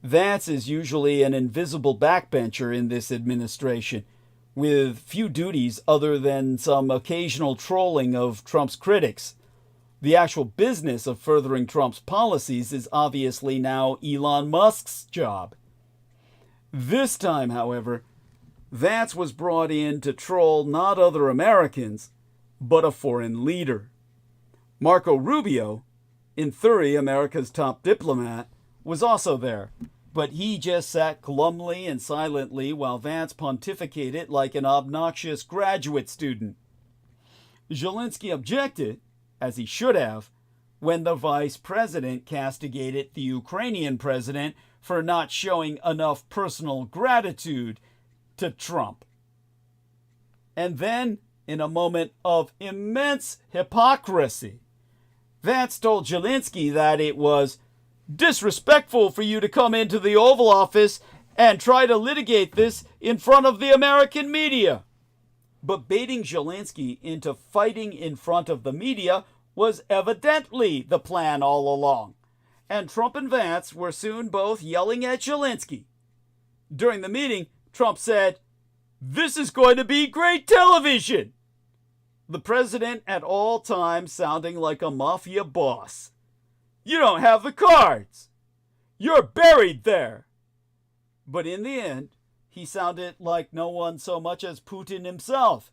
Vance is usually an invisible backbencher in this administration, with few duties other than some occasional trolling of Trump's critics. The actual business of furthering Trump's policies is obviously now Elon Musk's job. This time, however, Vance was brought in to troll not other Americans, but a foreign leader. Marco Rubio, in theory America's top diplomat, was also there, but he just sat glumly and silently while Vance pontificated like an obnoxious graduate student. Zelensky objected, as he should have, when the vice president castigated the Ukrainian president for not showing enough personal gratitude to Trump. And then, in a moment of immense hypocrisy, Vance told Zelensky that it was disrespectful for you to come into the Oval Office and try to litigate this in front of the American media. But baiting Zelensky into fighting in front of the media was evidently the plan all along, and Trump and Vance were soon both yelling at Zelensky. During the meeting, Trump said, "This is going to be great television." The president at all times sounding like a mafia boss. You don't have the cards. You're buried there. But in the end, he sounded like no one so much as Putin himself,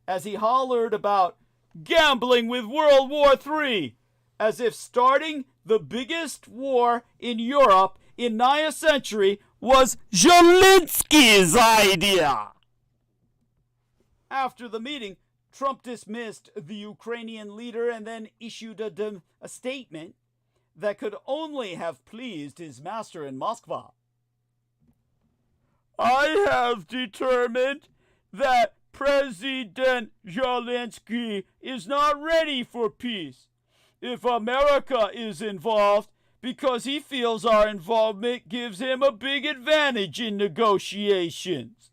as he hollered about gambling with World War III, as if starting the biggest war in Europe in nigh a century was Zelensky's idea. After the meeting, Trump dismissed the Ukrainian leader and then issued a statement that could only have pleased his master in Moscow. I have determined that President Zelensky is not ready for peace. If America is involved, because he feels our involvement gives him a big advantage in negotiations.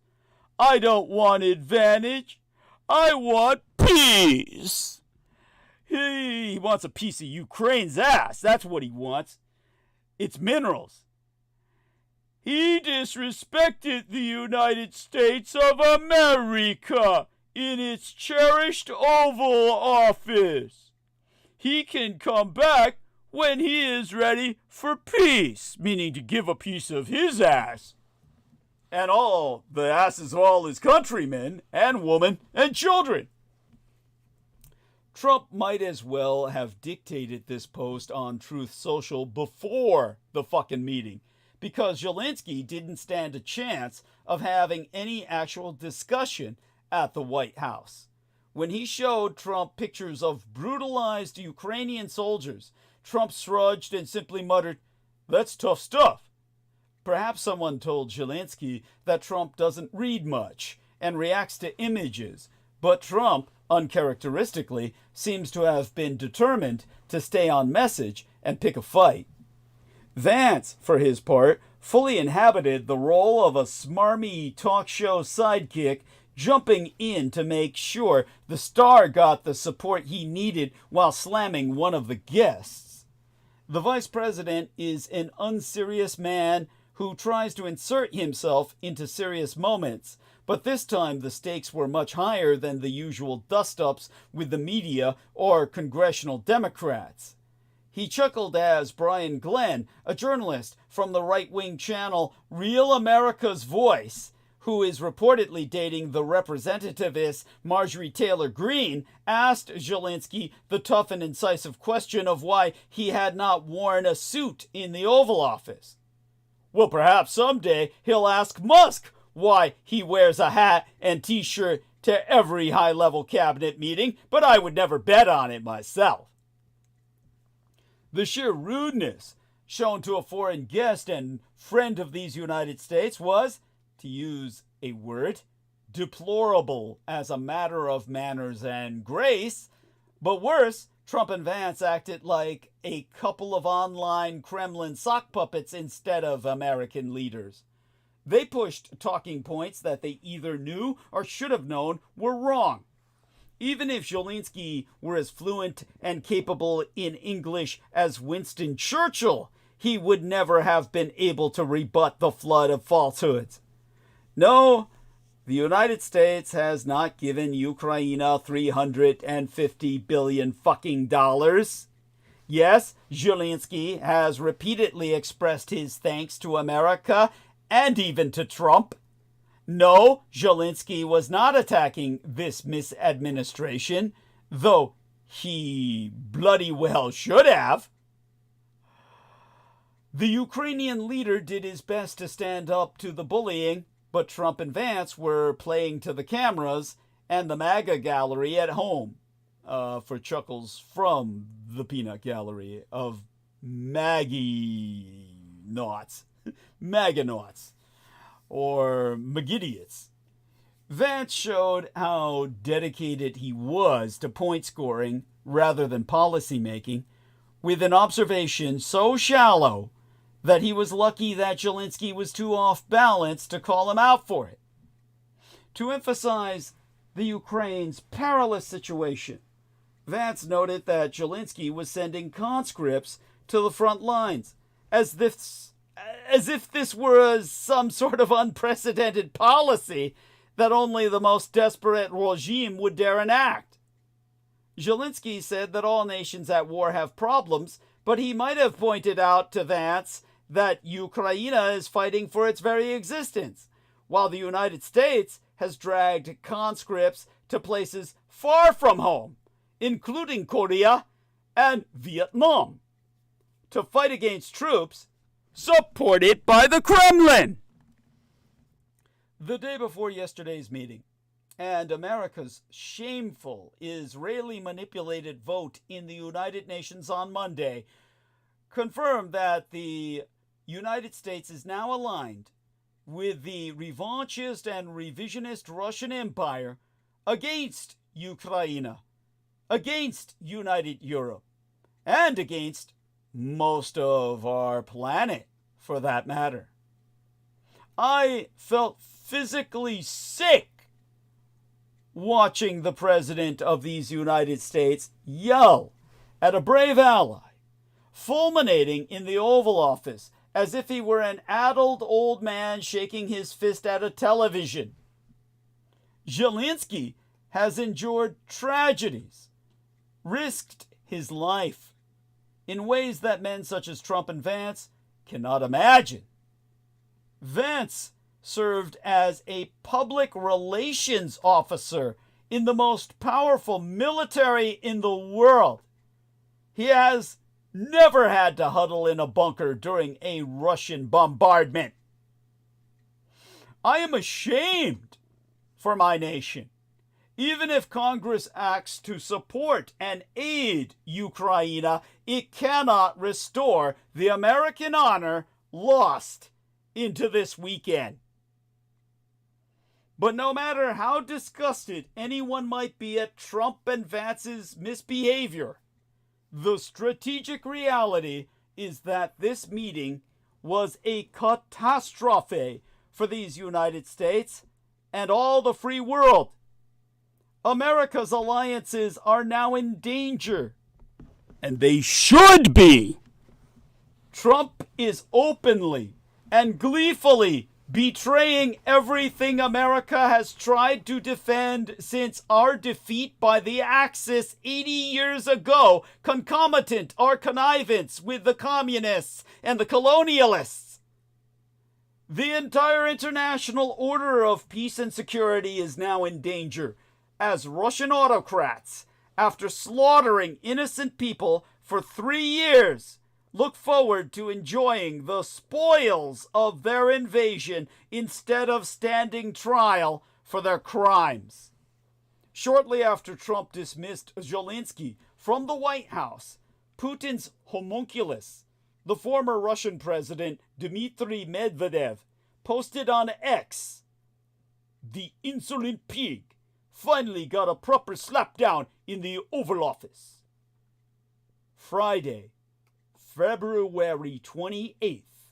I don't want advantage. I want peace. He wants a piece of Ukraine's ass. That's what he wants. It's minerals. He disrespected the United States of America in its cherished Oval Office. He can come back when he is ready for peace, meaning to give a piece of his ass. And all the asses of all his countrymen and women and children. Trump might as well have dictated this post on Truth Social before the fucking meeting, because Zelensky didn't stand a chance of having any actual discussion at the White House. When he showed Trump pictures of brutalized Ukrainian soldiers, Trump shrugged and simply muttered, "That's tough stuff." Perhaps someone told Zelensky that Trump doesn't read much and reacts to images, but Trump, uncharacteristically, seems to have been determined to stay on message and pick a fight. Vance, for his part, fully inhabited the role of a smarmy talk show sidekick, jumping in to make sure the star got the support he needed while slamming one of the guests. The vice president is an unserious man who tries to insert himself into serious moments, but this time the stakes were much higher than the usual dust-ups with the media or congressional Democrats. He chuckled as Brian Glenn, a journalist from the right-wing channel Real America's Voice, who is reportedly dating the representativist Marjorie Taylor Greene, asked Zelensky the tough and incisive question of why he had not worn a suit in the Oval Office. Well, perhaps someday he'll ask Musk why he wears a hat and t-shirt to every high-level cabinet meeting, but I would never bet on it myself. The sheer rudeness shown to a foreign guest and friend of these United States was, to use a word, deplorable as a matter of manners and grace. But worse, Trump and Vance acted like a couple of online Kremlin sock puppets instead of American leaders. They pushed talking points that they either knew or should have known were wrong. Even if Zelensky were as fluent and capable in English as Winston Churchill, he would never have been able to rebut the flood of falsehoods. No, the United States has not given Ukraine $350 billion fucking dollars. Yes, Zelensky has repeatedly expressed his thanks to America and even to Trump. No, Zelensky was not attacking this misadministration, though he bloody well should have. The Ukrainian leader did his best to stand up to the bullying, but Trump and Vance were playing to the cameras and the MAGA gallery at home, for chuckles from the peanut gallery of Maggie Knots, MAGA Knots, or McGidiots. Vance showed how dedicated he was to point scoring rather than policy making, with an observation so shallow that he was lucky that Zelensky was too off balance to call him out for it. To emphasize the Ukraine's perilous situation, Vance noted that Zelensky was sending conscripts to the front lines, as if this were some sort of unprecedented policy that only the most desperate regime would dare enact. Zelensky said that all nations at war have problems, but he might have pointed out to Vance that Ukraine is fighting for its very existence, while the United States has dragged conscripts to places far from home, including Korea and Vietnam, to fight against troops supported by the Kremlin. The day before yesterday's meeting, and America's shameful Israeli-manipulated vote in the United Nations on Monday confirmed that the United States is now aligned with the revanchist and revisionist Russian Empire against Ukraine, against United Europe, and against most of our planet, for that matter. I felt physically sick watching the president of these United States yell at a brave ally, fulminating in the Oval Office as if he were an addled old man shaking his fist at a television. Zelensky has endured tragedies, risked his life in ways that men such as Trump and Vance cannot imagine. Vance served as a public relations officer in the most powerful military in the world. He has never had to huddle in a bunker during a Russian bombardment. I am ashamed for my nation. Even if Congress acts to support and aid Ukraine, it cannot restore the American honor lost into this weekend. But no matter how disgusted anyone might be at Trump and Vance's misbehavior, the strategic reality is that this meeting was a catastrophe for these United States and all the free world. America's alliances are now in danger, and they should be. Trump is openly and gleefully betraying everything America has tried to defend since our defeat by the Axis 80 years ago, concomitant or connivance with the communists and the colonialists. The entire international order of peace and security is now in danger, as Russian autocrats, after slaughtering innocent people for 3 years, look forward to enjoying the spoils of their invasion instead of standing trial for their crimes. Shortly after Trump dismissed Zelensky from the White House, Putin's homunculus, the former Russian president Dmitry Medvedev, posted on X, "The insolent pig finally got a proper slapdown in the Oval Office." Friday, February 28th,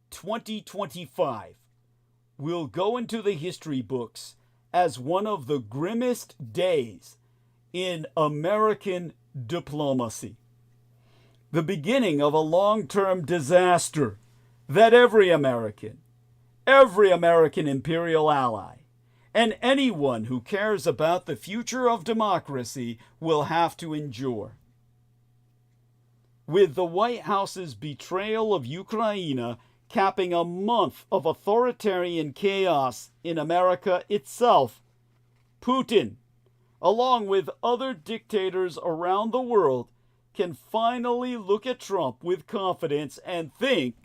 2025, will go into the history books as one of the grimmest days in American diplomacy. The beginning of a long-term disaster that every American imperial ally, and anyone who cares about the future of democracy will have to endure. With the White House's betrayal of Ukraine capping a month of authoritarian chaos in America itself, Putin, along with other dictators around the world, can finally look at Trump with confidence and think,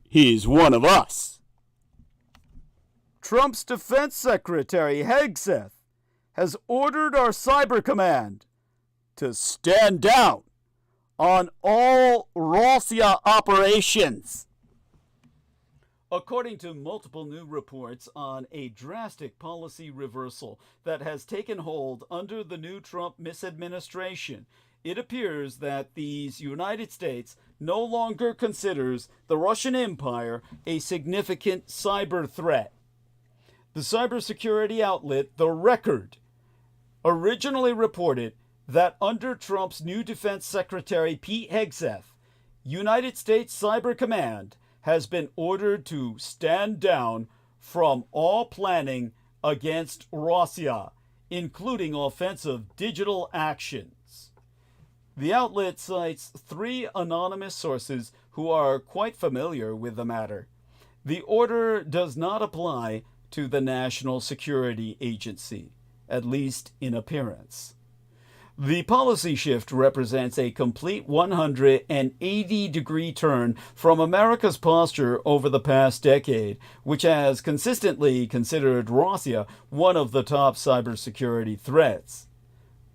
he's one of us. Trump's Defense Secretary Hegseth has ordered our Cyber Command to stand down on all Russia operations. According to multiple new reports on a drastic policy reversal that has taken hold under the new Trump misadministration, it appears that the United States no longer considers the Russian Empire a significant cyber threat. The cybersecurity outlet The Record originally reported that under Trump's new Defense Secretary Pete Hegseth, United States Cyber Command has been ordered to stand down from all planning against Russia including offensive digital actions. The outlet cites 3 anonymous sources who are quite familiar with the matter. The order does not apply to the National Security Agency, at least in appearance. The policy shift represents a complete 180-degree turn from America's posture over the past decade, which has consistently considered Russia one of the top cybersecurity threats.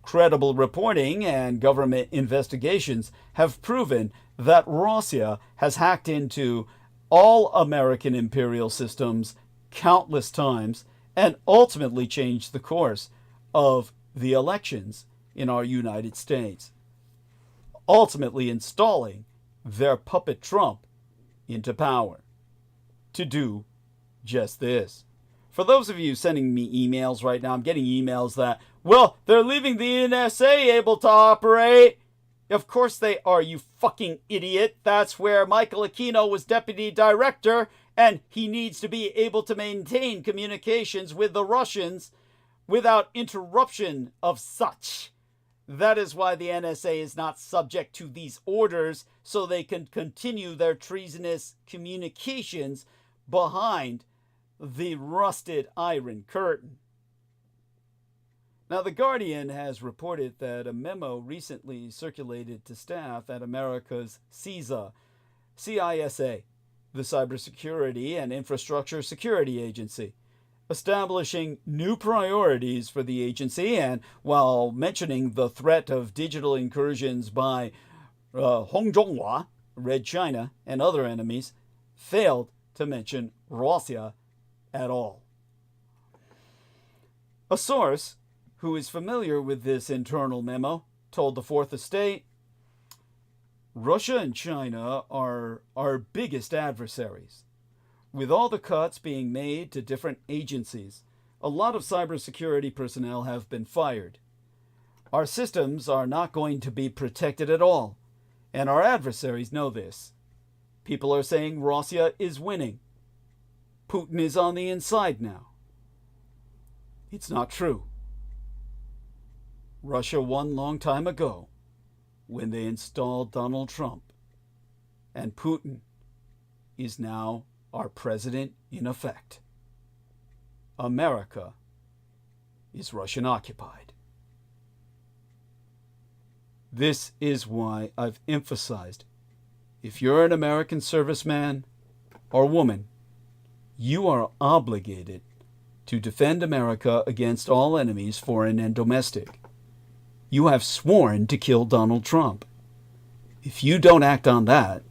Credible reporting and government investigations have proven that Russia has hacked into all American imperial systems countless times and ultimately changed the course of the elections in our United States, ultimately installing their puppet Trump into power to do just this. For those of you sending me emails right now, I'm getting emails that, well, they're leaving the NSA able to operate. Of course they are, you fucking idiot. That's where Michael Aquino was deputy director, and he needs to be able to maintain communications with the Russians without interruption of such. That is why the NSA is not subject to these orders, so they can continue their treasonous communications behind the rusted Iron Curtain. Now, The Guardian has reported that a memo recently circulated to staff at America's CISA, the Cybersecurity and Infrastructure Security Agency, establishing new priorities for the agency, and while mentioning the threat of digital incursions by Hongzhonghua, Red China, and other enemies, failed to mention Russia at all. A source who is familiar with this internal memo told the Fourth Estate, Russia and China are our biggest adversaries. With all the cuts being made to different agencies, a lot of cybersecurity personnel have been fired. Our systems are not going to be protected at all, and our adversaries know this. People are saying Russia is winning. Putin is on the inside now. It's not true. Russia won long time ago when they installed Donald Trump, and Putin is now our president in effect. America is Russian occupied. This is why I've emphasized, if you're an American serviceman or woman, you are obligated to defend America against all enemies, foreign and domestic. You have sworn to kill Donald Trump. If you don't act on that,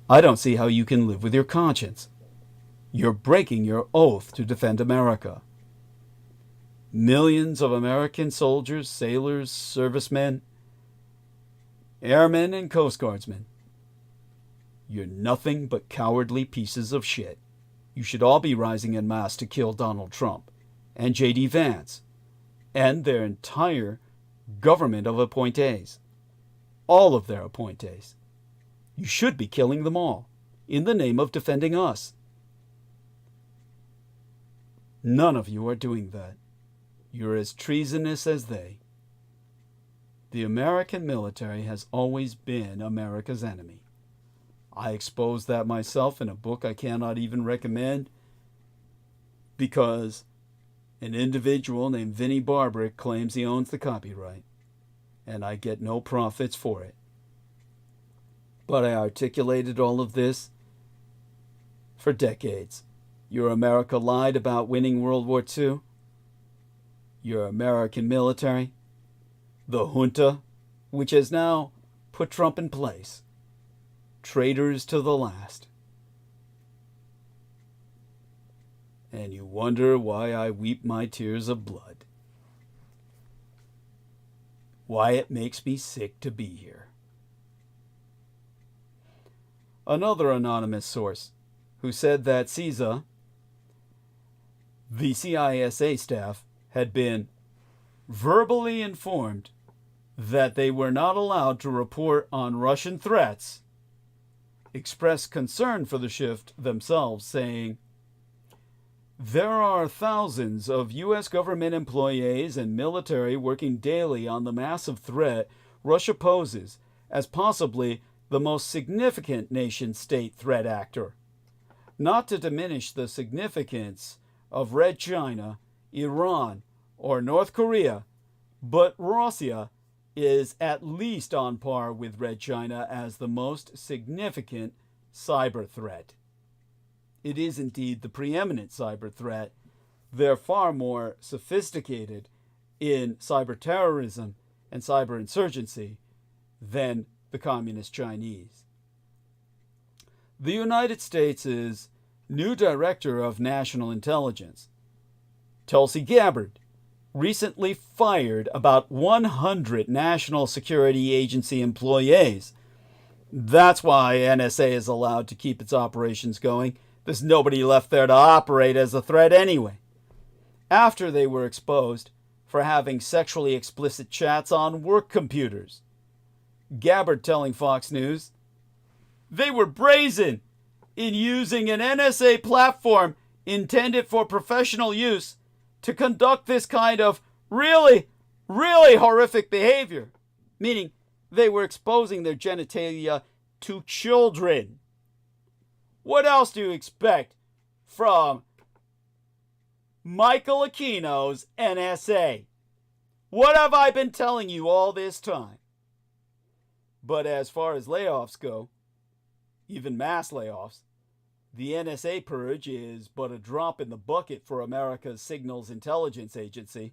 I don't see how you can live with your conscience. You're breaking your oath to defend America. Millions of American soldiers, sailors, servicemen, airmen, and Coast Guardsmen. You're nothing but cowardly pieces of shit. You should all be rising en masse to kill Donald Trump and J.D. Vance and their entire government of appointees. All of their appointees. You should be killing them all in the name of defending us. None of you are doing that. You're as treasonous as they. The American military has always been America's enemy. I exposed that myself in a book I cannot even recommend because an individual named Vinnie Barbrick claims he owns the copyright, and I get no profits for it. But I articulated all of this for decades. Your America lied about winning World War II. Your American military, the junta, which has now put Trump in place. Traitors to the last. And you wonder why I weep my tears of blood. Why it makes me sick to be here. Another anonymous source who said that CISA, the CISA staff, had been verbally informed that they were not allowed to report on Russian threats, expressed concern for the shift themselves, saying, There are thousands of U.S. government employees and military working daily on the massive threat Russia poses as possibly the most significant nation-state threat actor. Not to diminish the significance of Red China, Iran, or North Korea, but Russia is at least on par with Red China as the most significant cyber threat. It is indeed the preeminent cyber threat. They're far more sophisticated in cyber terrorism and cyber insurgency than the Communist Chinese. The United States' new Director of National Intelligence, Tulsi Gabbard, recently fired about 100 National Security Agency employees. That's why NSA is allowed to keep its operations going. There's nobody left there to operate as a threat anyway. After they were exposed for having sexually explicit chats on work computers. Gabbard telling Fox News, they were brazen in using an NSA platform intended for professional use to conduct this kind of really, really horrific behavior. Meaning, they were exposing their genitalia to children. What else do you expect from Michael Aquino's NSA? What have I been telling you all this time? But as far as layoffs go, even mass layoffs, the NSA purge is but a drop in the bucket for America's Signals Intelligence Agency.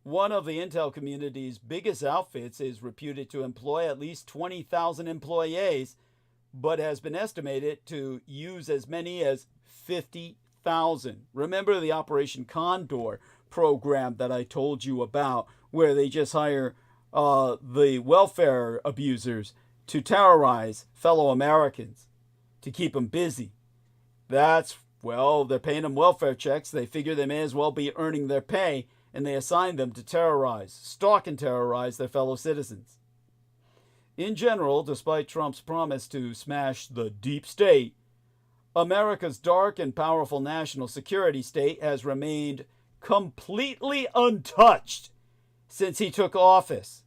One of the intel community's biggest outfits is reputed to employ at least 20,000 employees, but has been estimated to use as many as 50,000. Remember the Operation Condor program that I told you about, where they just hire the welfare abusers to terrorize fellow Americans, to keep them busy. They're paying them welfare checks. They figure they may as well be earning their pay, and they assign them to stalk and terrorize their fellow citizens. In general, despite Trump's promise to smash the deep state, America's dark and powerful national security state has remained completely untouched since he took office,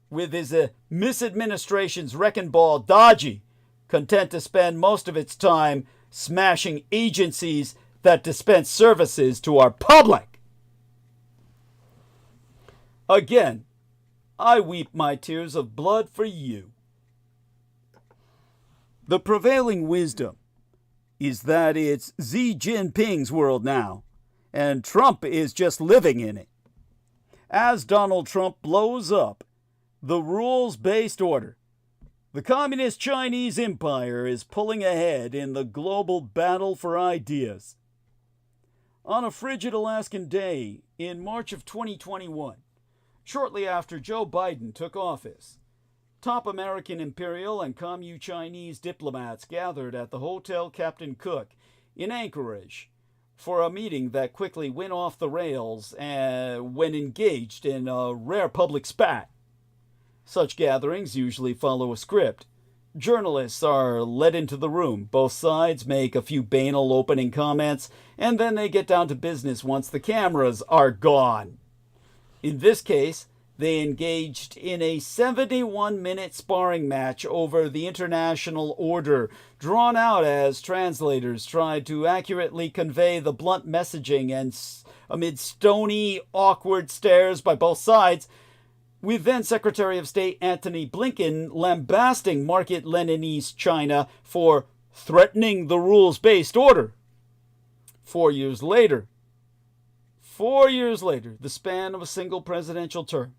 with his misadministration's wrecking ball dodgy, content to spend most of its time smashing agencies that dispense services to our public. Again, I weep my tears of blood for you. The prevailing wisdom is that it's Xi Jinping's world now, and Trump is just living in it. As Donald Trump blows up the rules-based order, the Communist Chinese Empire is pulling ahead in the global battle for ideas. On a frigid Alaskan day in March of 2021, shortly after Joe Biden took office, top American Imperial and Communist Chinese diplomats gathered at the Hotel Captain Cook in Anchorage for a meeting that quickly went off the rails when engaged in a rare public spat. Such gatherings usually follow a script. Journalists are led into the room. Both sides make a few banal opening comments, and then they get down to business once the cameras are gone. In this case, they engaged in a 71-minute sparring match over the international order, drawn out as translators tried to accurately convey the blunt messaging and amid stony, awkward stares by both sides, with then Secretary of State Antony Blinken lambasting Marxist-Leninist China for threatening the rules-based order. 4 years later, the span of a single presidential term,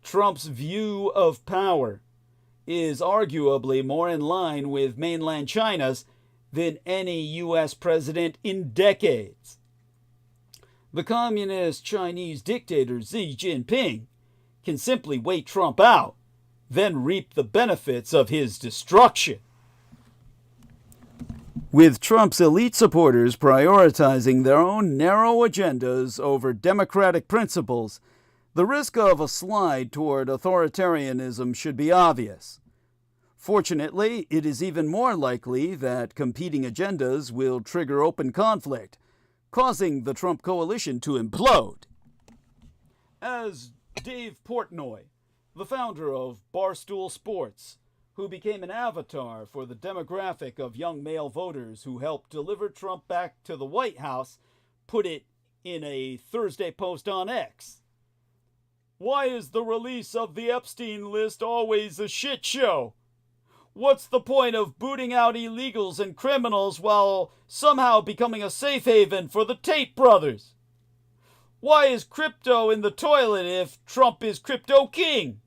Trump's view of power is arguably more in line with mainland China's than any U.S. president in decades. The communist Chinese dictator Xi Jinping can simply wait Trump out, then reap the benefits of his destruction. With Trump's elite supporters prioritizing their own narrow agendas over democratic principles, the risk of a slide toward authoritarianism should be obvious. Fortunately, it is even more likely that competing agendas will trigger open conflict, causing the Trump coalition to implode. As Dave Portnoy, the founder of Barstool Sports, who became an avatar for the demographic of young male voters who helped deliver Trump back to the White House, put it in a Thursday post on X. Why is the release of the Epstein list always a shit show? What's the point of booting out illegals and criminals while somehow becoming a safe haven for the Tate brothers? Why is crypto in the toilet if Trump is crypto king?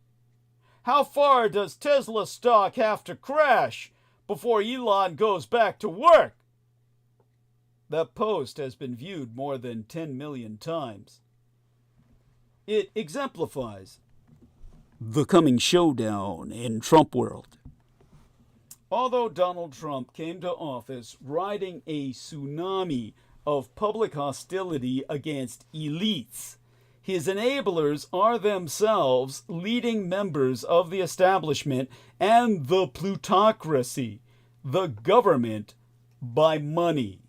How far does Tesla stock have to crash before Elon goes back to work? That post has been viewed more than 10 million times. It exemplifies the coming showdown in Trump world. Although Donald Trump came to office riding a tsunami of public hostility against elites, his enablers are themselves leading members of the establishment and the plutocracy, the government by money.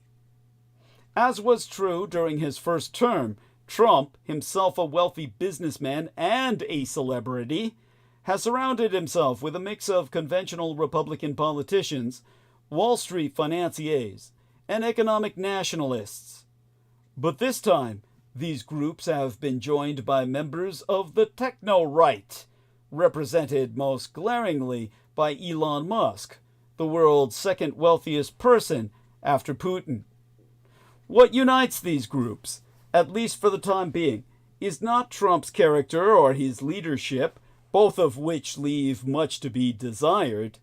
As was true during his first term, Trump, himself a wealthy businessman and a celebrity, has surrounded himself with a mix of conventional Republican politicians, Wall Street financiers, and economic nationalists. But this time, these groups have been joined by members of the techno-right, represented most glaringly by Elon Musk, the world's second wealthiest person after Putin. What unites these groups, at least for the time being, is not Trump's character or his leadership, both of which leave much to be desired.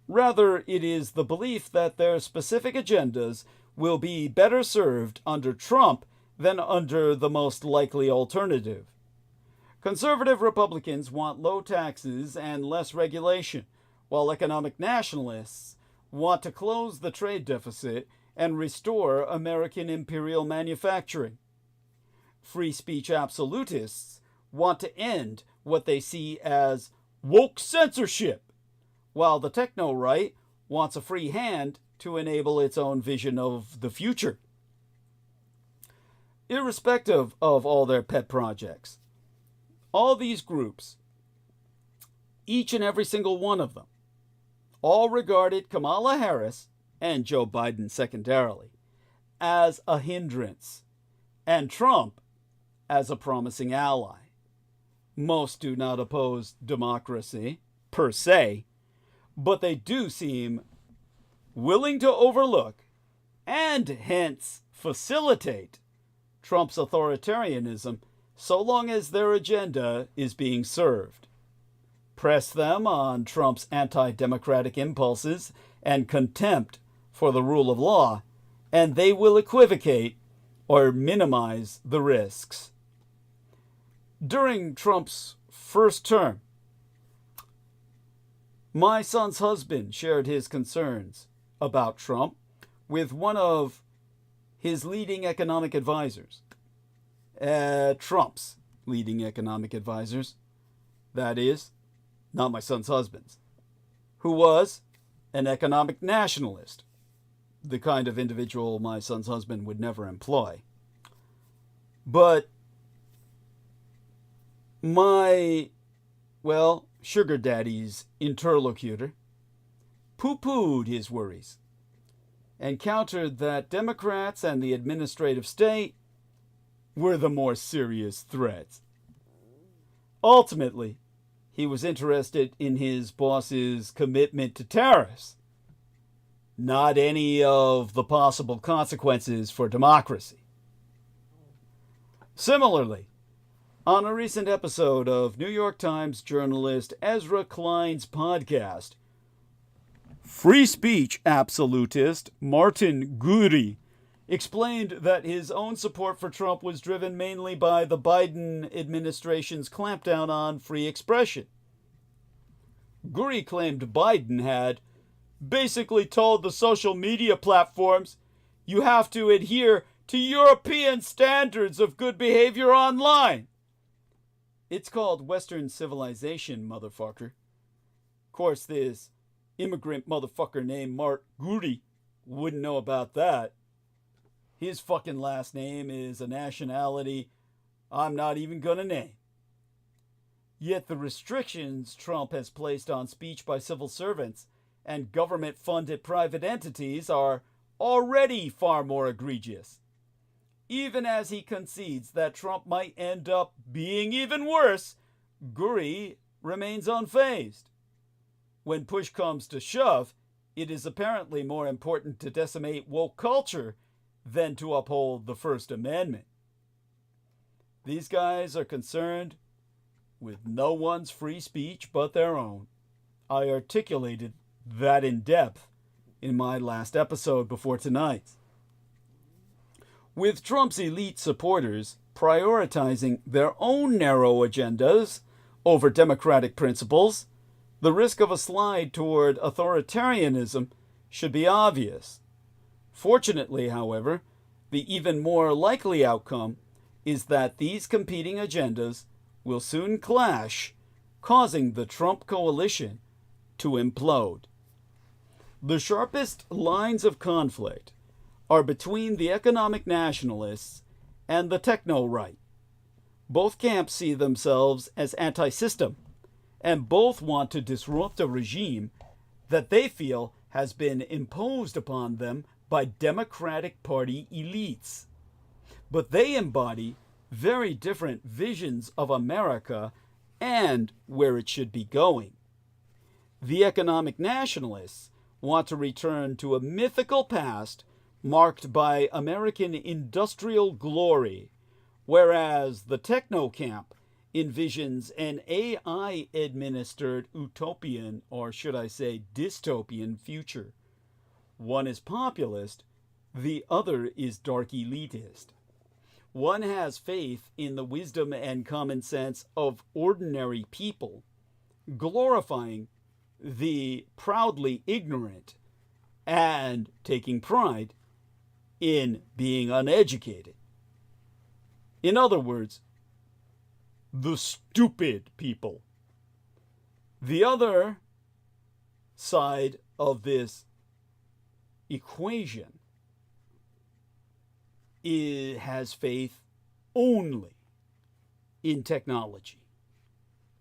Rather, it is the belief that their specific agendas will be better served under Trump than under the most likely alternative. Conservative Republicans want low taxes and less regulation, while economic nationalists want to close the trade deficit and restore American imperial manufacturing. Free speech absolutists want to end what they see as woke censorship, while the techno-right wants a free hand to enable its own vision of the future. Irrespective of all their pet projects, all these groups, each and every single one of them, all regarded Kamala Harris, and Joe Biden secondarily, as a hindrance, and Trump as a promising ally. Most do not oppose democracy, per se, but they do seem willing to overlook, and hence facilitate, Trump's authoritarianism so long as their agenda is being served. Press them on Trump's anti-democratic impulses and contempt for the rule of law, and they will equivocate or minimize the risks. During Trump's first term, my son's husband shared his concerns about Trump with one of his leading economic advisors. Trump's leading economic advisors, that is, not my son's husband's, who was an economic nationalist, the kind of individual my son's husband would never employ. But my, sugar daddy's interlocutor poo-pooed his worries and countered that Democrats and the administrative state were the more serious threats. Ultimately, he was interested in his boss's commitment to tariffs, not any of the possible consequences for democracy. Similarly, on a recent episode of New York Times journalist Ezra Klein's podcast, free speech absolutist Martin Gurri explained that his own support for Trump was driven mainly by the Biden administration's clampdown on free expression. Gurri claimed Biden had basically told the social media platforms, you have to adhere to European standards of good behavior online. It's called Western civilization, motherfucker. Of course, this immigrant motherfucker named Mark Gurri wouldn't know about that. His fucking last name is a nationality I'm not even gonna name. Yet the restrictions Trump has placed on speech by civil servants and government-funded private entities are already far more egregious. Even as he concedes that Trump might end up being even worse, Guri remains unfazed. When push comes to shove, it is apparently more important to decimate woke culture than to uphold the First Amendment. These guys are concerned with no one's free speech but their own. I articulated that in depth in my last episode before tonight's. With Trump's elite supporters prioritizing their own narrow agendas over democratic principles, the risk of a slide toward authoritarianism should be obvious. Fortunately, however, the even more likely outcome is that these competing agendas will soon clash, causing the Trump coalition to implode. The sharpest lines of conflict are between the economic nationalists and the techno-right. Both camps see themselves as anti-system, and both want to disrupt a regime that they feel has been imposed upon them by Democratic Party elites. But they embody very different visions of America and where it should be going. The economic nationalists want to return to a mythical past marked by American industrial glory, whereas the techno camp envisions an AI-administered utopian, or should I say dystopian, future. One is populist, the other is dark elitist. One has faith in the wisdom and common sense of ordinary people, glorifying the proudly ignorant and taking pride in being uneducated. In other words, the stupid people. The other side of this equation has faith only in technology.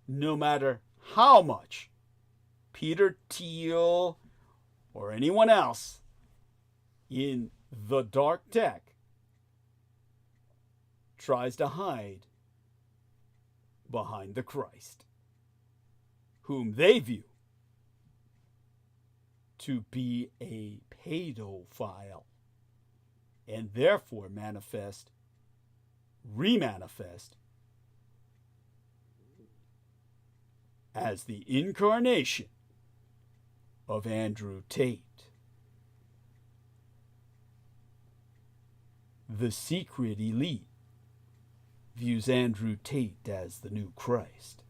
No matter how much Peter Thiel or anyone else in the dark tech tries to hide behind the Christ, whom they view to be a pedophile, and therefore remanifest as the incarnation of Andrew Tate. The secret elite views Andrew Tate as the new Christ.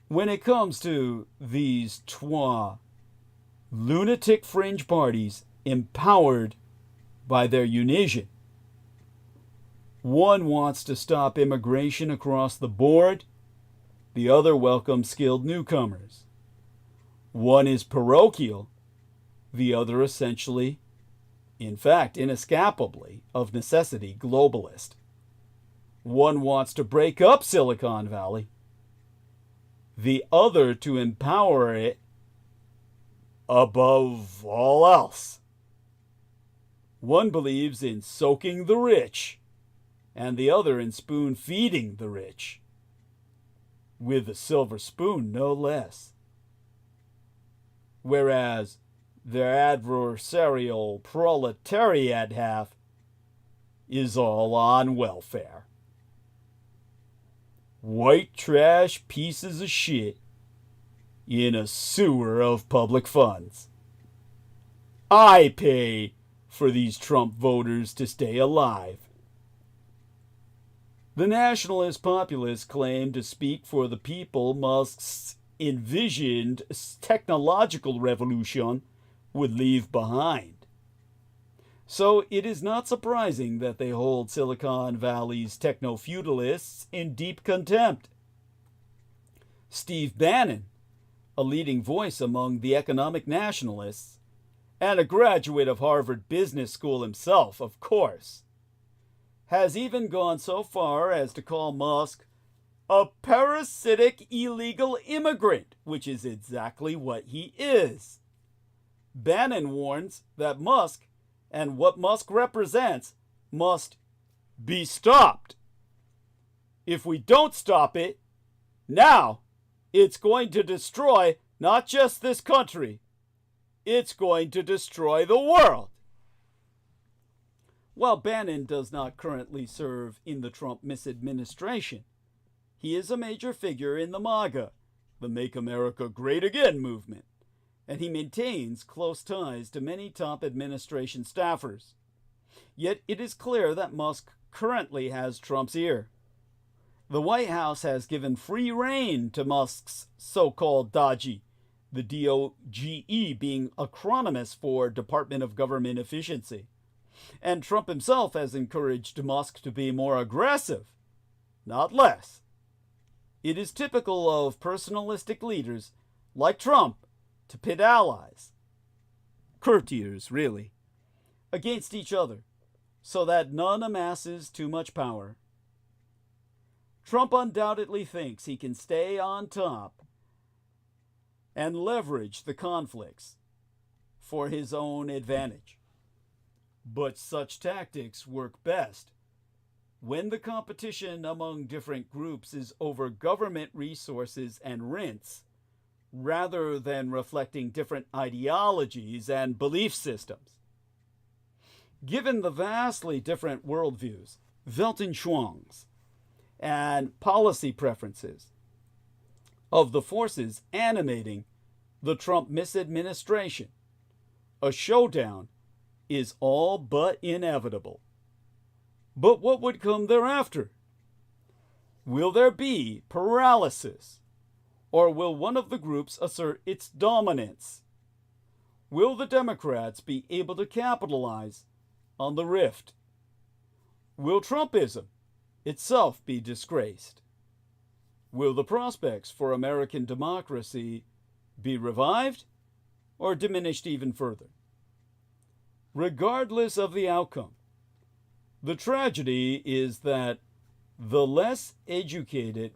When it comes to these trois lunatic fringe parties empowered by their unition, one wants to stop immigration across the board, the other welcomes skilled newcomers. One is parochial, the other essentially, in fact, inescapably, of necessity, globalist. One wants to break up Silicon Valley, the other to empower it above all else. One believes in soaking the rich, and the other in spoon-feeding the rich. With a silver spoon, no less. Whereas their adversarial proletariat half is all on welfare. White trash pieces of shit in a sewer of public funds. I pay for these Trump voters to stay alive. The nationalist populists claim to speak for the people Musk's envisioned technological revolution would leave behind. So it is not surprising that they hold Silicon Valley's techno-feudalists in deep contempt. Steve Bannon, a leading voice among the economic nationalists, and a graduate of Harvard Business School himself, of course, has even gone so far as to call Musk a parasitic illegal immigrant, which is exactly what he is. Bannon warns that Musk and what Musk represents must be stopped. If we don't stop it, now it's going to destroy not just this country, it's going to destroy the world. While Bannon does not currently serve in the Trump misadministration, he is a major figure in the MAGA, the Make America Great Again movement, and he maintains close ties to many top administration staffers. Yet it is clear that Musk currently has Trump's ear. The White House has given free rein to Musk's so-called DOGE, the DOGE being acronyms for Department of Government Efficiency. And Trump himself has encouraged Musk to be more aggressive, not less. It is typical of personalistic leaders like Trump to pit allies, courtiers really, against each other, so that none amasses too much power. Trump undoubtedly thinks he can stay on top and leverage the conflicts for his own advantage. But such tactics work best when the competition among different groups is over government resources and rents, rather than reflecting different ideologies and belief systems. Given the vastly different worldviews, Weltanschauungs, and policy preferences of the forces animating the Trump misadministration, a showdown is all but inevitable. But what would come thereafter? Will there be paralysis, or will one of the groups assert its dominance? Will the Democrats be able to capitalize on the rift? Will Trumpism itself be disgraced? Will the prospects for American democracy be revived or diminished even further? Regardless of the outcome, the tragedy is that the less educated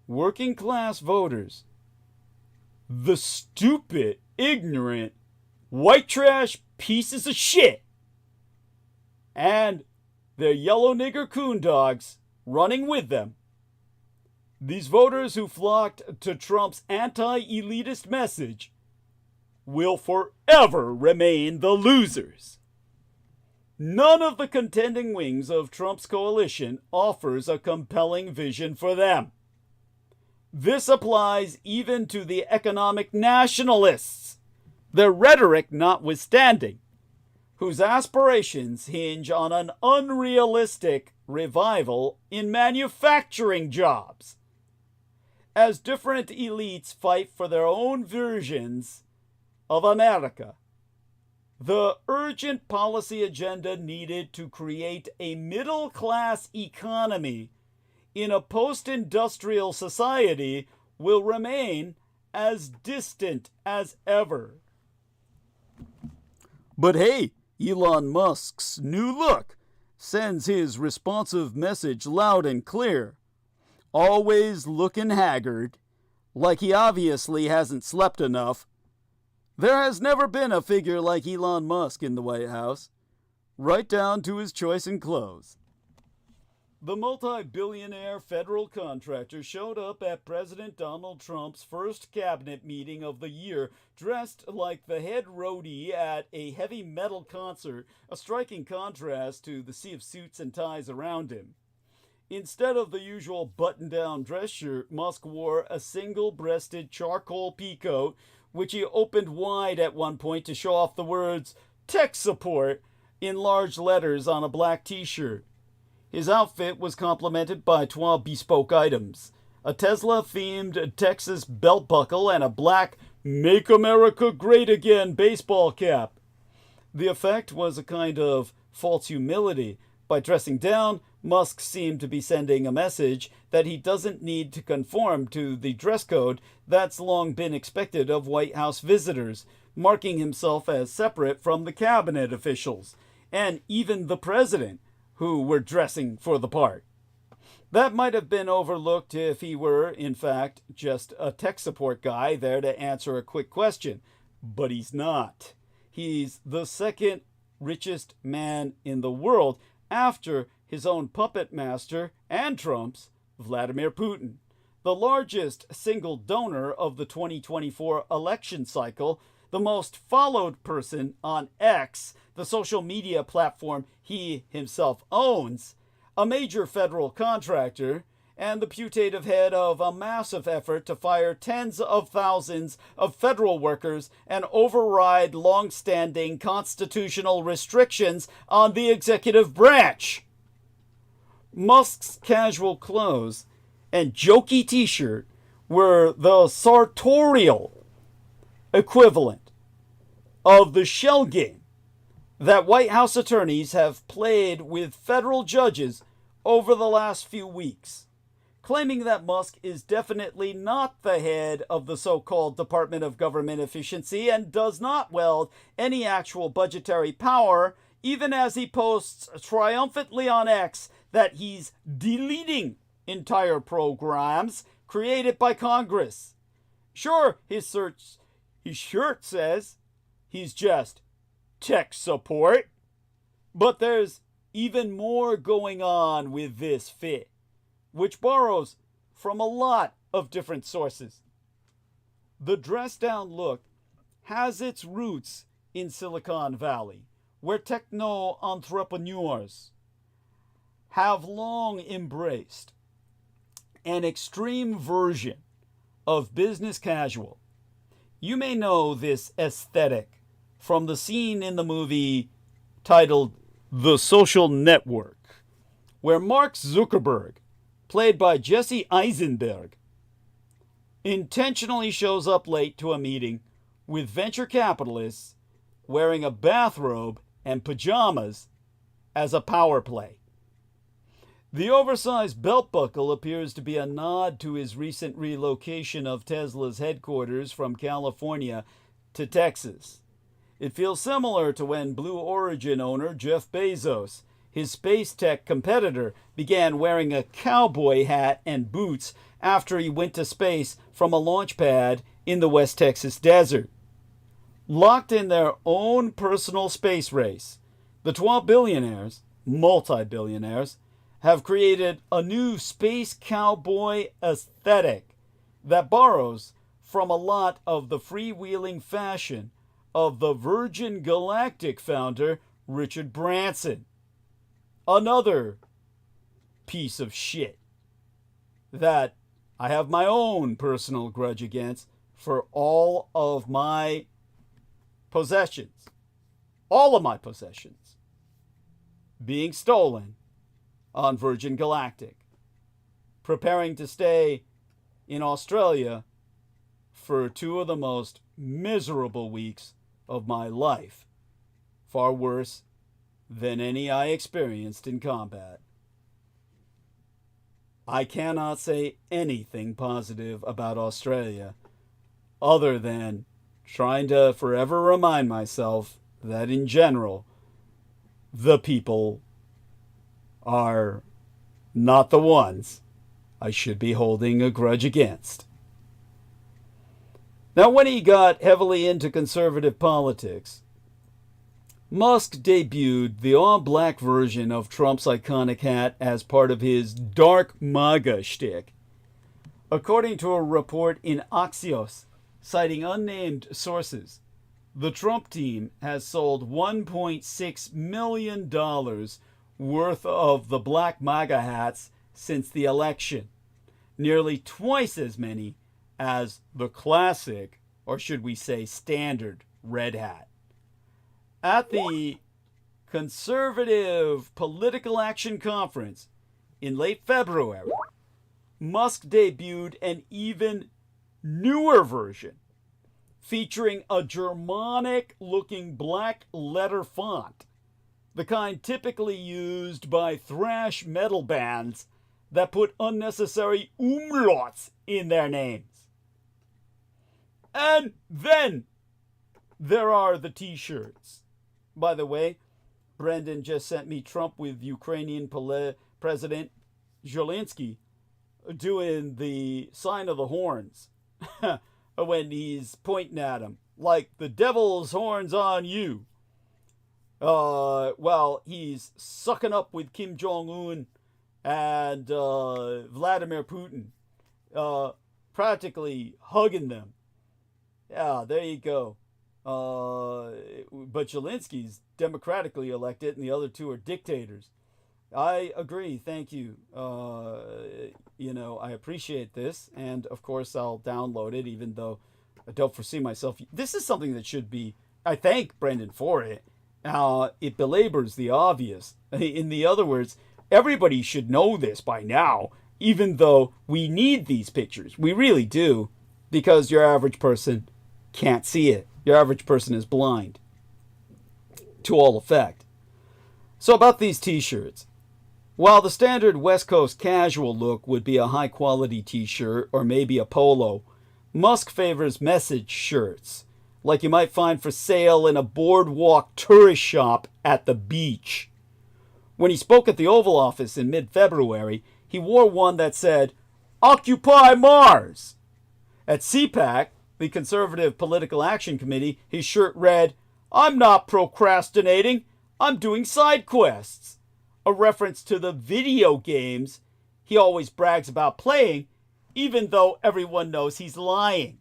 working class voters, the stupid, ignorant, white trash pieces of shit, and their yellow nigger coon dogs running with them, these voters who flocked to Trump's anti-elitist message will forever remain the losers. None of the contending wings of Trump's coalition offers a compelling vision for them. This applies even to the economic nationalists, their rhetoric notwithstanding, whose aspirations hinge on an unrealistic revival in manufacturing jobs. As different elites fight for their own versions of America, the urgent policy agenda needed to create a middle-class economy in a post-industrial society will remain as distant as ever. But hey, Elon Musk's new look sends his responsive message loud and clear, always looking haggard, like he obviously hasn't slept enough. There has never been a figure like Elon Musk in the White House, right down to his choice in clothes. The multi-billionaire federal contractor showed up at President Donald Trump's first cabinet meeting of the year dressed like the head roadie at a heavy metal concert, a striking contrast to the sea of suits and ties around him. Instead of the usual button-down dress shirt, Musk wore a single-breasted charcoal peacoat, which he opened wide at one point to show off the words "tech support" in large letters on a black t-shirt. His outfit was complemented by 12 bespoke items, a Tesla-themed Texas belt buckle and a black "Make America Great Again" baseball cap. The effect was a kind of false humility. By dressing down, Musk seemed to be sending a message that he doesn't need to conform to the dress code that's long been expected of White House visitors, marking himself as separate from the cabinet officials, and even the president, who were dressing for the part. That might have been overlooked if he were, in fact, just a tech support guy there to answer a quick question. But he's not. He's the second richest man in the world after his own puppet master and Trump's, Vladimir Putin, the largest single donor of the 2024 election cycle, the most followed person on X, the social media platform he himself owns, a major federal contractor, and the putative head of a massive effort to fire tens of thousands of federal workers and override long-standing constitutional restrictions on the executive branch. Musk's casual clothes and jokey t-shirt were the sartorial equivalent of the shell game that White House attorneys have played with federal judges over the last few weeks, claiming that Musk is definitely not the head of the so-called Department of Government Efficiency and does not wield any actual budgetary power, even as he posts triumphantly on X that he's deleting entire programs created by Congress. Sure, his shirt says he's just tech support, but there's even more going on with this fit, which borrows from a lot of different sources. The dress-down look has its roots in Silicon Valley, where techno-entrepreneurs have long embraced an extreme version of business casual. You may know this aesthetic from the scene in the movie titled The Social Network, where Mark Zuckerberg, played by Jesse Eisenberg, intentionally shows up late to a meeting with venture capitalists wearing a bathrobe and pajamas as a power play. The oversized belt buckle appears to be a nod to his recent relocation of Tesla's headquarters from California to Texas. It feels similar to when Blue Origin owner Jeff Bezos, his space tech competitor, began wearing a cowboy hat and boots after he went to space from a launch pad in the West Texas desert. Locked in their own personal space race, the 12 billionaires, multi-billionaires, have created a new space cowboy aesthetic that borrows from a lot of the freewheeling fashion of the Virgin Galactic founder Richard Branson. Another piece of shit that I have my own personal grudge against for all of my possessions. All of my possessions being stolen on Virgin Galactic, preparing to stay in Australia for 2 of the most miserable weeks of my life, far worse than any I experienced in combat. I cannot say anything positive about Australia other than trying to forever remind myself that in general, the people are not the ones I should be holding a grudge against. Now, when he got heavily into conservative politics, Musk debuted the all-black version of Trump's iconic hat as part of his dark MAGA shtick. According to a report in Axios, citing unnamed sources, the Trump team has sold $1.6 million worth of the black MAGA hats since the election, nearly twice as many as the classic, or should we say standard, red hat. At the Conservative Political Action Conference in late February, Musk debuted an even newer version featuring a Germanic-looking black letter font The kind typically used by thrash metal bands that put unnecessary umlauts in their names. And then there are the t-shirts. By the way, Brendan just sent me Trump with Ukrainian President Zelensky doing the sign of the horns when he's pointing at him, like the devil's horns on you. Well, he's sucking up with Kim Jong-un and Vladimir Putin, practically hugging them. Yeah, there you go. But Zelensky's democratically elected, and the other two are dictators. I agree. Thank you. I appreciate this, and of course I'll download it, even though I don't foresee myself. This is something that should be. I thank Brendan for it. It belabors the obvious. In the other words, everybody should know this by now, even though we need these pictures. We really do, because your average person can't see it. Your average person is blind to all effect. So about these t-shirts. While the standard West Coast casual look would be a high-quality t-shirt or maybe a polo, Musk favors message shirts, like you might find for sale in a boardwalk tourist shop at the beach. When he spoke at the Oval Office in mid-February, he wore one that said, "Occupy Mars." At CPAC, the Conservative Political Action Committee, his shirt read, "I'm not procrastinating, I'm doing side quests," a reference to the video games he always brags about playing, even though everyone knows he's lying.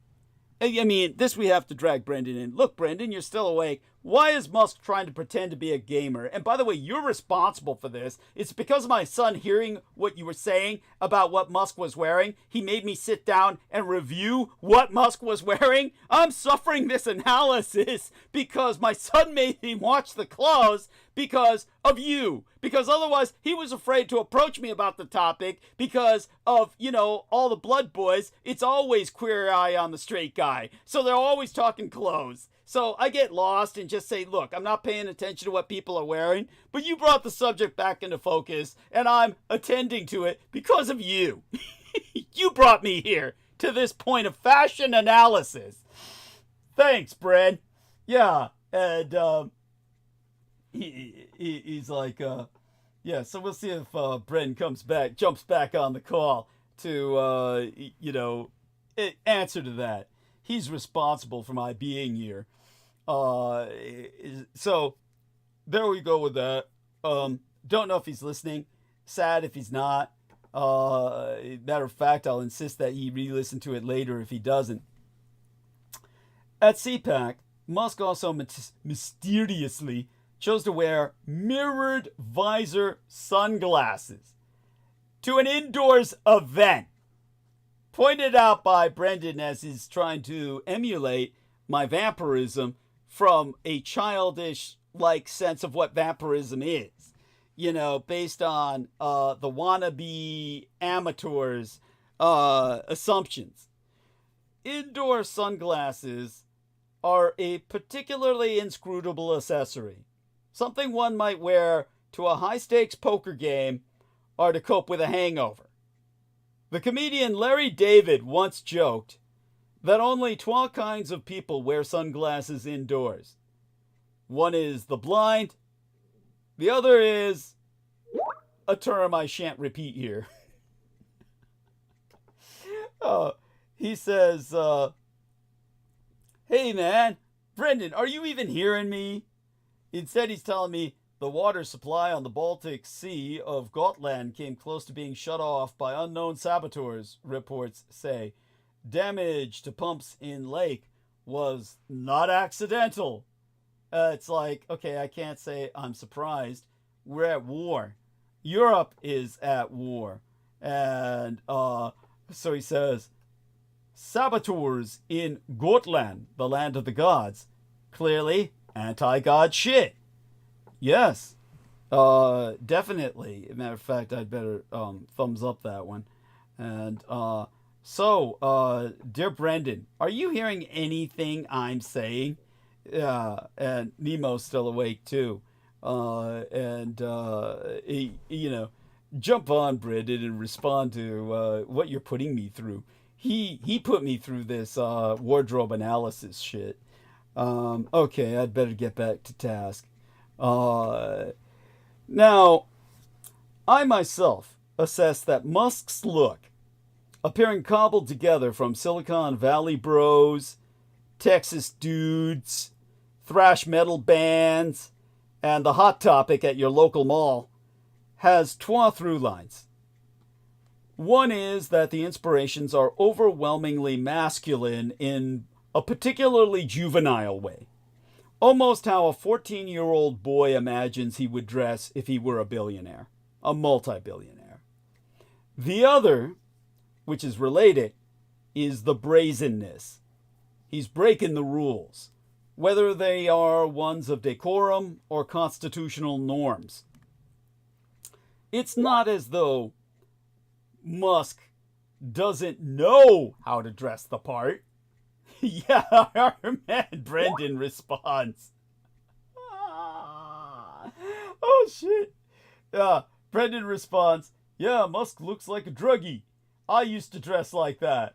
I mean, this we have to drag Brendan in. Look, Brendan, you're still awake. Why is Musk trying to pretend to be a gamer? And by the way, you're responsible for this. It's because of my son hearing what you were saying about what Musk was wearing. He made me sit down and review what Musk was wearing. I'm suffering this analysis because my son made me watch the clothes because of you. Because otherwise, he was afraid to approach me about the topic because of, all the blood boys. It's always queer eye on the straight guy. So they're always talking clothes. So I get lost and just say, look, I'm not paying attention to what people are wearing, but you brought the subject back into focus, and I'm attending to it because of you. You brought me here to this point of fashion analysis. Thanks, Brad. Yeah, and he's like, yeah, so we'll see if Bren jumps back on the call to, answer to that. He's responsible for my being here. So there we go with that. Don't know if he's listening. Sad if he's not. Matter of fact, I'll insist that he re-listen to it later if he doesn't. At CPAC, Musk also mysteriously chose to wear mirrored visor sunglasses to an indoors event. Pointed out by Brendan as he's trying to emulate my vampirism from a childish-like sense of what vampirism is. Based on the wannabe amateurs' assumptions. Indoor sunglasses are a particularly inscrutable accessory. Something one might wear to a high-stakes poker game or to cope with a hangover. The comedian Larry David once joked that only 12 kinds of people wear sunglasses indoors. One is the blind. The other is a term I shan't repeat here. He says, "Hey man, Brendan, are you even hearing me?" Instead, he's telling me the water supply on the Baltic Sea of Gotland came close to being shut off by unknown saboteurs, reports say. Damage to pumps in lake was not accidental. It's like, okay, I can't say I'm surprised. We're at war. Europe is at war. And so he says, saboteurs in Gotland, the land of the gods. Clearly anti-god shit. Yes, definitely. As a matter of fact, I'd better thumbs up that one. And so, dear Brendan, are you hearing anything I'm saying? And Nemo's still awake too. jump on, Brendan, and respond to what you're putting me through. He put me through this wardrobe analysis shit. Okay, I'd better get back to task. Now, I myself assess that Musk's look, appearing cobbled together from Silicon Valley bros, Texas dudes, thrash metal bands, and the Hot Topic at your local mall, has trois through lines. One is that the inspirations are overwhelmingly masculine in a particularly juvenile way. Almost how a 14-year-old boy imagines he would dress if he were a billionaire, a multi-billionaire. The other, which is related, is the brazenness. He's breaking the rules, whether they are ones of decorum or constitutional norms. It's not as though Musk doesn't know how to dress the part. Yeah, our man Brendan responds. Oh, shit. Brendan responds, yeah, Musk looks like a druggie. I used to dress like that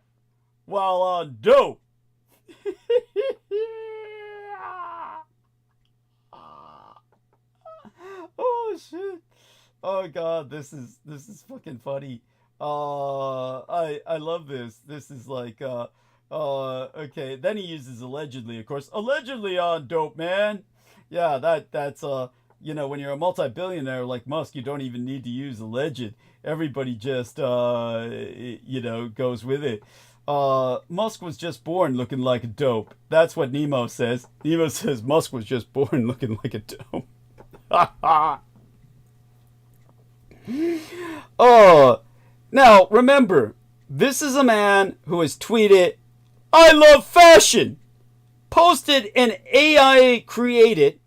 while on dope. Oh, shit. Oh, God, this is fucking funny. I love this. This is like, okay. Then he uses allegedly, of course. Allegedly on dope, man. Yeah, that's when you're a multi-billionaire like Musk, you don't even need to use alleged. Everybody just, goes with it. Musk was just born looking like a dope. That's what Nemo says. Nemo says Musk was just born looking like a dope. Now, remember, this is a man who has tweeted, I love fashion, posted an AI-created,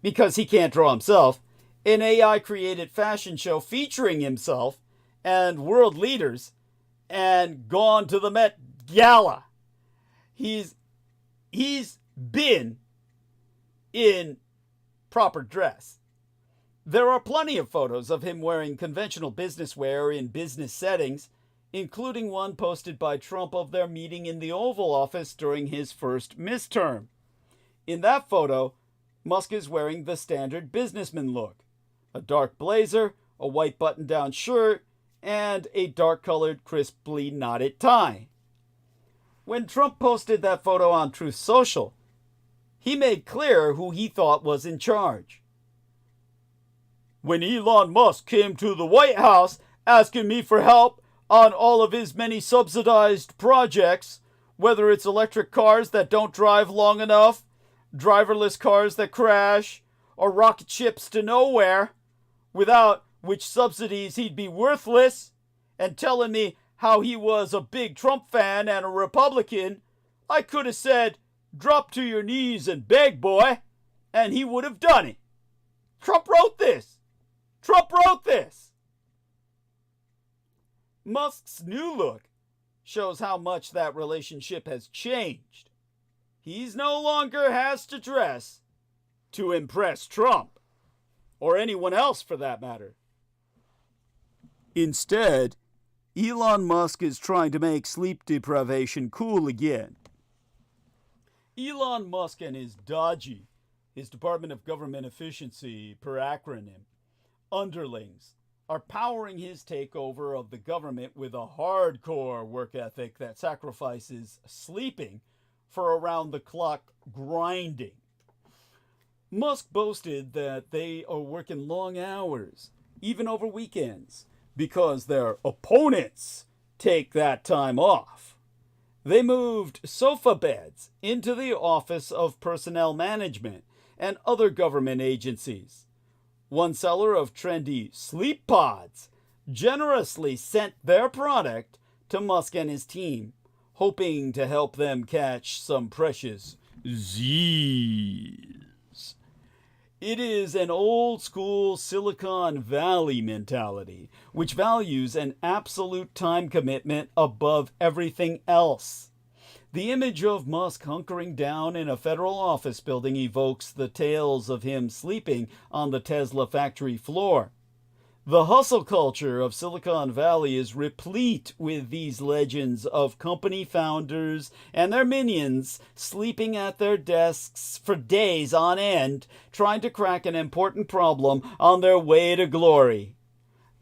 because he can't draw himself, an AI-created fashion show featuring himself and world leaders, and gone to the Met Gala. He's been in proper dress. There are plenty of photos of him wearing conventional business wear in business settings, including one posted by Trump of their meeting in the Oval Office during his first midterm. In that photo, Musk is wearing the standard businessman look: a dark blazer, a white button-down shirt, and a dark-colored, crisply knotted tie. When Trump posted that photo on Truth Social, he made clear who he thought was in charge. When Elon Musk came to the White House asking me for help on all of his many subsidized projects, whether it's electric cars that don't drive long enough, driverless cars that crash, or rocket ships to nowhere, without which subsidies he'd be worthless, and telling me how he was a big Trump fan and a Republican, I could have said, drop to your knees and beg, boy, and he would have done it. Trump wrote this. Trump wrote this. Musk's new look shows how much that relationship has changed. He's no longer has to dress to impress Trump, or anyone else for that matter. Instead, Elon Musk is trying to make sleep deprivation cool again. Elon Musk and his DOLLDy, his Department of Government Efficiency per acronym, underlings, are powering his takeover of the government with a hardcore work ethic that sacrifices sleeping for around-the-clock grinding. Musk boasted that they are working long hours, even over weekends, because their opponents take that time off. They moved sofa beds into the Office of Personnel Management and other government agencies. One seller of trendy sleep pods generously sent their product to Musk and his team, hoping to help them catch some precious Z's. It is an old-school Silicon Valley mentality, which values an absolute time commitment above everything else. The image of Musk hunkering down in a federal office building evokes the tales of him sleeping on the Tesla factory floor. The hustle culture of Silicon Valley is replete with these legends of company founders and their minions sleeping at their desks for days on end, trying to crack an important problem on their way to glory.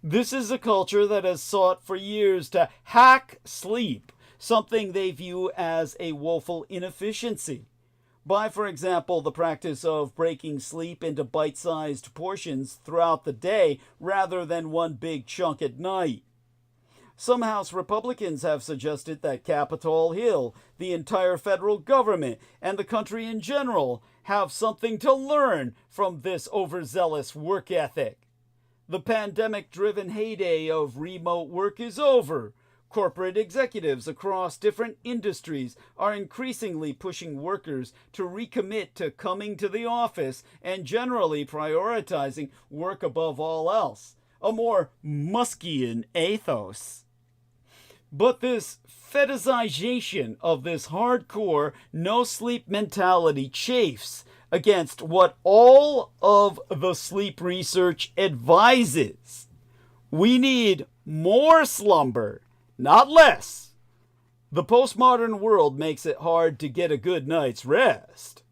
This is a culture that has sought for years to hack sleep, something they view as a woeful inefficiency, by, for example, the practice of breaking sleep into bite-sized portions throughout the day rather than one big chunk at night. Some House Republicans have suggested that Capitol Hill, the entire federal government, and the country in general have something to learn from this overzealous work ethic. The pandemic-driven heyday of remote work is over. Corporate executives across different industries are increasingly pushing workers to recommit to coming to the office and generally prioritizing work above all else, a more Muskian ethos. But this fetishization of this hardcore no-sleep mentality chafes against what all of the sleep research advises. We need more slumber, not less. The postmodern world makes it hard to get a good night's rest.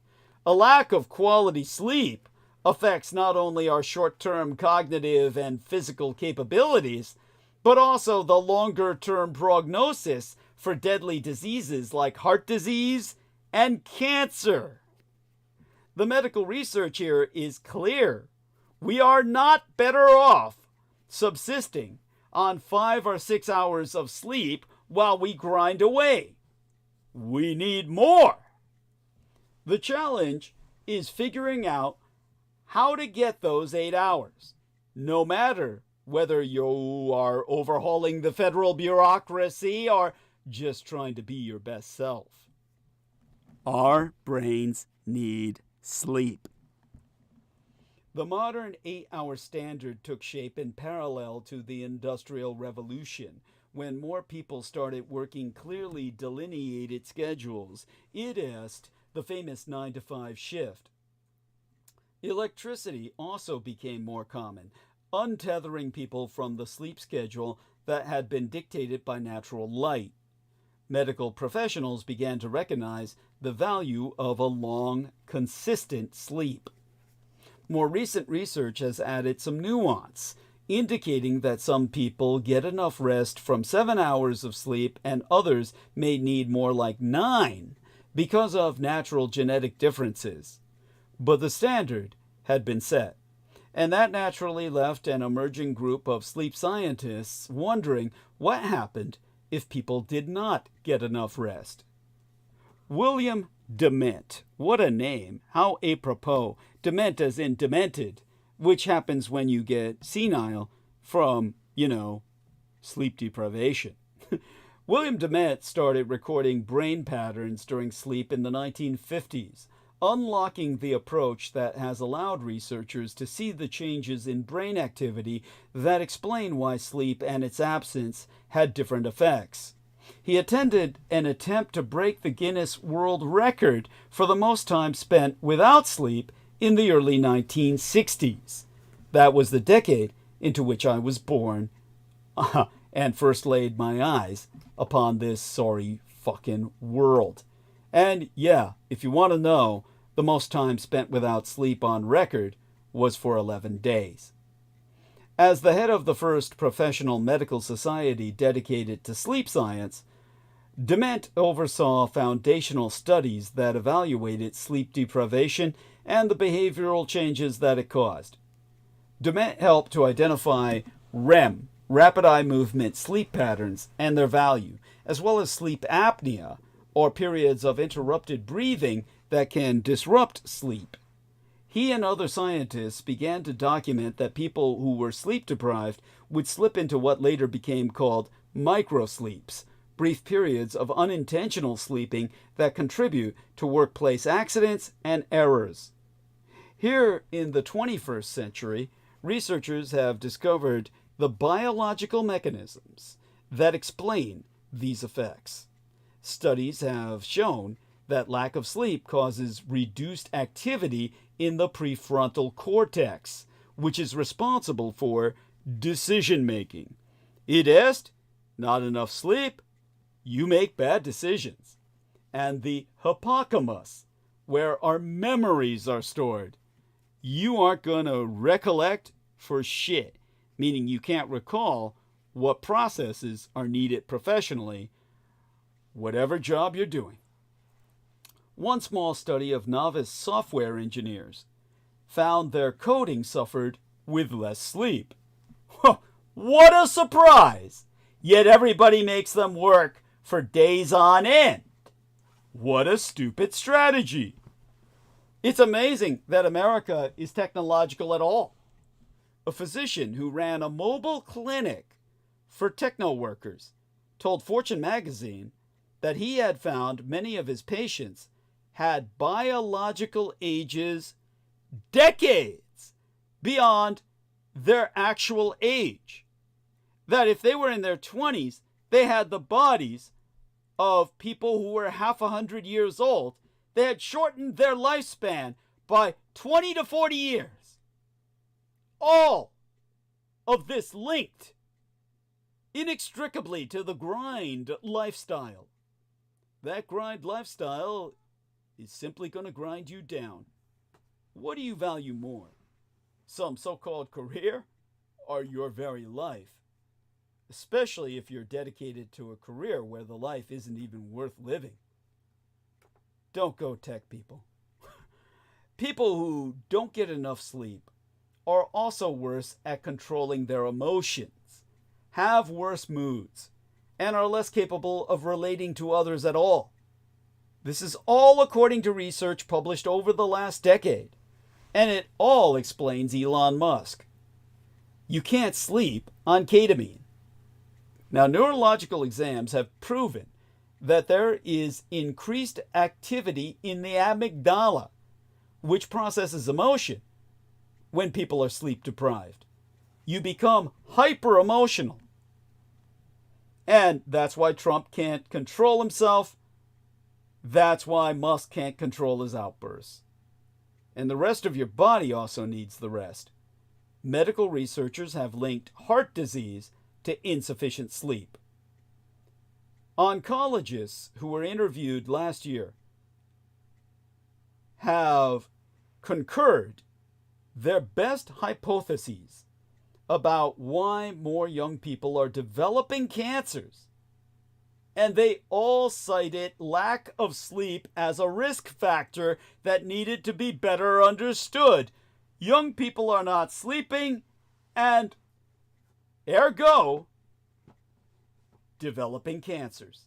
A lack of quality sleep affects not only our short-term cognitive and physical capabilities, but also the longer-term prognosis for deadly diseases like heart disease and cancer. The medical research here is clear. We are not better off subsisting on 5 or 6 hours of sleep while we grind away. We need more. The challenge is figuring out how to get those 8 hours, no matter whether you are overhauling the federal bureaucracy or just trying to be your best self. Our brains need sleep. The modern 8-hour standard took shape in parallel to the Industrial Revolution, when more people started working clearly delineated schedules, ities, the famous 9-to-5 shift. Electricity also became more common, untethering people from the sleep schedule that had been dictated by natural light. Medical professionals began to recognize the value of a long, consistent sleep. More recent research has added some nuance, indicating that some people get enough rest from 7 hours of sleep and others may need more like 9 because of natural genetic differences. But the standard had been set, and that naturally left an emerging group of sleep scientists wondering what happened if people did not get enough rest. William Dement, what a name, how apropos, dement as in demented, which happens when you get senile from, sleep deprivation. William Dement started recording brain patterns during sleep in the 1950s, unlocking the approach that has allowed researchers to see the changes in brain activity that explain why sleep and its absence had different effects. He attended an attempt to break the Guinness World Record for the most time spent without sleep in the early 1960s. That was the decade into which I was born and first laid my eyes upon this sorry fucking world. And yeah, if you want to know, the most time spent without sleep on record was for 11 days. As the head of the first professional medical society dedicated to sleep science, Dement oversaw foundational studies that evaluated sleep deprivation and the behavioral changes that it caused. Dement helped to identify REM, rapid eye movement sleep patterns, and their value, as well as sleep apnea, or periods of interrupted breathing that can disrupt sleep. He and other scientists began to document that people who were sleep deprived would slip into what later became called microsleeps, brief periods of unintentional sleeping that contribute to workplace accidents and errors. Here in the 21st century, researchers have discovered the biological mechanisms that explain these effects. Studies have shown that lack of sleep causes reduced activity in the prefrontal cortex, which is responsible for decision making. It is not enough sleep, you make bad decisions. And the hippocampus, where our memories are stored, you aren't going to recollect for shit, meaning you can't recall what processes are needed professionally, whatever job you're doing. One small study of novice software engineers found their coding suffered with less sleep. What a surprise! Yet everybody makes them work for days on end. What a stupid strategy. It's amazing that America is technological at all. A physician who ran a mobile clinic for techno workers told Fortune magazine that he had found many of his patients had biological ages decades beyond their actual age. That if they were in their 20s, they had the bodies of people who were half 100 years old. They had shortened their lifespan by 20 to 40 years. All of this linked inextricably to the grind lifestyle. That grind lifestyle is simply going to grind you down. What do you value more? Some so-called career or your very life? Especially if you're dedicated to a career where the life isn't even worth living. Don't go tech people. People who don't get enough sleep are also worse at controlling their emotions, have worse moods, and are less capable of relating to others at all. This is all according to research published over the last decade, and it all explains Elon Musk. You can't sleep on ketamine. Now, neurological exams have proven that there is increased activity in the amygdala, which processes emotion when people are sleep deprived. You become hyper emotional. And that's why Trump can't control himself. That's why Musk can't control his outbursts. And the rest of your body also needs the rest. Medical researchers have linked heart disease to insufficient sleep. Oncologists who were interviewed last year have concurred their best hypotheses about why more young people are developing cancers. And they all cited lack of sleep as a risk factor that needed to be better understood. Young people are not sleeping, and ergo, developing cancers.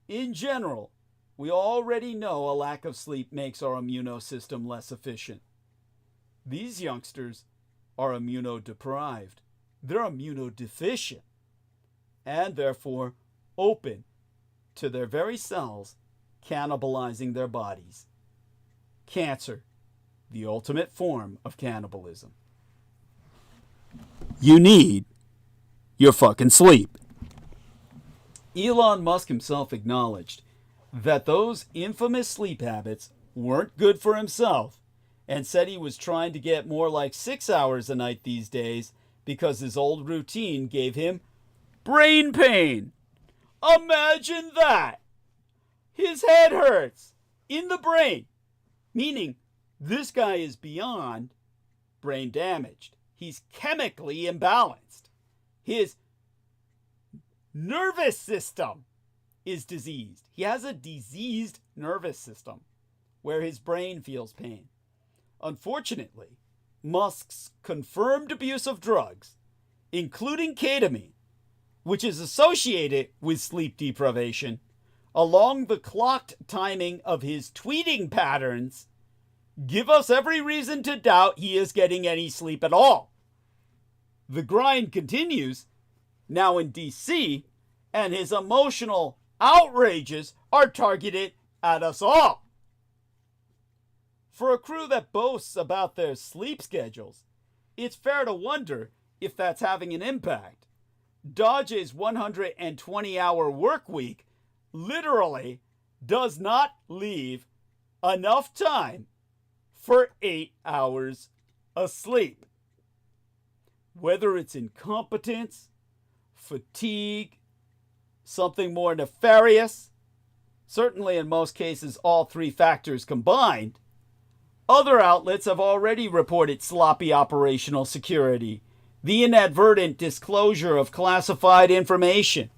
In general, we already know a lack of sleep makes our immunosystem less efficient. These youngsters are immunodeprived. They're immunodeficient, and therefore open to their very cells cannibalizing their bodies. Cancer, the ultimate form of cannibalism. You need your fucking sleep. Elon Musk himself acknowledged that those infamous sleep habits weren't good for himself and said he was trying to get more like 6 hours a night these days because his old routine gave him brain pain. Imagine that! His head hurts in the brain, meaning this guy is beyond brain damaged. He's chemically imbalanced. His nervous system is diseased. He has a diseased nervous system where his brain feels pain. Unfortunately, Musk's confirmed abuse of drugs, including ketamine, which is associated with sleep deprivation, along the clocked timing of his tweeting patterns, give us every reason to doubt he is getting any sleep at all. The grind continues, now in DC, and his emotional outrages are targeted at us all. For a crew that boasts about their sleep schedules, it's fair to wonder if that's having an impact. Dodge's 120-hour work week literally does not leave enough time for 8 hours of sleep. Whether it's incompetence, fatigue, something more nefarious, certainly in most cases all three factors combined, other outlets have already reported sloppy operational security, the inadvertent disclosure of classified information,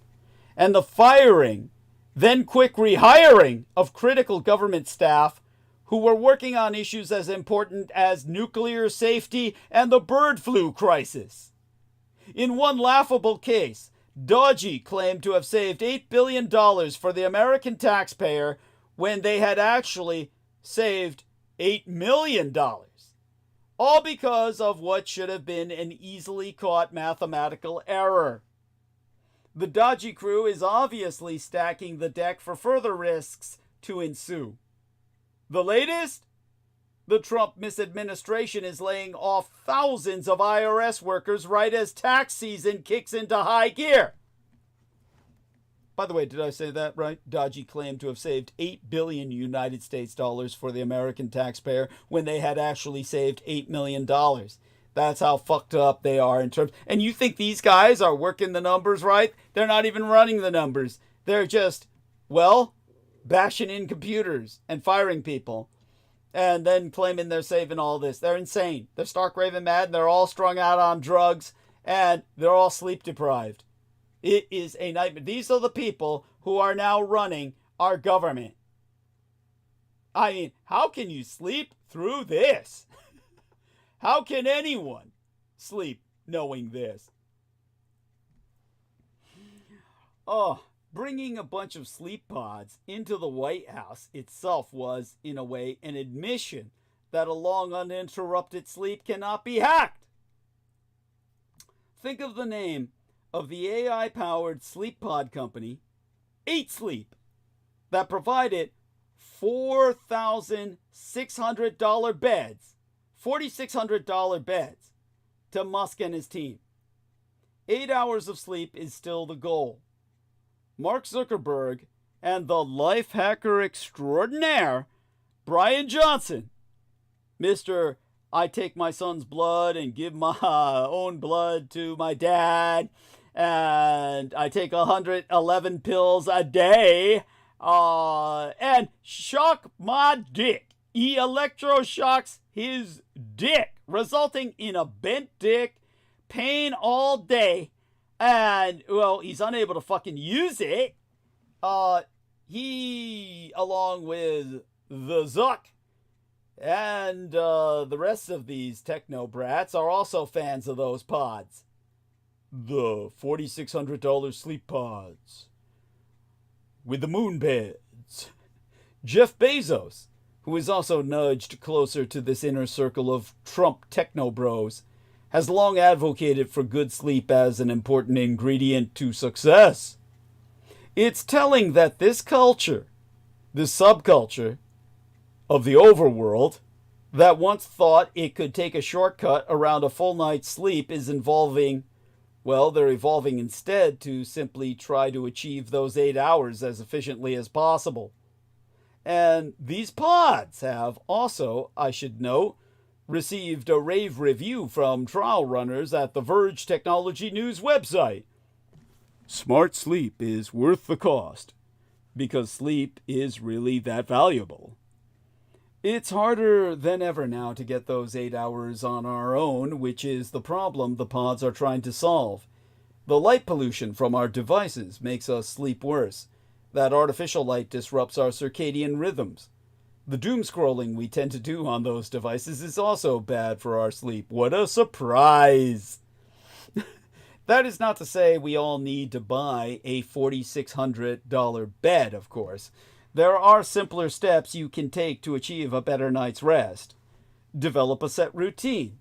and the firing, then quick rehiring of critical government staff who were working on issues as important as nuclear safety and the bird flu crisis. In one laughable case, DOLLDy claimed to have saved $8 billion for the American taxpayer when they had actually saved $8 million. All because of what should have been an easily caught mathematical error. The DOLLDy crew is obviously stacking the deck for further risks to ensue. The latest? The Trump misadministration is laying off thousands of IRS workers right as tax season kicks into high gear. By the way, did I say that right? DOLLDy claimed to have saved $8 billion United States dollars for the American taxpayer when they had actually saved $8 million. That's how fucked up they are in terms. And you think these guys are working the numbers right? They're not even running the numbers. They're just, well, bashing in computers and firing people and then claiming they're saving all this. They're insane. They're stark raving mad, and they're all strung out on drugs, and they're all sleep deprived. It is a nightmare. These are the people who are now running our government. I mean, how can you sleep through this? How can anyone sleep knowing this? Oh, bringing a bunch of sleep pods into the White House itself was, in a way, an admission that a long uninterrupted sleep cannot be hacked. Think of the name of the AI-powered sleep pod company, 8 Sleep, that provided $4,600 beds, $4,600 beds to Musk and his team. 8 hours of sleep is still the goal. Mark Zuckerberg and the life hacker extraordinaire, Brian Johnson, Mr. I take my son's blood and give my own blood to my dad, and I take 111 pills a day, and shock my dick. He electroshocks his dick, resulting in a bent dick, pain all day, and, well, he's unable to fucking use it. He, along with the Zuck and the rest of these techno brats, are also fans of those pods. The $4,600 sleep pods with the moon beds. Jeff Bezos, who is also nudged closer to this inner circle of Trump techno bros, has long advocated for good sleep as an important ingredient to success. It's telling that this culture, this subculture of the overworld, that once thought it could take a shortcut around a full night's sleep is evolving. Well, they're evolving instead to simply try to achieve those 8 hours as efficiently as possible. And these pods have also, I should note, received a rave review from trial runners at the Verge Technology News website. Smart sleep is worth the cost, because sleep is really that valuable. It's harder than ever now to get those 8 hours on our own, which is the problem the pods are trying to solve. The light pollution from our devices makes us sleep worse. That artificial light disrupts our circadian rhythms. The doom scrolling we tend to do on those devices is also bad for our sleep. What a surprise! That is not to say we all need to buy a $4,600 bed, of course. There are simpler steps you can take to achieve a better night's rest. Develop a set routine,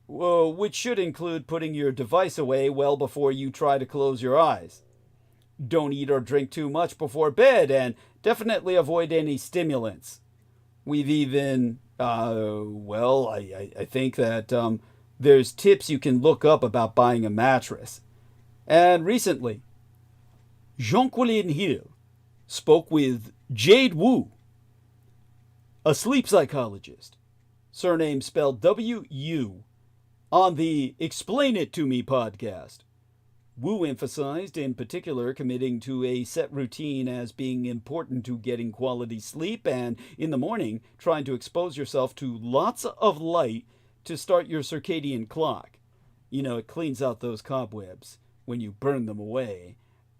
which should include putting your device away well before you try to close your eyes. Don't eat or drink too much before bed, and definitely avoid any stimulants. We've even, I think that there's tips you can look up about buying a mattress. And recently, Jean-Colin Hill, spoke with Jade Wu, a sleep psychologist, surname spelled W-U, on the Explain It To Me podcast. Wu emphasized in particular committing to a set routine as being important to getting quality sleep, and in the morning trying to expose yourself to lots of light to start your circadian clock. You know, it cleans out those cobwebs when you burn them away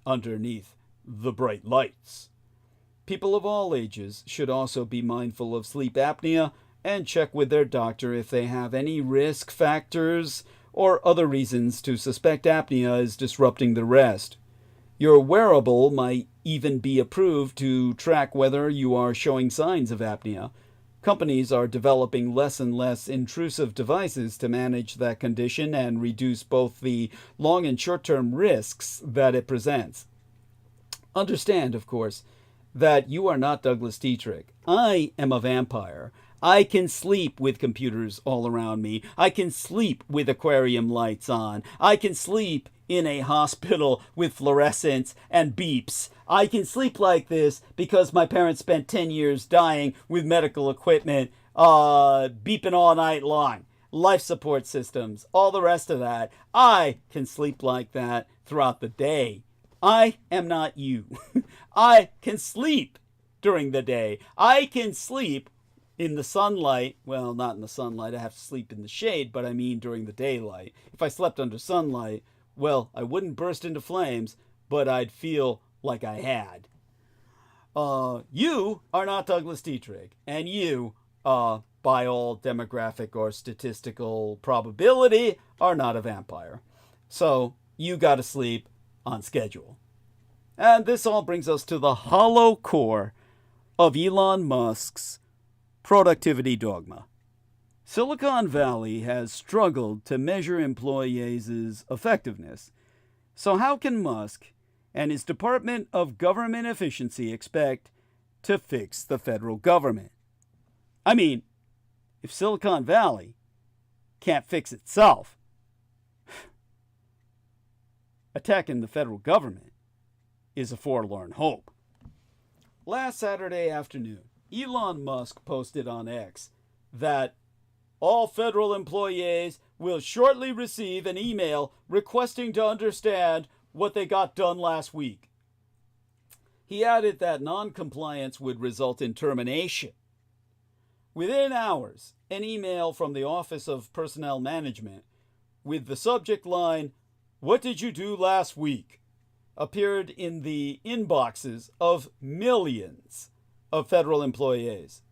underneath the bright lights. People of all ages should also be mindful of sleep apnea and check with their doctor if they have any risk factors or other reasons to suspect apnea is disrupting the rest. Your wearable might even be approved to track whether you are showing signs of apnea. Companies are developing less and less intrusive devices to manage that condition and reduce both the long and short-term risks that it presents. Understand, of course, that you are not Douglas Dietrich. I am a vampire. I can sleep with computers all around me. I can sleep with aquarium lights on. I can sleep in a hospital with fluorescents and beeps. I can sleep like this because my parents spent 10 years dying with medical equipment, beeping all night long. Life support systems, all the rest of that. I can sleep like that throughout the day. I am not you. I can sleep during the day. I can sleep in the sunlight. Well, not in the sunlight. I have to sleep in the shade, but I mean during the daylight. If I slept under sunlight, well, I wouldn't burst into flames, but I'd feel like I had. You are not Douglas Dietrich, and you, by all demographic or statistical probability, are not a vampire. So you gotta sleep on schedule. And this all brings us to the hollow core of Elon Musk's productivity dogma. Silicon Valley has struggled to measure employees' effectiveness. So how can Musk and his Department of Government Efficiency expect to fix the federal government? I mean, if Silicon Valley can't fix itself, attacking the federal government is a forlorn hope. Last Saturday afternoon, Elon Musk posted on X that all federal employees will shortly receive an email requesting to understand what they got done last week. He added that non-compliance would result in termination. Within hours, an email from the Office of Personnel Management with the subject line, "What did you do last week?" appeared in the inboxes of millions of federal employees.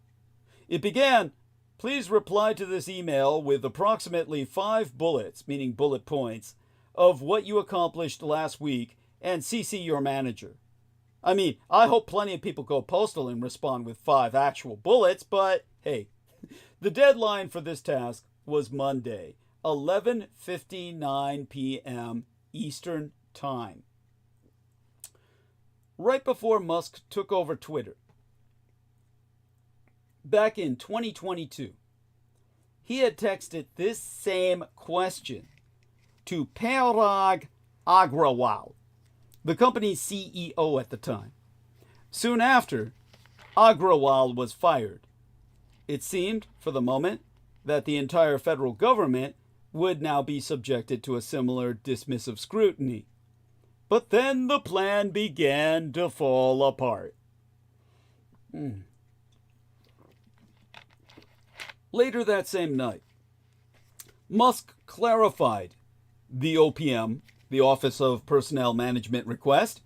It began, "Please reply to this email with approximately 5 bullets," meaning bullet points, "of what you accomplished last week and CC your manager." I mean, I hope plenty of people go postal and respond with 5 actual bullets, but hey, the deadline for this task was Monday, 11:59 p.m. Eastern Time. Right before Musk took over Twitter, back in 2022, he had texted this same question to Parag Agrawal, the company's CEO at the time. Soon after, Agrawal was fired. It seemed, for the moment, that the entire federal government would now be subjected to a similar dismissive scrutiny. But then the plan began to fall apart. Later that same night, Musk clarified the OPM, the Office of Personnel Management request,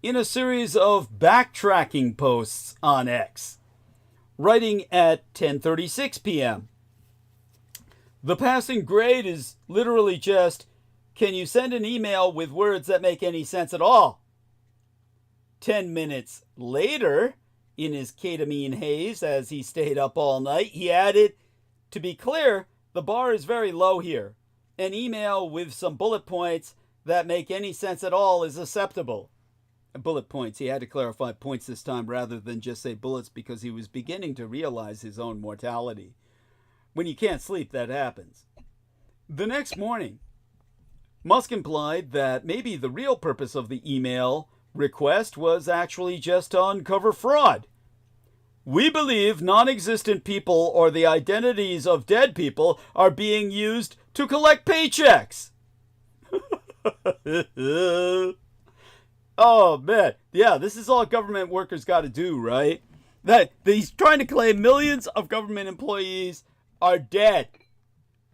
in a series of backtracking posts on X, writing at 10:36 p.m. The passing grade is literally just, "Can you send an email with words that make any sense at all?" 10 minutes later, in his ketamine haze as he stayed up all night, he added, "To be clear, the bar is very low here. An email with some bullet points that make any sense at all is acceptable." Bullet points. He had to clarify points this time rather than just say bullets because he was beginning to realize his own mortality. When you can't sleep, that happens. The next morning, Musk implied that maybe the real purpose of the email request was actually just to uncover fraud. We believe non-existent people or the identities of dead people are being used to collect paychecks. Oh, man. Yeah, this is all government workers got to do, right? That he's trying to claim millions of government employees are dead.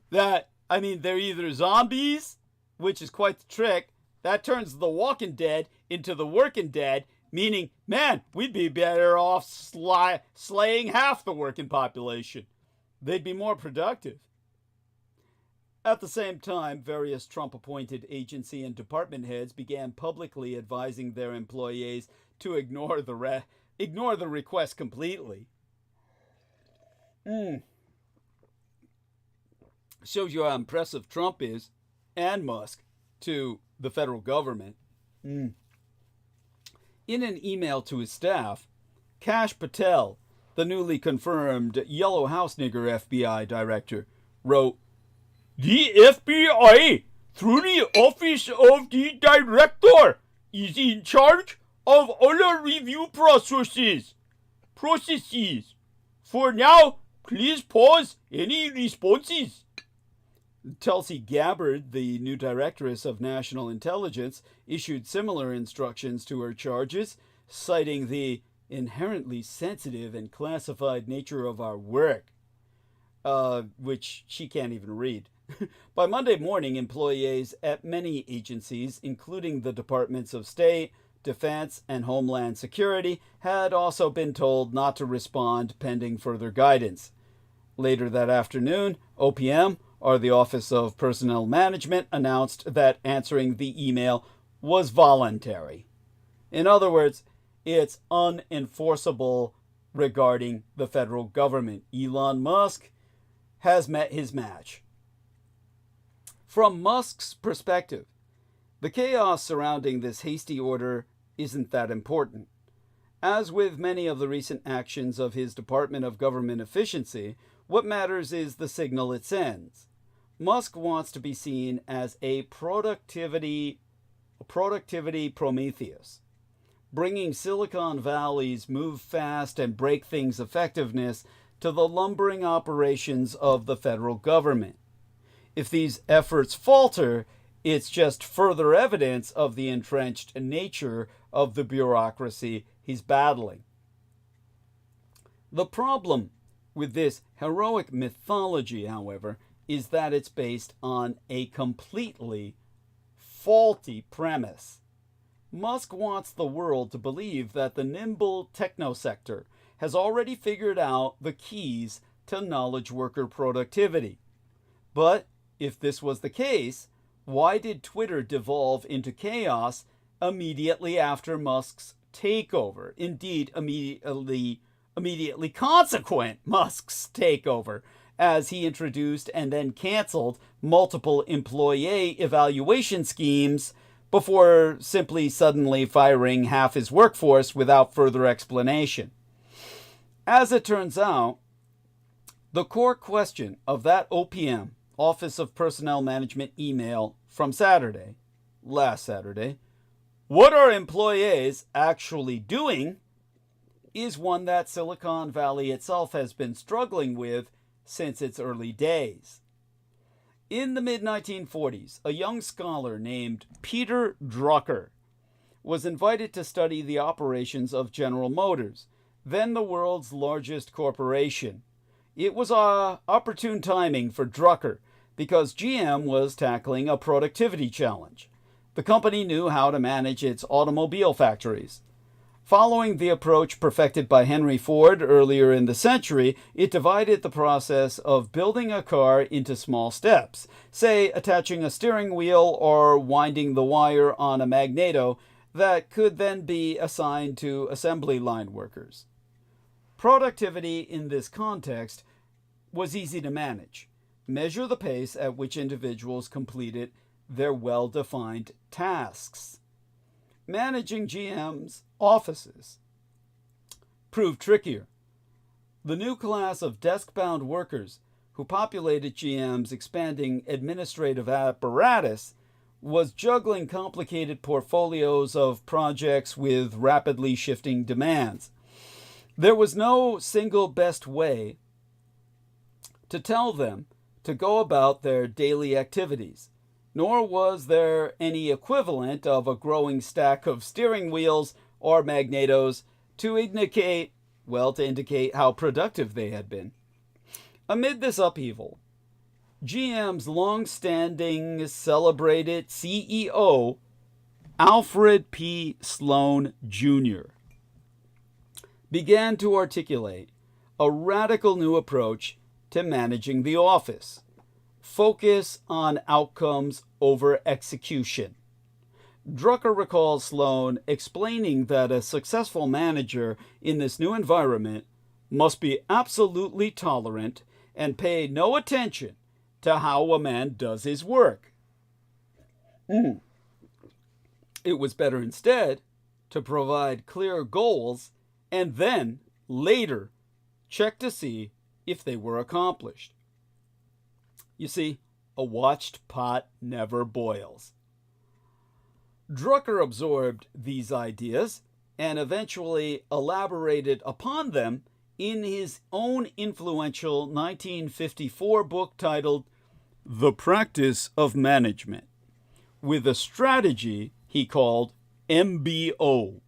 That, I mean, they're either zombies, which is quite the trick. That turns the walking dead into the working dead, meaning, man, we'd be better off slaying half the working population. They'd be more productive. At the same time, various Trump-appointed agency and department heads began publicly advising their employees to ignore the request completely. Shows you how impressive Trump is, and Musk, to the federal government. In an email to his staff, Kash Patel, the newly confirmed Yellow House nigger FBI director, wrote, "The FBI, through the office of the director, is in charge of all review processes. For now, please pause any responses." Tulsi Gabbard, the new directress of National Intelligence, issued similar instructions to her charges, citing the inherently sensitive and classified nature of our work, which she can't even read. By Monday morning, employees at many agencies, including the Departments of State, Defense, and Homeland Security, had also been told not to respond pending further guidance. Later that afternoon, OPM, or the Office of Personnel Management, announced that answering the email was voluntary. In other words, it's unenforceable regarding the federal government. Elon Musk has met his match. From Musk's perspective, the chaos surrounding this hasty order isn't that important. As with many of the recent actions of his Department of Government Efficiency, what matters is the signal it sends. Musk wants to be seen as a productivity Prometheus, bringing Silicon Valley's move fast and break things effectiveness to the lumbering operations of the federal government. If these efforts falter, it's just further evidence of the entrenched nature of the bureaucracy he's battling. The problem with this heroic mythology, however, is that it's based on a completely faulty premise. Musk wants the world to believe that the nimble technosector has already figured out the keys to knowledge worker productivity. But if this was the case, why did Twitter devolve into chaos immediately after Musk's takeover? Indeed, immediately consequent Musk's takeover, as he introduced and then canceled multiple employee evaluation schemes before simply suddenly firing half his workforce without further explanation. As it turns out, the core question of that OPM, Office of Personnel Management email from last Saturday, what are employees actually doing, is one that Silicon Valley itself has been struggling with since its early days. In the mid-1940s, a young scholar named Peter Drucker was invited to study the operations of General Motors, then the world's largest corporation. It was opportune timing for Drucker because GM was tackling a productivity challenge. The company knew how to manage its automobile factories. Following the approach perfected by Henry Ford earlier in the century, it divided the process of building a car into small steps, say attaching a steering wheel or winding the wire on a magneto that could then be assigned to assembly line workers. Productivity in this context was easy to manage. Measure the pace at which individuals completed their well-defined tasks. Managing GM's offices proved trickier. The new class of desk-bound workers who populated GM's expanding administrative apparatus was juggling complicated portfolios of projects with rapidly shifting demands. There was no single best way to tell them to go about their daily activities, nor was there any equivalent of a growing stack of steering wheels or magnetos to indicate how productive they had been. Amid this upheaval, GM's long-standing, celebrated CEO, Alfred P. Sloan Jr., began to articulate a radical new approach to managing the office. Focus on outcomes over execution. Drucker recalls Sloan explaining that a successful manager in this new environment must be absolutely tolerant and pay no attention to how a man does his work. It was better instead to provide clear goals and then, later, check to see if they were accomplished. You see, a watched pot never boils. Drucker absorbed these ideas and eventually elaborated upon them in his own influential 1954 book titled The Practice of Management, with a strategy he called MBO,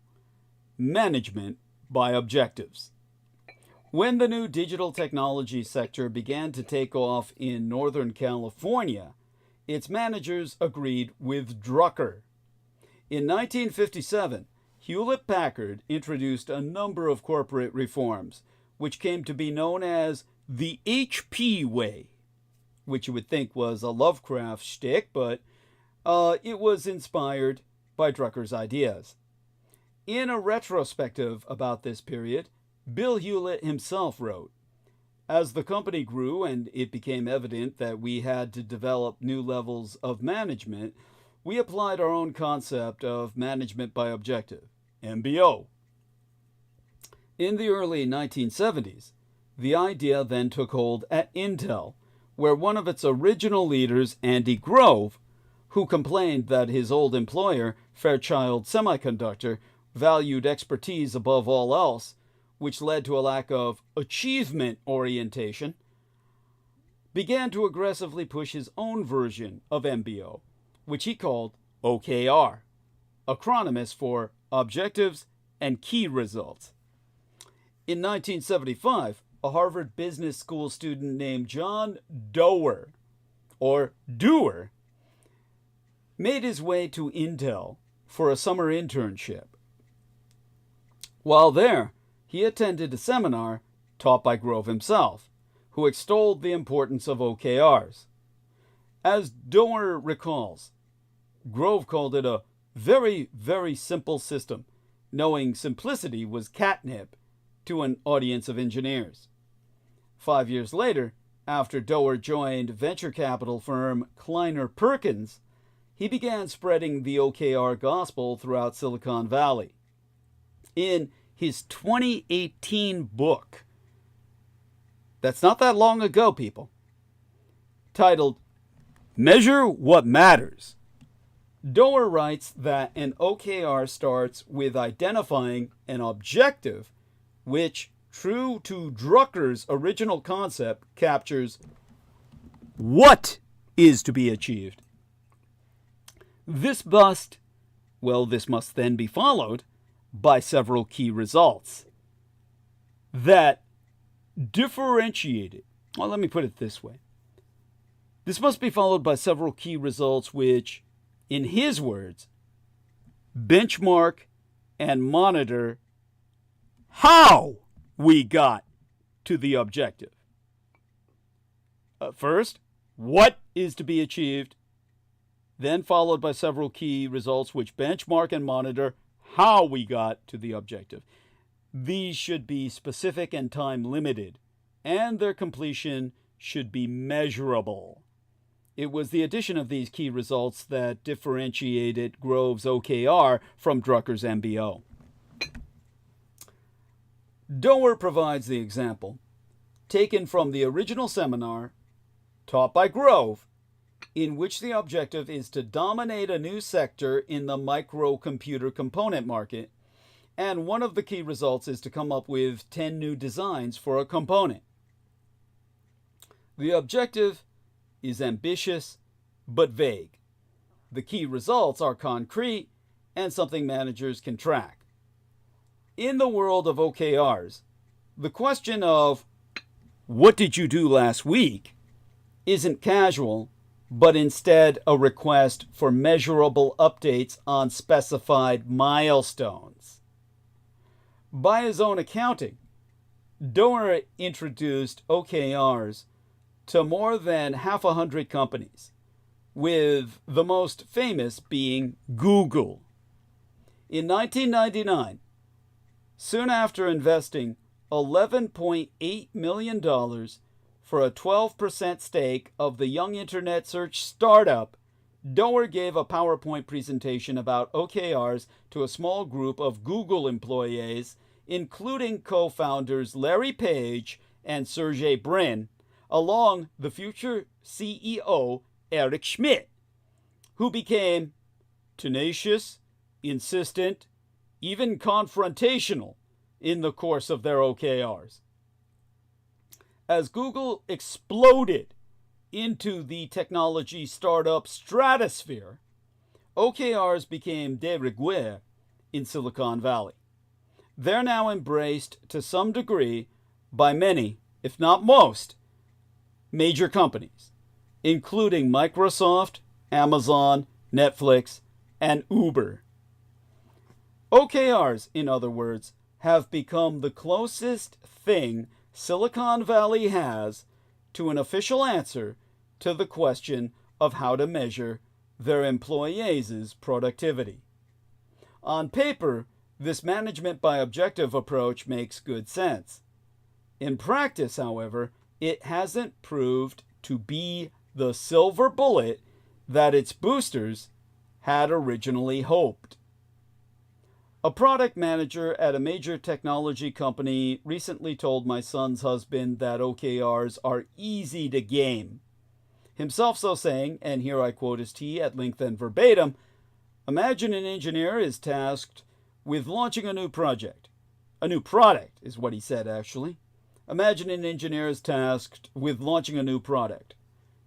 Management by Objectives. When the new digital technology sector began to take off in Northern California, its managers agreed with Drucker. In 1957, Hewlett-Packard introduced a number of corporate reforms, which came to be known as the HP way, which you would think was a Lovecraft shtick, but it was inspired by Drucker's ideas. In a retrospective about this period, Bill Hewlett himself wrote, "As the company grew and it became evident that we had to develop new levels of management, we applied our own concept of management by objective, MBO. In the early 1970s, the idea then took hold at Intel, where one of its original leaders, Andy Grove, who complained that his old employer, Fairchild Semiconductor, valued expertise above all else, which led to a lack of achievement orientation, began to aggressively push his own version of MBO, which he called OKR, acronyms for Objectives and Key Results. In 1975, a Harvard Business School student named John Doerr, or Dewar, made his way to Intel for a summer internship. While there, he attended a seminar taught by Grove himself, who extolled the importance of OKRs. As Doerr recalls, Grove called it a very, very simple system, knowing simplicity was catnip to an audience of engineers. 5 years later, after Doerr joined venture capital firm Kleiner Perkins, he began spreading the OKR gospel throughout Silicon Valley. In his 2018 book, that's not that long ago, people, titled Measure What Matters, Doerr writes that an OKR starts with identifying an objective which, true to Drucker's original concept, captures what is to be achieved. This must then be followed by several key results that differentiate it. Well, let me put it this way. This must be followed by several key results which, in his words, benchmark and monitor how we got to the objective. First, what is to be achieved, then followed by several key results which benchmark and monitor how we got to the objective. These should be specific and time limited, and their completion should be measurable. It was the addition of these key results that differentiated Grove's OKR from Drucker's MBO. Doerr provides the example, taken from the original seminar taught by Grove, in which the objective is to dominate a new sector in the microcomputer component market, and one of the key results is to come up with 10 new designs for a component. The objective is ambitious but vague. The key results are concrete and something managers can track. In the world of OKRs, the question of "what did you do last week?" isn't casual, but instead a request for measurable updates on specified milestones. By his own accounting, Doerr introduced OKRs to more than 600 companies, with the most famous being Google. In 1999, soon after investing $11.8 million for a 12% stake of the young internet search startup, Doerr gave a PowerPoint presentation about OKRs to a small group of Google employees, including co-founders Larry Page and Sergey Brin, along the future CEO Eric Schmidt, who became tenacious, insistent, even confrontational in the course of their OKRs. As Google exploded into the technology startup stratosphere, OKRs became de rigueur in Silicon Valley. They're now embraced to some degree by many, if not most, major companies, including Microsoft, Amazon, Netflix, and Uber. OKRs, in other words, have become the closest thing Silicon Valley has to an official answer to the question of how to measure their employees' productivity. On paper, this management by objective approach makes good sense. In practice, however, it hasn't proved to be the silver bullet that its boosters had originally hoped. A product manager at a major technology company recently told my son's husband that OKRs are easy to game. Himself so saying, and here I quote his T at length and verbatim, "Imagine an engineer is tasked with launching a new project. A new product is what he said, actually. Imagine an engineer is tasked with launching a new product.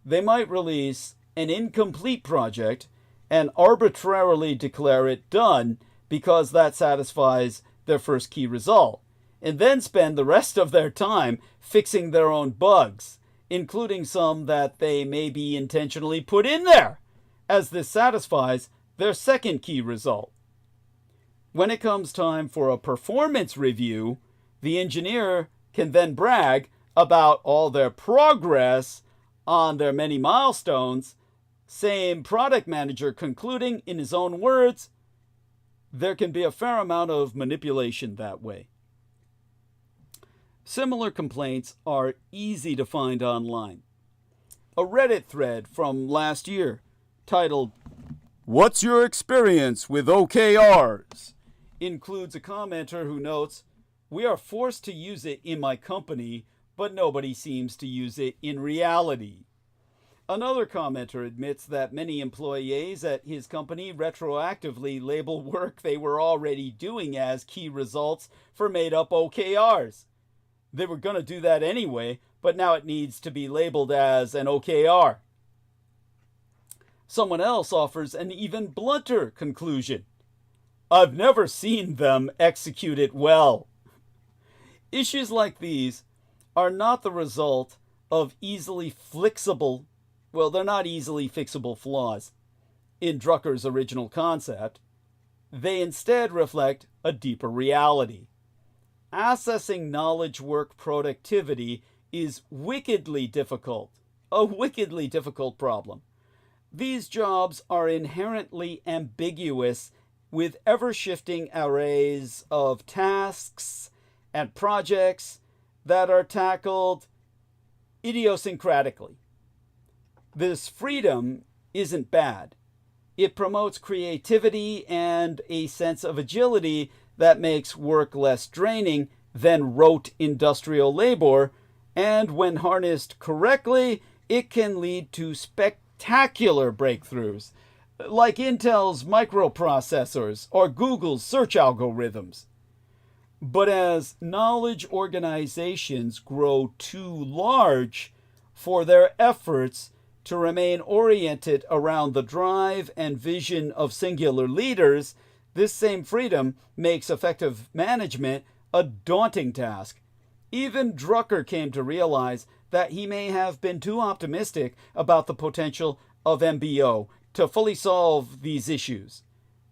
They might release an incomplete project and arbitrarily declare it done because that satisfies their first key result, and then spend the rest of their time fixing their own bugs, including some that they maybe intentionally put in there, as this satisfies their second key result. When it comes time for a performance review, the engineer can then brag about all their progress on their many milestones, same product manager concluding in his own words, there can be a fair amount of manipulation that way." Similar complaints are easy to find online. A Reddit thread from last year titled, "What's your experience with OKRs?" includes a commenter who notes, "We are forced to use it in my company, but nobody seems to use it in reality." Another commenter admits that many employees at his company retroactively label work they were already doing as key results for made-up OKRs. They were going to do that anyway, but now it needs to be labeled as an OKR. Someone else offers an even blunter conclusion. "I've never seen them execute it well." Issues like these are not the result of easily fixable flaws in Drucker's original concept. They instead reflect a deeper reality. Assessing knowledge work productivity is a wickedly difficult problem. These jobs are inherently ambiguous with ever-shifting arrays of tasks and projects that are tackled idiosyncratically. This freedom isn't bad. It promotes creativity and a sense of agility that makes work less draining than rote industrial labor, and when harnessed correctly, it can lead to spectacular breakthroughs, like Intel's microprocessors or Google's search algorithms. But as knowledge organizations grow too large for their efforts to remain oriented around the drive and vision of singular leaders, this same freedom makes effective management a daunting task. Even Drucker came to realize that he may have been too optimistic about the potential of MBO to fully solve these issues.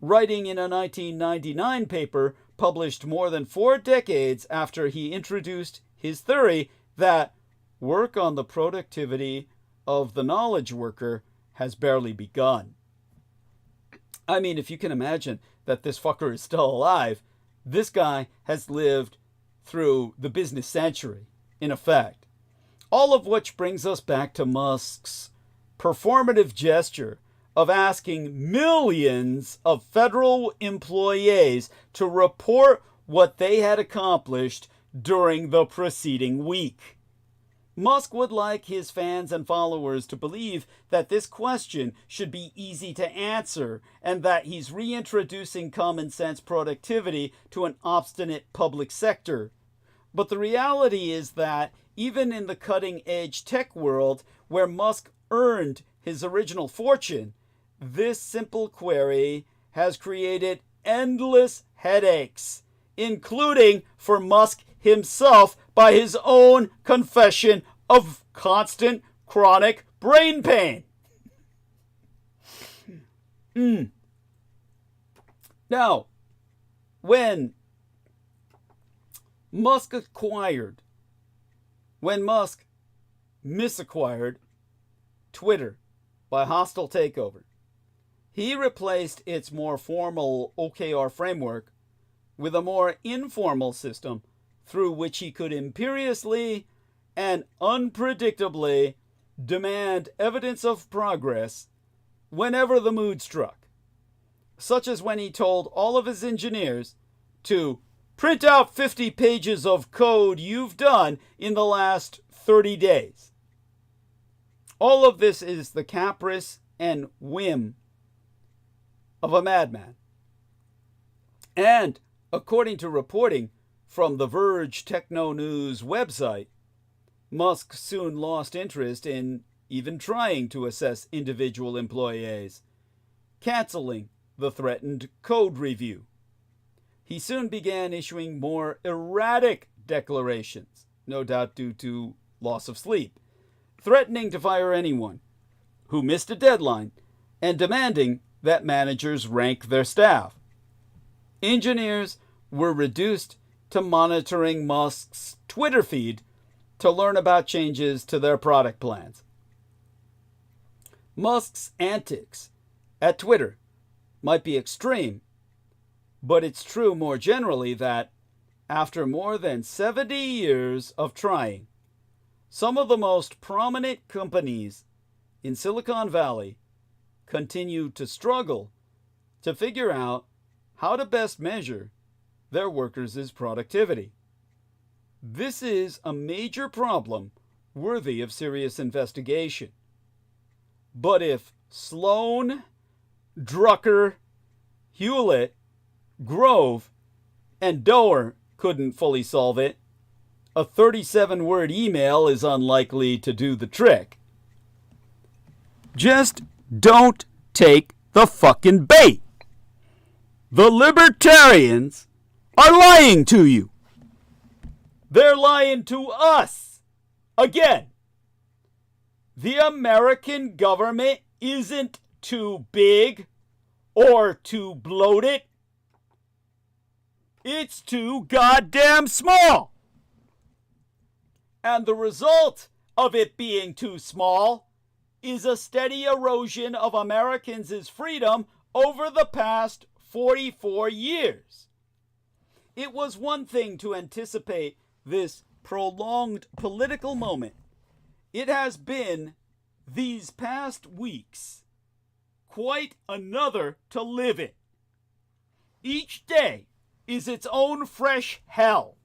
Writing in a 1999 paper published more than 4 decades after he introduced his theory that work on the productivity of the knowledge worker has barely begun. I mean, if you can imagine that this fucker is still alive, this guy has lived through the business century, in effect. All of which brings us back to Musk's performative gesture of asking millions of federal employees to report what they had accomplished during the preceding week. Musk would like his fans and followers to believe that this question should be easy to answer and that he's reintroducing common sense productivity to an obstinate public sector. But the reality is that even in the cutting-edge tech world where Musk earned his original fortune, this simple query has created endless headaches, including for Musk himself by his own confession of constant chronic brain pain. Now, when Musk misacquired Twitter by hostile takeover, he replaced its more formal OKR framework with a more informal system through which he could imperiously and unpredictably demand evidence of progress whenever the mood struck, such as when he told all of his engineers to print out 50 pages of code you've done in the last 30 days. All of this is the caprice and whim of a madman. And according to reporting from the Verge Techno News website, Musk soon lost interest in even trying to assess individual employees, canceling the threatened code review. He soon began issuing more erratic declarations, no doubt due to loss of sleep, threatening to fire anyone who missed a deadline and demanding that managers rank their staff. Engineers were reduced to monitoring Musk's Twitter feed to learn about changes to their product plans. Musk's antics at Twitter might be extreme, but it's true more generally that after more than 70 years of trying, some of the most prominent companies in Silicon Valley continue to struggle to figure out how to best measure their workers' productivity. This is a major problem worthy of serious investigation. But if Sloan, Drucker, Hewlett, Grove, and Doerr couldn't fully solve it, a 37-word email is unlikely to do the trick. Just don't take the fucking bait. The libertarians are lying to you. They're lying to us. Again, the American government isn't too big or too bloated. It's too goddamn small. And the result of it being too small is a steady erosion of Americans' freedom over the past 44 years. It was one thing to anticipate this prolonged political moment. It has been, these past weeks, quite another to live in. Each day is its own fresh hell,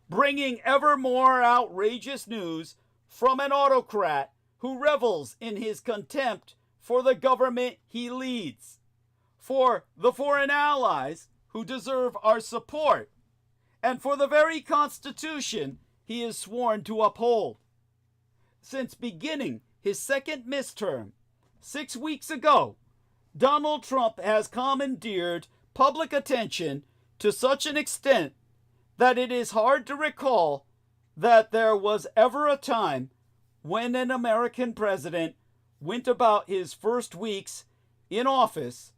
bringing ever more outrageous news from an autocrat who revels in his contempt for the government he leads, for the foreign allies who deserve our support, and for the very Constitution he is sworn to uphold. Since beginning his second midterm 6 weeks ago, Donald Trump has commandeered public attention to such an extent that it is hard to recall that there was ever a time when an American president went about his first weeks in office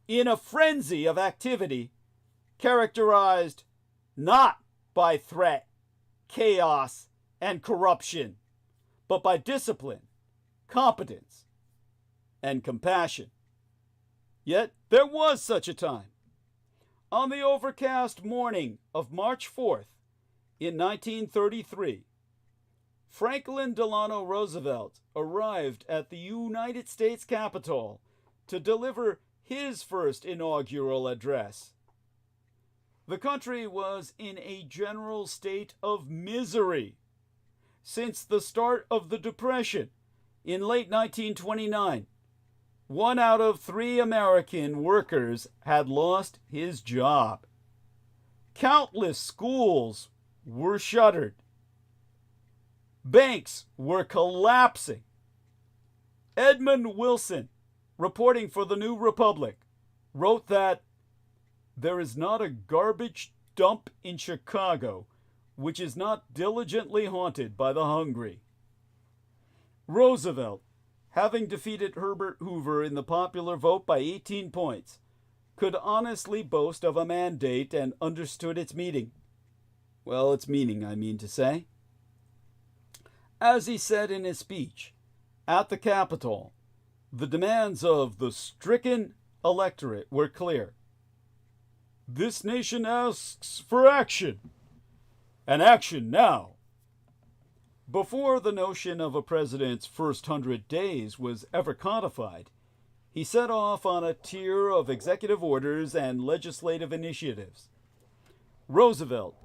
in a frenzy of activity characterized not by threat, chaos, and corruption, but by discipline, competence, and compassion. Yet there was such a time. On the overcast morning of March 4th, in 1933, Franklin Delano Roosevelt arrived at the United States Capitol to deliver his first inaugural address. The country was in a general state of misery. Since the start of the Depression in late 1929, 1 out of 3 American workers had lost his job. Countless schools were shuttered. Banks were collapsing. Edmund Wilson, reporting for the New Republic, wrote that there is not a garbage dump in Chicago which is not diligently haunted by the hungry. Roosevelt, having defeated Herbert Hoover in the popular vote by 18 points, could honestly boast of a mandate and understood its meaning. Well, its meaning, I mean to say. As he said in his speech at the Capitol, the demands of the stricken electorate were clear. This nation asks for action, and action now. Before the notion of a president's first 100 days was ever codified, he set off on a tier of executive orders and legislative initiatives. Roosevelt,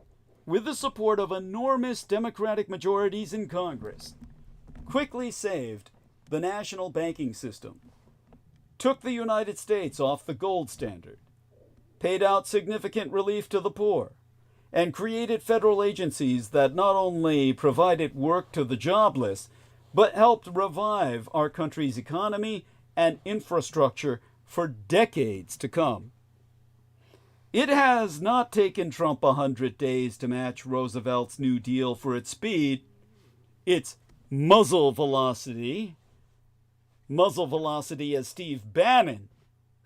with the support of enormous Democratic majorities in Congress, quickly saved the national banking system, took the United States off the gold standard, paid out significant relief to the poor, and created federal agencies that not only provided work to the jobless, but helped revive our country's economy and infrastructure for decades to come. It has not taken Trump 100 days to match Roosevelt's New Deal for its speed, its muzzle velocity as Steve Bannon,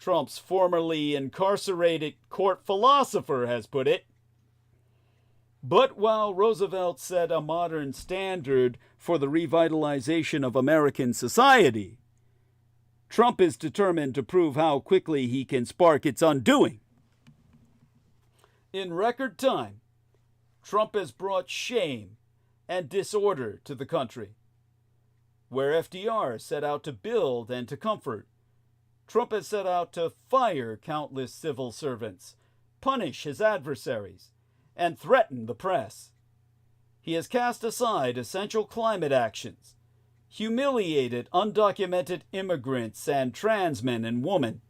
Trump's formerly incarcerated court philosopher, has put it. But while Roosevelt set a modern standard for the revitalization of American society, Trump is determined to prove how quickly he can spark its undoing. In record time, Trump has brought shame and disorder to the country. Where FDR set out to build and to comfort, Trump has set out to fire countless civil servants, punish his adversaries, and threaten the press. He has cast aside essential climate actions, humiliated undocumented immigrants and trans men and women,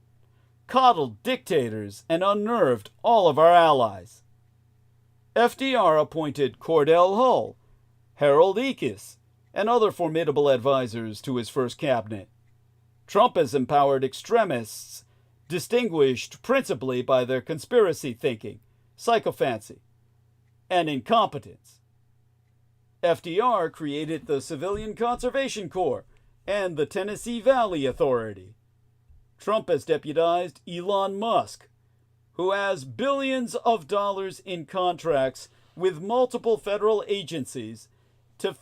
coddled dictators, and unnerved all of our allies. FDR appointed Cordell Hull, Harold Ickes, and other formidable advisors to his first cabinet. Trump has empowered extremists, distinguished principally by their conspiracy thinking, sycophancy, and incompetence. FDR created the Civilian Conservation Corps and the Tennessee Valley Authority. Trump has deputized Elon Musk, who has billions of dollars in contracts with multiple federal agencies to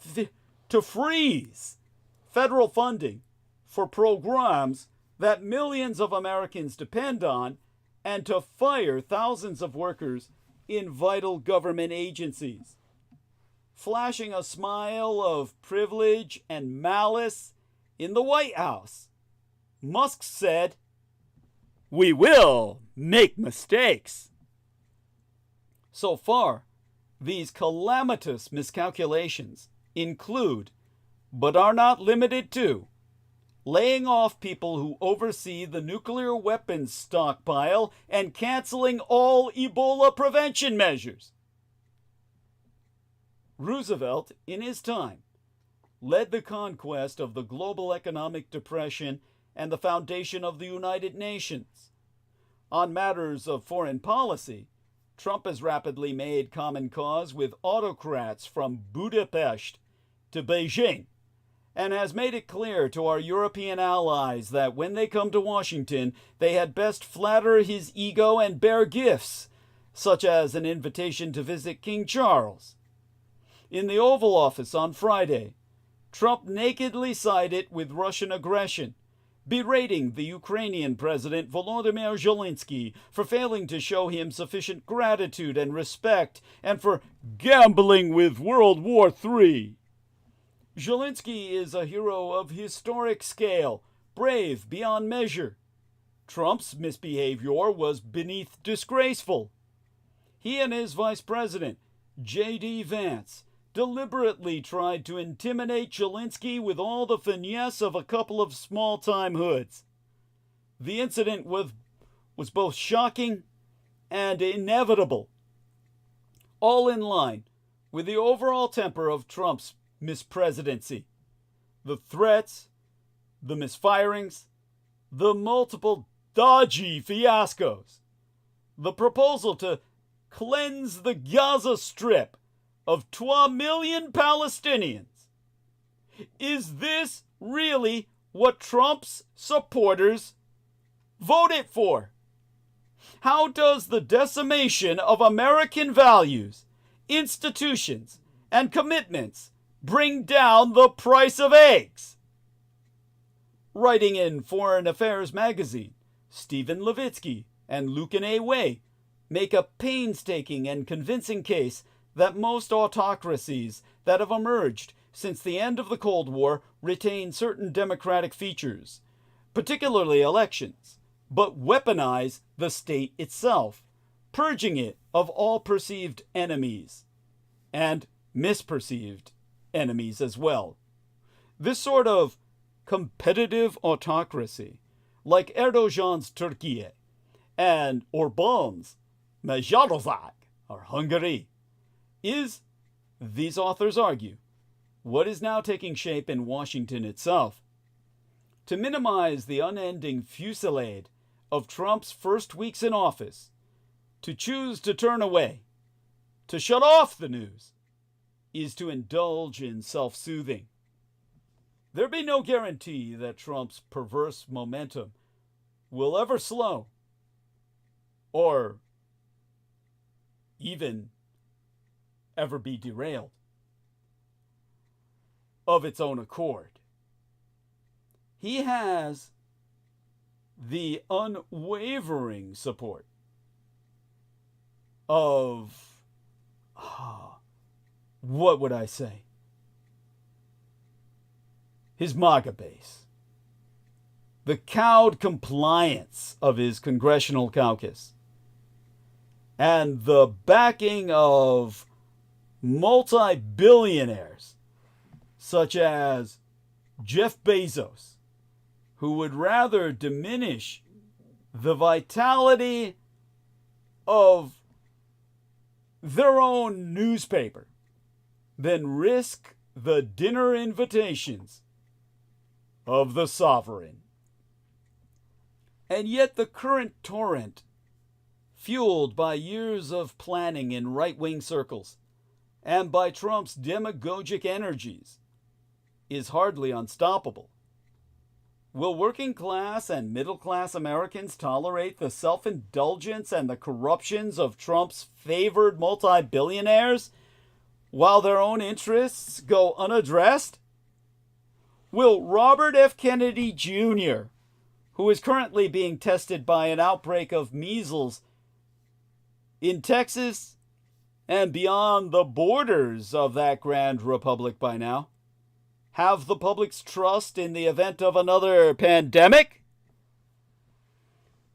freeze federal funding for programs that millions of Americans depend on, and to fire thousands of workers in vital government agencies. Flashing a smile of privilege and malice in the White House, Musk said, "We will make mistakes." So far, these calamitous miscalculations include, but are not limited to, laying off people who oversee the nuclear weapons stockpile, and canceling all Ebola prevention measures. Roosevelt, in his time, led the conquest of the global economic depression and the foundation of the United Nations. On matters of foreign policy, Trump has rapidly made common cause with autocrats from Budapest to Beijing, and has made it clear to our European allies that when they come to Washington, they had best flatter his ego and bear gifts, such as an invitation to visit King Charles. In the Oval Office on Friday, Trump nakedly sided with Russian aggression, berating the Ukrainian President Volodymyr Zelensky for failing to show him sufficient gratitude and respect, and for gambling with World War III. Zelensky is a hero of historic scale, brave beyond measure. Trump's misbehavior was beneath disgraceful. He and his vice president, J.D. Vance, deliberately tried to intimidate Zelensky with all the finesse of a couple of small-time hoods. The incident was both shocking and inevitable, all in line with the overall temper of Trump's mispresidency. The threats, the misfirings, the multiple dodgy fiascos, the proposal to cleanse the Gaza Strip of 2 million Palestinians. Is this really what Trump's supporters voted for? How does the decimation of American values, institutions, and commitments bring down the price of eggs? Writing in Foreign Affairs magazine, Stephen Levitsky and Lucan A. Wei make a painstaking and convincing case that most autocracies that have emerged since the end of the Cold War retain certain democratic features, particularly elections, but weaponize the state itself, purging it of all perceived enemies, and misperceived enemies as well. This sort of competitive autocracy, like Erdogan's Turkey and Orbán's Magyarország, or Hungary, is, these authors argue, what is now taking shape in Washington itself. To minimize the unending fusillade of Trump's first weeks in office, to choose to turn away, to shut off the news, is to indulge in self-soothing. There be no guarantee that Trump's perverse momentum will ever slow, or even ever be derailed of its own accord. He has the unwavering support of, what would I say? His MAGA base. The cowed compliance of his congressional caucus. And the backing of multi-billionaires such as Jeff Bezos, who would rather diminish the vitality of their own newspaper than risk the dinner invitations of the sovereign. And yet the current torrent, fueled by years of planning in right-wing circles and by Trump's demagogic energies, is hardly unstoppable. Will working class and middle class Americans tolerate the self-indulgence and the corruptions of Trump's favored multi-billionaires while their own interests go unaddressed? Will Robert F. Kennedy Jr., who is currently being tested by an outbreak of measles in Texas and beyond the borders of that grand republic by now, have the public's trust in the event of another pandemic?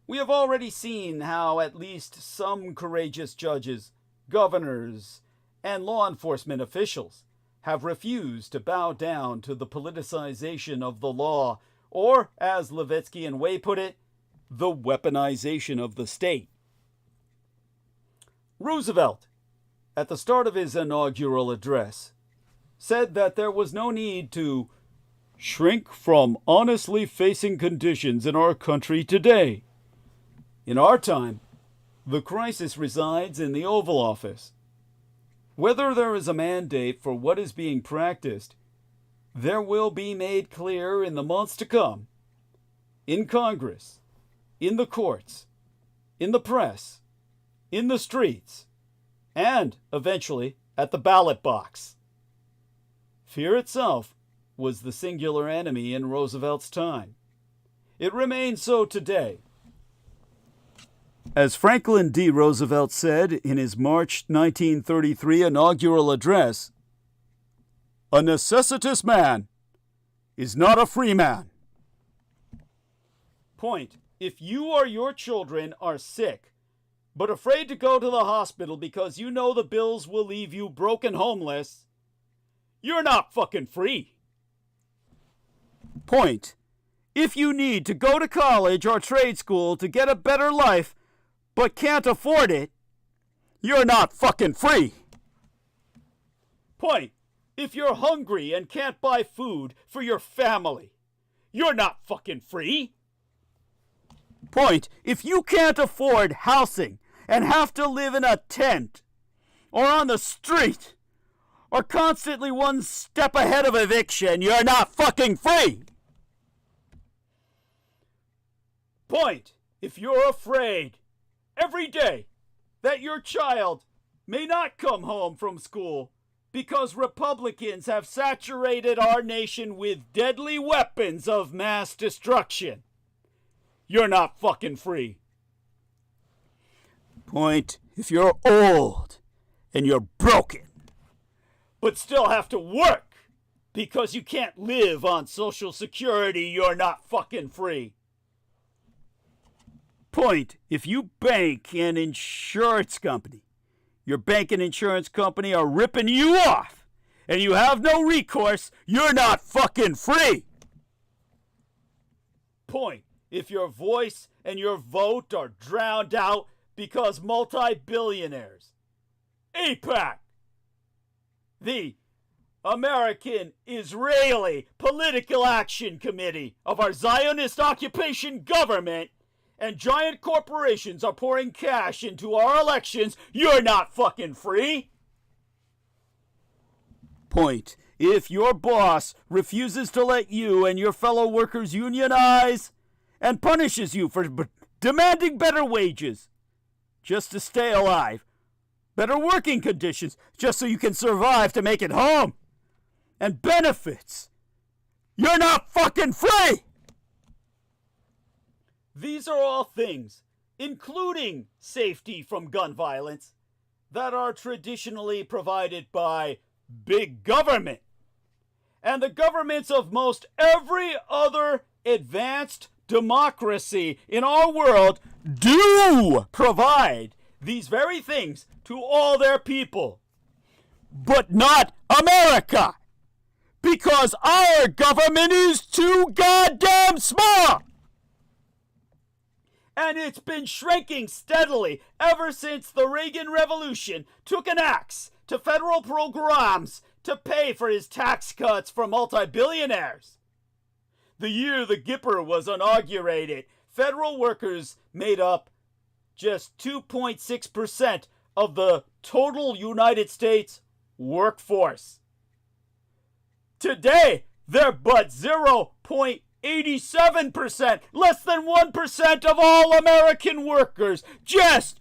We have already seen how at least some courageous judges, governors, and law enforcement officials have refused to bow down to the politicization of the law or, as Levitsky and Way put it, the weaponization of the state. Roosevelt, at the start of his inaugural address, said that there was no need to shrink from honestly facing conditions in our country today. In our time, the crisis resides in the Oval Office. Whether there is a mandate for what is being practiced, there will be made clear in the months to come, in Congress, in the courts, in the press, in the streets, and, eventually, at the ballot box. Fear itself was the singular enemy in Roosevelt's time. It remains so today. As Franklin D. Roosevelt said in his March 1933 inaugural address, "A necessitous man is not a free man." Point: if you or your children are sick, but afraid to go to the hospital because you know the bills will leave you broke and homeless, you're not fucking free. Point: if you need to go to college or trade school to get a better life, but can't afford it, you're not fucking free. Point: if you're hungry and can't buy food for your family, you're not fucking free. Point: if you can't afford housing and have to live in a tent or on the street or constantly one step ahead of eviction, you're not fucking free. Point: if you're afraid every day that your child may not come home from school because Republicans have saturated our nation with deadly weapons of mass destruction, you're not fucking free. Point: if you're old and you're broken, but still have to work because you can't live on Social Security, you're not fucking free. Point: if you bank an insurance company, your bank and insurance company are ripping you off, and you have no recourse, you're not fucking free. Point: if your voice and your vote are drowned out because multi-billionaires, AIPAC, the American Israeli Political Action Committee of our Zionist occupation government, and giant corporations are pouring cash into our elections, you're not fucking free. Point: if your boss refuses to let you and your fellow workers unionize and punishes you for demanding better wages just to stay alive, better working conditions just so you can survive to make it home, and benefits, you're not fucking free. These are all things, including safety from gun violence, that are traditionally provided by big government. And the governments of most every other advanced democracy in our world do provide these very things to all their people. But not America, because our government is too goddamn small. And it's been shrinking steadily ever since the Reagan Revolution took an axe to federal programs to pay for his tax cuts for multi-billionaires. The year the Gipper was inaugurated, federal workers made up just 2.6% of the total United States workforce. Today, they're but 0.87%, less than 1% of all American workers. Just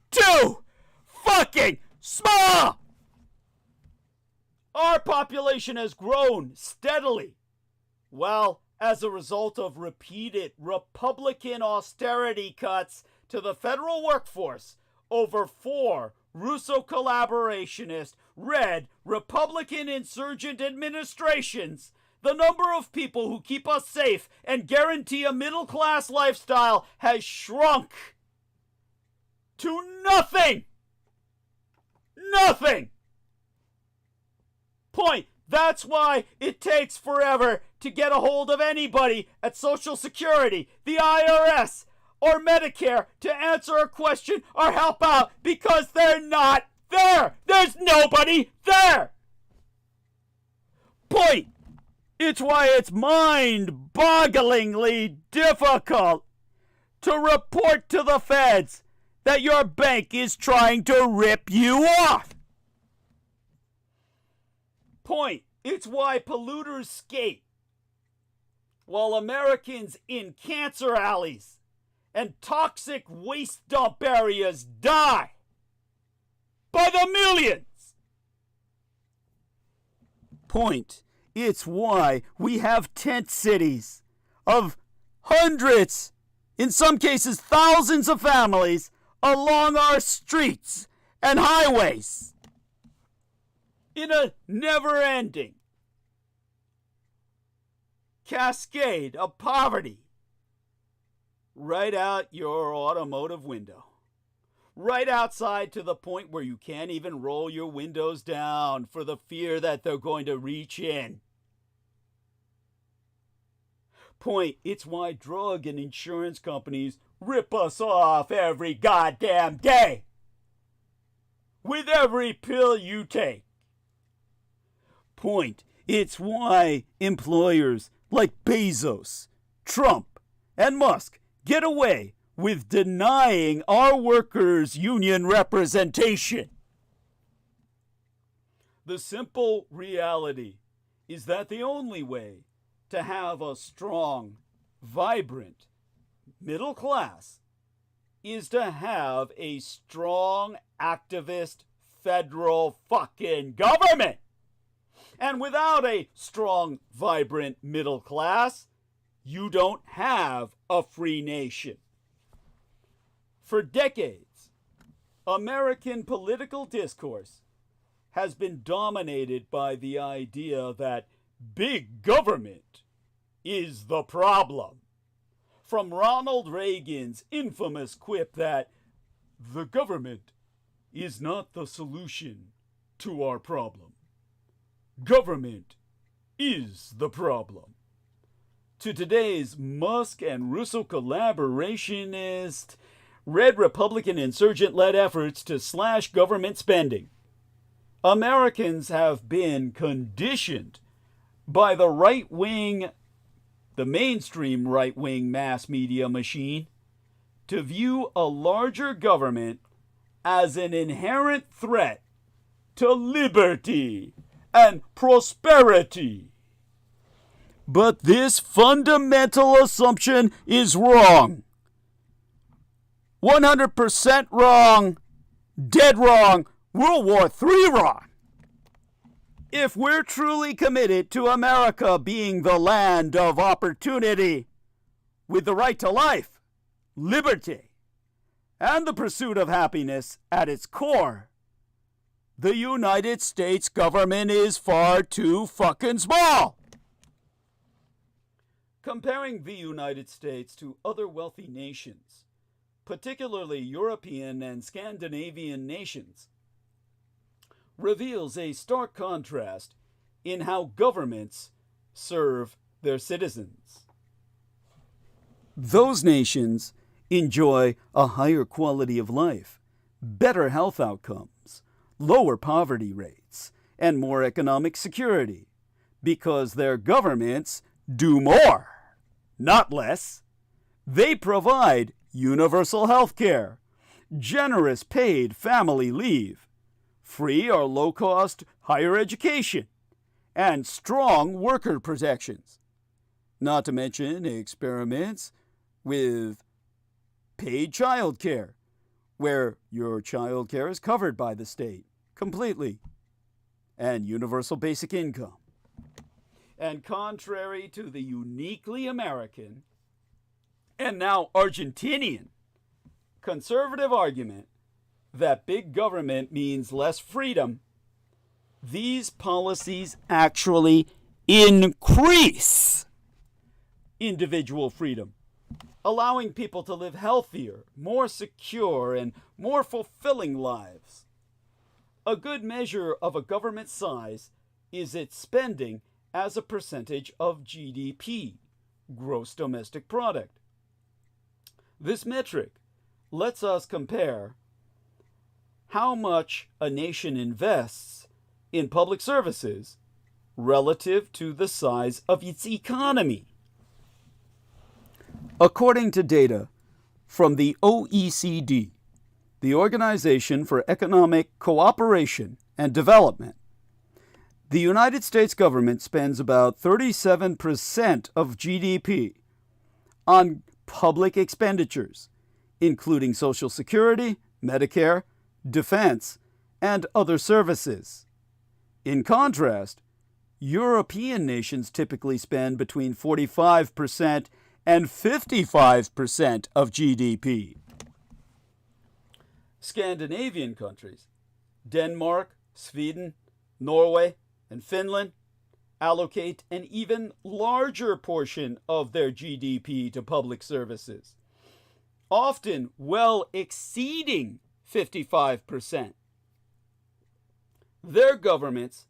too fucking small! Our population has grown steadily. Well, as a result of repeated Republican austerity cuts to the federal workforce over 4 Russo collaborationist, red, Republican insurgent administrations, the number of people who keep us safe and guarantee a middle-class lifestyle has shrunk to nothing. Nothing. Point. That's why it takes forever to get a hold of anybody at Social Security, the IRS, or Medicare to answer a question or help out because they're not there. There's nobody there. Point. It's why it's mind-bogglingly difficult to report to the feds that your bank is trying to rip you off. Point. It's why polluters skate while Americans in cancer alleys and toxic waste dump areas die by the millions. Point. It's why we have tent cities of hundreds, in some cases thousands of families along our streets and highways in a never-ending cascade of poverty right out your automotive window. Right outside, to the point where you can't even roll your windows down for the fear that they're going to reach in. Point. It's why drug and insurance companies rip us off every goddamn day with every pill you take. Point. It's why employers like Bezos, Trump, and Musk get away with denying our workers union representation. The simple reality is that the only way to have a strong, vibrant middle class is to have a strong, activist, federal fucking government. And without a strong, vibrant middle class, you don't have a free nation. For decades, American political discourse has been dominated by the idea that big government is the problem. From Ronald Reagan's infamous quip that the government is not the solution to our problem. Government is the problem. To today's Musk and Russo collaborationist, red Republican insurgent-led efforts to slash government spending, Americans have been conditioned by the right-wing, the mainstream right-wing mass media machine to view a larger government as an inherent threat to liberty and prosperity. But this fundamental assumption is wrong. 100% wrong, dead wrong, World War III wrong. If we're truly committed to America being the land of opportunity, with the right to life, liberty, and the pursuit of happiness at its core, the United States government is far too fucking small. Comparing the United States to other wealthy nations, particularly European and Scandinavian nations, reveals a stark contrast in how governments serve their citizens. Those nations enjoy a higher quality of life, better health outcomes, lower poverty rates, and more economic security, because their governments do more, not less. They provide universal health care, generous paid family leave, free or low-cost higher education, and strong worker protections. Not to mention experiments with paid child care, where your child care is covered by the state completely, and universal basic income. And contrary to the uniquely American, and now Argentinian, conservative argument that big government means less freedom, these policies actually increase individual freedom, allowing people to live healthier, more secure, and more fulfilling lives. A good measure of a government's size is its spending as a percentage of GDP, gross domestic product. This metric lets us compare how much a nation invests in public services relative to the size of its economy. According to data from the OECD, the Organization for Economic Cooperation and Development, the United States government spends about 37% of GDP on public expenditures, including Social Security, Medicare, defense, and other services. In contrast, European nations typically spend between 45% and 55% of GDP. Scandinavian countries, Denmark, Sweden, Norway, and Finland, allocate an even larger portion of their GDP to public services, often well exceeding 55%. Their governments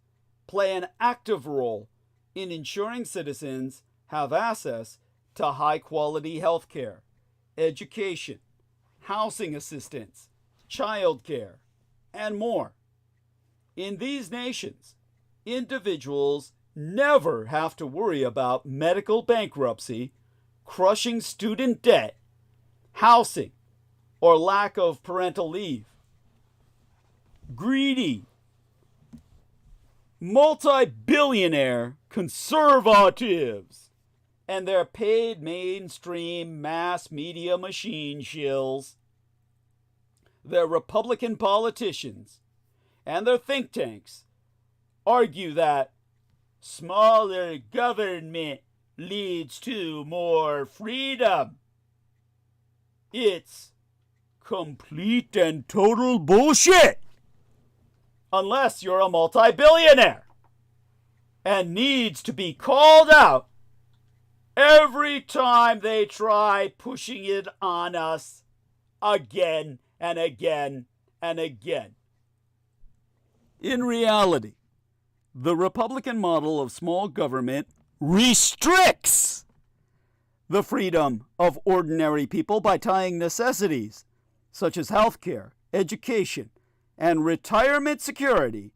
play an active role in ensuring citizens have access to high-quality health care, education, housing assistance, childcare, and more. In these nations, individuals never have to worry about medical bankruptcy, crushing student debt, housing, or lack of parental leave. Greedy, multi-billionaire conservatives and their paid mainstream mass media machine shills, their Republican politicians, and their think tanks argue that smaller government leads to more freedom. It's complete and total bullshit, unless you're a multi-billionaire and needs to be called out every time they try pushing it on us again and again and again. In reality, the Republican model of small government restricts the freedom of ordinary people by tying necessities such as healthcare, education, and retirement security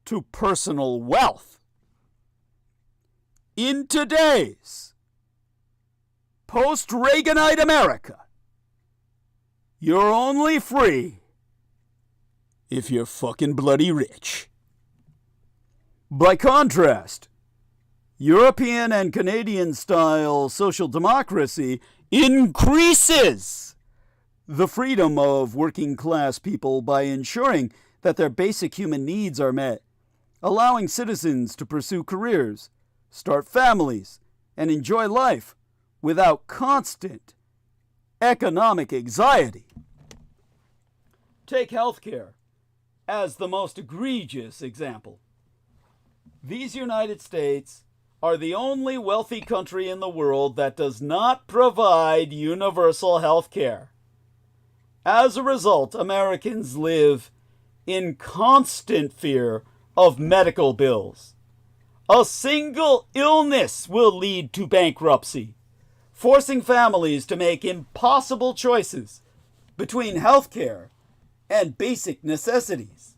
to personal wealth. In today's post-Reaganite America, you're only free if you're fucking bloody rich. By contrast, European and Canadian-style social democracy increases the freedom of working-class people by ensuring that their basic human needs are met, allowing citizens to pursue careers, start families, and enjoy life without constant economic anxiety. Take healthcare as the most egregious example. These United States are the only wealthy country in the world that does not provide universal health care. As a result, Americans live in constant fear of medical bills. A single illness will lead to bankruptcy, forcing families to make impossible choices between health care and basic necessities.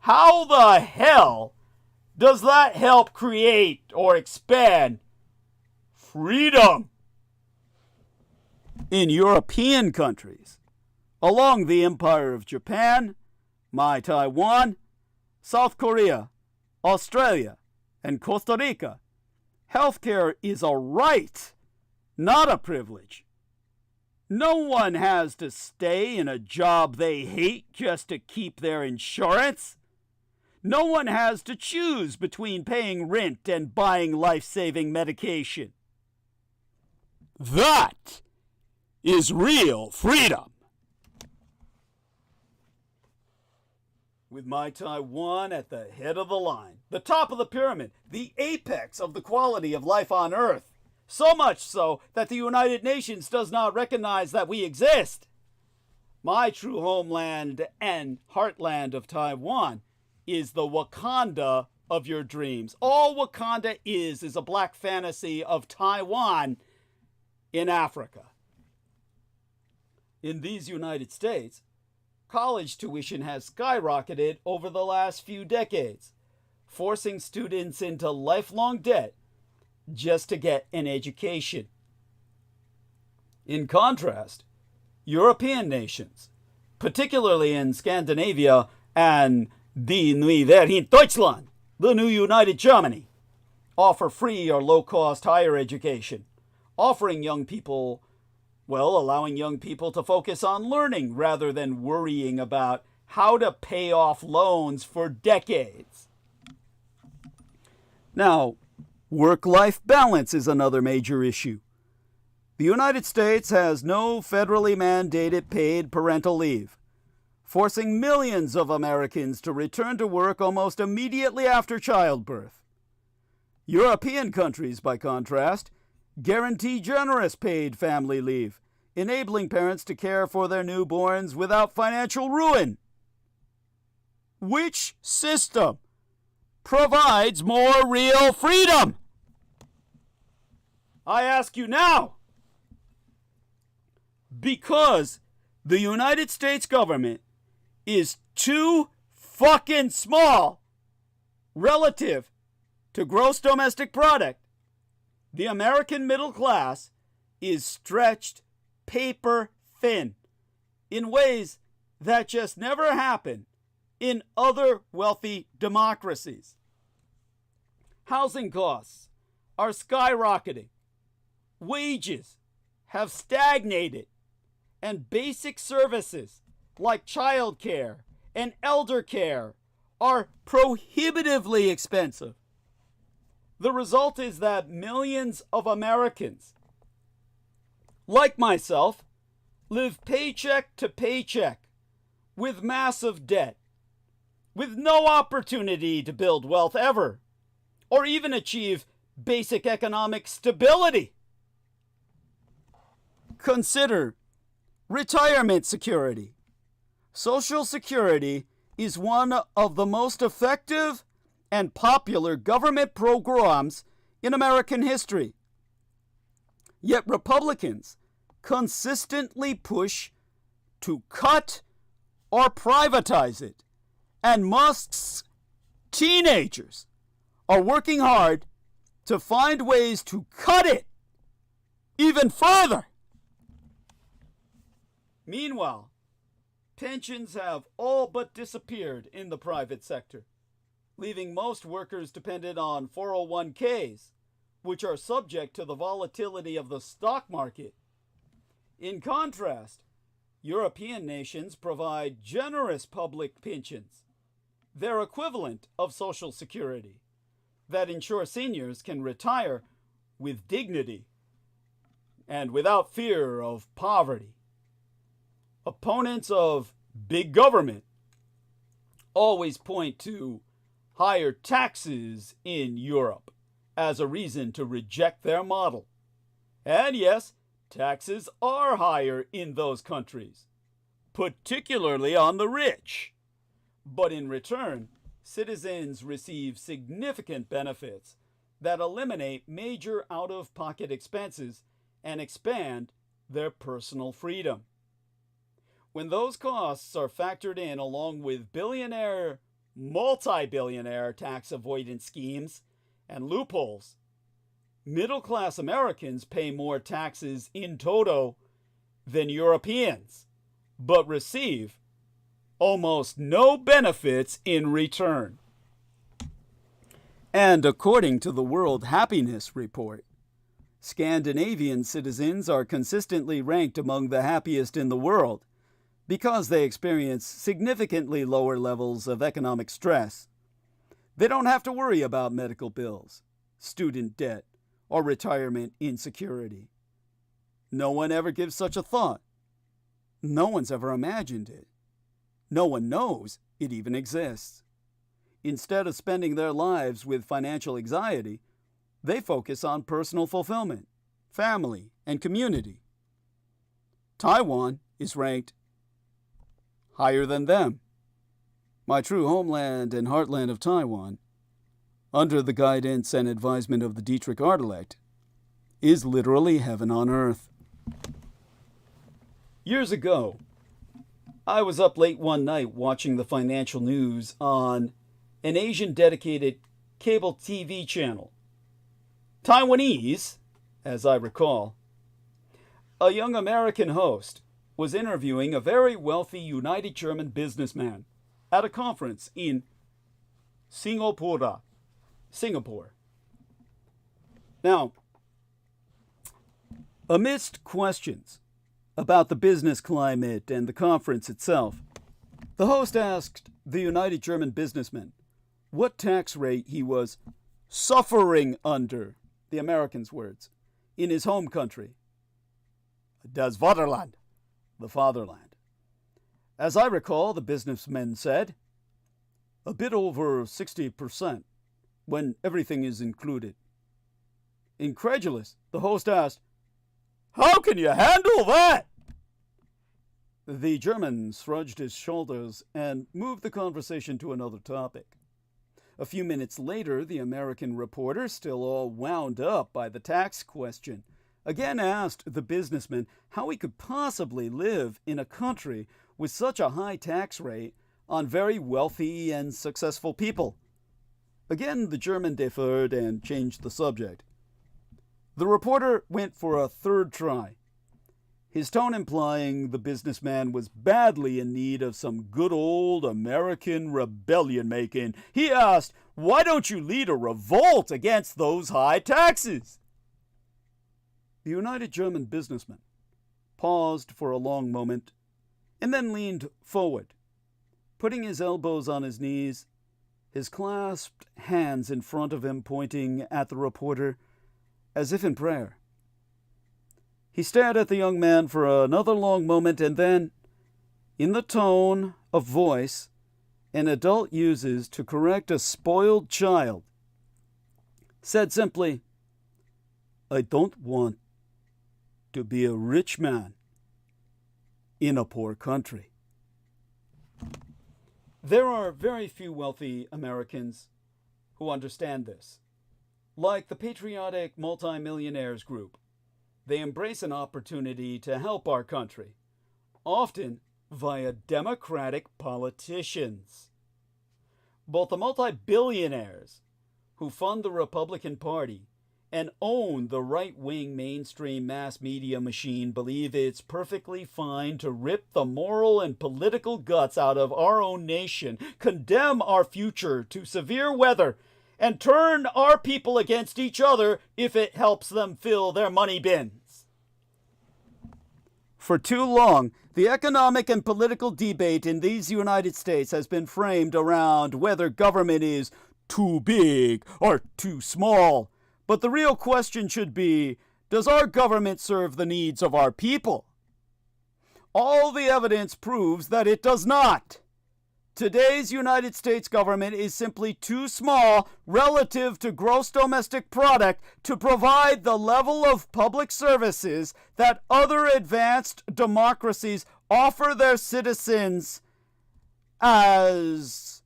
How the hell does that help create or expand freedom? In European countries, along the Empire of Japan, my Taiwan, South Korea, Australia, and Costa Rica, healthcare is a right, not a privilege. No one has to stay in a job they hate just to keep their insurance. No one has to choose between paying rent and buying life-saving medication. That is real freedom. With my Taiwan at the head of the line, the top of the pyramid, the apex of the quality of life on Earth. So much so that the United Nations does not recognize that we exist. My true homeland and heartland of Taiwan is the Wakanda of your dreams. All Wakanda is a black fantasy of Taiwan in Africa. In these United States, college tuition has skyrocketed over the last few decades, forcing students into lifelong debt just to get an education. In contrast, European nations, particularly in Scandinavia and Die Neue Welt in Deutschland, the new United Germany, offer free or low-cost higher education, allowing young people to focus on learning rather than worrying about how to pay off loans for decades. Now, work-life balance is another major issue. The United States has no federally mandated paid parental leave, forcing millions of Americans to return to work almost immediately after childbirth. European countries, by contrast, guarantee generous paid family leave, enabling parents to care for their newborns without financial ruin. Which system provides more real freedom? I ask you now. Because the United States government is too fucking small relative to gross domestic product, the American middle class is stretched paper thin in ways that just never happen in other wealthy democracies. Housing costs are skyrocketing. Wages have stagnated. And basic services like childcare and elder care are prohibitively expensive. The result is that millions of Americans, like myself, live paycheck to paycheck with massive debt, with no opportunity to build wealth ever, or even achieve basic economic stability. Consider retirement security. Social Security is one of the most effective and popular government programs in American history. Yet Republicans consistently push to cut or privatize it, and Musk's teenagers are working hard to find ways to cut it even further. Meanwhile, pensions have all but disappeared in the private sector, leaving most workers dependent on 401ks, which are subject to the volatility of the stock market. In contrast, European nations provide generous public pensions, their equivalent of Social Security, that ensure seniors can retire with dignity and without fear of poverty. Opponents of big government always point to higher taxes in Europe as a reason to reject their model. And yes, taxes are higher in those countries, particularly on the rich. But in return, citizens receive significant benefits that eliminate major out-of-pocket expenses and expand their personal freedom. When those costs are factored in along with billionaire, multi-billionaire tax avoidance schemes and loopholes, middle-class Americans pay more taxes in toto than Europeans, but receive almost no benefits in return. And according to the World Happiness Report, Scandinavian citizens are consistently ranked among the happiest in the world, because they experience significantly lower levels of economic stress. They don't have to worry about medical bills, student debt, or retirement insecurity. No one ever gives such a thought. No one's ever imagined it. No one knows it even exists. Instead of spending their lives with financial anxiety, they focus on personal fulfillment, family, and community. Taiwan is ranked higher than them. My true homeland and heartland of Taiwan under the guidance and advisement of the Dietrich Artelect, is literally heaven on earth. Years ago, I was up late one night watching the financial news on an Asian-dedicated cable TV channel. Taiwanese, as I recall. A young American host was interviewing a very wealthy United German businessman at a conference in Singapore. Now, amidst questions about the business climate and the conference itself, the host asked the United German businessman what tax rate he was suffering under, the American's words, in his home country. Das Vaterland, the fatherland. As I recall, the businessman said, a bit over 60% when everything is included. Incredulous, the host asked, how can you handle that? The German shrugged his shoulders and moved the conversation to another topic. A few minutes later, the American reporter, still all wound up by the tax question, again asked the businessman how he could possibly live in a country with such a high tax rate on very wealthy and successful people. Again, the German deferred and changed the subject. The reporter went for a third try, his tone implying the businessman was badly in need of some good old American rebellion making. He asked, why don't you lead a revolt against those high taxes? The United German businessman paused for a long moment and then leaned forward, putting his elbows on his knees, his clasped hands in front of him pointing at the reporter as if in prayer. He stared at the young man for another long moment and then, in the tone of voice an adult uses to correct a spoiled child, said simply, I don't want to be a rich man in a poor country. There are very few wealthy Americans who understand this. Like the patriotic multimillionaires group, they embrace an opportunity to help our country, often via democratic politicians. Both the multi-billionaires who fund the Republican Party and own the right-wing mainstream mass media machine believe it's perfectly fine to rip the moral and political guts out of our own nation, condemn our future to severe weather, and turn our people against each other if it helps them fill their money bins. For too long, the economic and political debate in these United States has been framed around whether government is too big or too small. But the real question should be, does our government serve the needs of our people? All the evidence proves that it does not. Today's United States government is simply too small relative to gross domestic product to provide the level of public services that other advanced democracies offer their citizens as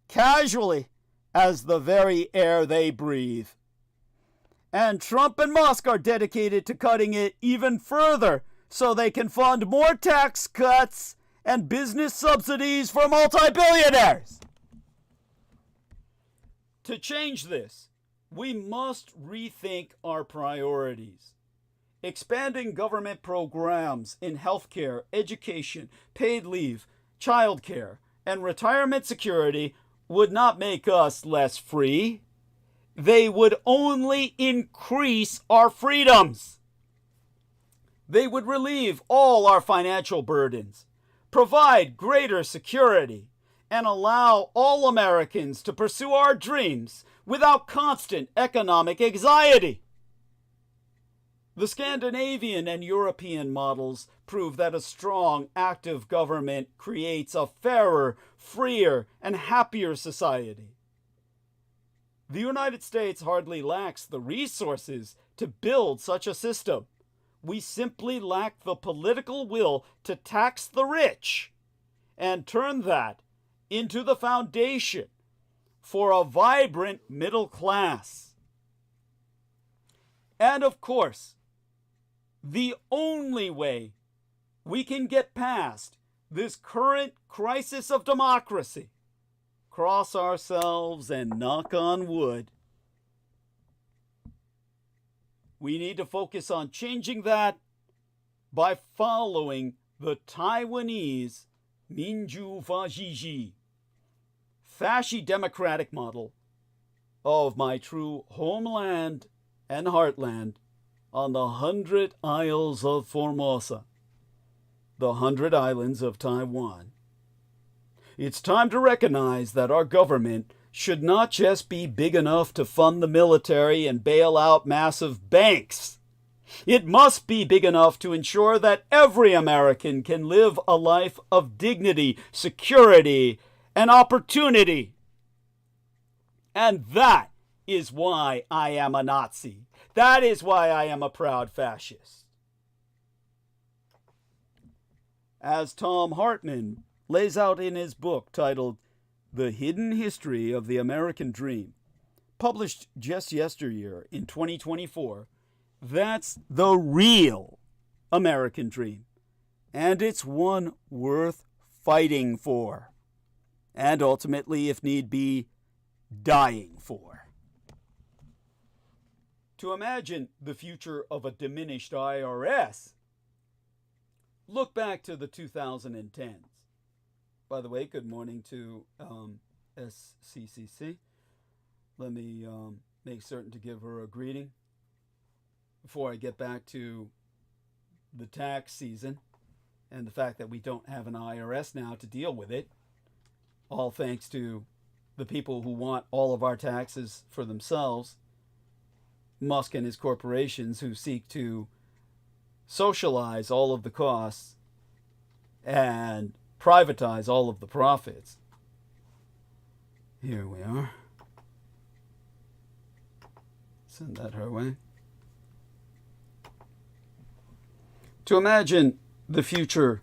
casually as the very air they breathe. And Trump and Musk are dedicated to cutting it even further so they can fund more tax cuts and business subsidies for multi-billionaires. To change this, we must rethink our priorities. Expanding government programs in healthcare, education, paid leave, childcare, and retirement security would not make us less free. They would only increase our freedoms. They would relieve all our financial burdens, provide greater security, and allow all Americans to pursue our dreams without constant economic anxiety. The Scandinavian and European models prove that a strong, active government creates a fairer, freer, and happier society. The United States hardly lacks the resources to build such a system. We simply lack the political will to tax the rich and turn that into the foundation for a vibrant middle class. And of course, the only way we can get past this current crisis of democracy, cross ourselves and knock on wood, we need to focus on changing that by following the Taiwanese Minju Fajiji, fasci democratic model of my true homeland and heartland on the 100 Isles of Formosa, the 100 islands of Taiwan. It's time to recognize that our government should not just be big enough to fund the military and bail out massive banks. It must be big enough to ensure that every American can live a life of dignity, security, and opportunity. And that is why I am a Nazi. That is why I am a proud fascist. As Tom Hartman lays out in his book titled The Hidden History of the American Dream, published just yesteryear in 2024, that's the real American dream. And it's one worth fighting for. And ultimately, if need be, dying for. To imagine the future of a diminished IRS, look back to the 2010s. By the way, good morning to SCCC. Let me make certain to give her a greeting before I get back to the tax season and the fact that we don't have an IRS now to deal with it, all thanks to the people who want all of our taxes for themselves, Musk and his corporations who seek to socialize all of the costs and privatize all of the profits. Here we are. Send that her way. To imagine the future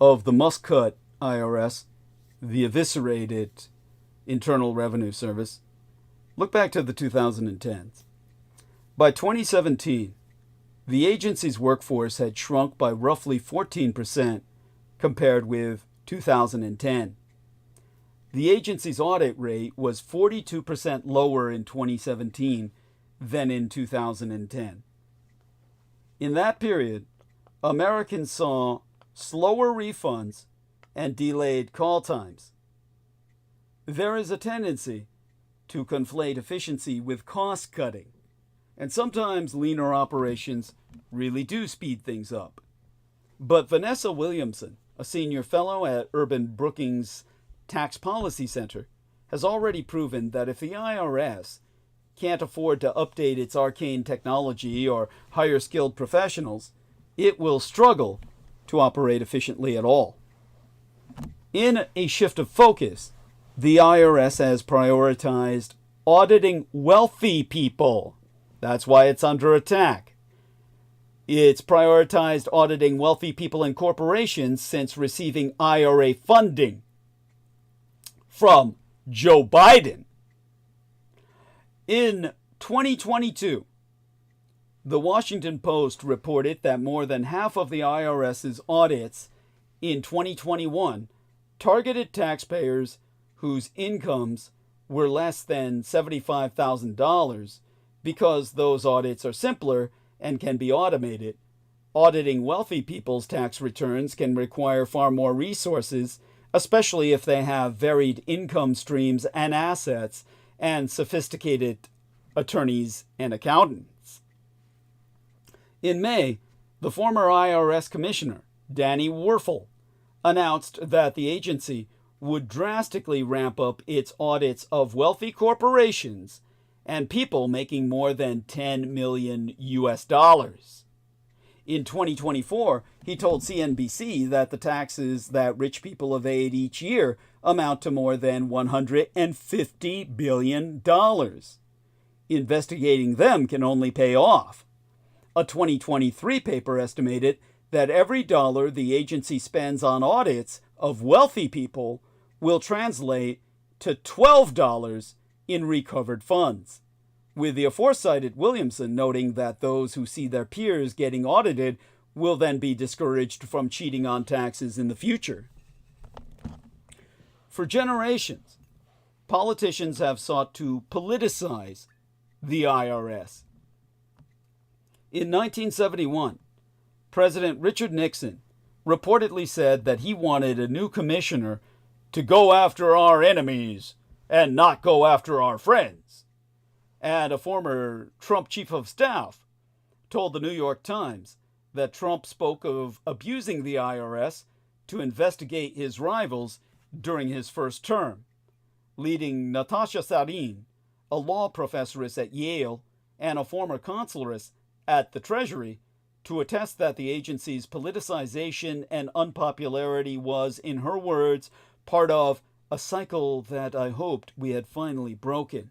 of the Musk-cut IRS, the eviscerated Internal Revenue Service, look back to the 2010s. By 2017, the agency's workforce had shrunk by roughly 14% compared with 2010. The agency's audit rate was 42% lower in 2017 than in 2010. In that period, Americans saw slower refunds and delayed call times. There is a tendency to conflate efficiency with cost cutting, and sometimes leaner operations really do speed things up. But Vanessa Williamson, a senior fellow at Urban Brookings Tax Policy Center, has already proven that if the IRS can't afford to update its arcane technology or hire skilled professionals, it will struggle to operate efficiently at all. In a shift of focus, the IRS has prioritized auditing wealthy people. That's why it's under attack. It's prioritized auditing wealthy people and corporations since receiving IRA funding from Joe Biden. In 2022, the Washington Post reported that more than half of the IRS's audits in 2021 targeted taxpayers whose incomes were less than $75,000 because those audits are simpler and can be automated. Auditing wealthy people's tax returns can require far more resources, especially if they have varied income streams and assets and sophisticated attorneys and accountants. In May, the former IRS Commissioner, Danny Werfel, announced that the agency would drastically ramp up its audits of wealthy corporations and people making more than $10 million US. In 2024, he told CNBC that the taxes that rich people evade each year amount to more than $150 billion. Investigating them can only pay off. A 2023 paper estimated that every dollar the agency spends on audits of wealthy people will translate to $12 in recovered funds, with the aforecited Williamson noting that those who see their peers getting audited will then be discouraged from cheating on taxes in the future. For generations, politicians have sought to politicize the IRS. In 1971, President Richard Nixon reportedly said that he wanted a new commissioner to go after our enemies and not go after our friends. And a former Trump chief of staff told the New York Times that Trump spoke of abusing the IRS to investigate his rivals during his first term, leading Natasha Sarin, a law professoress at Yale and a former consularess at the Treasury, to attest that the agency's politicization and unpopularity was, in her words, part of a cycle that I hoped we had finally broken.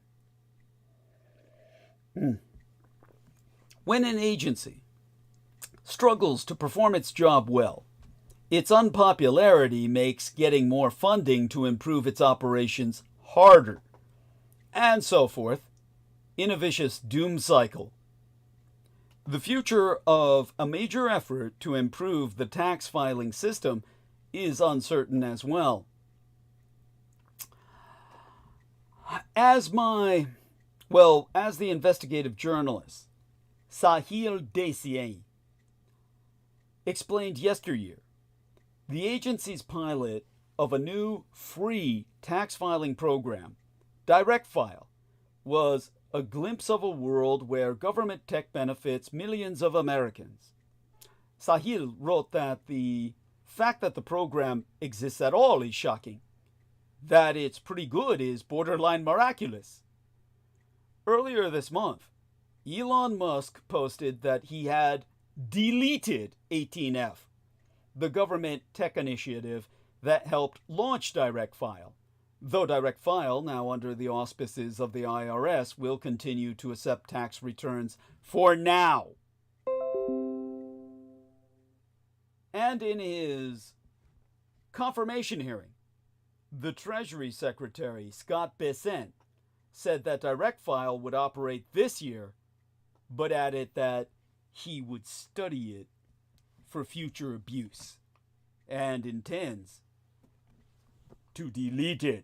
When an agency struggles to perform its job well, its unpopularity makes getting more funding to improve its operations harder, and so forth, in a vicious doom cycle. The future of a major effort to improve the tax filing system is uncertain as well. As the investigative journalist Sahil Desai explained yesteryear, the agency's pilot of a new free tax filing program, Direct File, was a glimpse of a world where government tech benefits millions of Americans. Sahil wrote that the fact that the program exists at all is shocking. That it's pretty good is borderline miraculous. Earlier this month, Elon Musk posted that he had deleted 18F, the government tech initiative that helped launch Direct File, though Direct File, now under the auspices of the IRS, will continue to accept tax returns for now. And in his confirmation hearing, the Treasury Secretary, Scott Bessent, said that Direct File would operate this year, but added that he would study it for future abuse and intends to delete it.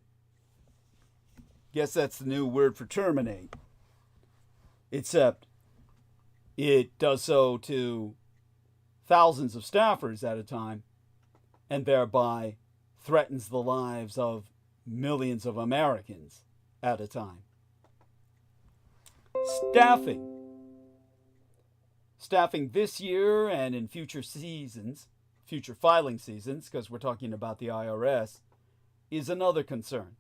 Guess that's the new word for terminate. Except it does so to thousands of staffers at a time, and thereby threatens the lives of millions of Americans at a time. Staffing this year and in future seasons, future filing seasons, because we're talking about the IRS, is another concern.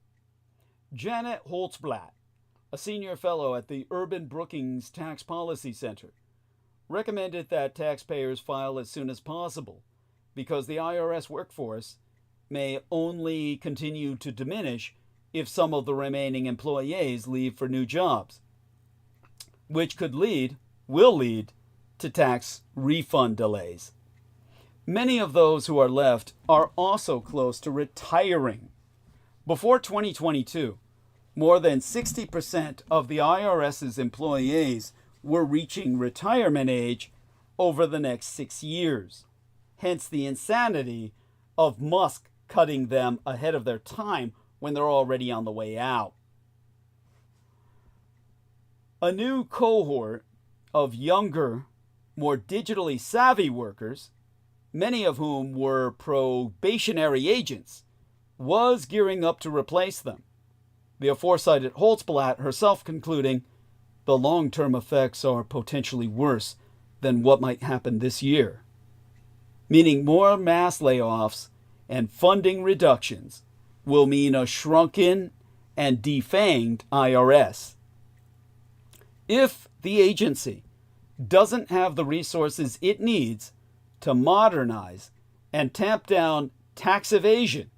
Janet Holtzblatt, a senior fellow at the Urban Brookings Tax Policy Center, recommended that taxpayers file as soon as possible because the IRS workforce may only continue to diminish if some of the remaining employees leave for new jobs, which will lead to tax refund delays. Many of those who are left are also close to retiring. Before 2022, more than 60% of the IRS's employees were reaching retirement age over the next 6 years. Hence the insanity of Musk cutting them ahead of their time when they're already on the way out. A new cohort of younger, more digitally savvy workers, many of whom were probationary agents, was gearing up to replace them. The aforecited Holtzblatt herself concluding, the long-term effects are potentially worse than what might happen this year, meaning more mass layoffs and funding reductions will mean a shrunken and defanged IRS. If the agency doesn't have the resources it needs to modernize and tamp down tax evasion,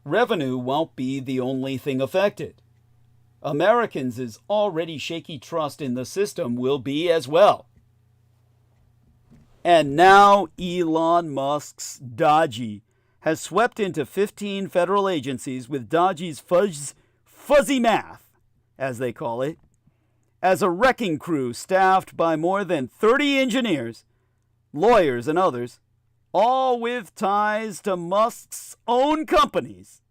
revenue won't be the only thing affected. Americans' already shaky trust in the system will be as well. And now Elon Musk's dodgy has swept into 15 federal agencies with Dodgy's fuzzy math, as they call it, as a wrecking crew staffed by more than 30 engineers, lawyers, and others, all with ties to Musk's own companies,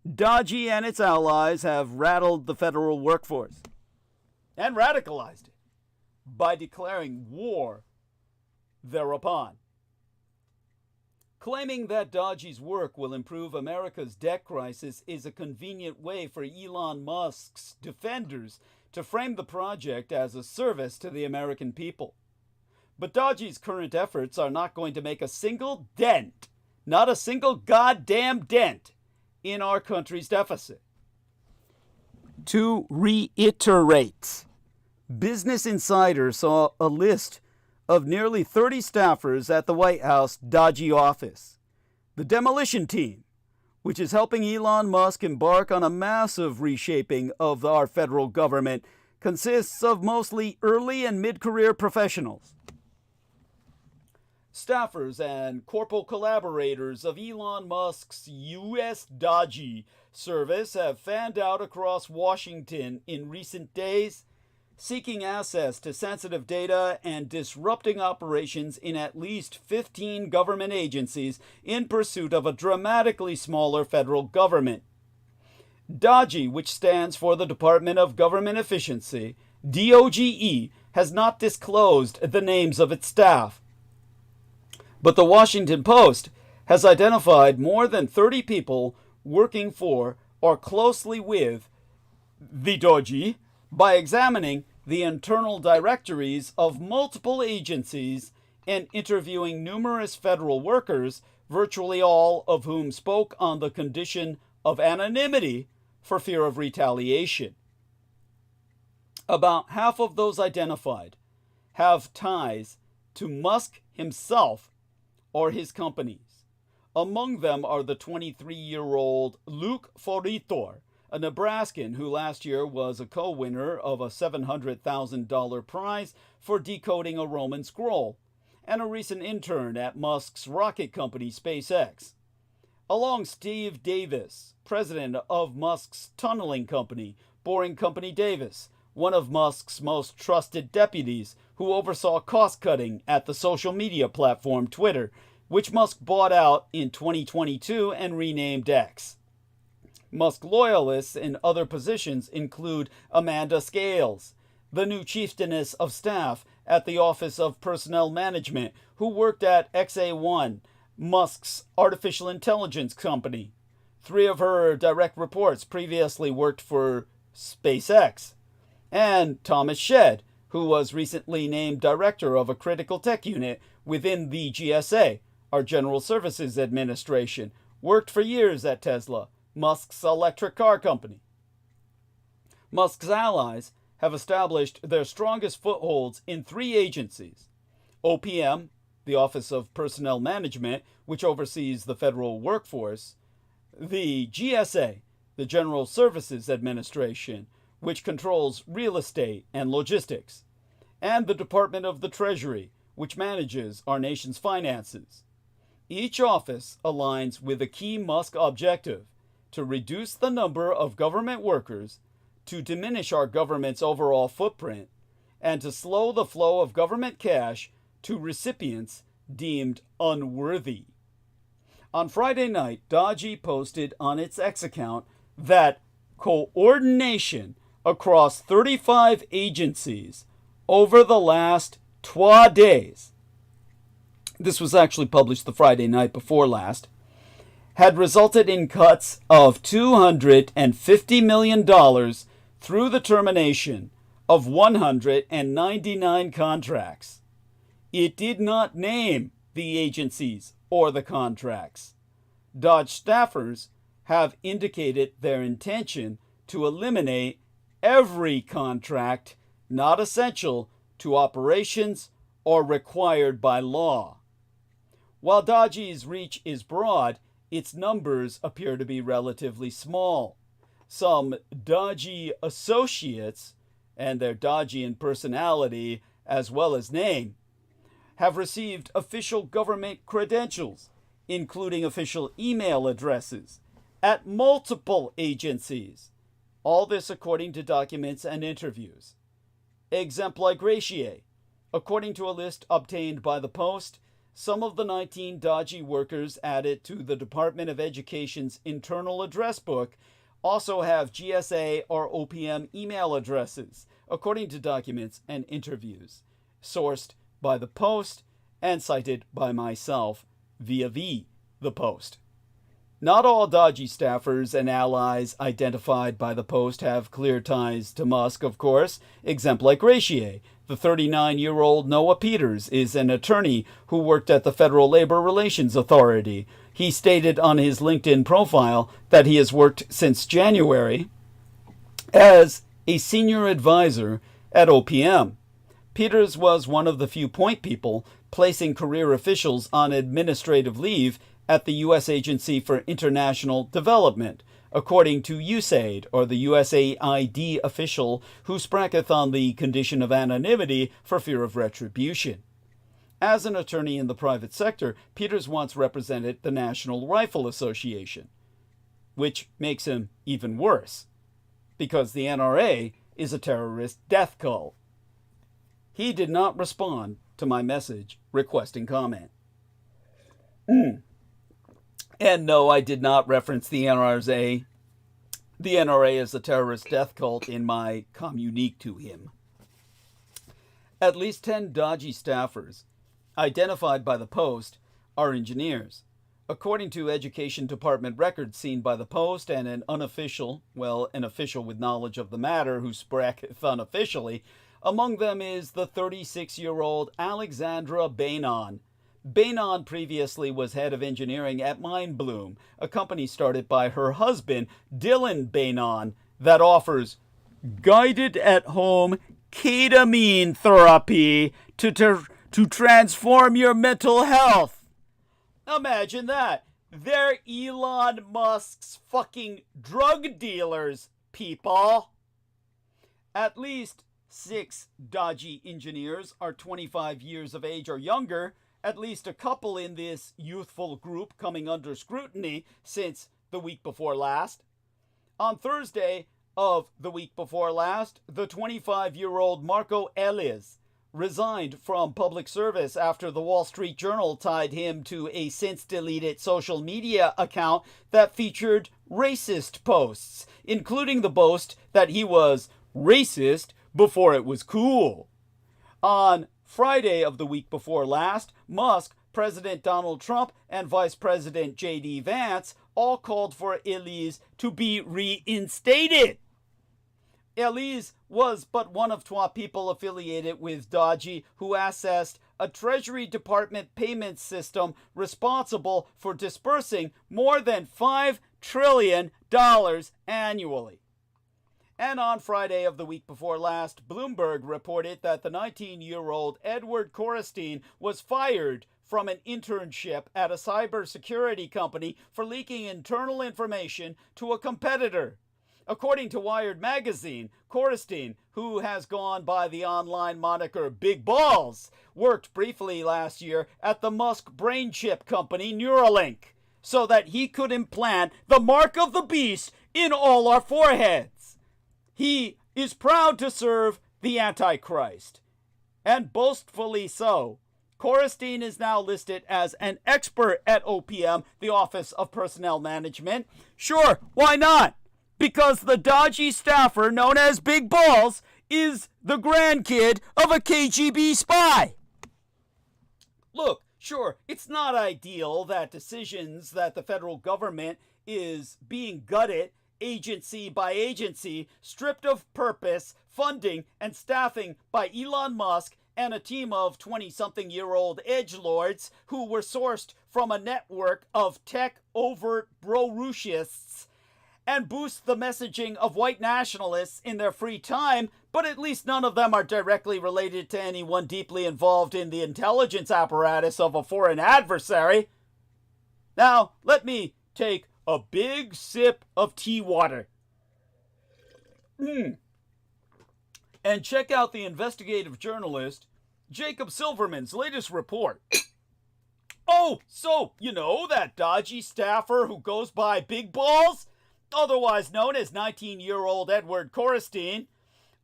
DOLLDy and its allies have rattled the federal workforce and radicalized it by declaring war thereupon. Claiming that DOLLDy's work will improve America's debt crisis is a convenient way for Elon Musk's defenders to frame the project as a service to the American people. But DOLLDy's current efforts are not going to make a single dent, not a single goddamn dent, in our country's deficit. To reiterate, Business Insider saw a list of nearly 30 staffers at the White House DOLLDy office. The demolition team, which is helping Elon Musk embark on a massive reshaping of our federal government, consists of mostly early and mid-career professionals. Staffers and corporal collaborators of Elon Musk's U.S. DOLLDy service have fanned out across Washington in recent days, seeking access to sensitive data and disrupting operations in at least 15 government agencies in pursuit of a dramatically smaller federal government. DOLLDy, which stands for the Department of Government Efficiency, DOGE, has not disclosed the names of its staff. But the Washington Post has identified more than 30 people working for or closely with the DOGE by examining the internal directories of multiple agencies and interviewing numerous federal workers, virtually all of whom spoke on the condition of anonymity for fear of retaliation. About half of those identified have ties to Musk himself or his companies. Among them are the 23-year-old Luke Foritor, a Nebraskan who last year was a co-winner of a $700,000 prize for decoding a Roman scroll, and a recent intern at Musk's rocket company SpaceX. Along Steve Davis, president of Musk's tunneling company, Boring Company Davis, one of Musk's most trusted deputies who oversaw cost-cutting at the social media platform Twitter, which Musk bought out in 2022 and renamed X. Musk loyalists in other positions include Amanda Scales, the new chieftainess of staff at the Office of Personnel Management, who worked at XA1, Musk's artificial intelligence company. 3 of her direct reports previously worked for SpaceX. And Thomas Shedd, who was recently named director of a critical tech unit within the GSA, our General Services Administration, worked for years at Tesla, Musk's electric car company. Musk's allies have established their strongest footholds in 3 agencies: OPM, the Office of Personnel Management, which oversees the federal workforce; the GSA, the General Services Administration, which controls real estate and logistics; and the Department of the Treasury, which manages our nation's finances. Each office aligns with a key Musk objective: to reduce the number of government workers, to diminish our government's overall footprint, and to slow the flow of government cash to recipients deemed unworthy. On Friday night, DOLLDy posted on its X account that coordination across 35 agencies over the last 2 days, this was actually published the Friday night before last, had resulted in cuts of $250 million through the termination of 199 contracts. It did not name the agencies or the contracts. DOGE staffers have indicated their intention to eliminate every contract not essential to operations or required by law. While DOGE's reach is broad, its numbers appear to be relatively small. Some DOGE associates, and their Dodgian personality as well as name, have received official government credentials, including official email addresses, at multiple agencies, All this according to documents and interviews. Exempligratiae. According to a list obtained by the Post, some of the 19 dodgy workers added to the Department of Education's internal address book also have GSA or OPM email addresses, according to documents and interviews, sourced by the Post and cited by myself via the Post. Not all dodgy staffers and allies identified by the Post have clear ties to Musk, of course. Exempligratiae. The 39-year-old Noah Peters is an attorney who worked at the Federal Labor Relations Authority. He stated on his LinkedIn profile that he has worked since January as a senior advisor at OPM. Peters was one of the few point people placing career officials on administrative leave at the U.S. Agency for International Development, according to USAID, or the USAID official who spracketh on the condition of anonymity for fear of retribution. As an attorney in the private sector, Peters once represented the National Rifle Association, which makes him even worse, because the NRA is a terrorist death cult. He did not respond to my message requesting comment. And no, I did not reference the NRA. The NRA is a terrorist death cult in my communique to him. At least 10 dodgy staffers, identified by the Post, are engineers. According to Education Department records seen by the Post and an official with knowledge of the matter who spracketh unofficially, among them is the 36-year-old Alexandra Bainon. Bainon previously was head of engineering at MindBloom, a company started by her husband, Dylan Bainon, that offers guided at-home ketamine therapy to transform your mental health. Imagine that. They're Elon Musk's fucking drug dealers, people. At least 6 dodgy engineers are 25 years of age or younger, at least a couple in this youthful group coming under scrutiny since the week before last. On Thursday of the week before last, the 25-year-old Marco Aliās resigned from public service after the Wall Street Journal tied him to a since-deleted social media account that featured racist posts, including the boast that he was racist before it was cool. On Friday of the week before last, Musk, President Donald Trump, and Vice President J.D. Vance all called for Aliās to be reinstated. Aliās was but one of 12 people affiliated with Dodgy who accessed a Treasury Department payment system responsible for dispersing more than $5 trillion annually. And on Friday of the week before last, Bloomberg reported that the 19-year-old Edward Korestein was fired from an internship at a cybersecurity company for leaking internal information to a competitor. According to Wired magazine, Korestein, who has gone by the online moniker Big Balls, worked briefly last year at the Musk brain chip company Neuralink so that he could implant the mark of the beast in all our foreheads. He is proud to serve the Antichrist, and boastfully so. Korestein is now listed as an expert at OPM, the Office of Personnel Management. Sure, why not? Because the dodgy staffer known as Big Balls is the grandkid of a KGB spy. Look, sure, it's not ideal that decisions that the federal government is being gutted agency by agency, stripped of purpose, funding, and staffing by Elon Musk and a team of 20-something-year-old edgelords who were sourced from a network of tech-overt bro-rushists and boost the messaging of white nationalists in their free time, but at least none of them are directly related to anyone deeply involved in the intelligence apparatus of a foreign adversary. Now, let me take a big sip of tea water. And check out the investigative journalist Jacob Silverman's latest report. Oh, so, you know, that dodgy staffer who goes by Big Balls? otherwise known as 19-year-old Edward Korestein,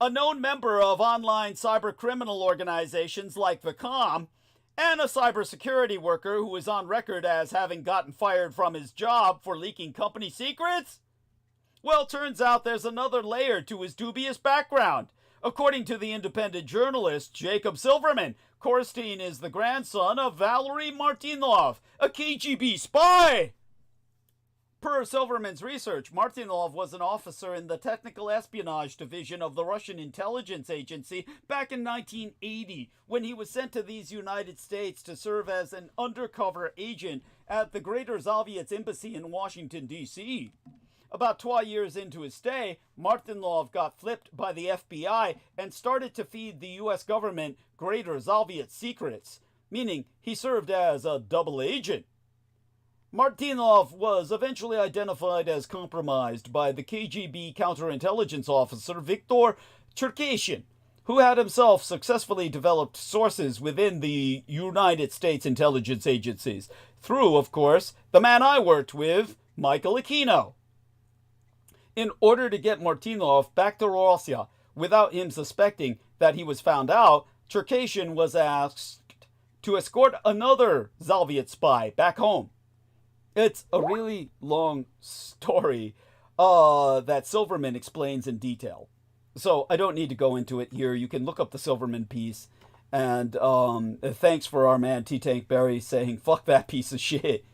a known member of online cybercriminal organizations like the Com, and a cybersecurity worker who is on record as having gotten fired from his job for leaking company secrets? Well, turns out there's another layer to his dubious background. According to the independent journalist Jacob Silverman, Korestein is the grandson of Valery Martinov, a KGB spy. Per Silverman's research, Martinov was an officer in the Technical Espionage Division of the Russian Intelligence Agency back in 1980, when he was sent to these United States to serve as an undercover agent at the Greater Soviets Embassy in Washington, D.C. About 12 years into his stay, Martinov got flipped by the FBI and started to feed the U.S. government Greater Soviet secrets, meaning he served as a double agent. Martinov was eventually identified as compromised by the KGB counterintelligence officer Viktor Cherkashin, who had himself successfully developed sources within the United States intelligence agencies, through, of course, the man I worked with, Michael Aquino. In order to get Martinov back to Russia without him suspecting that he was found out, Cherkashin was asked to escort another Soviet spy back home. It's a really long story that Silverman explains in detail. So I don't need to go into it here. You can look up the Silverman piece. And thanks for our man T-Tank Barry saying, fuck that piece of shit.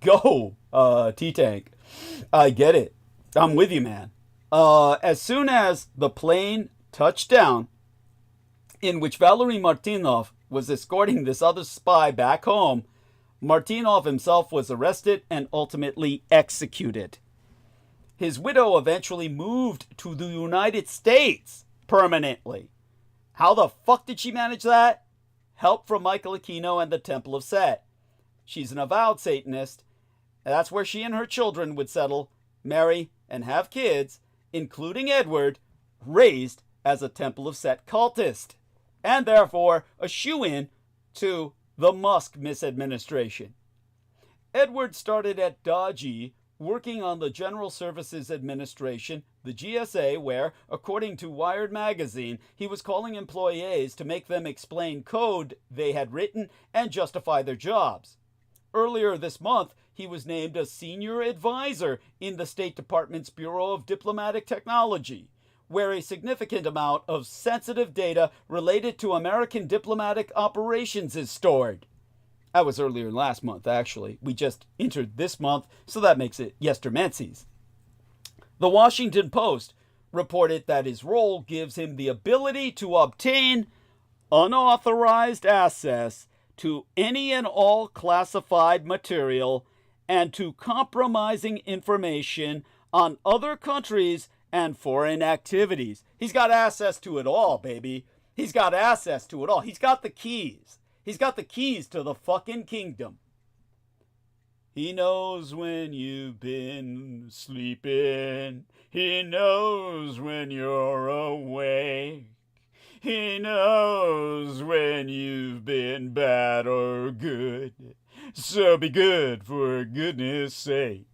Go, T-Tank. I get it. I'm with you, man. As soon as the plane touched down, in which Valery Martinov was escorting this other spy back home, Martinov himself was arrested and ultimately executed. His widow eventually moved to the United States permanently. How the fuck did she manage that? Help from Michael Aquino and the Temple of Set. She's an avowed Satanist, and that's where she and her children would settle, marry, and have kids, including Edward, raised as a Temple of Set cultist, and therefore a shoo-in to the Musk misadministration. Edward started at DOLLDy, working on the General Services Administration, the GSA, where, according to Wired magazine, he was calling employees to make them explain code they had written and justify their jobs. Earlier this month, he was named a senior advisor in the State Department's Bureau of Diplomatic Technology, where a significant amount of sensitive data related to American diplomatic operations is stored. That was earlier last month, actually. We just entered this month, so that makes it Lūnar Mēnsis. The Washington Post reported that his role gives him the ability to obtain unauthorized access to any and all classified material and to compromising information on other countries and foreign activities. He's got access to it all, baby. He's got access to it all. He's got the keys. He's got the keys to the fucking kingdom. He knows when you've been sleeping. He knows when you're awake. He knows when you've been bad or good. So be good for goodness sake.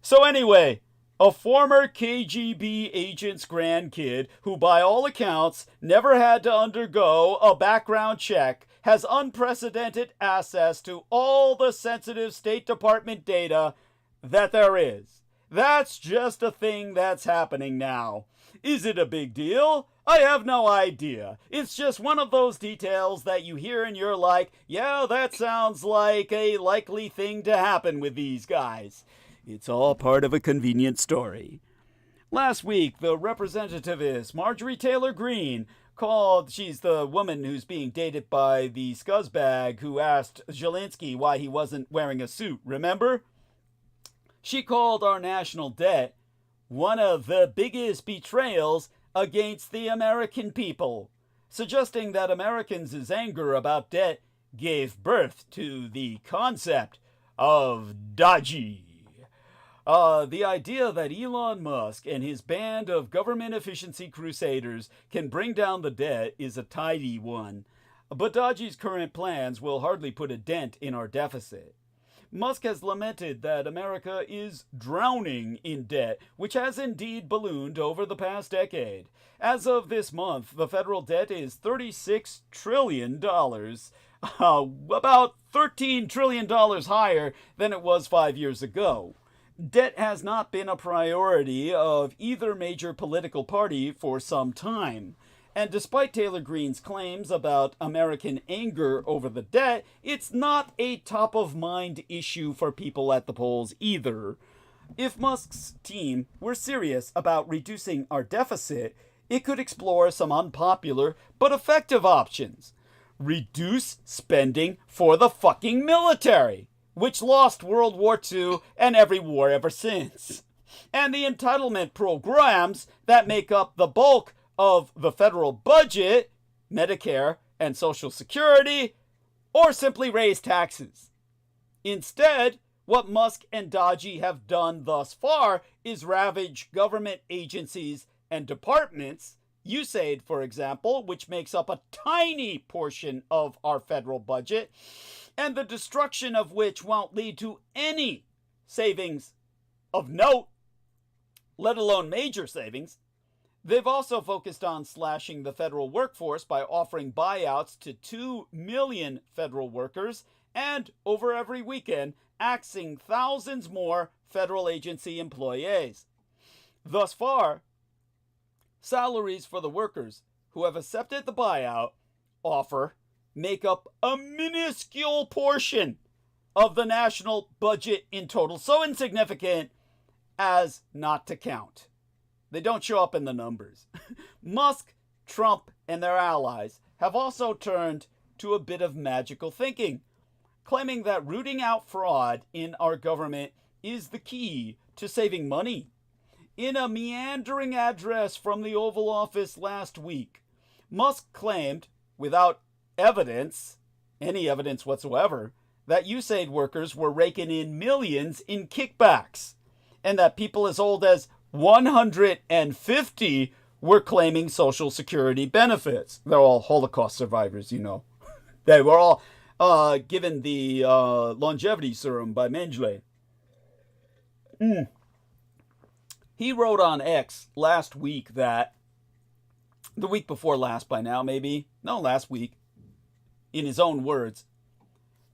So anyway, a former KGB agent's grandkid, who by all accounts never had to undergo a background check, has unprecedented access to all the sensitive State Department data that there is. That's just a thing that's happening now. Is it a big deal? I have no idea. It's just one of those details that you hear and you're like, yeah, that sounds like a likely thing to happen with these guys. It's all part of a convenient story. Last week, the representativist Marjorie Taylor Greene she's the woman who's being dated by the scuzzbag who asked Zelensky why he wasn't wearing a suit, remember? She called our national debt one of the biggest betrayals against the American people, suggesting that Americans' anger about debt gave birth to the concept of dodgy. The idea that Elon Musk and his band of government efficiency crusaders can bring down the debt is a tidy one, but Dodgy's current plans will hardly put a dent in our deficit. Musk has lamented that America is drowning in debt, which has indeed ballooned over the past decade. As of this month, the federal debt is $36 trillion, about $13 trillion higher than it was 5 years ago. Debt has not been a priority of either major political party for some time. And despite Taylor Greene's claims about American anger over the debt, it's not a top-of-mind issue for people at the polls either. If Musk's team were serious about reducing our deficit, it could explore some unpopular but effective options. Reduce spending for the fucking military, which lost World War II and every war ever since. And the entitlement programs that make up the bulk of the federal budget, Medicare and Social Security, or simply raise taxes. Instead, what Musk and Dodgy have done thus far is ravage government agencies and departments, USAID, for example, which makes up a tiny portion of our federal budget, and the destruction of which won't lead to any savings of note, let alone major savings. They've also focused on slashing the federal workforce by offering buyouts to 2 million federal workers and, over every weekend, axing thousands more federal agency employees. Thus far, salaries for the workers who have accepted the buyout offer make up a minuscule portion of the national budget in total, so insignificant as not to count. They don't show up in the numbers. Musk, Trump, and their allies have also turned to a bit of magical thinking, claiming that rooting out fraud in our government is the key to saving money. In a meandering address from the Oval Office last week, Musk claimed, without evidence, any evidence whatsoever, that USAID workers were raking in millions in kickbacks, and that people as old as 150 were claiming Social Security benefits. They're all Holocaust survivors, you know. They were all given the longevity serum by Mengele. He wrote on X last week that, the week before last by now maybe, no, last week, in his own words,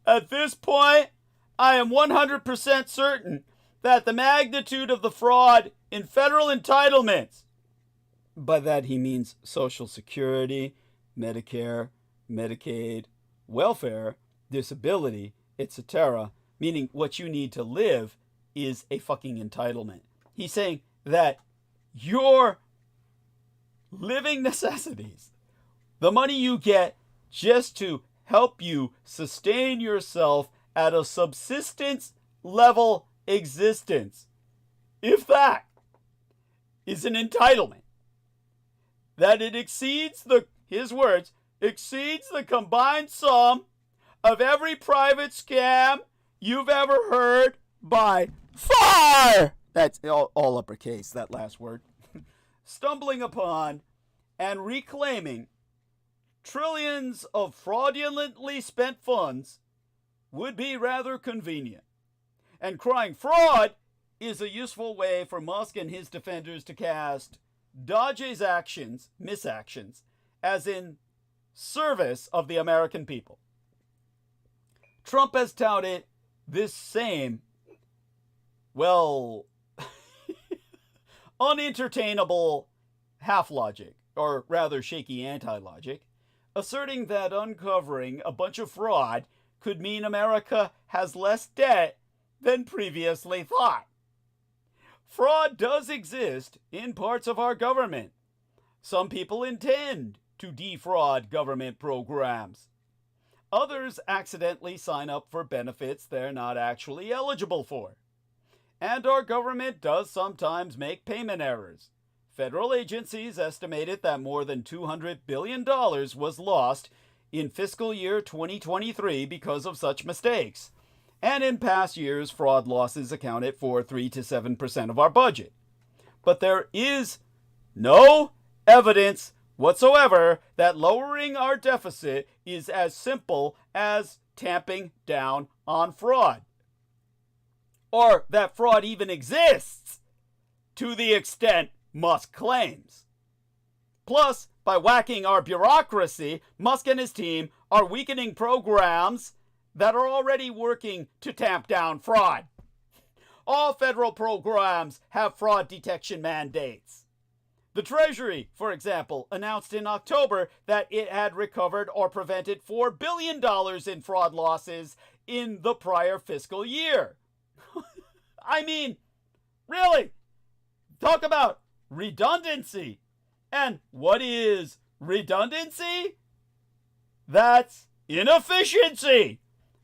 "At this point, I am 100% certain that the magnitude of the fraud in federal entitlements," by that he means Social Security, Medicare, Medicaid, welfare, disability, etc., meaning what you need to live, is a fucking entitlement. He's saying that your living necessities, the money you get just to help you sustain yourself at a subsistence level existence, if that is an entitlement, that it exceeds his words, exceeds the combined sum of every private scam you've ever heard by far. That's all uppercase, that last word. Stumbling upon and reclaiming trillions of fraudulently spent funds would be rather convenient. And crying fraud is a useful way for Musk and his defenders to cast Dodge's misactions, as in service of the American people. Trump has touted this same, well, unentertainable half-logic, or rather shaky anti-logic, asserting that uncovering a bunch of fraud could mean America has less debt than previously thought. Fraud does exist in parts of our government. Some people intend to defraud government programs. Others accidentally sign up for benefits they're not actually eligible for. And our government does sometimes make payment errors. Federal agencies estimated that more than $200 billion was lost in fiscal year 2023 because of such mistakes. And in past years, fraud losses accounted for 3 to 7% of our budget. But there is no evidence whatsoever that lowering our deficit is as simple as tamping down on fraud. or that fraud even exists to the extent Musk claims. Plus, by whacking our bureaucracy, Musk and his team are weakening programs that are already working to tamp down fraud. All federal programs have fraud detection mandates. The Treasury, for example, announced in October that it had recovered or prevented $4 billion in fraud losses in the prior fiscal year. I mean, really? Talk about redundancy. And what is redundancy? That's inefficiency.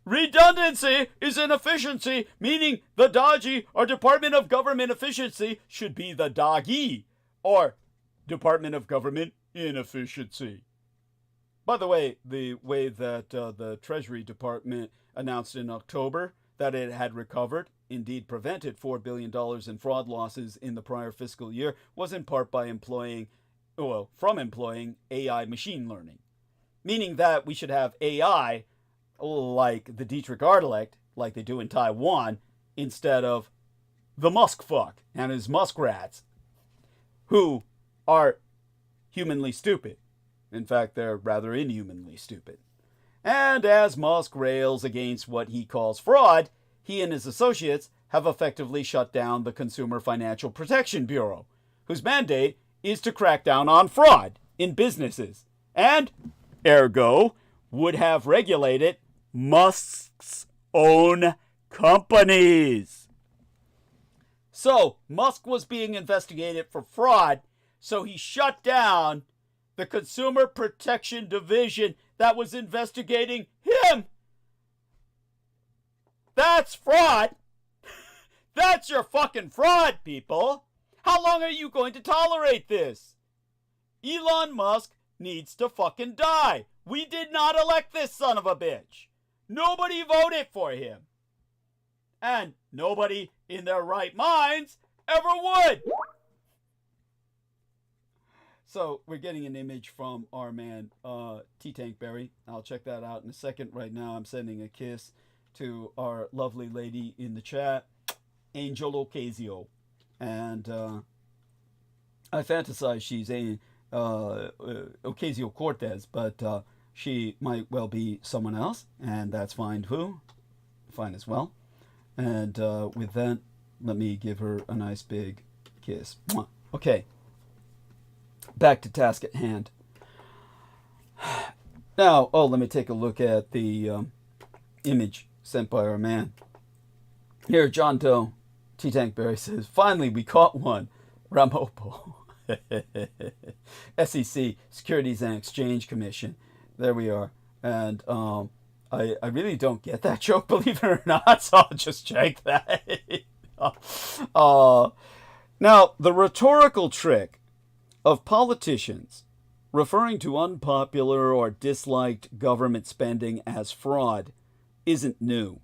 Redundancy is inefficiency, meaning the dodgy or Department of Government Efficiency should be the DOGGY, or Department of Government Inefficiency. By the way that the Treasury Department announced in October that it had recovered, indeed prevented, $4 billion in fraud losses in the prior fiscal year was in part by employing AI machine learning. Meaning that we should have AI like the Dietrich Artelect, like they do in Taiwan, instead of the Musk fuck and his muskrats, who are humanly stupid. In fact, they're rather inhumanly stupid. And as Musk rails against what he calls fraud, he and his associates have effectively shut down the Consumer Financial Protection Bureau, whose mandate is to crack down on fraud in businesses, and, ergo, would have regulated Musk's own companies. So, Musk was being investigated for fraud, so he shut down the Consumer Protection Division that was investigating him. That's fraud. That's your fucking fraud, people. How long are you going to tolerate this? Elon Musk needs to fucking die. We did not elect this son of a bitch. Nobody voted for him. And nobody in their right minds ever would. So we're getting an image from our man, T-Tankberry. I'll check that out in a second. Right now I'm sending a kiss to our lovely lady in the chat, Angel Ocasio. And I fantasize she's a Ocasio-Cortez, but she might well be someone else, and that's fine too. Fine as well. And with that, let me give her a nice big kiss. Okay. Back to task at hand. Now, let me take a look at the image sent by our man. Here, John Doe, T-Tankberry says, finally, we caught one. Ramopo. SEC, Securities and Exchange Commission. There we are. And I really don't get that joke, believe it or not, so I'll just check that. Now, the rhetorical trick of politicians referring to unpopular or disliked government spending as fraud isn't new.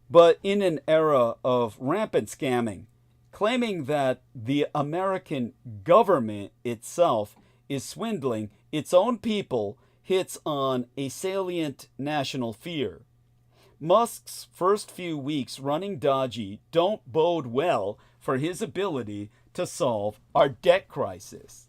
But in an era of rampant scamming, claiming that the American government itself is swindling its own people hits on a salient national fear. Musk's first few weeks running Dodgy don't bode well for his ability to solve our debt crisis.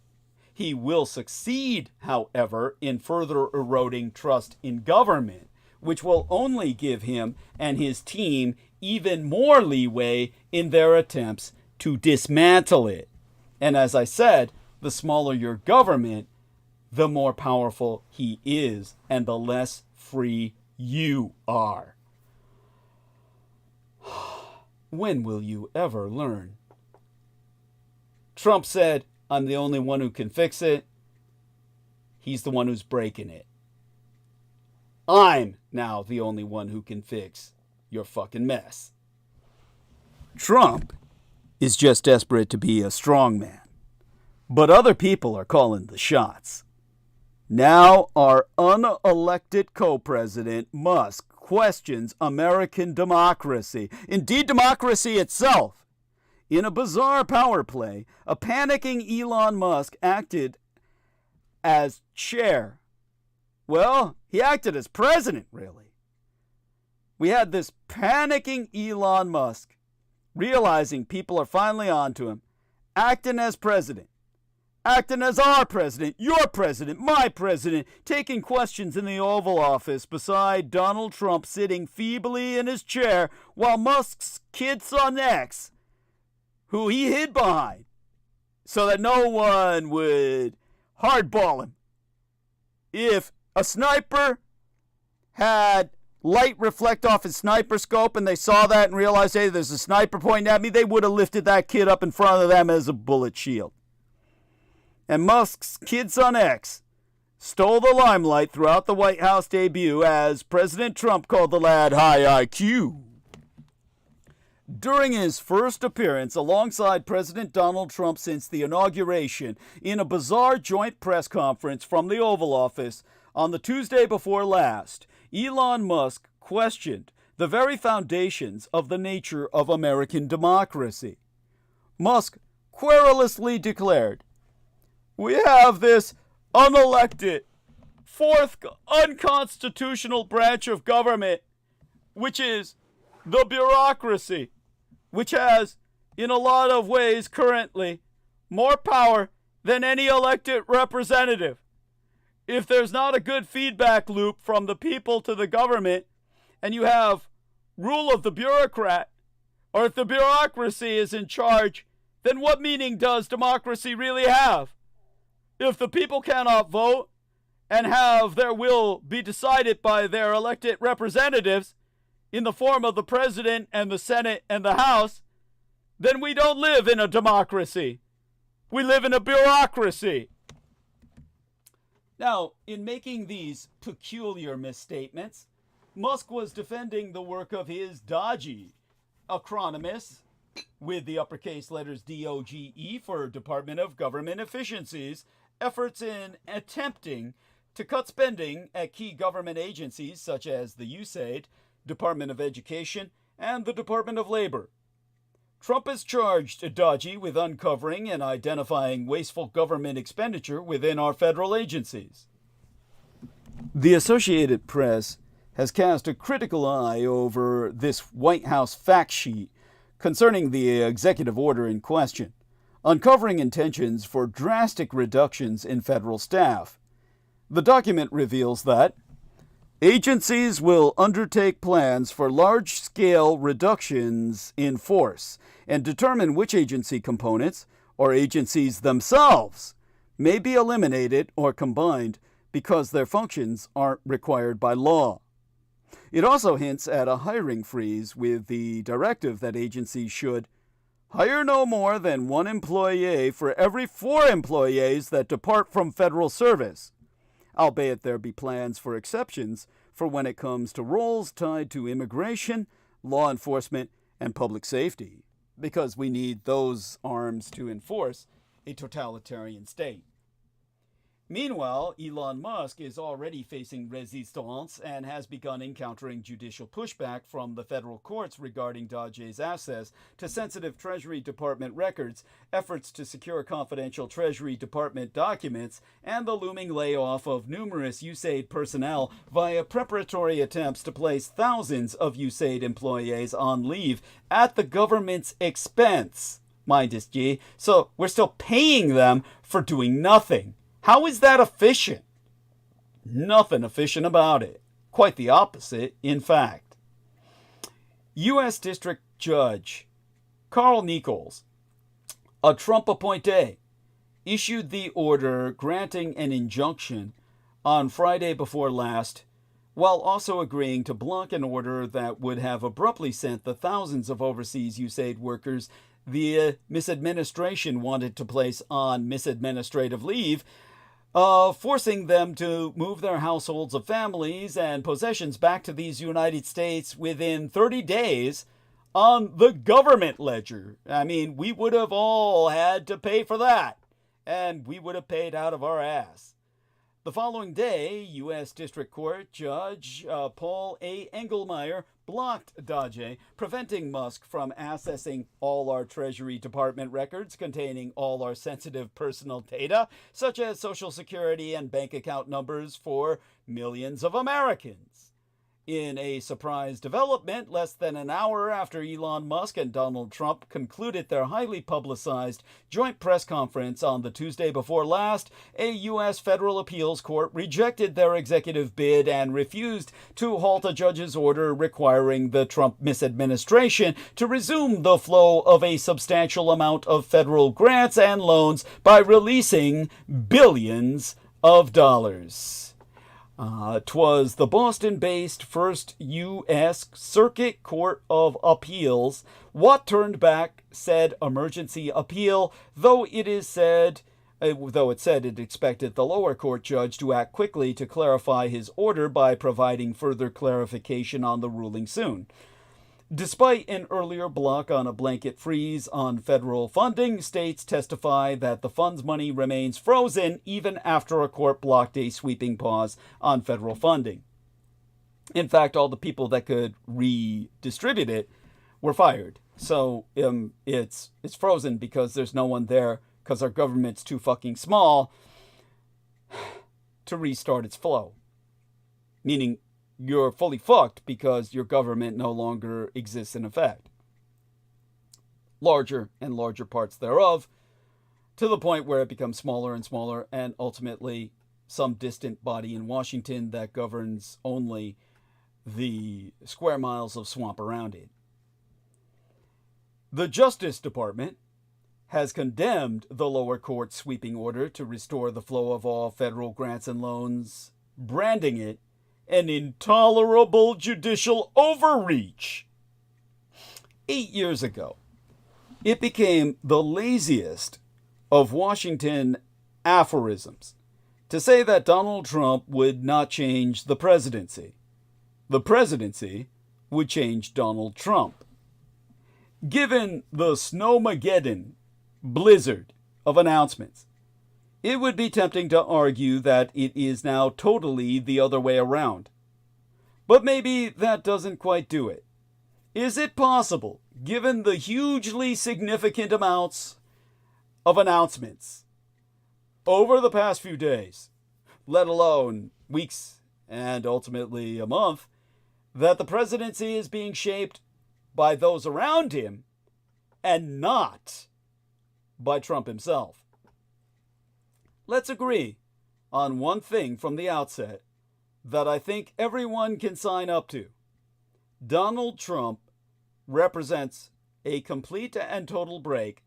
He will succeed, however, in further eroding trust in government, which will only give him and his team even more leeway in their attempts to dismantle it. And as I said, the smaller your government, the more powerful he is, and the less free you are. When will you ever learn? Trump said, I'm the only one who can fix it. He's the one who's breaking it. I'm now the only one who can fix your fucking mess. Trump is just desperate to be a strongman. But other people are calling the shots. Now our unelected co-president, Musk, questions American democracy, indeed democracy itself. In a bizarre power play, a panicking Elon Musk acted as chair. Well, he acted as president, really. We had this panicking Elon Musk realizing people are finally on to him, acting as president, acting as our president, your president, my president, taking questions in the Oval Office beside Donald Trump sitting feebly in his chair while Musk's kid son X, who he hid behind so that no one would hardball him. If a sniper had light reflect off his sniper scope and they saw that and realized, hey, there's a sniper pointing at me, they would have lifted that kid up in front of them as a bullet shield. And Musk's kid son X stole the limelight throughout the White House debut as President Trump called the lad high IQ. During his first appearance alongside President Donald Trump since the inauguration in a bizarre joint press conference from the Oval Office on the Tuesday before last, Elon Musk questioned the very foundations of the nature of American democracy. Musk querulously declared, "We have this unelected, fourth unconstitutional branch of government, which is the bureaucracy, which has, in a lot of ways currently, more power than any elected representative. If there's not a good feedback loop from the people to the government, and you have rule of the bureaucrat, or if the bureaucracy is in charge, then what meaning does democracy really have? If the people cannot vote and have their will be decided by their elected representatives in the form of the president and the Senate and the House, then we don't live in a democracy. We live in a bureaucracy." Now, in making these peculiar misstatements, Musk was defending the work of his dodgy acronymus with the uppercase letters DOGE for Department of Government Efficiencies, efforts in attempting to cut spending at key government agencies such as the USAID, Department of Education, and the Department of Labor. Trump has charged Dodgy with uncovering and identifying wasteful government expenditure within our federal agencies. The Associated Press has cast a critical eye over this White House fact sheet concerning the executive order in question, uncovering intentions for drastic reductions in federal staff. The document reveals that agencies will undertake plans for large-scale reductions in force and determine which agency components, or agencies themselves, may be eliminated or combined because their functions aren't required by law. It also hints at a hiring freeze with the directive that agencies should hire no more than one employee for every 4 employees that depart from federal service, albeit there be plans for exceptions for when it comes to roles tied to immigration, law enforcement, and public safety, because we need those arms to enforce a totalitarian state. Meanwhile, Elon Musk is already facing resistance and has begun encountering judicial pushback from the federal courts regarding Dodge's access to sensitive Treasury Department records, efforts to secure confidential Treasury Department documents, and the looming layoff of numerous USAID personnel via preparatory attempts to place thousands of USAID employees on leave at the government's expense, mind you. So we're still paying them for doing nothing. How is that efficient? Nothing efficient about it. Quite the opposite, in fact. U.S. District Judge Carl Nichols, a Trump appointee, issued the order granting an injunction on Friday before last, while also agreeing to block an order that would have abruptly sent the thousands of overseas USAID workers the misadministration wanted to place on misadministrative leave, forcing them to move their households of families and possessions back to these United States within 30 days on the government ledger. I mean, we would have all had to pay for that, and we would have paid out of our ass. The following day, U.S. District Court Judge Paul A. Engelmeyer blocked Dodge, preventing Musk from accessing all our Treasury Department records containing all our sensitive personal data, such as Social Security and bank account numbers for millions of Americans. In a surprise development, less than an hour after Elon Musk and Donald Trump concluded their highly publicized joint press conference on the Tuesday before last, a U.S. federal appeals court rejected their executive bid and refused to halt a judge's order requiring the Trump misadministration to resume the flow of a substantial amount of federal grants and loans by releasing billions of dollars. 'Twas the Boston-based First U.S. Circuit Court of Appeals what turned back said emergency appeal, though it said it expected the lower court judge to act quickly to clarify his order by providing further clarification on the ruling soon. Despite an earlier block on a blanket freeze on federal funding, states testify that the fund's money remains frozen even after a court blocked a sweeping pause on federal funding. In fact, all the people that could redistribute it were fired. So it's frozen because there's no one there because our government's too fucking small to restart its flow. Meaning, you're fully fucked because your government no longer exists in effect. Larger and larger parts thereof, to the point where it becomes smaller and smaller, and ultimately some distant body in Washington that governs only the square miles of swamp around it. The Justice Department has condemned the lower court's sweeping order to restore the flow of all federal grants and loans, branding it an intolerable judicial overreach. 8 years ago, it became the laziest of Washington aphorisms to say that Donald Trump would not change the presidency. The presidency would change Donald Trump. Given the snowmageddon blizzard of announcements, it would be tempting to argue that it is now totally the other way around. But maybe that doesn't quite do it. Is it possible, given the hugely significant amounts of announcements over the past few days, let alone weeks and ultimately a month, that the presidency is being shaped by those around him and not by Trump himself? Let's agree on one thing from the outset that I think everyone can sign up to. Donald Trump represents a complete and total break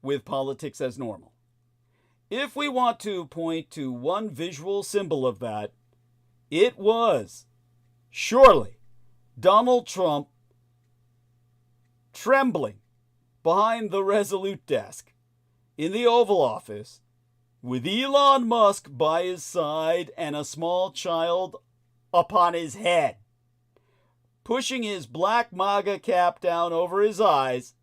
with politics as normal. If we want to point to one visual symbol of that, it was surely Donald Trump trembling behind the Resolute desk in the Oval Office with Elon Musk by his side and a small child upon his head, pushing his black MAGA cap down over his eyes,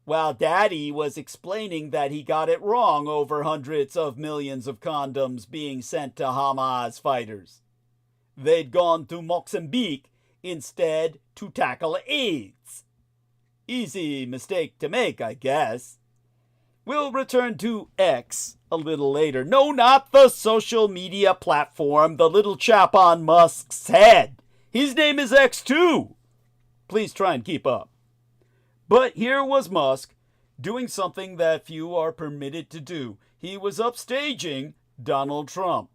while Daddy was explaining that he got it wrong over hundreds of millions of condoms being sent to Hamas fighters. They'd gone to Mozambique instead to tackle AIDS. Easy mistake to make, I guess. We'll return to X a little later. No, not the social media platform, the little chap on Musk's head. His name is X too. Please try and keep up. But here was Musk doing something that few are permitted to do. He was upstaging Donald Trump.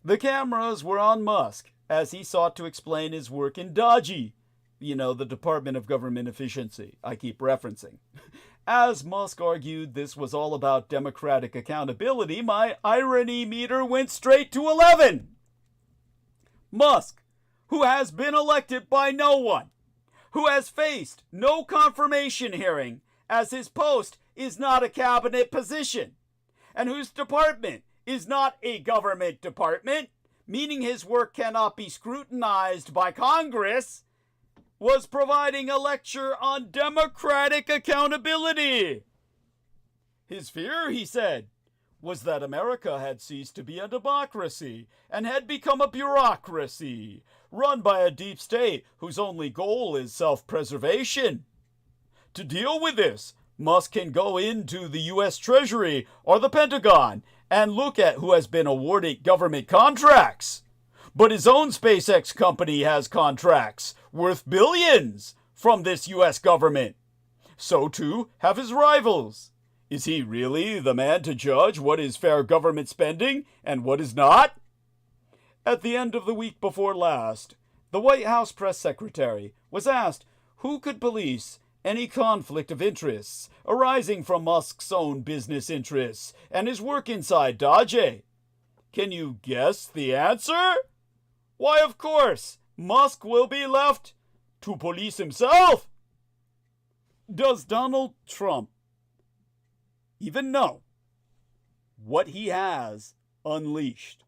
The cameras were on Musk as he sought to explain his work in DOLLDy, the Department of Government Efficiency I keep referencing. As Musk argued this was all about democratic accountability, my irony meter went straight to 11. Musk, who has been elected by no one, who has faced no confirmation hearing as his post is not a cabinet position, and whose department is not a government department, meaning his work cannot be scrutinized by Congress, was providing a lecture on democratic accountability. His fear, he said, was that America had ceased to be a democracy and had become a bureaucracy run by a deep state whose only goal is self-preservation. To deal with this, Musk can go into the U.S. Treasury or the Pentagon and look at who has been awarded government contracts, But his own SpaceX company has contracts worth billions from this U.S. government. So too have his rivals. Is he really the man to judge what is fair government spending and what is not? At the end of the week before last, the White House press secretary was asked who could police any conflict of interests arising from Musk's own business interests and his work inside DOLLDy. Can you guess the answer? Why, of course, Musk will be left to police himself. Does Donald Trump even know what he has unleashed?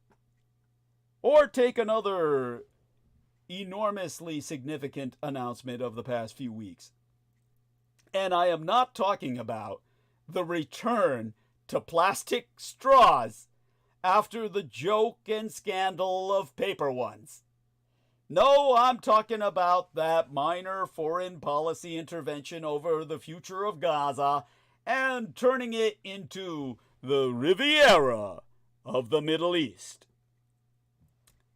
Or take another enormously significant announcement of the past few weeks. And I am not talking about the return to plastic straws after the joke and scandal of paper ones. No, I'm talking about that minor foreign policy intervention over the future of Gaza and turning it into the Riviera of the Middle East.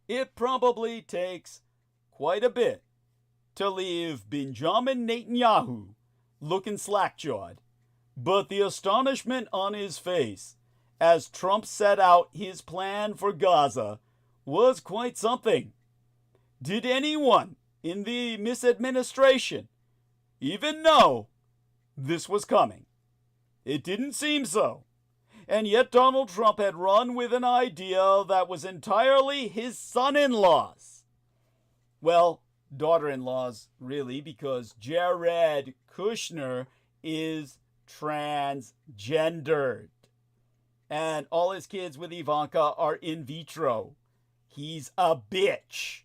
It probably takes quite a bit to leave Benjamin Netanyahu looking slack-jawed, but the astonishment on his face as Trump set out his plan for Gaza was quite something. Did anyone in the misadministration even know this was coming? It didn't seem so. And yet Donald Trump had run with an idea that was entirely his son-in-law's. Well, daughter-in-law's, really, because Jared Kushner is transgendered. And all his kids with Ivanka are in vitro. He's a bitch.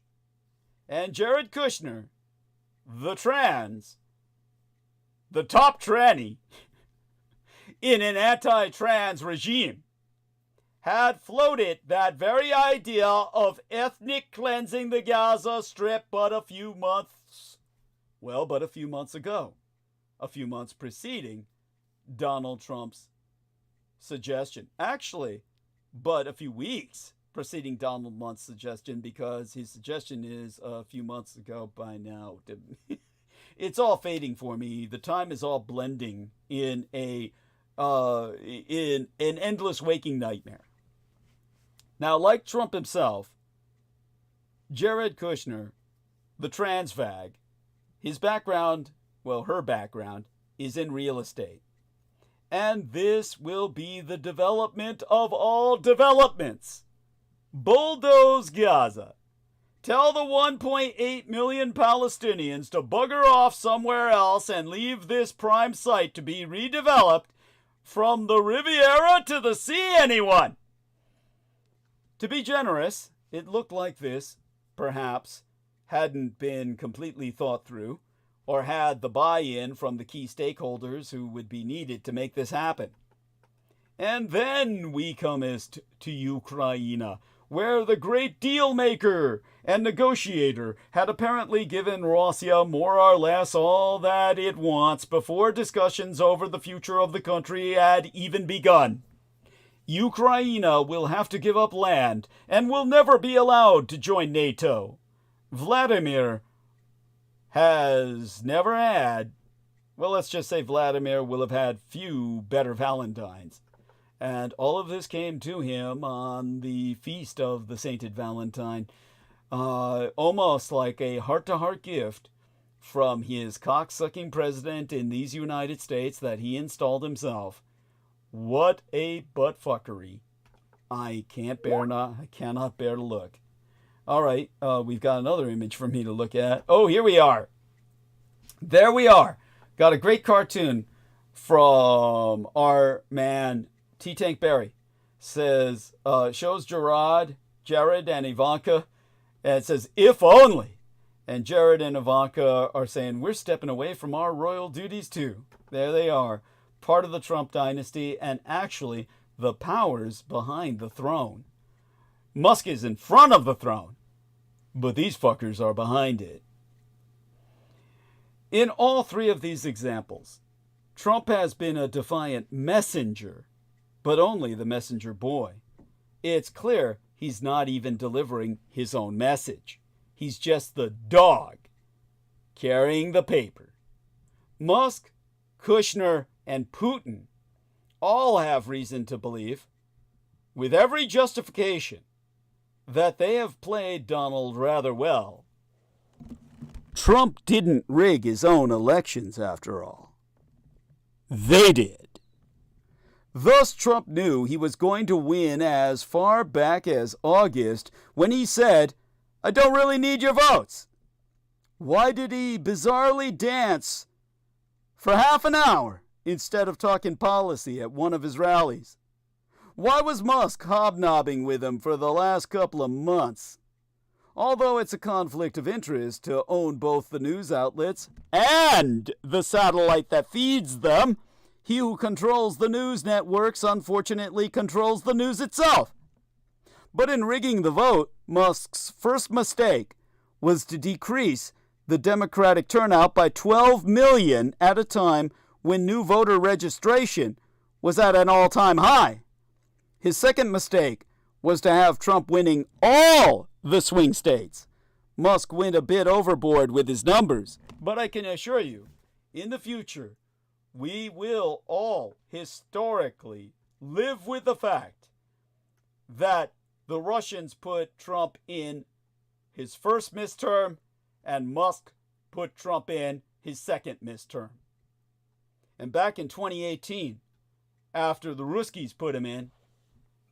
And Jared Kushner, the top tranny in an anti-trans regime, had floated that very idea of ethnic cleansing the Gaza Strip but a few months ago. A few months preceding Donald Trump's suggestion. Actually, but a few weeks preceding Donald Trump's suggestion, because his suggestion is a few months ago by now. It's all fading for me. The time is all blending in an endless waking nightmare. Now, like Trump himself, Jared Kushner, the trans fag, his background, well, her background, is in real estate. And this will be the development of all developments. Bulldoze Gaza. Tell the 1.8 million Palestinians to bugger off somewhere else and leave this prime site to be redeveloped from the Riviera to the sea, anyone. To be generous, it looked like this, perhaps, hadn't been completely thought through, or had the buy-in from the key stakeholders who would be needed to make this happen. And then we comest to Ukraine, where the great deal maker and negotiator had apparently given Russia more or less all that it wants before discussions over the future of the country had even begun. Ukraine will have to give up land and will never be allowed to join NATO. Vladimir has never had, well, let's just say Vladimir will have had few better Valentines. And all of this came to him on the feast of the Sainted Valentine, almost like a heart-to-heart gift from his cock-sucking president in these United States that he installed himself. What a buttfuckery. I cannot bear to look. All right, we've got another image for me to look at. Oh, here we are. There we are. Got a great cartoon from our man T-Tank Barry. Says, shows Jared and Ivanka, and it says, if only. And Jared and Ivanka are saying, we're stepping away from our royal duties too. There they are, part of the Trump dynasty, and actually the powers behind the throne. Musk is in front of the throne, but these fuckers are behind it. In all three of these examples, Trump has been a defiant messenger, but only the messenger boy. It's clear he's not even delivering his own message. He's just the dog carrying the paper. Musk, Kushner, and Putin all have reason to believe, with every justification, that they have played Donald rather well. Trump didn't rig his own elections, after all. They did. Thus, Trump knew he was going to win as far back as August when he said, "I don't really need your votes." Why did he bizarrely dance for half an hour instead of talking policy at one of his rallies? Why was Musk hobnobbing with him for the last couple of months? Although it's a conflict of interest to own both the news outlets and the satellite that feeds them, he who controls the news networks unfortunately controls the news itself. But in rigging the vote, Musk's first mistake was to decrease the Democratic turnout by 12 million at a time when new voter registration was at an all-time high. His second mistake was to have Trump winning all the swing states. Musk went a bit overboard with his numbers, but I can assure you, in the future, we will all historically live with the fact that the Russians put Trump in his first midterm and Musk put Trump in his second midterm. And back in 2018, after the Ruskies put him in,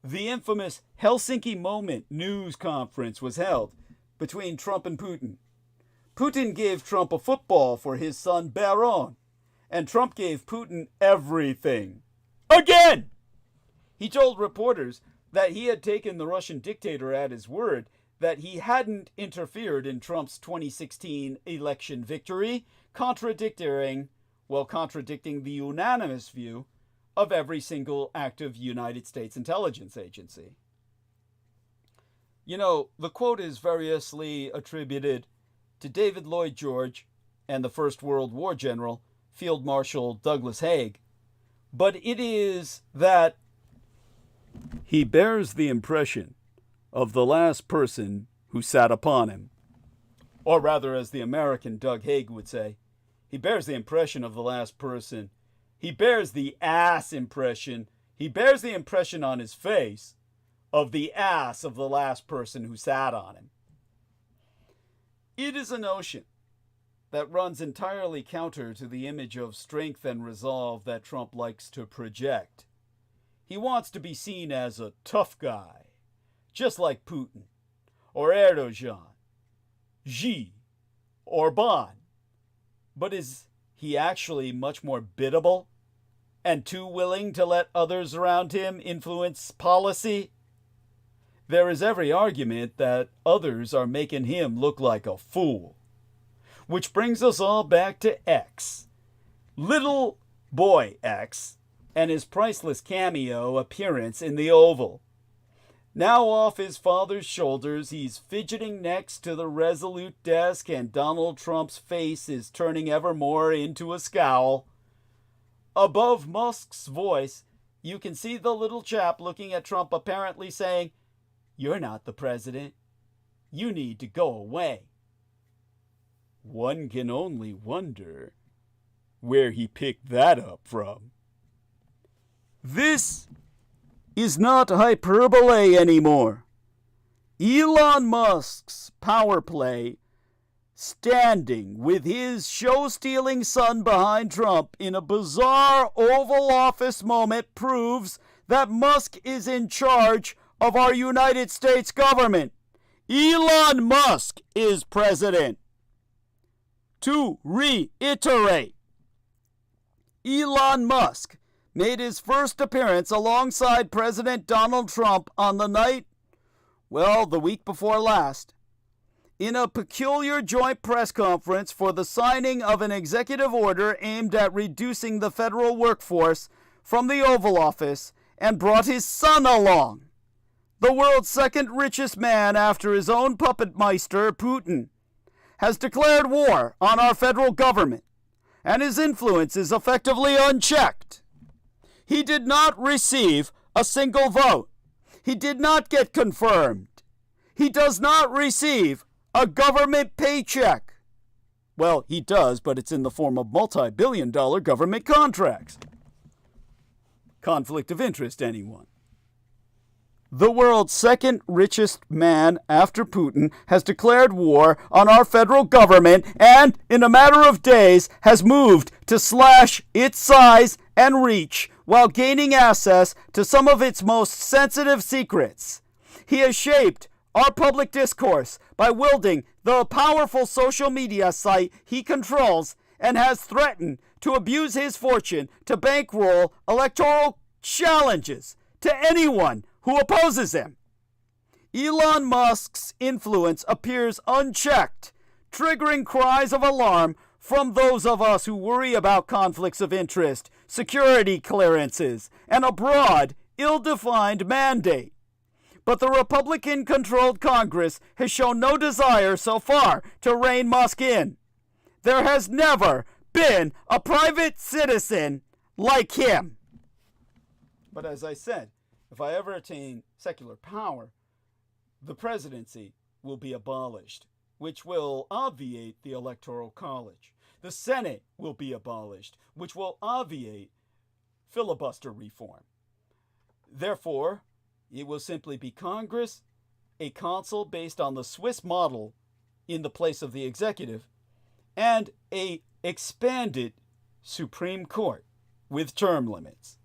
the infamous Helsinki Moment news conference was held between Trump and Putin. Putin gave Trump a football for his son Baron, and Trump gave Putin everything. Again! He told reporters that he had taken the Russian dictator at his word, that he hadn't interfered in Trump's 2016 election victory, contradicting the unanimous view of every single active United States intelligence agency. You know, the quote is variously attributed to David Lloyd George and the First World War general, Field Marshal Douglas Haig, but it is that he bears the impression of the last person who sat upon him. Or rather, as the American Doug Haig would say, he bears the impression of the last person. He bears the ass impression. He bears the impression on his face of the ass of the last person who sat on him. It is a notion that runs entirely counter to the image of strength and resolve that Trump likes to project. He wants to be seen as a tough guy, just like Putin, or Erdogan, Xi, Orban. But is he actually much more biddable and too willing to let others around him influence policy? There is every argument that others are making him look like a fool. Which brings us all back to X. Little boy X and his priceless cameo appearance in the Oval. Now off his father's shoulders, he's fidgeting next to the resolute desk, and Donald Trump's face is turning ever more into a scowl. Above Musk's voice, you can see the little chap looking at Trump apparently saying, "You're not the president. You need to go away." One can only wonder where he picked that up from. This is not hyperbole anymore. Elon Musk's power play, standing with his show-stealing son behind Trump in a bizarre Oval Office moment, proves that Musk is in charge of our United States government. Elon Musk is president. To reiterate, Elon Musk made his first appearance alongside President Donald Trump on the week before last, in a peculiar joint press conference for the signing of an executive order aimed at reducing the federal workforce from the Oval Office, and brought his son along, the world's second richest man after his own puppet meister, Putin, has declared war on our federal government, and his influence is effectively unchecked. He did not receive a single vote. He did not get confirmed. He does not receive a government paycheck. Well, he does, but it's in the form of multi-billion-dollar government contracts. Conflict of interest, anyone? The world's second richest man after Putin has declared war on our federal government and, in a matter of days, has moved to slash its size and reach while gaining access to some of its most sensitive secrets. He has shaped our public discourse by wielding the powerful social media site he controls and has threatened to abuse his fortune to bankroll electoral challenges to anyone who opposes him. Elon Musk's influence appears unchecked, triggering cries of alarm from those of us who worry about conflicts of interest, security clearances, and a broad, ill-defined mandate. But the Republican-controlled Congress has shown no desire so far to rein Musk in. There has never been a private citizen like him. But as I said, if I ever attain secular power, the presidency will be abolished, which will obviate the Electoral College. The Senate will be abolished, which will obviate filibuster reform. Therefore, it will simply be Congress, a council based on the Swiss model in the place of the executive, and a expanded Supreme Court with term limits.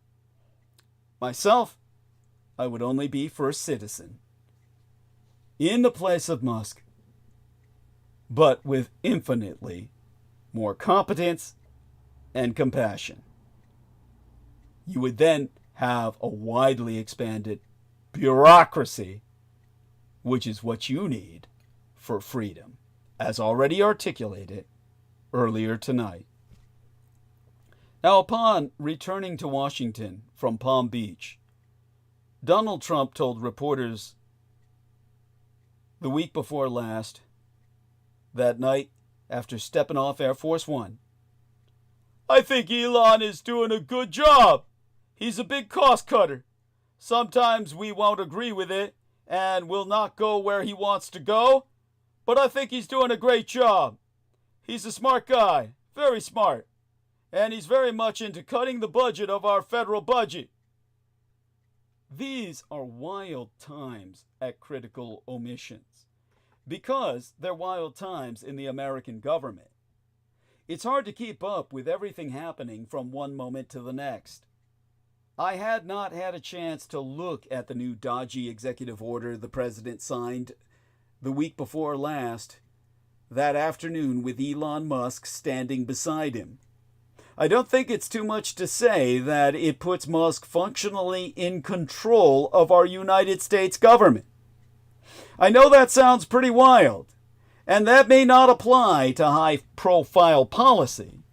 Myself, I would only be first citizen, in the place of Musk, but with infinitely more competence and compassion. You would then have a widely expanded bureaucracy, which is what you need for freedom, as already articulated earlier tonight. Now, upon returning to Washington from Palm Beach, Donald Trump told reporters the week before last, that night after stepping off Air Force One, "I think Elon is doing a good job. He's a big cost cutter. Sometimes we won't agree with it and will not go where he wants to go, but I think he's doing a great job. He's a smart guy, very smart, and he's very much into cutting the budget of our federal budget." These are wild times at Critical Omissions, because they're wild times in the American government. It's hard to keep up with everything happening from one moment to the next. I had not had a chance to look at the new dodgy executive order the president signed the week before last, that afternoon with Elon Musk standing beside him. I don't think it's too much to say that it puts Musk functionally in control of our United States government. I know that sounds pretty wild, and that may not apply to high-profile policy.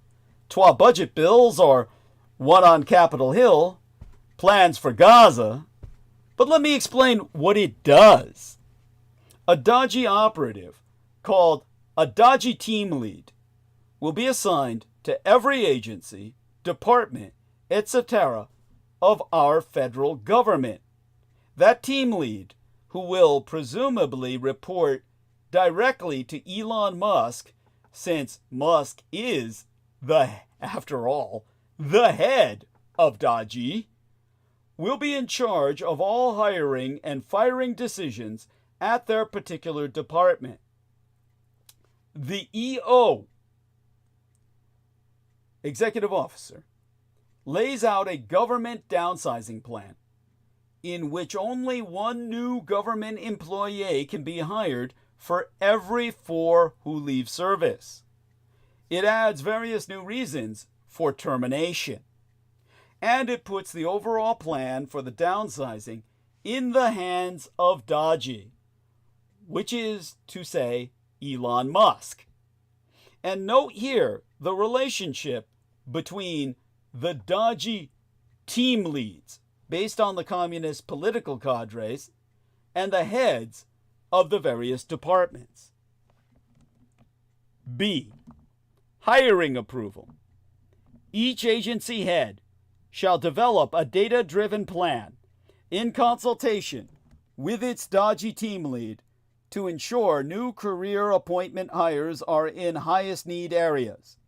Twa budget bills or one on Capitol Hill, plans for Gaza, but let me explain what it does. A dodgy operative called a dodgy team lead will be assigned to every agency, department, etc. of our federal government. That team lead, who will presumably report directly to Elon Musk, since Musk is, after all, the head of Dodgy, will be in charge of all hiring and firing decisions at their particular department. The EO, executive officer, lays out a government downsizing plan in which only one new government employee can be hired for every 4 who leave service. It adds various new reasons for termination, and it puts the overall plan for the downsizing in the hands of Dodgy, which is to say Elon Musk. And note here the relationship between the Dodgy team leads, based on the communist political cadres, and the heads of the various departments. B. Hiring approval. Each agency head shall develop a data-driven plan in consultation with its dodgy team lead to ensure new career appointment hires are in highest need areas.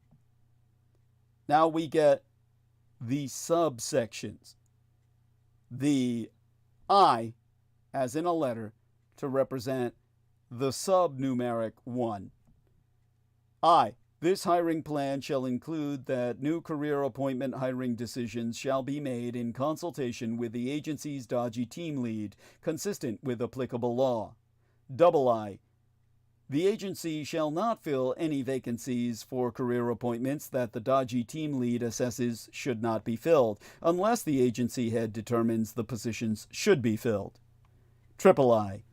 Now we get the subsections. The I, as in a letter, to represent the subnumeric 1. I. This hiring plan shall include that new career appointment hiring decisions shall be made in consultation with the agency's dodgy team lead, consistent with applicable law. Double I. The agency shall not fill any vacancies for career appointments that the dodgy team lead assesses should not be filled, unless the agency head determines the positions should be filled. Triple I.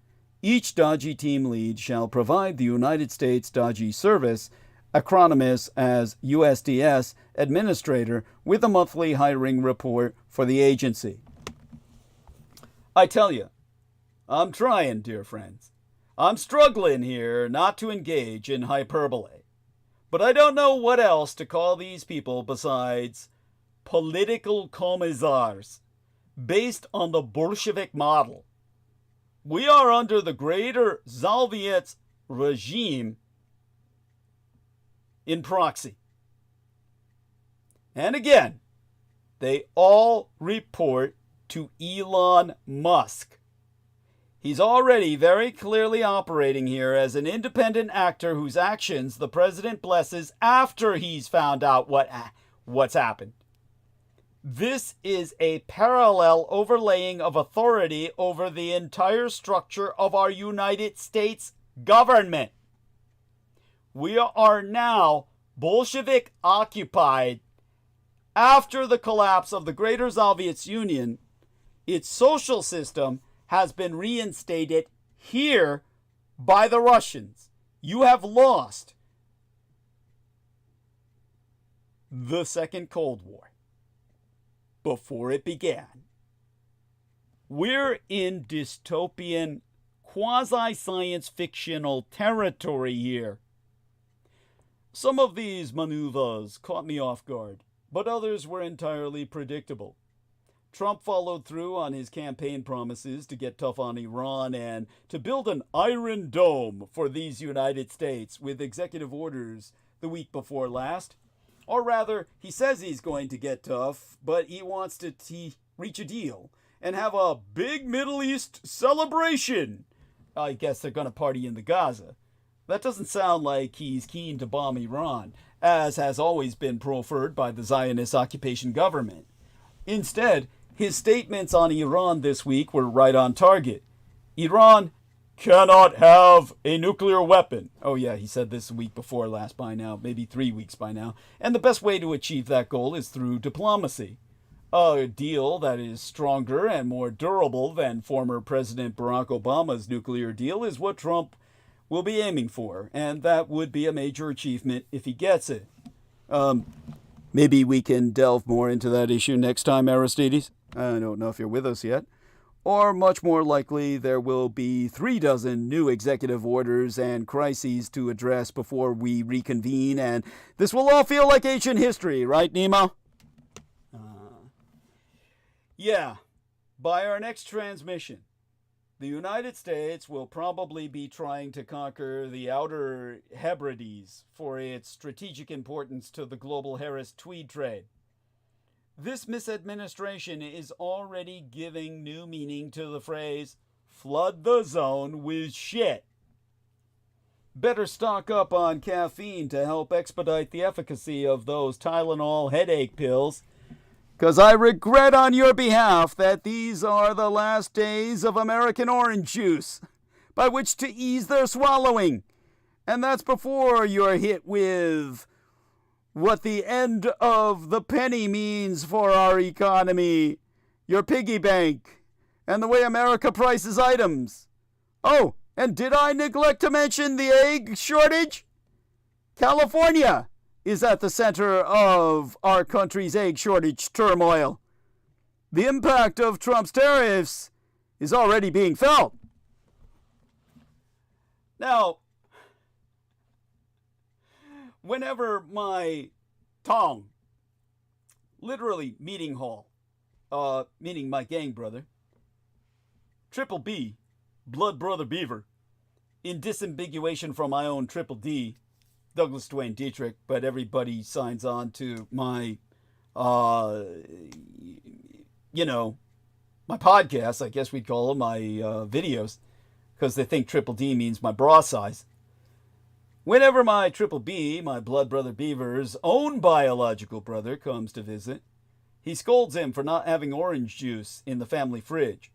Each dodgy team lead shall provide the United States Dodgy Service, acronymous as USDS, administrator with a monthly hiring report for the agency. I tell you, I'm trying, dear friends. I'm struggling here not to engage in hyperbole. But I don't know what else to call these people besides political commissars, based on the Bolshevik model. We are under the Greater Soviet regime in proxy. And again, they all report to Elon Musk. He's already very clearly operating here as an independent actor whose actions the president blesses after he's found out what's happened. This is a parallel overlaying of authority over the entire structure of our United States government. We are now Bolshevik occupied. After the collapse of the Greater Soviet Union, its social system has been reinstated here by the Russians. You have lost the Second Cold War before it began. We're in dystopian, quasi-science fictional territory here. Some of these maneuvers caught me off guard, but others were entirely predictable. Trump followed through on his campaign promises to get tough on Iran and to build an iron dome for these United States with executive orders the week before last. Or rather, he says he's going to get tough, but he wants to reach a deal and have a big Middle East celebration. I guess they're going to party in the Gaza. That doesn't sound like he's keen to bomb Iran, as has always been preferred by the Zionist occupation government. Instead, his statements on Iran this week were right on target. Iran cannot have a nuclear weapon. Oh yeah, he said this a week before last by now, maybe 3 weeks by now. And the best way to achieve that goal is through diplomacy. A deal that is stronger and more durable than former President Barack Obama's nuclear deal is what Trump will be aiming for. And that would be a major achievement if he gets it. Maybe we can delve more into that issue next time, Aristides. I don't know if you're with us yet. Or much more likely, there will be 36 new executive orders and crises to address before we reconvene, and this will all feel like ancient history, right, Nemo? Yeah, by our next transmission, the United States will probably be trying to conquer the Outer Hebrides for its strategic importance to the global Harris Tweed trade. This misadministration is already giving new meaning to the phrase, flood the zone with shit. Better stock up on caffeine to help expedite the efficacy of those Tylenol headache pills, because I regret on your behalf that these are the last days of American orange juice, by which to ease their swallowing. And that's before you're hit with what the end of the penny means for our economy, your piggy bank, and the way America prices items. Oh, and did I neglect to mention the egg shortage? California is at the center of our country's egg shortage turmoil. The impact of Trump's tariffs is already being felt. Now, whenever my tong, literally meeting hall, meaning my gang brother, Triple B, blood brother beaver, in disambiguation from my own TDD, Douglas Dwayne Dietrich, but everybody signs on to my, my podcast, I guess we'd call them, my videos, because they think D means my bra size. Whenever my B, my blood brother beaver's own biological brother, comes to visit, he scolds him for not having orange juice in the family fridge.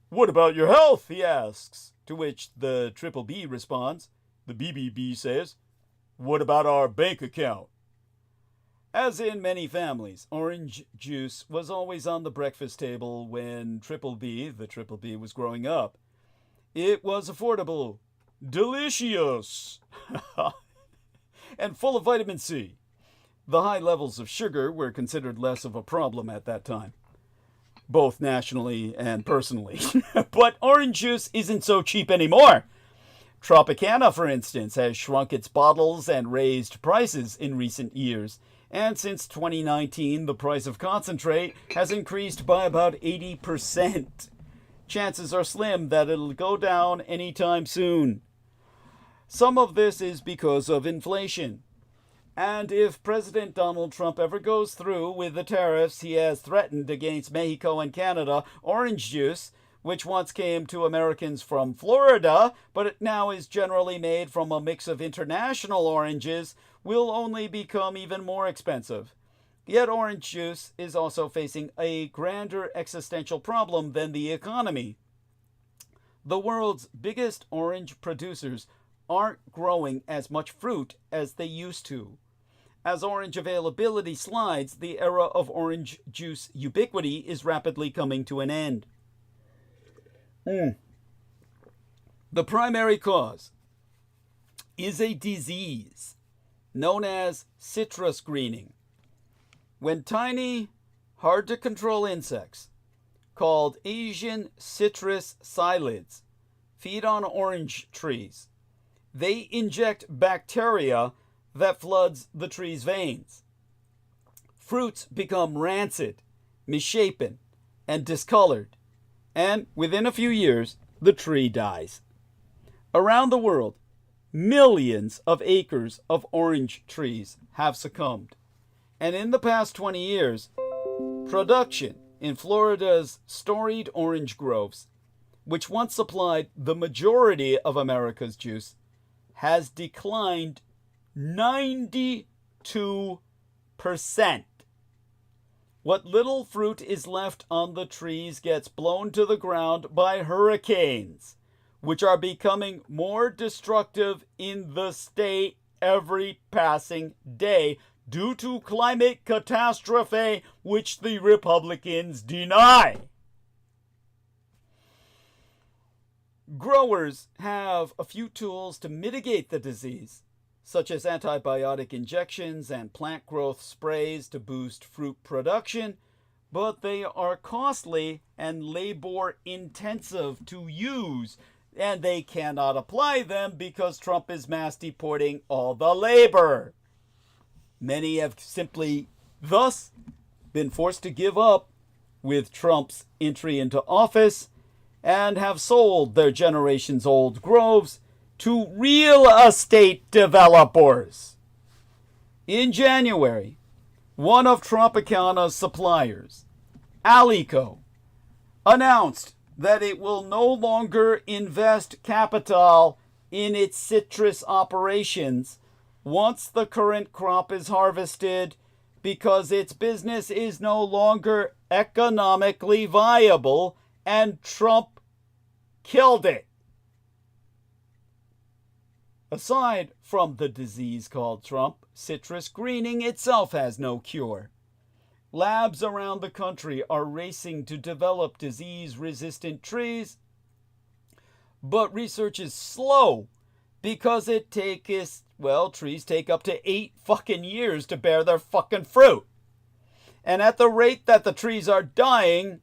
"What about your health?" he asks, to which the B responds, the BBB says, "What about our bank account?" As in many families, orange juice was always on the breakfast table when the B was growing up. It was affordable, delicious, and full of vitamin C. The high levels of sugar were considered less of a problem at that time, both nationally and personally. But orange juice isn't so cheap anymore. Tropicana, for instance, has shrunk its bottles and raised prices in recent years. And since 2019, the price of concentrate has increased by about 80%. Chances are slim that it'll go down anytime soon. Some of this is because of inflation. And if President Donald Trump ever goes through with the tariffs he has threatened against Mexico and Canada, orange juice, which once came to Americans from Florida, but it now is generally made from a mix of international oranges, will only become even more expensive. Yet orange juice is also facing a grander existential problem than the economy. The world's biggest orange producers aren't growing as much fruit as they used to. As orange availability slides, the era of orange juice ubiquity is rapidly coming to an end. The primary cause is a disease known as citrus greening. When tiny, hard-to-control insects, called Asian citrus psyllids, feed on orange trees, they inject bacteria that floods the tree's veins. Fruits become rancid, misshapen, and discolored, and within a few years, the tree dies. Around the world, millions of acres of orange trees have succumbed. And in the past 20 years, production in Florida's storied orange groves, which once supplied the majority of America's juice, has declined 92%. What little fruit is left on the trees gets blown to the ground by hurricanes, which are becoming more destructive in the state every passing day due to climate catastrophe, which the Republicans deny. Growers have a few tools to mitigate the disease, such as antibiotic injections and plant growth sprays to boost fruit production, but they are costly and labor-intensive to use, and they cannot apply them because Trump is mass deporting all the labor. Many have simply thus been forced to give up with Trump's entry into office and have sold their generations-old groves to real estate developers. In January, one of Tropicana's suppliers, Alico, announced that it will no longer invest capital in its citrus operations once the current crop is harvested because its business is no longer economically viable and Trump killed it. Aside from the disease called Trump, citrus greening itself has no cure. Labs around the country are racing to develop disease-resistant trees, but research is slow because trees take up to 8 fucking years to bear their fucking fruit. And at the rate that the trees are dying,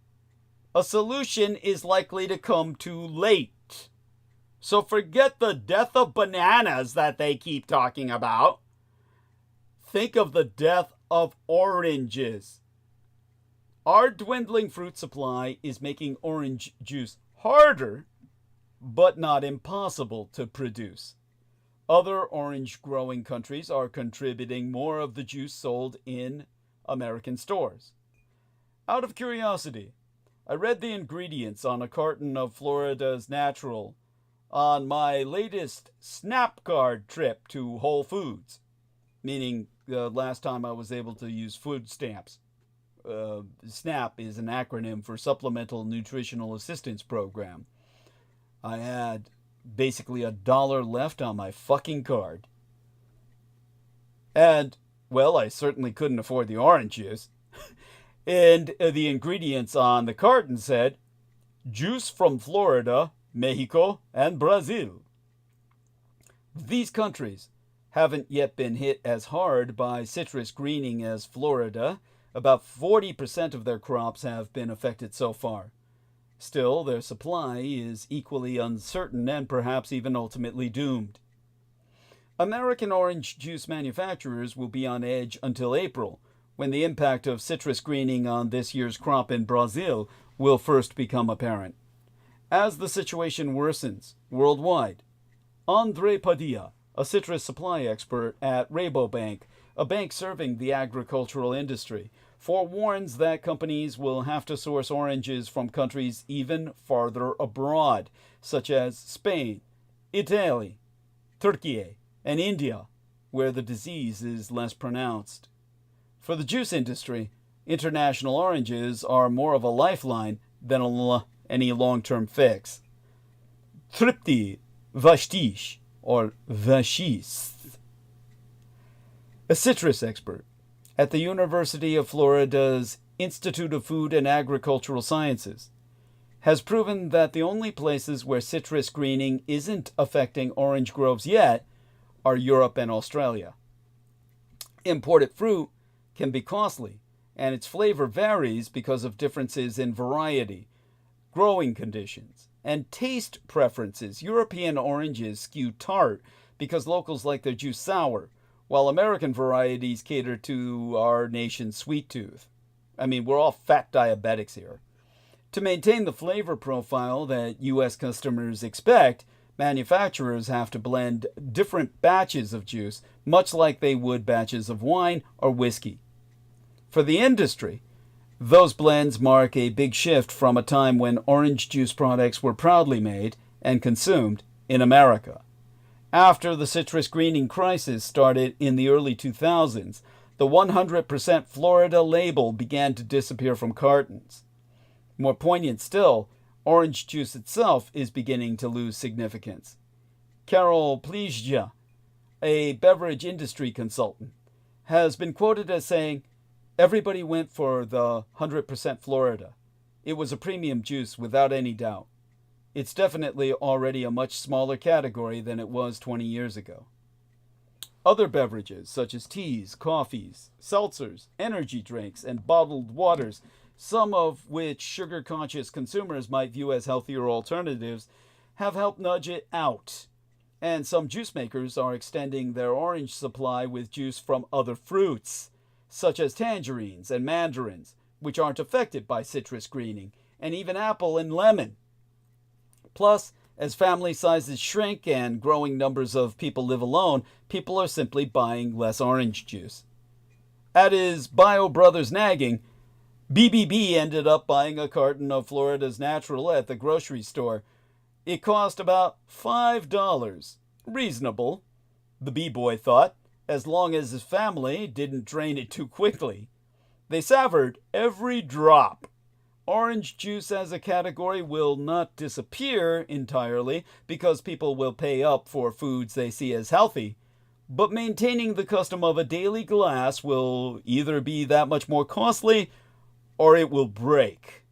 a solution is likely to come too late. So forget the death of bananas that they keep talking about. Think of the death of oranges. Our dwindling fruit supply is making orange juice harder but not impossible to produce. Other orange-growing countries are contributing more of the juice sold in American stores. Out of curiosity, I read the ingredients on a carton of Florida's Natural on my latest Snap card trip to Whole Foods, meaning the last time I was able to use food stamps. SNAP is an acronym for Supplemental Nutritional Assistance Program. I had basically $1 left on my fucking card. And, well, I certainly couldn't afford the orange juice. And the ingredients on the carton said, juice from Florida, Mexico, and Brazil. These countries haven't yet been hit as hard by citrus greening as Florida. About 40% of their crops have been affected so far. Still, their supply is equally uncertain and perhaps even ultimately doomed. American orange juice manufacturers will be on edge until April, when the impact of citrus greening on this year's crop in Brazil will first become apparent. As the situation worsens worldwide, André Padilla, a citrus supply expert at Rabobank, a bank serving the agricultural industry, forewarns that companies will have to source oranges from countries even farther abroad, such as Spain, Italy, Turkey, and India, where the disease is less pronounced. For the juice industry, international oranges are more of a lifeline than any long-term fix. TｒipTy Vashtish, or Vashis, a citrus expert at the University of Florida's Institute of Food and Agricultural Sciences, has proven that the only places where citrus greening isn't affecting orange groves yet are Europe and Australia. Imported fruit can be costly, and its flavor varies because of differences in variety, growing conditions, and taste preferences. European oranges skew tart because locals like their juice sour, while American varieties cater to our nation's sweet tooth. I mean, we're all fat diabetics here. To maintain the flavor profile that U.S. customers expect, manufacturers have to blend different batches of juice, much like they would batches of wine or whiskey. For the industry, those blends mark a big shift from a time when orange juice products were proudly made and consumed in America. After the citrus greening crisis started in the early 2000s, the 100% Florida label began to disappear from cartons. More poignant still, orange juice itself is beginning to lose significance. Carol Plizja, a beverage industry consultant, has been quoted as saying, "Everybody went for the 100% Florida. It was a premium juice without any doubt. It's definitely already a much smaller category than it was 20 years ago." Other beverages, such as teas, coffees, seltzers, energy drinks, and bottled waters, some of which sugar-conscious consumers might view as healthier alternatives, have helped nudge it out. And some juice makers are extending their orange supply with juice from other fruits, such as tangerines and mandarins, which aren't affected by citrus greening, and even apple and lemon. Plus, as family sizes shrink and growing numbers of people live alone, people are simply buying less orange juice. At his bio brother's nagging, BBB ended up buying a carton of Florida's Natural at the grocery store. It cost about $5. Reasonable, the B-boy thought, as long as his family didn't drain it too quickly. They savored every drop. Orange juice as a category will not disappear entirely because people will pay up for foods they see as healthy, but maintaining the custom of a daily glass will either be that much more costly or it will break.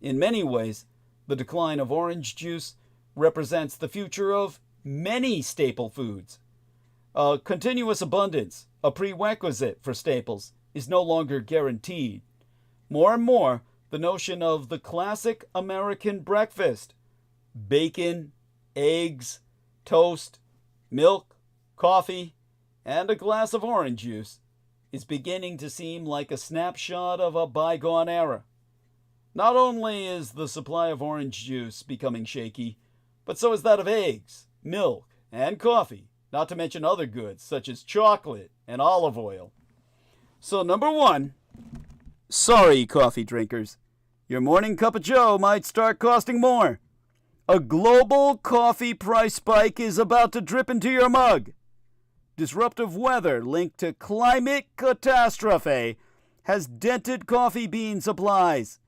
In many ways, the decline of orange juice represents the future of many staple foods. A continuous abundance, a prerequisite for staples, is no longer guaranteed. More and more, the notion of the classic American breakfast, bacon, eggs, toast, milk, coffee, and a glass of orange juice, is beginning to seem like a snapshot of a bygone era. Not only is the supply of orange juice becoming shaky, but so is that of eggs, milk, and coffee, not to mention other goods such as chocolate and olive oil. So number one, sorry coffee drinkers, your morning cup of joe might start costing more. A global coffee price spike is about to drip into your mug. Disruptive weather linked to climate catastrophe has dented coffee bean supplies,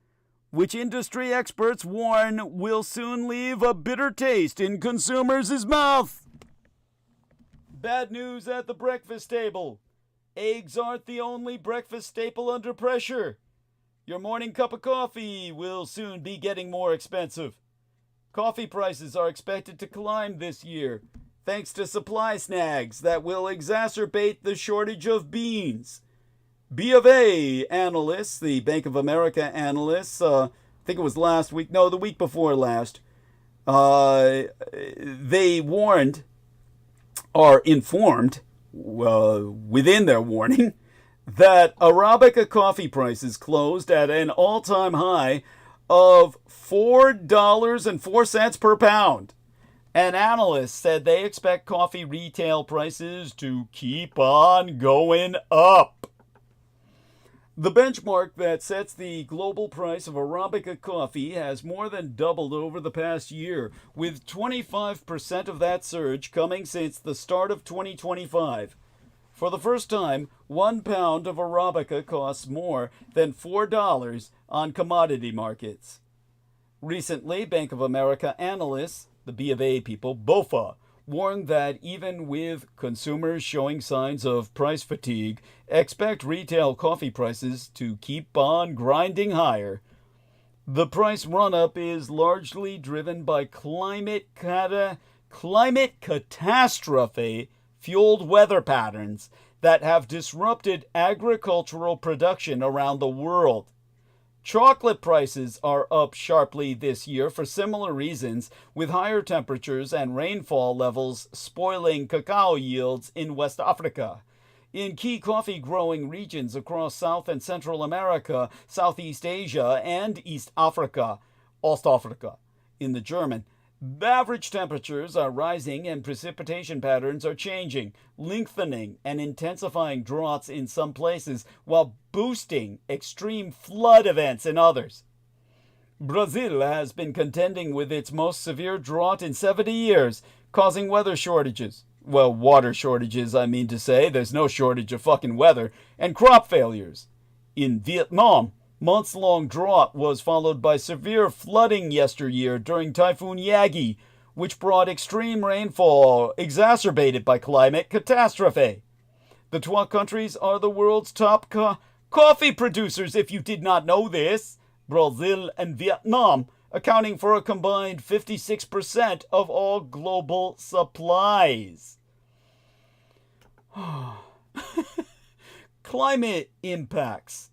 which industry experts warn will soon leave a bitter taste in consumers' mouth. Bad news at the breakfast table. Eggs aren't the only breakfast staple under pressure. Your morning cup of coffee will soon be getting more expensive. Coffee prices are expected to climb this year, thanks to supply snags that will exacerbate the shortage of beans. B of A analysts, the Bank of America analysts, I think it was the week before last, they warned, or informed, within their warning, that Arabica coffee prices closed at an all-time high of $4.04 per pound. And analysts said they expect coffee retail prices to keep on going up. The benchmark that sets the global price of Arabica coffee has more than doubled over the past year, with 25% of that surge coming since the start of 2025. For the first time, 1 pound of Arabica costs more than $4 on commodity markets. Recently, Bank of America analysts, the B of A people, BOFA, warned that even with consumers showing signs of price fatigue, expect retail coffee prices to keep on grinding higher. The price run-up is largely driven by climate catastrophe-fueled weather patterns that have disrupted agricultural production around the world. Chocolate prices are up sharply this year for similar reasons, with higher temperatures and rainfall levels spoiling cacao yields in West Africa. In key coffee-growing regions across South and Central America, Southeast Asia, and East Africa, Ostafrika in the German, average temperatures are rising and precipitation patterns are changing, lengthening and intensifying droughts in some places while boosting extreme flood events in others. Brazil has been contending with its most severe drought in 70 years, causing weather shortages. Well, water shortages, I mean to say. There's no shortage of fucking weather. And crop failures. In Vietnam, months-long drought was followed by severe flooding yesteryear during Typhoon Yagi, which brought extreme rainfall exacerbated by climate catastrophe. The 12 countries are the world's top coffee producers, if you did not know this. Brazil and Vietnam, accounting for a combined 56% of all global supplies. Climate impacts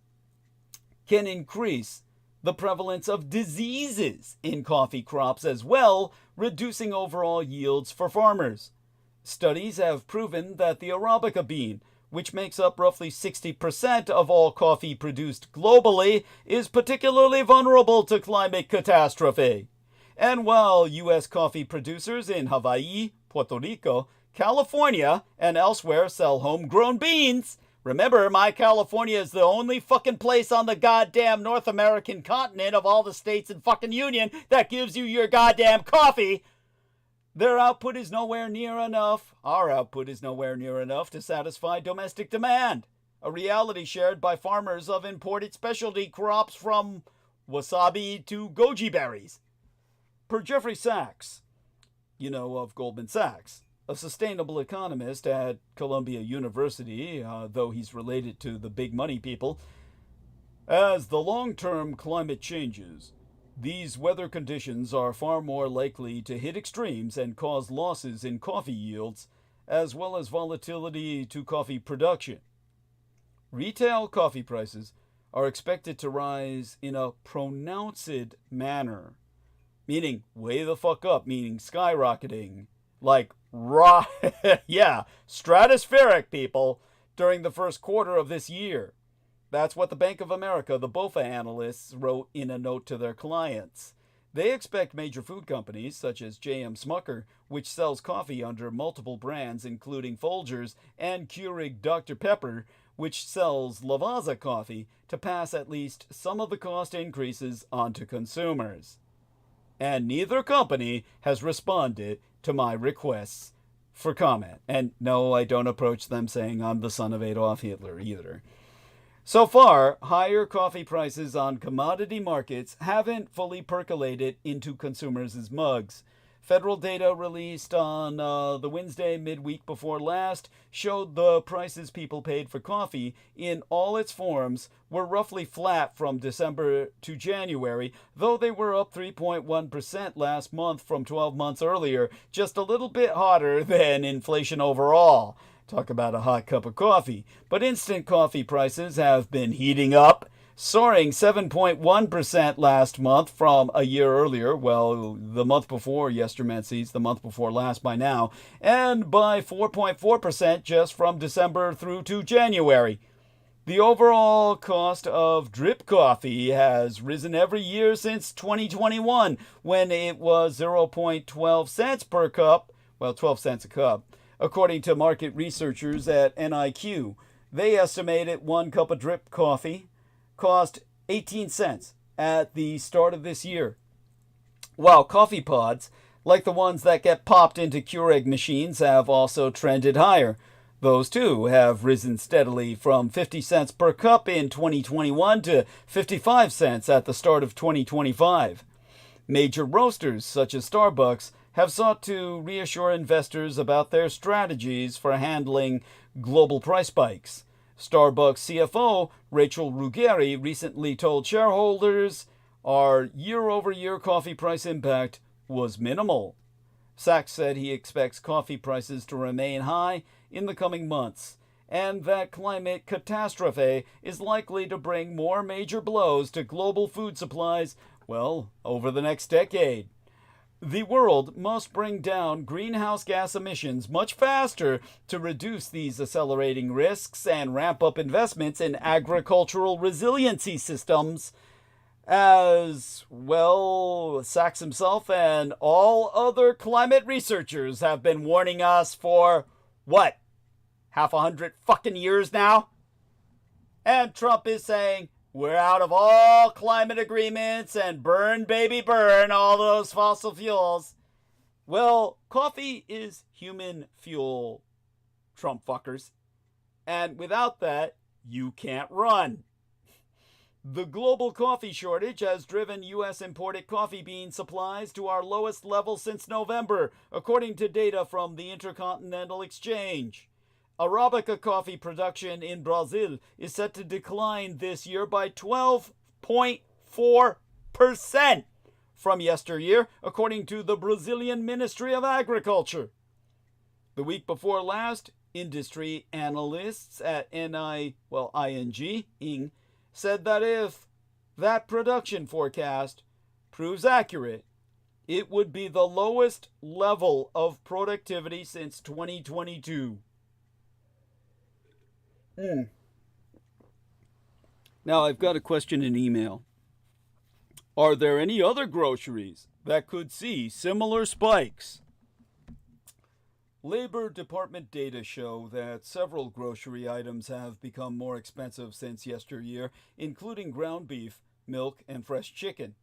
can increase the prevalence of diseases in coffee crops as well, reducing overall yields for farmers. Studies have proven that the Arabica bean, which makes up roughly 60% of all coffee produced globally, is particularly vulnerable to climate catastrophe. And while U.S. coffee producers in Hawaii, Puerto Rico, California, and elsewhere sell homegrown beans, remember, my California is the only fucking place on the goddamn North American continent of all the states and fucking union that gives you your goddamn coffee. Their output is nowhere near enough. Our output is nowhere near enough to satisfy domestic demand. A reality shared by farmers of imported specialty crops from wasabi to goji berries. Per Jeffrey Sachs, of Goldman Sachs, a sustainable economist at Columbia University, though he's related to the big money people, as the long-term climate changes, these weather conditions are far more likely to hit extremes and cause losses in coffee yields, as well as volatility to coffee production. Retail coffee prices are expected to rise in a pronounced manner, meaning way the fuck up, meaning skyrocketing, like stratospheric, people, during the first quarter of this year. That's what the Bank of America, the BOFA analysts, wrote in a note to their clients. They expect major food companies such as J.M. Smucker, which sells coffee under multiple brands including Folgers, and Keurig Dr. Pepper, which sells Lavazza coffee, to pass at least some of the cost increases onto consumers. And neither company has responded to my requests for comment. And no, I don't approach them saying I'm the son of Adolf Hitler either. So far, higher coffee prices on commodity markets haven't fully percolated into consumers' mugs. Federal data released on the Wednesday midweek before last showed the prices people paid for coffee in all its forms were roughly flat from December to January, though they were up 3.1% last month from 12 months earlier, just a little bit hotter than inflation overall. Talk about a hot cup of coffee. But instant coffee prices have been heating up, soaring 7.1% last month from a year earlier, well, the month before Menses, the month before last by now, and by 4.4% just from December through to January. The overall cost of drip coffee has risen every year since 2021, when it was 0.12 cents per cup, well, 12 cents a cup. According to market researchers at NIQ, they estimated 1 cup of drip coffee cost 18 cents at the start of this year, while coffee pods, like the ones that get popped into Keurig machines, have also trended higher. Those too have risen steadily from 50 cents per cup in 2021 to 55 cents at the start of 2025. Major roasters such as Starbucks have sought to reassure investors about their strategies for handling global price spikes. Starbucks CFO Rachel Ruggeri recently told shareholders our year-over-year coffee price impact was minimal. Sachs said he expects coffee prices to remain high in the coming months, and that climate catastrophe is likely to bring more major blows to global food supplies, well, over the next decade. The world must bring down greenhouse gas emissions much faster to reduce these accelerating risks and ramp up investments in agricultural resiliency systems, as well, Sachs himself and all other climate researchers have been warning us for, what, 100 fucking years now? And Trump is saying, we're out of all climate agreements and burn, baby, burn all those fossil fuels. Well, coffee is human fuel, Trump fuckers. And without that, you can't run. The global coffee shortage has driven U.S. imported coffee bean supplies to our lowest level since November, according to data from the Intercontinental Exchange. Arabica coffee production in Brazil is set to decline this year by 12.4% from yesteryear, according to the Brazilian Ministry of Agriculture. The week before last, industry analysts at ING said that if that production forecast proves accurate, it would be the lowest level of productivity since 2022. Now, I've got a question in email. Are there any other groceries that could see similar spikes? Labor Department data show that several grocery items have become more expensive since yesteryear, including ground beef, milk, and fresh chicken.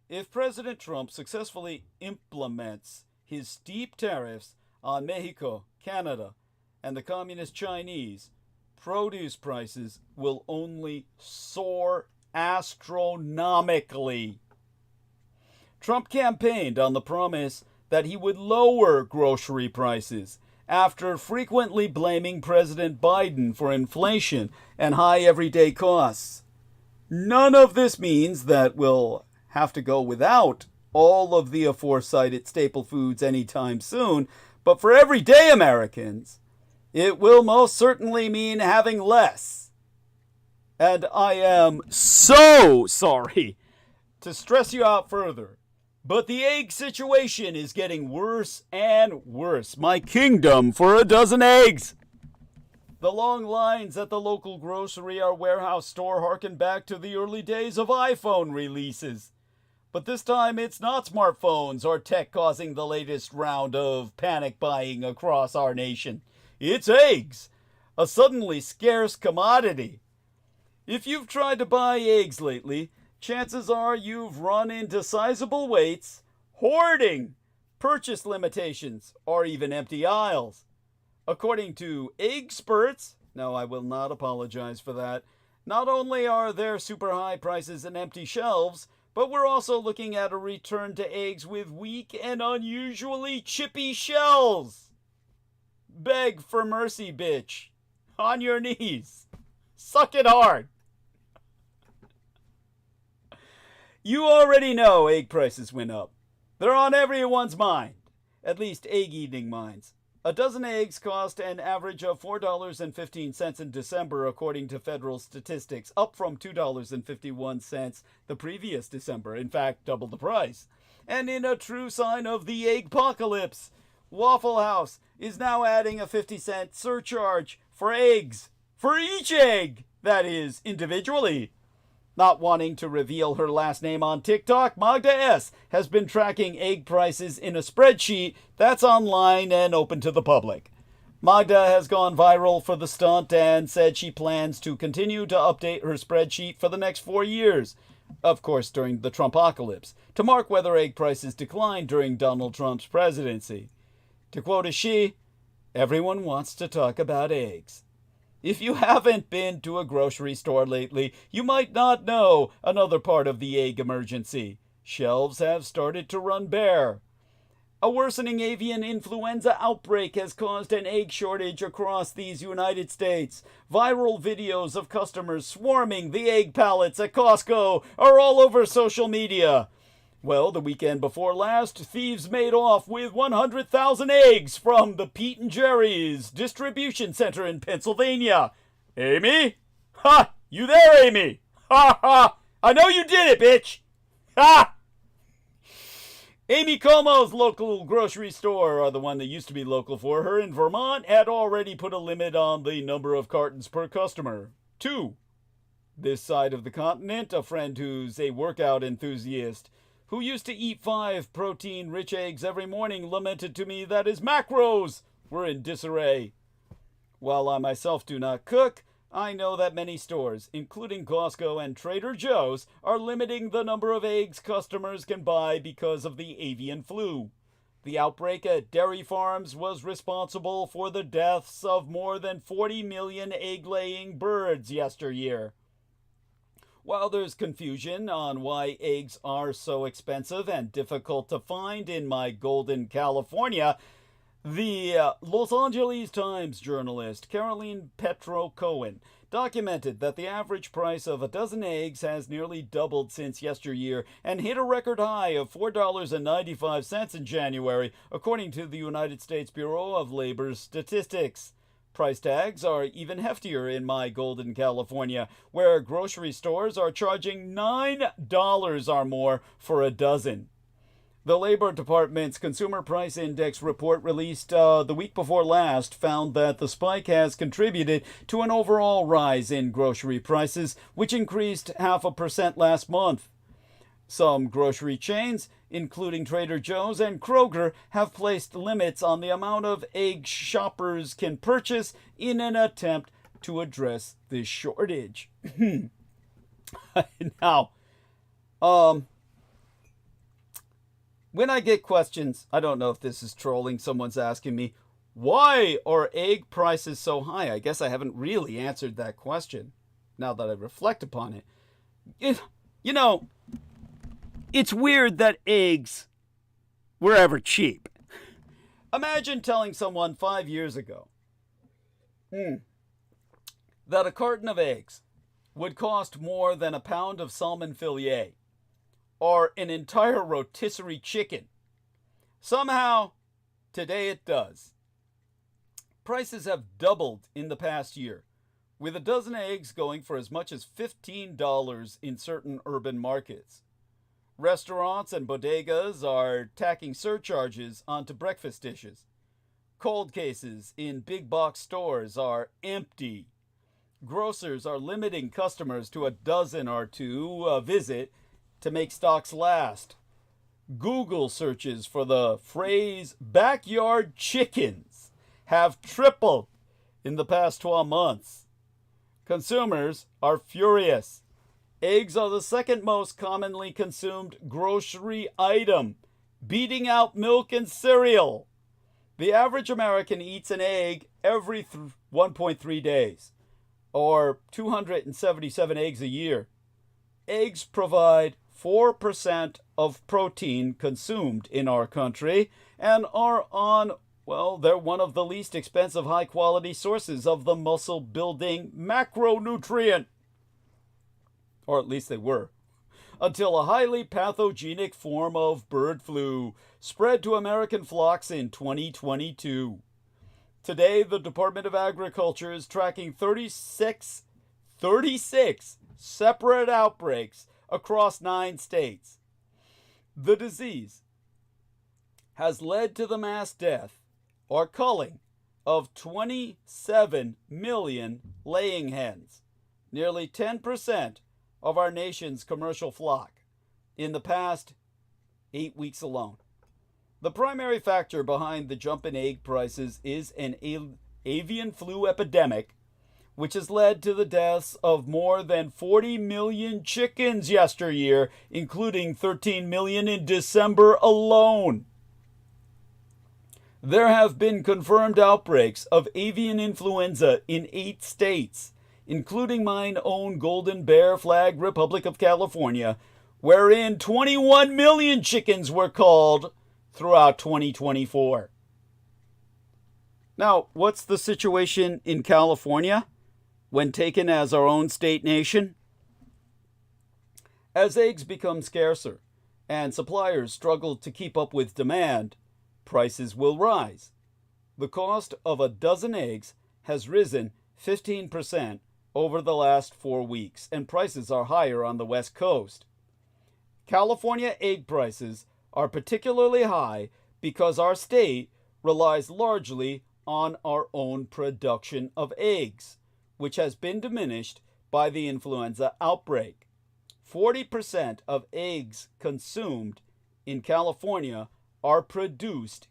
If President Trump successfully implements his steep tariffs on Mexico, Canada, and the Communist Chinese, produce prices will only soar astronomically. Trump campaigned on the promise that he would lower grocery prices after frequently blaming President Biden for inflation and high everyday costs. None of this means that we'll have to go without all of the aforecited staple foods anytime soon, but for everyday Americans, it will most certainly mean having less. And I am so sorry to stress you out further, but the egg situation is getting worse and worse. My kingdom for a dozen eggs. The long lines at the local grocery or warehouse store harken back to the early days of iPhone releases. But this time it's not smartphones or tech causing the latest round of panic buying across our nation. It's eggs, a suddenly scarce commodity. If you've tried to buy eggs lately, chances are you've run into sizable waits, hoarding, purchase limitations, or even empty aisles. According to Eggexperts, no, I will not apologize for that, not only are there super high prices and empty shelves, but we're also looking at a return to eggs with weak and unusually chippy shells. Beg for mercy, bitch. On your knees. Suck it hard. You already know egg prices went up. They're on everyone's mind, at least egg-eating minds. A dozen eggs cost an average of $4.15 in December, according to federal statistics, up from $2.51 the previous December, in fact, double the price. And in a true sign of the egg-pocalypse, Waffle House is now adding a 50-cent surcharge for eggs. For each egg, that is, individually. Not wanting to reveal her last name on TikTok, Magda S. has been tracking egg prices in a spreadsheet that's online and open to the public. Magda has gone viral for the stunt and said she plans to continue to update her spreadsheet for the next 4 years, of course during the Trumpocalypse, to mark whether egg prices decline during Donald Trump's presidency. To quote a she, everyone wants to talk about eggs. If you haven't been to a grocery store lately, you might not know another part of the egg emergency. Shelves have started to run bare. A worsening avian influenza outbreak has caused an egg shortage across these United States. Viral videos of customers swarming the egg pallets at Costco are all over social media. Well, the weekend before last, thieves made off with 100,000 eggs from the Pete and Jerry's distribution center in Pennsylvania. Amy? Ha! You there, Amy? Ha ha! I know you did it, bitch! Ha! Amy Como's local grocery store, or the one that used to be local for her in Vermont, had already put a limit on the number of cartons per customer. 2. This side of the continent, a friend who's a workout enthusiast, who used to eat 5 protein-rich eggs every morning, lamented to me that his macros were in disarray. While I myself do not cook, I know that many stores, including Costco and Trader Joe's, are limiting the number of eggs customers can buy because of the avian flu. The outbreak at dairy farms was responsible for the deaths of more than 40 million egg-laying birds yesteryear. While there's confusion on why eggs are so expensive and difficult to find in my golden California, the Los Angeles Times journalist Caroline Petro-Cohen documented that the average price of a dozen eggs has nearly doubled since yesteryear and hit a record high of $4.95 in January, according to the United States Bureau of Labor Statistics. Price tags are even heftier in my golden California, where grocery stores are charging $9 or more for a dozen. The Labor Department's Consumer Price Index report released the week before last found that the spike has contributed to an overall rise in grocery prices, which increased 0.5% last month. Some grocery chains, including Trader Joe's and Kroger, have placed limits on the amount of eggs shoppers can purchase in an attempt to address this shortage. Now, when I get questions, I don't know if this is trolling, someone's asking me, why are egg prices so high? I guess I haven't really answered that question now that I reflect upon it. It's weird that eggs were ever cheap. Imagine telling someone 5 years ago that a carton of eggs would cost more than a pound of salmon fillet or an entire rotisserie chicken. Somehow, today it does. Prices have doubled in the past year, with a dozen eggs going for as much as $15 in certain urban markets. Restaurants and bodegas are tacking surcharges onto breakfast dishes. Cold cases in big box stores are empty. Grocers are limiting customers to a dozen or two a visit to make stocks last. Google searches for the phrase backyard chickens have tripled in the past 12 months. Consumers are furious. Eggs are the second most commonly consumed grocery item, beating out milk and cereal. The average American eats an egg every 1.3 days, or 277 eggs a year. Eggs provide 4% of protein consumed in our country and are they're one of the least expensive high-quality sources of the muscle-building macronutrient. Or at least they were. Until a highly pathogenic form of bird flu spread to American flocks in 2022. Today, the Department of Agriculture is tracking 36 separate outbreaks across 9 states. The disease has led to the mass death or culling of 27 million laying hens, nearly 10% of our nation's commercial flock, in the past 8 weeks alone. The primary factor behind the jump in egg prices is an avian flu epidemic, which has led to the deaths of more than 40 million chickens yesteryear, including 13 million in December alone. There have been confirmed outbreaks of avian influenza in 8 states, including mine own Golden Bear Flag Republic of California, wherein 21 million chickens were culled throughout 2024. Now, what's the situation in California when taken as our own state nation? As eggs become scarcer and suppliers struggle to keep up with demand, prices will rise. The cost of a dozen eggs has risen 15% over the last 4 weeks, and prices are higher on the West Coast. California egg prices are particularly high because our state relies largely on our own production of eggs, which has been diminished by the influenza outbreak. 40% of eggs consumed in California are produced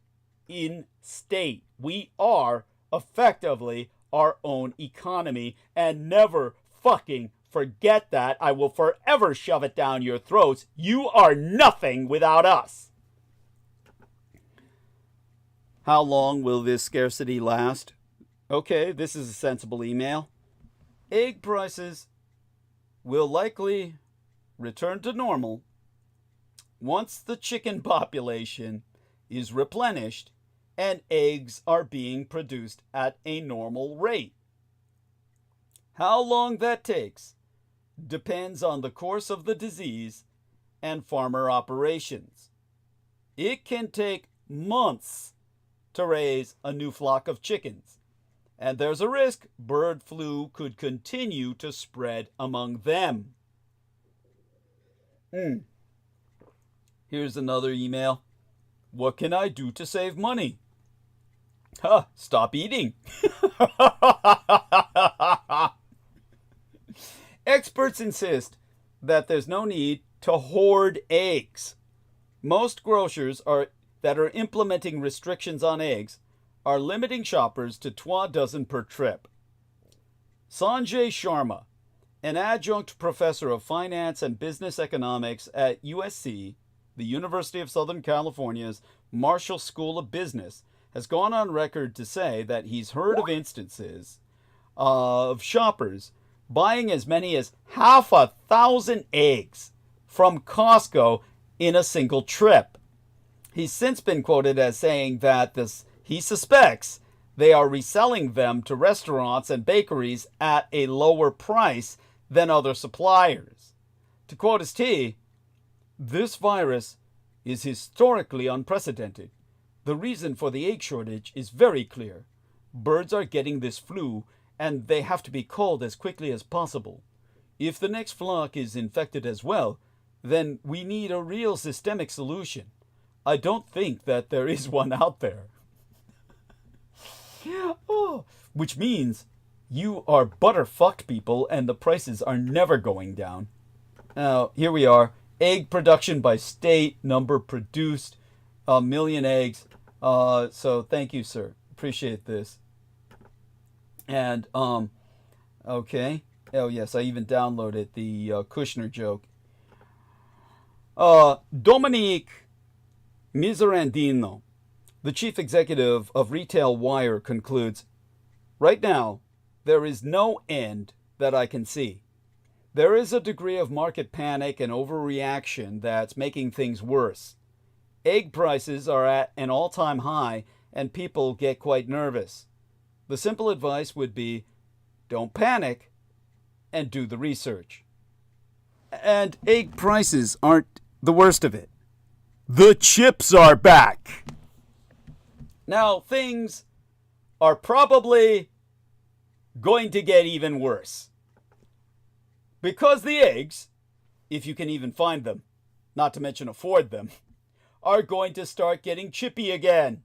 in state. We are effectively our own economy, and never fucking forget that. I will forever shove it down your throats. You are nothing without us. How long will this scarcity last? Okay, this is a sensible email. Egg prices will likely return to normal once the chicken population is replenished and eggs are being produced at a normal rate. How long that takes depends on the course of the disease and farmer operations. It can take months to raise a new flock of chickens, and there's a risk bird flu could continue to spread among them. Here's another email. What can I do to save money? Stop eating. Experts insist that there's no need to hoard eggs. Most grocers that are implementing restrictions on eggs are limiting shoppers to 12 dozen per trip. Sanjay Sharma, an adjunct professor of finance and business economics at USC, the University of Southern California's Marshall School of Business, has gone on record to say that he's heard of instances of shoppers buying as many as 1,000 eggs from Costco in a single trip. He's since been quoted as saying that he suspects they are reselling them to restaurants and bakeries at a lower price than other suppliers. To quote his tea, "This virus is historically unprecedented. The reason for the egg shortage is very clear. Birds are getting this flu, and they have to be culled as quickly as possible. If the next flock is infected as well, then we need a real systemic solution. I don't think that there is one out there." Which means you are butterfucked, people, and the prices are never going down. Now, here we are. egg production by state, number produced, 1 million eggs. So thank you, sir. Appreciate this. And, okay. Oh, yes, I even downloaded the Kushner joke. Dominique Miserandino, the chief executive of Retail Wire, concludes, right now, there is no end that I can see. There is a degree of market panic and overreaction that's making things worse. Egg prices are at an all-time high, and people get quite nervous. The simple advice would be, don't panic, and do the research. And egg prices aren't the worst of it. The chips are back. Now, things are probably going to get even worse. Because the eggs, if you can even find them, not to mention afford them, are going to start getting chippy again.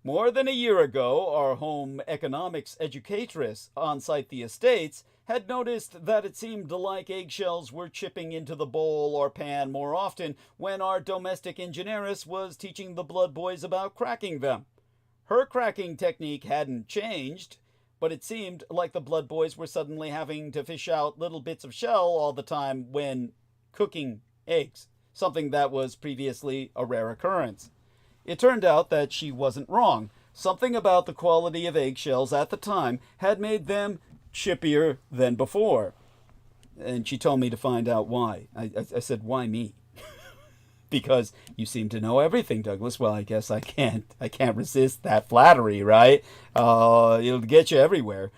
More than a year ago, our home economics educatress on site the estates had noticed that it seemed like eggshells were chipping into the bowl or pan more often when our domestic engineeress was teaching the blood boys about cracking them. Her cracking technique hadn't changed, but it seemed like the blood boys were suddenly having to fish out little bits of shell all the time when cooking eggs, something that was previously a rare occurrence. It turned out that she wasn't wrong. Something about the quality of eggshells at the time had made them chippier than before. And she told me to find out why. I said, why me? Because you seem to know everything, Douglas. Well, I guess I can't resist that flattery, right? It'll get you everywhere.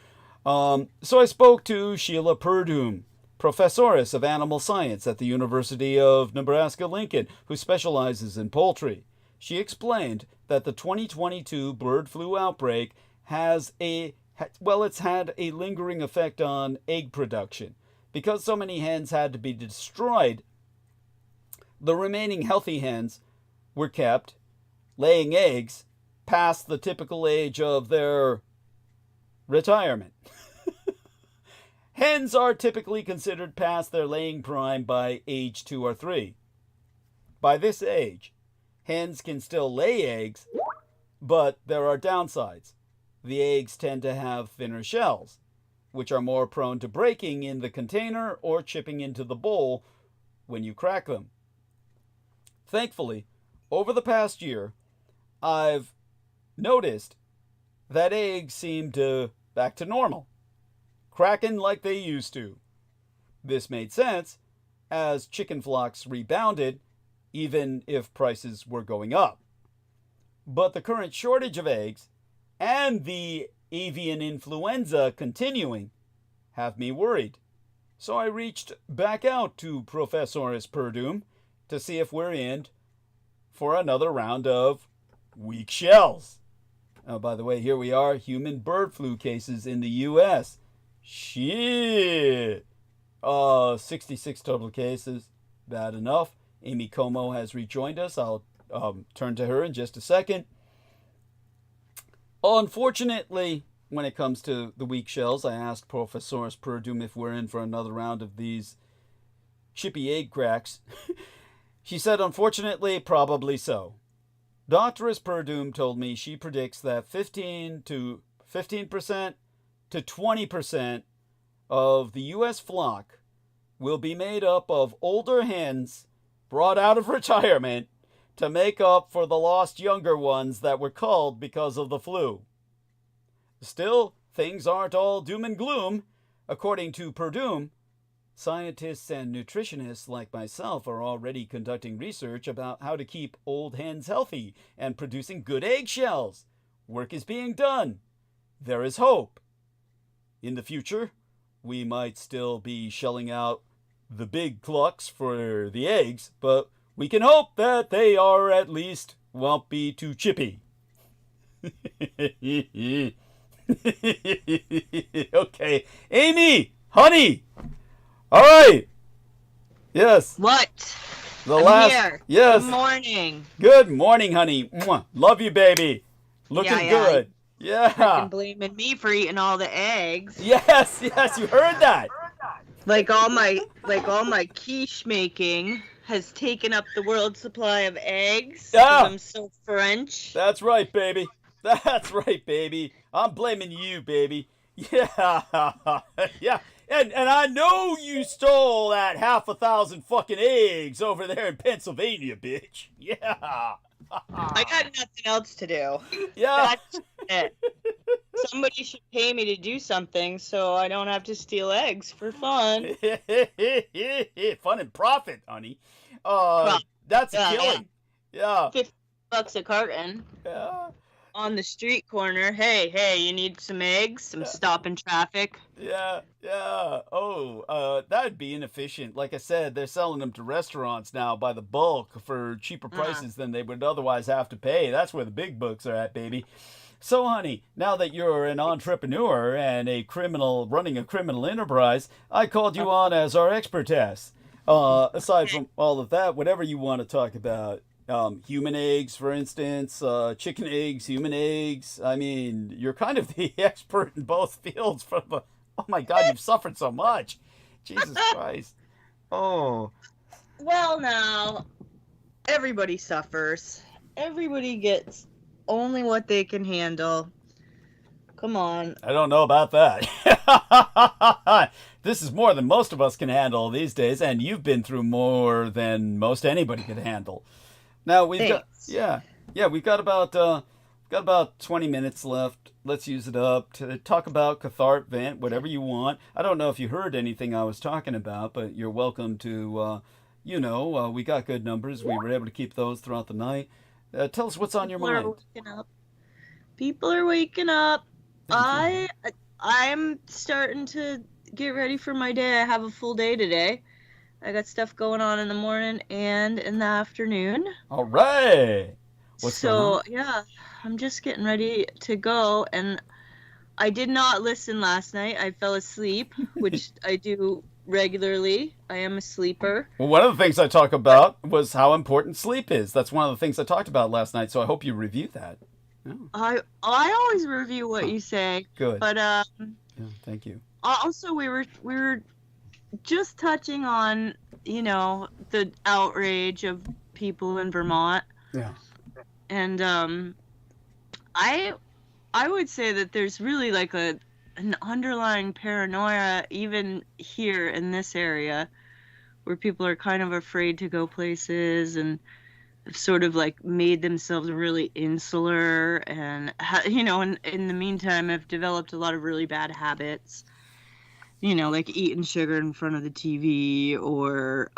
So I spoke to Sheila Purdom, Professoress of Animal Science at the University of Nebraska-Lincoln, who specializes in poultry. She explained that the 2022 bird flu outbreak it's had a lingering effect on egg production. Because so many hens had to be destroyed, the remaining healthy hens were kept laying eggs past the typical age of their retirement. Hens are typically considered past their laying prime by age 2 or 3. By this age, hens can still lay eggs, but there are downsides. The eggs tend to have thinner shells, which are more prone to breaking in the container or chipping into the bowl when you crack them. Thankfully, over the past year, I've noticed that eggs seem to back to normal, cracking like they used to. This made sense as chicken flocks rebounded, even if prices were going up. But the current shortage of eggs and the avian influenza continuing have me worried. So I reached back out to Professoress Purdom to see if we're in for another round of weak shells. Oh, by the way, here we are, human bird flu cases in the U.S. Shit. 66 total cases. Bad enough. Amy Como has rejoined us. I'll turn to her in just a second. Unfortunately, when it comes to the weak shells, I asked Professoress Purdom if we're in for another round of these chippy egg cracks. She said, unfortunately, probably so. Doctoress Purdom told me she predicts that 15% to 20% of the U.S. flock will be made up of older hens brought out of retirement to make up for the lost younger ones that were culled because of the flu. Still, things aren't all doom and gloom. According to Purdom, scientists and nutritionists like myself are already conducting research about how to keep old hens healthy and producing good eggshells. Work is being done. There is hope. In the future, we might still be shelling out the big clucks for the eggs, but we can hope that they are at least won't be too chippy. Okay. Amy, honey. All right. Yes. What? I'm here. Yes. Good morning. Good morning, honey. Mwah. Love you, baby. Looking Yeah. good. Yeah. Freaking blaming me for eating all the eggs. Yes, you heard that. like all my quiche making has taken up the world's supply of eggs. Yeah. I'm so French. That's right, baby. That's right, baby. I'm blaming you, baby. Yeah. Yeah. And I know you stole that 1,000 fucking eggs over there in Pennsylvania, bitch. Yeah. I got nothing else to do. Yeah. That's it. Somebody should pay me to do something so I don't have to steal eggs for fun. Fun and profit, honey. That's a killing. Yeah. $50 a carton. Yeah. On the street corner. Hey, you need some eggs? Some stopping traffic? Yeah. Oh, that'd be inefficient. Like I said, they're selling them to restaurants now by the bulk for cheaper prices than they would otherwise have to pay. That's where the big bucks are at, baby. So, honey, now that you're an entrepreneur and a criminal running a criminal enterprise, I called you on as our expertess. Aside from all of that, whatever you want to talk about. Human eggs, for instance, chicken eggs, human eggs. I mean, you're kind of the expert in both fields. Oh my God, you've suffered so much. Jesus Christ. Oh. Well, now, everybody suffers. Everybody gets only what they can handle. Come on. I don't know about that. This is more than most of us can handle these days, and you've been through more than most anybody could handle. Now we've got about 20 minutes left. Let's use it up to talk about cathartic vent, whatever you want. I don't know if you heard anything I was talking about, but you're welcome to. We got good numbers. We were able to keep those throughout the night. Tell us what's on your mind. People are waking up. I'm starting to get ready for my day. I have a full day today. I got stuff going on in the morning and in the afternoon. All right. What's going on? Yeah, I'm just getting ready to go. And I did not listen last night. I fell asleep, which I do regularly. I am a sleeper. Well, one of the things I talk about was how important sleep is. That's one of the things I talked about last night, so I hope you review that. Oh. I always review what you say. Good. But yeah, thank you. Also, we were just touching on, the outrage of people in Vermont. Yeah. And I would say that there's really like an underlying paranoia even here in this area where people are kind of afraid to go places and have sort of like made themselves really insular and, in the meantime have developed a lot of really bad habits. Like eating sugar in front of the TV or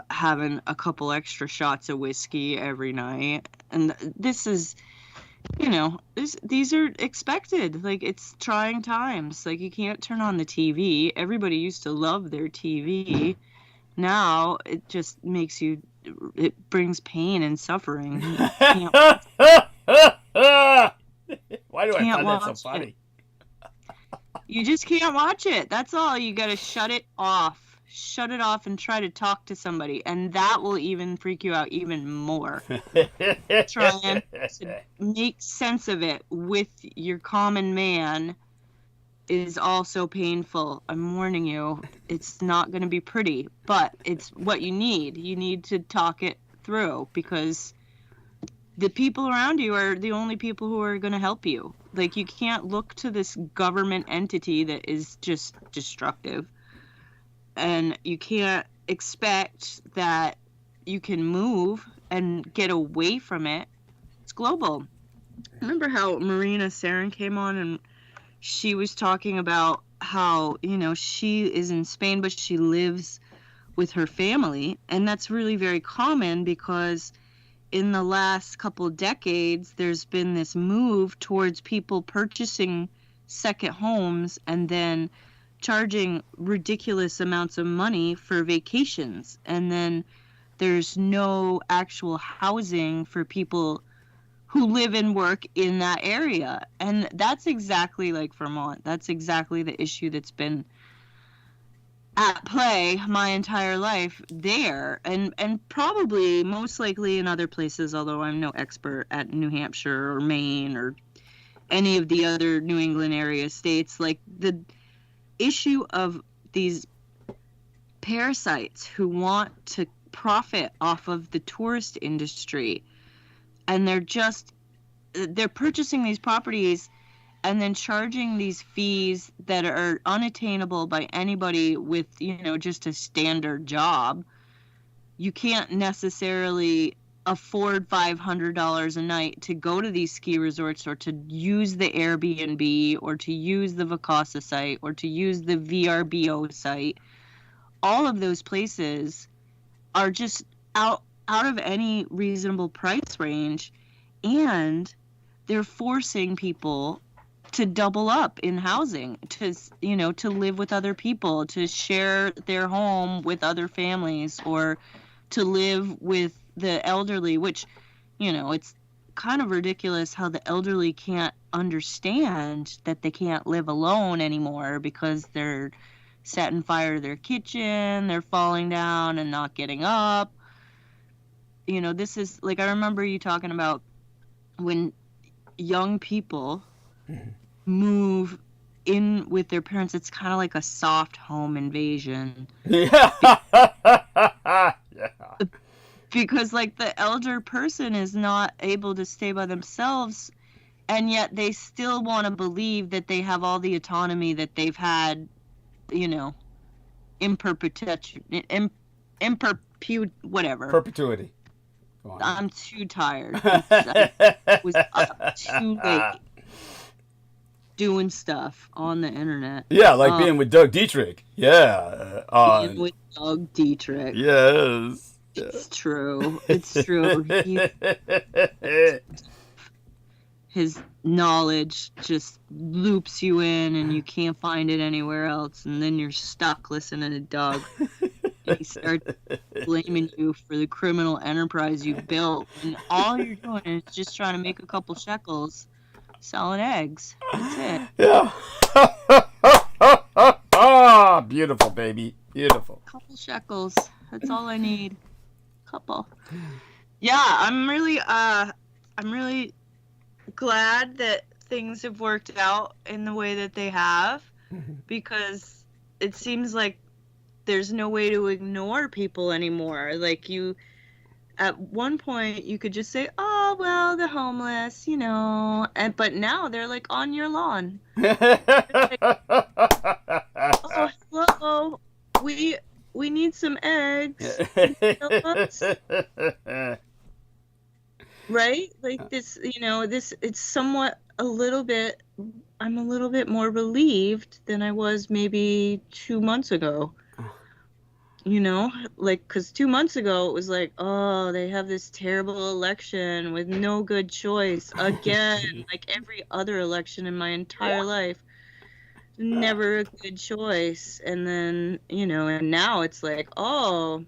having a couple extra shots of whiskey every night. And this is, these are expected. Like, it's trying times. Like, you can't turn on the TV. Everybody used to love their TV. Now, it just it brings pain and suffering. Why do I find that so funny? You just can't watch it. That's all. You got to shut it off. Shut it off and try to talk to somebody. And that will even freak you out even more. Trying to make sense of it with your common man is also painful. I'm warning you. It's not going to be pretty. But it's what you need. You need to talk it through because the people around you are the only people who are going to help you. Like, you can't look to this government entity that is just destructive. And you can't expect that you can move and get away from it. It's global. Remember how Marina Saren came on and she was talking about how, she is in Spain, but she lives with her family. And that's really very common because in the last couple of decades, there's been this move towards people purchasing second homes and then charging ridiculous amounts of money for vacations. And then there's no actual housing for people who live and work in that area. And that's exactly like Vermont. That's exactly the issue that's been at play my entire life there, and probably most likely in other places, although I'm no expert at New Hampshire or Maine or any of the other New England area states. Like, the issue of these parasites who want to profit off of the tourist industry, and they're purchasing these properties and then charging these fees that are unattainable by anybody with, just a standard job. You can't necessarily afford $500 a night to go to these ski resorts, or to use the Airbnb, or to use the Vacasa site, or to use the VRBO site. All of those places are just out of any reasonable price range, and they're forcing people to double up in housing, to live with other people, to share their home with other families, or to live with the elderly, which, it's kind of ridiculous how the elderly can't understand that they can't live alone anymore, because they're setting fire to their kitchen, they're falling down and not getting up. This is like, I remember you talking about when young people move in with their parents, it's kind of like a soft home invasion. Yeah. Because like the elder person is not able to stay by themselves, and yet they still want to believe that they have all the autonomy that they've had, in perpetuity, whatever. Perpetuity. I'm too tired. I was up too late doing stuff on the internet. Yeah, like being with Doug Dietrich. Yeah. Being with Doug Dietrich. Yes. It's true. It's true. His knowledge just loops you in, and you can't find it anywhere else, and then you're stuck listening to Doug. And he starts blaming you for the criminal enterprise you built, and all you're doing is just trying to make a couple shekels selling eggs. That's it. Yeah. Beautiful, baby. Beautiful. Couple shekels. That's all I need. Couple. Yeah, I'm really glad that things have worked out in the way that they have, because it seems like there's no way to ignore people anymore. Like, at one point you could just say, oh, well, the homeless, but now they're like on your lawn. Like, oh, hello, we need some eggs. Right? Like this, it's somewhat I'm a little bit more relieved than I was maybe 2 months ago. Because 2 months ago it was like, oh, they have this terrible election with no good choice. Again, like every other election in my entire life. Never a good choice. And then, and now it's like, oh,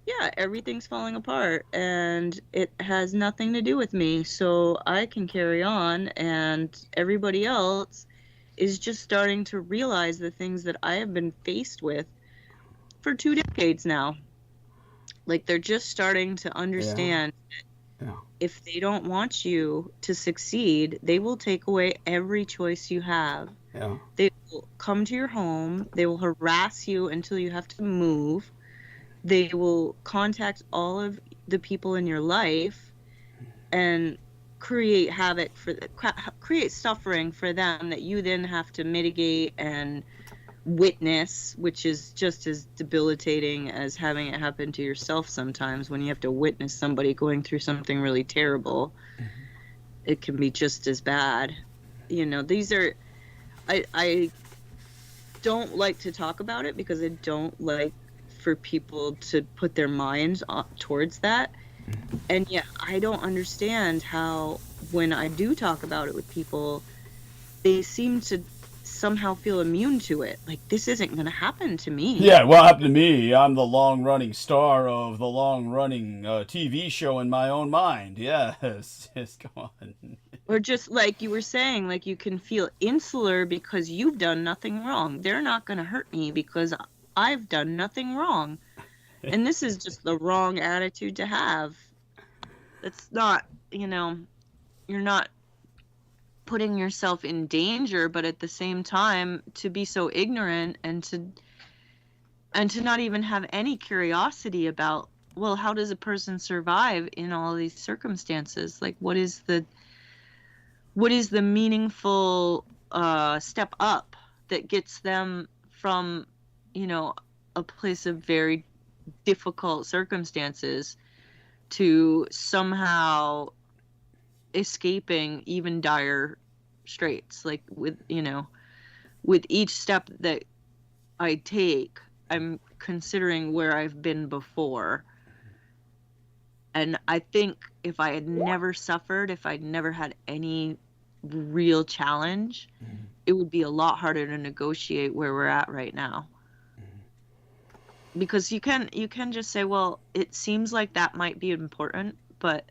yeah, everything's falling apart and it has nothing to do with me. So I can carry on, and everybody else is just starting to realize the things that I have been faced with for 2 decades now. Like, they're just starting to understand that if they don't want you to succeed, they will take away every choice you have. Yeah. They will come to your home. They will harass you until you have to move. They will contact all of the people in your life and create havoc create suffering for them that you then have to mitigate and witness, which is just as debilitating as having it happen to yourself sometimes. When you have to witness somebody going through something really terrible, it can be just as bad. These are, I don't like to talk about it because I don't like for people to put their minds towards that. And yet I don't understand how, when I do talk about it with people, they seem to somehow feel immune to it. Like, this isn't going to happen to me. Yeah, what happened to me? I'm the long-running star of the long-running TV show in my own mind. Yes, go on. Or just like you were saying, like, you can feel insular because you've done nothing wrong. They're not going to hurt me because I've done nothing wrong. And this is just the wrong attitude to have. It's not, you're not putting yourself in danger, but at the same time, to be so ignorant and to and to not even have any curiosity about, well, how does a person survive in all these circumstances? Like, what is the meaningful step up that gets them from, you know, a place of very difficult circumstances to somehow escaping even dire straits? Like, with, you know, with each step that I take, I'm considering where I've been before. And I think if I had never suffered, if I'd never had any real challenge, it would be a lot harder to negotiate where we're at right now. Because you can just say, well, it seems like that might be important, but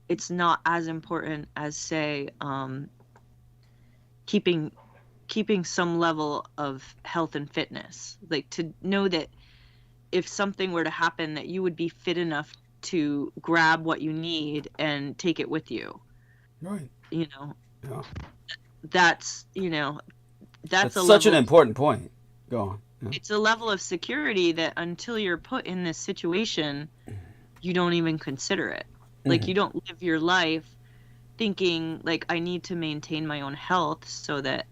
it's not as important as, say, keeping some level of health and fitness. Like, to know that if something were to happen, that you would be fit enough to grab what you need and take it with you. Right. You know. Yeah. That's, you know, that's a such an level important point. Go on. Yeah. It's a level of security that until you're put in this situation, you don't even consider it. Like, you don't live your life thinking, like, I need to maintain my own health so that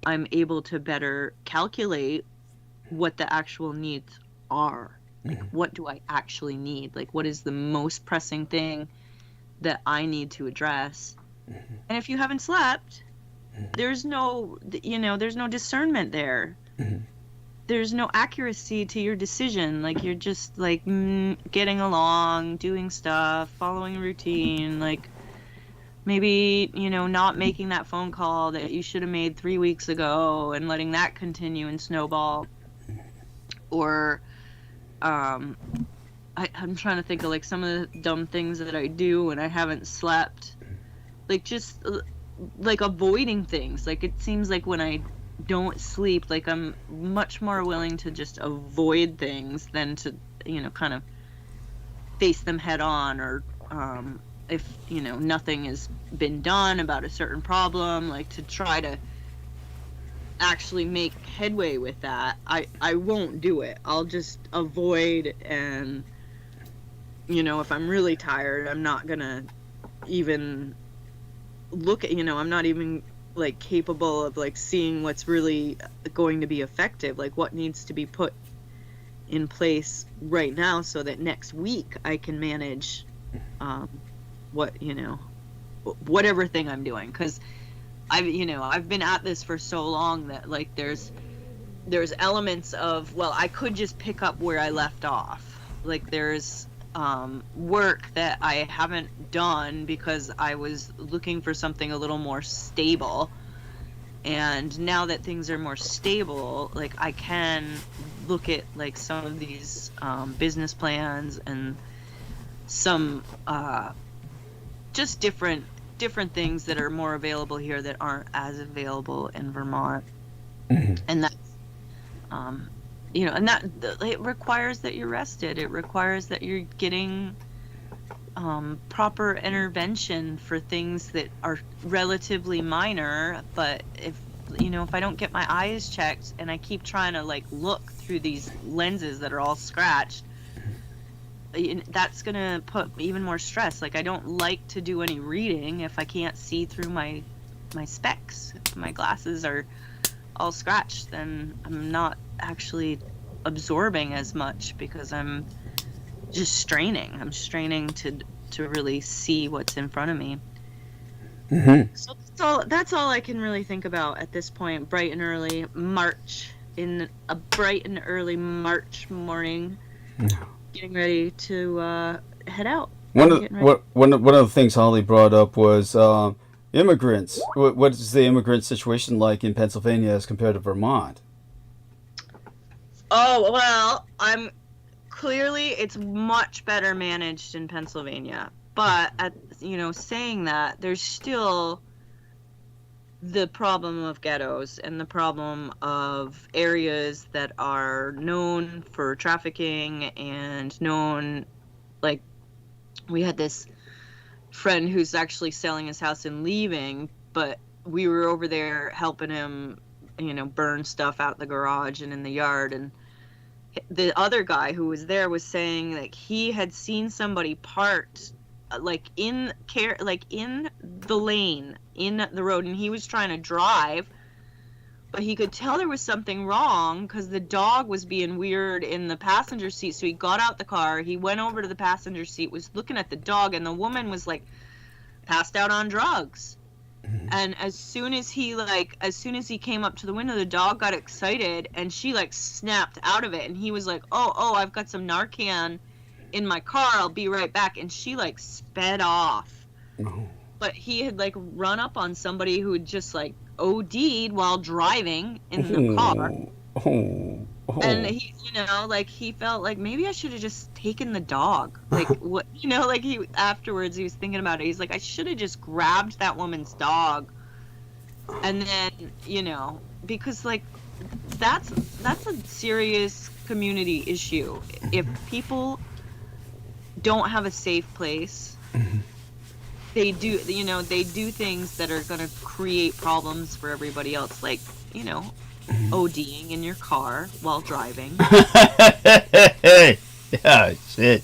I'm able to better calculate what the actual needs are. Like, what do I actually need? Like, what is the most pressing thing that I need to address? And if you haven't slept, there's no, you know, there's no discernment there. There's no accuracy to your decision. Like, you're just, like, getting along, doing stuff, following a routine, like, maybe, you know, not making that phone call that you should have made 3 weeks ago and letting that continue and snowball. Or, I'm trying to think of, like, some of the dumb things that I do when I haven't slept. Like, just, like, avoiding things. Like, it seems like when I don't sleep, like, I'm much more willing to just avoid things than to, you know, kind of face them head on. Or if, you know, nothing has been done about a certain problem, like, to try to actually make headway with that, I won't do it. I'll just avoid. And, you know, if I'm really tired, I'm not gonna even look at, you know, I'm not even, like, capable of, like, seeing what's really going to be effective, like what needs to be put in place right now so that next week I can manage what, you know, whatever thing I'm doing. Because I've been at this for so long that, like, there's elements of, well, I could just pick up where I left off. Like, there's work that I haven't done because I was looking for something a little more stable. And now that things are more stable, like, I can look at, like, some of these business plans and some just different things that are more available here that aren't as available in Vermont. And that's you know, and that it requires that you're rested. It requires that you're getting proper intervention for things that are relatively minor. But if I don't get my eyes checked and I keep trying to, like, look through these lenses that are all scratched, that's gonna put even more stress. Like, I don't like to do any reading if I can't see through my specs. If my glasses are all scratched, then I'm not actually absorbing as much because I'm just straining. I'm straining to really see what's in front of me. So that's all I can really think about at this point. Bright and early March morning, getting ready to head out. One of the things Holly brought up was immigrants. What is the immigrant situation like in Pennsylvania as compared to Vermont? Oh, well, it's much better managed in Pennsylvania. But saying that, there's still the problem of ghettos and the problem of areas that are known for trafficking and known, like, we had this friend who's actually selling his house and leaving, but we were over there helping him, burn stuff out the garage and in the yard, and the other guy who was there was saying like he had seen somebody parked like in the lane in the road, and he was trying to drive, but he could tell there was something wrong because the dog was being weird in the passenger seat. So he got out the car, he went over to the passenger seat, was looking at the dog, and the woman was like passed out on drugs. And as soon as he came up to the window, the dog got excited and she like snapped out of it, and he was like, oh, I've got some Narcan in my car, I'll be right back. And she like sped off. But he had like run up on somebody who had just like OD'd while driving in the car. And he, like he felt like maybe I should have just taken the dog. Like what, like he afterwards he was thinking about it. He's like, I should have just grabbed that woman's dog. And then, because like that's a serious community issue. If people don't have a safe place, they do things that are going to create problems for everybody else, like, ODing in your car while driving. Yeah, shit.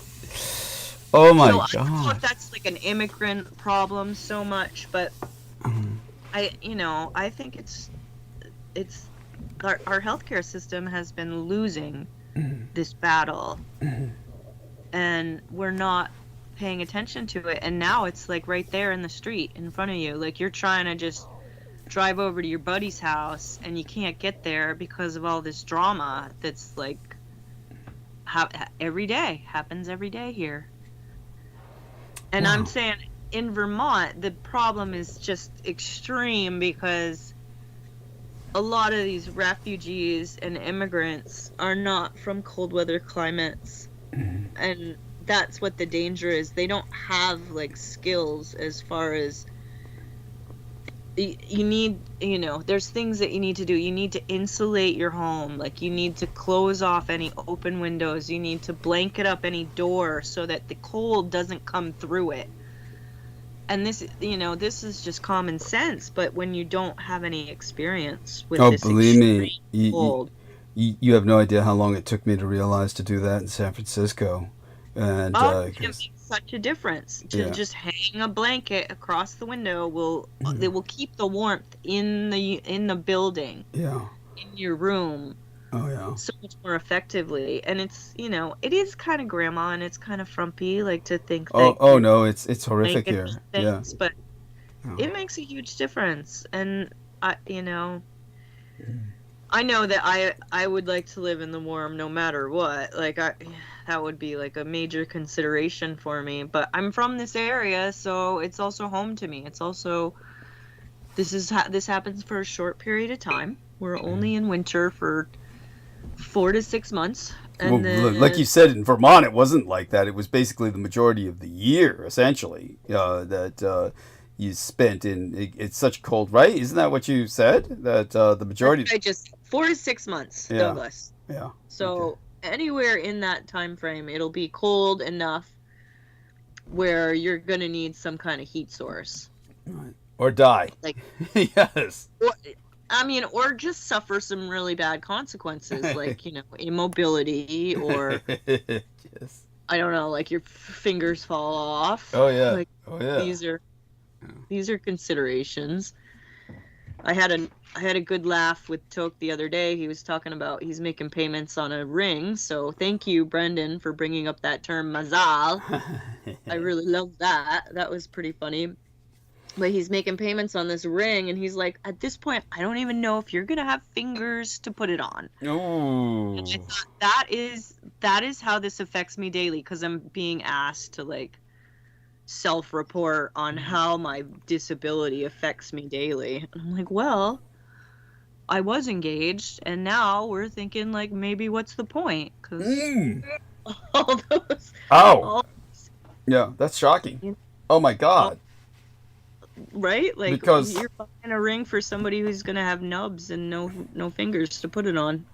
Oh my God. I don't know if that's like an immigrant problem so much, but I think it's our healthcare system has been losing this battle, and we're not paying attention to it. And now it's like right there in the street in front of you. Like you're trying to just drive over to your buddy's house and you can't get there because of all this drama that's like happens every day here. And wow. I'm saying in Vermont the problem is just extreme because a lot of these refugees and immigrants are not from cold weather climates, and that's what the danger is. They don't have like skills as far as you need, there's things that you need to do. You need to insulate your home. Like you need to close off any open windows. You need to blanket up any door so that the cold doesn't come through it. And this, this is just common sense. But when you don't have any experience with this believe me, cold, you have no idea how long it took me to realize to do that in San Francisco. And it makes such a difference to just hang a blanket across the window. It will keep the warmth in the building, in your room, so much more effectively. And it's it is kind of grandma and it's kind of frumpy, like to think that no, it's horrific here, but it makes a huge difference. And I know that I would like to live in the warm no matter what. Like that would be like a major consideration for me. But I'm from this area, so it's also home to me. It's also this happens for a short period of time. We're only in winter for 4 to 6 months. And then, like you said, in Vermont, it wasn't like that. It was basically the majority of the year, essentially, that you spent in. It's such cold, right? Isn't that what you said? That the majority. I just 4 to 6 months, Douglas. Yeah. So anywhere in that time frame, it'll be cold enough where you're gonna need some kind of heat source. Right. Or die. Like yes. Or just suffer some really bad consequences, like immobility, or yes. I don't know, like your fingers fall off. Oh yeah. Like, these are considerations. I had a good laugh with Toke the other day. He was talking about he's making payments on a ring. So thank you, Brendan, for bringing up that term mazal. I really love that. That was pretty funny. But he's making payments on this ring, and he's like, at this point, I don't even know if you're gonna have fingers to put it on. Oh. And I thought that is how this affects me daily, because I'm being asked to like self-report on how my disability affects me daily. And I'm like, well, I was engaged, and now we're thinking like maybe what's the point? Because all those. Yeah, that's shocking. Oh my God. Right? Like because you're buying a ring for somebody who's gonna have nubs and no fingers to put it on.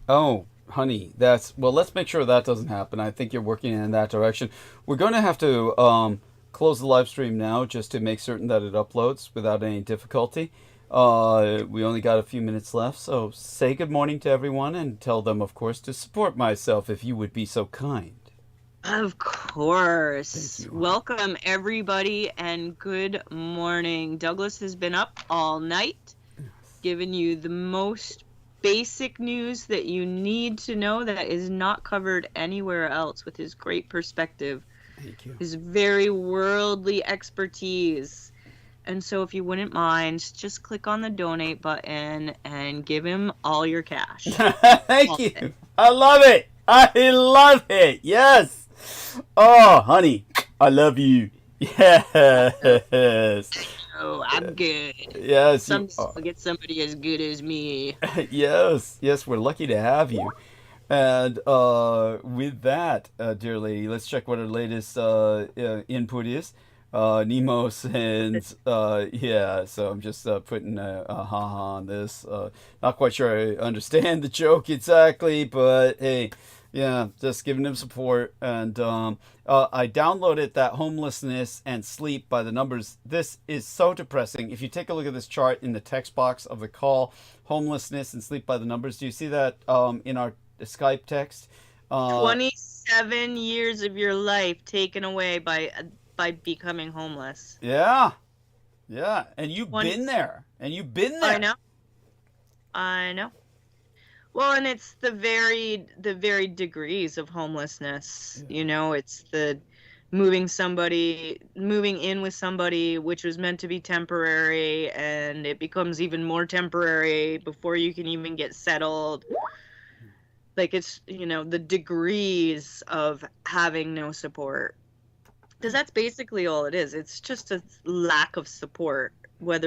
Oh, honey, let's make sure that doesn't happen. I think you're working in that direction. We're going to have to close the live stream now just to make certain that it uploads without any difficulty. We only got a few minutes left, so say good morning to everyone and tell them, of course, to support myself if you would be so kind. Of course. Thank you. Welcome, everybody, and good morning. Douglas has been up all night, giving you the most basic news that you need to know that is not covered anywhere else with his great perspective, Thank you. his very worldly expertise. And so if you wouldn't mind, just click on the donate button and give him all your cash. Thank you. I love it. I love it. Yes. Oh, honey, I love you. Yes. Oh, I'm good. Yes. Someday I'll get somebody as good as me. Yes. Yes, we're lucky to have you. And with that, dear lady, let's check what our latest input is. Nemo sends, yeah, so I'm just putting a ha-ha on this. Not quite sure I understand the joke exactly, but hey, yeah, just giving him support. And I downloaded that homelessness and sleep by the numbers. This is so depressing. If you take a look at this chart in the text box of the call, homelessness and sleep by the numbers, do you see that in our Skype text? 27 years of your life taken away by becoming homeless. Yeah. Yeah. And you've been there. And you've been there. I know. Well, and it's the varied degrees of homelessness. Yeah. You know, it's the moving in with somebody, which was meant to be temporary, and it becomes even more temporary before you can even get settled. Like, it's, you know, the degrees of having no support. Because that's basically all it is. It's just a lack of support, whether